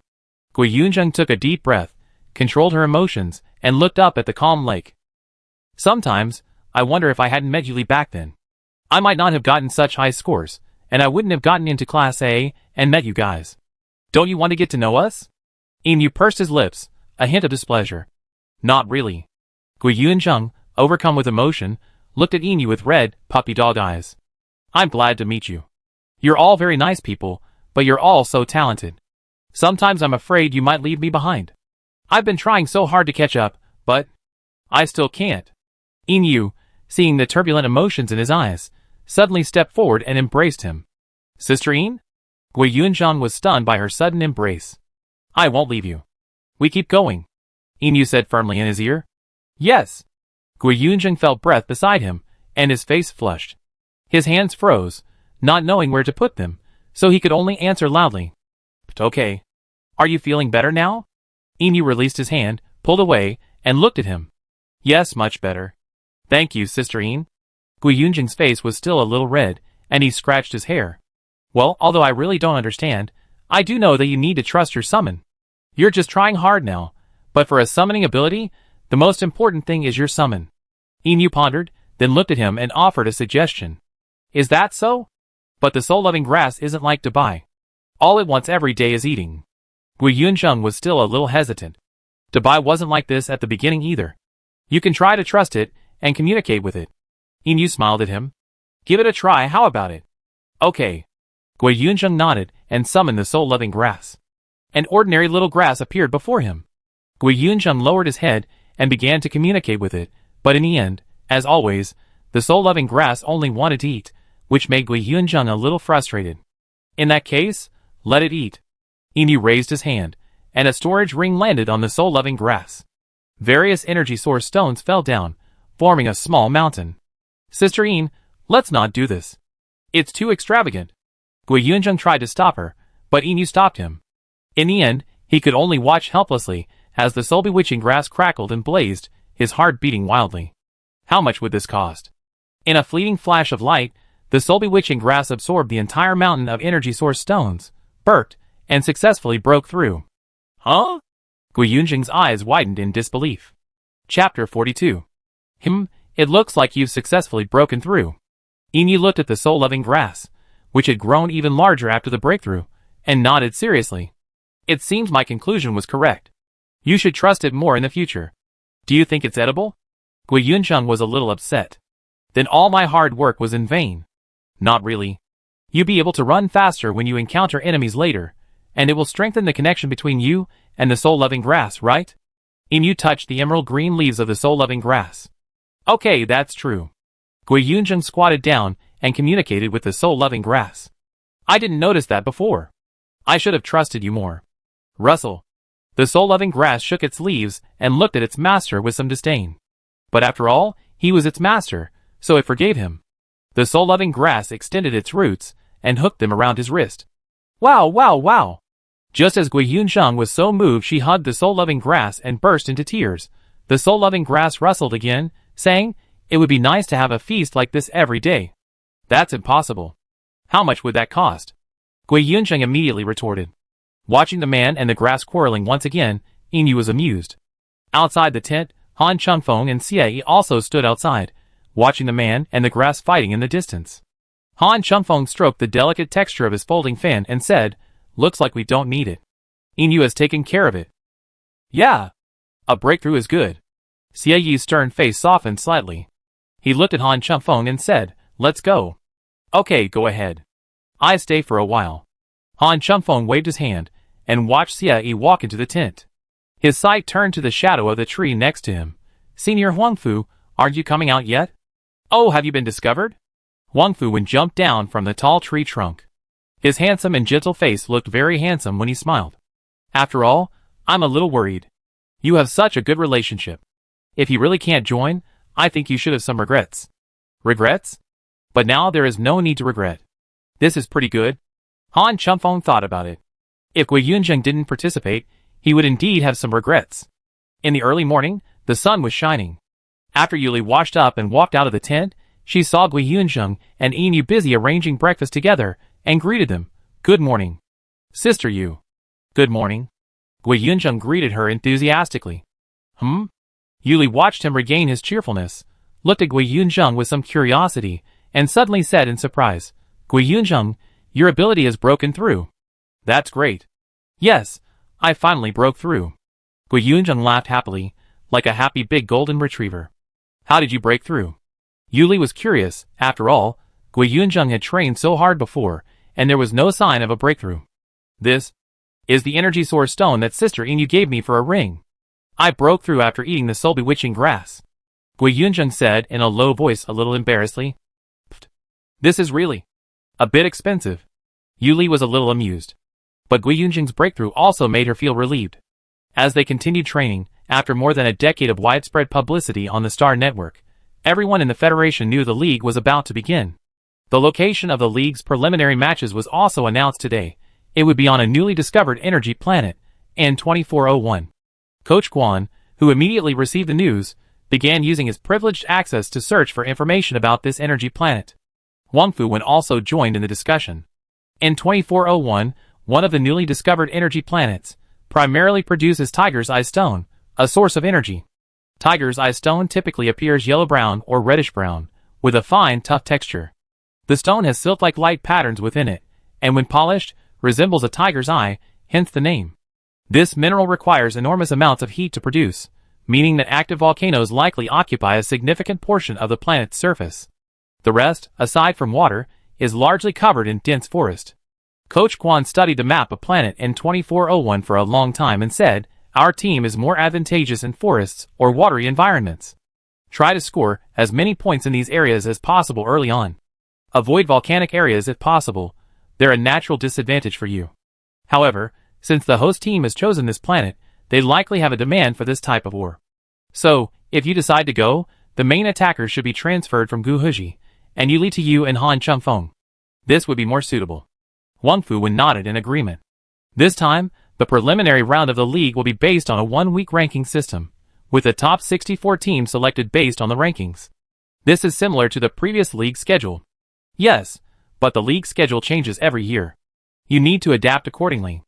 Gui Yunjing took a deep breath, controlled her emotions, and looked up at the calm lake. Sometimes, I wonder if I hadn't met Yuli back then. I might not have gotten such high scores, and I wouldn't have gotten into Class A and met you guys. Don't you want to get to know us? Inu pursed his lips, a hint of displeasure. Not really. Gui Yunjing, overcome with emotion, looked at Inu with red, puppy dog eyes. I'm glad to meet you. You're all very nice people, but you're all so talented. Sometimes I'm afraid you might leave me behind. I've been trying so hard to catch up, but I still can't. Inu, seeing the turbulent emotions in his eyes, suddenly stepped forward and embraced him. Sister In? Gui Yunjing was stunned by her sudden embrace. I won't leave you. We keep going. Inu said firmly in his ear. Yes. Gui Yunjing felt breath beside him, and his face flushed. His hands froze, not knowing where to put them, so he could only answer loudly. Okay. Are you feeling better now? Inu released his hand, pulled away, and looked at him. Yes, much better. Thank you, Sister In. Gui Yunjing's face was still a little red, and he scratched his hair. Well, although I really don't understand, I do know that you need to trust your summon. You're just trying hard now, but for a summoning ability, the most important thing is your summon. Inu pondered, then looked at him and offered a suggestion. Is that so? But the soul-loving grass isn't like Dabai. All it wants every day is eating. Gui Yunjing was still a little hesitant. Dabai wasn't like this at the beginning either. You can try to trust it and communicate with it. Inu smiled at him. Give it a try, how about it? Okay. Gui Yunjing nodded and summoned the soul-loving grass. An ordinary little grass appeared before him. Gui Yunjing lowered his head and began to communicate with it, but in the end, as always, the soul-loving grass only wanted to eat, which made Gui Yunjing a little frustrated. In that case, let it eat. Inu raised his hand, and a storage ring landed on the soul-loving grass. Various energy source stones fell down, forming a small mountain. Sister In, let's not do this. It's too extravagant. Gui Yunjing tried to stop her, but Inu stopped him. In the end, he could only watch helplessly as the soul-bewitching grass crackled and blazed, his heart beating wildly. How much would this cost? In a fleeting flash of light, the soul-bewitching grass absorbed the entire mountain of energy source stones, burked, and successfully broke through. Huh? Gui Yunjing's eyes widened in disbelief. Chapter 42. It looks like you've successfully broken through. Inu looked at the soul-loving grass, which had grown even larger after the breakthrough, and nodded seriously. It seems my conclusion was correct. You should trust it more in the future. Do you think it's edible? Gui Yunjing was a little upset. Then all my hard work was in vain. Not really. You'll be able to run faster when you encounter enemies later, and it will strengthen the connection between you and the soul-loving grass, right? Inu touched the emerald green leaves of the soul-loving grass. Okay, that's true. Gui Yunjing squatted down and communicated with the soul-loving grass. I didn't notice that before. I should have trusted you more. Rustle. The soul-loving grass shook its leaves and looked at its master with some disdain. But after all, he was its master, so it forgave him. The soul-loving grass extended its roots and hooked them around his wrist. Wow, wow, wow! Just as Gui Yunjing was so moved she hugged the soul-loving grass and burst into tears, the soul-loving grass rustled again, saying, it would be nice to have a feast like this every day. That's impossible. How much would that cost? Gui Yunjing immediately retorted. Watching the man and the grass quarreling once again, Inu was amused. Outside the tent, Han Changfeng and Xie also stood outside, watching the man and the grass fighting in the distance. Han Changfeng stroked the delicate texture of his folding fan and said, looks like we don't need it. Inu has taken care of it. Yeah. A breakthrough is good. Xie Yi's stern face softened slightly. He looked at Han Changfeng and said, let's go. Okay, go ahead. I stay for a while. Han Changfeng waved his hand and watched Xie Yi walk into the tent. His sight turned to the shadow of the tree next to him. Senior Huangfu, aren't you coming out yet? Oh, have you been discovered? Huangfu jumped down from the tall tree trunk. His handsome and gentle face looked very handsome when he smiled. After all, I'm a little worried. You have such a good relationship. If he really can't join, I think you should have some regrets. Regrets? But now there is no need to regret. This is pretty good. Han Chunfeng thought about it. If Gui Yunzheng didn't participate, he would indeed have some regrets. In the early morning, the sun was shining. After Yuli washed up and walked out of the tent, she saw Gui Yunzheng and Inu busy arranging breakfast together and greeted them. Good morning. Sister Yu. Good morning. Gui Yunzheng greeted her enthusiastically. Yuli watched him regain his cheerfulness, looked at Gui Yunzheng with some curiosity, and suddenly said in surprise, Gui Yunzheng, your ability has broken through. That's great. Yes, I finally broke through. Gui Yunzheng laughed happily, like a happy big golden retriever. How did you break through? Yuli was curious. After all, Gui Yunzheng had trained so hard before, and there was no sign of a breakthrough. This is the energy source stone that Sister Inu gave me for a ring. I broke through after eating the soul-bewitching grass. Gui Yunzheng said in a low voice a little embarrassedly. This is really a bit expensive. Yuli was a little amused. But Gui Yunzheng's breakthrough also made her feel relieved. As they continued training, after more than a decade of widespread publicity on the Star Network, everyone in the Federation knew the League was about to begin. The location of the League's preliminary matches was also announced today. It would be on a newly discovered energy planet, N2401. Coach Quan, who immediately received the news, began using his privileged access to search for information about this energy planet. Huangfu also joined in the discussion. N2401, one of the newly discovered energy planets, primarily produces Tiger's Eye Stone, a source of energy. Tiger's Eye Stone typically appears yellow-brown or reddish-brown, with a fine, tough texture. The stone has silk-like light patterns within it, and when polished, resembles a tiger's eye, hence the name. This mineral requires enormous amounts of heat to produce, meaning that active volcanoes likely occupy a significant portion of the planet's surface. The rest, aside from water, is largely covered in dense forest. Coach Quan studied the map of planet N2401 for a long time and said, our team is more advantageous in forests or watery environments. Try to score as many points in these areas as possible early on. Avoid volcanic areas if possible. They're a natural disadvantage for you. However, since the host team has chosen this planet, they likely have a demand for this type of ore. So, if you decide to go, the main attackers should be transferred from Gu Huji, and you lead to you and Han Chunfeng. This would be more suitable. Huangfu nodded in agreement. This time, the preliminary round of the league will be based on a one-week ranking system, with the top 64 teams selected based on the rankings. This is similar to the previous league schedule. Yes, but the league schedule changes every year. You need to adapt accordingly.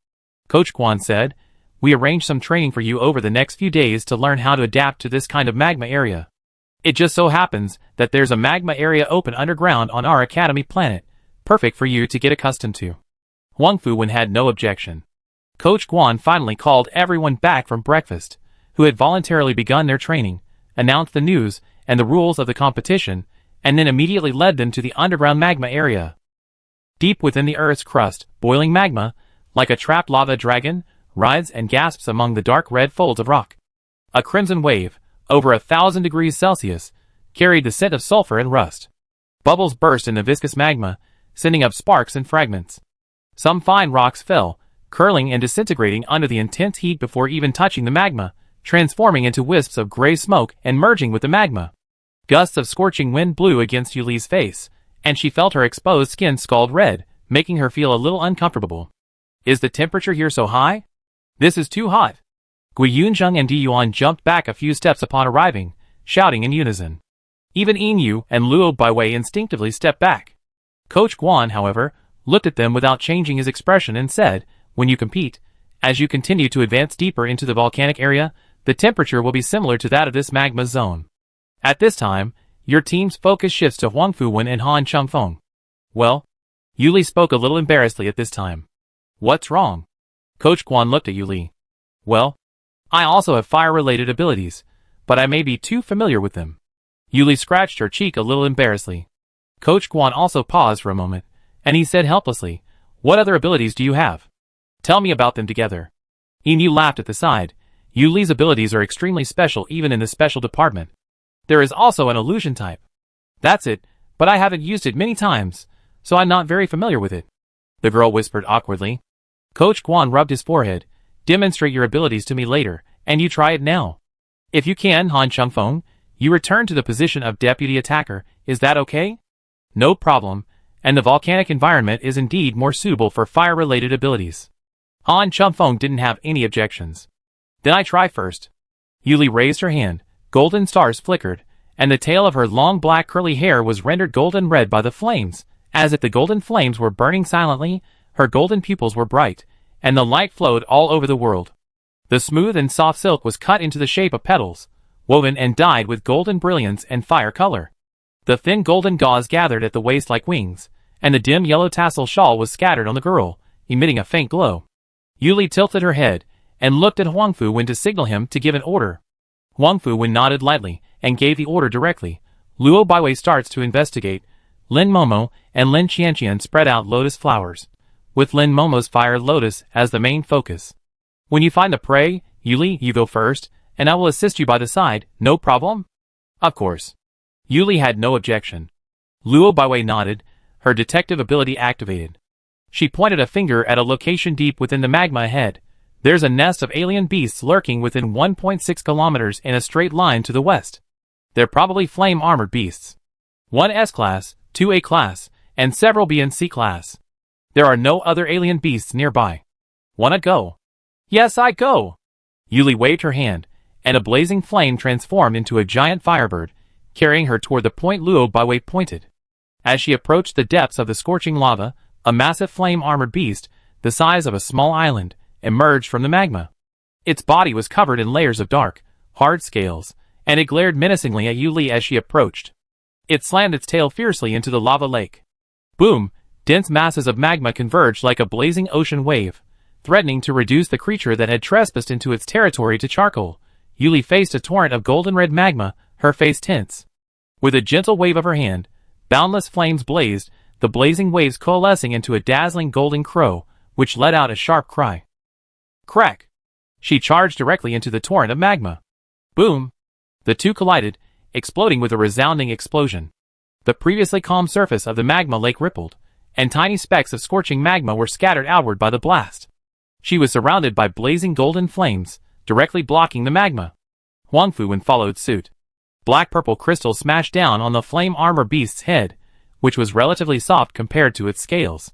Coach Quan said, we arranged some training for you over the next few days to learn how to adapt to this kind of magma area. It just so happens that there's a magma area open underground on our academy planet, perfect for you to get accustomed to. Huangfu had no objection. Coach Quan finally called everyone back from breakfast, who had voluntarily begun their training, announced the news and the rules of the competition, and then immediately led them to the underground magma area. Deep within the Earth's crust, boiling magma, like a trapped lava dragon, writhes and gasps among the dark red folds of rock. A crimson wave, over 1,000 degrees Celsius, carried the scent of sulfur and rust. Bubbles burst in the viscous magma, sending up sparks and fragments. Some fine rocks fell, curling and disintegrating under the intense heat before even touching the magma, transforming into wisps of gray smoke and merging with the magma. Gusts of scorching wind blew against Yuli's face, and she felt her exposed skin scald red, making her feel a little uncomfortable. Is the temperature here so high? This is too hot. Gui Yunzheng and Di Yuan jumped back a few steps upon arriving, shouting in unison. Even Inu and Luo Baiwei instinctively stepped back. Coach Guan, however, looked at them without changing his expression and said, when you compete, as you continue to advance deeper into the volcanic area, the temperature will be similar to that of this magma zone. At this time, your team's focus shifts to Huangfu and Han Chunfeng. Well, Yuli spoke a little embarrassedly at this time. What's wrong? Coach Guan looked at Yuli. Well, I also have fire-related abilities, but I may be too familiar with them. Yuli scratched her cheek a little embarrassedly. Coach Guan also paused for a moment, and he said helplessly, what other abilities do you have? Tell me about them together. Inu laughed at the side. Yuli's abilities are extremely special even in the special department. There is also an illusion type. That's it, but I haven't used it many times, so I'm not very familiar with it. The girl whispered awkwardly. Coach Guan rubbed his forehead. Demonstrate your abilities to me later, and you try it now. If you can, Han Chengfeng, you return to the position of deputy attacker, is that okay? No problem, and the volcanic environment is indeed more suitable for fire-related abilities. Han Chengfeng didn't have any objections. Then I try first. Yuli raised her hand, golden stars flickered, and the tail of her long black curly hair was rendered golden red by the flames. As if the golden flames were burning silently, her golden pupils were bright, and the light flowed all over the world. The smooth and soft silk was cut into the shape of petals, woven and dyed with golden brilliance and fire color. The thin golden gauze gathered at the waist like wings, and the dim yellow tassel shawl was scattered on the girl, emitting a faint glow. Yuli tilted her head, and looked at Huang Fuwen to signal him to give an order. Huang Fuwen nodded lightly, and gave the order directly. Luo Baiwei starts to investigate. Lin Momo and Lin Qianqian spread out lotus flowers, with Lin Momo's fire lotus as the main focus. When you find the prey, Yuli, you go first, and I will assist you by the side, no problem? Of course. Yuli had no objection. Luo Baiwei nodded, her detective ability activated. She pointed a finger at a location deep within the magma ahead. There's a nest of alien beasts lurking within 1.6 kilometers in a straight line to the west. They're probably flame-armored beasts. 1 S-class, 2 A-class, and several B and C class. There are no other alien beasts nearby. Wanna go? Yes, I go! Yuli waved her hand, and a blazing flame transformed into a giant firebird, carrying her toward the point Luo Baiwei pointed. As she approached the depths of the scorching lava, a massive flame-armored beast, the size of a small island, emerged from the magma. Its body was covered in layers of dark, hard scales, and it glared menacingly at Yuli as she approached. It slammed its tail fiercely into the lava lake. Boom! Dense masses of magma converged like a blazing ocean wave, threatening to reduce the creature that had trespassed into its territory to charcoal. Yuli faced a torrent of golden-red magma, her face tense. With a gentle wave of her hand, boundless flames blazed, the blazing waves coalescing into a dazzling golden crow, which let out a sharp cry. Crack! She charged directly into the torrent of magma. Boom! The two collided, exploding with a resounding explosion. The previously calm surface of the magma lake rippled, and tiny specks of scorching magma were scattered outward by the blast. She was surrounded by blazing golden flames, directly blocking the magma. Huang Fuwen followed suit. Black-purple crystals smashed down on the flame armor beast's head, which was relatively soft compared to its scales.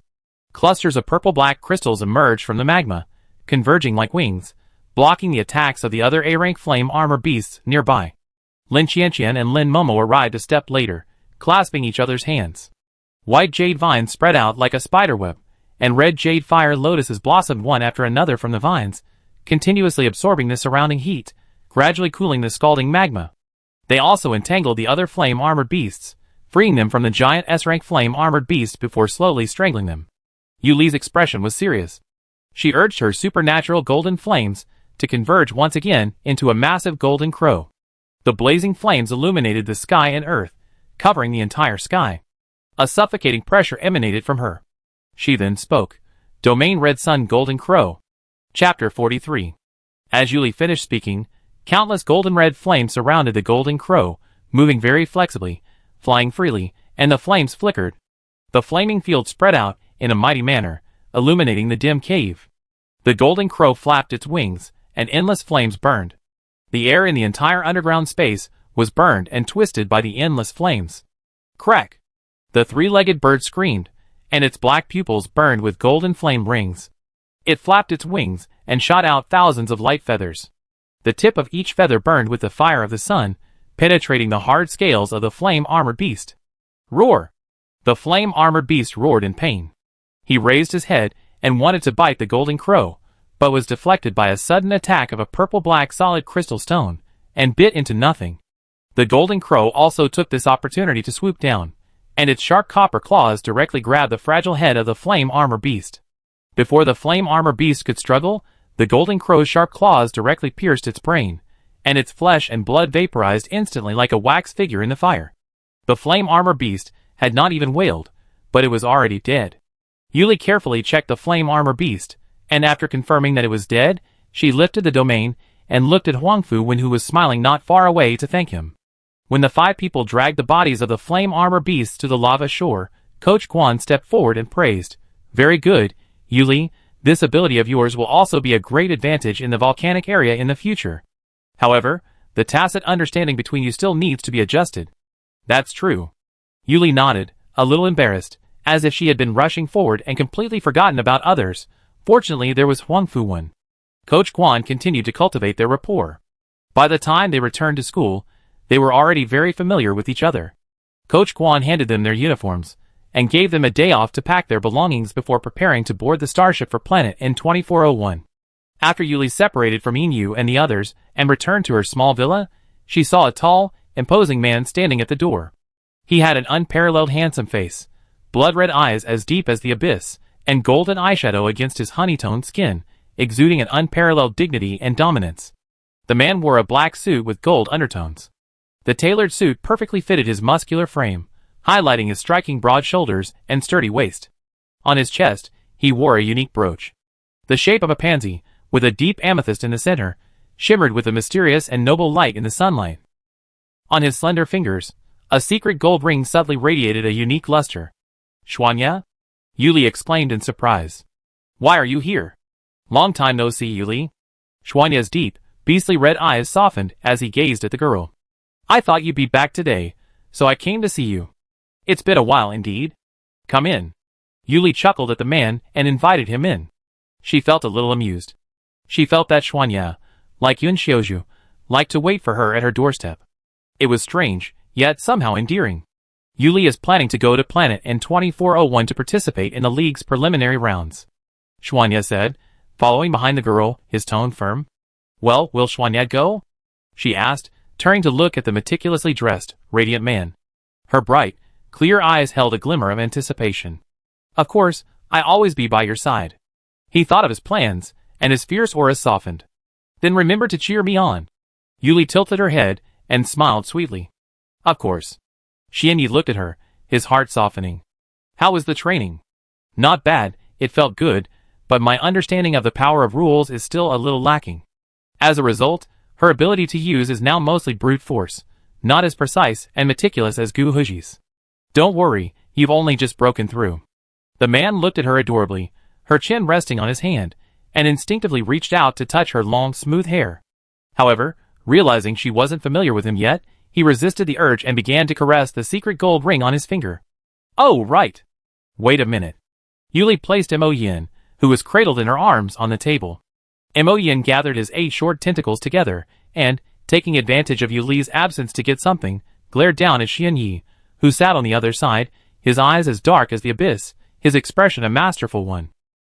Clusters of purple-black crystals emerged from the magma, converging like wings, blocking the attacks of the other A-rank flame armor beasts nearby. Lin Qianqian and Lin Momo arrived a step later, clasping each other's hands. White jade vines spread out like a spiderweb, and red jade fire lotuses blossomed one after another from the vines, continuously absorbing the surrounding heat, gradually cooling the scalding magma. They also entangled the other flame-armored beasts, freeing them from the giant S-rank flame-armored beast before slowly strangling them. Yuli's expression was serious. She urged her supernatural golden flames to converge once again into a massive golden crow. The blazing flames illuminated the sky and earth, covering the entire sky. A suffocating pressure emanated from her. She then spoke. Domain Red Sun Golden Crow. Chapter 43. As Yuli finished speaking, countless golden red flames surrounded the golden crow, moving very flexibly, flying freely, and the flames flickered. The flaming field spread out in a mighty manner, illuminating the dim cave. The golden crow flapped its wings, and endless flames burned. The air in the entire underground space was burned and twisted by the endless flames. Crack! The three-legged bird screamed, and its black pupils burned with golden flame rings. It flapped its wings and shot out thousands of light feathers. The tip of each feather burned with the fire of the sun, penetrating the hard scales of the flame-armored beast. Roar! The flame-armored beast roared in pain. He raised his head and wanted to bite the golden crow, but was deflected by a sudden attack of a purple-black solid crystal stone, and bit into nothing. The golden crow also took this opportunity to swoop down, and its sharp copper claws directly grabbed the fragile head of the flame-armored beast. Before the flame-armored beast could struggle, the golden crow's sharp claws directly pierced its brain, and its flesh and blood vaporized instantly like a wax figure in the fire. The flame-armored beast had not even wailed, but it was already dead. Yuli carefully checked the flame-armored beast, and after confirming that it was dead, she lifted the domain and looked at Huang Fu Wen, who was smiling not far away, to thank him. When the 5 people dragged the bodies of the flame armor beasts to the lava shore, Coach Quan stepped forward and praised, "Very good, Yuli. This ability of yours will also be a great advantage in the volcanic area in the future. However, the tacit understanding between you still needs to be adjusted." "That's true." Yuli nodded, a little embarrassed, as if she had been rushing forward and completely forgotten about others. Fortunately, there was Huang Fu Wen. Coach Quan continued to cultivate their rapport. By the time they returned to school, they were already very familiar with each other. Coach Quan handed them their uniforms, and gave them a day off to pack their belongings before preparing to board the starship for planet N2401. After Yuli separated from Inu and the others and returned to her small villa, she saw a tall, imposing man standing at the door. He had an unparalleled handsome face, blood-red eyes as deep as the abyss, and golden eyeshadow against his honey-toned skin, exuding an unparalleled dignity and dominance. The man wore a black suit with gold undertones. The tailored suit perfectly fitted his muscular frame, highlighting his striking broad shoulders and sturdy waist. On his chest, he wore a unique brooch. The shape of a pansy, with a deep amethyst in the center, shimmered with a mysterious and noble light in the sunlight. On his slender fingers, a secret gold ring subtly radiated a unique luster. "Xuanya?" Yuli exclaimed in surprise. "Why are you here?" "Long time no see, Yuli." Xuanya's deep, beastly red eyes softened as he gazed at the girl. "I thought you'd be back today, so I came to see you." "It's been a while indeed." "Come in." Yuli chuckled at the man and invited him in. She felt a little amused. She felt that Xuanya, like Yun Xiaozhu, liked to wait for her at her doorstep. It was strange, yet somehow endearing. Yuli is planning to go to planet N2401 to participate in the League's preliminary rounds, Xuanya said, following behind the girl, his tone firm. "Well, will Xuanya go?" she asked, turning to look at the meticulously dressed, radiant man. Her bright, clear eyes held a glimmer of anticipation. "Of course, I'll always be by your side." He thought of his plans, and his fierce aura softened. "Then remember to cheer me on." Yuli tilted her head and smiled sweetly. "Of course." Xianyi looked at her, his heart softening. "How was the training?" "Not bad, it felt good, but my understanding of the power of rules is still a little lacking. As a result, her ability to use is now mostly brute force, not as precise and meticulous as Gu Huji's." "Don't worry, you've only just broken through." The man looked at her adorably, her chin resting on his hand, and instinctively reached out to touch her long, smooth hair. However, realizing she wasn't familiar with him yet, he resisted the urge and began to caress the secret gold ring on his finger. "Oh, right. Wait a minute." Yuli placed Mo Yin, who was cradled in her arms, on the table. Mo Yin gathered his 8 short tentacles together, and, taking advantage of Yuli's absence to get something, glared down at Xianyi, who sat on the other side, his eyes as dark as the abyss, his expression a masterful one.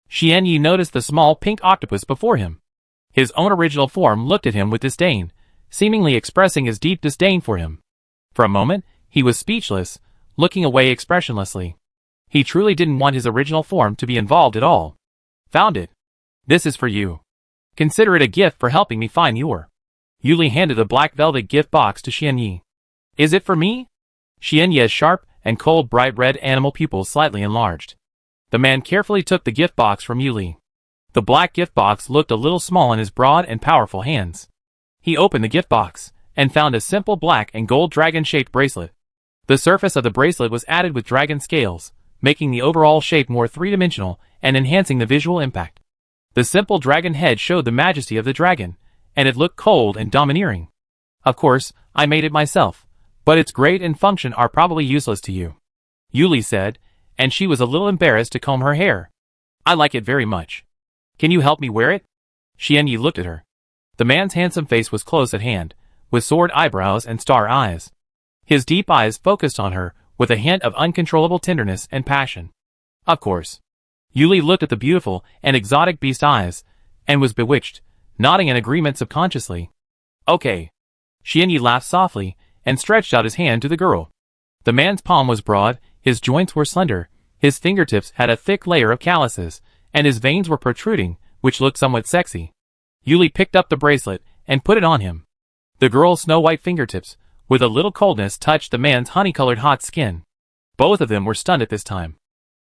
Xianyi noticed the small pink octopus before him. His own original form looked at him with disdain, seemingly expressing his deep disdain for him. For a moment, he was speechless, looking away expressionlessly. He truly didn't want his original form to be involved at all. "Found it. This is for you. Consider it a gift for helping me find your." Yuli handed a black velvet gift box to Xianyi. "Is it for me?" Xianyi's sharp and cold bright red animal pupils slightly enlarged. The man carefully took the gift box from Yuli. The black gift box looked a little small in his broad and powerful hands. He opened the gift box, and found a simple black and gold dragon-shaped bracelet. The surface of the bracelet was added with dragon scales, making the overall shape more three-dimensional and enhancing the visual impact. The simple dragon head showed the majesty of the dragon, and it looked cold and domineering. "Of course, I made it myself, but its grade and function are probably useless to you," Yuli said, and she was a little embarrassed to comb her hair. "I like it very much. Can you help me wear it?" Xianyi looked at her. The man's handsome face was close at hand, with sword eyebrows and star eyes. His deep eyes focused on her, with a hint of uncontrollable tenderness and passion. "Of course." Yuli looked at the beautiful and exotic beast eyes, and was bewitched, nodding in agreement subconsciously. "Okay." Xianyi laughed softly, and stretched out his hand to the girl. The man's palm was broad, his joints were slender, his fingertips had a thick layer of calluses, and his veins were protruding, which looked somewhat sexy. Yuli picked up the bracelet and put it on him. The girl's snow-white fingertips, with a little coldness, touched the man's honey-colored hot skin. Both of them were stunned at this time.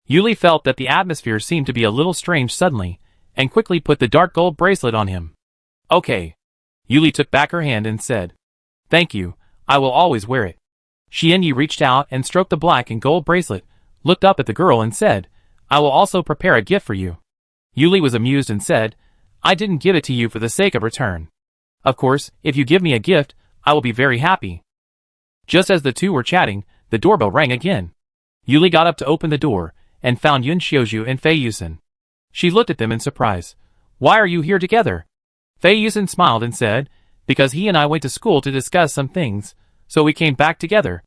Yuli felt that the atmosphere seemed to be a little strange suddenly, and quickly put the dark gold bracelet on him. "Okay." Yuli took back her hand and said, "Thank you, I will always wear it." Xianyi reached out and stroked the black and gold bracelet, looked up at the girl and said, "I will also prepare a gift for you." Yuli was amused and said, "I didn't give it to you for the sake of return. Of course, if you give me a gift, I will be very happy." Just as the two were chatting, the doorbell rang again. Yuli got up to open the door, and found Yun Xiaozhu and Fei Yusen. She looked at them in surprise. "Why are you here together?" Fei Yusen smiled and said, "Because he and I went to school to discuss some things, so we came back together."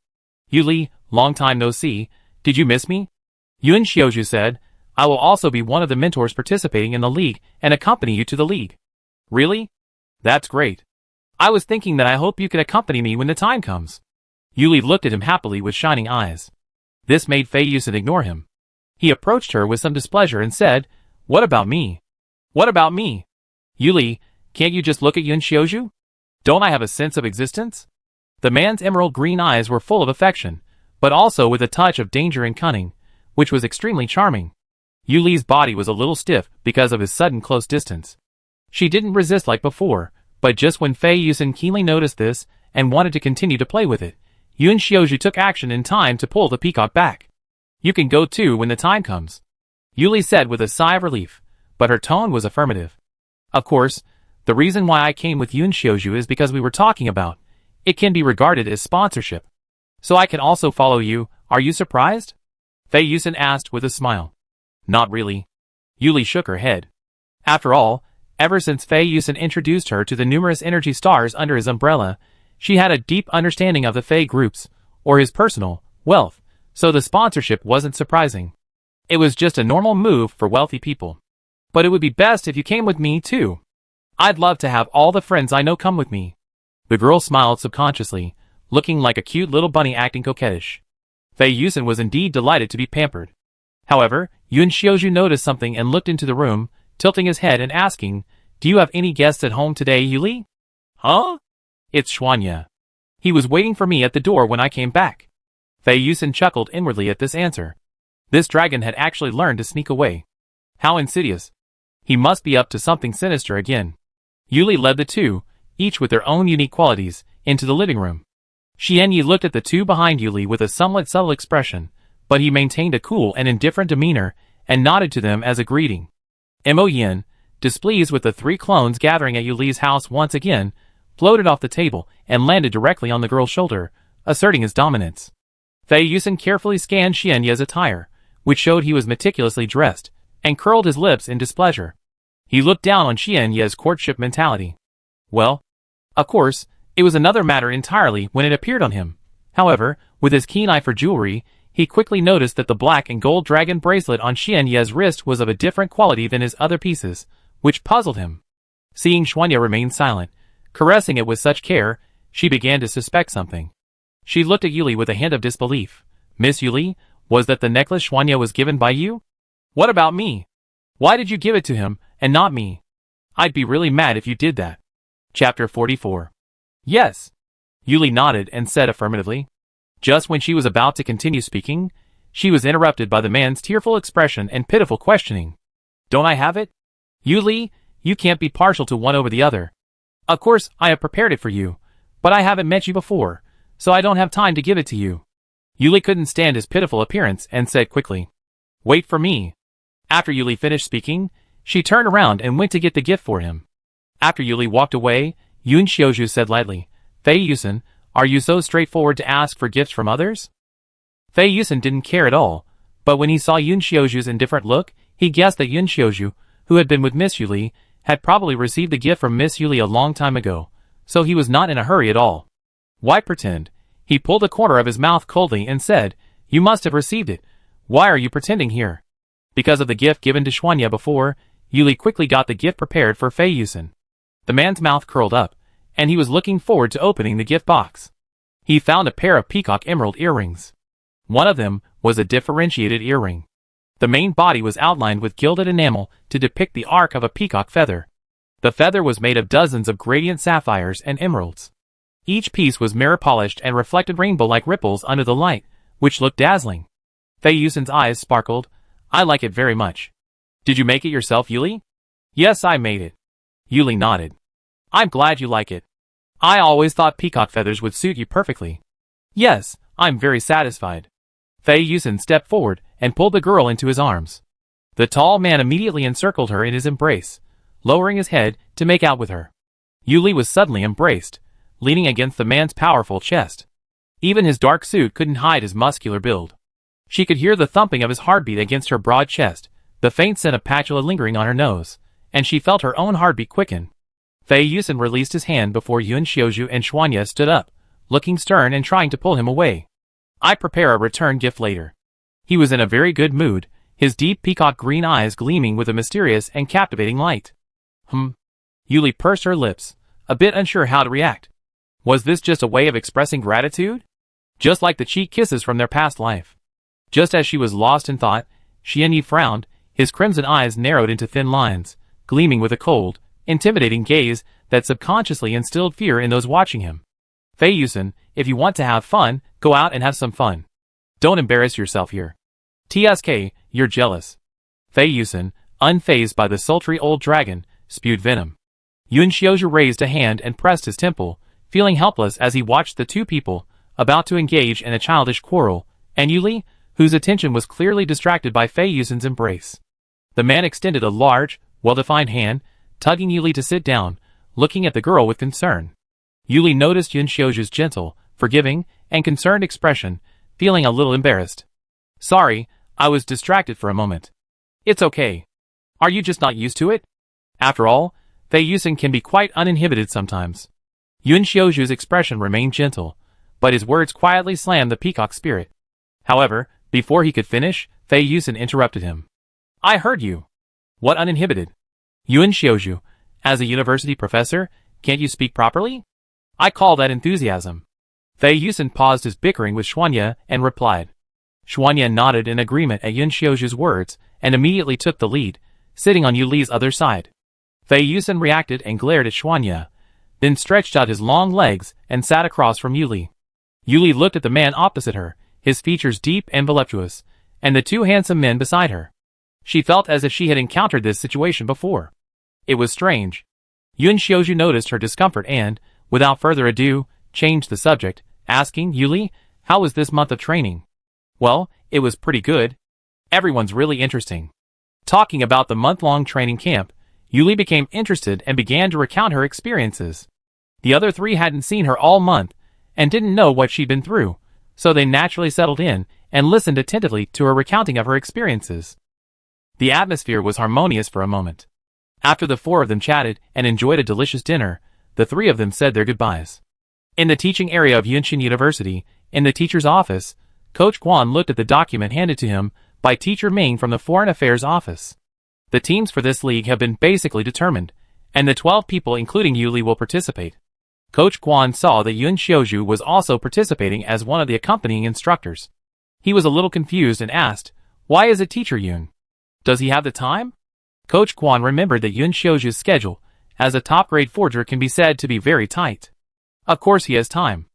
"Yuli, long time no see, did you miss me?" Yun Xiaozhu said, "I will also be one of the mentors participating in the league and accompany you to the league." "Really? That's great. I was thinking that I hope you can accompany me when the time comes." Yuli looked at him happily with shining eyes. This made Fei Yusen ignore him. He approached her with some displeasure and said, "What about me? What about me? Yuli, can't you just look at Yun Xiaozhu? Don't I have a sense of existence?" The man's emerald green eyes were full of affection, but also with a touch of danger and cunning, which was extremely charming. Yuli's body was a little stiff because of his sudden close distance. She didn't resist like before, but just when Fei Yusen keenly noticed this and wanted to continue to play with it, Yun Xiaozhu took action in time to pull the peacock back. "You can go too when the time comes," Yuli said with a sigh of relief, but her tone was affirmative. "Of course, the reason why I came with Yun Xiaozhu is because we were talking about, it can be regarded as sponsorship. So I can also follow you, are you surprised?" Fei Yusen asked with a smile. "Not really." Yuli shook her head. After all, ever since Fei Yusen introduced her to the numerous energy stars under his umbrella, she had a deep understanding of the Fei groups, or his personal wealth, so the sponsorship wasn't surprising. It was just a normal move for wealthy people. "But it would be best if you came with me too. I'd love to have all the friends I know come with me." The girl smiled subconsciously, looking like a cute little bunny acting coquettish. Fei Yusen was indeed delighted to be pampered. However, Yun Xiaozhu noticed something and looked into the room, tilting his head and asking, "Do you have any guests at home today, Yuli?" "Huh? It's Xuanya. He was waiting for me at the door when I came back." Fei Yusen chuckled inwardly at this answer. This dragon had actually learned to sneak away. How insidious. He must be up to something sinister again. Yuli led the two, each with their own unique qualities, into the living room. Xianyi looked at the two behind Yuli with a somewhat subtle expression, but he maintained a cool and indifferent demeanor and nodded to them as a greeting. Mo Yin, displeased with the three clones gathering at Yuli's house once again, floated off the table and landed directly on the girl's shoulder, asserting his dominance. Fei Yusen carefully scanned Xianyi's attire, which showed he was meticulously dressed, and curled his lips in displeasure. He looked down on Xianyi's courtship mentality. Well, of course, it was another matter entirely when it appeared on him. However, with his keen eye for jewelry, he quickly noticed that the black and gold dragon bracelet on Xianyi's wrist was of a different quality than his other pieces, which puzzled him. Seeing Xuanya remain silent, caressing it with such care, she began to suspect something. She looked at Yuli with a hint of disbelief. "Miss Yuli, was that the necklace Xuanya was given by you? What about me? Why did you give it to him, and not me? I'd be really mad if you did that." Chapter 44. "Yes." Yuli nodded and said affirmatively. Just when she was about to continue speaking, she was interrupted by the man's tearful expression and pitiful questioning. "Don't I have it? Yuli, you can't be partial to one over the other. Of course, I have prepared it for you, but I haven't met you before, so I don't have time to give it to you." Yuli couldn't stand his pitiful appearance and said quickly, "Wait for me." After Yuli finished speaking, she turned around and went to get the gift for him. After Yuli walked away, Yun Xiaozhu said lightly, "Fei Yusen, are you so straightforward to ask for gifts from others?" Fei Yusen didn't care at all, but when he saw Yun Xiaozhu's indifferent look, he guessed that Yun Xiaozhu, who had been with Miss Yuli, had probably received the gift from Miss Yuli a long time ago, so he was not in a hurry at all. "Why pretend?" He pulled a corner of his mouth coldly and said, "You must have received it. Why are you pretending here?" Because of the gift given to Xuanya before, Yuli quickly got the gift prepared for Fei Yusen. The man's mouth curled up, and he was looking forward to opening the gift box. He found a pair of peacock emerald earrings. One of them was a differentiated earring. The main body was outlined with gilded enamel to depict the arc of a peacock feather. The feather was made of dozens of gradient sapphires and emeralds. Each piece was mirror-polished and reflected rainbow-like ripples under the light, which looked dazzling. Fei Yusen's eyes sparkled. "I like it very much. Did you make it yourself, Yuli?" "Yes, I made it." Yuli nodded. I'm glad you like it. I always thought peacock feathers would suit you perfectly. Yes, I'm very satisfied. Fei Yusen stepped forward and pulled the girl into his arms. The tall man immediately encircled her in his embrace, lowering his head to make out with her. Yuli was suddenly embraced, leaning against the man's powerful chest. Even his dark suit couldn't hide his muscular build. She could hear the thumping of his heartbeat against her broad chest, the faint scent of patchouli lingering on her nose, and she felt her own heartbeat quicken. Fei Yusen released his hand before Yun Xiaozhu and Xuanya stood up, looking stern and trying to pull him away. I prepare a return gift later. He was in a very good mood, his deep peacock green eyes gleaming with a mysterious and captivating light. Yuli pursed her lips, a bit unsure how to react. Was this just a way of expressing gratitude? Just like the cheek kisses from their past life. Just as she was lost in thought, Xianyi frowned, his crimson eyes narrowed into thin lines, gleaming with a cold, intimidating gaze that subconsciously instilled fear in those watching him. Fei Yusen, if you want to have fun, go out and have some fun. Don't embarrass yourself here. TSK, you're jealous. Fei Yusen, unfazed by the sultry old dragon, spewed venom. Yun Xiaozhu raised a hand and pressed his temple, feeling helpless as he watched the two people, about to engage in a childish quarrel, and Yuli, whose attention was clearly distracted by Fei Yusen's embrace. The man extended a large, well-defined hand, tugging Yuli to sit down, looking at the girl with concern. Yuli noticed Yun Xiaozhu's gentle, forgiving, and concerned expression, feeling a little embarrassed. Sorry, I was distracted for a moment. It's okay. Are you just not used to it? After all, Fei Yusen can be quite uninhibited sometimes. Yun Xiaozhu's expression remained gentle, but his words quietly slammed the peacock spirit. However, before he could finish, Fei Yusen interrupted him. I heard you. What uninhibited? Yun Xiaozhu, as a university professor, can't you speak properly? I call that enthusiasm. Fei Yusen paused his bickering with Xuanya and replied. Xuanya nodded in agreement at Yun Xiaozhu's words and immediately took the lead, sitting on Yuli's other side. Fei Yusen reacted and glared at Xuanya, then stretched out his long legs and sat across from Yuli. Yuli looked at the man opposite her, his features deep and voluptuous, and the two handsome men beside her. She felt as if she had encountered this situation before. It was strange. Yun Xiaozhu noticed her discomfort and, without further ado, changed the subject, asking, Yuli, how was this month of training? Well, it was pretty good. Everyone's really interesting. Talking about the month-long training camp, Yuli became interested and began to recount her experiences. The other three hadn't seen her all month, and didn't know what she'd been through, so they naturally settled in and listened attentively to her recounting of her experiences. The atmosphere was harmonious for a moment. After the four of them chatted and enjoyed a delicious dinner, the three of them said their goodbyes. In the teaching area of Yunshin University, in the teacher's office, Coach Guan looked at the document handed to him by Teacher Ming from the Foreign Affairs Office. The teams for this league have been basically determined, and the 12 people including Yuli will participate. Coach Guan saw that Yun Xiaozhu was also participating as one of the accompanying instructors. He was a little confused and asked, why is it Teacher Yun? Does he have the time? Coach Guan remembered that Yun Xiaozhu's schedule, as a top-grade forger, can be said to be very tight. Of course he has time.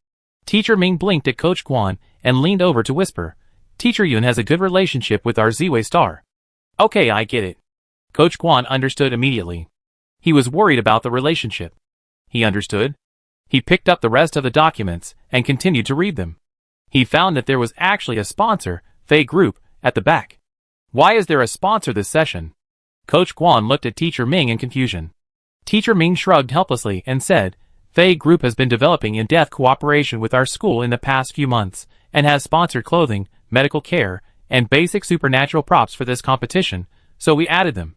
Teacher Ming blinked at Coach Guan and leaned over to whisper, Teacher Yun has a good relationship with our Ziwei star. Okay, I get it. Coach Guan understood immediately. He was worried about the relationship. He understood. He picked up the rest of the documents and continued to read them. He found that there was actually a sponsor, Fei Group, at the back. Why is there a sponsor this session? Coach Guan looked at Teacher Ming in confusion. Teacher Ming shrugged helplessly and said, Fei Group has been developing in-depth cooperation with our school in the past few months, and has sponsored clothing, medical care, and basic supernatural props for this competition, so we added them.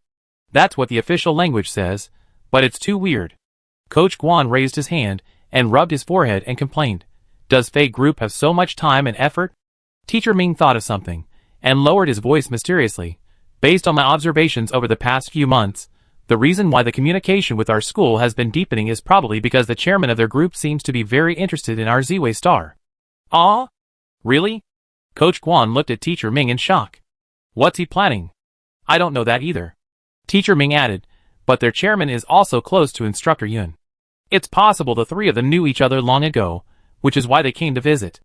That's what the official language says, but it's too weird. Coach Guan raised his hand and rubbed his forehead and complained, Does Fei Group have so much time and effort? Teacher Ming thought of something, and lowered his voice mysteriously. Based on my observations over the past few months, the reason why the communication with our school has been deepening is probably because the chairman of their group seems to be very interested in our Ziwei star. Ah? Really? Coach Guan looked at Teacher Ming in shock. What's he planning? I don't know that either. Teacher Ming added, but their chairman is also close to Instructor Yun. It's possible the three of them knew each other long ago, which is why they came to visit.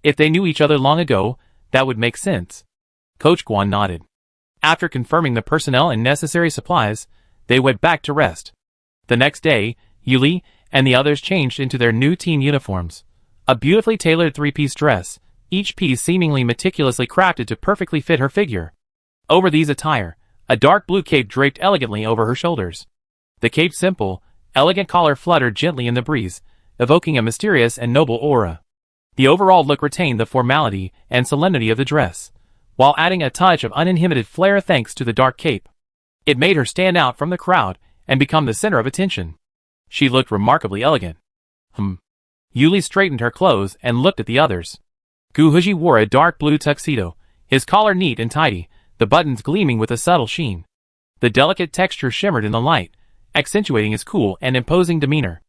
If they knew each other long ago, that would make sense. Coach Guan nodded. After confirming the personnel and necessary supplies, they went back to rest. The next day, Yuli and the others changed into their new team uniforms. A beautifully tailored three-piece dress, each piece seemingly meticulously crafted to perfectly fit her figure. Over these attire, a dark blue cape draped elegantly over her shoulders. The cape's simple, elegant collar fluttered gently in the breeze, evoking a mysterious and noble aura. The overall look retained the formality and solemnity of the dress, while adding a touch of uninhibited flair thanks to the dark cape. It made her stand out from the crowd and become the center of attention. She looked remarkably elegant. Yuli straightened her clothes and looked at the others. Guhuji wore a dark blue tuxedo, his collar neat and tidy, the buttons gleaming with a subtle sheen. The delicate texture shimmered in the light, accentuating his cool and imposing demeanor.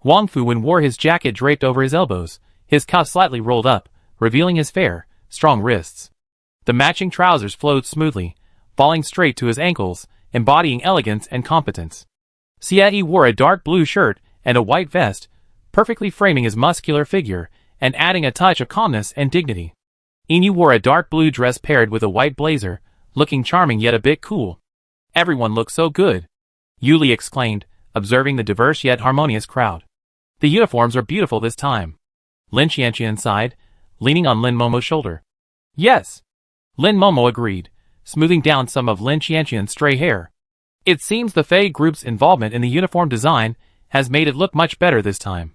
Wang Fuwen wore his jacket draped over his elbows, his cuffs slightly rolled up, revealing his fair, strong wrists. The matching trousers flowed smoothly, falling straight to his ankles, embodying elegance and competence. Xie wore a dark blue shirt and a white vest, perfectly framing his muscular figure and adding a touch of calmness and dignity. Inu wore a dark blue dress paired with a white blazer, looking charming yet a bit cool. Everyone looked so good, Yuli exclaimed, observing the diverse yet harmonious crowd. The uniforms are beautiful this time. Lin Qianqian sighed, leaning on Lin Momo's shoulder. Yes. Lin Momo agreed, smoothing down some of Lin Qianqian's stray hair. It seems the Fei group's involvement in the uniform design has made it look much better this time.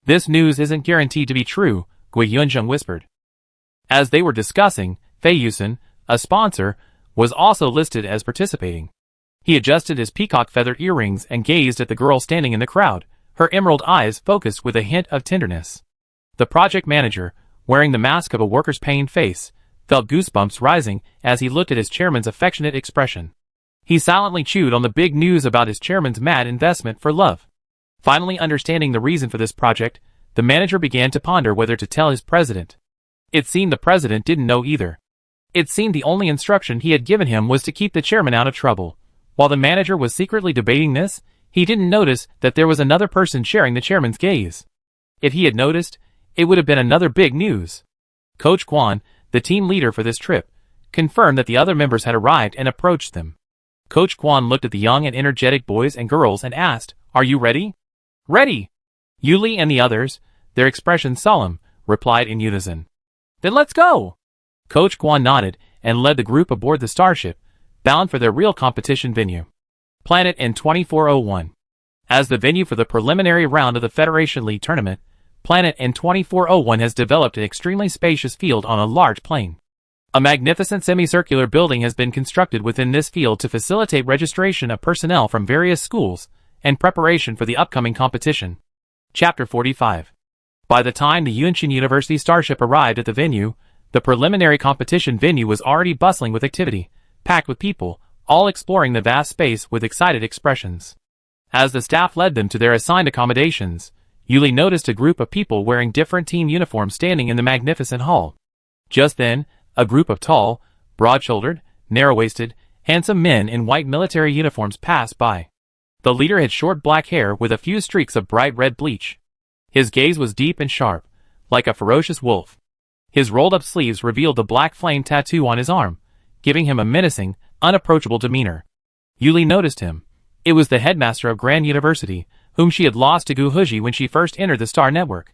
This news isn't guaranteed to be true, Gui Yunzheng whispered. As they were discussing, Fei Yusen, a sponsor, was also listed as participating. He adjusted his peacock feather earrings and gazed at the girl standing in the crowd, her emerald eyes focused with a hint of tenderness. The project manager, wearing the mask of a worker's pained face, felt goosebumps rising as he looked at his chairman's affectionate expression. He silently chewed on the big news about his chairman's mad investment for love. Finally understanding the reason for this project, the manager began to ponder whether to tell his president. It seemed the president didn't know either. It seemed the only instruction he had given him was to keep the chairman out of trouble. While the manager was secretly debating this, he didn't notice that there was another person sharing the chairman's gaze. If he had noticed, it would have been another big news. Coach Quan, the team leader for this trip, confirmed that the other members had arrived and approached them. Coach Quan looked at the young and energetic boys and girls and asked, "Are you ready?" "Ready!" Yuli and the others, their expressions solemn, replied in unison. "Then let's go!" Coach Quan nodded and led the group aboard the starship, bound for their real competition venue. Planet N2401. As the venue for the preliminary round of the Federation League tournament, Planet N2401 has developed an extremely spacious field on a large plain. A magnificent semicircular building has been constructed within this field to facilitate registration of personnel from various schools and preparation for the upcoming competition. Chapter 45. By the time the Yunshin University starship arrived at the venue, the preliminary competition venue was already bustling with activity, packed with people, all exploring the vast space with excited expressions. As the staff led them to their assigned accommodations, Yuli noticed a group of people wearing different team uniforms standing in the magnificent hall. Just then, a group of tall, broad-shouldered, narrow-waisted, handsome men in white military uniforms passed by. The leader had short black hair with a few streaks of bright red bleach. His gaze was deep and sharp, like a ferocious wolf. His rolled-up sleeves revealed the black flame tattoo on his arm, giving him a menacing, unapproachable demeanor. Yuli noticed him. It was the headmaster of Grand University, whom she had lost to Gu Huji when she first entered the Star Network.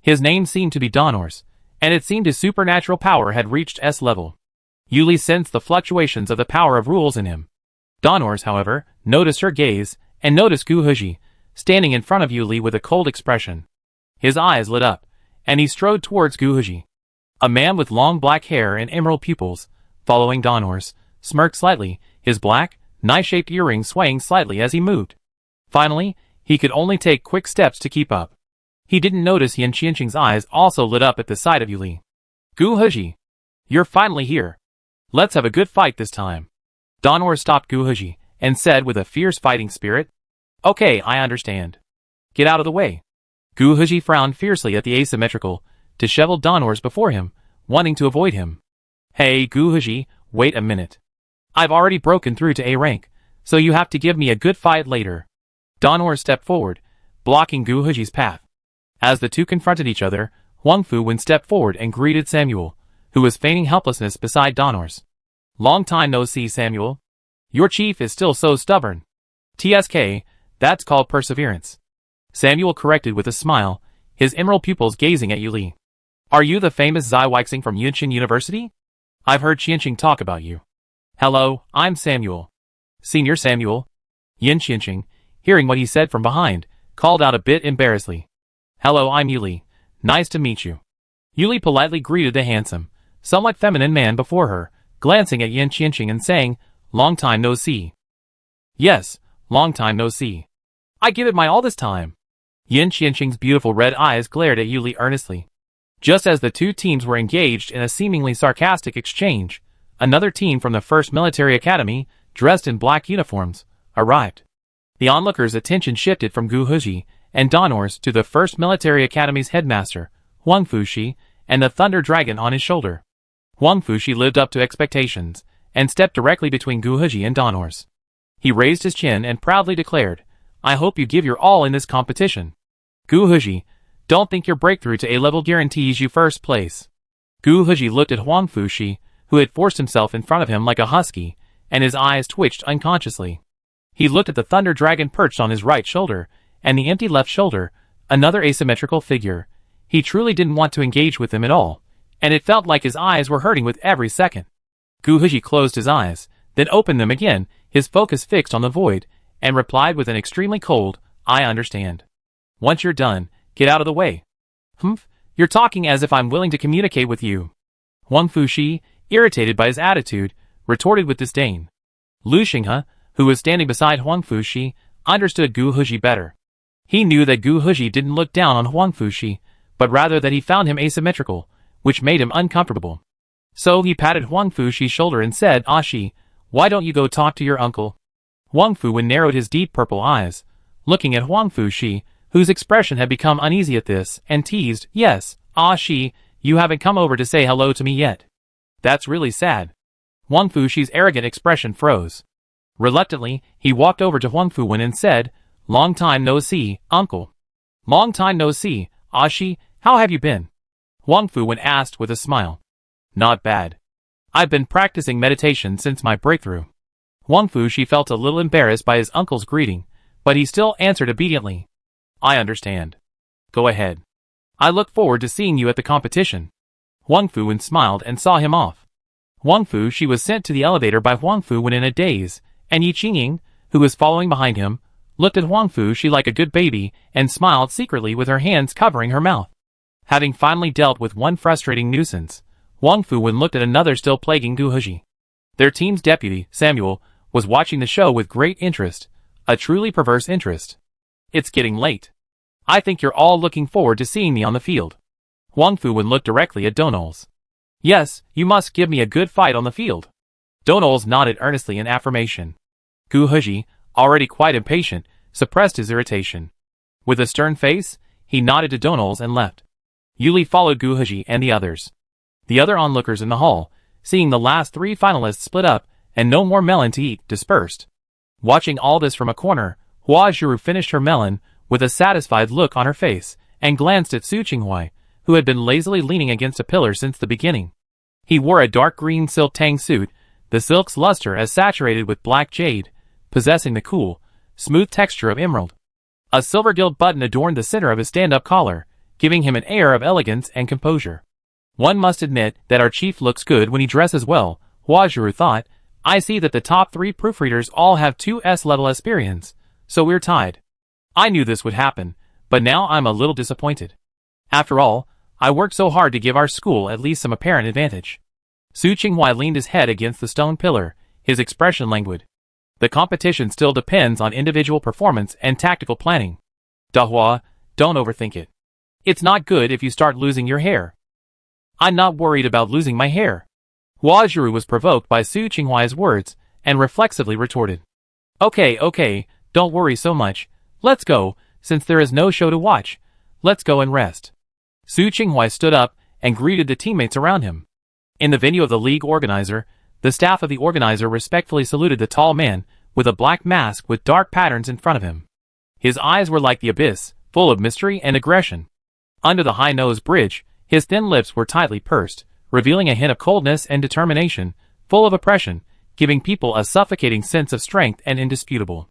His name seemed to be Donors, and it seemed his supernatural power had reached S level. Yuli sensed the fluctuations of the power of rules in him. Donors, however, noticed her gaze, and noticed Gu Huji, standing in front of Yuli with a cold expression. His eyes lit up, and he strode towards Gu Huji. A man with long black hair and emerald pupils, following Donors, smirked slightly, his black, knife-shaped earrings swaying slightly as he moved. Finally, he could only take quick steps to keep up. He didn't notice Yan Qianqing's eyes also lit up at the sight of Yuli. "Gu Huji, you're finally here. Let's have a good fight this time." Donor stopped Gu Huji and said with a fierce fighting spirit, "Okay, I understand. Get out of the way." Gu Huji frowned fiercely at the asymmetrical, disheveled Donors before him, wanting to avoid him. "Hey, Gu Huji, wait a minute. I've already broken through to A rank, so you have to give me a good fight later." Donor stepped forward, blocking Gu Huji's path. As the two confronted each other, Wang Fuwen stepped forward and greeted Samuel, who was feigning helplessness beside Donors. "Long time no see, Samuel. Your chief is still so stubborn." "TSK, that's called perseverance." Samuel corrected with a smile, his emerald pupils gazing at Yuli. Are you the famous Zai Weixing from Yunqing University? I've heard Qianqing talk about you. Hello, I'm Samuel. Senior Samuel. Yin Qianqing, hearing what he said from behind, called out a bit embarrassedly. Hello, I'm Yuli. Nice to meet you. Yuli politely greeted the handsome, somewhat feminine man before her, glancing at Yin Qianqing and saying, long time no see. Yes, long time no see. I give it my all this time. Yin Qianqing's beautiful red eyes glared at Yuli earnestly. Just as the two teams were engaged in a seemingly sarcastic exchange, another team from the 1st Military Academy, dressed in black uniforms, arrived. The onlookers' attention shifted from Gu Huji and Donors to the 1st Military Academy's headmaster, Huang Fuxi, and the Thunder Dragon on his shoulder. Huang Fuxi lived up to expectations, and stepped directly between Gu Huji and Donors. He raised his chin and proudly declared, I hope you give your all in this competition. Gu Huji, don't think your breakthrough to A-level guarantees you first place. Gu Huji looked at Huang Fuxi, who had forced himself in front of him like a husky, and his eyes twitched unconsciously. He looked at the Thunder Dragon perched on his right shoulder, and the empty left shoulder, another asymmetrical figure. He truly didn't want to engage with them at all, and it felt like his eyes were hurting with every second. Gu Huji closed his eyes, then opened them again, his focus fixed on the void, and replied with an extremely cold, I understand. Once you're done, get out of the way. Humph, you're talking as if I'm willing to communicate with you. Huang Fuxi, irritated by his attitude, retorted with disdain. Lu Xinghe, who was standing beside Huang Fuxi, understood Gu Huji better. He knew that Gu Huji didn't look down on Huang Fuxi, but rather that he found him asymmetrical, which made him uncomfortable. So he patted Huang Fuxi's shoulder and said, Shi, why don't you go talk to your uncle? Huang Fuwen narrowed his deep purple eyes, looking at Huang Fuxi, whose expression had become uneasy at this, and teased, Yes, Shi, you haven't come over to say hello to me yet. That's really sad. Huang Fuxi's arrogant expression froze. Reluctantly, he walked over to Huang Fuwen and said, Long time no see, uncle. Long time no see, Shi, how have you been? Huang Fuwen asked with a smile. Not bad. I've been practicing meditation since my breakthrough. Huang Fuxi felt a little embarrassed by his uncle's greeting, but he still answered obediently. I understand. Go ahead. I look forward to seeing you at the competition. Huang Fuwen smiled and saw him off. Huang Fuxi was sent to the elevator by Huang Fuwen in a daze, and Yi Qingying, who was following behind him, looked at Huang Fuxi like a good baby and smiled secretly with her hands covering her mouth. Having finally dealt with one frustrating nuisance, Huang Fuwen looked at another still plaguing Gu Huji. Their team's deputy, Samuel, was watching the show with great interest, a truly perverse interest. It's getting late. I think you're all looking forward to seeing me on the field. Huang Fuwen looked directly at Donals. Yes, you must give me a good fight on the field. Donals nodded earnestly in affirmation. Gu Huji, already quite impatient, suppressed his irritation. With a stern face, he nodded to Donals and left. Yuli followed Gu Huji and the others. The other onlookers in the hall, seeing the last 3 finalists split up and no more melon to eat, dispersed. Watching all this from a corner, Hua Zhiru finished her melon with a satisfied look on her face and glanced at Su Qinghuai, who had been lazily leaning against a pillar since the beginning. He wore a dark green silk tang suit, the silk's luster as saturated with black jade, possessing the cool, smooth texture of emerald. A silver gilt button adorned the center of his stand-up collar, giving him an air of elegance and composure. One must admit that our chief looks good when he dresses well, Hua Zhiru thought. I see that the top 3 proofreaders all have 2 S-level experience, so we're tied. I knew this would happen, but now I'm a little disappointed. After all, I worked so hard to give our school at least some apparent advantage. Su Qinghuai leaned his head against the stone pillar, his expression languid. The competition still depends on individual performance and tactical planning. Dahua, don't overthink it. It's not good if you start losing your hair. I'm not worried about losing my hair. Hua Zhiru was provoked by Su Qinghuai's words, and reflexively retorted. Okay, don't worry so much. Let's go, since there is no show to watch. Let's go and rest. Su Qinghuai stood up and greeted the teammates around him. In the venue of the league organizer, the staff of the organizer respectfully saluted the tall man, with a black mask with dark patterns in front of him. His eyes were like the abyss, full of mystery and aggression. Under the high nose bridge, his thin lips were tightly pursed, revealing a hint of coldness and determination, full of oppression, giving people a suffocating sense of strength and indisputable.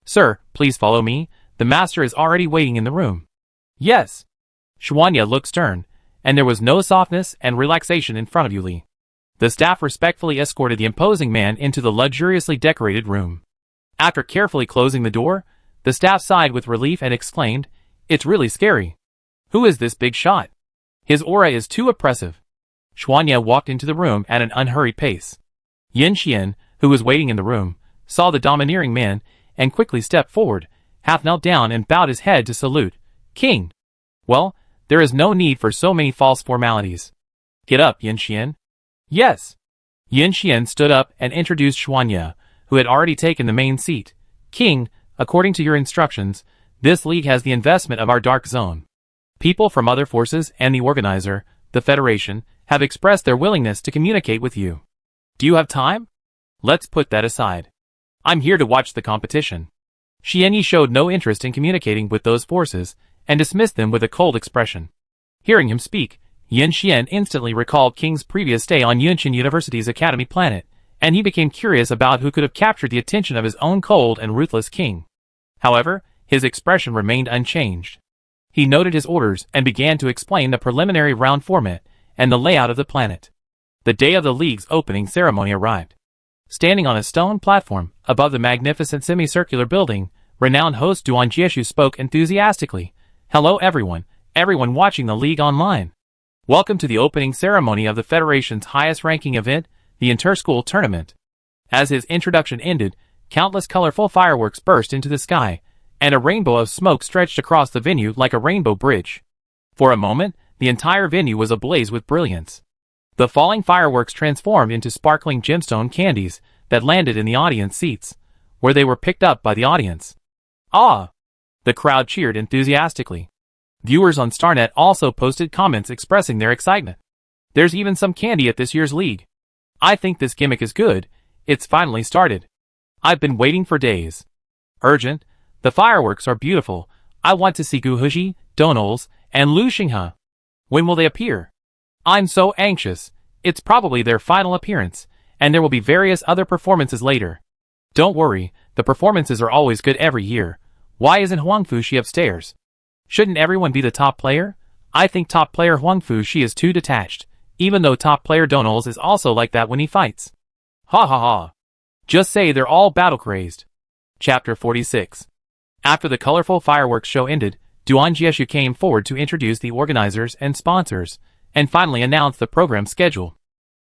Sir, please follow me. The master is already waiting in the room. Yes. Xuanya looked stern, and there was no softness and relaxation in front of Yuli. The staff respectfully escorted the imposing man into the luxuriously decorated room. After carefully closing the door, the staff sighed with relief and exclaimed, "It's really scary. Who is this big shot? His aura is too oppressive." Xuanya walked into the room at an unhurried pace. Yin Xian, who was waiting in the room, saw the domineering man and quickly stepped forward, half knelt down and bowed his head to salute. "King." "Well, there is no need for so many false formalities. Get up, Yin Xian." "Yes." Yin Xian stood up and introduced Xuanya, who had already taken the main seat. "King, according to your instructions, this league has the investment of our dark zone. People from other forces and the organizer, the Federation, have expressed their willingness to communicate with you. Do you have time? Let's put that aside. I'm here to watch the competition." Xianyi showed no interest in communicating with those forces, and dismissed them with a cold expression. Hearing him speak, Yin Xian instantly recalled King's previous stay on Yunqin University's Academy planet, and he became curious about who could have captured the attention of his own cold and ruthless king. However, his expression remained unchanged. He noted his orders and began to explain the preliminary round format and the layout of the planet. The day of the league's opening ceremony arrived. Standing on a stone platform above the magnificent semicircular building, renowned host Duan Jieshu spoke enthusiastically. "Hello everyone watching the league online. Welcome to the opening ceremony of the Federation's highest-ranking event, the Inter-School Tournament." As his introduction ended, countless colorful fireworks burst into the sky, and a rainbow of smoke stretched across the venue like a rainbow bridge. For a moment, the entire venue was ablaze with brilliance. The falling fireworks transformed into sparkling gemstone candies that landed in the audience seats, where they were picked up by the audience. "Ah!" The crowd cheered enthusiastically. Viewers on StarNet also posted comments expressing their excitement. "There's even some candy at this year's league. I think this gimmick is good. It's finally started. I've been waiting for days. Urgent. The fireworks are beautiful. I want to see Gu Huji, Donals, and Lu Xinghe. When will they appear? I'm so anxious. It's probably their final appearance, and there will be various other performances later. Don't worry, the performances are always good every year. Why isn't Huang Fuxi upstairs? Shouldn't everyone be the top player? I think top player Huang Fuxi is too detached, even though top player Donals is also like that when he fights. Ha ha ha. Just say they're all battle-crazed." Chapter 46. After the colorful fireworks show ended, Duan Jieshu came forward to introduce the organizers and sponsors, and finally announced the program schedule.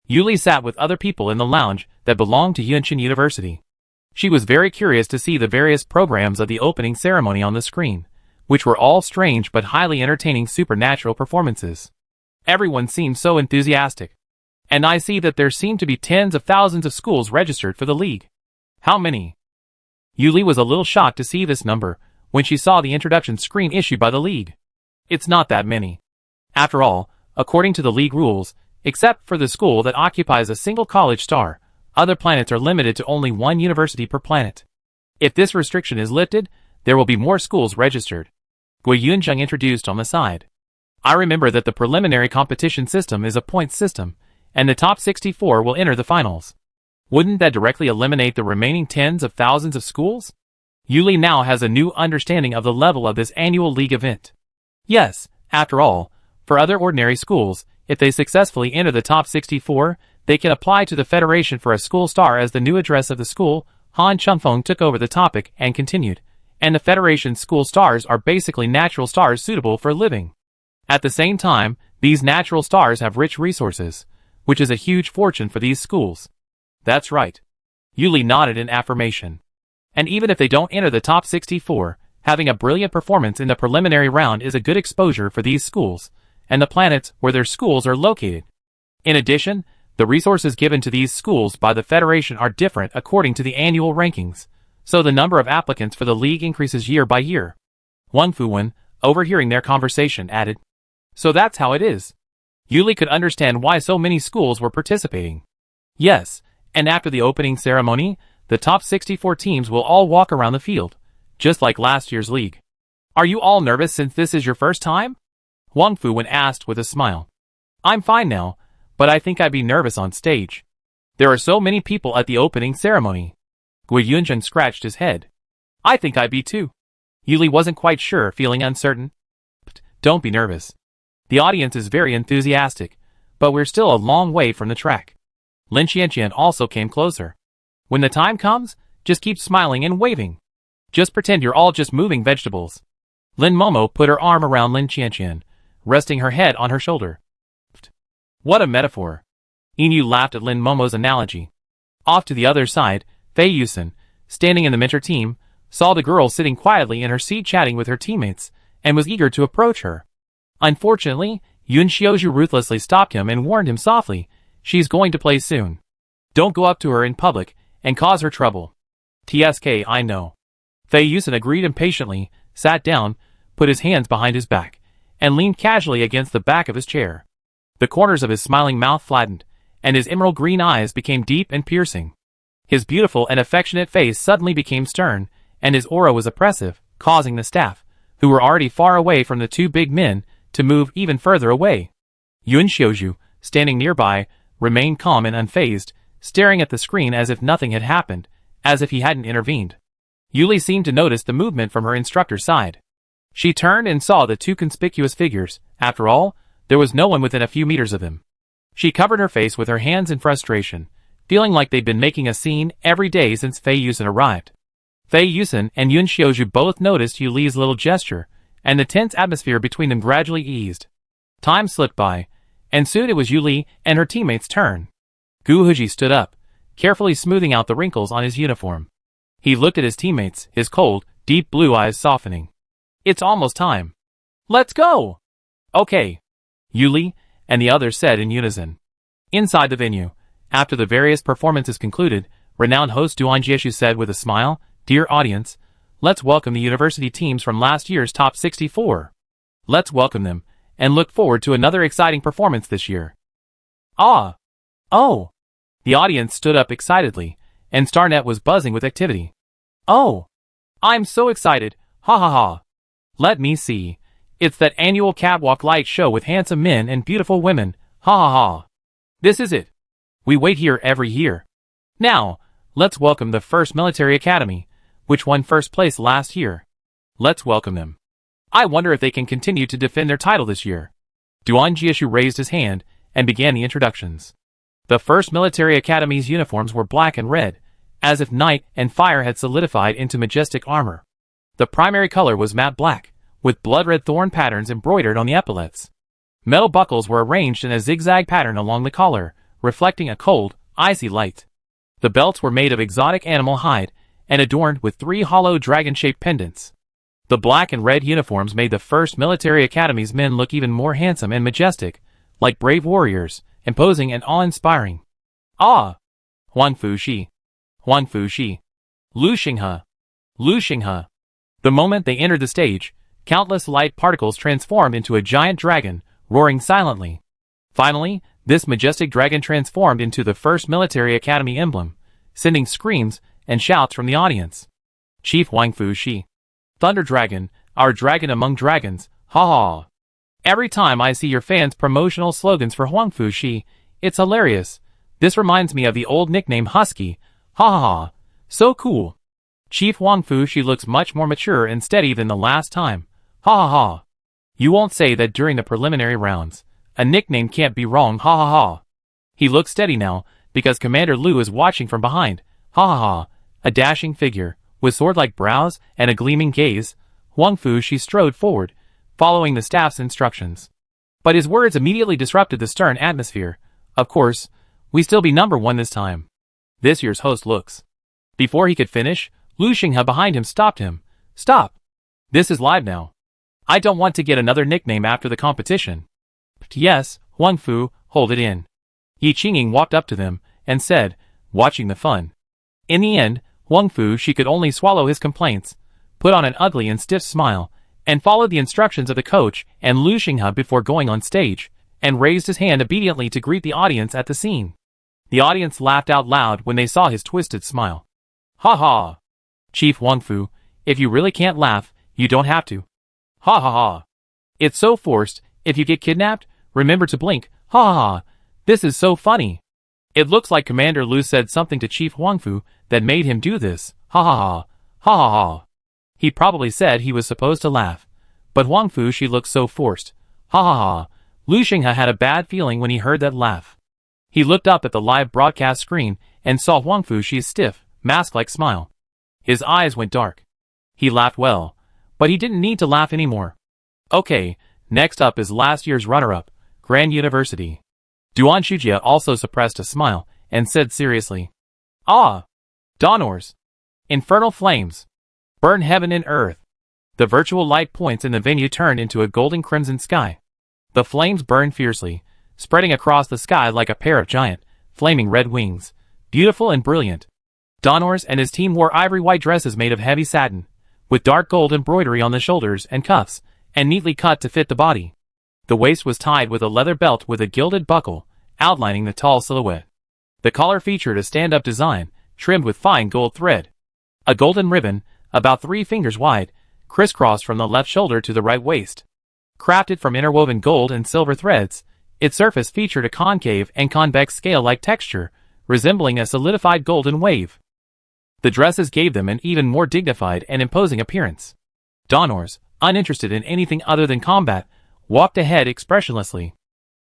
Yuli sat with other people in the lounge that belonged to Yunqin University. She was very curious to see the various programs of the opening ceremony on the screen, which were all strange but highly entertaining supernatural performances. Everyone seemed so enthusiastic. And I see that there seem to be tens of thousands of schools registered for the league. How many? Yuli was a little shocked to see this number when she saw the introduction screen issued by the league. It's not that many. After all, according to the league rules, except for the school that occupies a single college star, other planets are limited to only one university per planet. If this restriction is lifted, there will be more schools registered. Gui Yunzheng introduced on the side. I remember that the preliminary competition system is a points system, and the top 64 will enter the finals. Wouldn't that directly eliminate the remaining tens of thousands of schools? Yuli now has a new understanding of the level of this annual league event. Yes, after all, for other ordinary schools, if they successfully enter the top 64, they can apply to the Federation for a school star as the new address of the school. Han Chengfeng took over the topic and continued, and the Federation's school stars are basically natural stars suitable for living. At the same time, these natural stars have rich resources, which is a huge fortune for these schools. That's right. Yuli nodded in affirmation. And even if they don't enter the top 64, having a brilliant performance in the preliminary round is a good exposure for these schools, and the planets where their schools are located. In addition, the resources given to these schools by the Federation are different according to the annual rankings, so the number of applicants for the league increases year by year. Wang Fuwen, overhearing their conversation, added, "So that's how it is." Yuli could understand why so many schools were participating. Yes, and after the opening ceremony, the top 64 teams will all walk around the field, just like last year's league. Are you all nervous since this is your first time? Wang Fuwen asked with a smile. I'm fine now, but I think I'd be nervous on stage. There are so many people at the opening ceremony. Gui Yunzhen scratched his head. I think I'd be too. Yuli wasn't quite sure, feeling uncertain. Don't be nervous. The audience is very enthusiastic, but we're still a long way from the track. Lin Qianqian also came closer. When the time comes, just keep smiling and waving. Just pretend you're all just moving vegetables. Lin Momo put her arm around Lin Qianqian, resting her head on her shoulder. What a metaphor. Inu laughed at Lin Momo's analogy. Off to the other side, Fei Yusen, standing in the mentor team, saw the girl sitting quietly in her seat chatting with her teammates, and was eager to approach her. Unfortunately, Yun Xiaozhu ruthlessly stopped him and warned him softly, she's going to play soon. Don't go up to her in public and cause her trouble. TSK, I know. Fei Yusen agreed impatiently, sat down, put his hands behind his back, and leaned casually against the back of his chair. The corners of his smiling mouth flattened, and his emerald green eyes became deep and piercing. His beautiful and affectionate face suddenly became stern, and his aura was oppressive, causing the staff, who were already far away from the two big men, to move even further away. Yun Xiaozhu, standing nearby, remained calm and unfazed, staring at the screen as if nothing had happened, as if he hadn't intervened. Yuli seemed to notice the movement from her instructor's side. She turned and saw the two conspicuous figures. After all, there was no one within a few meters of him. She covered her face with her hands in frustration, feeling like they'd been making a scene every day since Fei Yusen arrived. Fei Yusen and Yun Xiaozhu both noticed Yuli's little gesture, and the tense atmosphere between them gradually eased. Time slipped by, and soon it was Yuli and her teammates' turn. Gu Huji stood up, carefully smoothing out the wrinkles on his uniform. He looked at his teammates, his cold, deep blue eyes softening. It's almost time. Let's go! Okay. Yuli and the others said in unison. Inside the venue, after the various performances concluded, renowned host Duan Jieshu said with a smile, Dear audience, let's welcome the university teams from last year's top 64. Let's welcome them, and look forward to another exciting performance this year. Ah! Oh! The audience stood up excitedly, and StarNet was buzzing with activity. Oh! I'm so excited, ha ha ha! Let me see. It's that annual catwalk light show with handsome men and beautiful women, ha ha ha! This is it. We wait here every year. Now, let's welcome the First Military Academy, which won first place last year. Let's welcome them. I wonder if they can continue to defend their title this year. Duan Jieshu raised his hand and began the introductions. The First Military Academy's uniforms were black and red, as if night and fire had solidified into majestic armor. The primary color was matte black, with blood-red thorn patterns embroidered on the epaulets. Metal buckles were arranged in a zigzag pattern along the collar, reflecting a cold, icy light. The belts were made of exotic animal hide, and adorned with 3 hollow dragon-shaped pendants. The black and red uniforms made the First Military Academy's men look even more handsome and majestic, like brave warriors, imposing and awe-inspiring. Ah! Huang Fushi. Huang Fushi. Lu Xinghe. Lu Xinghe. The moment they entered the stage, countless light particles transformed into a giant dragon, roaring silently. Finally, this majestic dragon transformed into the First Military Academy emblem, sending screams and shouts from the audience. Chief Huang Fushi. Thunder Dragon, our dragon among dragons, ha ha. Every time I see your fans' promotional slogans for Huang Fushi, it's hilarious. This reminds me of the old nickname Husky, ha ha ha. So cool. Chief Huang Fushi looks much more mature and steady than the last time, ha ha ha. You won't say that during the preliminary rounds. A nickname can't be wrong, ha ha ha. He looks steady now, because Commander Lu is watching from behind, ha ha ha. A dashing figure, with sword-like brows and a gleaming gaze, Huang Fushi strode forward, following the staff's instructions. But his words immediately disrupted the stern atmosphere. Of course, we still be number 1 this time. This year's host looks. Before he could finish, Lu Xinghe behind him stopped him. Stop. This is live now. I don't want to get another nickname after the competition. Yes, Huang Fu, hold it in. Yi Qingying walked up to them, and said, watching the fun. In the end, Huang Fushi could only swallow his complaints, put on an ugly and stiff smile, and followed the instructions of the coach and Lu Xinghe before going on stage, and raised his hand obediently to greet the audience at the scene. The audience laughed out loud when they saw his twisted smile. Ha ha! Chief Huang Fu, if you really can't laugh, you don't have to. Ha ha ha! It's so forced, if you get kidnapped, remember to blink, ha ha ha! This is so funny! It looks like Commander Lu said something to Chief Huang Fu that made him do this, ha ha ha! Ha ha ha! He probably said he was supposed to laugh. But Huang Fu she looked so forced. Ha ha ha. Lu Xinghe had a bad feeling when he heard that laugh. He looked up at the live broadcast screen and saw Huang Fu she's stiff, mask-like smile. His eyes went dark. He laughed well, but he didn't need to laugh anymore. Okay, next up is last year's runner-up, Grand University. Duan Shujia also suppressed a smile and said seriously. Ah! Donors! Infernal flames! Burn heaven and earth! The virtual light points in the venue turned into a golden crimson sky. The flames burned fiercely, spreading across the sky like a pair of giant, flaming red wings, beautiful and brilliant. Donors and his team wore ivory-white dresses made of heavy satin, with dark gold embroidery on the shoulders and cuffs, and neatly cut to fit the body. The waist was tied with a leather belt with a gilded buckle, outlining the tall silhouette. The collar featured a stand-up design, trimmed with fine gold thread. A golden ribbon, about 3 fingers wide, crisscrossed from the left shoulder to the right waist. Crafted from interwoven gold and silver threads, its surface featured a concave and convex scale-like texture, resembling a solidified golden wave. The dresses gave them an even more dignified and imposing appearance. Donors, uninterested in anything other than combat, walked ahead expressionlessly.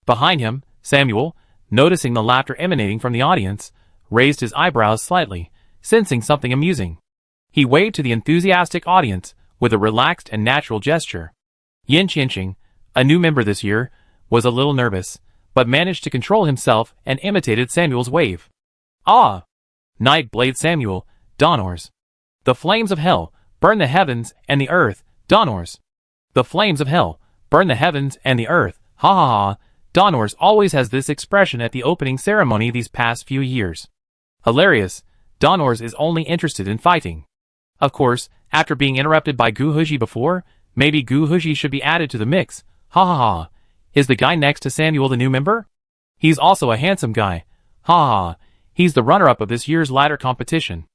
Behind him, Samuel, noticing the laughter emanating from the audience, raised his eyebrows slightly, sensing something amusing. He waved to the enthusiastic audience with a relaxed and natural gesture. Yin Qianqing, a new member this year, was a little nervous, but managed to control himself and imitated Samuel's wave. Ah! Night Blade Samuel, Donors. The flames of hell, burn the heavens and the earth, Donors. The flames of hell, burn the heavens and the earth, ha ha ha. Donors always has this expression at the opening ceremony these past few years. Hilarious, Donors is only interested in fighting. Of course, after being interrupted by Gu Huji before, maybe Gu Huji should be added to the mix, ha ha ha. Is the guy next to Samuel the new member? He's also a handsome guy, ha ha ha. He's the runner-up of this year's ladder competition.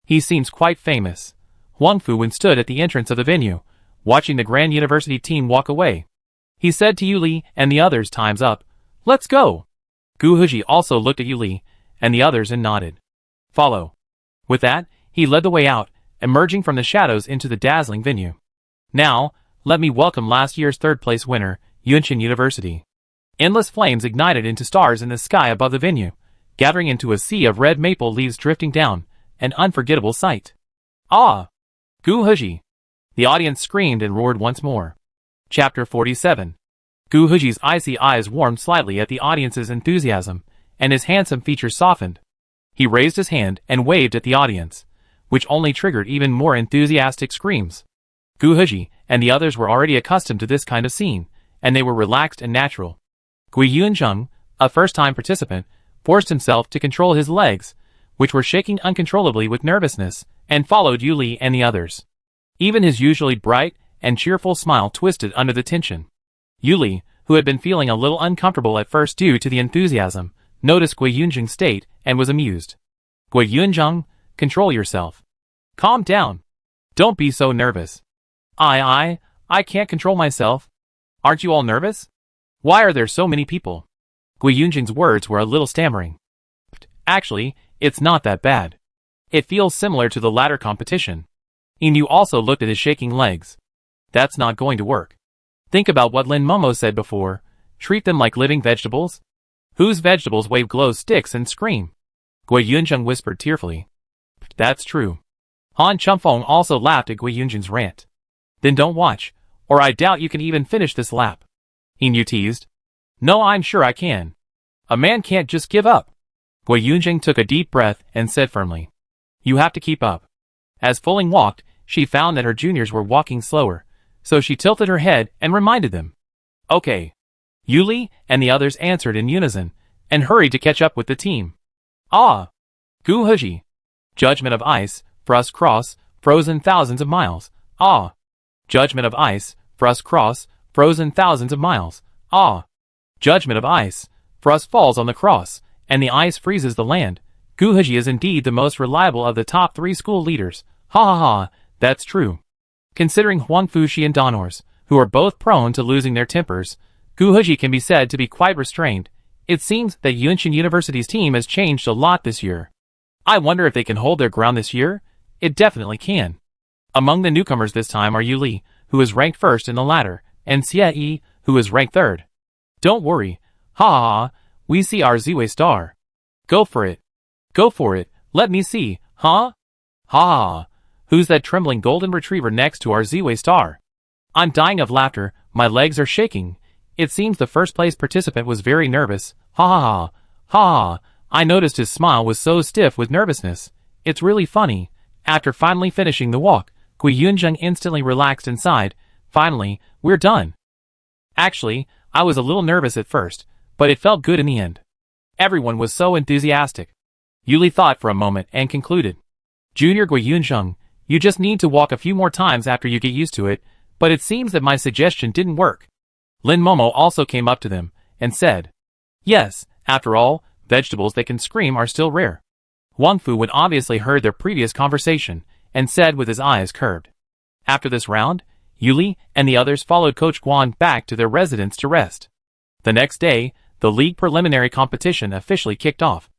He seems quite famous. Huang Fu stood at the entrance of the venue, watching the Grand University team walk away. He said to Yu Li and the others, time's up. Let's go. Gu Huji also looked at Yu Li and the others and nodded. Follow. With that, he led the way out, emerging from the shadows into the dazzling venue. Now, let me welcome last year's third-place winner, Yunqin University. Endless flames ignited into stars in the sky above the venue, gathering into a sea of red maple leaves drifting down, an unforgettable sight. Ah! Gu Huji! The audience screamed and roared once more. Chapter 47. Gu Huji's icy eyes warmed slightly at the audience's enthusiasm, and his handsome features softened. He raised his hand and waved at the audience, which only triggered even more enthusiastic screams. Gu Huji and the others were already accustomed to this kind of scene, and they were relaxed and natural. Gui Yunzheng, a first-time participant, forced himself to control his legs, which were shaking uncontrollably with nervousness, and followed Yu Li and the others. Even his usually bright and cheerful smile twisted under the tension. Yu Li, who had been feeling a little uncomfortable at first due to the enthusiasm, noticed Gui Yunzheng's state and was amused. Gui Yunzheng, control yourself. Calm down. Don't be so nervous. I can't control myself. Aren't you all nervous? Why are there so many people? Gui Yunjing's words were a little stammering. Actually, it's not that bad. It feels similar to the ladder competition. Inu also looked at his shaking legs. That's not going to work. Think about what Lin Momo said before. Treat them like living vegetables. Whose vegetables wave glow sticks and scream? Gui Yunjing whispered tearfully. That's true. Han Chumfeng also laughed at Gui Yunjing's rant. Then don't watch, or I doubt you can even finish this lap. Inu teased. No, I'm sure I can. A man can't just give up. Gui Yunjing took a deep breath and said firmly. You have to keep up. As Fuling walked, she found that her juniors were walking slower, so she tilted her head and reminded them. Okay. Yu Li and the others answered in unison, and hurried to catch up with the team. Ah! Gu Huji. Judgment of ice, Frost Cross, frozen thousands of miles. Ah! Judgment of ice, Frost Cross, frozen thousands of miles. Ah! Judgment of ice, Frost falls on the cross, and the ice freezes the land. Gu Huji is indeed the most reliable of the top 3 school leaders. Ha ha ha, that's true. Considering Huang Fuxi and Donors, who are both prone to losing their tempers, Gu Huji can be said to be quite restrained. It seems that Yunqin University's team has changed a lot this year. I wonder if they can hold their ground this year? It definitely can. Among the newcomers this time are Yuli, who is ranked first in the ladder, and Xie, who is ranked third. Don't worry. Ha ha ha, we see our Ziwei star. Go for it. Go for it, let me see, huh? Ha ha ha. Who's that trembling golden retriever next to our Ziwei star? I'm dying of laughter, my legs are shaking. It seems the first place participant was very nervous. Ha ha ha. Ha ha. I noticed his smile was so stiff with nervousness. It's really funny. After finally finishing the walk, Gui Yunzheng instantly relaxed and sighed. Finally, we're done. Actually, I was a little nervous at first, but it felt good in the end. Everyone was so enthusiastic. Yuli thought for a moment and concluded. Junior Gui Yunzheng, you just need to walk a few more times after you get used to it, but it seems that my suggestion didn't work. Lin Momo also came up to them and said, yes, after all, vegetables that can scream are still rare. Wang Fu would obviously heard their previous conversation and said with his eyes curved. After this round, Yuli and the others followed Coach Guan back to their residence to rest. The next day, the league preliminary competition officially kicked off.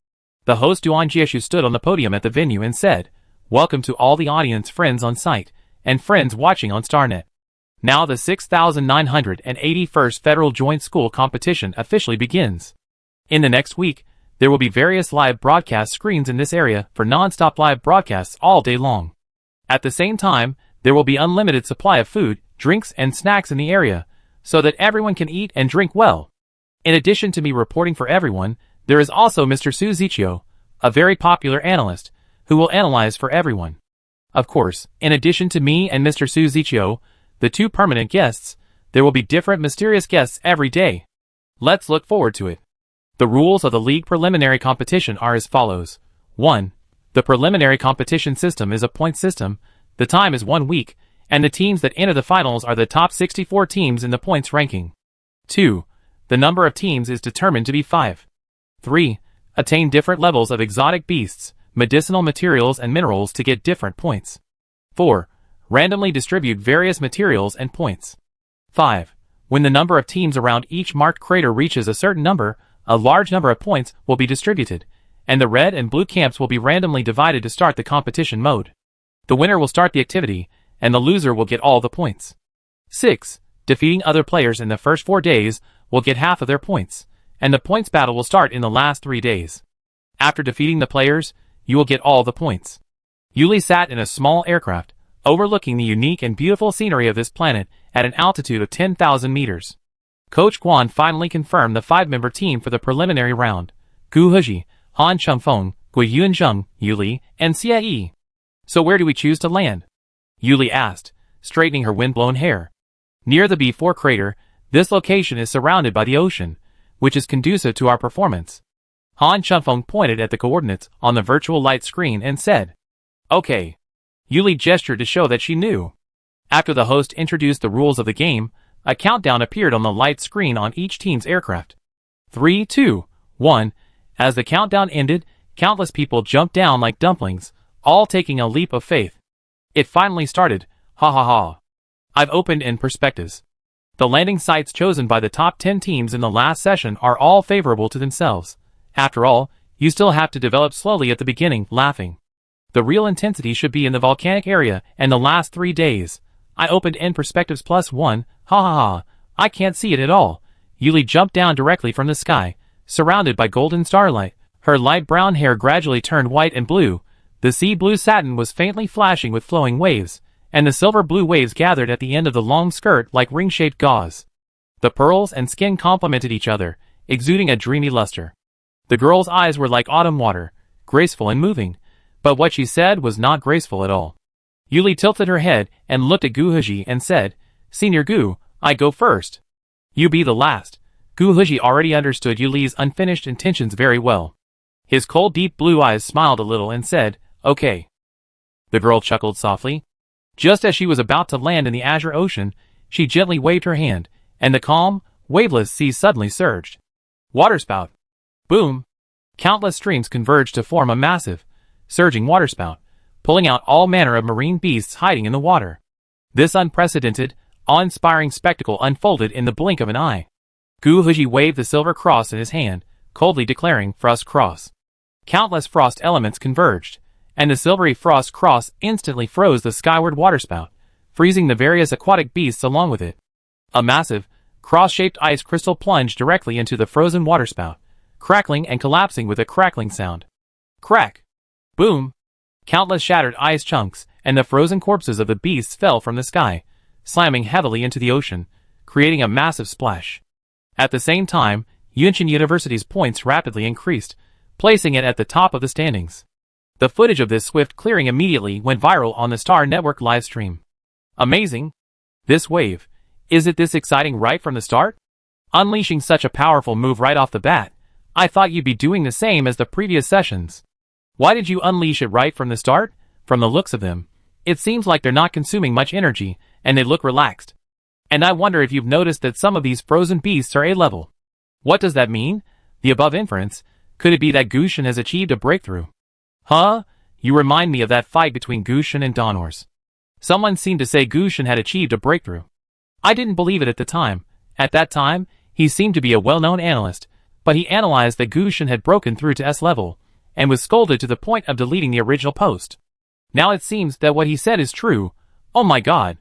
The host Duan Jieshu stood on the podium at the venue and said, welcome to all the audience friends on site and friends watching on StarNet. Now the 6,981st Federal Joint School Competition officially begins. In the next week, there will be various live broadcast screens in this area for non-stop live broadcasts all day long. At the same time, there will be unlimited supply of food, drinks, and snacks in the area, so that everyone can eat and drink well. In addition to me reporting for everyone, there is also Mr. Su Zichio, a very popular analyst, who will analyze for everyone. Of course, in addition to me and Mr. Su Zichio, the two permanent guests, there will be different mysterious guests every day. Let's look forward to it. The rules of the league preliminary competition are as follows. 1. The preliminary competition system is a point system, the time is 1 week, and the teams that enter the finals are the top 64 teams in the points ranking. 2. The number of teams is determined to be 5. 3. Attain different levels of exotic beasts, medicinal materials and minerals to get different points. 4. Randomly distribute various materials and points. 5. When the number of teams around each marked crater reaches a certain number, a large number of points will be distributed, and the red and blue camps will be randomly divided to start the competition mode. The winner will start the activity, and the loser will get all the points. 6. Defeating other players in the first 4 days will get half of their points, and the points battle will start in the last 3 days. After defeating the players, you will get all the points. Yuli sat in a small aircraft, overlooking the unique and beautiful scenery of this planet at an altitude of 10,000 meters. Coach Guan finally confirmed the 5-member team for the preliminary round. Gu Heji, Han Chengfeng, Gui Yunzheng, Yuli, and Xie. So where do we choose to land? Yuli asked, straightening her wind-blown hair. Near the B4 crater, this location is surrounded by the ocean, which is conducive to our performance. Han Chengfeng pointed at the coordinates on the virtual light screen and said, okay. Yuli gestured to show that she knew. After the host introduced the rules of the game, a countdown appeared on the light screen on each team's aircraft. 3, 2, 1. As the countdown ended, countless people jumped down like dumplings, all taking a leap of faith. It finally started. Ha ha ha. I've opened in perspectives. The landing sites chosen by the top 10 teams in the last session are all favorable to themselves. After all, you still have to develop slowly at the beginning, laughing. The real intensity should be in the volcanic area and the last 3 days. I opened in perspectives +1, ha ha ha, I can't see it at all. Yuli jumped down directly from the sky, surrounded by golden starlight. Her light brown hair gradually turned white and blue. The sea blue satin was faintly flashing with flowing waves, and the silver blue waves gathered at the end of the long skirt like ring-shaped gauze. The pearls and skin complemented each other, exuding a dreamy luster. The girl's eyes were like autumn water, graceful and moving, but what she said was not graceful at all. Yuli tilted her head and looked at Gu Heji and said, Senior Gu, I go first. You be the last. Gu Heji already understood Yuli's unfinished intentions very well. His cold deep blue eyes smiled a little and said, okay. The girl chuckled softly. Just as she was about to land in the azure ocean, she gently waved her hand, and the calm, waveless sea suddenly surged. Waterspout. Boom. Countless streams converged to form a massive, surging waterspout, pulling out all manner of marine beasts hiding in the water. This unprecedented, awe-inspiring spectacle unfolded in the blink of an eye. Gu Heji waved the silver cross in his hand, coldly declaring, Frost Cross. Countless frost elements converged, and the silvery frost cross instantly froze the skyward waterspout, freezing the various aquatic beasts along with it. A massive, cross-shaped ice crystal plunged directly into the frozen waterspout, crackling and collapsing with a crackling sound. Crack! Boom! Countless shattered ice chunks and the frozen corpses of the beasts fell from the sky, slamming heavily into the ocean, creating a massive splash. At the same time, Yunqin University's points rapidly increased, placing it at the top of the standings. The footage of this swift clearing immediately went viral on the Star Network livestream. Amazing! This wave. Is it this exciting right from the start? Unleashing such a powerful move right off the bat. I thought you'd be doing the same as the previous sessions. Why did you unleash it right from the start? From the looks of them, it seems like they're not consuming much energy, and they look relaxed. And I wonder if you've noticed that some of these frozen beasts are A-level. What does that mean? The above inference, could it be that Gushin has achieved a breakthrough? Huh? You remind me of that fight between Gushin and Donors. Someone seemed to say Gushin had achieved a breakthrough. I didn't believe it at the time. At that time, he seemed to be a well-known analyst, but he analyzed that Gushin had broken through to S-level, and was scolded to the point of deleting the original post. Now it seems that what he said is true. Oh my god.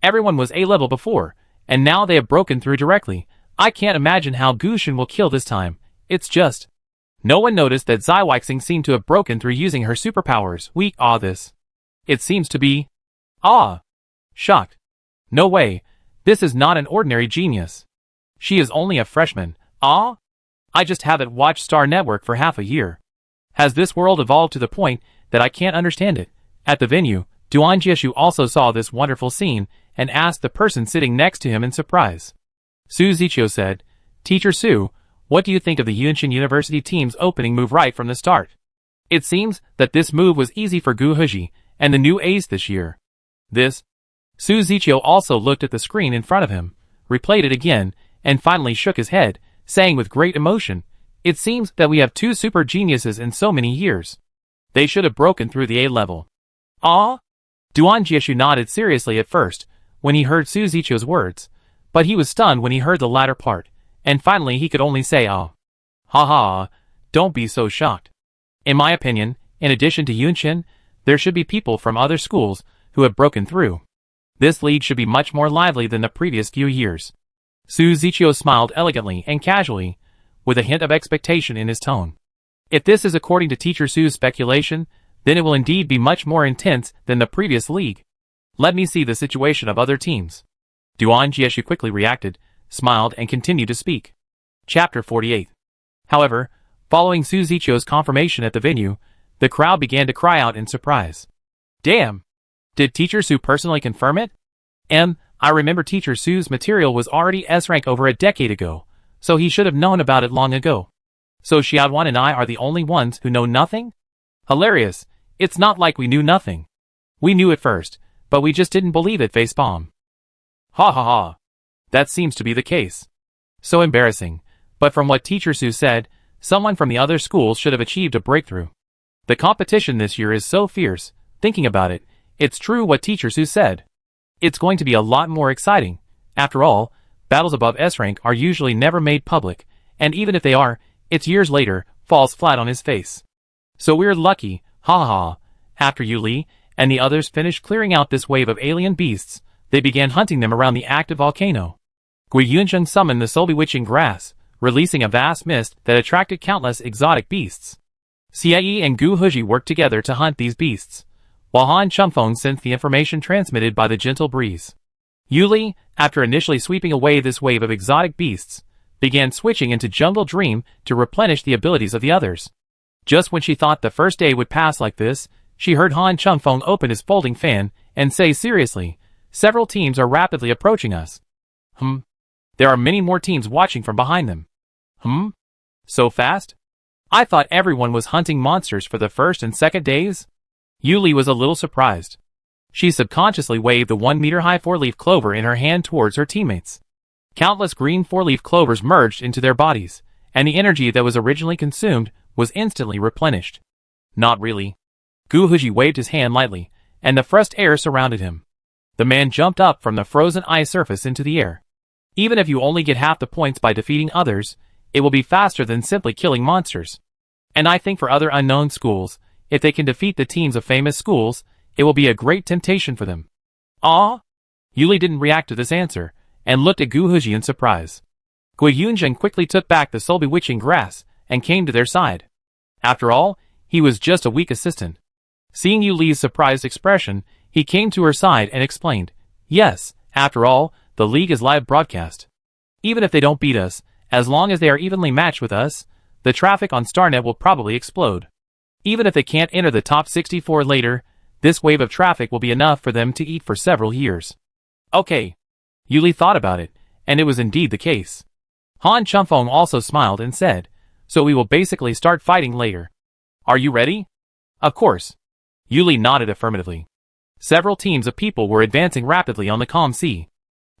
Everyone was A-level before, and now they have broken through directly. I can't imagine how Gushin will kill this time. It's just... No one noticed that Xiwaxing seemed to have broken through using her superpowers. This. It seems to be... Shocked. No way. This is not an ordinary genius. She is only a freshman. I just haven't watched Star Network for half a year. Has this world evolved to the point that I can't understand it? At the venue, Duan Jieshu also saw this wonderful scene and asked the person sitting next to him in surprise. Su Zichio said, Teacher Su, what do you think of the Yunqin University team's opening move right from the start? It seems that this move was easy for Gu Huji and the new ace this year. Su Zichio also looked at the screen in front of him, replayed it again, and finally shook his head, saying with great emotion, It seems that we have two super geniuses in so many years. They should have broken through the A-level. Duan Jieshu nodded seriously at first, when he heard Su Zichio's words, but he was stunned when he heard the latter part, and finally he could only say don't be so shocked. In my opinion, in addition to Yunqin, there should be people from other schools who have broken through. This league should be much more lively than the previous few years. Su Zichio smiled elegantly and casually, with a hint of expectation in his tone. If this is according to Teacher Su's speculation, then it will indeed be much more intense than the previous league. Let me see the situation of other teams. Duan Jieshu quickly reacted, smiled and continued to speak. Chapter 48. However, following Su Zichio's confirmation at the venue, the crowd began to cry out in surprise. Damn! Did Teacher Su personally confirm it? I remember Teacher Su's material was already S-rank over a decade ago, so he should have known about it long ago. So Xiaoduan and I are the only ones who know nothing? Hilarious. It's not like we knew nothing. We knew it first, but we just didn't believe it facepalm. That seems to be the case. So embarrassing. But from what Teacher Su said, someone from the other schools should have achieved a breakthrough. The competition this year is so fierce. Thinking about it, it's true what Teacher Su said. It's going to be a lot more exciting. After all, battles above S-rank are usually never made public, and even if they are, it's years later, falls flat on his face. So we're lucky, After Yu Li and the others finished clearing out this wave of alien beasts, they began hunting them around the active volcano. Gui Yunzheng summoned the soul-bewitching grass, releasing a vast mist that attracted countless exotic beasts. Xie and Gu Huji worked together to hunt these beasts, while Han Chengfeng sensed the information transmitted by the gentle breeze. Yu Li, after initially sweeping away this wave of exotic beasts, began switching into Jungle Dream to replenish the abilities of the others. Just when she thought the first day would pass like this, she heard Han Chengfeng open his folding fan and say seriously, several teams are rapidly approaching us. There are many more teams watching from behind them. So fast? I thought everyone was hunting monsters for the first and second days? Yu Li was a little surprised. She subconsciously waved the 1-meter-high 4-leaf clover in her hand towards her teammates. Countless green 4-leaf clovers merged into their bodies, and the energy that was originally consumed was instantly replenished. Not really. Gu Huji waved his hand lightly, and the fresh air surrounded him. The man jumped up from the frozen ice surface into the air. Even if you only get half the points by defeating others, it will be faster than simply killing monsters. And I think for other unknown schools, If they can defeat the teams of famous schools, it will be a great temptation for them. Ah? Yuli didn't react to this answer, and looked at Gu Huji in surprise. Gui Yunzheng quickly took back the soul-bewitching grass, and came to their side. After all, he was just a weak assistant. Seeing Yuli's surprised expression, he came to her side and explained, "Yes, after all, the league is live broadcast. Even if they don't beat us, as long as they are evenly matched with us, the traffic on StarNet will probably explode. Even if they can't enter the top 64 later, this wave of traffic will be enough for them to eat for several years." Okay. Yuli thought about it, and it was indeed the case. Han Chunfeng also smiled and said, "So we will basically start fighting later. Are you ready?" "Of course." Yuli nodded affirmatively. Several teams of people were advancing rapidly on the calm sea.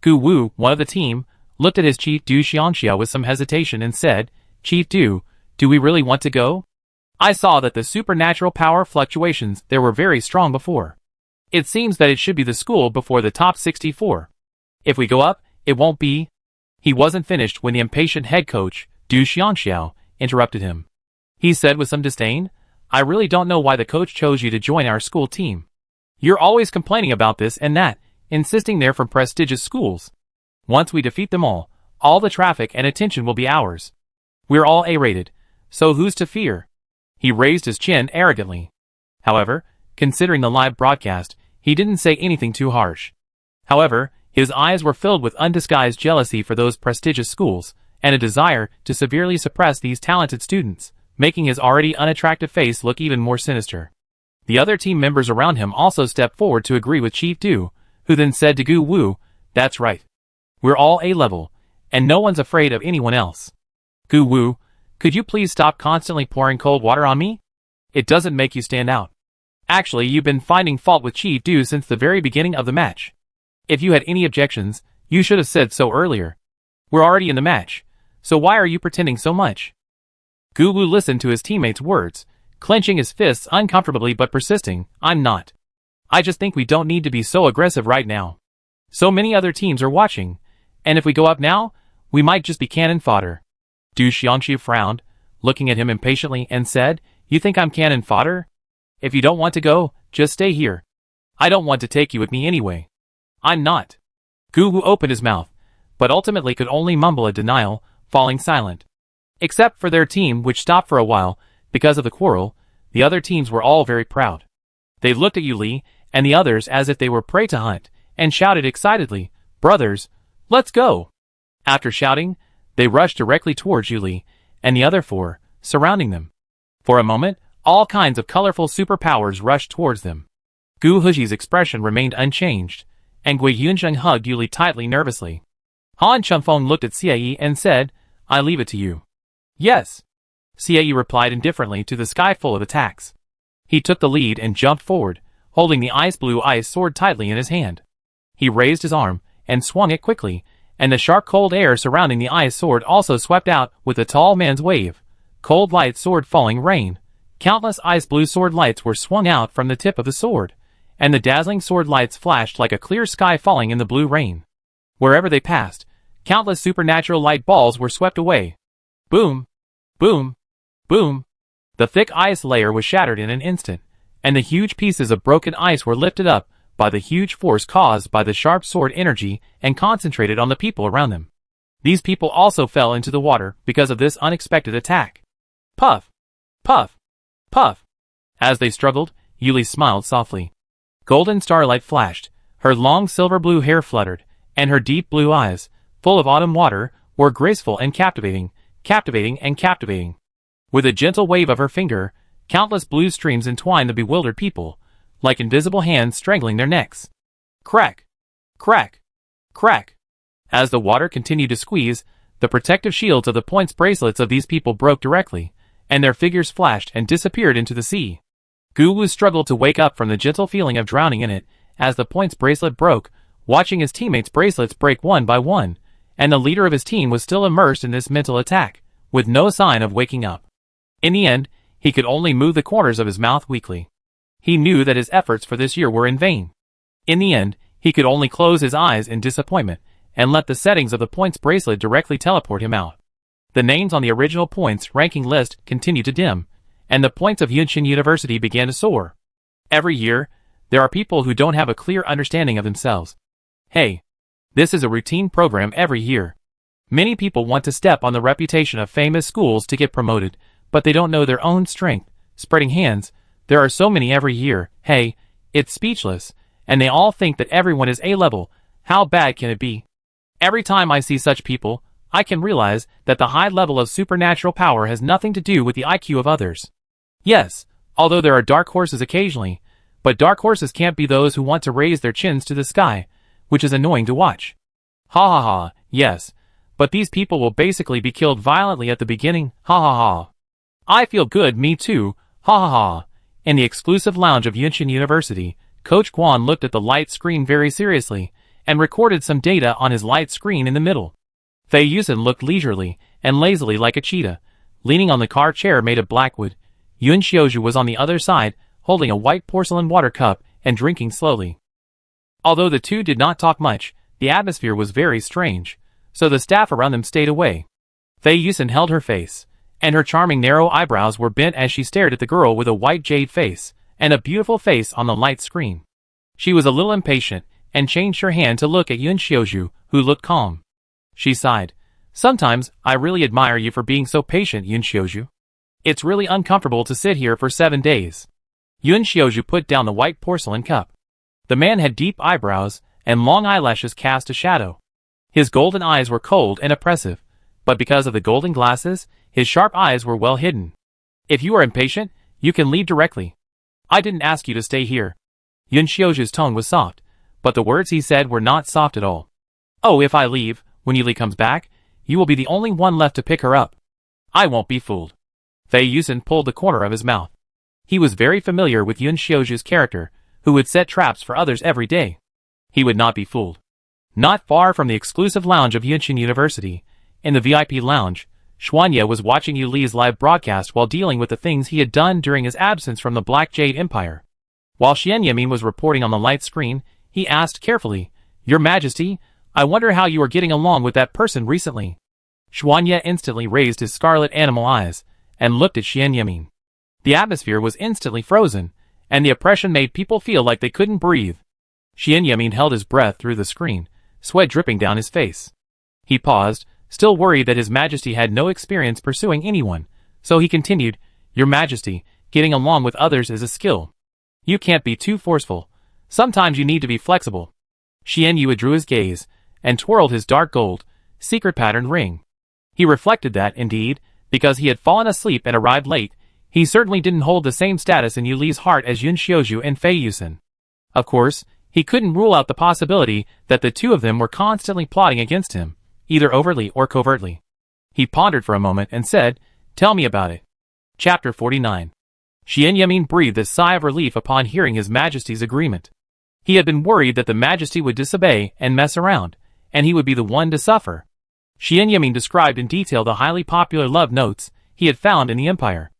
Gu Wu, one of the team, looked at his chief Du Xianxia with some hesitation and said, "Chief Du, do we really want to go? I saw that the supernatural power fluctuations there were very strong before. It seems that it should be the school before the top 64. If we go up, it won't be." He wasn't finished when the impatient head coach, Du Xianxiao, interrupted him. He said with some disdain, "I really don't know why the coach chose you to join our school team. You're always complaining about this and that, insisting they're from prestigious schools. Once we defeat them all the traffic and attention will be ours. We're all A-rated, so who's to fear?" He raised his chin arrogantly. However, considering the live broadcast, he didn't say anything too harsh. However, his eyes were filled with undisguised jealousy for those prestigious schools, and a desire to severely suppress these talented students, making his already unattractive face look even more sinister. The other team members around him also stepped forward to agree with Chief Du, who then said to Gu Wu, "That's right. We're all A-level, and no one's afraid of anyone else. Gu Wu, could you please stop constantly pouring cold water on me? It doesn't make you stand out. Actually, you've been finding fault with Chief Du since the very beginning of the match. If you had any objections, you should have said so earlier. We're already in the match, so why are you pretending so much?" Gu Wu listened to his teammates' words, clenching his fists uncomfortably but persisting, "I'm not. I just think we don't need to be so aggressive right now. So many other teams are watching, and if we go up now, we might just be cannon fodder." Du Xianxi frowned, looking at him impatiently, and said, "You think I'm cannon fodder? If you don't want to go, just stay here. I don't want to take you with me anyway." "I'm not." Gu Wu opened his mouth, but ultimately could only mumble a denial, falling silent. Except for their team, which stopped for a while, because of the quarrel, the other teams were all very proud. They looked at Yuli and the others as if they were prey to hunt, and shouted excitedly, "Brothers, let's go!" After shouting, they rushed directly towards Yuli and the other four, surrounding them. For a moment, all kinds of colorful superpowers rushed towards them. Gu Huji's expression remained unchanged, and Gui Yunzheng hugged Yuli tightly nervously. Han Chunfeng looked at Xie and said, "I leave it to you." "Yes." Xie replied indifferently to the sky full of attacks. He took the lead and jumped forward, holding the ice blue ice sword tightly in his hand. He raised his arm and swung it quickly, and the sharp cold air surrounding the ice sword also swept out with the tall man's wave. Cold light sword falling rain. Countless ice blue sword lights were swung out from the tip of the sword, and the dazzling sword lights flashed like a clear sky falling in the blue rain. Wherever they passed, countless supernatural light balls were swept away. Boom! Boom! Boom! The thick ice layer was shattered in an instant, and the huge pieces of broken ice were lifted up by the huge force caused by the sharp sword energy and concentrated on the people around them. These people also fell into the water because of this unexpected attack. Puff! Puff! Puff! As they struggled, Yuli smiled softly. Golden starlight flashed, her long silver blue hair fluttered, and her deep blue eyes, full of autumn water, were graceful and captivating, captivating and captivating. With a gentle wave of her finger, countless blue streams entwined the bewildered people, like invisible hands strangling their necks. Crack! Crack! Crack! As the water continued to squeeze, the protective shields of the points bracelets of these people broke directly, and their figures flashed and disappeared into the sea. Gu Wu struggled to wake up from the gentle feeling of drowning in it, as the points bracelet broke, watching his teammates' bracelets break one by one, and the leader of his team was still immersed in this mental attack, with no sign of waking up. In the end, he could only move the corners of his mouth weakly. He knew that his efforts for this year were in vain. In the end, he could only close his eyes in disappointment, and let the settings of the points bracelet directly teleport him out. The names on the original points ranking list continued to dim, and the points of Yunqin University began to soar. Every year, there are people who don't have a clear understanding of themselves. Hey, this is a routine program every year. Many people want to step on the reputation of famous schools to get promoted, but they don't know their own strength. Spreading hands, there are so many every year. Hey, it's speechless, and they all think that everyone is A-level. How bad can it be? Every time I see such people, I can realize that the high level of supernatural power has nothing to do with the IQ of others. Yes, although there are dark horses occasionally, but dark horses can't be those who want to raise their chins to the sky, which is annoying to watch. Ha ha ha, yes, but these people will basically be killed violently at the beginning. Ha ha ha. I feel good, me too. Ha ha ha. In the exclusive lounge of Yunqin University, Coach Guan looked at the light screen very seriously, and recorded some data on his light screen in the middle. Fei Yusen looked leisurely and lazily like a cheetah, leaning on the car chair made of blackwood. Yun Xiaozhu was on the other side, holding a white porcelain water cup and drinking slowly. Although the two did not talk much, the atmosphere was very strange, so the staff around them stayed away. Fei Yusen held her face, and her charming narrow eyebrows were bent as she stared at the girl with a white jade face and a beautiful face on the light screen. She was a little impatient and changed her hand to look at Yun Xiaozhu, who looked calm. She sighed. Sometimes, I really admire you for being so patient, Yun Xiaozhu. It's really uncomfortable to sit here for 7 days. Yun Xiaozhu put down the white porcelain cup. The man had deep eyebrows, and long eyelashes cast a shadow. His golden eyes were cold and oppressive, but because of the golden glasses, his sharp eyes were well hidden. If you are impatient, you can leave directly. I didn't ask you to stay here. Yun Xiaozhu's tone was soft, but the words he said were not soft at all. Oh, if I leave, when Yuli comes back, you will be the only one left to pick her up. I won't be fooled. Fei Yusen pulled the corner of his mouth. He was very familiar with Yun Xiaozhu's character, who would set traps for others every day. He would not be fooled. Not far from the exclusive lounge of Yunqin University, in the VIP lounge, Xuanye was watching Yuli's live broadcast while dealing with the things he had done during his absence from the Black Jade Empire. While Xian Yamin was reporting on the light screen, he asked carefully, Your Majesty, I wonder how you are getting along with that person recently. Xuanye instantly raised his scarlet animal eyes, and looked at Xian Yamin. The atmosphere was instantly frozen, and the oppression made people feel like they couldn't breathe. Xian Yamin held his breath through the screen, sweat dripping down his face. He paused, still worried that His Majesty had no experience pursuing anyone, so he continued, Your Majesty, getting along with others is a skill. You can't be too forceful. Sometimes you need to be flexible. Xian Yu withdrew his gaze, and twirled his dark gold, secret-patterned ring. He reflected that, indeed, because he had fallen asleep and arrived late, he certainly didn't hold the same status in Yuli's heart as Yun Xiaozhu and Fei Yusen. Of course, he couldn't rule out the possibility that the two of them were constantly plotting against him, either overtly or covertly. He pondered for a moment and said, Tell me about it. Chapter 49. Xian Yamin breathed a sigh of relief upon hearing His Majesty's agreement. He had been worried that the Majesty would disobey and mess around, and he would be the one to suffer. Xian Yamin described in detail the highly popular love notes he had found in the Empire.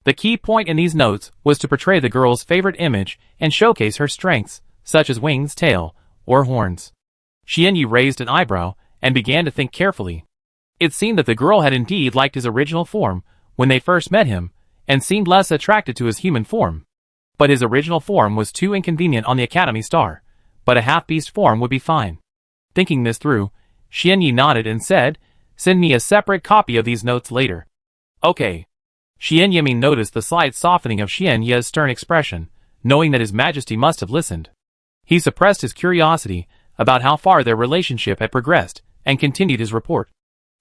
The key point in these notes was to portray the girl's favorite image and showcase her strengths, such as wings, tail, or horns. Xian Yu raised an eyebrow and began to think carefully. It seemed that the girl had indeed liked his original form when they first met him, and seemed less attracted to his human form. But his original form was too inconvenient on the Academy Star, but a half-beast form would be fine. Thinking this through, Xian Yi nodded and said, Send me a separate copy of these notes later. Okay. Xian Yamin noticed the slight softening of Xian Ye's stern expression, knowing that His Majesty must have listened. He suppressed his curiosity about how far their relationship had progressed, and continued his report.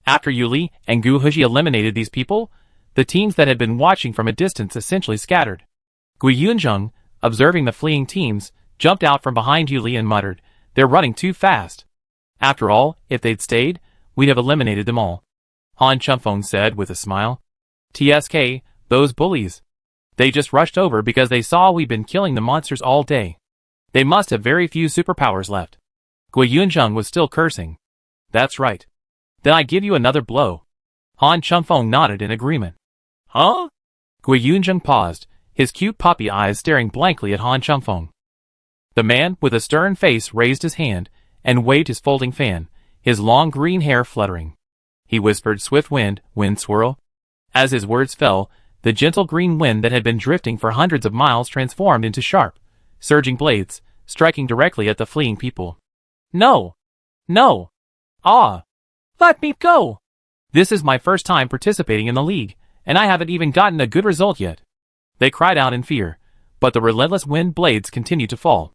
After Yuli and Gu Huji eliminated these people, the teams that had been watching from a distance essentially scattered. Gui Yunzheng, observing the fleeing teams, jumped out from behind Yuli and muttered, They're running too fast. After all, if they'd stayed, we'd have eliminated them all. Han Chunfeng said with a smile. TSK, those bullies. They just rushed over because they saw we'd been killing the monsters all day. They must have very few superpowers left. Gui Yunzheng was still cursing. That's right. Then I give you another blow. Han Chunfeng nodded in agreement. Huh? Gui Yunzheng paused, his cute puppy eyes staring blankly at Han Chunfeng. The man with a stern face raised his hand and waved his folding fan, his long green hair fluttering. He whispered, Swift wind, wind swirl. As his words fell, the gentle green wind that had been drifting for hundreds of miles transformed into sharp, surging blades, striking directly at the fleeing people. No! No! Ah! Let me go! This is my first time participating in the league, and I haven't even gotten a good result yet. They cried out in fear, but the relentless wind blades continued to fall.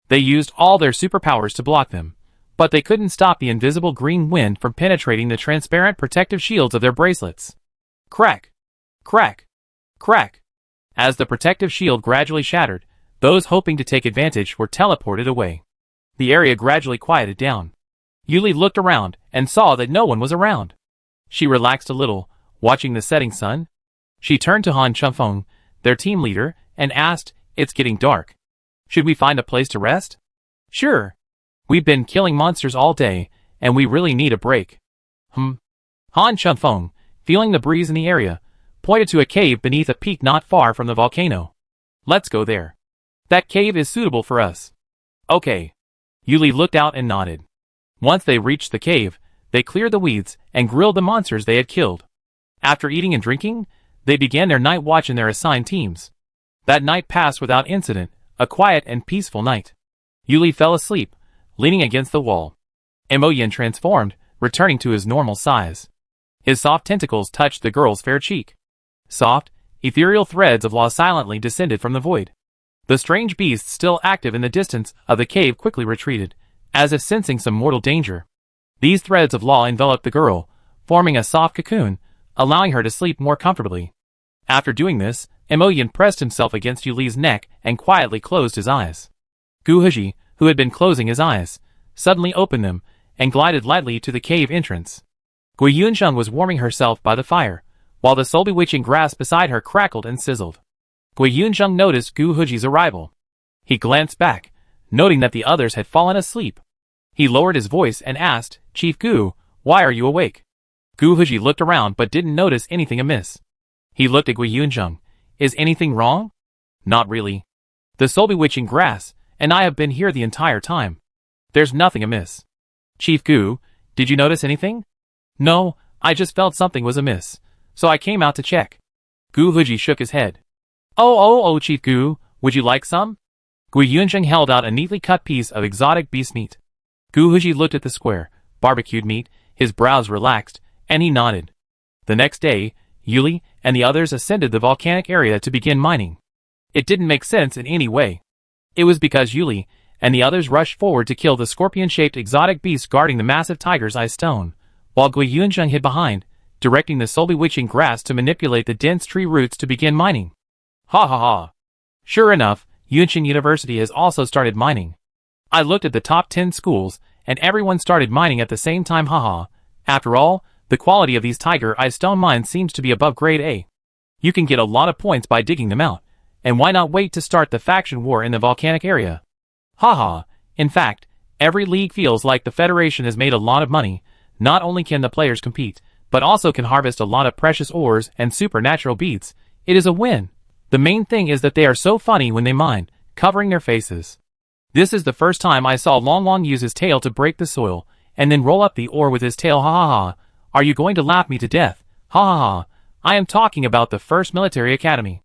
They used all their superpowers to block them, but they couldn't stop the invisible green wind from penetrating the transparent protective shields of their bracelets. Crack! Crack! Crack! As the protective shield gradually shattered, those hoping to take advantage were teleported away. The area gradually quieted down. Yuli looked around and saw that no one was around. She relaxed a little, watching the setting sun. She turned to Han Chunfeng, their team leader, and asked, "It's getting dark. Should we find a place to rest?" "Sure. We've been killing monsters all day, and we really need a break." Han Chunfeng, feeling the breeze in the area, pointed to a cave beneath a peak not far from the volcano. "Let's go there. That cave is suitable for us." "Okay." Yuli looked out and nodded. Once they reached the cave, they cleared the weeds and grilled the monsters they had killed. After eating and drinking, they began their night watch in their assigned teams. That night passed without incident, a quiet and peaceful night. Yuli fell asleep, leaning against the wall. Emoyin transformed, returning to his normal size. His soft tentacles touched the girl's fair cheek. Soft, ethereal threads of law silently descended from the void. The strange beast still active in the distance of the cave quickly retreated, as if sensing some mortal danger. These threads of law enveloped the girl, forming a soft cocoon, allowing her to sleep more comfortably. After doing this, Emoyin pressed himself against Yuli's neck and quietly closed his eyes. Gu Huji, who had been closing his eyes, suddenly opened them and glided lightly to the cave entrance. Gui Yunsheng was warming herself by the fire, while the soul-bewitching grass beside her crackled and sizzled. Gui Yunsheng noticed Gu Huji's arrival. He glanced back, noting that the others had fallen asleep. He lowered his voice and asked, "Chief Gu, why are you awake?" Gu Huji looked around but didn't notice anything amiss. He looked at Gui Yunsheng. "Is anything wrong?" "Not really. The soul-bewitching grass, and I have been here the entire time. There's nothing amiss." "Chief Gu, did you notice anything?" "No, I just felt something was amiss, so I came out to check." Gu Huji shook his head. Oh, Chief Gu, would you like some?" Gui Yunsheng held out a neatly cut piece of exotic beast meat. Gu Huji looked at the square, barbecued meat, his brows relaxed, and he nodded. The next day, Yuli and the others ascended the volcanic area to begin mining. It didn't make sense in any way. It was because Yuli and the others rushed forward to kill the scorpion-shaped exotic beast guarding the massive tiger's eye stone, while Gui Yunsheng hid behind, directing the soul-bewitching grass to manipulate the dense tree roots to begin mining. Ha ha ha. Sure enough, Yunsheng University has also started mining. I looked at the top 10 schools, and everyone started mining at the same time. Haha. After all, the quality of these tiger eye stone mines seems to be above grade A. You can get a lot of points by digging them out, and why not wait to start the faction war in the volcanic area? Haha. In fact, every league feels like the Federation has made a lot of money. Not only can the players compete, but also can harvest a lot of precious ores and supernatural beads. It is a win. The main thing is that they are so funny when they mine, covering their faces. This is the first time I saw Long Long use his tail to break the soil, and then roll up the ore with his tail. Ha ha ha. Are you going to laugh me to death? Ha ha ha. I am talking about the first military academy.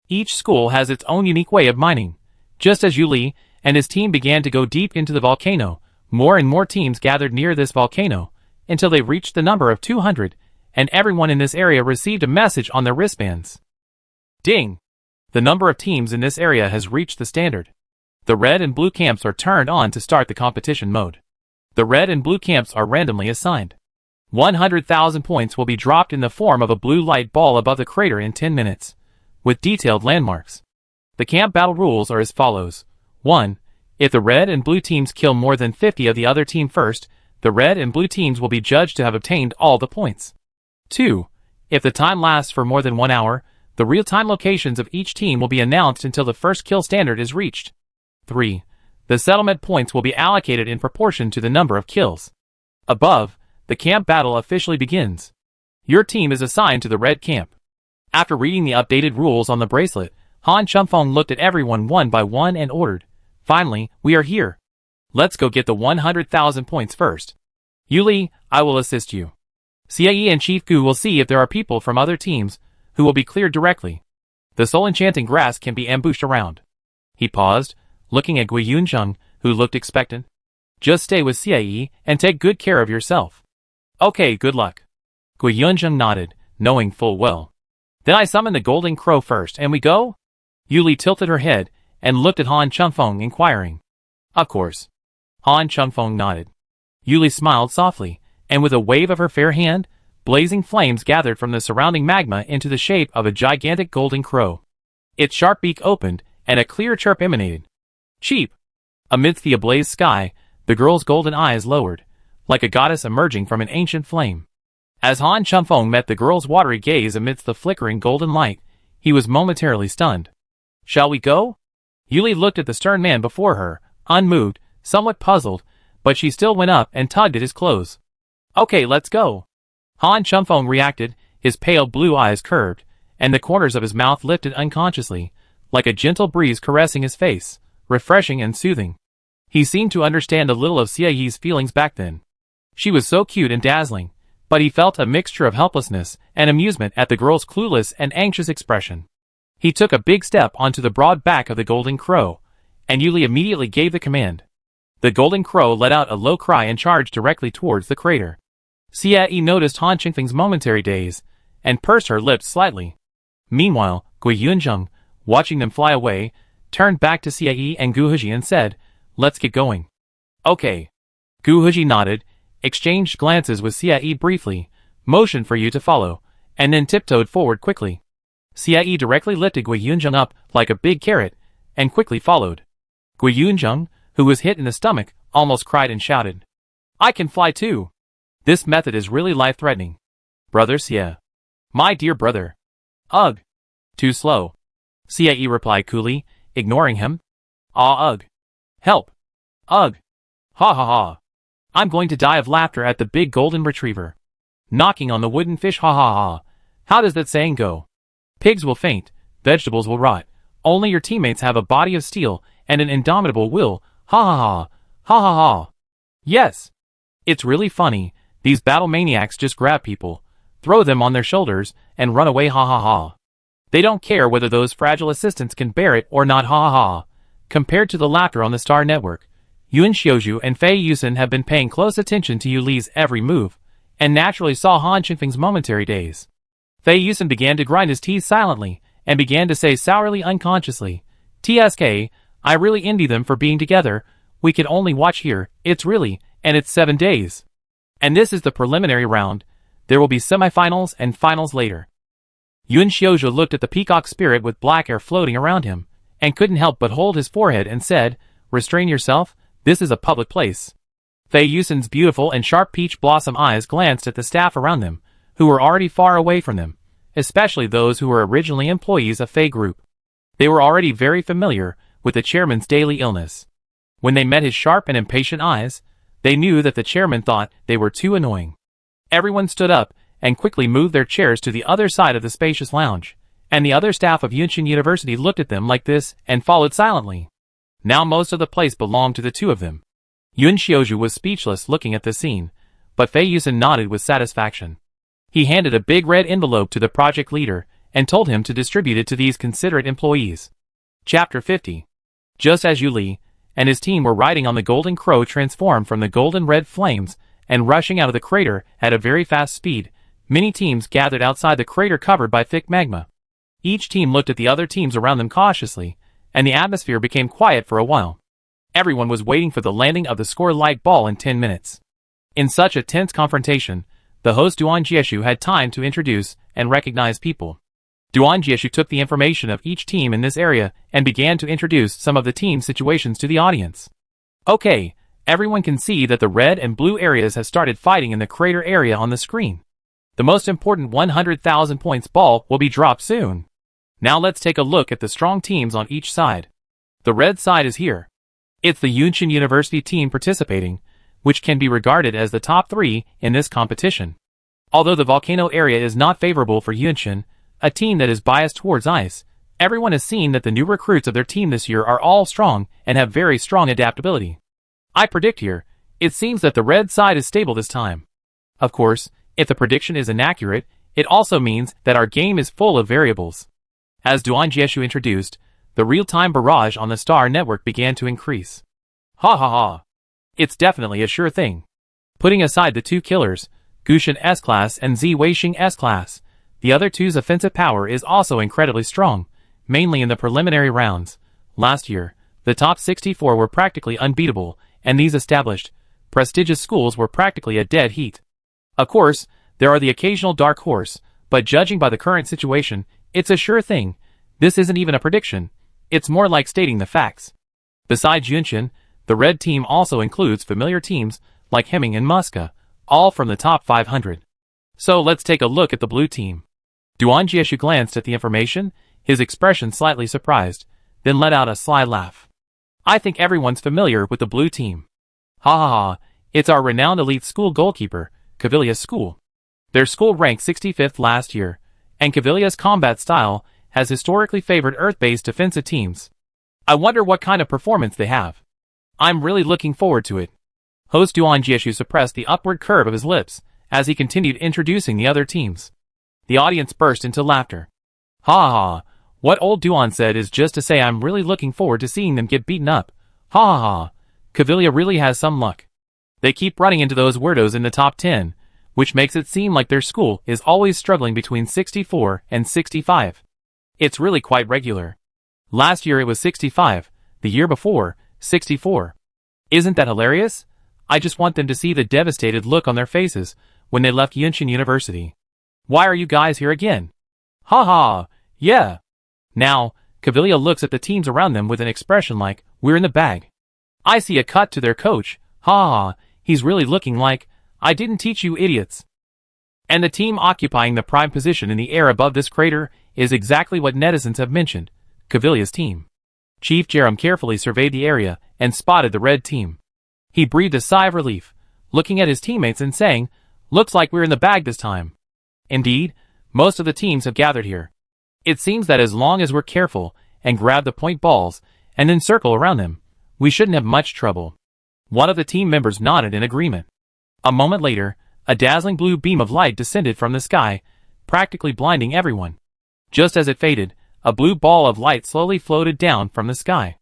Each school has its own unique way of mining. Just as Yuli and his team began to go deep into the volcano, more and more teams gathered near this volcano, until they reached the number of 200, and everyone in this area received a message on their wristbands. Ding! The number of teams in this area has reached the standard. The red and blue camps are turned on to start the competition mode. The red and blue camps are randomly assigned. 100,000 points will be dropped in the form of a blue light ball above the crater in 10 minutes, with detailed landmarks. The camp battle rules are as follows. 1. If the red and blue teams kill more than 50 of the other team first, the red and blue teams will be judged to have obtained all the points. 2. If the time lasts for more than 1 hour, the real-time locations of each team will be announced until the first kill standard is reached. 3. The settlement points will be allocated in proportion to the number of kills. Above, the camp battle officially begins. Your team is assigned to the red camp. After reading the updated rules on the bracelet, Han Chunfeng looked at everyone one by one and ordered, "Finally, we are here. Let's go get the 100,000 points first. Yuli, I will assist you. Xie and Chief Gu will see if there are people from other teams, who will be cleared directly. The soul enchanting grass can be ambushed around. He paused, looking at Gui Yunzheng, who looked expectant. Just stay with Xie and take good care of yourself. Okay, good luck. Gui Yunzheng nodded, knowing full well. Then I summon the golden crow first and we go? Yuli tilted her head and looked at Han Chengfeng inquiring. Of course. Han Chengfeng nodded. Yuli smiled softly, and with a wave of her fair hand, blazing flames gathered from the surrounding magma into the shape of a gigantic golden crow. Its sharp beak opened, and a clear chirp emanated. Cheep! Amidst the ablaze sky, the girl's golden eyes lowered, like a goddess emerging from an ancient flame. As Han Chengfeng met the girl's watery gaze amidst the flickering golden light, he was momentarily stunned. Shall we go? Yuli looked at the stern man before her, unmoved, somewhat puzzled, but she still went up and tugged at his clothes. Okay, let's go. Han Chengfeng reacted, his pale blue eyes curved, and the corners of his mouth lifted unconsciously, like a gentle breeze caressing his face, refreshing and soothing. He seemed to understand a little of Xie's feelings back then. She was so cute and dazzling, but he felt a mixture of helplessness and amusement at the girl's clueless and anxious expression. He took a big step onto the broad back of the golden crow, and Yuli immediately gave the command. The golden crow let out a low cry and charged directly towards the crater. Xie noticed Han Chengfeng's momentary daze, and pursed her lips slightly. Meanwhile, Gui Yunzheng, watching them fly away, turned back to Xie and Gu Huji and said, Let's get going. Okay. Gu Huji nodded, exchanged glances with Xie briefly, motioned for you to follow, and then tiptoed forward quickly. Xie directly lifted Gui Yunzheng up like a big carrot, and quickly followed. Gui Yunzheng, who was hit in the stomach, almost cried and shouted. I can fly too! This method is really life-threatening. Brother Xie. My dear brother. Ugh. Too slow. Xie replied coolly, ignoring him. Ugh. Help. Ugh. Ha ha ha. I'm going to die of laughter at the big golden retriever. Knocking on the wooden fish, ha ha ha. How does that saying go? Pigs will faint, vegetables will rot. Only your teammates have a body of steel and an indomitable will, ha ha ha. Ha ha ha. Yes. It's really funny, these battle maniacs just grab people, throw them on their shoulders, and run away, ha ha ha. They don't care whether those fragile assistants can bear it or not, ha ha ha. Compared to the laughter on the Star Network, Yuan Xiaozhu and Fei Yusen have been paying close attention to Yu Li's every move, and naturally saw Han Chengfeng's momentary daze. Fei Yusen began to grind his teeth silently, and began to say sourly unconsciously, TSK, I really envy them for being together, we can only watch here, it's 7 days. And this is the preliminary round, there will be semifinals and finals later. Yuan Xiaozhu looked at the peacock spirit with black hair floating around him, and couldn't help but hold his forehead and said, Restrain yourself, this is a public place. Fei Yusen's beautiful and sharp peach blossom eyes glanced at the staff around them, who were already far away from them, especially those who were originally employees of Fei Group. They were already very familiar with the chairman's daily illness. When they met his sharp and impatient eyes, they knew that the chairman thought they were too annoying. Everyone stood up and quickly moved their chairs to the other side of the spacious lounge, and the other staff of Yunshin University looked at them like this and followed silently. Now most of the place belonged to the two of them. Yuan Xiaozhu was speechless looking at the scene, but Fei Yusen nodded with satisfaction. He handed a big red envelope to the project leader and told him to distribute it to these considerate employees. Chapter 50. Just as Yu Li and his team were riding on the golden crow transformed from the golden red flames and rushing out of the crater at a very fast speed, many teams gathered outside the crater covered by thick magma. Each team looked at the other teams around them cautiously, and the atmosphere became quiet for a while. Everyone was waiting for the landing of the score light ball in 10 minutes. In such a tense confrontation, the host Duan Jieshu had time to introduce and recognize people. Duan Jieshu took the information of each team in this area and began to introduce some of the team situations to the audience. Okay, everyone can see that the red and blue areas have started fighting in the crater area on the screen. The most important 100,000 points ball will be dropped soon. Now let's take a look at the strong teams on each side. The red side is here. It's the Yunshin University team participating, which can be regarded as the top 3 in this competition. Although the volcano area is not favorable for Yunshin, a team that is biased towards ice, everyone has seen that the new recruits of their team this year are all strong and have very strong adaptability. I predict here, it seems that the red side is stable this time. Of course, if the prediction is inaccurate, It also means that our game is full of variables. As Duan Jieshu introduced, the real-time barrage on the star network began to increase. Ha ha ha. It's definitely a sure thing. Putting aside the two killers, Gushin S-Class and Zi Weixing S-Class, the other two's offensive power is also incredibly strong, mainly in the preliminary rounds. Last year, the top 64 were practically unbeatable, and these established, prestigious schools were practically a dead heat. Of course, there are the occasional dark horse, but judging by the current situation, it's a sure thing. This isn't even a prediction. It's more like stating the facts. Besides Yunshin, the red team also includes familiar teams like Hemming and Muska, all from the top 500. So let's take a look at the blue team. Duan Jieshu glanced at the information, his expression slightly surprised, then let out a sly laugh. I think everyone's familiar with the blue team. Ha ha ha, it's our renowned elite school goalkeeper, Cavilia's school. Their school ranked 65th last year, and Cavilia's combat style has historically favored Earth-based defensive teams. I wonder what kind of performance they have. I'm really looking forward to it. Host Duan Jieshu suppressed the upward curve of his lips as he continued introducing the other teams. The audience burst into laughter. Ha ha ha, what old Duan said is just to say I'm really looking forward to seeing them get beaten up. Ha ha ha, Cavilia really has some luck. They keep running into those weirdos in the top 10, which makes it seem like their school is always struggling between 64 and 65. It's really quite regular. Last year it was 65, the year before, 64. Isn't that hilarious? I just want them to see the devastated look on their faces when they left Yunshin University. Why are you guys here again? Ha ha, yeah. Now, Cavilia looks at the teams around them with an expression like, we're in the bag. I see a cut to their coach, ha ha, he's really looking like, I didn't teach you idiots. And the team occupying the prime position in the air above this crater is exactly what netizens have mentioned, Cavilia's team. Chief Jerem carefully surveyed the area and spotted the red team. He breathed a sigh of relief, looking at his teammates and saying, looks like we're in the bag this time. Indeed, most of the teams have gathered here. It seems that as long as we're careful and grab the point balls and then circle around them, we shouldn't have much trouble. One of the team members nodded in agreement. A moment later, a dazzling blue beam of light descended from the sky, practically blinding everyone. Just as it faded, a blue ball of light slowly floated down from the sky.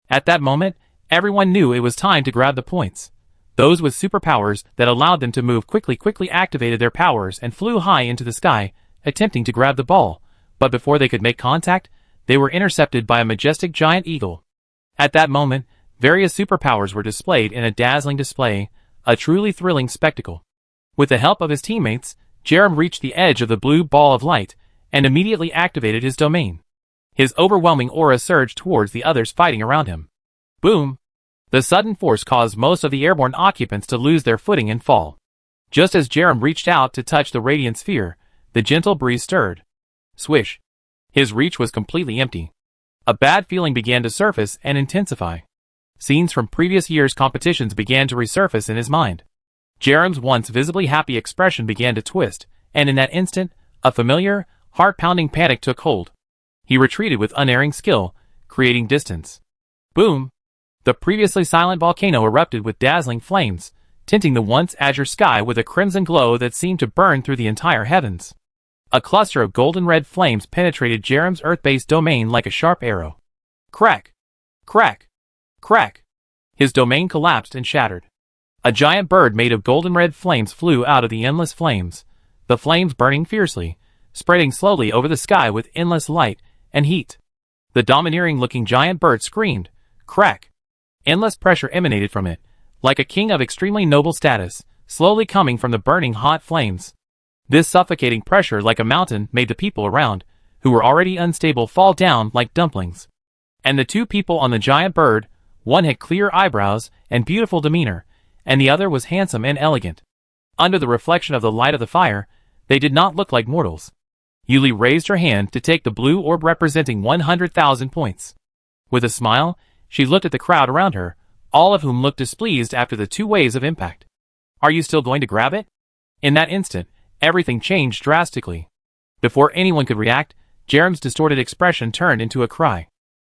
At that moment, everyone knew it was time to grab the points. Those with superpowers that allowed them to move quickly activated their powers and flew high into the sky, attempting to grab the ball, but before they could make contact, they were intercepted by a majestic giant eagle. At that moment, various superpowers were displayed in a dazzling display, a truly thrilling spectacle. With the help of his teammates, Jerem reached the edge of the blue ball of light and immediately activated his domain. His overwhelming aura surged towards the others fighting around him. Boom! The sudden force caused most of the airborne occupants to lose their footing and fall. Just as Jerem reached out to touch the radiant sphere, the gentle breeze stirred. Swish! His reach was completely empty. A bad feeling began to surface and intensify. Scenes from previous years' competitions began to resurface in his mind. Jerem's once visibly happy expression began to twist, and in that instant, a familiar, heart-pounding panic took hold. He retreated with unerring skill, creating distance. Boom! The previously silent volcano erupted with dazzling flames, tinting the once azure sky with a crimson glow that seemed to burn through the entire heavens. A cluster of golden-red flames penetrated Jerem's earth-based domain like a sharp arrow. Crack! Crack! Crack! His domain collapsed and shattered. A giant bird made of golden-red flames flew out of the endless flames, the flames burning fiercely, spreading slowly over the sky with endless light and heat. The domineering-looking giant bird screamed, crack! Endless pressure emanated from it, like a king of extremely noble status, slowly coming from the burning hot flames. This suffocating pressure like a mountain made the people around, who were already unstable, fall down like dumplings. And the two people on the giant bird, one had clear eyebrows and beautiful demeanor, and the other was handsome and elegant. Under the reflection of the light of the fire, they did not look like mortals. Yuli raised her hand to take the blue orb representing 100,000 points. With a smile, she looked at the crowd around her, all of whom looked displeased after the two waves of impact. Are you still going to grab it? In that instant, everything changed drastically. Before anyone could react, Jerem's distorted expression turned into a cry.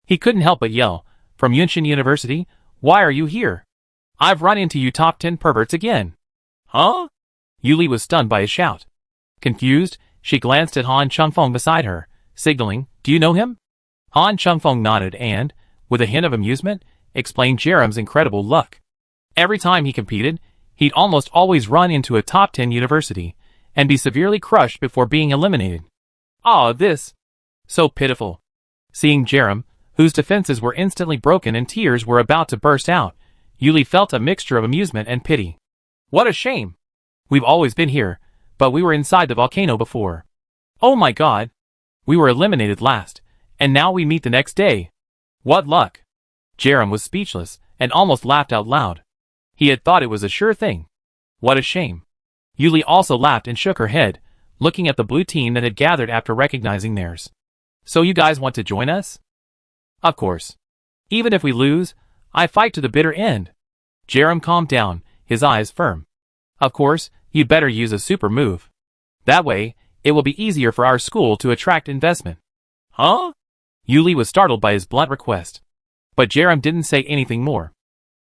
He couldn't help but yell, from Yunshin University, why are you here? I've run into you top 10 perverts again. Huh? Yuli was stunned by his shout. Confused, She glanced at Han Chungfeng beside her, signaling, "Do you know him?" Han Chungfeng nodded and, with a hint of amusement, explained Jerem's incredible luck. Every time he competed, he'd almost always run into a top 10 university, and be severely crushed before being eliminated. Ah, this! So pitiful. Seeing Jerem, whose defenses were instantly broken and tears were about to burst out, Yuli felt a mixture of amusement and pity. What a shame! We've always been here, but we were inside the volcano before. Oh my god! We were eliminated last, and now we meet the next day. What luck! Jerem was speechless, and almost laughed out loud. He had thought it was a sure thing. What a shame. Yuli also laughed and shook her head, looking at the blue team that had gathered after recognizing theirs. So you guys want to join us? Of course. Even if we lose, I fight to the bitter end. Jerem calmed down, his eyes firm. Of course, you'd better use a super move. That way, it will be easier for our school to attract investment. Huh? Yuli was startled by his blunt request. But Jerem didn't say anything more.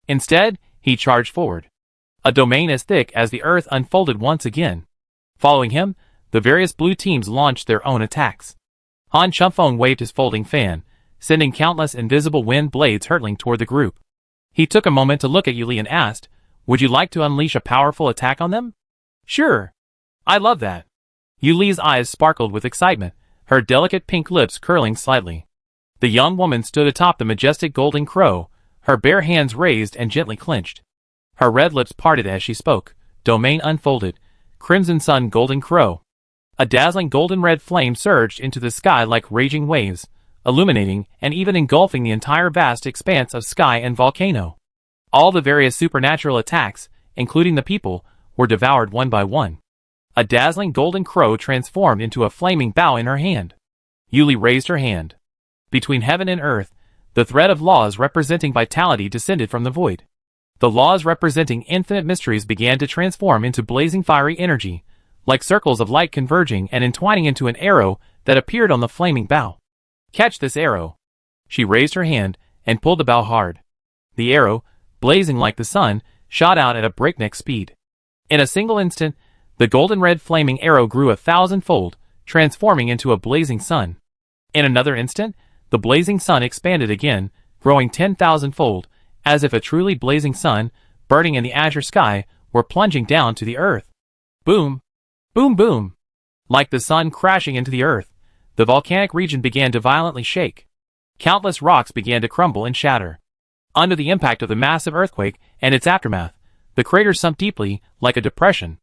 Instead, he charged forward. A domain as thick as the earth unfolded once again. Following him, the various blue teams launched their own attacks. Han Chungfeng waved his folding fan, sending countless invisible wind blades hurtling toward the group. He took a moment to look at Yuli and asked, "Would you like to unleash a powerful attack on them?" "Sure. I love that." Yuli's eyes sparkled with excitement, her delicate pink lips curling slightly. The young woman stood atop the majestic golden crow, her bare hands raised and gently clenched. Her red lips parted as she spoke, domain unfolded, crimson sun golden crow. A dazzling golden red flame surged into the sky like raging waves, illuminating and even engulfing the entire vast expanse of sky and volcano. All the various supernatural attacks, including the people, were devoured one by one. A dazzling golden crow transformed into a flaming bow in her hand. Yuli raised her hand. Between heaven and earth, the thread of laws representing vitality descended from the void. The laws representing infinite mysteries began to transform into blazing fiery energy, like circles of light converging and entwining into an arrow that appeared on the flaming bow. "Catch this arrow." She raised her hand and pulled the bow hard. The arrow, blazing like the sun, shot out at a breakneck speed. In a single instant, the golden red flaming arrow grew 1,000-fold, transforming into a blazing sun. In another instant, the blazing sun expanded again, growing 10,000-fold, as if a truly blazing sun, burning in the azure sky, were plunging down to the earth. Boom! Boom boom! Like the sun crashing into the earth, the volcanic region began to violently shake. Countless rocks began to crumble and shatter. Under the impact of the massive earthquake and its aftermath, the crater sunk deeply, like a depression.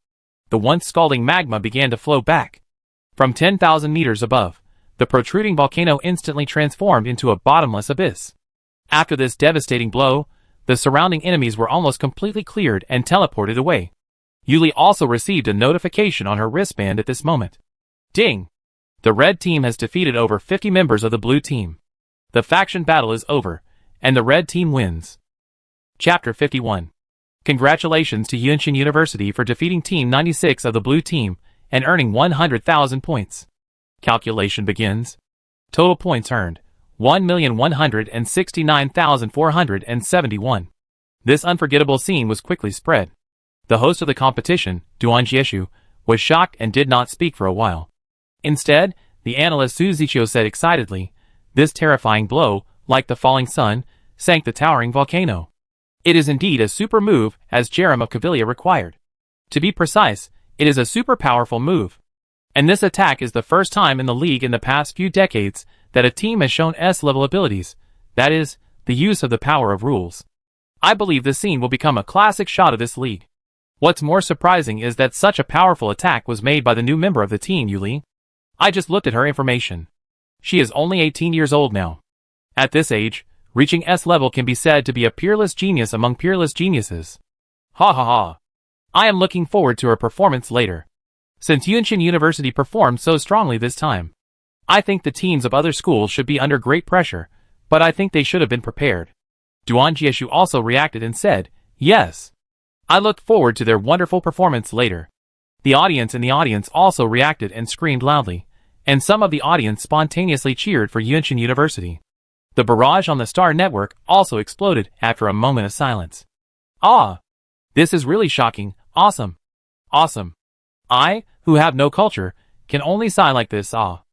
The once scalding magma began to flow back. From 10,000 meters above, the protruding volcano instantly transformed into a bottomless abyss. After this devastating blow, the surrounding enemies were almost completely cleared and teleported away. Yuli also received a notification on her wristband at this moment. Ding! The red team has defeated over 50 members of the blue team. The faction battle is over, and the red team wins. Chapter 51. Congratulations to Yunshin University for defeating Team 96 of the blue team and earning 100,000 points. Calculation begins. Total points earned, 1,169,471. This unforgettable scene was quickly spread. The host of the competition, Duan Jieshu, was shocked and did not speak for a while. Instead, the analyst Su Ziqiu said excitedly, "This terrifying blow, like the falling sun, sank the towering volcano. It is indeed a super move as Jerem of Kavilia required. To be precise, it is a super powerful move. And this attack is the first time in the league in the past few decades that a team has shown S-level abilities, that is, the use of the power of rules. I believe this scene will become a classic shot of this league. What's more surprising is that such a powerful attack was made by the new member of the team, Yuli. I just looked at her information. She is only 18 years old now. At this age, reaching S-level can be said to be a peerless genius among peerless geniuses. Ha ha ha. I am looking forward to her performance later. Since Yunshin University performed so strongly this time, I think the teams of other schools should be under great pressure, but I think they should have been prepared." Duan Jieshu also reacted and said, "Yes. I look forward to their wonderful performance later." The audience in the audience also reacted and screamed loudly, and some of the audience spontaneously cheered for Yunshin University. The barrage on the Star Network also exploded after a moment of silence. "Ah! This is really shocking. Awesome. Awesome. I, who have no culture, can only sigh like this. Ah.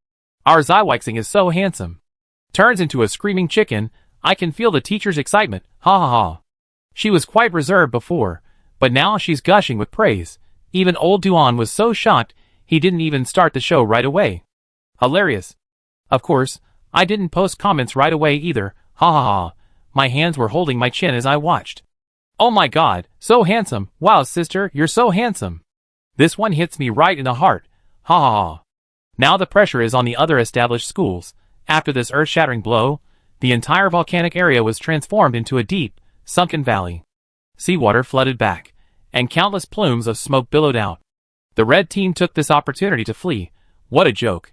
Our Zyweixing is so handsome. Turns into a screaming chicken. I can feel the teacher's excitement. Ha ha ha. She was quite reserved before, but now she's gushing with praise. Even old Duan was so shocked, he didn't even start the show right away. Hilarious. Of course, I didn't post comments right away either. Ha ha ha. My hands were holding my chin as I watched. Oh my god, so handsome. Wow sister, you're so handsome. This one hits me right in the heart. Ha ha ha. Now the pressure is on the other established schools. After this earth-shattering blow, the entire volcanic area was transformed into a deep, sunken valley. Seawater flooded back, and countless plumes of smoke billowed out. The red team took this opportunity to flee. What a joke.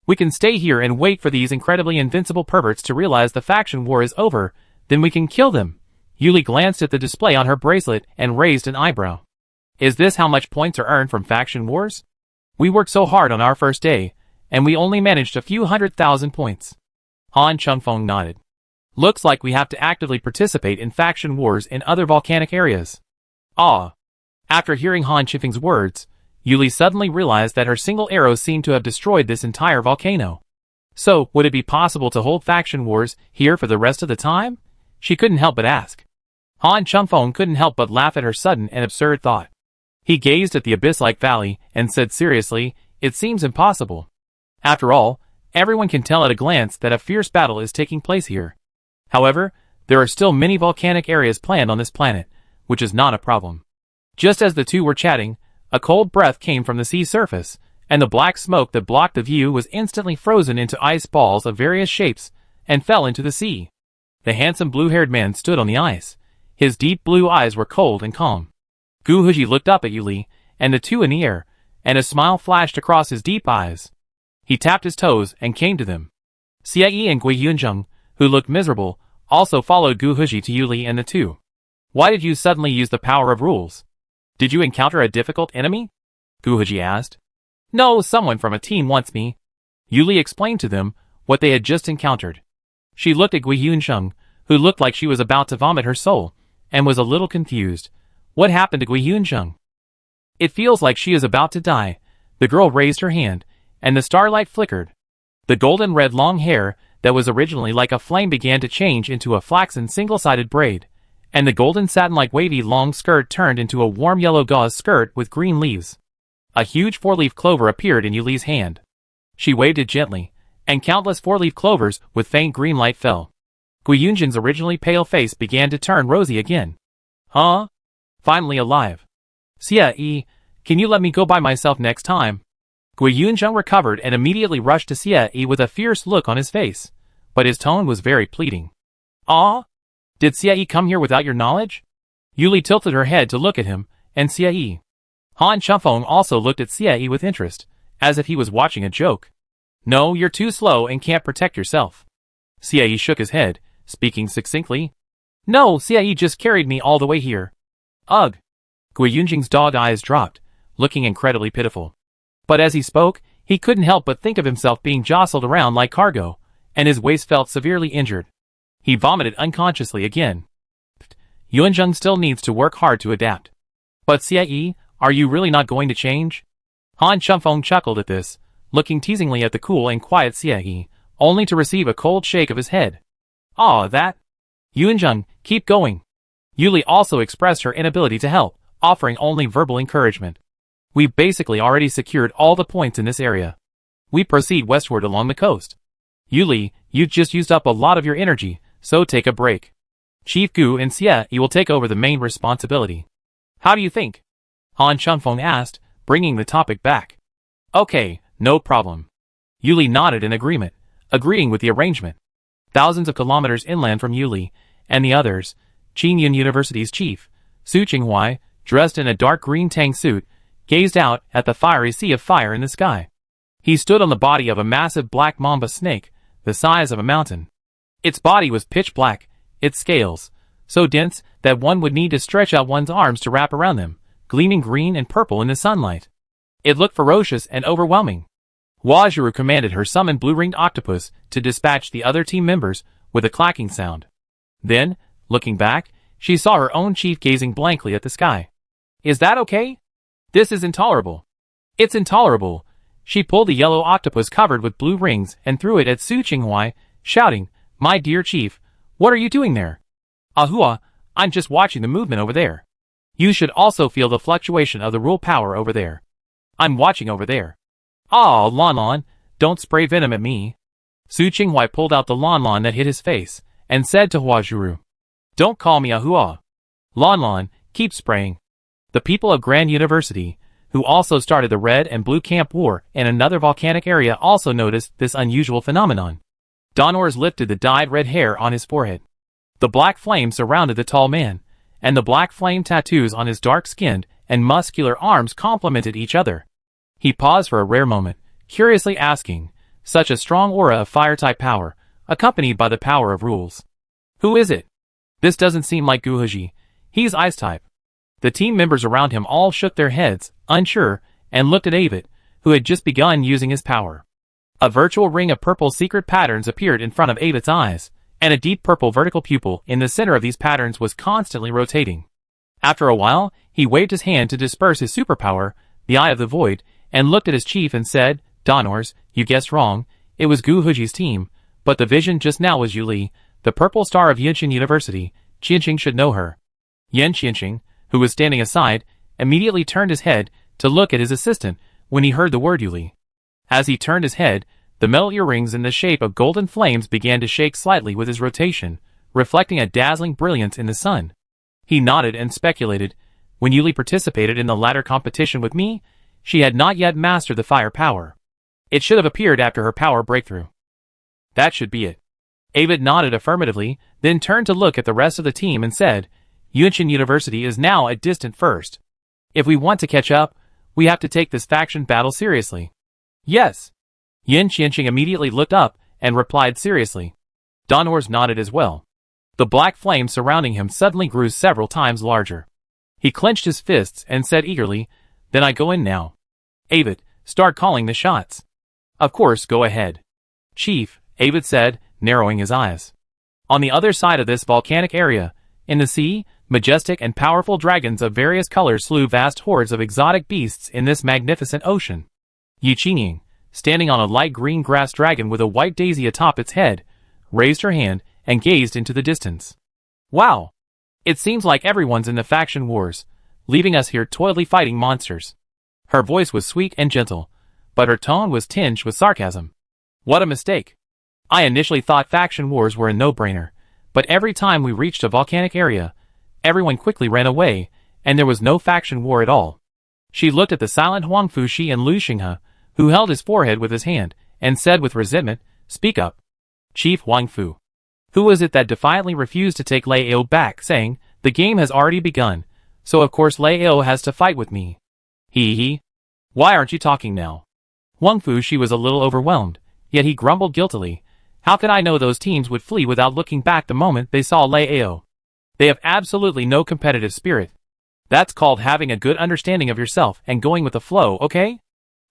We can stay here and wait for these incredibly invincible perverts to realize the faction war is over, then we can kill them. Yuli glanced at the display on her bracelet and raised an eyebrow. Is this how much points are earned from faction wars? We worked so hard on our first day, and we only managed a few 100,000 points. Han Chunfeng nodded. Looks like we have to actively participate in faction wars in other volcanic areas. Ah. After hearing Han Chunfeng's words, Yuli suddenly realized that her single arrow seemed to have destroyed this entire volcano. So, would it be possible to hold faction wars here for the rest of the time? She couldn't help but ask. Han Chunfeng couldn't help but laugh at her sudden and absurd thought. He gazed at the abyss-like valley and said seriously, it seems impossible. After all, everyone can tell at a glance that a fierce battle is taking place here. However, there are still many volcanic areas planned on this planet, which is not a problem. Just as the two were chatting, a cold breath came from the sea surface, and the black smoke that blocked the view was instantly frozen into ice balls of various shapes and fell into the sea. The handsome blue-haired man stood on the ice. His deep blue eyes were cold and calm. Gu Huji looked up at Yuli and the two in the air, and a smile flashed across his deep eyes. He tapped his toes and came to them. Xie Yi and Gui Yunzheng, who looked miserable, also followed Gu Huji to Yuli and the two. Why did you suddenly use the power of rules? Did you encounter a difficult enemy? Gu Huji asked. No, someone from a team wants me. Yuli explained to them what they had just encountered. She looked at Gui Yunzheng, who looked like she was about to vomit her soul, and was a little confused. What happened to Gui Yunzheng? It feels like she is about to die. The girl raised her hand, and the starlight flickered. The golden red long hair that was originally like a flame began to change into a flaxen single-sided braid, and the golden satin-like wavy long skirt turned into a warm yellow gauze skirt with green leaves. A huge four-leaf clover appeared in Yuli's hand. She waved it gently, and countless four-leaf clovers with faint green light fell. Gui Yunzheng's originally pale face began to turn rosy again. Huh? Finally alive. Xie Yi, can you let me go by myself next time? Gui Yunzheng recovered and immediately rushed to Xie Yi with a fierce look on his face, but his tone was very pleading. Ah? Did Xie Yi come here without your knowledge? Yuli tilted her head to look at him, and Xie Yi. Han Chunfeng also looked at Xie Yi with interest, as if he was watching a joke. No, you're too slow and can't protect yourself. Xie Yi shook his head, speaking succinctly. No, Xie Yi just carried me all the way here. Ugh. Gui Yunjing's dog eyes dropped, looking incredibly pitiful. But as he spoke, he couldn't help but think of himself being jostled around like cargo, and his waist felt severely injured. He vomited unconsciously again. Yunzheng still needs to work hard to adapt. But Xie Yi, are you really not going to change? Han Chunfeng chuckled at this, looking teasingly at the cool and quiet Xie Yi, only to receive a cold shake of his head. Aw, that. Yunzheng, keep going. Yuli also expressed her inability to help, offering only verbal encouragement. We've basically already secured all the points in this area. We proceed westward along the coast. Yuli, you've just used up a lot of your energy, so take a break. Chief Gu and Xie Yi will take over the main responsibility. How do you think? Han Chunfeng asked, bringing the topic back. Okay, no problem. Yuli nodded in agreement, agreeing with the arrangement. Thousands of kilometers inland from Yuli and the others, Qingyun University's chief, Su Qinghuai, dressed in a dark green tang suit, gazed out at the fiery sea of fire in the sky. He stood on the body of a massive black mamba snake, the size of a mountain. Its body was pitch black, its scales, so dense that one would need to stretch out one's arms to wrap around them, gleaming green and purple in the sunlight. It looked ferocious and overwhelming. Huazhuru commanded her summoned blue-ringed octopus to dispatch the other team members with a clacking sound. Then, looking back, she saw her own chief gazing blankly at the sky. Is that okay? This is intolerable. It's intolerable. She pulled a yellow octopus covered with blue rings and threw it at Su Qinghuai, shouting, "My dear chief, what are you doing there?" "Ahua, I'm just watching the movement over there. You should also feel the fluctuation of the rule power over there. I'm watching over there." "Ah, Lon Lon, don't spray venom at me." Su Qinghuai pulled out the Lon Lon that hit his face, and said to Hua Zhuru, "Don't call me Ahua. Lon Lon, keep spraying." The people of Grand University, who also started the Red and Blue Camp War in another volcanic area, also noticed this unusual phenomenon. Donors lifted the dyed red hair on his forehead. The black flame surrounded the tall man, and the black flame tattoos on his dark-skinned and muscular arms complemented each other. He paused for a rare moment, curiously asking, such a strong aura of fire-type power, accompanied by the power of rules. "Who is it? This doesn't seem like Guhuji. He's ice-type." The team members around him all shook their heads, unsure, and looked at Avid, who had just begun using his power. A virtual ring of purple secret patterns appeared in front of Avid's eyes, and a deep purple vertical pupil in the center of these patterns was constantly rotating. After a while, he waved his hand to disperse his superpower, the Eye of the Void, and looked at his chief and said, "Donors, you guessed wrong. It was Guhuji's team, but the vision just now was Yuli, the purple star of Yanqing University. Qianqing should know her." Yan Qianqing, who was standing aside, immediately turned his head to look at his assistant when he heard the word Yuli. As he turned his head, the metal earrings in the shape of golden flames began to shake slightly with his rotation, reflecting a dazzling brilliance in the sun. He nodded and speculated, when Yuli participated in the ladder competition with me, she had not yet mastered the fire power. It should have appeared after her power breakthrough. That should be it. Avid nodded affirmatively, then turned to look at the rest of the team and said, "Yanqing University is now a distant first. If we want to catch up, we have to take this faction battle seriously." "Yes." Yan Qianqing immediately looked up and replied seriously. Donors nodded as well. The black flame surrounding him suddenly grew several times larger. He clenched his fists and said eagerly, "Then I go in now. Avid, start calling the shots." "Of course, go ahead." "Chief," Avid said, narrowing his eyes. On the other side of this volcanic area, in the sea, majestic and powerful dragons of various colors slew vast hordes of exotic beasts in this magnificent ocean. Yi Qingying, standing on a light green grass dragon with a white daisy atop its head, raised her hand and gazed into the distance. "Wow! It seems like everyone's in the faction wars, leaving us here toiledly fighting monsters." Her voice was sweet and gentle, but her tone was tinged with sarcasm. "What a mistake! I initially thought faction wars were a no-brainer, but every time we reached a volcanic area, everyone quickly ran away, and there was no faction war at all." She looked at the silent Huang Fuxi and Lu Xinghe, who held his forehead with his hand, and said with resentment, "Speak up." "Chief Huang Fu. Who was it that defiantly refused to take Lei Ao back, saying, 'The game has already begun, so of course Lei Ao has to fight with me'? He. Why aren't you talking now?" Huang Fuxi was a little overwhelmed, yet he grumbled guiltily, "How could I know those teams would flee without looking back the moment they saw Lei Ao? They have absolutely no competitive spirit. That's called having a good understanding of yourself and going with the flow, okay?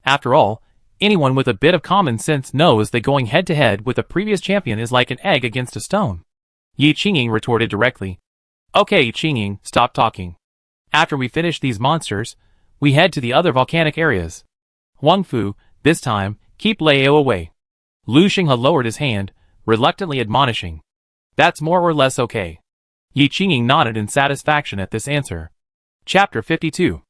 After all, anyone with a bit of common sense knows that going head-to-head with the previous champion is like an egg against a stone." Yi Qingying retorted directly. "Okay, Qingying, stop talking. After we finish these monsters, we head to the other volcanic areas. Huang Fu, this time, keep Lei Ao away." Lu Xinghe lowered his hand, reluctantly admonishing. "That's more or less okay." Yi Qingying nodded in satisfaction at this answer. Chapter 52.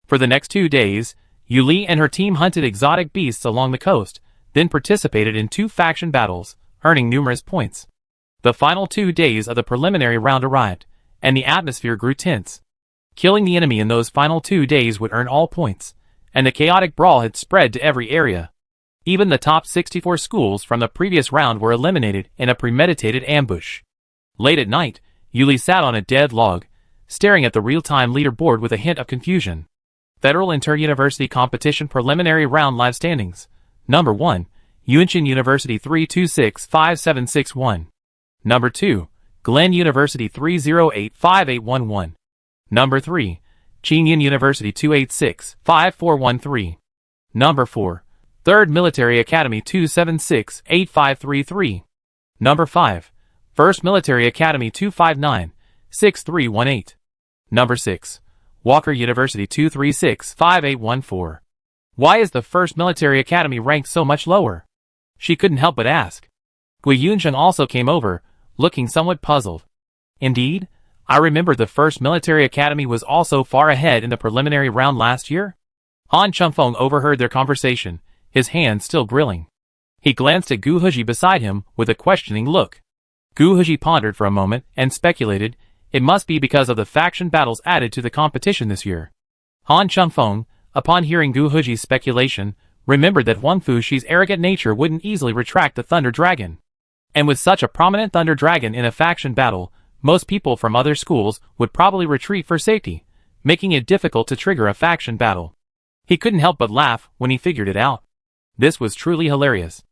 For the next 2 days, Yuli and her team hunted exotic beasts along the coast, then participated in 2 faction battles, earning numerous points. The final 2 days of the preliminary round arrived, and the atmosphere grew tense. Killing the enemy in those final 2 days would earn all points, and the chaotic brawl had spread to every area. Even the top 64 schools from the previous round were eliminated in a premeditated ambush. Late at night, Yuli sat on a dead log, staring at the real-time leaderboard with a hint of confusion. Federal Inter-University Competition Preliminary Round Live Standings. Number 1, Yanqing University 3265761. Number 2, Glenn University 3085811. Number 3, Qingyun University 2865413. Number 4, 3rd Military Academy 2768533. Number 5, 1st Military Academy 2596318. Number 6, Walker University 2365814. Why is the first military academy ranked so much lower? She couldn't help but ask. Gui Yunsheng also came over, looking somewhat puzzled. Indeed, I remember the first military academy was also far ahead in the preliminary round last year. Han Chunfeng overheard their conversation, his hand still grilling. He glanced at Gu Huji beside him with a questioning look. Gu Huji pondered for a moment and speculated, it must be because of the faction battles added to the competition this year. Han Chunfeng, upon hearing Gu Huji's speculation, remembered that Huang Fuxi's arrogant nature wouldn't easily retract the Thunder Dragon. And with such a prominent Thunder Dragon in a faction battle, most people from other schools would probably retreat for safety, making it difficult to trigger a faction battle. He couldn't help but laugh when he figured it out. This was truly hilarious.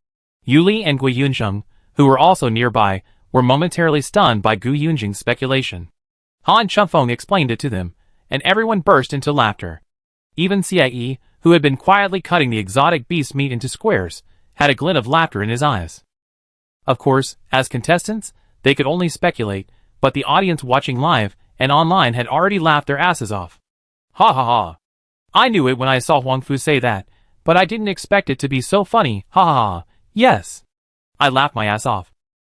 Yuli and Gui Yunsheng, who were also nearby, were momentarily stunned by Gu Yunjing's speculation. Han Chunfeng explained it to them, and everyone burst into laughter. Even Xie, who had been quietly cutting the exotic beast meat into squares, had a glint of laughter in his eyes. Of course, as contestants, they could only speculate, but the audience watching live and online had already laughed their asses off. Ha ha ha. I knew it when I saw Huang Fu say that, but I didn't expect it to be so funny, ha ha ha. Yes. I laughed my ass off.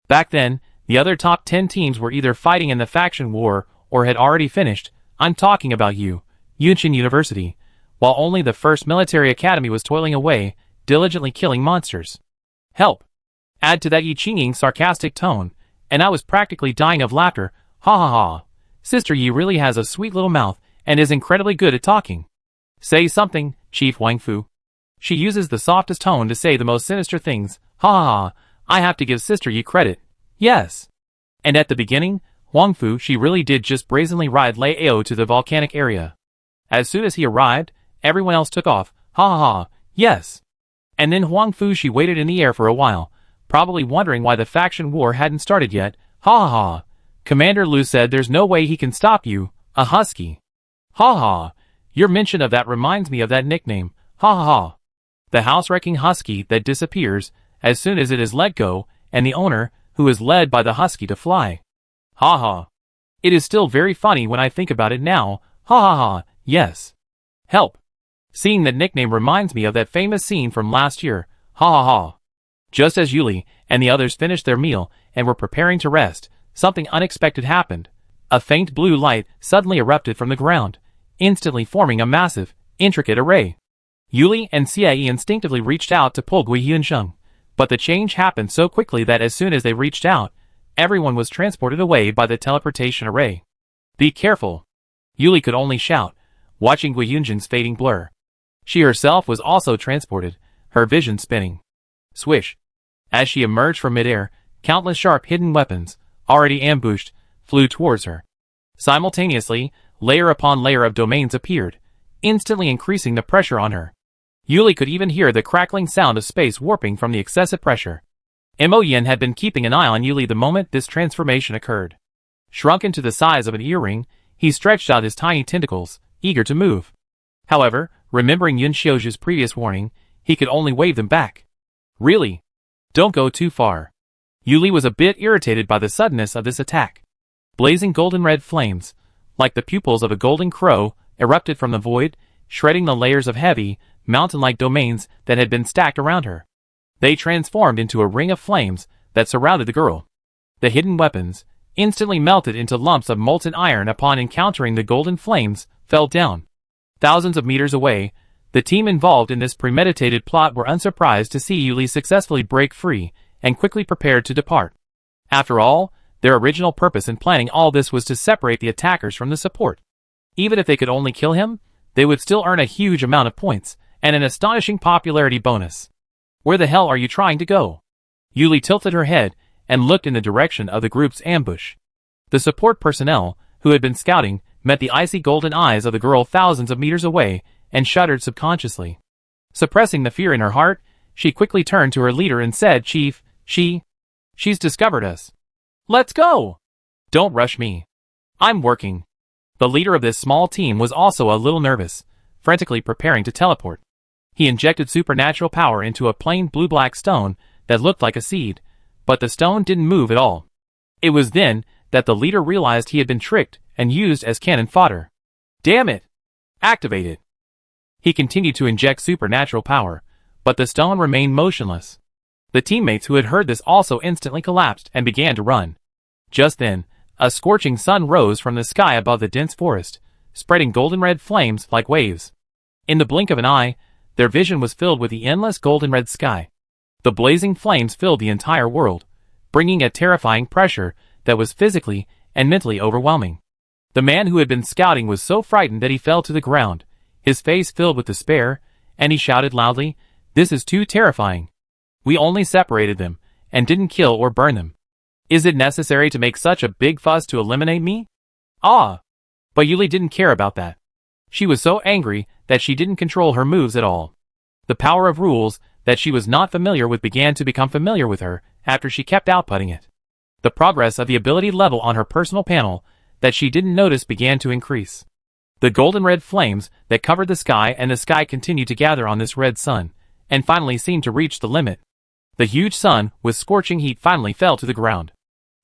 Back then, the other top 10 teams were either fighting in the faction war or had already finished. I'm talking about Yunshin University, while only the first military academy was toiling away, diligently killing monsters. Help! Add to that Yi Qing's sarcastic tone, and I was practically dying of laughter. Ha ha ha. Sister Yi really has a sweet little mouth and is incredibly good at talking. Say something, Chief Huang Fu. She uses the softest tone to say the most sinister things. Ha ha ha. I have to give Sister Yi credit. Yes. And at the beginning, Huang Fu she really did just brazenly ride Lei Ao to the volcanic area. As soon as he arrived, everyone else took off. Ha ha ha. Yes. And then Huang Fu she waited in the air for a while, probably wondering why the faction war hadn't started yet. Ha ha ha. Commander Lu said there's no way he can stop you, a husky. Ha ha. Your mention of that reminds me of that nickname. Ha ha ha. The house-wrecking husky that disappears as soon as it is let go, and the owner, who is led by the husky to fly. Ha ha. It is still very funny when I think about it now. Ha ha ha. Yes. Help. Seeing that nickname reminds me of that famous scene from last year. Ha ha ha. Just as Yuli and the others finished their meal and were preparing to rest, something unexpected happened. A faint blue light suddenly erupted from the ground, instantly forming a massive, intricate array. Yuli and Xie instinctively reached out to pull Gui Yunsheng, but the change happened so quickly that as soon as they reached out, everyone was transported away by the teleportation array. Be careful! Yuli could only shout, watching Gui Yunsheng's fading blur. She herself was also transported, her vision spinning. Swish! As she emerged from midair, countless sharp hidden weapons, already ambushed, flew towards her. Simultaneously, layer upon layer of domains appeared, instantly increasing the pressure on her. Yuli could even hear the crackling sound of space warping from the excessive pressure. Mo Yin had been keeping an eye on Yuli the moment this transformation occurred. Shrunken to the size of an earring, he stretched out his tiny tentacles, eager to move. However, remembering Yun Xiaoju's previous warning, he could only wave them back. Really? Don't go too far. Yuli was a bit irritated by the suddenness of this attack. Blazing golden-red flames, like the pupils of a golden crow, erupted from the void, shredding the layers of heavy, mountain-like domains that had been stacked around her. They transformed into a ring of flames that surrounded the girl. The hidden weapons, instantly melted into lumps of molten iron upon encountering the golden flames, fell down. Thousands of meters away, the team involved in this premeditated plot were unsurprised to see Yuli successfully break free and quickly prepared to depart. After all, their original purpose in planning all this was to separate the attackers from the support. Even if they could only kill him, they would still earn a huge amount of points and an astonishing popularity bonus. Where the hell are you trying to go? Yuli tilted her head and looked in the direction of the group's ambush. The support personnel, who had been scouting, met the icy golden eyes of the girl thousands of meters away and shuddered subconsciously. Suppressing the fear in her heart, she quickly turned to her leader and said, Chief, she's discovered us. Let's go! Don't rush me. I'm working. The leader of this small team was also a little nervous, frantically preparing to teleport. He injected supernatural power into a plain blue-black stone that looked like a seed, but the stone didn't move at all. It was then that the leader realized he had been tricked and used as cannon fodder. Damn it! Activate it! He continued to inject supernatural power, but the stone remained motionless. The teammates who had heard this also instantly collapsed and began to run. Just then, a scorching sun rose from the sky above the dense forest, spreading golden-red flames like waves. In the blink of an eye, their vision was filled with the endless golden-red sky. The blazing flames filled the entire world, bringing a terrifying pressure that was physically and mentally overwhelming. The man who had been scouting was so frightened that he fell to the ground, his face filled with despair, and he shouted loudly, "This is too terrifying. We only separated them, and didn't kill or burn them. Is it necessary to make such a big fuss to eliminate me?" Ah! But Yuli didn't care about that. She was so angry that she didn't control her moves at all. The power of rules that she was not familiar with began to become familiar with her after she kept outputting it. The progress of the ability level on her personal panel that she didn't notice began to increase. The golden red flames that covered the sky and the sky continued to gather on this red sun, and finally seemed to reach the limit. The huge sun with scorching heat finally fell to the ground.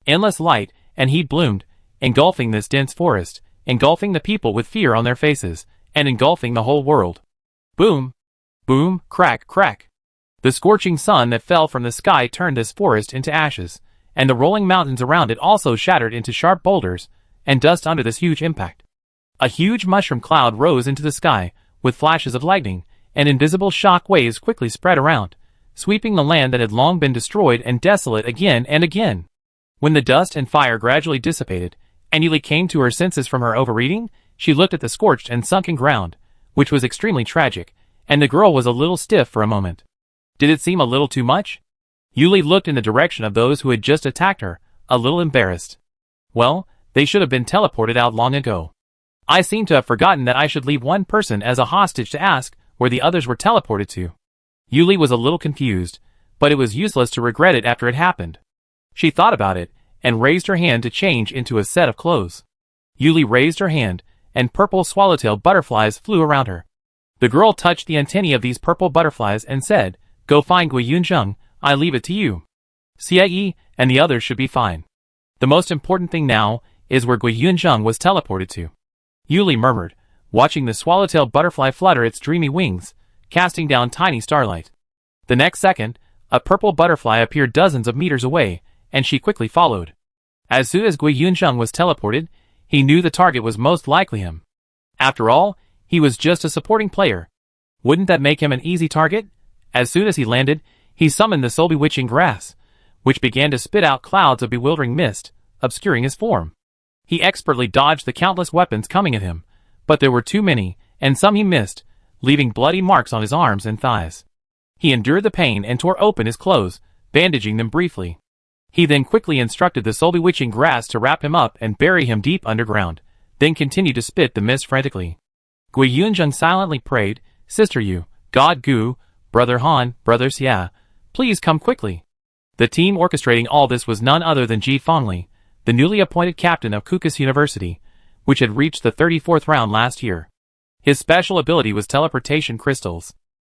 Endless light and heat bloomed, engulfing this dense forest, engulfing the people with fear on their faces, and engulfing the whole world. Boom! Boom! Crack! Crack! The scorching sun that fell from the sky turned this forest into ashes, and the rolling mountains around it also shattered into sharp boulders and dust under this huge impact. A huge mushroom cloud rose into the sky, with flashes of lightning, and invisible shock waves quickly spread around, sweeping the land that had long been destroyed and desolate again and again. When the dust and fire gradually dissipated, and Yuli came to her senses from her overeating, she looked at the scorched and sunken ground, which was extremely tragic, and the girl was a little stiff for a moment. Did it seem a little too much? Yuli looked in the direction of those who had just attacked her, a little embarrassed. Well, they should have been teleported out long ago. I seem to have forgotten that I should leave one person as a hostage to ask where the others were teleported to. Yuli was a little confused, but it was useless to regret it after it happened. She thought about it, and raised her hand to change into a set of clothes. Yuli raised her hand, and purple swallowtail butterflies flew around her. The girl touched the antennae of these purple butterflies and said, "Go find Gui Yunzheng, I leave it to you. Xie and the others should be fine. The most important thing now is where Gui Yunzheng was teleported to." Yuli murmured, watching the swallowtail butterfly flutter its dreamy wings, casting down tiny starlight. The next second, a purple butterfly appeared dozens of meters away, and she quickly followed. As soon as Gui Yunzheng was teleported, he knew the target was most likely him. After all, he was just a supporting player. Wouldn't that make him an easy target? As soon as he landed, he summoned the soul bewitching grass, which began to spit out clouds of bewildering mist, obscuring his form. He expertly dodged the countless weapons coming at him, but there were too many, and some he missed, leaving bloody marks on his arms and thighs. He endured the pain and tore open his clothes, bandaging them briefly. He then quickly instructed the soul bewitching grass to wrap him up and bury him deep underground, then continued to spit the mist frantically. Gui Yunzheng silently prayed, "Sister Yu, God Gu, Brother Han, Brother Xia, please come quickly." The team orchestrating all this was none other than Ji Fengli, the newly appointed captain of Kukus University, which had reached the 34th round last year. His special ability was teleportation crystals.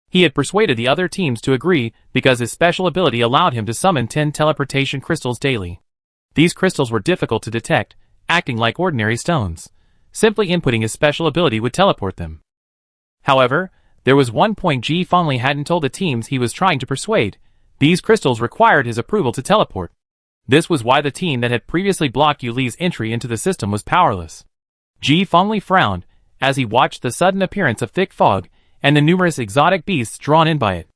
He had persuaded the other teams to agree because his special ability allowed him to summon 10 teleportation crystals daily. These crystals were difficult to detect, acting like ordinary stones. Simply inputting his special ability would teleport them. However, there was one point Ji Fengli hadn't told the teams he was trying to persuade. These crystals required his approval to teleport. This was why the team that had previously blocked Yuli's entry into the system was powerless. Ji Fengli frowned as he watched the sudden appearance of thick fog and the numerous exotic beasts drawn in by it.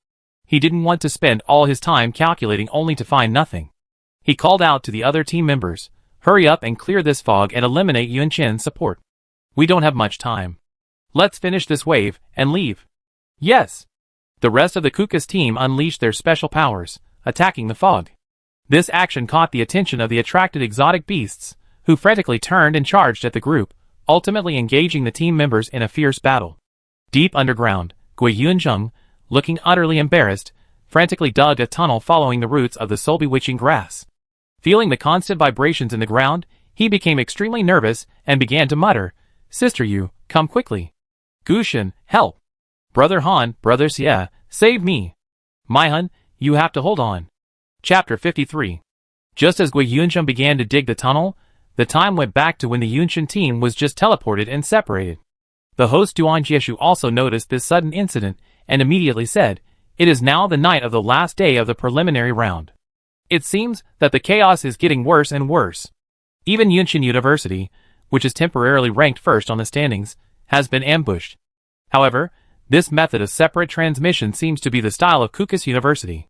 He didn't want to spend all his time calculating only to find nothing. He called out to the other team members, "Hurry up and clear this fog and eliminate Yuan Chen's support. We don't have much time. Let's finish this wave and leave." Yes! The rest of the Kukus team unleashed their special powers, attacking the fog. This action caught the attention of the attracted exotic beasts, who frantically turned and charged at the group, ultimately engaging the team members in a fierce battle. Deep underground, Gui Yunzheng, looking utterly embarrassed, frantically dug a tunnel following the roots of the soul-bewitching grass. Feeling the constant vibrations in the ground, he became extremely nervous and began to mutter, "Sister Yu, come quickly. Gushin, help. Brother Han, Brother Xie, save me. Maihan, you have to hold on." Chapter 53. Just as Gui Yunzheng began to dig the tunnel, the time went back to when the Yunshin team was just teleported and separated. The host Duan Jieshu also noticed this sudden incident and immediately said, "It is now the night of the last day of the preliminary round. It seems that the chaos is getting worse and worse. Even Yunshin University, which is temporarily ranked first on the standings, has been ambushed. However, this method of separate transmission seems to be the style of Kukus University.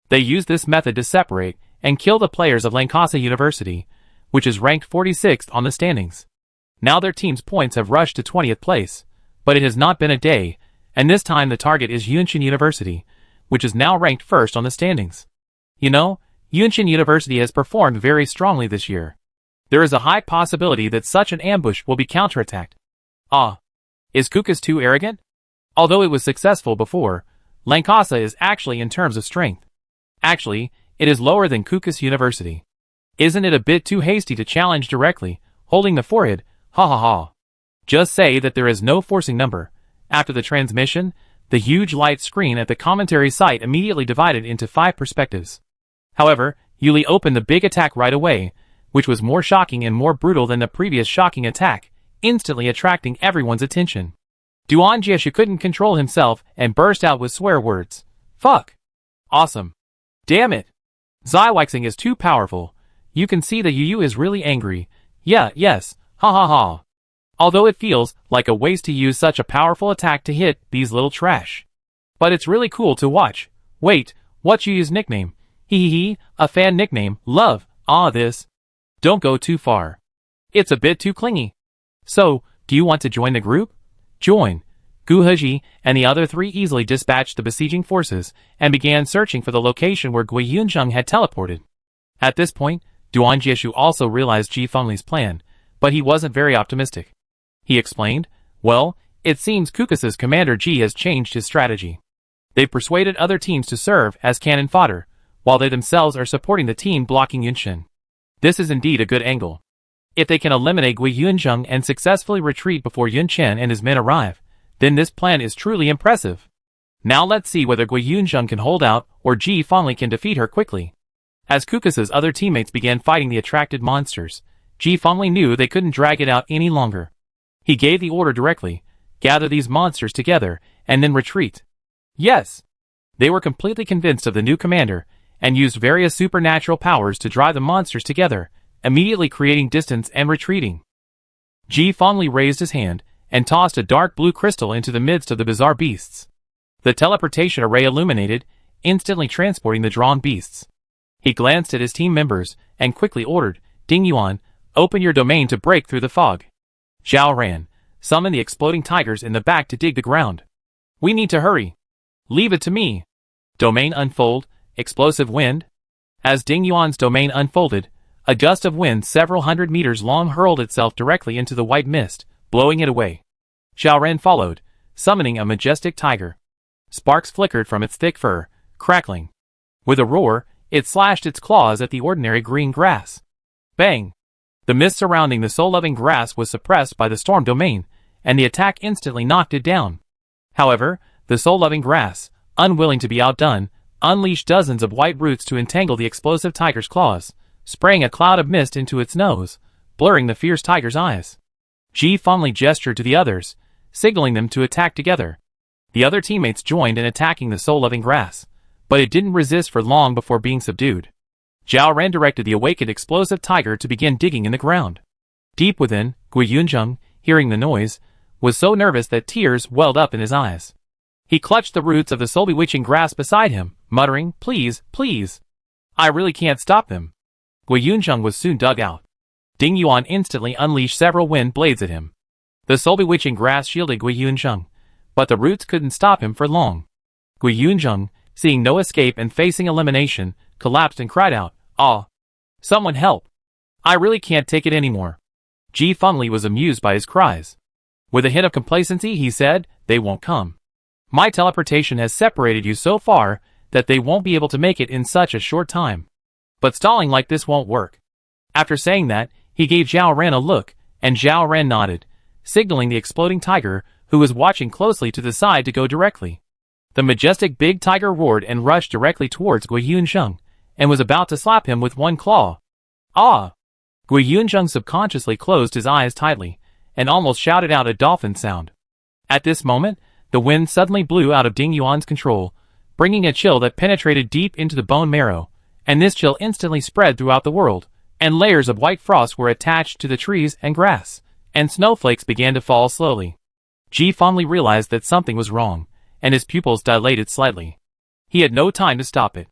They use this method to separate and kill the players of Lankasa University, which is ranked 46th on the standings. Now their team's points have rushed to 20th place, but it has not been a day, and this time the target is Yunshin University, which is now ranked first on the standings. You know, Yunshin University has performed very strongly this year. There is a high possibility that such an ambush will be counterattacked. Ah, is Kukus too arrogant? Although it was successful before, Lankasa is actually in terms of strength. Actually, it is lower than Kukus University. Isn't it a bit too hasty to challenge directly, holding the forehead? Ha ha ha. Just say that there is no forcing number. After the transmission, the huge light screen at the commentary site immediately divided into 5 perspectives. However, Yuli opened the big attack right away, which was more shocking and more brutal than the previous shocking attack, instantly attracting everyone's attention. Duan Jieshu couldn't control himself and burst out with swear words. Fuck. Awesome. Damn it. Zaiweixing is too powerful. You can see that Yu is really angry. Yes. Ha ha ha. Although it feels like a waste to use such a powerful attack to hit these little trash. But it's really cool to watch. Wait, what's Yu's nickname? Hee, a fan nickname, love, this. Don't go too far. It's a bit too clingy. So, do you want to join the group? Join. Gu Heji and the other 3 easily dispatched the besieging forces and began searching for the location where Gui Yunzheng had teleported. At this point, Duan Jieshu also realized Ji Fengli's plan, but he wasn't very optimistic. He explained, well, it seems Kukus's commander Ji has changed his strategy. They've persuaded other teams to serve as cannon fodder, while they themselves are supporting the team blocking Yunshin. This is indeed a good angle. If they can eliminate Gui Yunzheng and successfully retreat before Yun Chen and his men arrive, then this plan is truly impressive. Now let's see whether Gui Yunzheng can hold out or Ji Fengli can defeat her quickly. As Kukus's other teammates began fighting the attracted monsters, Ji Fengli knew they couldn't drag it out any longer. He gave the order directly, gather these monsters together, and then retreat. Yes! They were completely convinced of the new commander, and used various supernatural powers to drive the monsters together, immediately creating distance and retreating. Ji Fengli raised his hand, and tossed a dark blue crystal into the midst of the bizarre beasts. The teleportation array illuminated, instantly transporting the drawn beasts. He glanced at his team members, and quickly ordered, Ding Yuan, open your domain to break through the fog. Zhao Ran, summon the exploding tigers in the back to dig the ground. We need to hurry. Leave it to me. Domain unfold, explosive wind. As Ding Yuan's domain unfolded, a gust of wind several hundred meters long hurled itself directly into the white mist, blowing it away. Zhao Ran followed, summoning a majestic tiger. Sparks flickered from its thick fur, crackling. With a roar, it slashed its claws at the ordinary green grass. Bang! The mist surrounding the soul-loving grass was suppressed by the storm domain, and the attack instantly knocked it down. However, the soul-loving grass, unwilling to be outdone, unleashed dozens of white roots to entangle the explosive tiger's claws, spraying a cloud of mist into its nose, blurring the fierce tiger's eyes. Ji Fengli gestured to the others, signaling them to attack together. The other teammates joined in attacking the soul-loving grass, but it didn't resist for long before being subdued. Zhao Ran directed the awakened explosive tiger to begin digging in the ground. Deep within, Gui Yunzheng, hearing the noise, was so nervous that tears welled up in his eyes. He clutched the roots of the soul-bewitching grass beside him, muttering, Please, please. I really can't stop them. Gui Yunzheng was soon dug out. Ding Yuan instantly unleashed several wind blades at him. The soul-bewitching grass shielded Gui Yunzheng, but the roots couldn't stop him for long. Gui Yunzheng, seeing no escape and facing elimination, collapsed and cried out, Someone help! I really can't take it anymore. Ji Fengli was amused by his cries. With a hint of complacency he said, They won't come. My teleportation has separated you so far that they won't be able to make it in such a short time. But stalling like this won't work. After saying that, he gave Zhao Ran a look, and Zhao Ran nodded, signaling the exploding tiger, who was watching closely to the side to go directly. The majestic big tiger roared and rushed directly towards Gui Yunzheng, and was about to slap him with one claw. Gui Yunzheng subconsciously closed his eyes tightly, and almost shouted out a dolphin sound. At this moment, the wind suddenly blew out of Ding Yuan's control, bringing a chill that penetrated deep into the bone marrow, and this chill instantly spread throughout the world, and layers of white frost were attached to the trees and grass, and snowflakes began to fall slowly. Ji fondly realized that something was wrong, and his pupils dilated slightly. He had no time to stop it.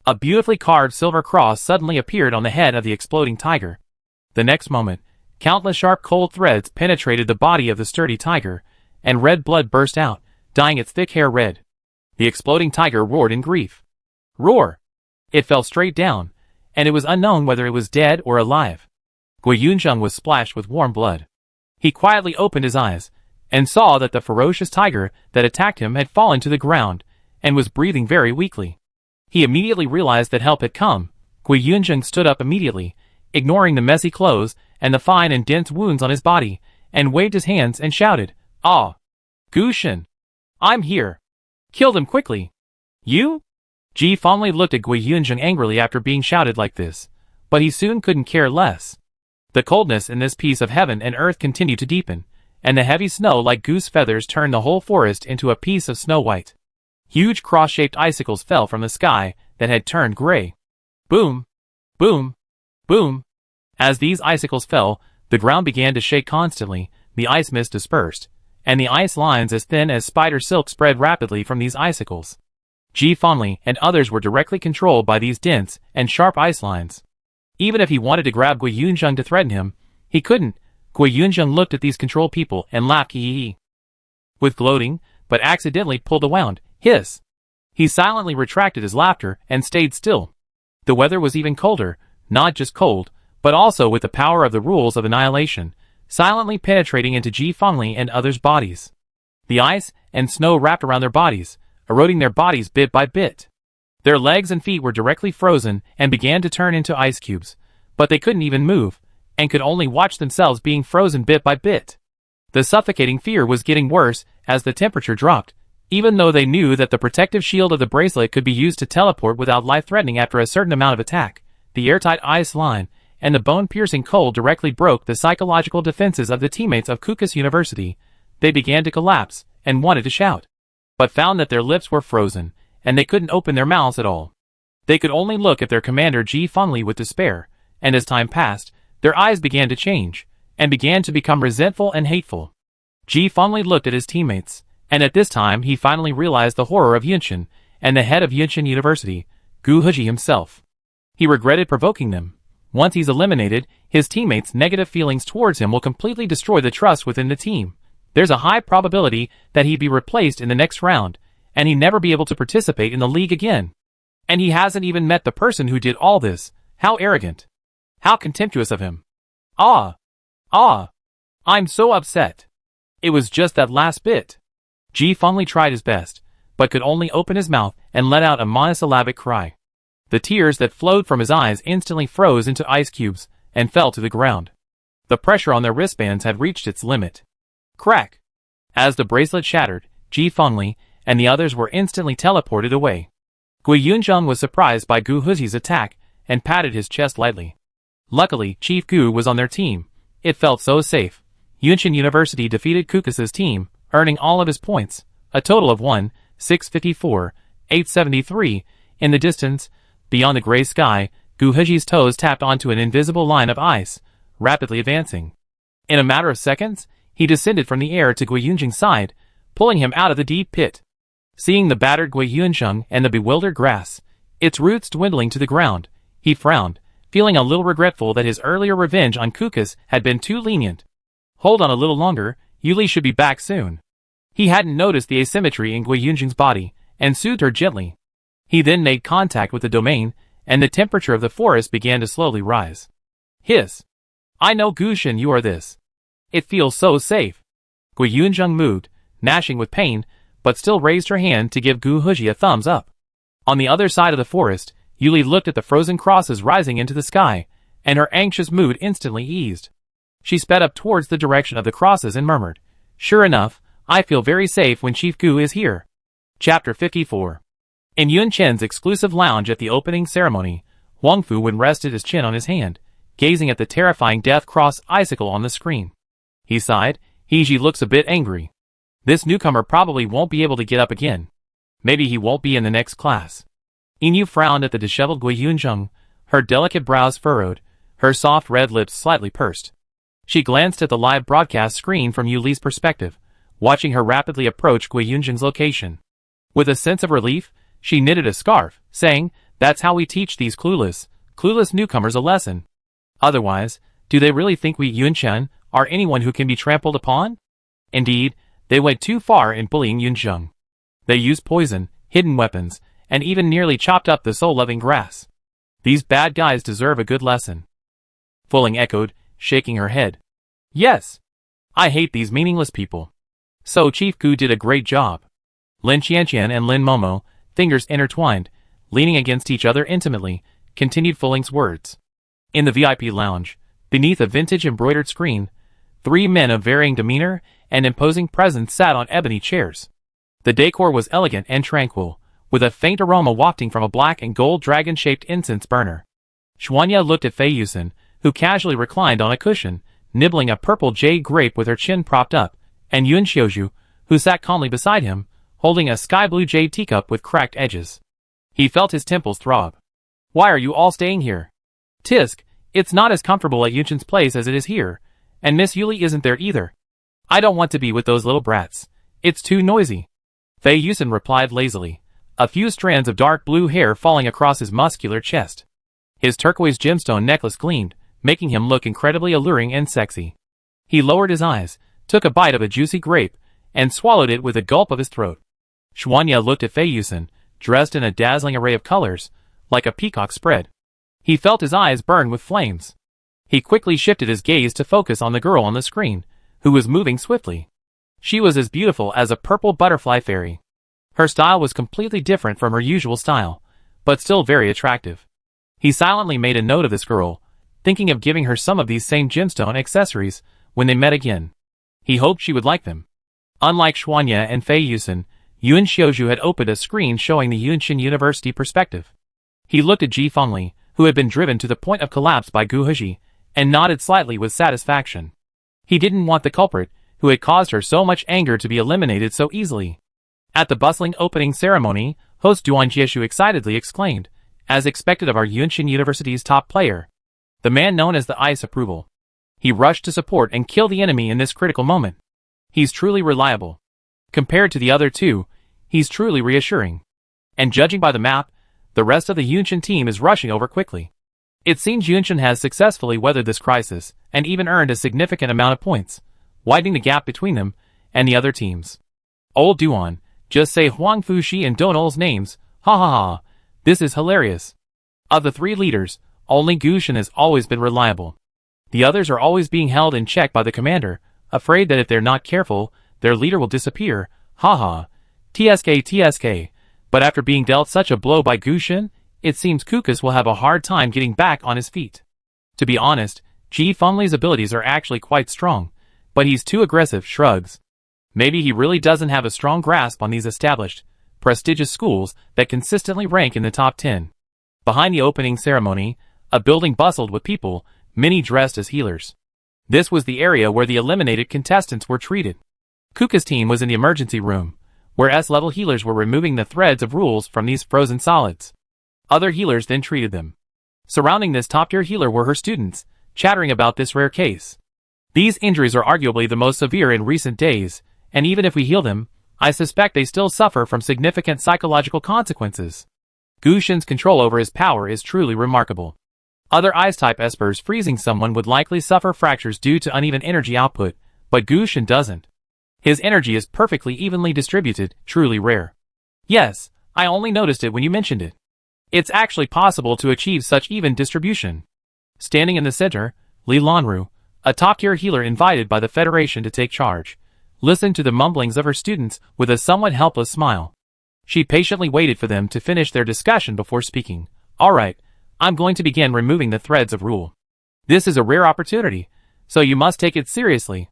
A beautifully carved silver cross suddenly appeared on the head of the exploding tiger. The next moment, countless sharp cold threads penetrated the body of the sturdy tiger, and red blood burst out, dyeing its thick hair red. The exploding tiger roared in grief. Roar! It fell straight down, and it was unknown whether it was dead or alive. Gui Yunzheng was splashed with warm blood. He quietly opened his eyes, and saw that the ferocious tiger that attacked him had fallen to the ground, and was breathing very weakly. He immediately realized that help had come. Gui Yunzheng stood up immediately, ignoring the messy clothes and the fine and dense wounds on his body, and waved his hands and shouted, "Ah! Gu Shen! I'm here! Kill them quickly!" You? Ji fondly looked at Gui Yunzheng angrily after being shouted like this, but he soon couldn't care less. The coldness in this piece of heaven and earth continued to deepen, and the heavy snow like goose feathers turned the whole forest into a piece of snow white. Huge cross-shaped icicles fell from the sky that had turned gray. Boom! Boom! Boom! As these icicles fell, the ground began to shake constantly, the ice mist dispersed, and the ice lines as thin as spider silk spread rapidly from these icicles. Ji Fenli and others were directly controlled by these dense and sharp ice lines. Even if he wanted to grab Gui Yunzheng to threaten him, he couldn't. Gui Yunzheng looked at these control people and laughed hee. With gloating, but accidentally pulled a wound, hiss. He silently retracted his laughter and stayed still. The weather was even colder, not just cold, but also with the power of the rules of annihilation, silently penetrating into Ji Fenli and others' bodies. The ice and snow wrapped around their bodies, eroding their bodies bit by bit. Their legs and feet were directly frozen and began to turn into ice cubes, but they couldn't even move, and could only watch themselves being frozen bit by bit. The suffocating fear was getting worse as the temperature dropped, even though they knew that the protective shield of the bracelet could be used to teleport without life-threatening after a certain amount of attack. The airtight ice line and the bone-piercing cold directly broke the psychological defenses of the teammates of Kukus University. They began to collapse and wanted to shout, but found that their lips were frozen, and they couldn't open their mouths at all. They could only look at their commander Ji Fenli with despair, and as time passed, their eyes began to change, and began to become resentful and hateful. Ji Fenli looked at his teammates, and at this time he finally realized the horror of Yunshin, and the head of Yunshin University, Gu Huji himself. He regretted provoking them. Once he's eliminated, his teammates' negative feelings towards him will completely destroy the trust within the team. There's a high probability that he'd be replaced in the next round, and he'd never be able to participate in the league again. And he hasn't even met the person who did all this. How arrogant. How contemptuous of him. I'm so upset. It was just that last bit. Ji Fenli tried his best, but could only open his mouth and let out a monosyllabic cry. The tears that flowed from his eyes instantly froze into ice cubes and fell to the ground. The pressure on their wristbands had reached its limit. Crack! As the bracelet shattered, Ji Fenli and the others were instantly teleported away. Gui Yunzheng was surprised by Gu Huzi's attack and patted his chest lightly. Luckily, Chief Gu was on their team. It felt so safe. Yunshin University defeated Kukus's team, earning all of his points, a total of 654, 873. In the distance, beyond the gray sky, Gu Huji's toes tapped onto an invisible line of ice, rapidly advancing. In a matter of seconds, he descended from the air to Gui Yunzheng's side, pulling him out of the deep pit. Seeing the battered Gui Yunzheng and the bewildered grass, its roots dwindling to the ground, he frowned, feeling a little regretful that his earlier revenge on Kukus had been too lenient. Hold on a little longer, Yuli should be back soon. He hadn't noticed the asymmetry in Gui Yunzheng's body, and soothed her gently. He then made contact with the domain, and the temperature of the forest began to slowly rise. Hiss! I know Gu Shen, you are this. It feels so safe. Gui Yunzheng moved, gnashing with pain, but still raised her hand to give Gu Huji a thumbs up. On the other side of the forest, Yuli looked at the frozen crosses rising into the sky, and her anxious mood instantly eased. She sped up towards the direction of the crosses and murmured, Sure enough, I feel very safe when Chief Gu is here. Chapter 54. In Yun Chen's exclusive lounge at the opening ceremony, Wang Fu Wen rested his chin on his hand, gazing at the terrifying Death Cross icicle on the screen. He sighed. He looks a bit angry. This newcomer probably won't be able to get up again. Maybe he won't be in the next class. Inu frowned at the disheveled Gui Yunzheng, her delicate brows furrowed, her soft red lips slightly pursed. She glanced at the live broadcast screen from Yu Li's perspective, watching her rapidly approach Gui Yunzheng's location. With a sense of relief, she knitted a scarf, saying, "That's how we teach these clueless newcomers a lesson. Otherwise, do they really think we Yunchen are anyone who can be trampled upon?" Indeed, they went too far in bullying Yunzheng. They used poison, hidden weapons, and even nearly chopped up the soul-loving grass. These bad guys deserve a good lesson. Fuling echoed, shaking her head. "Yes. I hate these meaningless people." So Chief Gu did a great job. Lin Qianqian and Lin Momo, fingers intertwined, leaning against each other intimately, continued Fuling's words. In the VIP lounge, beneath a vintage embroidered screen, 3 men of varying demeanor and imposing presence sat on ebony chairs. The decor was elegant and tranquil, with a faint aroma wafting from a black and gold dragon-shaped incense burner. Xuanya looked at Fei Yusen, who casually reclined on a cushion, nibbling a purple jade grape with her chin propped up, and Yun Xiuzhu, who sat calmly beside him, holding a sky-blue jade teacup with cracked edges. He felt his temples throb. "Why are you all staying here? Tisk, it's not as comfortable at Yunchen's place as it is here, and Miss Yuli isn't there either. I don't want to be with those little brats. It's too noisy." Fei Yusen replied lazily, a few strands of dark blue hair falling across his muscular chest. His turquoise gemstone necklace gleamed, making him look incredibly alluring and sexy. He lowered his eyes, took a bite of a juicy grape, and swallowed it with a gulp of his throat. Xuanya looked at Fei Yusen, dressed in a dazzling array of colors, like a peacock spread. He felt his eyes burn with flames. He quickly shifted his gaze to focus on the girl on the screen, who was moving swiftly. She was as beautiful as a purple butterfly fairy. Her style was completely different from her usual style, but still very attractive. He silently made a note of this girl, thinking of giving her some of these same gemstone accessories when they met again. He hoped she would like them. Unlike Xuanya and Fei Yusen, Yun Xiuzhu had opened a screen showing the Yunqin University perspective. He looked at Ji Fengli, who had been driven to the point of collapse by Gu Heji, and nodded slightly with satisfaction. He didn't want the culprit, who had caused her so much anger, to be eliminated so easily. At the bustling opening ceremony, host Duan Jieshu excitedly exclaimed, as expected of our Yunqin University's top player, the man known as the Ice Approval. He rushed to support and kill the enemy in this critical moment. He's truly reliable. Compared to the other two, he's truly reassuring. And judging by the map, the rest of the Yunqin team is rushing over quickly. It seems Yunqin has successfully weathered this crisis, and even earned a significant amount of points, widening the gap between them and the other teams. Old Duan, just say Huang Fuxi and Donol's names, ha ha ha, this is hilarious. Of the 3 leaders, only Gu Shen has always been reliable. The others are always being held in check by the commander, afraid that if they're not careful, their leader will disappear, haha. TSK. But after being dealt such a blow by Gu Shen, it seems Kukus will have a hard time getting back on his feet. To be honest, Ji Fengli's abilities are actually quite strong, but he's too aggressive, shrugs. Maybe he really doesn't have a strong grasp on these established, prestigious schools that consistently rank in the top 10. Behind the opening ceremony, a building bustled with people, many dressed as healers. This was the area where the eliminated contestants were treated. Kuka's team was in the emergency room, where S-level healers were removing the threads of rules from these frozen solids. Other healers then treated them. Surrounding this top-tier healer were her students, chattering about this rare case. These injuries are arguably the most severe in recent days, and even if we heal them, I suspect they still suffer from significant psychological consequences. Gu Shen's control over his power is truly remarkable. Other Ice-type espers freezing someone would likely suffer fractures due to uneven energy output, but Gu Shen doesn't. His energy is perfectly evenly distributed, truly rare. Yes, I only noticed it when you mentioned it. It's actually possible to achieve such even distribution. Standing in the center, Li Lanru, a top-tier healer invited by the Federation to take charge, listened to the mumblings of her students with a somewhat helpless smile. She patiently waited for them to finish their discussion before speaking. Alright, I'm going to begin removing the threads of rule. This is a rare opportunity, so you must take it seriously.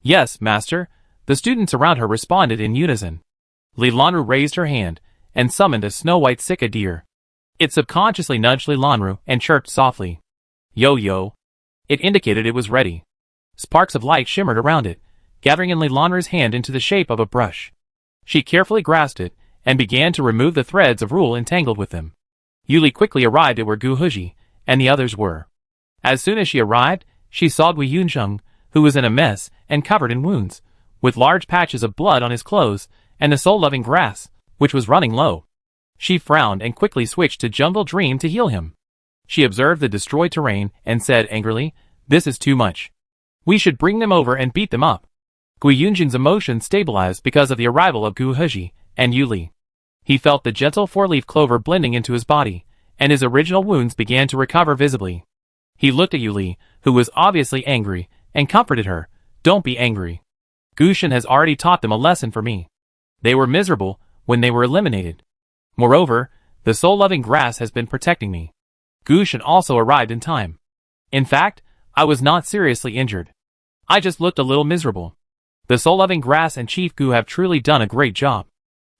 Yes, Master, the students around her responded in unison. Li Lanru raised her hand and summoned a snow-white Sika deer. It subconsciously nudged Li Lanru and chirped softly. Yo yo. It indicated it was ready. Sparks of light shimmered around it, gathering in Lilanra's hand into the shape of a brush. She carefully grasped it, and began to remove the threads of rule entangled with them. Yuli quickly arrived at where Gu Huji and the others were. As soon as she arrived, she saw Gui Yunsheng, who was in a mess and covered in wounds, with large patches of blood on his clothes, and the soul-loving grass, which was running low. She frowned and quickly switched to Jungle Dream to heal him. She observed the destroyed terrain and said angrily, "This is too much. We should bring them over and beat them up." Gui Yunsheng's emotions stabilized because of the arrival of Gu Huji and Yuli. He felt the gentle four-leaf clover blending into his body, and his original wounds began to recover visibly. He looked at Yuli, who was obviously angry, and comforted her. "Don't be angry. Gushin has already taught them a lesson for me. They were miserable when they were eliminated. Moreover, the soul-loving grass has been protecting me." Gushin also arrived in time. "In fact, I was not seriously injured. I just looked a little miserable. The soul-loving grass and Chief Gu have truly done a great job."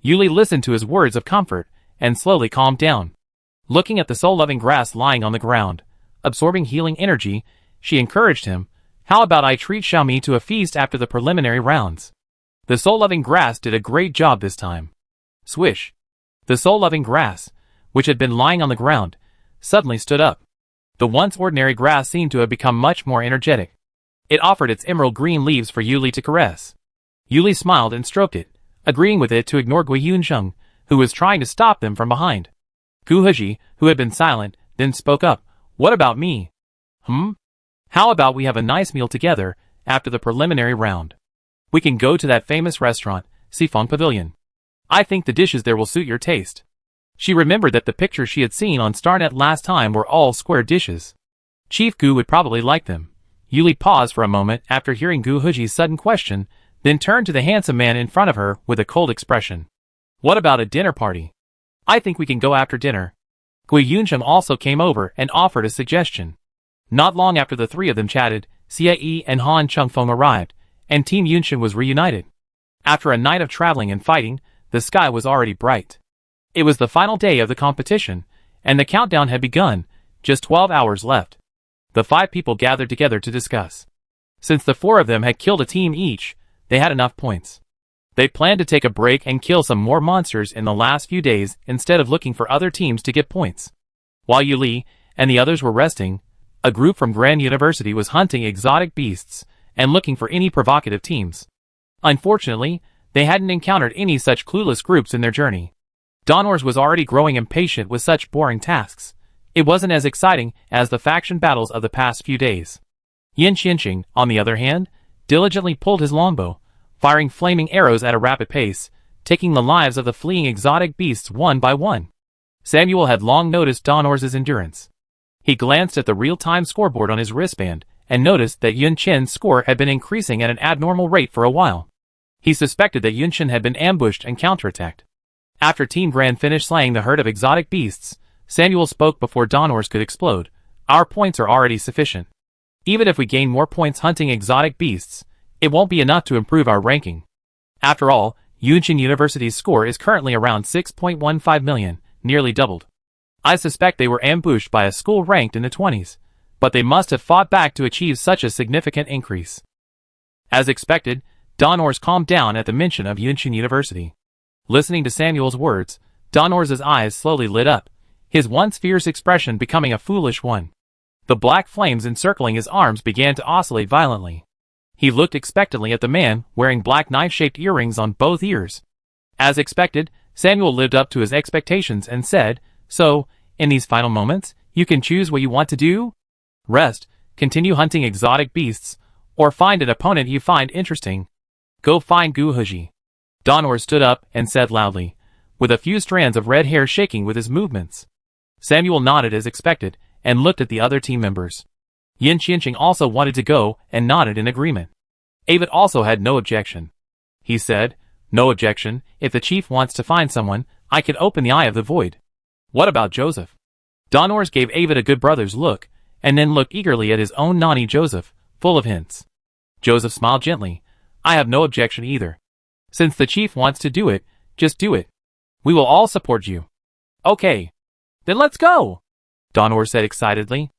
Yuli listened to his words of comfort, and slowly calmed down. Looking at the soul-loving grass lying on the ground, absorbing healing energy, she encouraged him, "How about I treat Xiaomi to a feast after the preliminary rounds?" The soul-loving grass did a great job this time. Swish! The soul-loving grass, which had been lying on the ground, suddenly stood up. The once ordinary grass seemed to have become much more energetic. It offered its emerald green leaves for Yuli to caress. Yuli smiled and stroked it, agreeing with it to ignore Gui Yunsheng, who was trying to stop them from behind. Gu Huji, who had been silent, then spoke up, "What about me? How about we have a nice meal together after the preliminary round? We can go to that famous restaurant, Sifong Pavilion. I think the dishes there will suit your taste." She remembered that the pictures she had seen on Starnet last time were all square dishes. Chief Gu would probably like them. Yuli paused for a moment after hearing Gu Huji's sudden question, then turned to the handsome man in front of her with a cold expression. "What about a dinner party? I think we can go after dinner." Gui Yunsheng also came over and offered a suggestion. Not long after the three of them chatted, Xie Yi and Han Chengfeng arrived, and Team Yunsheng was reunited. After a night of traveling and fighting, the sky was already bright. It was the final day of the competition, and the countdown had begun, just 12 hours left. The five people gathered together to discuss. Since the four of them had killed a team each, they had enough points. They planned to take a break and kill some more monsters in the last few days instead of looking for other teams to get points. While Yuli and the others were resting, a group from Grand University was hunting exotic beasts and looking for any provocative teams. Unfortunately, they hadn't encountered any such clueless groups in their journey. Donors was already growing impatient with such boring tasks. It wasn't as exciting as the faction battles of the past few days. Yin Xianqing, on the other hand, diligently pulled his longbow, firing flaming arrows at a rapid pace, taking the lives of the fleeing exotic beasts one by one. Samuel had long noticed Donors' endurance. He glanced at the real-time scoreboard on his wristband and noticed that Yun Chen's score had been increasing at an abnormal rate for a while. He suspected that Yun Chen had been ambushed and counterattacked. After Team Grand finished slaying the herd of exotic beasts, Samuel spoke before Donors could explode. "Our points are already sufficient. Even if we gain more points hunting exotic beasts, it won't be enough to improve our ranking. After all, Yunqing University's score is currently around 6.15 million, nearly doubled. I suspect they were ambushed by a school ranked in the 20s, but they must have fought back to achieve such a significant increase." As expected, Donors calmed down at the mention of Yunqing University. Listening to Samuel's words, Donors' eyes slowly lit up, his once fierce expression becoming a foolish one. The black flames encircling his arms began to oscillate violently. He looked expectantly at the man wearing black knife-shaped earrings on both ears. As expected, Samuel lived up to his expectations and said, "So, in these final moments, you can choose what you want to do? Rest, continue hunting exotic beasts, or find an opponent you find interesting. Go find Gu Huji." Donor stood up and said loudly, with a few strands of red hair shaking with his movements. Samuel nodded as expected, and looked at the other team members. Yin Xianqing also wanted to go and nodded in agreement. Avid also had no objection. He said, "No objection, if the chief wants to find someone, I can open the Eye of the Void." "What about Joseph?" Donors gave Avid a good brother's look, and then looked eagerly at his own Nani Joseph, full of hints. Joseph smiled gently. "I have no objection either. Since the chief wants to do it, just do it. We will all support you." "Okay. Then let's go!" Donor said excitedly.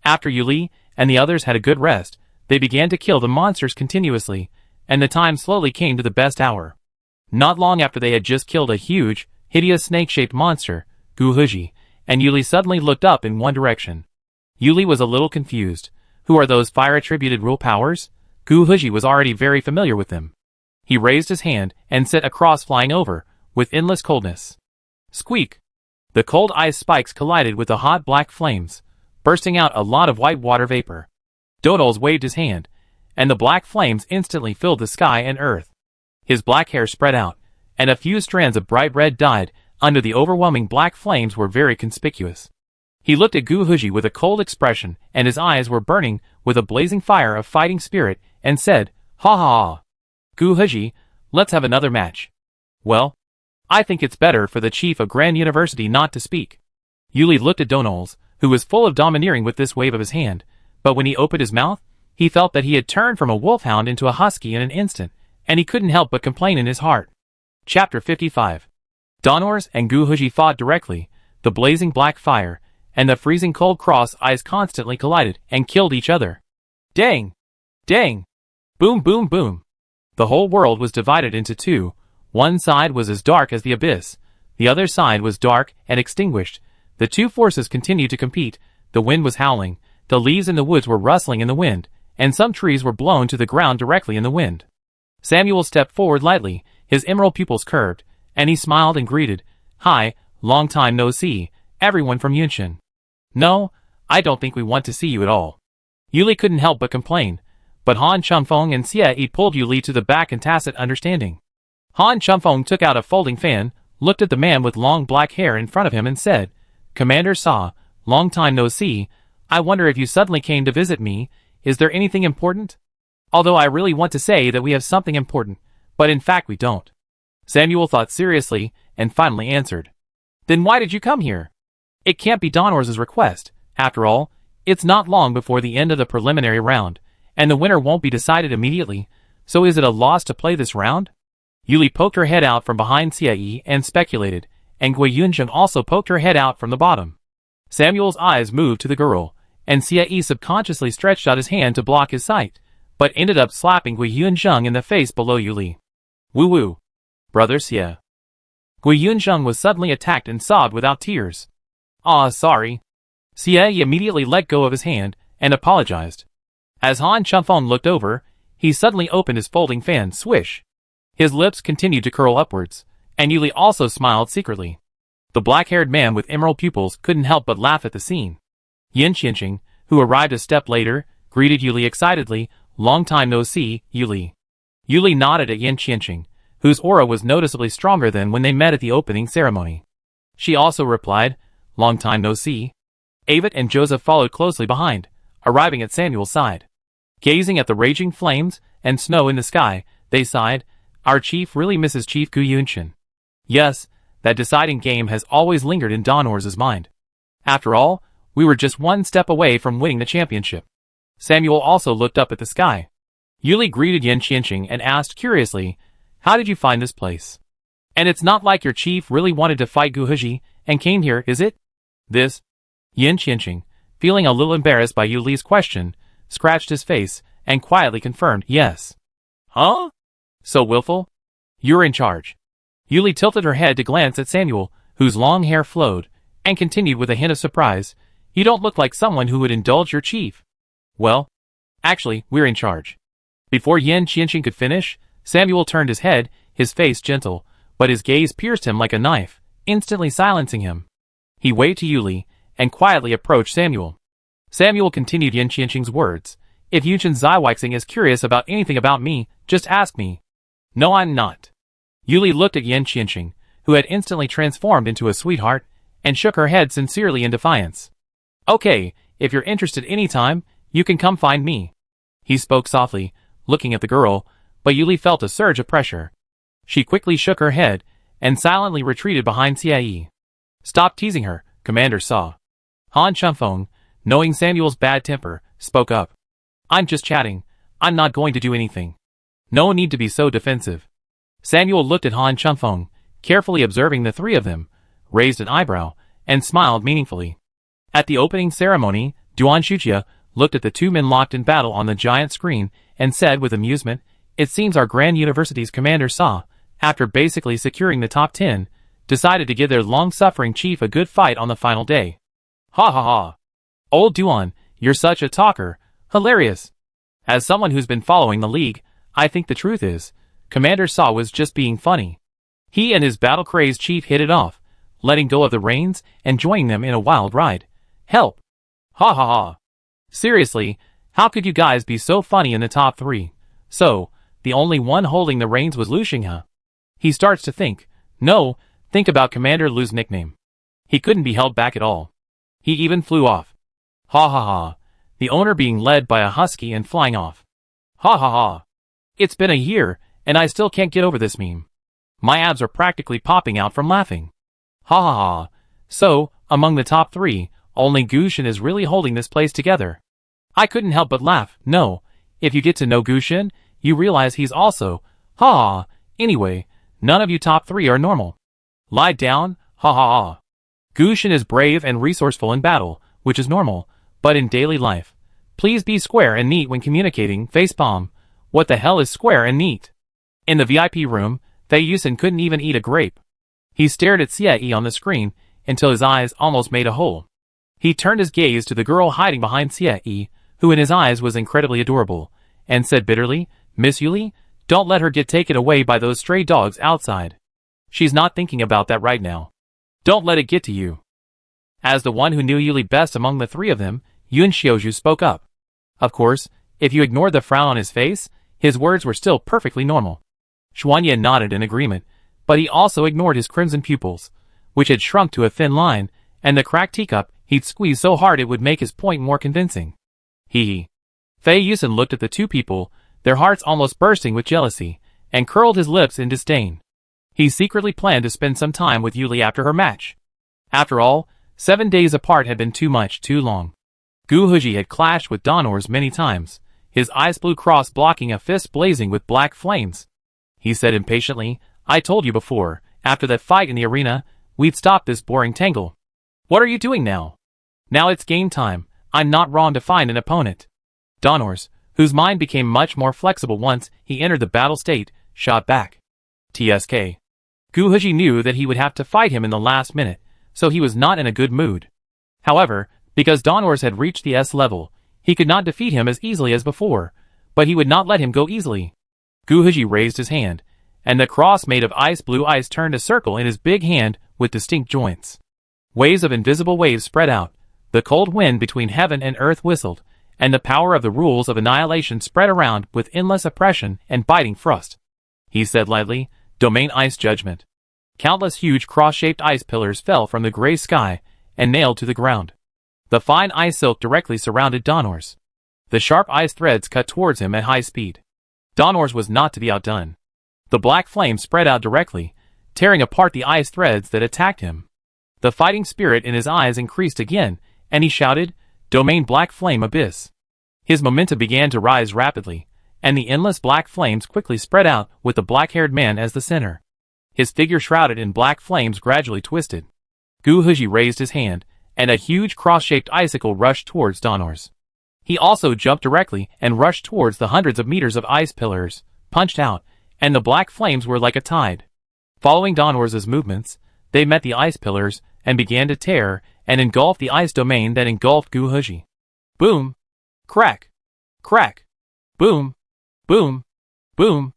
After Yuli and the others had a good rest, they began to kill the monsters continuously, and the time slowly came to the best hour. Not long after they had just killed a huge, hideous snake-shaped monster, Guhuji, and Yuli suddenly looked up in one direction. Yuli was a little confused. Who are those fire-attributed rule powers? Guhuji was already very familiar with them. He raised his hand and set a cross flying over, with endless coldness. Squeak! The cold ice spikes collided with the hot black flames, bursting out a lot of white water vapor. Donals waved his hand, and the black flames instantly filled the sky and earth. His black hair spread out, and a few strands of bright red dyed under the overwhelming black flames were very conspicuous. He looked at Guhuji with a cold expression, and his eyes were burning with a blazing fire of fighting spirit, and said, "Ha ha ha! Guhuji, let's have another match." "Well, I think it's better for the chief of Grand University not to speak." Yuli looked at Donals, who was full of domineering with this wave of his hand, but when he opened his mouth, he felt that he had turned from a wolfhound into a husky in an instant, and he couldn't help but complain in his heart. Chapter 55. Donors and Guhuji fought directly. The blazing black fire and the freezing cold cross eyes constantly collided and killed each other. Dang! Dang! Boom boom boom! The whole world was divided into two. One side was as dark as the abyss. The other side was dark and extinguished. The two forces continued to compete. The wind was howling. The leaves in the woods were rustling in the wind, and some trees were blown to the ground directly in the wind. Samuel stepped forward lightly, his emerald pupils curved, and he smiled and greeted, "Hi, long time no see, everyone from Yunshin." "No, I don't think we want to see you at all." Yuli couldn't help but complain, but Han Chunfeng and Xie pulled Yuli to the back in tacit understanding. Han Chunfeng took out a folding fan, looked at the man with long black hair in front of him and said, "Commander Sa, long time no see, I wonder if you suddenly came to visit me, is there anything important?" "Although I really want to say that we have something important, but in fact we don't." Samuel thought seriously, and finally answered, "Then why did you come here?" "It can't be Donors' request. After all, it's not long before the end of the preliminary round, and the winner won't be decided immediately, so is it a loss to play this round?" Yuli poked her head out from behind Xie and speculated, and Gui Yunzheng also poked her head out from the bottom. Samuel's eyes moved to the girl, and Xie subconsciously stretched out his hand to block his sight, but ended up slapping Gui Yunzheng in the face below Yuli. "Woo-woo, brother Xie." Gui Yunzheng was suddenly attacked and sobbed without tears. "Aw, sorry." Xie immediately let go of his hand and apologized. As Han Chunfeng looked over, he suddenly opened his folding fan, swish. His lips continued to curl upwards, and Yuli also smiled secretly. The black-haired man with emerald pupils couldn't help but laugh at the scene. Yin Qianqing, who arrived a step later, greeted Yuli excitedly, "Long time no see, Yuli." Yuli nodded at Yin Qianqing, whose aura was noticeably stronger than when they met at the opening ceremony. She also replied, "Long time no see." Avit and Joseph followed closely behind, arriving at Samuel's side. Gazing at the raging flames and snow in the sky, they sighed, "Our chief really misses Chief Gu Yunshin." Yes, that deciding game has always lingered in Donors' mind. After all, we were just one step away from winning the championship. Samuel also looked up at the sky. Yuli greeted Yin Qianqing and asked curiously, "How did you find this place? And it's not like your chief really wanted to fight Guhuji and came here, is it?" This. Yin Qianqing, feeling a little embarrassed by Yuli's question, scratched his face and quietly confirmed, "Yes." "Huh? So willful? You're in charge." Yuli tilted her head to glance at Samuel, whose long hair flowed, and continued with a hint of surprise, "You don't look like someone who would indulge your chief." "Well, actually, we're in charge." Before Yin Qianqing could finish, Samuel turned his head, his face gentle, but his gaze pierced him like a knife, instantly silencing him. He waved to Yuli, and quietly approached Samuel. Samuel continued Yin Qianqing's words, "If Yunshin Zaiweixing is curious about anything about me, just ask me." "No, I'm not." Yuli looked at Yin Qianqing, who had instantly transformed into a sweetheart, and shook her head sincerely in defiance. "Okay, if you're interested anytime, you can come find me." He spoke softly, looking at the girl, but Yuli felt a surge of pressure. She quickly shook her head, and silently retreated behind Xie. "Stop teasing her, Commander Sa." Han Chunfeng, knowing Samuel's bad temper, spoke up. "I'm just chatting, I'm not going to do anything. No need to be so defensive." Samuel looked at Han Chunfeng, carefully observing the three of them, raised an eyebrow, and smiled meaningfully. At the opening ceremony, Duan Shuqia looked at the two men locked in battle on the giant screen, and said with amusement, It seems our Grand University's commander saw, after basically securing the top 10, decided to give their long-suffering chief a good fight on the final day. Ha ha ha. Old Duan, you're such a talker. Hilarious. As someone who's been following the league, I think the truth is, Commander Saw was just being funny. He and his battle-crazed chief hit it off, letting go of the reins and joining them in a wild ride. Help. Ha ha ha. Seriously, how could you guys be so funny in the top 3? So, the only one holding the reins was Lu Xinghe. He starts to think. No, think about Commander Lu's nickname. He couldn't be held back at all. He even flew off. Ha ha ha. The owner being led by a husky and flying off. Ha ha ha. It's been a year, and I still can't get over this meme. My abs are practically popping out from laughing. Ha ha ha. So, among the top 3, only Gushin is really holding this place together. I couldn't help but laugh. No, if you get to know Gushin, you realize he's also, ha ha. Anyway, none of you top 3 are normal. Lie down, ha ha ha. Gushin is brave and resourceful in battle, which is normal, but in daily life. Please be square and neat when communicating. Facepalm. What the hell is square and neat? In the VIP room, Fei Yusin couldn't even eat a grape. He stared at Xie on the screen until his eyes almost made a hole. He turned his gaze to the girl hiding behind Xie, who in his eyes was incredibly adorable, and said bitterly, Miss Yuli, don't let her get taken away by those stray dogs outside. She's not thinking about that right now. Don't let it get to you. As the one who knew Yuli best among the 3 of them, Yun Xiaozhu spoke up. Of course, if you ignored the frown on his face, his words were still perfectly normal. Xuanyan nodded in agreement, but he also ignored his crimson pupils, which had shrunk to a thin line, and the cracked teacup he'd squeezed so hard it would make his point more convincing. Hee. Fei Yusin looked at the 2 people, their hearts almost bursting with jealousy, and curled his lips in disdain. He secretly planned to spend some time with Yuli after her match. After all, 7 days apart had been too much, too long. Gu Huji had clashed with Donors many times, his ice blue cross blocking a fist blazing with black flames. He said impatiently, I told you before, after that fight in the arena, we'd stop this boring tangle. What are you doing now? Now it's game time. I'm not wrong to find an opponent. Donors, whose mind became much more flexible once he entered the battle state, shot back. TSK. Gu Huji knew that he would have to fight him in the last minute, so he was not in a good mood. However, because Donors had reached the S level, he could not defeat him as easily as before, but he would not let him go easily. Gu Huji raised his hand, and the cross made of ice blue ice turned a circle in his big hand with distinct joints. Waves of invisible waves spread out, the cold wind between heaven and earth whistled, and the power of the rules of annihilation spread around with endless oppression and biting frost. He said lightly, Domain Ice Judgment. Countless huge cross-shaped ice pillars fell from the gray sky and nailed to the ground. The fine ice silk directly surrounded Donors. The sharp ice threads cut towards him at high speed. Donors was not to be outdone. The black flame spread out directly, tearing apart the ice threads that attacked him. The fighting spirit in his eyes increased again, and he shouted, Domain Black Flame Abyss. His momentum began to rise rapidly, and the endless black flames quickly spread out with the black-haired man as the center. His figure shrouded in black flames gradually twisted. Gu Huji raised his hand, and a huge cross-shaped icicle rushed towards Donors. He also jumped directly and rushed towards the hundreds of meters of ice pillars, punched out, and the black flames were like a tide. Following Donors' movements, they met the ice pillars and began to tear and engulf the ice domain that engulfed Gu Huji. Boom! Crack! Crack! Boom! Boom! Boom!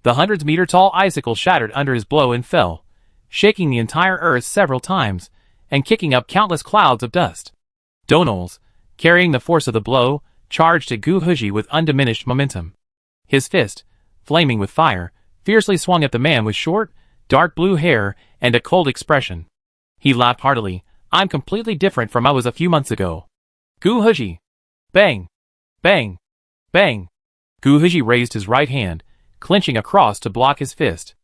The hundreds-meter-tall icicle shattered under his blow and fell, shaking the entire earth several times and kicking up countless clouds of dust. Donals, carrying the force of the blow, charged at Gu Huji with undiminished momentum. His fist, flaming with fire, fiercely swung at the man with short, dark blue hair and a cold expression. He laughed heartily. I'm completely different from I was a few months ago. Gu Huji! Bang! Bang! Bang! Gu Huji raised his right hand, clenching a cross to block his fist.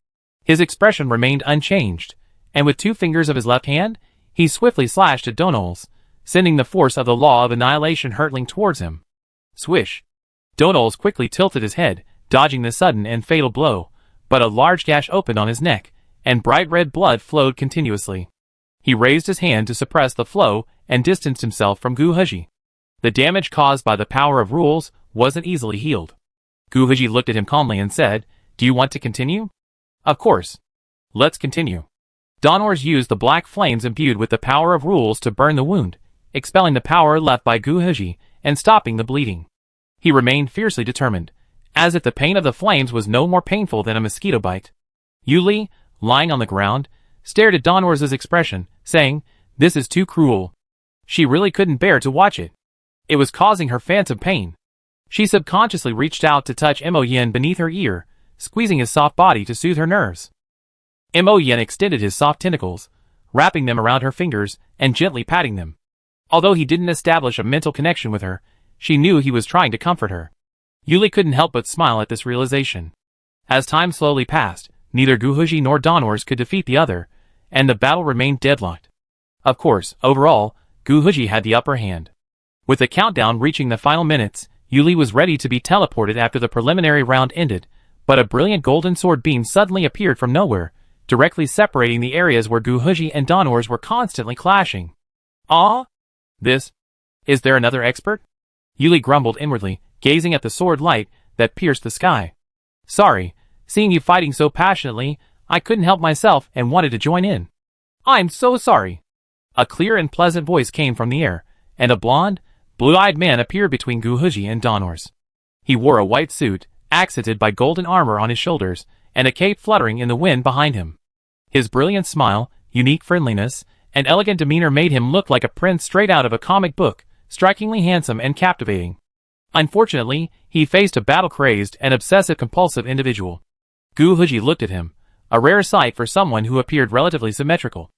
His expression remained unchanged, and with 2 fingers of his left hand, he swiftly slashed at Donals, sending the force of the law of annihilation hurtling towards him. Swish! Donals quickly tilted his head, dodging the sudden and fatal blow, but a large gash opened on his neck, and bright red blood flowed continuously. He raised his hand to suppress the flow and distanced himself from Gu Huji. The damage caused by the power of rules wasn't easily healed. Gu Huji looked at him calmly and said, "Do you want to continue?" "Of course. Let's continue." Donors used the black flames imbued with the power of rules to burn the wound, expelling the power left by Gu Huji and stopping the bleeding. He remained fiercely determined, as if the pain of the flames was no more painful than a mosquito bite. Yuli, lying on the ground, stared at Donors' expression, saying, "This is too cruel." She really couldn't bear to watch it. It was causing her phantom pain. She subconsciously reached out to touch Mo Yin beneath her ear, squeezing his soft body to soothe her nerves. Mo Yin extended his soft tentacles, wrapping them around her fingers and gently patting them. Although he didn't establish a mental connection with her, she knew he was trying to comfort her. Yuli couldn't help but smile at this realization. As time slowly passed, neither Gu Huji nor Donors could defeat the other, and the battle remained deadlocked. Of course, overall, Gu Huji had the upper hand. With the countdown reaching the final minutes, Yuli was ready to be teleported after the preliminary round ended, but a brilliant golden sword beam suddenly appeared from nowhere, directly separating the areas where Gu Huji and Donors were constantly clashing. "Ah? This? Is there another expert?" Yuli grumbled inwardly, gazing at the sword light that pierced the sky. "Sorry, seeing you fighting so passionately, I couldn't help myself and wanted to join in." "I'm so sorry." A clear and pleasant voice came from the air, and a blonde, blue-eyed man appeared between Gu Huji and Donors. He wore a white suit, accented by golden armor on his shoulders, and a cape fluttering in the wind behind him. His brilliant smile, unique friendliness, and elegant demeanor made him look like a prince straight out of a comic book, strikingly handsome and captivating. Unfortunately, he faced a battle-crazed and obsessive-compulsive individual. Gu Huji looked at him, a rare sight for someone who appeared relatively symmetrical.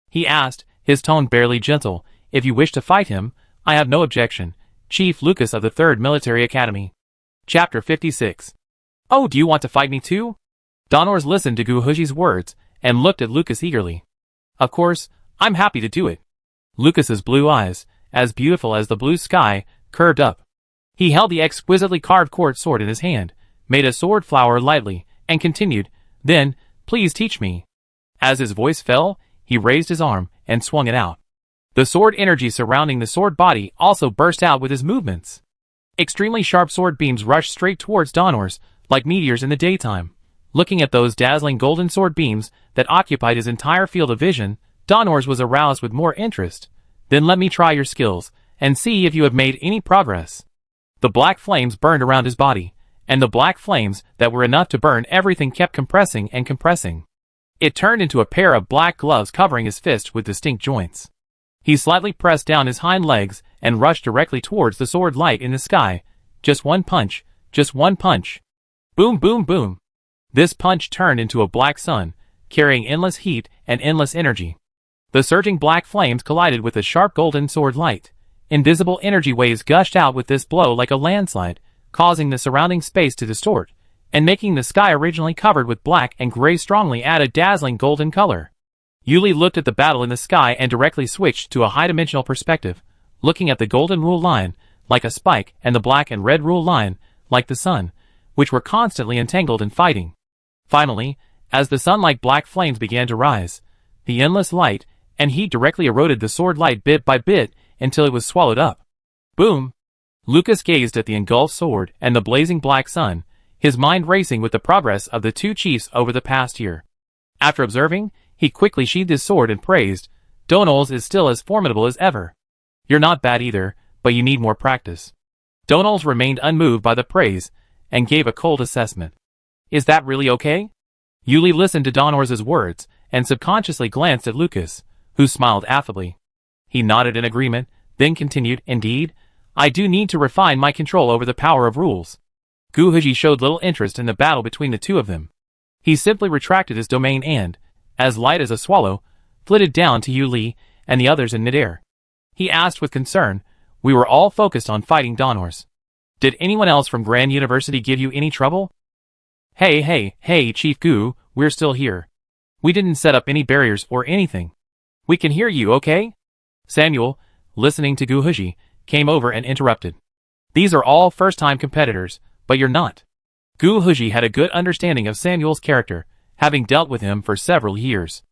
He asked, his tone barely gentle, "If you wish to fight him, I have no objection. Chief Lucas of the 3rd Military Academy." Chapter 56. "Oh, do you want to fight me too?" Donors listened to Gu Huji's words and looked at Lucas eagerly. "Of course, I'm happy to do it." Lucas's blue eyes, as beautiful as the blue sky, curved up. He held the exquisitely carved quartz sword in his hand, made a sword flower lightly, and continued, "Then, please teach me." As his voice fell, he raised his arm and swung it out. The sword energy surrounding the sword body also burst out with his movements. Extremely sharp sword beams rushed straight towards Donors, like meteors in the daytime. Looking at those dazzling golden sword beams that occupied his entire field of vision, Donors was aroused with more interest. "Then let me try your skills, and see if you have made any progress." The black flames burned around his body, and the black flames that were enough to burn everything kept compressing and compressing. It turned into a pair of black gloves covering his fist with distinct joints. He slightly pressed down his hind legs and rushed directly towards the sword light in the sky. Just one punch, just one punch. Boom, boom, boom. This punch turned into a black sun, carrying endless heat and endless energy. The surging black flames collided with the sharp golden sword light. Invisible energy waves gushed out with this blow like a landslide, causing the surrounding space to distort, and making the sky originally covered with black and gray strongly add a dazzling golden color. Yuli looked at the battle in the sky and directly switched to a high-dimensional perspective, looking at the golden rule line, like a spike, and the black and red rule line, like the sun, which were constantly entangled in fighting. Finally, as the sun-like black flames began to rise, the endless light and heat directly eroded the sword light bit by bit until it was swallowed up. Boom! Lucas gazed at the engulfed sword and the blazing black sun, his mind racing with the progress of the two chiefs over the past year. After observing, he quickly sheathed his sword and praised, "Donals is still as formidable as ever. You're not bad either, but you need more practice." Donals remained unmoved by the praise and gave a cold assessment. "Is that really okay?" Yuli listened to Donors' words and subconsciously glanced at Lucas, who smiled affably. He nodded in agreement, then continued, "Indeed, I do need to refine my control over the power of rules." Gu Huji showed little interest in the battle between the two of them. He simply retracted his domain and, as light as a swallow, flitted down to Yuli and the others in midair. He asked with concern, "We were all focused on fighting Donors. Did anyone else from Grand University give you any trouble?" Hey, Chief Gu, we're still here. We didn't set up any barriers or anything. We can hear you, okay?" Samuel, listening to Gu Huji, came over and interrupted. "These are all first-time competitors, but you're not." Gu Huji had a good understanding of Samuel's character, having dealt with him for several years.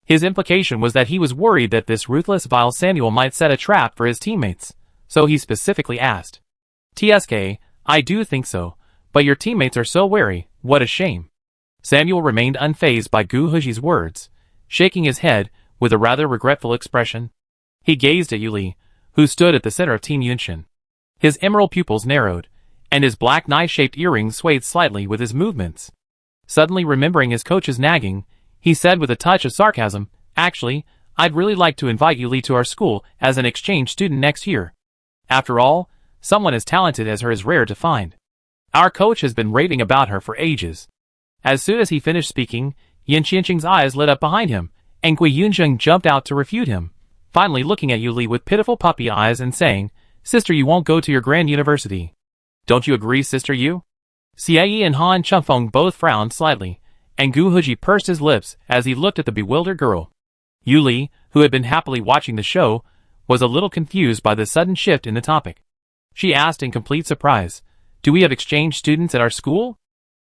His implication was that he was worried that this ruthless vile Samuel might set a trap for his teammates, so he specifically asked. "TSK, I do think so, But your teammates are so wary, what a shame. Samuel remained unfazed by Gu Huji's words, shaking his head with a rather regretful expression. He gazed at Yuli, who stood at the center of Team Yunshin. His emerald pupils narrowed, and his black knife-shaped earrings swayed slightly with his movements. Suddenly remembering his coach's nagging, he said with a touch of sarcasm, "Actually, I'd really like to invite Yuli to our school as an exchange student next year. After all, someone as talented as her is rare to find. Our coach has been raving about her for ages." As soon as he finished speaking, Yin Qianqing's eyes lit up behind him, and Gui Yunzheng jumped out to refute him, finally looking at Yuli with pitiful puppy eyes and saying, "Sister, you won't go to your grand university. Don't you agree, Sister Yu?" Xie and Han Chengfeng both frowned slightly, and Gu Huji pursed his lips as he looked at the bewildered girl. Yuli, who had been happily watching the show, was a little confused by the sudden shift in the topic. She asked in complete surprise, "Do we have exchange students at our school?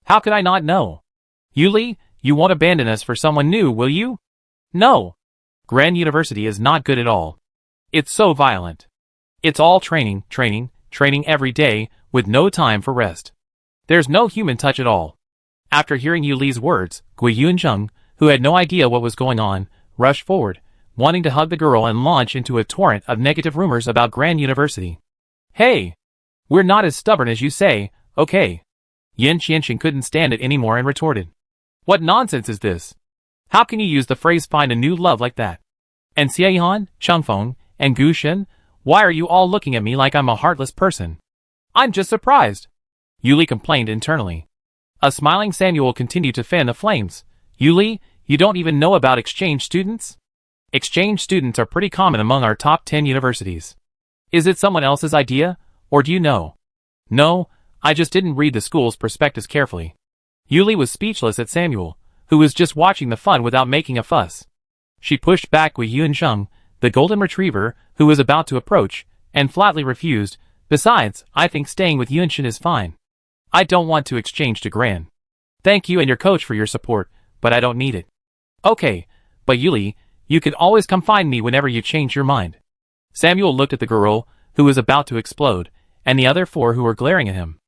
How could I not know? Yuli, you won't abandon us for someone new, will you?" "No. Grand University is not good at all. It's so violent. It's all training, training, training every day, with no time for rest. There's no human touch at all." After hearing Yuli's words, Gui Yunzheng, who had no idea what was going on, rushed forward, wanting to hug the girl and launch into a torrent of negative rumors about Grand University. "Hey! We're not as stubborn as you say, okay?" Yin Qianqing couldn't stand it anymore and retorted. "What nonsense is this? How can you use the phrase find a new love like that? And Xiehan, Chengfeng, and Gu Shen, why are you all looking at me like I'm a heartless person? I'm just surprised," Yuli complained internally. A smiling Samuel continued to fan the flames. "Yuli, you don't even know about exchange students? Exchange students are pretty common among our top 10 universities. Is it someone else's idea, or do you know?" "No, I just didn't read the school's prospectus carefully." Yuli was speechless at Samuel, who was just watching the fun without making a fuss. She pushed back Gui Yunzheng, the golden retriever, who was about to approach, and flatly refused. "Besides, I think staying with Yunshin is fine. I don't want to exchange to Gran. Thank you and your coach for your support, but I don't need it." "Okay, but Yuli, you can always come find me whenever you change your mind." Samuel looked at the girl, who was about to explode, and the other four who were glaring at him.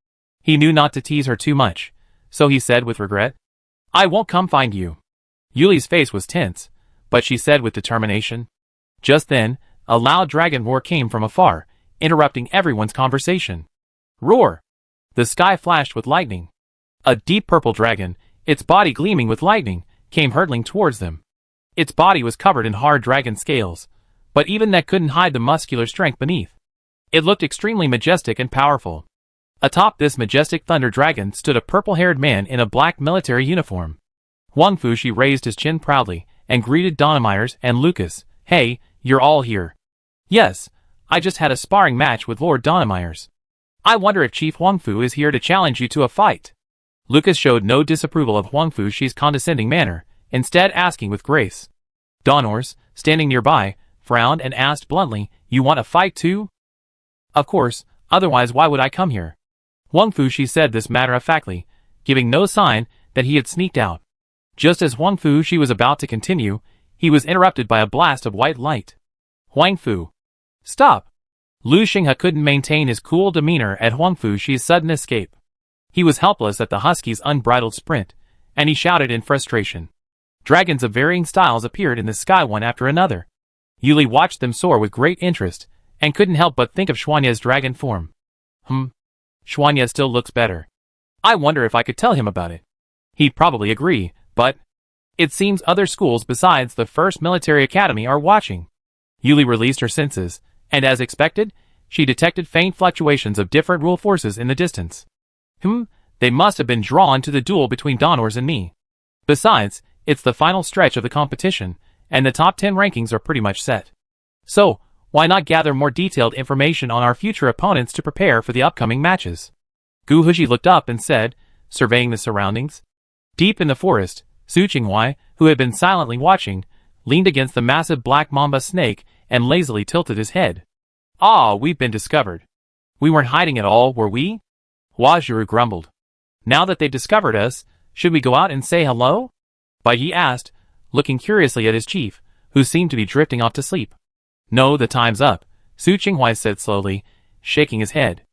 He knew not to tease her too much, so he said with regret, "I won't come find you." Yuli's face was tense, but she said with determination. Just then, a loud dragon roar came from afar, interrupting everyone's conversation. Roar! The sky flashed with lightning. A deep purple dragon, its body gleaming with lightning, came hurtling towards them. Its body was covered in hard dragon scales, but even that couldn't hide the muscular strength beneath. It looked extremely majestic and powerful. Atop this majestic thunder dragon stood a purple-haired man in a black military uniform. Huang Fushi raised his chin proudly and greeted Donnemeyers and Lucas. "Hey, you're all here." "Yes, I just had a sparring match with Lord Donnemeyers. I wonder if Chief Huang Fu is here to challenge you to a fight." Lucas showed no disapproval of Huang Fushi's condescending manner, instead asking with grace. Donnors, standing nearby, frowned and asked bluntly, "You want a fight too?" "Of course, otherwise why would I come here?" Huang Fushi said this matter-of-factly, giving no sign that he had sneaked out. Just as Huang Fushi was about to continue, he was interrupted by a blast of white light. "Huang Fu! Stop!" Lu Xinghe couldn't maintain his cool demeanor at Huang Fushi's sudden escape. He was helpless at the husky's unbridled sprint, and he shouted in frustration. Dragons of varying styles appeared in the sky one after another. Yuli watched them soar with great interest, and couldn't help but think of Xuanye's dragon form. Xuanye still looks better. I wonder if I could tell him about it. He'd probably agree, but it seems other schools besides the First Military Academy are watching. Yuli released her senses, and as expected, she detected faint fluctuations of different rule forces in the distance. They must have been drawn to the duel between Donnors and me. Besides, it's the final stretch of the competition, and the top 10 rankings are pretty much set. So, why not gather more detailed information on our future opponents to prepare for the upcoming matches? Gu Huji looked up and said, surveying the surroundings. Deep in the forest, Su Qinghuai, who had been silently watching, leaned against the massive black mamba snake and lazily tilted his head. "Ah, we've been discovered. We weren't hiding at all, were we?" Hua Zhiru grumbled. "Now that they've discovered us, should we go out and say hello?" Bai Yi asked, looking curiously at his chief, who seemed to be drifting off to sleep. "No, the time's up," Su Qinghuai said slowly, shaking his head.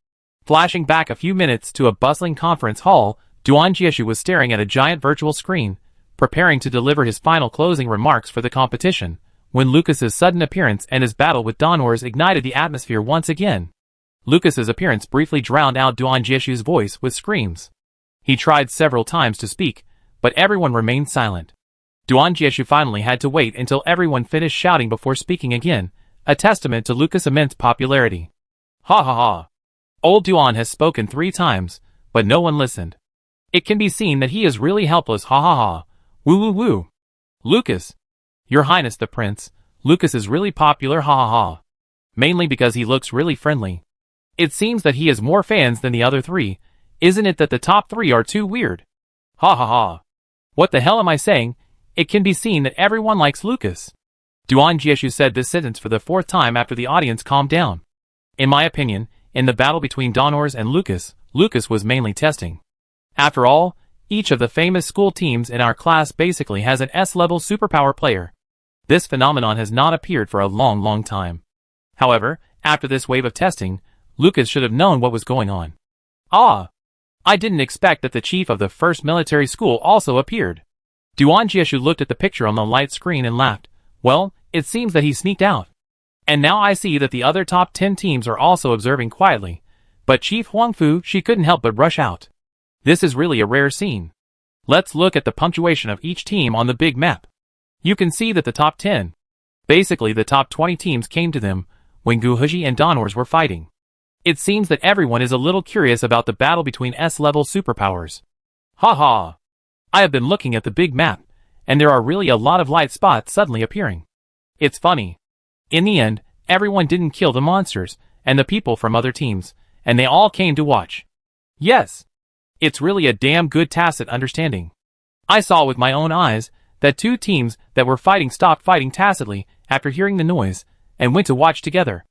Flashing back a few minutes to a bustling conference hall, Duan Jieshu was staring at a giant virtual screen, preparing to deliver his final closing remarks for the competition, when Lucas's sudden appearance and his battle with Donors ignited the atmosphere once again. Lucas's appearance briefly drowned out Duan Jieshu's voice with screams. He tried several times to speak, but everyone remained silent. Duan Jieshu finally had to wait until everyone finished shouting before speaking again, a testament to Lucas' immense popularity. Ha ha ha. Old Duan has spoken 3 times, but no one listened. It can be seen that he is really helpless, ha ha ha. Woo woo woo. Lucas. Your Highness the Prince, Lucas is really popular, ha ha ha. Mainly because he looks really friendly. It seems that he has more fans than the other 3, isn't it that the top 3 are too weird? Ha ha ha. What the hell am I saying? It can be seen that everyone likes Lucas. Duan Jieshu said this sentence for the 4th time after the audience calmed down. In my opinion, in the battle between Donors and Lucas, Lucas was mainly testing. After all, each of the famous school teams in our class basically has an S-level superpower player. This phenomenon has not appeared for a long time. However, after this wave of testing, Lucas should have known what was going on. Ah! I didn't expect that the chief of the first military school also appeared. Duan Jieshu looked at the picture on the light screen and laughed. Well, it seems that he sneaked out. And now I see that the other top 10 teams are also observing quietly, but Chief Huangfu, she couldn't help but rush out. This is really a rare scene. Let's look at the punctuation of each team on the big map. You can see that the top 10, basically the top 20 teams came to them when Guhuji and Donors were fighting. It seems that everyone is a little curious about the battle between S-level superpowers. Ha ha! I have been looking at the big map, and there are really a lot of light spots suddenly appearing. It's funny. In the end, everyone didn't kill the monsters and the people from other teams, and they all came to watch. Yes! It's really a damn good tacit understanding. I saw with my own eyes that 2 teams that were fighting stopped fighting tacitly after hearing the noise and went to watch together.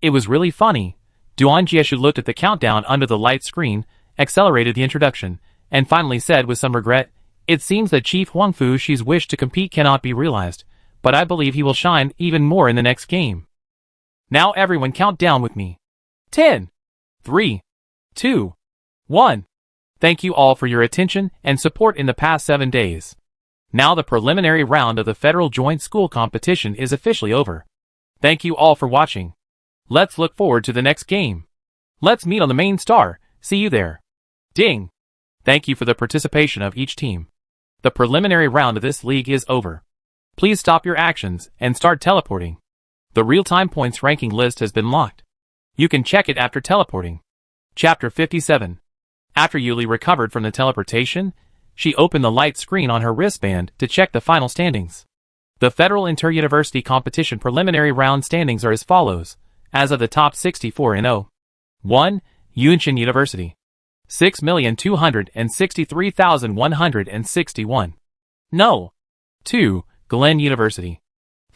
It was really funny. Duan Jieshu looked at the countdown under the light screen, accelerated the introduction, and finally said with some regret, "It seems that Chief Huangfu Shi's wish to compete cannot be realized, but I believe he will shine even more in the next game." Now everyone count down with me. 10, 3, 2, 1. Thank you all for your attention and support in the past 7 days. Now the preliminary round of the Federal Joint School Competition is officially over. Thank you all for watching. Let's look forward to the next game. Let's meet on the main star. See you there. Ding! Thank you for the participation of each team. The preliminary round of this league is over. Please stop your actions and start teleporting. The real-time points ranking list has been locked. You can check it after teleporting. Chapter 57. After Yuli recovered from the teleportation, she opened the light screen on her wristband to check the final standings. The Federal Inter-University Competition preliminary round standings are as follows, as of the top 64 in 1. Yunshin University. 6,263,161. No. 2. Glen University.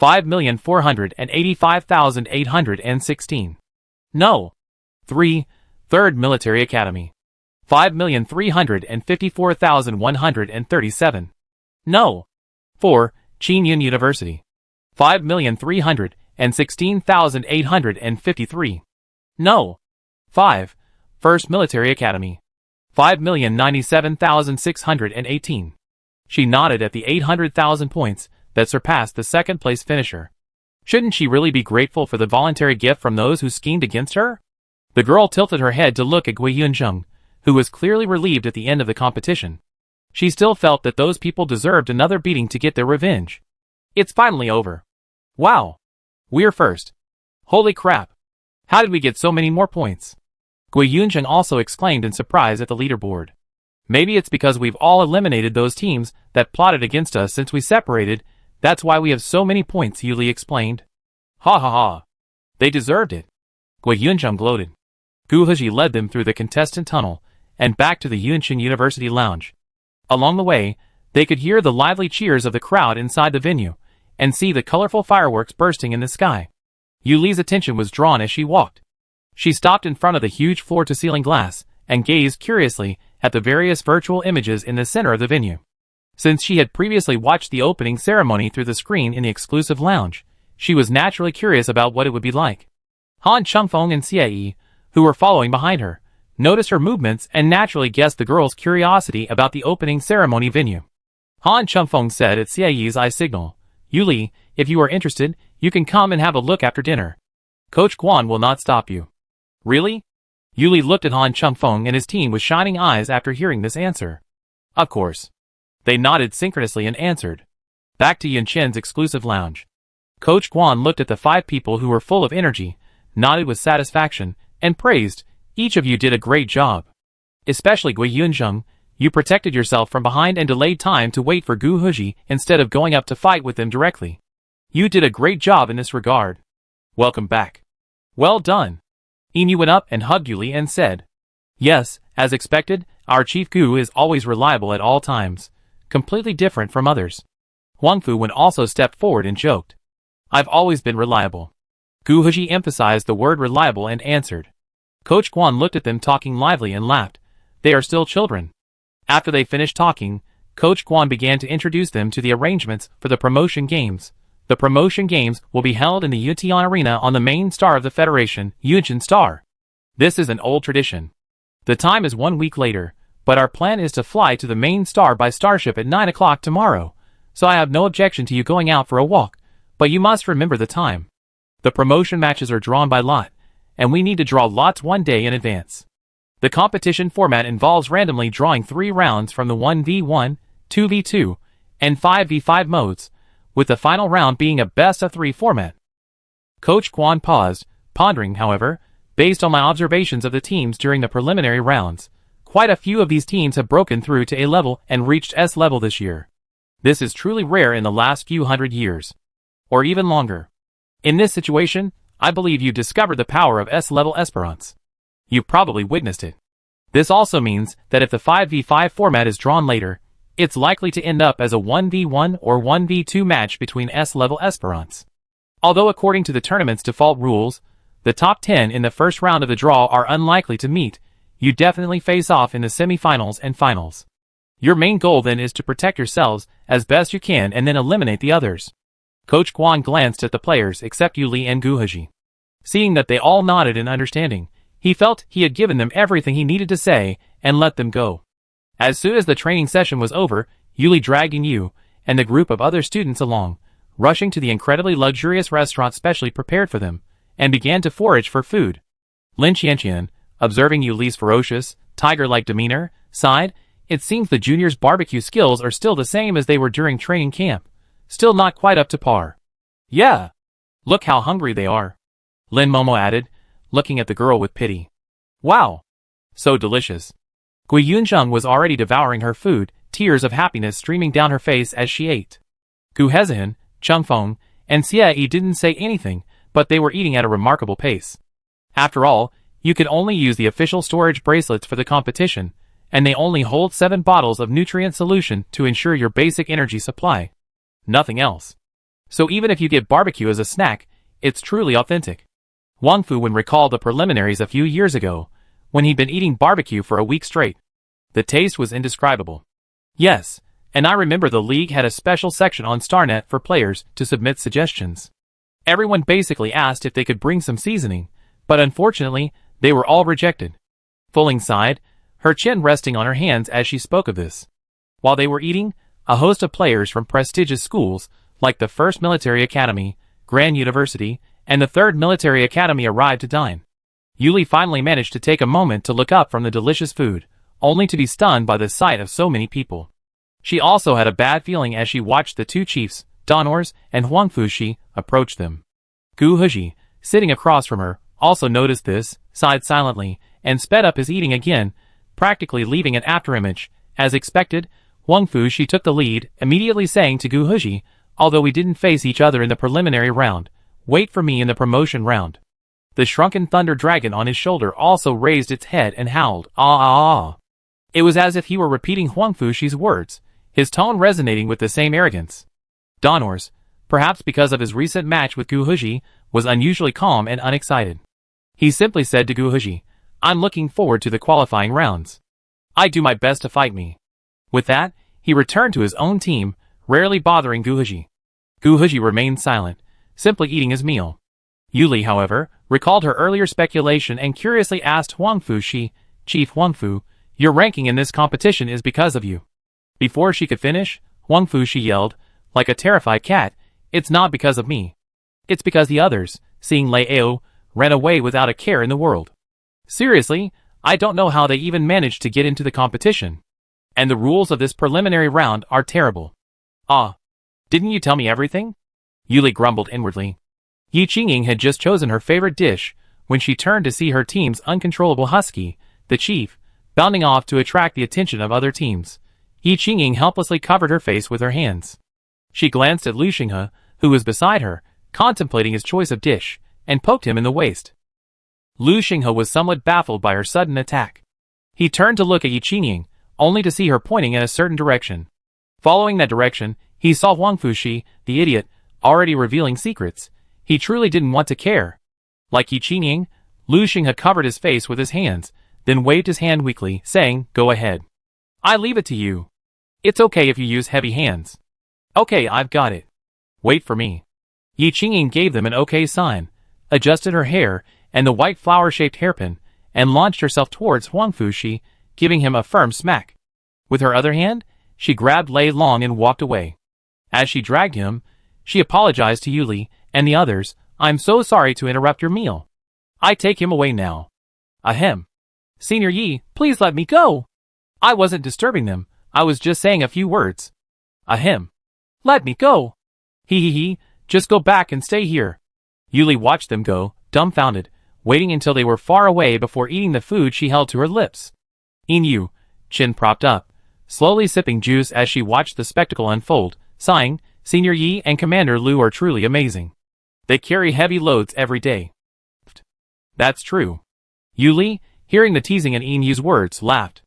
5,485,816. No. 3. Third Military Academy. 5,354,137. No. 4. Chinyun University. 5,316,853. No. 5. First Military Academy. 5,097,618. She nodded at the 800,000 points that surpassed the second-place finisher. Shouldn't she really be grateful for the voluntary gift from those who schemed against her? The girl tilted her head to look at Gui Yunzheng, who was clearly relieved at the end of the competition. She still felt that those people deserved another beating to get their revenge. It's finally over. Wow! We're first. Holy crap! How did we get so many more points? Gui Yunzheng also exclaimed in surprise at the leaderboard. Maybe it's because we've all eliminated those teams that plotted against us since we separated, that's why we have so many points, Yuli explained. Ha ha ha! They deserved it. Gui Yunzheng gloated. Gu Heji led them through the contestant tunnel and back to the Yunshin University lounge. Along the way, they could hear the lively cheers of the crowd inside the venue and see the colorful fireworks bursting in the sky. Yuli's attention was drawn as she walked. She stopped in front of the huge floor-to-ceiling glass and gazed curiously at the various virtual images in the center of the venue. Since she had previously watched the opening ceremony through the screen in the exclusive lounge, she was naturally curious about what it would be like. Han Chengfeng and Xie, who were following behind her, noticed her movements and naturally guessed the girl's curiosity about the opening ceremony venue. Han Chengfeng said at Xiaoyi's eye signal, "Yuli, if you are interested, you can come and have a look after dinner. Coach Guan will not stop you." "Really?" Yuli looked at Han Chengfeng and his team with shining eyes after hearing this answer. "Of course." They nodded synchronously and answered. Back to Yunchen's exclusive lounge. Coach Guan looked at the 5 people who were full of energy, nodded with satisfaction, and praised, "Each of you did a great job. Especially Gui Yunzheng, you protected yourself from behind and delayed time to wait for Gu Huji instead of going up to fight with them directly. You did a great job in this regard. Welcome back." "Well done." Emu went up and hugged Yuli and said, "Yes, as expected, our Chief Gu is always reliable at all times, completely different from others." Huang Fu also stepped forward and joked, "I've always been reliable." Gu Huji emphasized the word reliable and answered. Coach Guan looked at them talking lively and laughed. They are still children. After they finished talking, Coach Guan began to introduce them to the arrangements for the promotion games. The promotion games will be held in the Yutian Arena on the main star of the Federation, Yunchen Star. This is an old tradition. The time is 1 week later, but our plan is to fly to the main star by starship at 9 o'clock tomorrow, so I have no objection to you going out for a walk, but you must remember the time. The promotion matches are drawn by lot, and we need to draw lots 1 day in advance. The competition format involves randomly drawing 3 rounds from the 1v1, 2v2, and 5v5 modes, with the final round being a best-of-3 format. Coach Guan paused, pondering, however, based on my observations of the teams during the preliminary rounds. Quite a few of these teams have broken through to A level and reached S level this year. This is truly rare in the last few hundred years. Or even longer. In this situation, I believe you discovered the power of S level Esperance. You've probably witnessed it. This also means that if the 5v5 format is drawn later, it's likely to end up as a 1v1 or 1v2 match between S-level Esperance. Although according to the tournament's default rules, the top 10 in the first round of the draw are unlikely to meet, you definitely face off in the semifinals and finals. Your main goal then is to protect yourselves as best you can and then eliminate the others. Coach Guan glanced at the players except Yuli and Gu Huji. Seeing that they all nodded in understanding, he felt he had given them everything he needed to say and let them go. As soon as the training session was over, Yuli dragged Yu and the group of other students along, rushing to the incredibly luxurious restaurant specially prepared for them, and began to forage for food. Lin Qianqian, observing Yuli's ferocious, tiger-like demeanor, sighed. It seems the juniors' barbecue skills are still the same as they were during training camp, still not quite up to par. "Yeah. Look how hungry they are," Lin Momo added, looking at the girl with pity. "Wow. So delicious." Gui Yunzheng was already devouring her food, tears of happiness streaming down her face as she ate. Gu Hezian, Chengfeng, and Xie didn't say anything, but they were eating at a remarkable pace. After all, you could only use the official storage bracelets for the competition, and they only hold 7 bottles of nutrient solution to ensure your basic energy supply. Nothing else. So even if you get barbecue as a snack, it's truly authentic. Wang Fu recalled the preliminaries a few years ago, when he'd been eating barbecue for a week straight. The taste was indescribable. Yes, and I remember the league had a special section on StarNet for players to submit suggestions. Everyone basically asked if they could bring some seasoning, but unfortunately, they were all rejected. Fuling sighed, her chin resting on her hands as she spoke of this. While they were eating, a host of players from prestigious schools, like the 1st Military Academy, Grand University, and the 3rd Military Academy arrived to dine. Yuli finally managed to take a moment to look up from the delicious food, only to be stunned by the sight of so many people. She also had a bad feeling as she watched the 2 chiefs, Donors and Huang Fushi, approach them. Gu Huji, sitting across from her, also noticed this, sighed silently, and sped up his eating again, practically leaving an afterimage. As expected, Huang Fushi took the lead, immediately saying to Gu Huji, "Although we didn't face each other in the preliminary round, wait for me in the promotion round." The shrunken thunder dragon on his shoulder also raised its head and howled, "Ah ah ah." It was as if he were repeating Huang Fushi's words, his tone resonating with the same arrogance. Donors, perhaps because of his recent match with Gu Huji, was unusually calm and unexcited. He simply said to Gu Huji, "I'm looking forward to the qualifying rounds. I do my best to fight me." With that, he returned to his own team, rarely bothering Gu Huji. Gu Huji remained silent, simply eating his meal. Yuli, however, recalled her earlier speculation and curiously asked Huang Fushi, Chief Wangfu, your ranking in this competition is because of you. Before she could finish, Wangfu she yelled, like a terrified cat, it's not because of me. It's because the others, seeing Lei Ao, ran away without a care in the world. Seriously, I don't know how they even managed to get into the competition. And the rules of this preliminary round are terrible. Ah. Didn't you tell me everything? Yuli grumbled inwardly. Yi Qingying had just chosen her favorite dish when she turned to see her team's uncontrollable husky, the chief, bounding off to attract the attention of other teams. Yi Qingying helplessly covered her face with her hands. She glanced at Lu Xinghe, who was beside her, contemplating his choice of dish, and poked him in the waist. Lu Xinghe was somewhat baffled by her sudden attack. He turned to look at Yi Qingying, only to see her pointing in a certain direction. Following that direction, he saw Wangfu Shi, the idiot, already revealing secrets. He truly didn't want to care. Like Yi Qingying, Lu Xinghe covered his face with his hands, then waved his hand weakly, saying, "Go ahead. I leave it to you. It's okay if you use heavy hands." "Okay, I've got it. Wait for me." Yi Qingying gave them an okay sign, adjusted her hair and the white flower-shaped hairpin, and launched herself towards Wangfu Shi, giving him a firm smack. With her other hand, she grabbed Lei Long and walked away. As she dragged him, she apologized to Yuli and the others. "I'm so sorry to interrupt your meal. I take him away now." "Ahem. Senior Yi, please let me go. I wasn't disturbing them, I was just saying a few words." "Ahem. Let me go." He, just go back and stay here." Yuli watched them go, dumbfounded, waiting until they were far away before eating the food she held to her lips. Yin, chin propped up, slowly sipping juice as she watched the spectacle unfold, sighing, "Senior Yi and Commander Lu are truly amazing. They carry heavy loads every day." "That's true." Yuli, hearing the teasing in Yinyu's words, laughed.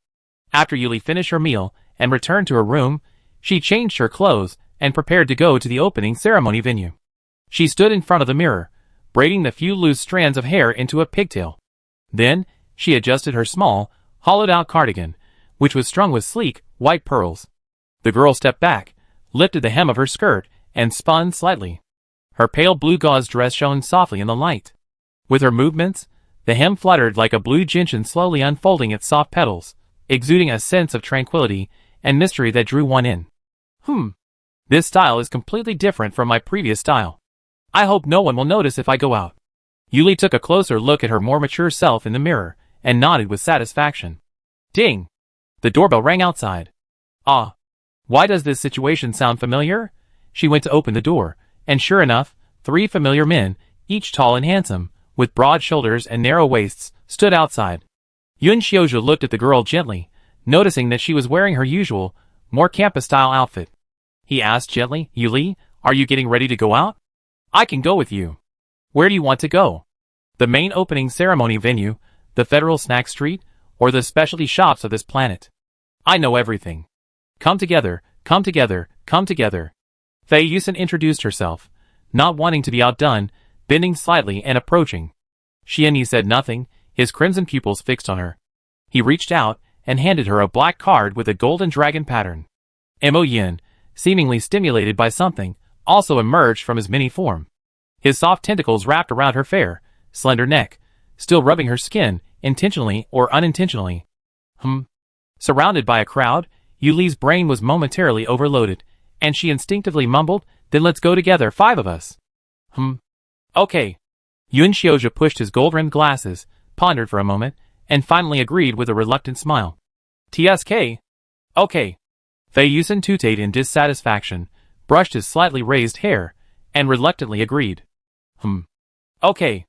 After Yuli finished her meal and returned to her room, she changed her clothes and prepared to go to the opening ceremony venue. She stood in front of the mirror, braiding the few loose strands of hair into a pigtail. Then, she adjusted her small, hollowed-out cardigan, which was strung with sleek, white pearls. The girl stepped back, lifted the hem of her skirt, and spun slightly. Her pale blue gauze dress shone softly in the light. With her movements, the hem fluttered like a blue gentian slowly unfolding its soft petals, exuding a sense of tranquility and mystery that drew one in. This style is completely different from my previous style. I hope no one will notice if I go out." Yuli took a closer look at her more mature self in the mirror, and nodded with satisfaction. Ding! The doorbell rang outside. Ah! Why does this situation sound familiar? She went to open the door, and sure enough, 3 familiar men, each tall and handsome, with broad shoulders and narrow waists, stood outside. Yun Xiaozhu looked at the girl gently, noticing that she was wearing her usual, more campus-style outfit. He asked gently, "Yuli, are you getting ready to go out?" "I can go with you." "Where do you want to go? The main opening ceremony venue, the Federal Snack Street, or the specialty shops of this planet?" "I know everything. Come together, come together, come together." Fei Yusen introduced herself, not wanting to be outdone, bending slightly and approaching. Xianyi said nothing, his crimson pupils fixed on her. He reached out and handed her a black card with a golden dragon pattern. Mo Yin, seemingly stimulated by something, also emerged from his mini form. His soft tentacles wrapped around her fair, slender neck, still rubbing her skin, intentionally or unintentionally. Surrounded by a crowd, Yuli's brain was momentarily overloaded, and she instinctively mumbled, "Then let's go together, 5 of us." Okay. Yun Xiaozhu pushed his gold-rimmed glasses, pondered for a moment, and finally agreed with a reluctant smile. "TSK? Okay." Fei Yusen tooted in dissatisfaction, brushed his slightly raised hair, and reluctantly agreed. Okay.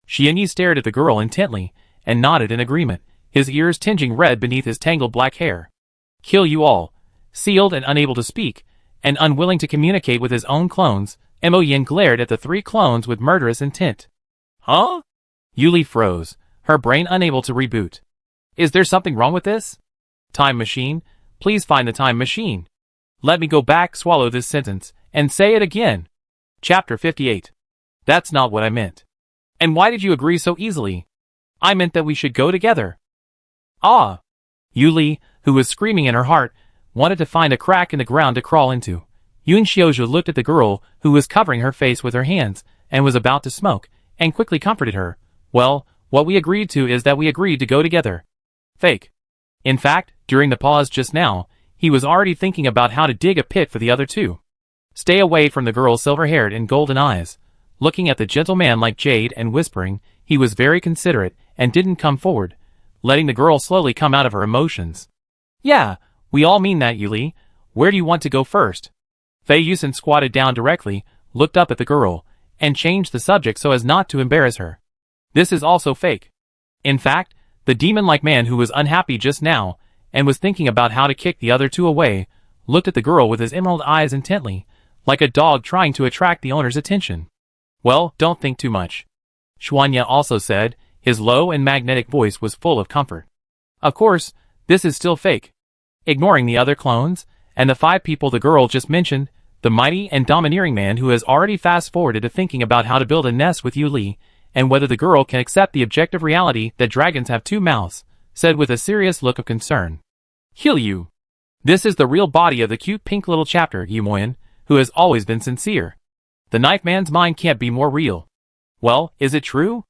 Xianyi stared at the girl intently, and nodded in agreement, his ears tinging red beneath his tangled black hair. "Kill you all." Sealed and unable to speak, and unwilling to communicate with his own clones, Mo Yin glared at the 3 clones with murderous intent. "Huh?" Yuli froze, her brain unable to reboot. "Is there something wrong with this? Time machine, please find the time machine. Let me go back, swallow this sentence, and say it again." Chapter 58. That's not what I meant. "And why did you agree so easily?" "I meant that we should go together." "Ah!" Yuli, who was screaming in her heart, wanted to find a crack in the ground to crawl into. Yun Xiaozhu looked at the girl, who was covering her face with her hands, and was about to smoke, and quickly comforted her. "Well, what we agreed to is that we agreed to go together." Fake. In fact, during the pause just now, he was already thinking about how to dig a pit for the other two. Stay away from the girl's silver-haired and golden eyes. Looking at the gentleman like Jade and whispering, he was very considerate and didn't come forward, letting the girl slowly come out of her emotions. Yeah, we all mean that, Yuli. Where do you want to go first? Fei Yusen squatted down directly, looked up at the girl, and changed the subject so as not to embarrass her. This is also fake. In fact, the demon-like man who was unhappy just now, and was thinking about how to kick the other two away, looked at the girl with his emerald eyes intently, like a dog trying to attract the owner's attention. Well, don't think too much. Xuanya also said, his low and magnetic voice was full of comfort. Of course, this is still fake. Ignoring the other clones, and the 5 people the girl just mentioned, the mighty and domineering man who has already fast-forwarded to thinking about how to build a nest with Yuli, and whether the girl can accept the objective reality that dragons have 2 mouths, said with a serious look of concern. Heal you. This is the real body of the cute pink little chapter, Yumoyan, who has always been sincere. The knife man's mind can't be more real. Well, is it true?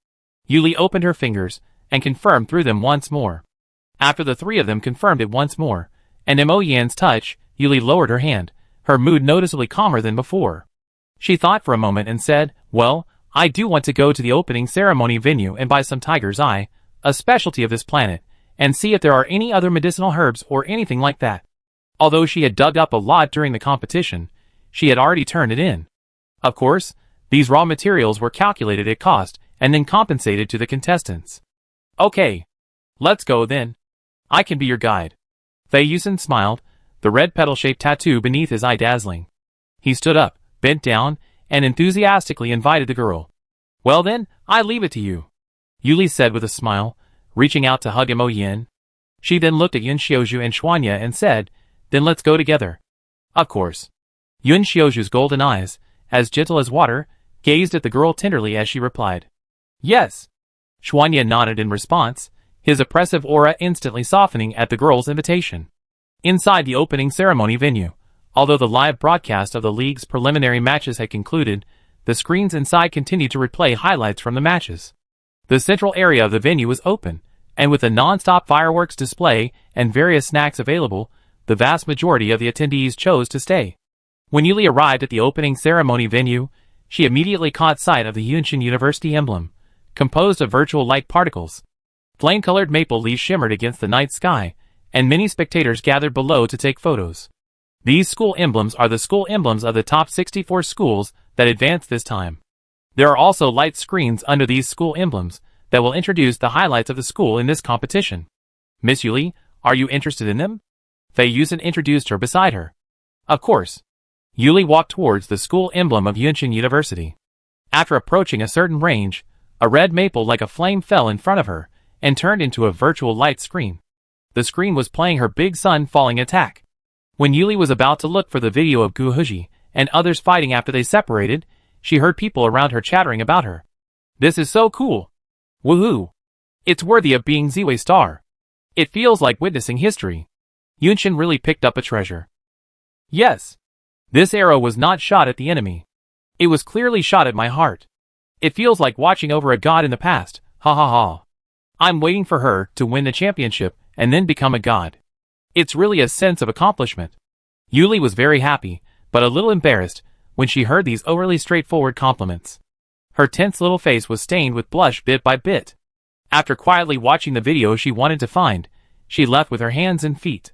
Yuli opened her fingers, and confirmed through them once more. After the 3 of them confirmed it once more, and Mo Yan's touch, Yuli lowered her hand, her mood noticeably calmer than before. She thought for a moment and said, well, I do want to go to the opening ceremony venue and buy some tiger's eye, a specialty of this planet, and see if there are any other medicinal herbs or anything like that. Although she had dug up a lot during the competition, she had already turned it in. Of course, these raw materials were calculated at cost and then compensated to the contestants. Okay. Let's go then. I can be your guide. Fei Yusen smiled, the red petal-shaped tattoo beneath his eye dazzling. He stood up, bent down, and enthusiastically invited the girl. Well then, I leave it to you. Yuli said with a smile, reaching out to hug Mo Yin. She then looked at Yun Xiaozhu and Xuanya and said, then let's go together. Of course. Yun Xiaozhu's golden eyes, as gentle as water, gazed at the girl tenderly as she replied. Yes. Xuanya nodded in response, his oppressive aura instantly softening at the girl's invitation. Inside the opening ceremony venue, although the live broadcast of the league's preliminary matches had concluded, the screens inside continued to replay highlights from the matches. The central area of the venue was open, and with a non-stop fireworks display and various snacks available, the vast majority of the attendees chose to stay. When Yuli arrived at the opening ceremony venue, she immediately caught sight of the Yunshin University emblem, composed of virtual light particles. Flame-colored maple leaves shimmered against the night sky, and many spectators gathered below to take photos. These school emblems are the school emblems of the top 64 schools that advanced this time. There are also light screens under these school emblems that will introduce the highlights of the school in this competition. Miss Yuli, are you interested in them? Fei Yusen introduced her beside her. Of course. Yuli walked towards the school emblem of Yunshin University. After approaching a certain range, a red maple like a flame fell in front of her and turned into a virtual light screen. The screen was playing her big sun falling attack. When Yuli was about to look for the video of Gu Huji and others fighting after they separated, she heard people around her chattering about her. This is so cool. Woohoo! It's worthy of being Ziwei Star. It feels like witnessing history. Yunshin really picked up a treasure. Yes. This arrow was not shot at the enemy. It was clearly shot at my heart. It feels like watching over a god in the past, ha ha ha. I'm waiting for her to win the championship and then become a god. It's really a sense of accomplishment. Yuli was very happy, but a little embarrassed, when she heard these overly straightforward compliments. Her tense little face was stained with blush bit by bit. After quietly watching the video she wanted to find, she left with her hands and feet.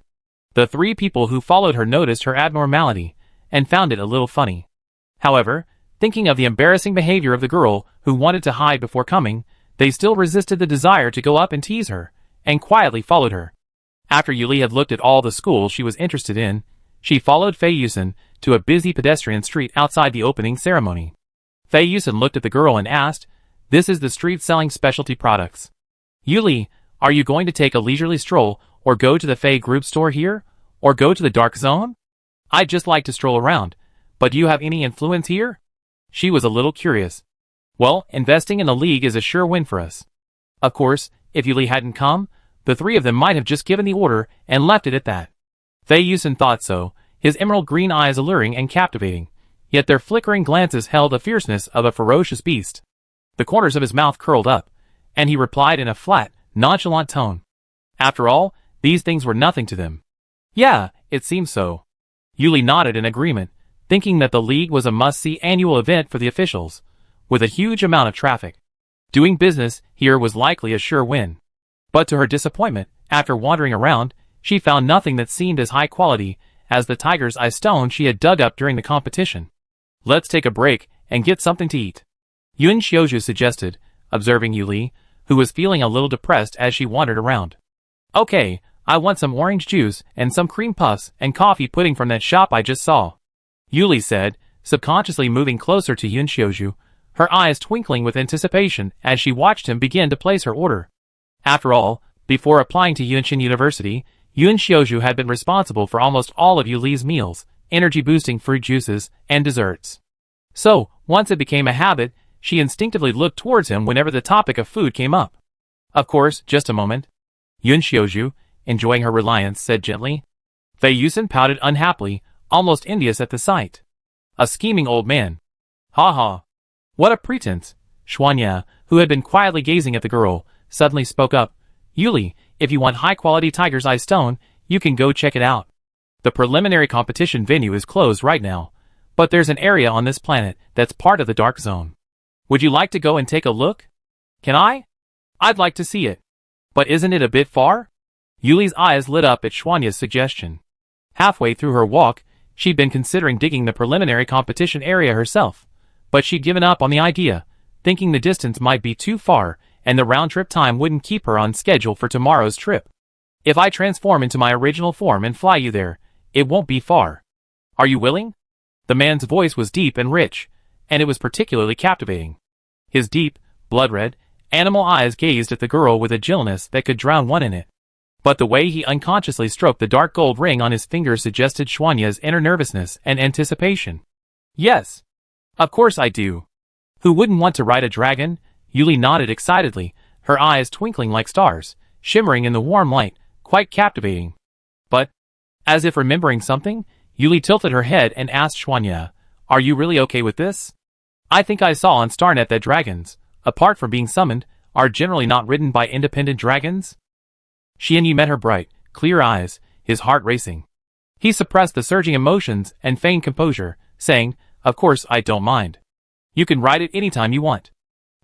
The 3 people who followed her noticed her abnormality, and found it a little funny. However, thinking of the embarrassing behavior of the girl who wanted to hide before coming, they still resisted the desire to go up and tease her, and quietly followed her. After Yuli had looked at all the schools she was interested in, she followed Fei Yusen to a busy pedestrian street outside the opening ceremony. Fei Yusen looked at the girl and asked, "This is the street selling specialty products. Yuli, are you going to take a leisurely stroll or go to the Fei group store here, or go to the dark zone? I'd just like to stroll around, but do you have any influence here?" She was a little curious. Well, investing in the league is a sure win for us. Of course, if Yuli hadn't come, the 3 of them might have just given the order and left it at that. Fei Yusen thought so, his emerald green eyes alluring and captivating, yet their flickering glances held the fierceness of a ferocious beast. The corners of his mouth curled up, and he replied in a flat, nonchalant tone. After all, these things were nothing to them. Yeah, it seems so. Yuli nodded in agreement, thinking that the League was a must-see annual event for the officials, with a huge amount of traffic. Doing business here was likely a sure win. But to her disappointment, after wandering around, she found nothing that seemed as high quality as the tiger's eye stone she had dug up during the competition. Let's take a break and get something to eat, Yun Xiaozhu suggested, observing Yuli, who was feeling a little depressed as she wandered around. Okay, I want some orange juice and some cream puffs and coffee pudding from that shop I just saw, Yuli said, subconsciously moving closer to Yun Xiaozhu, her eyes twinkling with anticipation as she watched him begin to place her order. After all, before applying to Yunqin University, Yun Xiaozhu had been responsible for almost all of Yuli's meals, energy-boosting fruit juices, and desserts. So, once it became a habit, she instinctively looked towards him whenever the topic of food came up. Of course, just a moment. Yun Xiaozhu, enjoying her reliance, said gently. Fei Yusen pouted unhappily, almost envious at the sight. A scheming old man. Ha ha. What a pretense. Xuanya, who had been quietly gazing at the girl, suddenly spoke up. Yuli, if you want high-quality tiger's eye stone, you can go check it out. The preliminary competition venue is closed right now, but there's an area on this planet that's part of the dark zone. Would you like to go and take a look? Can I? I'd like to see it. But isn't it a bit far? Yuli's eyes lit up at Xuanya's suggestion. Halfway through her walk, she'd been considering digging the preliminary competition area herself, but she'd given up on the idea, thinking the distance might be too far and the round-trip time wouldn't keep her on schedule for tomorrow's trip. If I transform into my original form and fly you there, it won't be far. Are you willing? The man's voice was deep and rich, and it was particularly captivating. His deep, blood-red, animal eyes gazed at the girl with a gentleness that could drown one in it. But the way he unconsciously stroked the dark gold ring on his finger suggested Xuanya's inner nervousness and anticipation. Yes. Of course I do. Who wouldn't want to ride a dragon? Yuli nodded excitedly, her eyes twinkling like stars, shimmering in the warm light, quite captivating. But, as if remembering something, Yuli tilted her head and asked Xuanya, Are you really okay with this? I think I saw on Starnet that dragons, apart from being summoned, are generally not ridden by independent dragons? Xianyi met her bright, clear eyes, his heart racing. He suppressed the surging emotions and feigned composure, saying, Of course I don't mind. You can ride it anytime you want.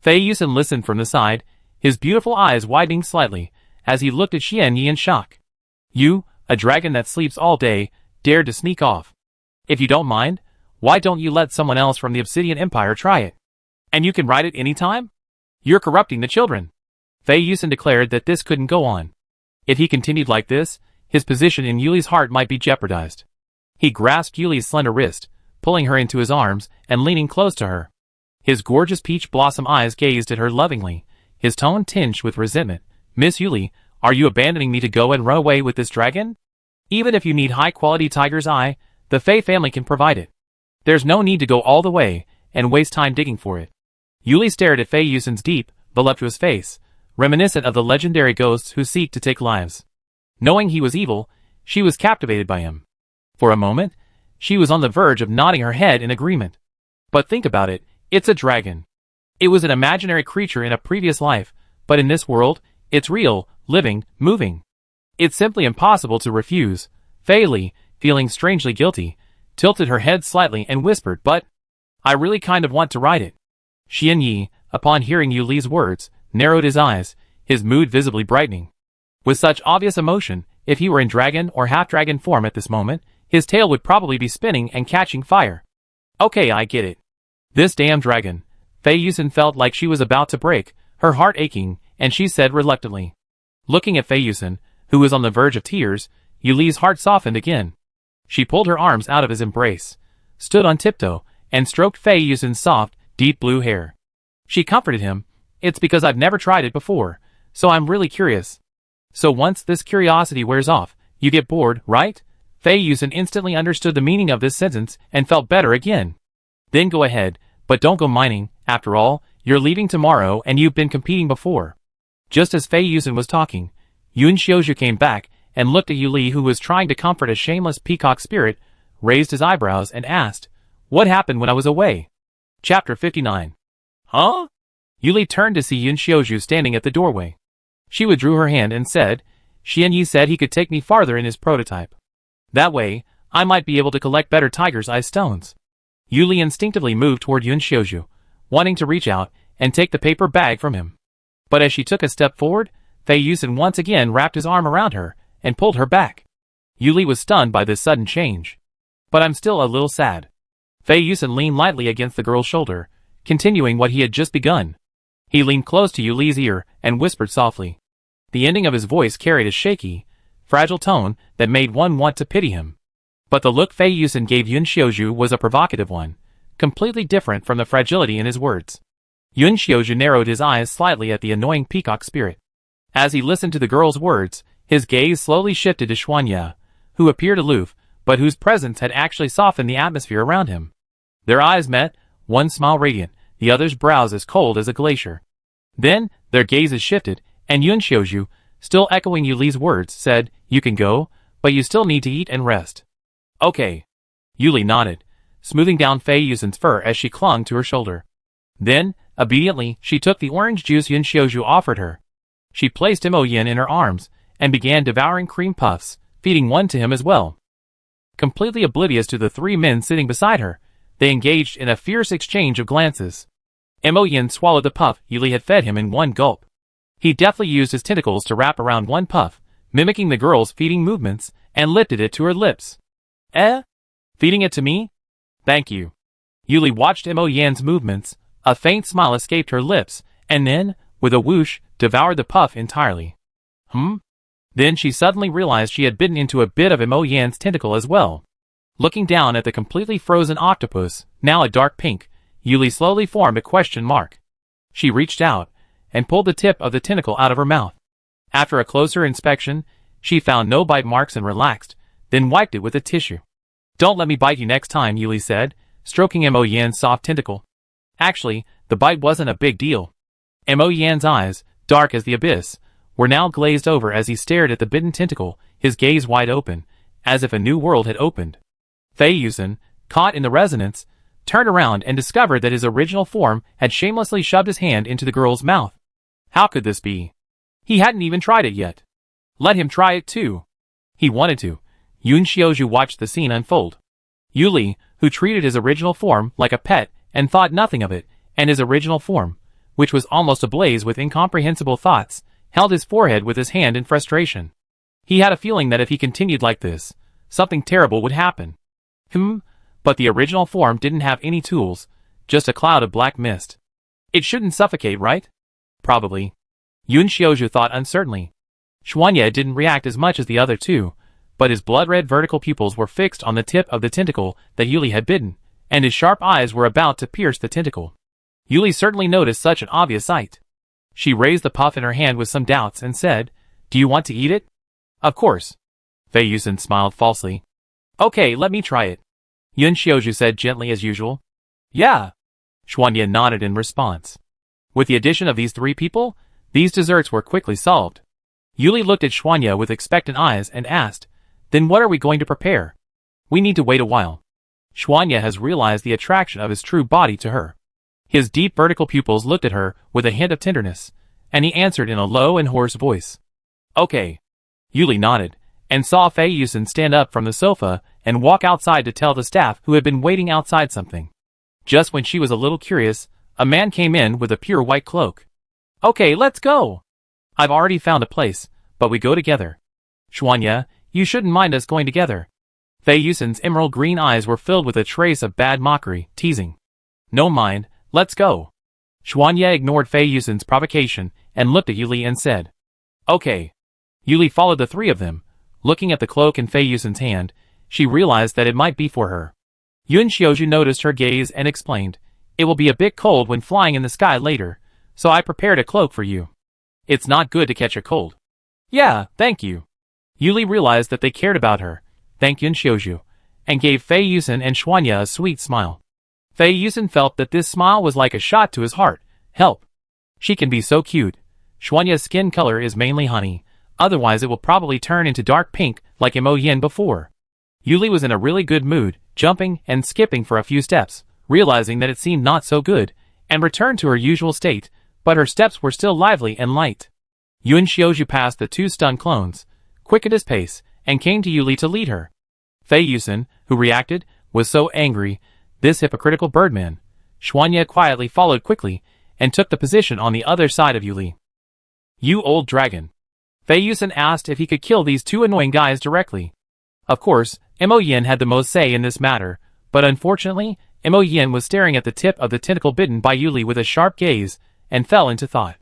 Fei Yusen listened from the side, his beautiful eyes widening slightly, as he looked at Xianyi in shock. You, a dragon that sleeps all day, dared to sneak off. If you don't mind, why don't you let someone else from the Obsidian Empire try it? And you can ride it anytime? You're corrupting the children. Fei Yusen declared that this couldn't go on. If he continued like this, his position in Yuli's heart might be jeopardized. He grasped Yuli's slender wrist, pulling her into his arms and leaning close to her. His gorgeous peach blossom eyes gazed at her lovingly, his tone tinged with resentment. Miss Yuli, are you abandoning me to go and run away with this dragon? Even if you need high-quality tiger's eye, the Fei family can provide it. There's no need to go all the way and waste time digging for it. Yuli stared at Fei Yusen's deep, voluptuous face, reminiscent of the legendary ghosts who seek to take lives. Knowing he was evil, she was captivated by him. For a moment, she was on the verge of nodding her head in agreement. But think about it, it's a dragon. It was an imaginary creature in a previous life, but in this world, it's real, living, moving. It's simply impossible to refuse. Fei Li, feeling strangely guilty, tilted her head slightly and whispered, But I really kind of want to ride it. Xianyi, upon hearing Yuli's words, narrowed his eyes, his mood visibly brightening. With such obvious emotion, if he were in dragon or half-dragon form at this moment, his tail would probably be spinning and catching fire. Okay, I get it. This damn dragon. Fei Yusen felt like she was about to break, her heart aching, and she said reluctantly. Looking at Fei Yusen, who was on the verge of tears, Yuli's heart softened again. She pulled her arms out of his embrace, stood on tiptoe, and stroked Fei Yusen's soft, deep blue hair. She comforted him. It's because I've never tried it before, so I'm really curious. So once this curiosity wears off, you get bored, right? Fei Yusen instantly understood the meaning of this sentence and felt better again. Then go ahead, but don't go mining. After all, you're leaving tomorrow and you've been competing before. Just as Fei Yusen was talking, Yun Xiaozhu came back and looked at Yuli, who was trying to comfort a shameless peacock spirit, raised his eyebrows and asked, What happened when I was away? Chapter 59. Huh? Yuli turned to see Yun Xiaozhu standing at the doorway. She withdrew her hand and said, Xianyi said he could take me farther in his prototype. That way, I might be able to collect better tiger's eye stones. Yuli instinctively moved toward Yun Xiaozhu, wanting to reach out and take the paper bag from him. But as she took a step forward, Fei Yusen once again wrapped his arm around her and pulled her back. Yuli was stunned by this sudden change. But I'm still a little sad. Fei Yusen leaned lightly against the girl's shoulder, continuing what he had just begun. He leaned close to Yuli's ear and whispered softly. The ending of his voice carried a shaky, fragile tone that made one want to pity him. But the look Fei Yusen gave Yun Xiaozhu was a provocative one, completely different from the fragility in his words. Yun Xiaozhu narrowed his eyes slightly at the annoying peacock spirit. As he listened to the girl's words, his gaze slowly shifted to Xuanya, who appeared aloof, but whose presence had actually softened the atmosphere around him. Their eyes met, one smile radiant, the other's brows as cold as a glacier. Then, their gazes shifted, and Yun Xiaozhu, still echoing Yuli's words, said, "You can go, but you still need to eat and rest." "Okay." Yuli nodded, smoothing down Fei Yusen's fur as she clung to her shoulder. Then, obediently, she took the orange juice Yun Xiaozhu offered her. She placed Mo Yin in her arms, and began devouring cream puffs, feeding one to him as well. Completely oblivious to the three men sitting beside her, they engaged in a fierce exchange of glances. Mo Yin swallowed the puff Yuli had fed him in one gulp. He deftly used his tentacles to wrap around one puff, mimicking the girl's feeding movements, and lifted it to her lips. Feeding it to me? Thank you. Yuli watched Mo Yan's movements, a faint smile escaped her lips, and then, with a whoosh, devoured the puff entirely. Then she suddenly realized she had bitten into a bit of Mo Yan's tentacle as well. Looking down at the completely frozen octopus, now a dark pink, Yuli slowly formed a question mark. She reached out, and pulled the tip of the tentacle out of her mouth. After a closer inspection, she found no bite marks and relaxed, then wiped it with a tissue. "Don't let me bite you next time," Yuli said, stroking Mo Yan's soft tentacle. Actually, the bite wasn't a big deal. Mo Yan's eyes, dark as the abyss, were now glazed over as he stared at the bitten tentacle, his gaze wide open, as if a new world had opened. Fei Yusen, caught in the resonance, turned around and discovered that his original form had shamelessly shoved his hand into the girl's mouth. How could this be? He hadn't even tried it yet. Let him try it too. He wanted to. Yun Xiaozhu watched the scene unfold. Yuli, who treated his original form like a pet and thought nothing of it, and his original form, which was almost ablaze with incomprehensible thoughts, held his forehead with his hand in frustration. He had a feeling that if he continued like this, something terrible would happen. But the original form didn't have any tools, just a cloud of black mist. It shouldn't suffocate, right? Probably. Yun Xiaozhu thought uncertainly. Xuanya didn't react as much as the other two, but his blood-red vertical pupils were fixed on the tip of the tentacle that Yuli had bitten, and his sharp eyes were about to pierce the tentacle. Yuli certainly noticed such an obvious sight. She raised the puff in her hand with some doubts and said, "Do you want to eat it?" "Of course." Fei Yusen smiled falsely. "Okay, let me try it." Yun Xiaozhu said gently as usual. "Yeah." Xuanya nodded in response. With the addition of these three people, these desserts were quickly solved. Yuli looked at Xuanya with expectant eyes and asked, "Then what are we going to prepare?" "We need to wait a while." Xuanya has realized the attraction of his true body to her. His deep vertical pupils looked at her with a hint of tenderness, and he answered in a low and hoarse voice. "Okay." Yuli nodded, and saw Fei Yusen stand up from the sofa and walk outside to tell the staff who had been waiting outside something. Just when she was a little curious, a man came in with a pure white cloak. "Okay, let's go. I've already found a place, but we go together. Xuanya, you shouldn't mind us going together." Fei Yusen's emerald green eyes were filled with a trace of bad mockery, teasing. "No mind, let's go." Xuanya ignored Fei Yusen's provocation and looked at Yuli and said, "Okay." Yuli followed the three of them. Looking at the cloak in Fei Yusen's hand, she realized that it might be for her. Yun Xiaozhu noticed her gaze and explained, "It will be a bit cold when flying in the sky later, so I prepared a cloak for you. It's not good to catch a cold." "Yeah, thank you." Yuli realized that they cared about her, thanked Yun Xiaozhu, and gave Fei Yusen and Xuanya a sweet smile. Fei Yusen felt that this smile was like a shot to his heart. Help. She can be so cute. Xuanya's skin color is mainly honey, otherwise it will probably turn into dark pink like Mo Yin before. Yuli was in a really good mood, jumping and skipping for a few steps, realizing that it seemed not so good, and returned to her usual state, but her steps were still lively and light. Yun Xiaozhu passed the two stunned clones, quickened his pace, and came to Yuli to lead her. Fei Yusen, who reacted, was so angry. This hypocritical birdman. Xuanye quietly followed quickly, and took the position on the other side of Yuli. You old dragon. Fei Yusen asked if he could kill these two annoying guys directly. Of course, Mo Yin had the most say in this matter, but unfortunately, Mo Yin was staring at the tip of the tentacle bitten by Yuli with a sharp gaze, and fell into thought.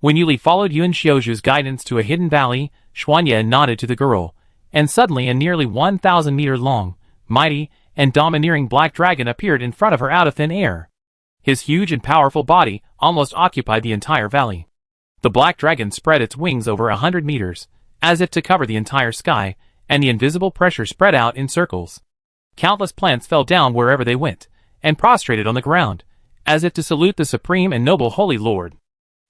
When Yuli followed Yun Xiaozhu's guidance to a hidden valley, Xuanye nodded to the girl, and suddenly a nearly 1,000-meter long, mighty, and domineering black dragon appeared in front of her out of thin air. His huge and powerful body almost occupied the entire valley. The black dragon spread its wings over 100 meters, as if to cover the entire sky, and the invisible pressure spread out in circles. Countless plants fell down wherever they went, and prostrated on the ground, as if to salute the supreme and noble Holy Lord.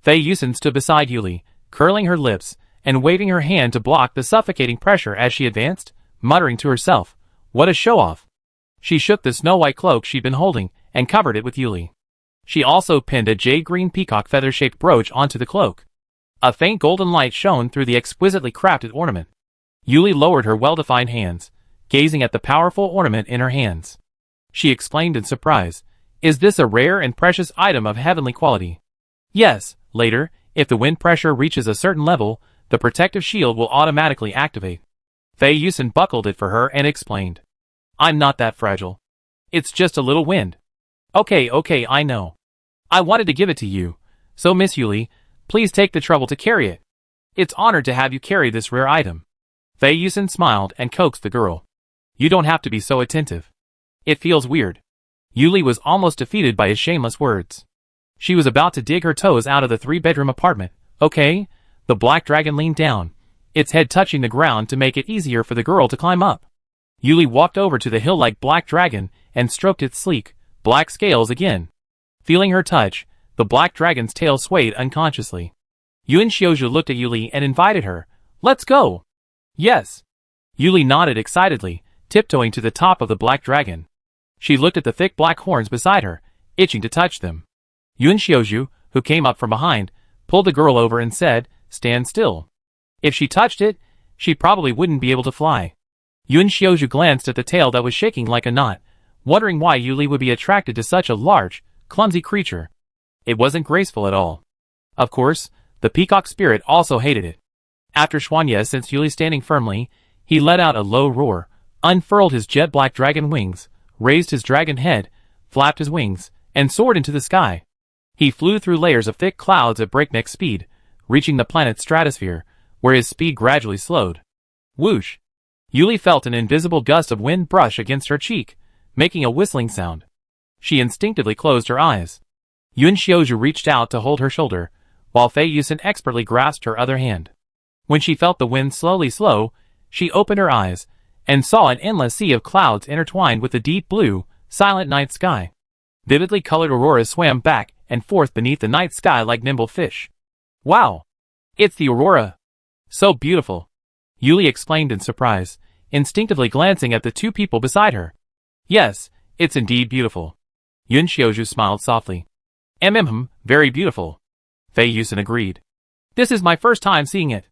Fei Yusen stood beside Yuli, curling her lips, and waving her hand to block the suffocating pressure as she advanced, muttering to herself, "What a show-off!" She shook the snow-white cloak she'd been holding, and covered it with Yuli. She also pinned a jade-green peacock feather-shaped brooch onto the cloak. A faint golden light shone through the exquisitely crafted ornament. Yuli lowered her well-defined hands, gazing at the powerful ornament in her hands. She exclaimed in surprise, "Is this a rare and precious item of heavenly quality?" "Yes, later, if the wind pressure reaches a certain level, the protective shield will automatically activate." Fei Yusen buckled it for her and explained, "I'm not that fragile. It's just a little wind." Okay, I know. I wanted to give it to you, so Miss Yuli, please take the trouble to carry it. It's honored to have you carry this rare item." Fei Yusen smiled and coaxed the girl. "You don't have to be so attentive. It feels weird." Yuli was almost defeated by his shameless words. She was about to dig her toes out of the 3-bedroom apartment. "Okay." The black dragon leaned down, its head touching the ground to make it easier for the girl to climb up. Yuli walked over to the hill-like black dragon and stroked its sleek, black scales again. Feeling her touch, the black dragon's tail swayed unconsciously. Yun Xiaozhu looked at Yuli and invited her. "Let's go." "Yes." Yuli nodded excitedly, tiptoeing to the top of the black dragon. She looked at the thick black horns beside her, itching to touch them. Yun Xiaozhu, who came up from behind, pulled the girl over and said, "Stand still." If she touched it, she probably wouldn't be able to fly. Yun Xiaozhu glanced at the tail that was shaking like a knot, wondering why Yuli would be attracted to such a large, clumsy creature. It wasn't graceful at all. Of course, the peacock spirit also hated it. After Xuanye sensed Yuli standing firmly, he let out a low roar, unfurled his jet-black dragon wings, raised his dragon head, flapped his wings, and soared into the sky. He flew through layers of thick clouds at breakneck speed, reaching the planet's stratosphere, where his speed gradually slowed. Whoosh! Yuli felt an invisible gust of wind brush against her cheek, making a whistling sound. She instinctively closed her eyes. Yun Xiaozhu reached out to hold her shoulder, while Fei Yusen expertly grasped her other hand. When she felt the wind slowly slow, she opened her eyes, and saw an endless sea of clouds intertwined with the deep blue, silent night sky. Vividly colored auroras swam back and forth beneath the night sky like nimble fish. "Wow! It's the aurora! So beautiful!" Yuli exclaimed in surprise, instinctively glancing at the two people beside her. "Yes, it's indeed beautiful." Yun Xiaozhu smiled softly. Very beautiful." Fei Yusen agreed. "This is my first time seeing it."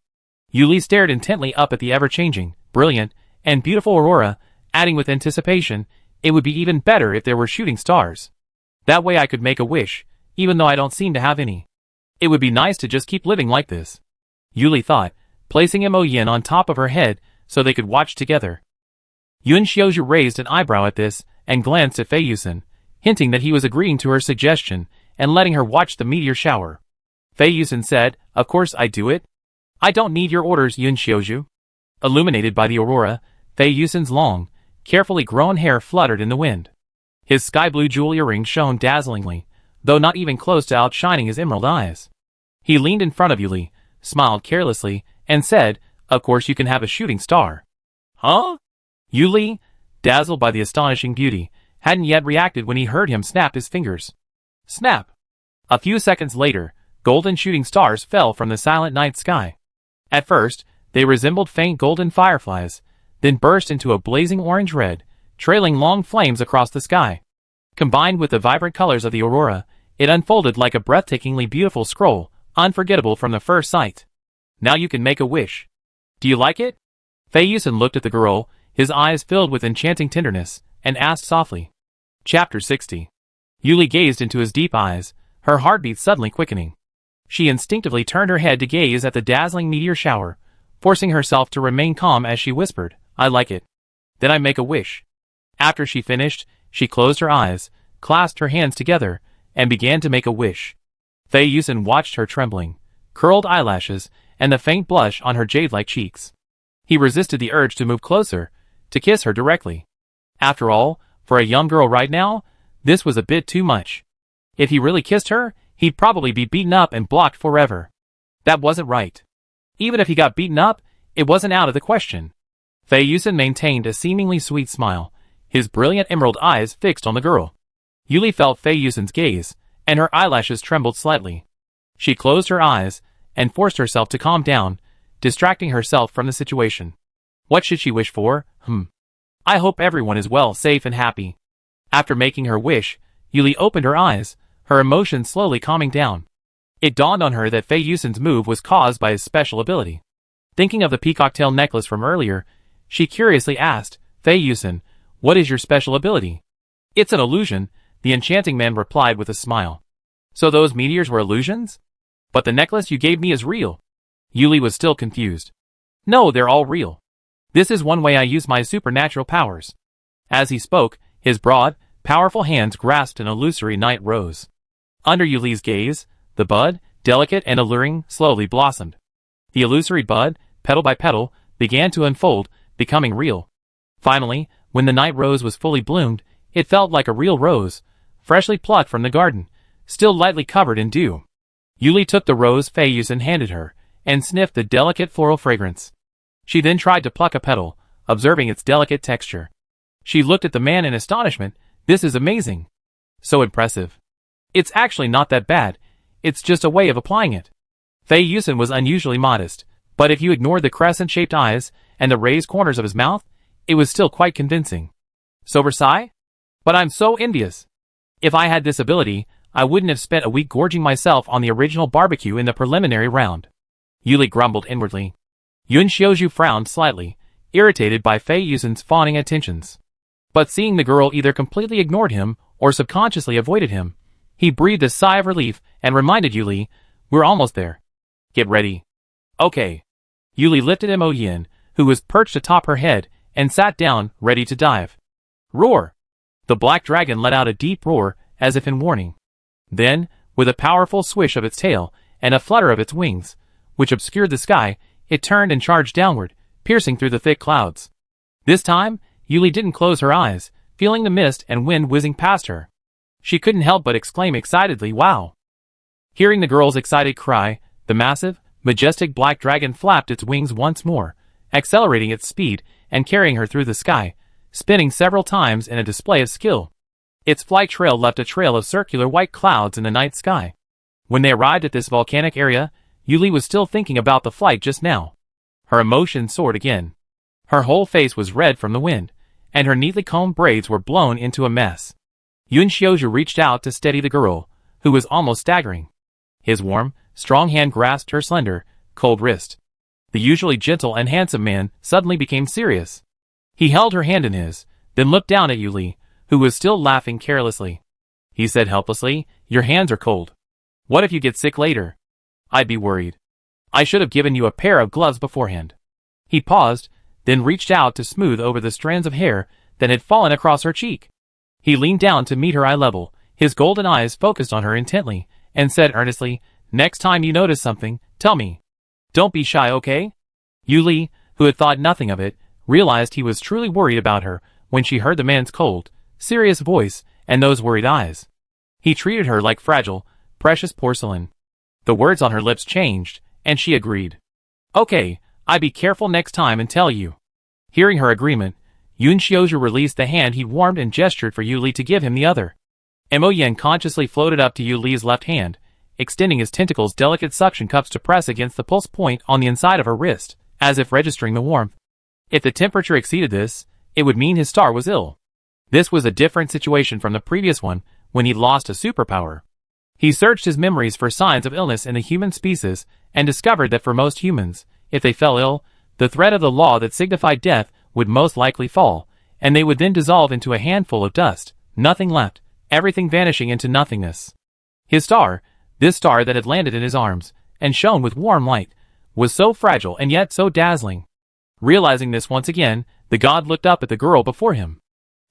Yuli stared intently up at the ever-changing, brilliant, and beautiful aurora, adding with anticipation, "It would be even better if there were shooting stars. That way I could make a wish, even though I don't seem to have any. It would be nice to just keep living like this." Yuli thought, placing Mo Yin on top of her head so they could watch together. Yun Xiaozhu raised an eyebrow at this and glanced at Fei Yusen, hinting that he was agreeing to her suggestion and letting her watch the meteor shower. Fei Yusen said, "Of course I do it. I don't need your orders, Yun Xiaozhu." Illuminated by the aurora, Fei Yusen's long, carefully grown hair fluttered in the wind. His sky-blue jewel earring shone dazzlingly, though not even close to outshining his emerald eyes. He leaned in front of Yuli, smiled carelessly, and said, "Of course you can have a shooting star." "Huh?" Yuli, dazzled by the astonishing beauty, hadn't yet reacted when he heard him snap his fingers. Snap! A few seconds later, golden shooting stars fell from the silent night sky. At first, they resembled faint golden fireflies, then burst into a blazing orange-red, trailing long flames across the sky. Combined with the vibrant colors of the aurora, it unfolded like a breathtakingly beautiful scroll, unforgettable from the first sight. "Now you can make a wish. Do you like it?" Fei Yusen looked at the girl, his eyes filled with enchanting tenderness, and asked softly. Chapter 60. Yuli gazed into his deep eyes, her heartbeat suddenly quickening. She instinctively turned her head to gaze at the dazzling meteor shower, forcing herself to remain calm as she whispered, I like it. Then I make a wish. After she finished, she closed her eyes, clasped her hands together, and began to make a wish. Fei Yusen watched her trembling, curled eyelashes, and the faint blush on her jade-like cheeks. He resisted the urge to move closer, to kiss her directly. After all, for a young girl right now, this was a bit too much. If he really kissed her, he'd probably be beaten up and blocked forever. That wasn't right. Even if he got beaten up, it wasn't out of the question. Fei Yusen maintained a seemingly sweet smile, his brilliant emerald eyes fixed on the girl. Yuli felt Fei Yusen's gaze, and her eyelashes trembled slightly. She closed her eyes, and forced herself to calm down, distracting herself from the situation. What should she wish for? I hope everyone is well, safe and happy. After making her wish, Yuli opened her eyes, her emotions slowly calming down. It dawned on her that Fei Yusen's move was caused by his special ability. Thinking of the peacock tail necklace from earlier, she curiously asked, Fei Yusen, what is your special ability? It's an illusion, the enchanting man replied with a smile. So those meteors were illusions? But the necklace you gave me is real. Yuli was still confused. No, they're all real. This is one way I use my supernatural powers. As he spoke, his broad, powerful hands grasped an illusory night rose. Under Yuli's gaze, the bud, delicate and alluring, slowly blossomed. The illusory bud, petal by petal, began to unfold, becoming real. Finally, when the night rose was fully bloomed, it felt like a real rose, freshly plucked from the garden, still lightly covered in dew. Yuli took the rose Fei Yusen handed her, and sniffed the delicate floral fragrance. She then tried to pluck a petal, observing its delicate texture. She looked at the man in astonishment. This is amazing. So impressive. It's actually not that bad, it's just a way of applying it. Fei Yusen was unusually modest, but if you ignored the crescent-shaped eyes and the raised corners of his mouth, it was still quite convincing. So Versailles? But I'm so envious. If I had this ability, I wouldn't have spent a week gorging myself on the original barbecue in the preliminary round. Yuli grumbled inwardly. Yun Xiaozhu frowned slightly, irritated by Fei Yusen's fawning attentions. But seeing the girl either completely ignored him or subconsciously avoided him, he breathed a sigh of relief and reminded Yuli, we're almost there. Get ready. Okay. Yuli lifted Mo Yin, who was perched atop her head, and sat down, ready to dive. Roar! The black dragon let out a deep roar, as if in warning. Then, with a powerful swish of its tail, and a flutter of its wings, which obscured the sky, it turned and charged downward, piercing through the thick clouds. This time, Yuli didn't close her eyes, feeling the mist and wind whizzing past her. She couldn't help but exclaim excitedly, wow! Hearing the girl's excited cry, the massive, majestic black dragon flapped its wings once more, accelerating its speed and carrying her through the sky, spinning several times in a display of skill. Its flight trail left a trail of circular white clouds in the night sky. When they arrived at this volcanic area, Yuli was still thinking about the flight just now. Her emotions soared again. Her whole face was red from the wind, and her neatly combed braids were blown into a mess. Yun Xiaozhu reached out to steady the girl, who was almost staggering. His warm, strong hand grasped her slender, cold wrist. The usually gentle and handsome man suddenly became serious. He held her hand in his, then looked down at Yuli, who was still laughing carelessly. He said helplessly, your hands are cold. What if you get sick later? I'd be worried. I should have given you a pair of gloves beforehand. He paused, then reached out to smooth over the strands of hair that had fallen across her cheek. He leaned down to meet her eye level, his golden eyes focused on her intently, and said earnestly, next time you notice something, tell me. Don't be shy, okay? Yuli, who had thought nothing of it, realized he was truly worried about her when she heard the man's cold, serious voice and those worried eyes. He treated her like fragile, precious porcelain. The words on her lips changed, and she agreed. Okay, I be careful next time and tell you. Hearing her agreement, Yun Xiaozhu released the hand he warmed and gestured for Yuli to give him the other. Mo Yin consciously floated up to Yuli's left hand, extending his tentacles' delicate suction cups to press against the pulse point on the inside of her wrist, as if registering the warmth. If the temperature exceeded this, it would mean his star was ill. This was a different situation from the previous one, when he lost a superpower. He searched his memories for signs of illness in the human species, and discovered that for most humans, if they fell ill, the thread of the law that signified death would most likely fall, and they would then dissolve into a handful of dust, nothing left, everything vanishing into nothingness. His star, this star that had landed in his arms, and shone with warm light, was so fragile and yet so dazzling. Realizing this once again, the god looked up at the girl before him.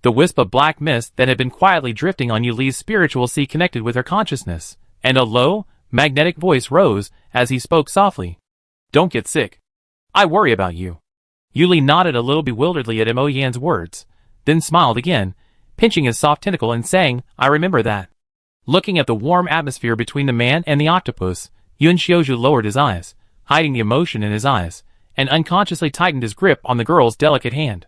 The wisp of black mist that had been quietly drifting on Yuli's spiritual sea connected with her consciousness, and a low, magnetic voice rose as he spoke softly. "Don't get sick. I worry about you." Yuli nodded a little bewilderedly at Mo Yan's words, then smiled again, pinching his soft tentacle and saying, "I remember that." Looking at the warm atmosphere between the man and the octopus, Yun Xiaozhu lowered his eyes, hiding the emotion in his eyes, and unconsciously tightened his grip on the girl's delicate hand.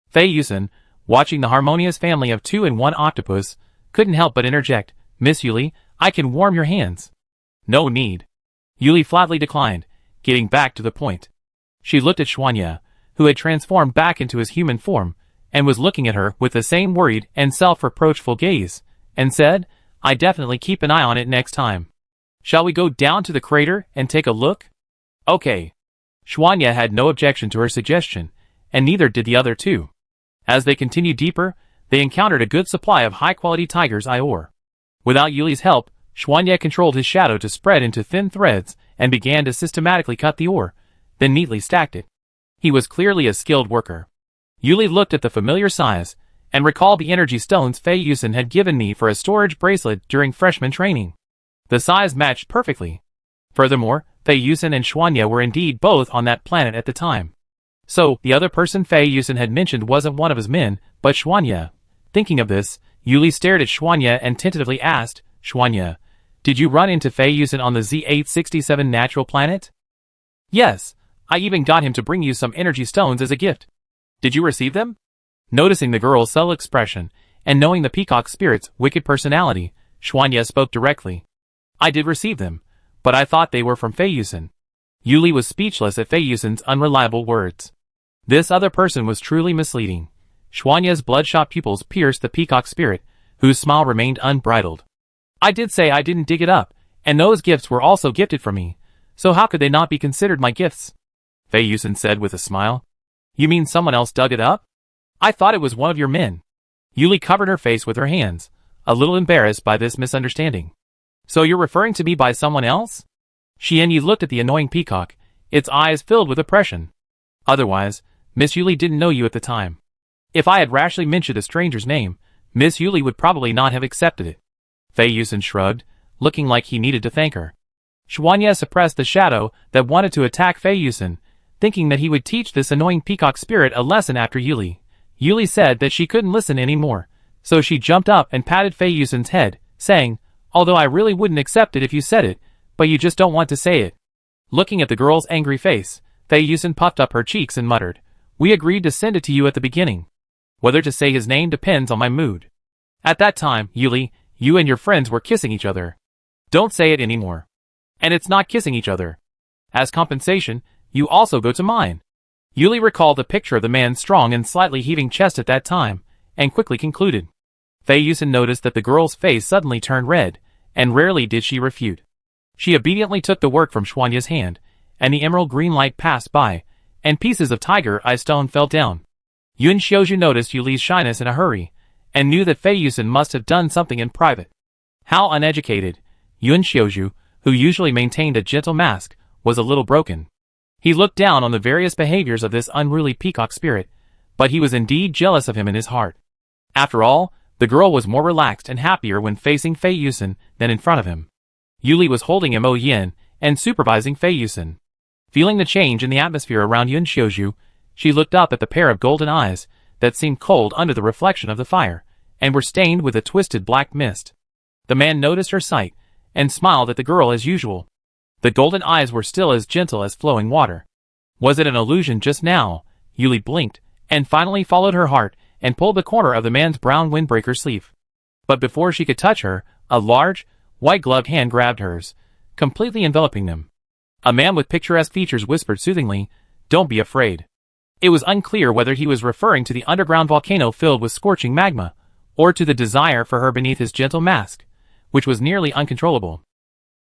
Fei Yusen, watching the harmonious family of 2 in 1 octopus, couldn't help but interject, "Miss Yuli, I can warm your hands." "No need." Yuli flatly declined, getting back to the point. She looked at Xuanye, who had transformed back into his human form, and was looking at her with the same worried and self-reproachful gaze, and said, "I definitely keep an eye on it next time. Shall we go down to the crater and take a look?" "Okay." Xuanye had no objection to her suggestion, and neither did the other two. As they continued deeper, they encountered a good supply of high-quality tiger's eye ore. Without Yuli's help, Xuanye controlled his shadow to spread into thin threads and began to systematically cut the ore, then neatly stacked it. He was clearly a skilled worker. Yuli looked at the familiar size, and recalled the energy stones Fei Yusen had given me for a storage bracelet during freshman training. The size matched perfectly. Furthermore, Fei Yusen and Xuanye were indeed both on that planet at the time. So, the other person Fei Yusen had mentioned wasn't one of his men, but Xuanye. Thinking of this, Yuli stared at Xuanye and tentatively asked, "Xuanye, did you run into Fei Yusen on the Z867 natural planet?" "Yes, I even got him to bring you some energy stones as a gift. Did you receive them?" Noticing the girl's subtle expression, and knowing the peacock spirit's wicked personality, Xuanye spoke directly. "I did receive them, but I thought they were from Fei Yusen." Yuli was speechless at Fei Yusen's unreliable words. This other person was truly misleading. Xuanye's bloodshot pupils pierced the peacock spirit, whose smile remained unbridled. "I did say I didn't dig it up, and those gifts were also gifted from me, so how could they not be considered my gifts?" Fei Yusen said with a smile. "You mean someone else dug it up? I thought it was one of your men." Yuli covered her face with her hands, a little embarrassed by this misunderstanding. "So you're referring to me by someone else?" Xianyi looked at the annoying peacock, its eyes filled with oppression. "Otherwise, Miss Yuli didn't know you at the time. If I had rashly mentioned a stranger's name, Miss Yuli would probably not have accepted it." Fei Yusen shrugged, looking like he needed to thank her. Xuanye suppressed the shadow that wanted to attack Fei Yusen, thinking that he would teach this annoying peacock spirit a lesson after Yuli. Yuli said that she couldn't listen anymore, so she jumped up and patted Fei Yusen's head, saying, "Although I really wouldn't accept it if you said it, but you just don't want to say it." Looking at the girl's angry face, Fei Yusen puffed up her cheeks and muttered, "We agreed to send it to you at the beginning. Whether to say his name depends on my mood. At that time, Yuli, you and your friends were kissing each other. Don't say it anymore. And it's not kissing each other. As compensation, you also go to mine." Yuli recalled the picture of the man's strong and slightly heaving chest at that time, and quickly concluded. Fei Yusen noticed that the girl's face suddenly turned red, and rarely did she refute. She obediently took the work from Xuanye's hand, and the emerald green light passed by, and pieces of tiger eye stone fell down. Yun Xiaozhu noticed Yuli's shyness in a hurry, and knew that Fei Yusen must have done something in private. How uneducated! Yun Xiaozhu, who usually maintained a gentle mask, was a little broken. He looked down on the various behaviors of this unruly peacock spirit, but he was indeed jealous of him in his heart. After all, the girl was more relaxed and happier when facing Fei Yusen than in front of him. Yuli was holding Mo Yin and supervising Fei Yusen. Feeling the change in the atmosphere around Yun Xiaozhu, she looked up at the pair of golden eyes that seemed cold under the reflection of the fire, and were stained with a twisted black mist. The man noticed her sight, and smiled at the girl as usual. The golden eyes were still as gentle as flowing water. Was it an illusion just now? Yuli blinked, and finally followed her heart, and pulled the corner of the man's brown windbreaker sleeve. But before she could touch her, a large, white-gloved hand grabbed hers, completely enveloping them. A man with picturesque features whispered soothingly, "Don't be afraid." It was unclear whether he was referring to the underground volcano filled with scorching magma, or to the desire for her beneath his gentle mask, which was nearly uncontrollable.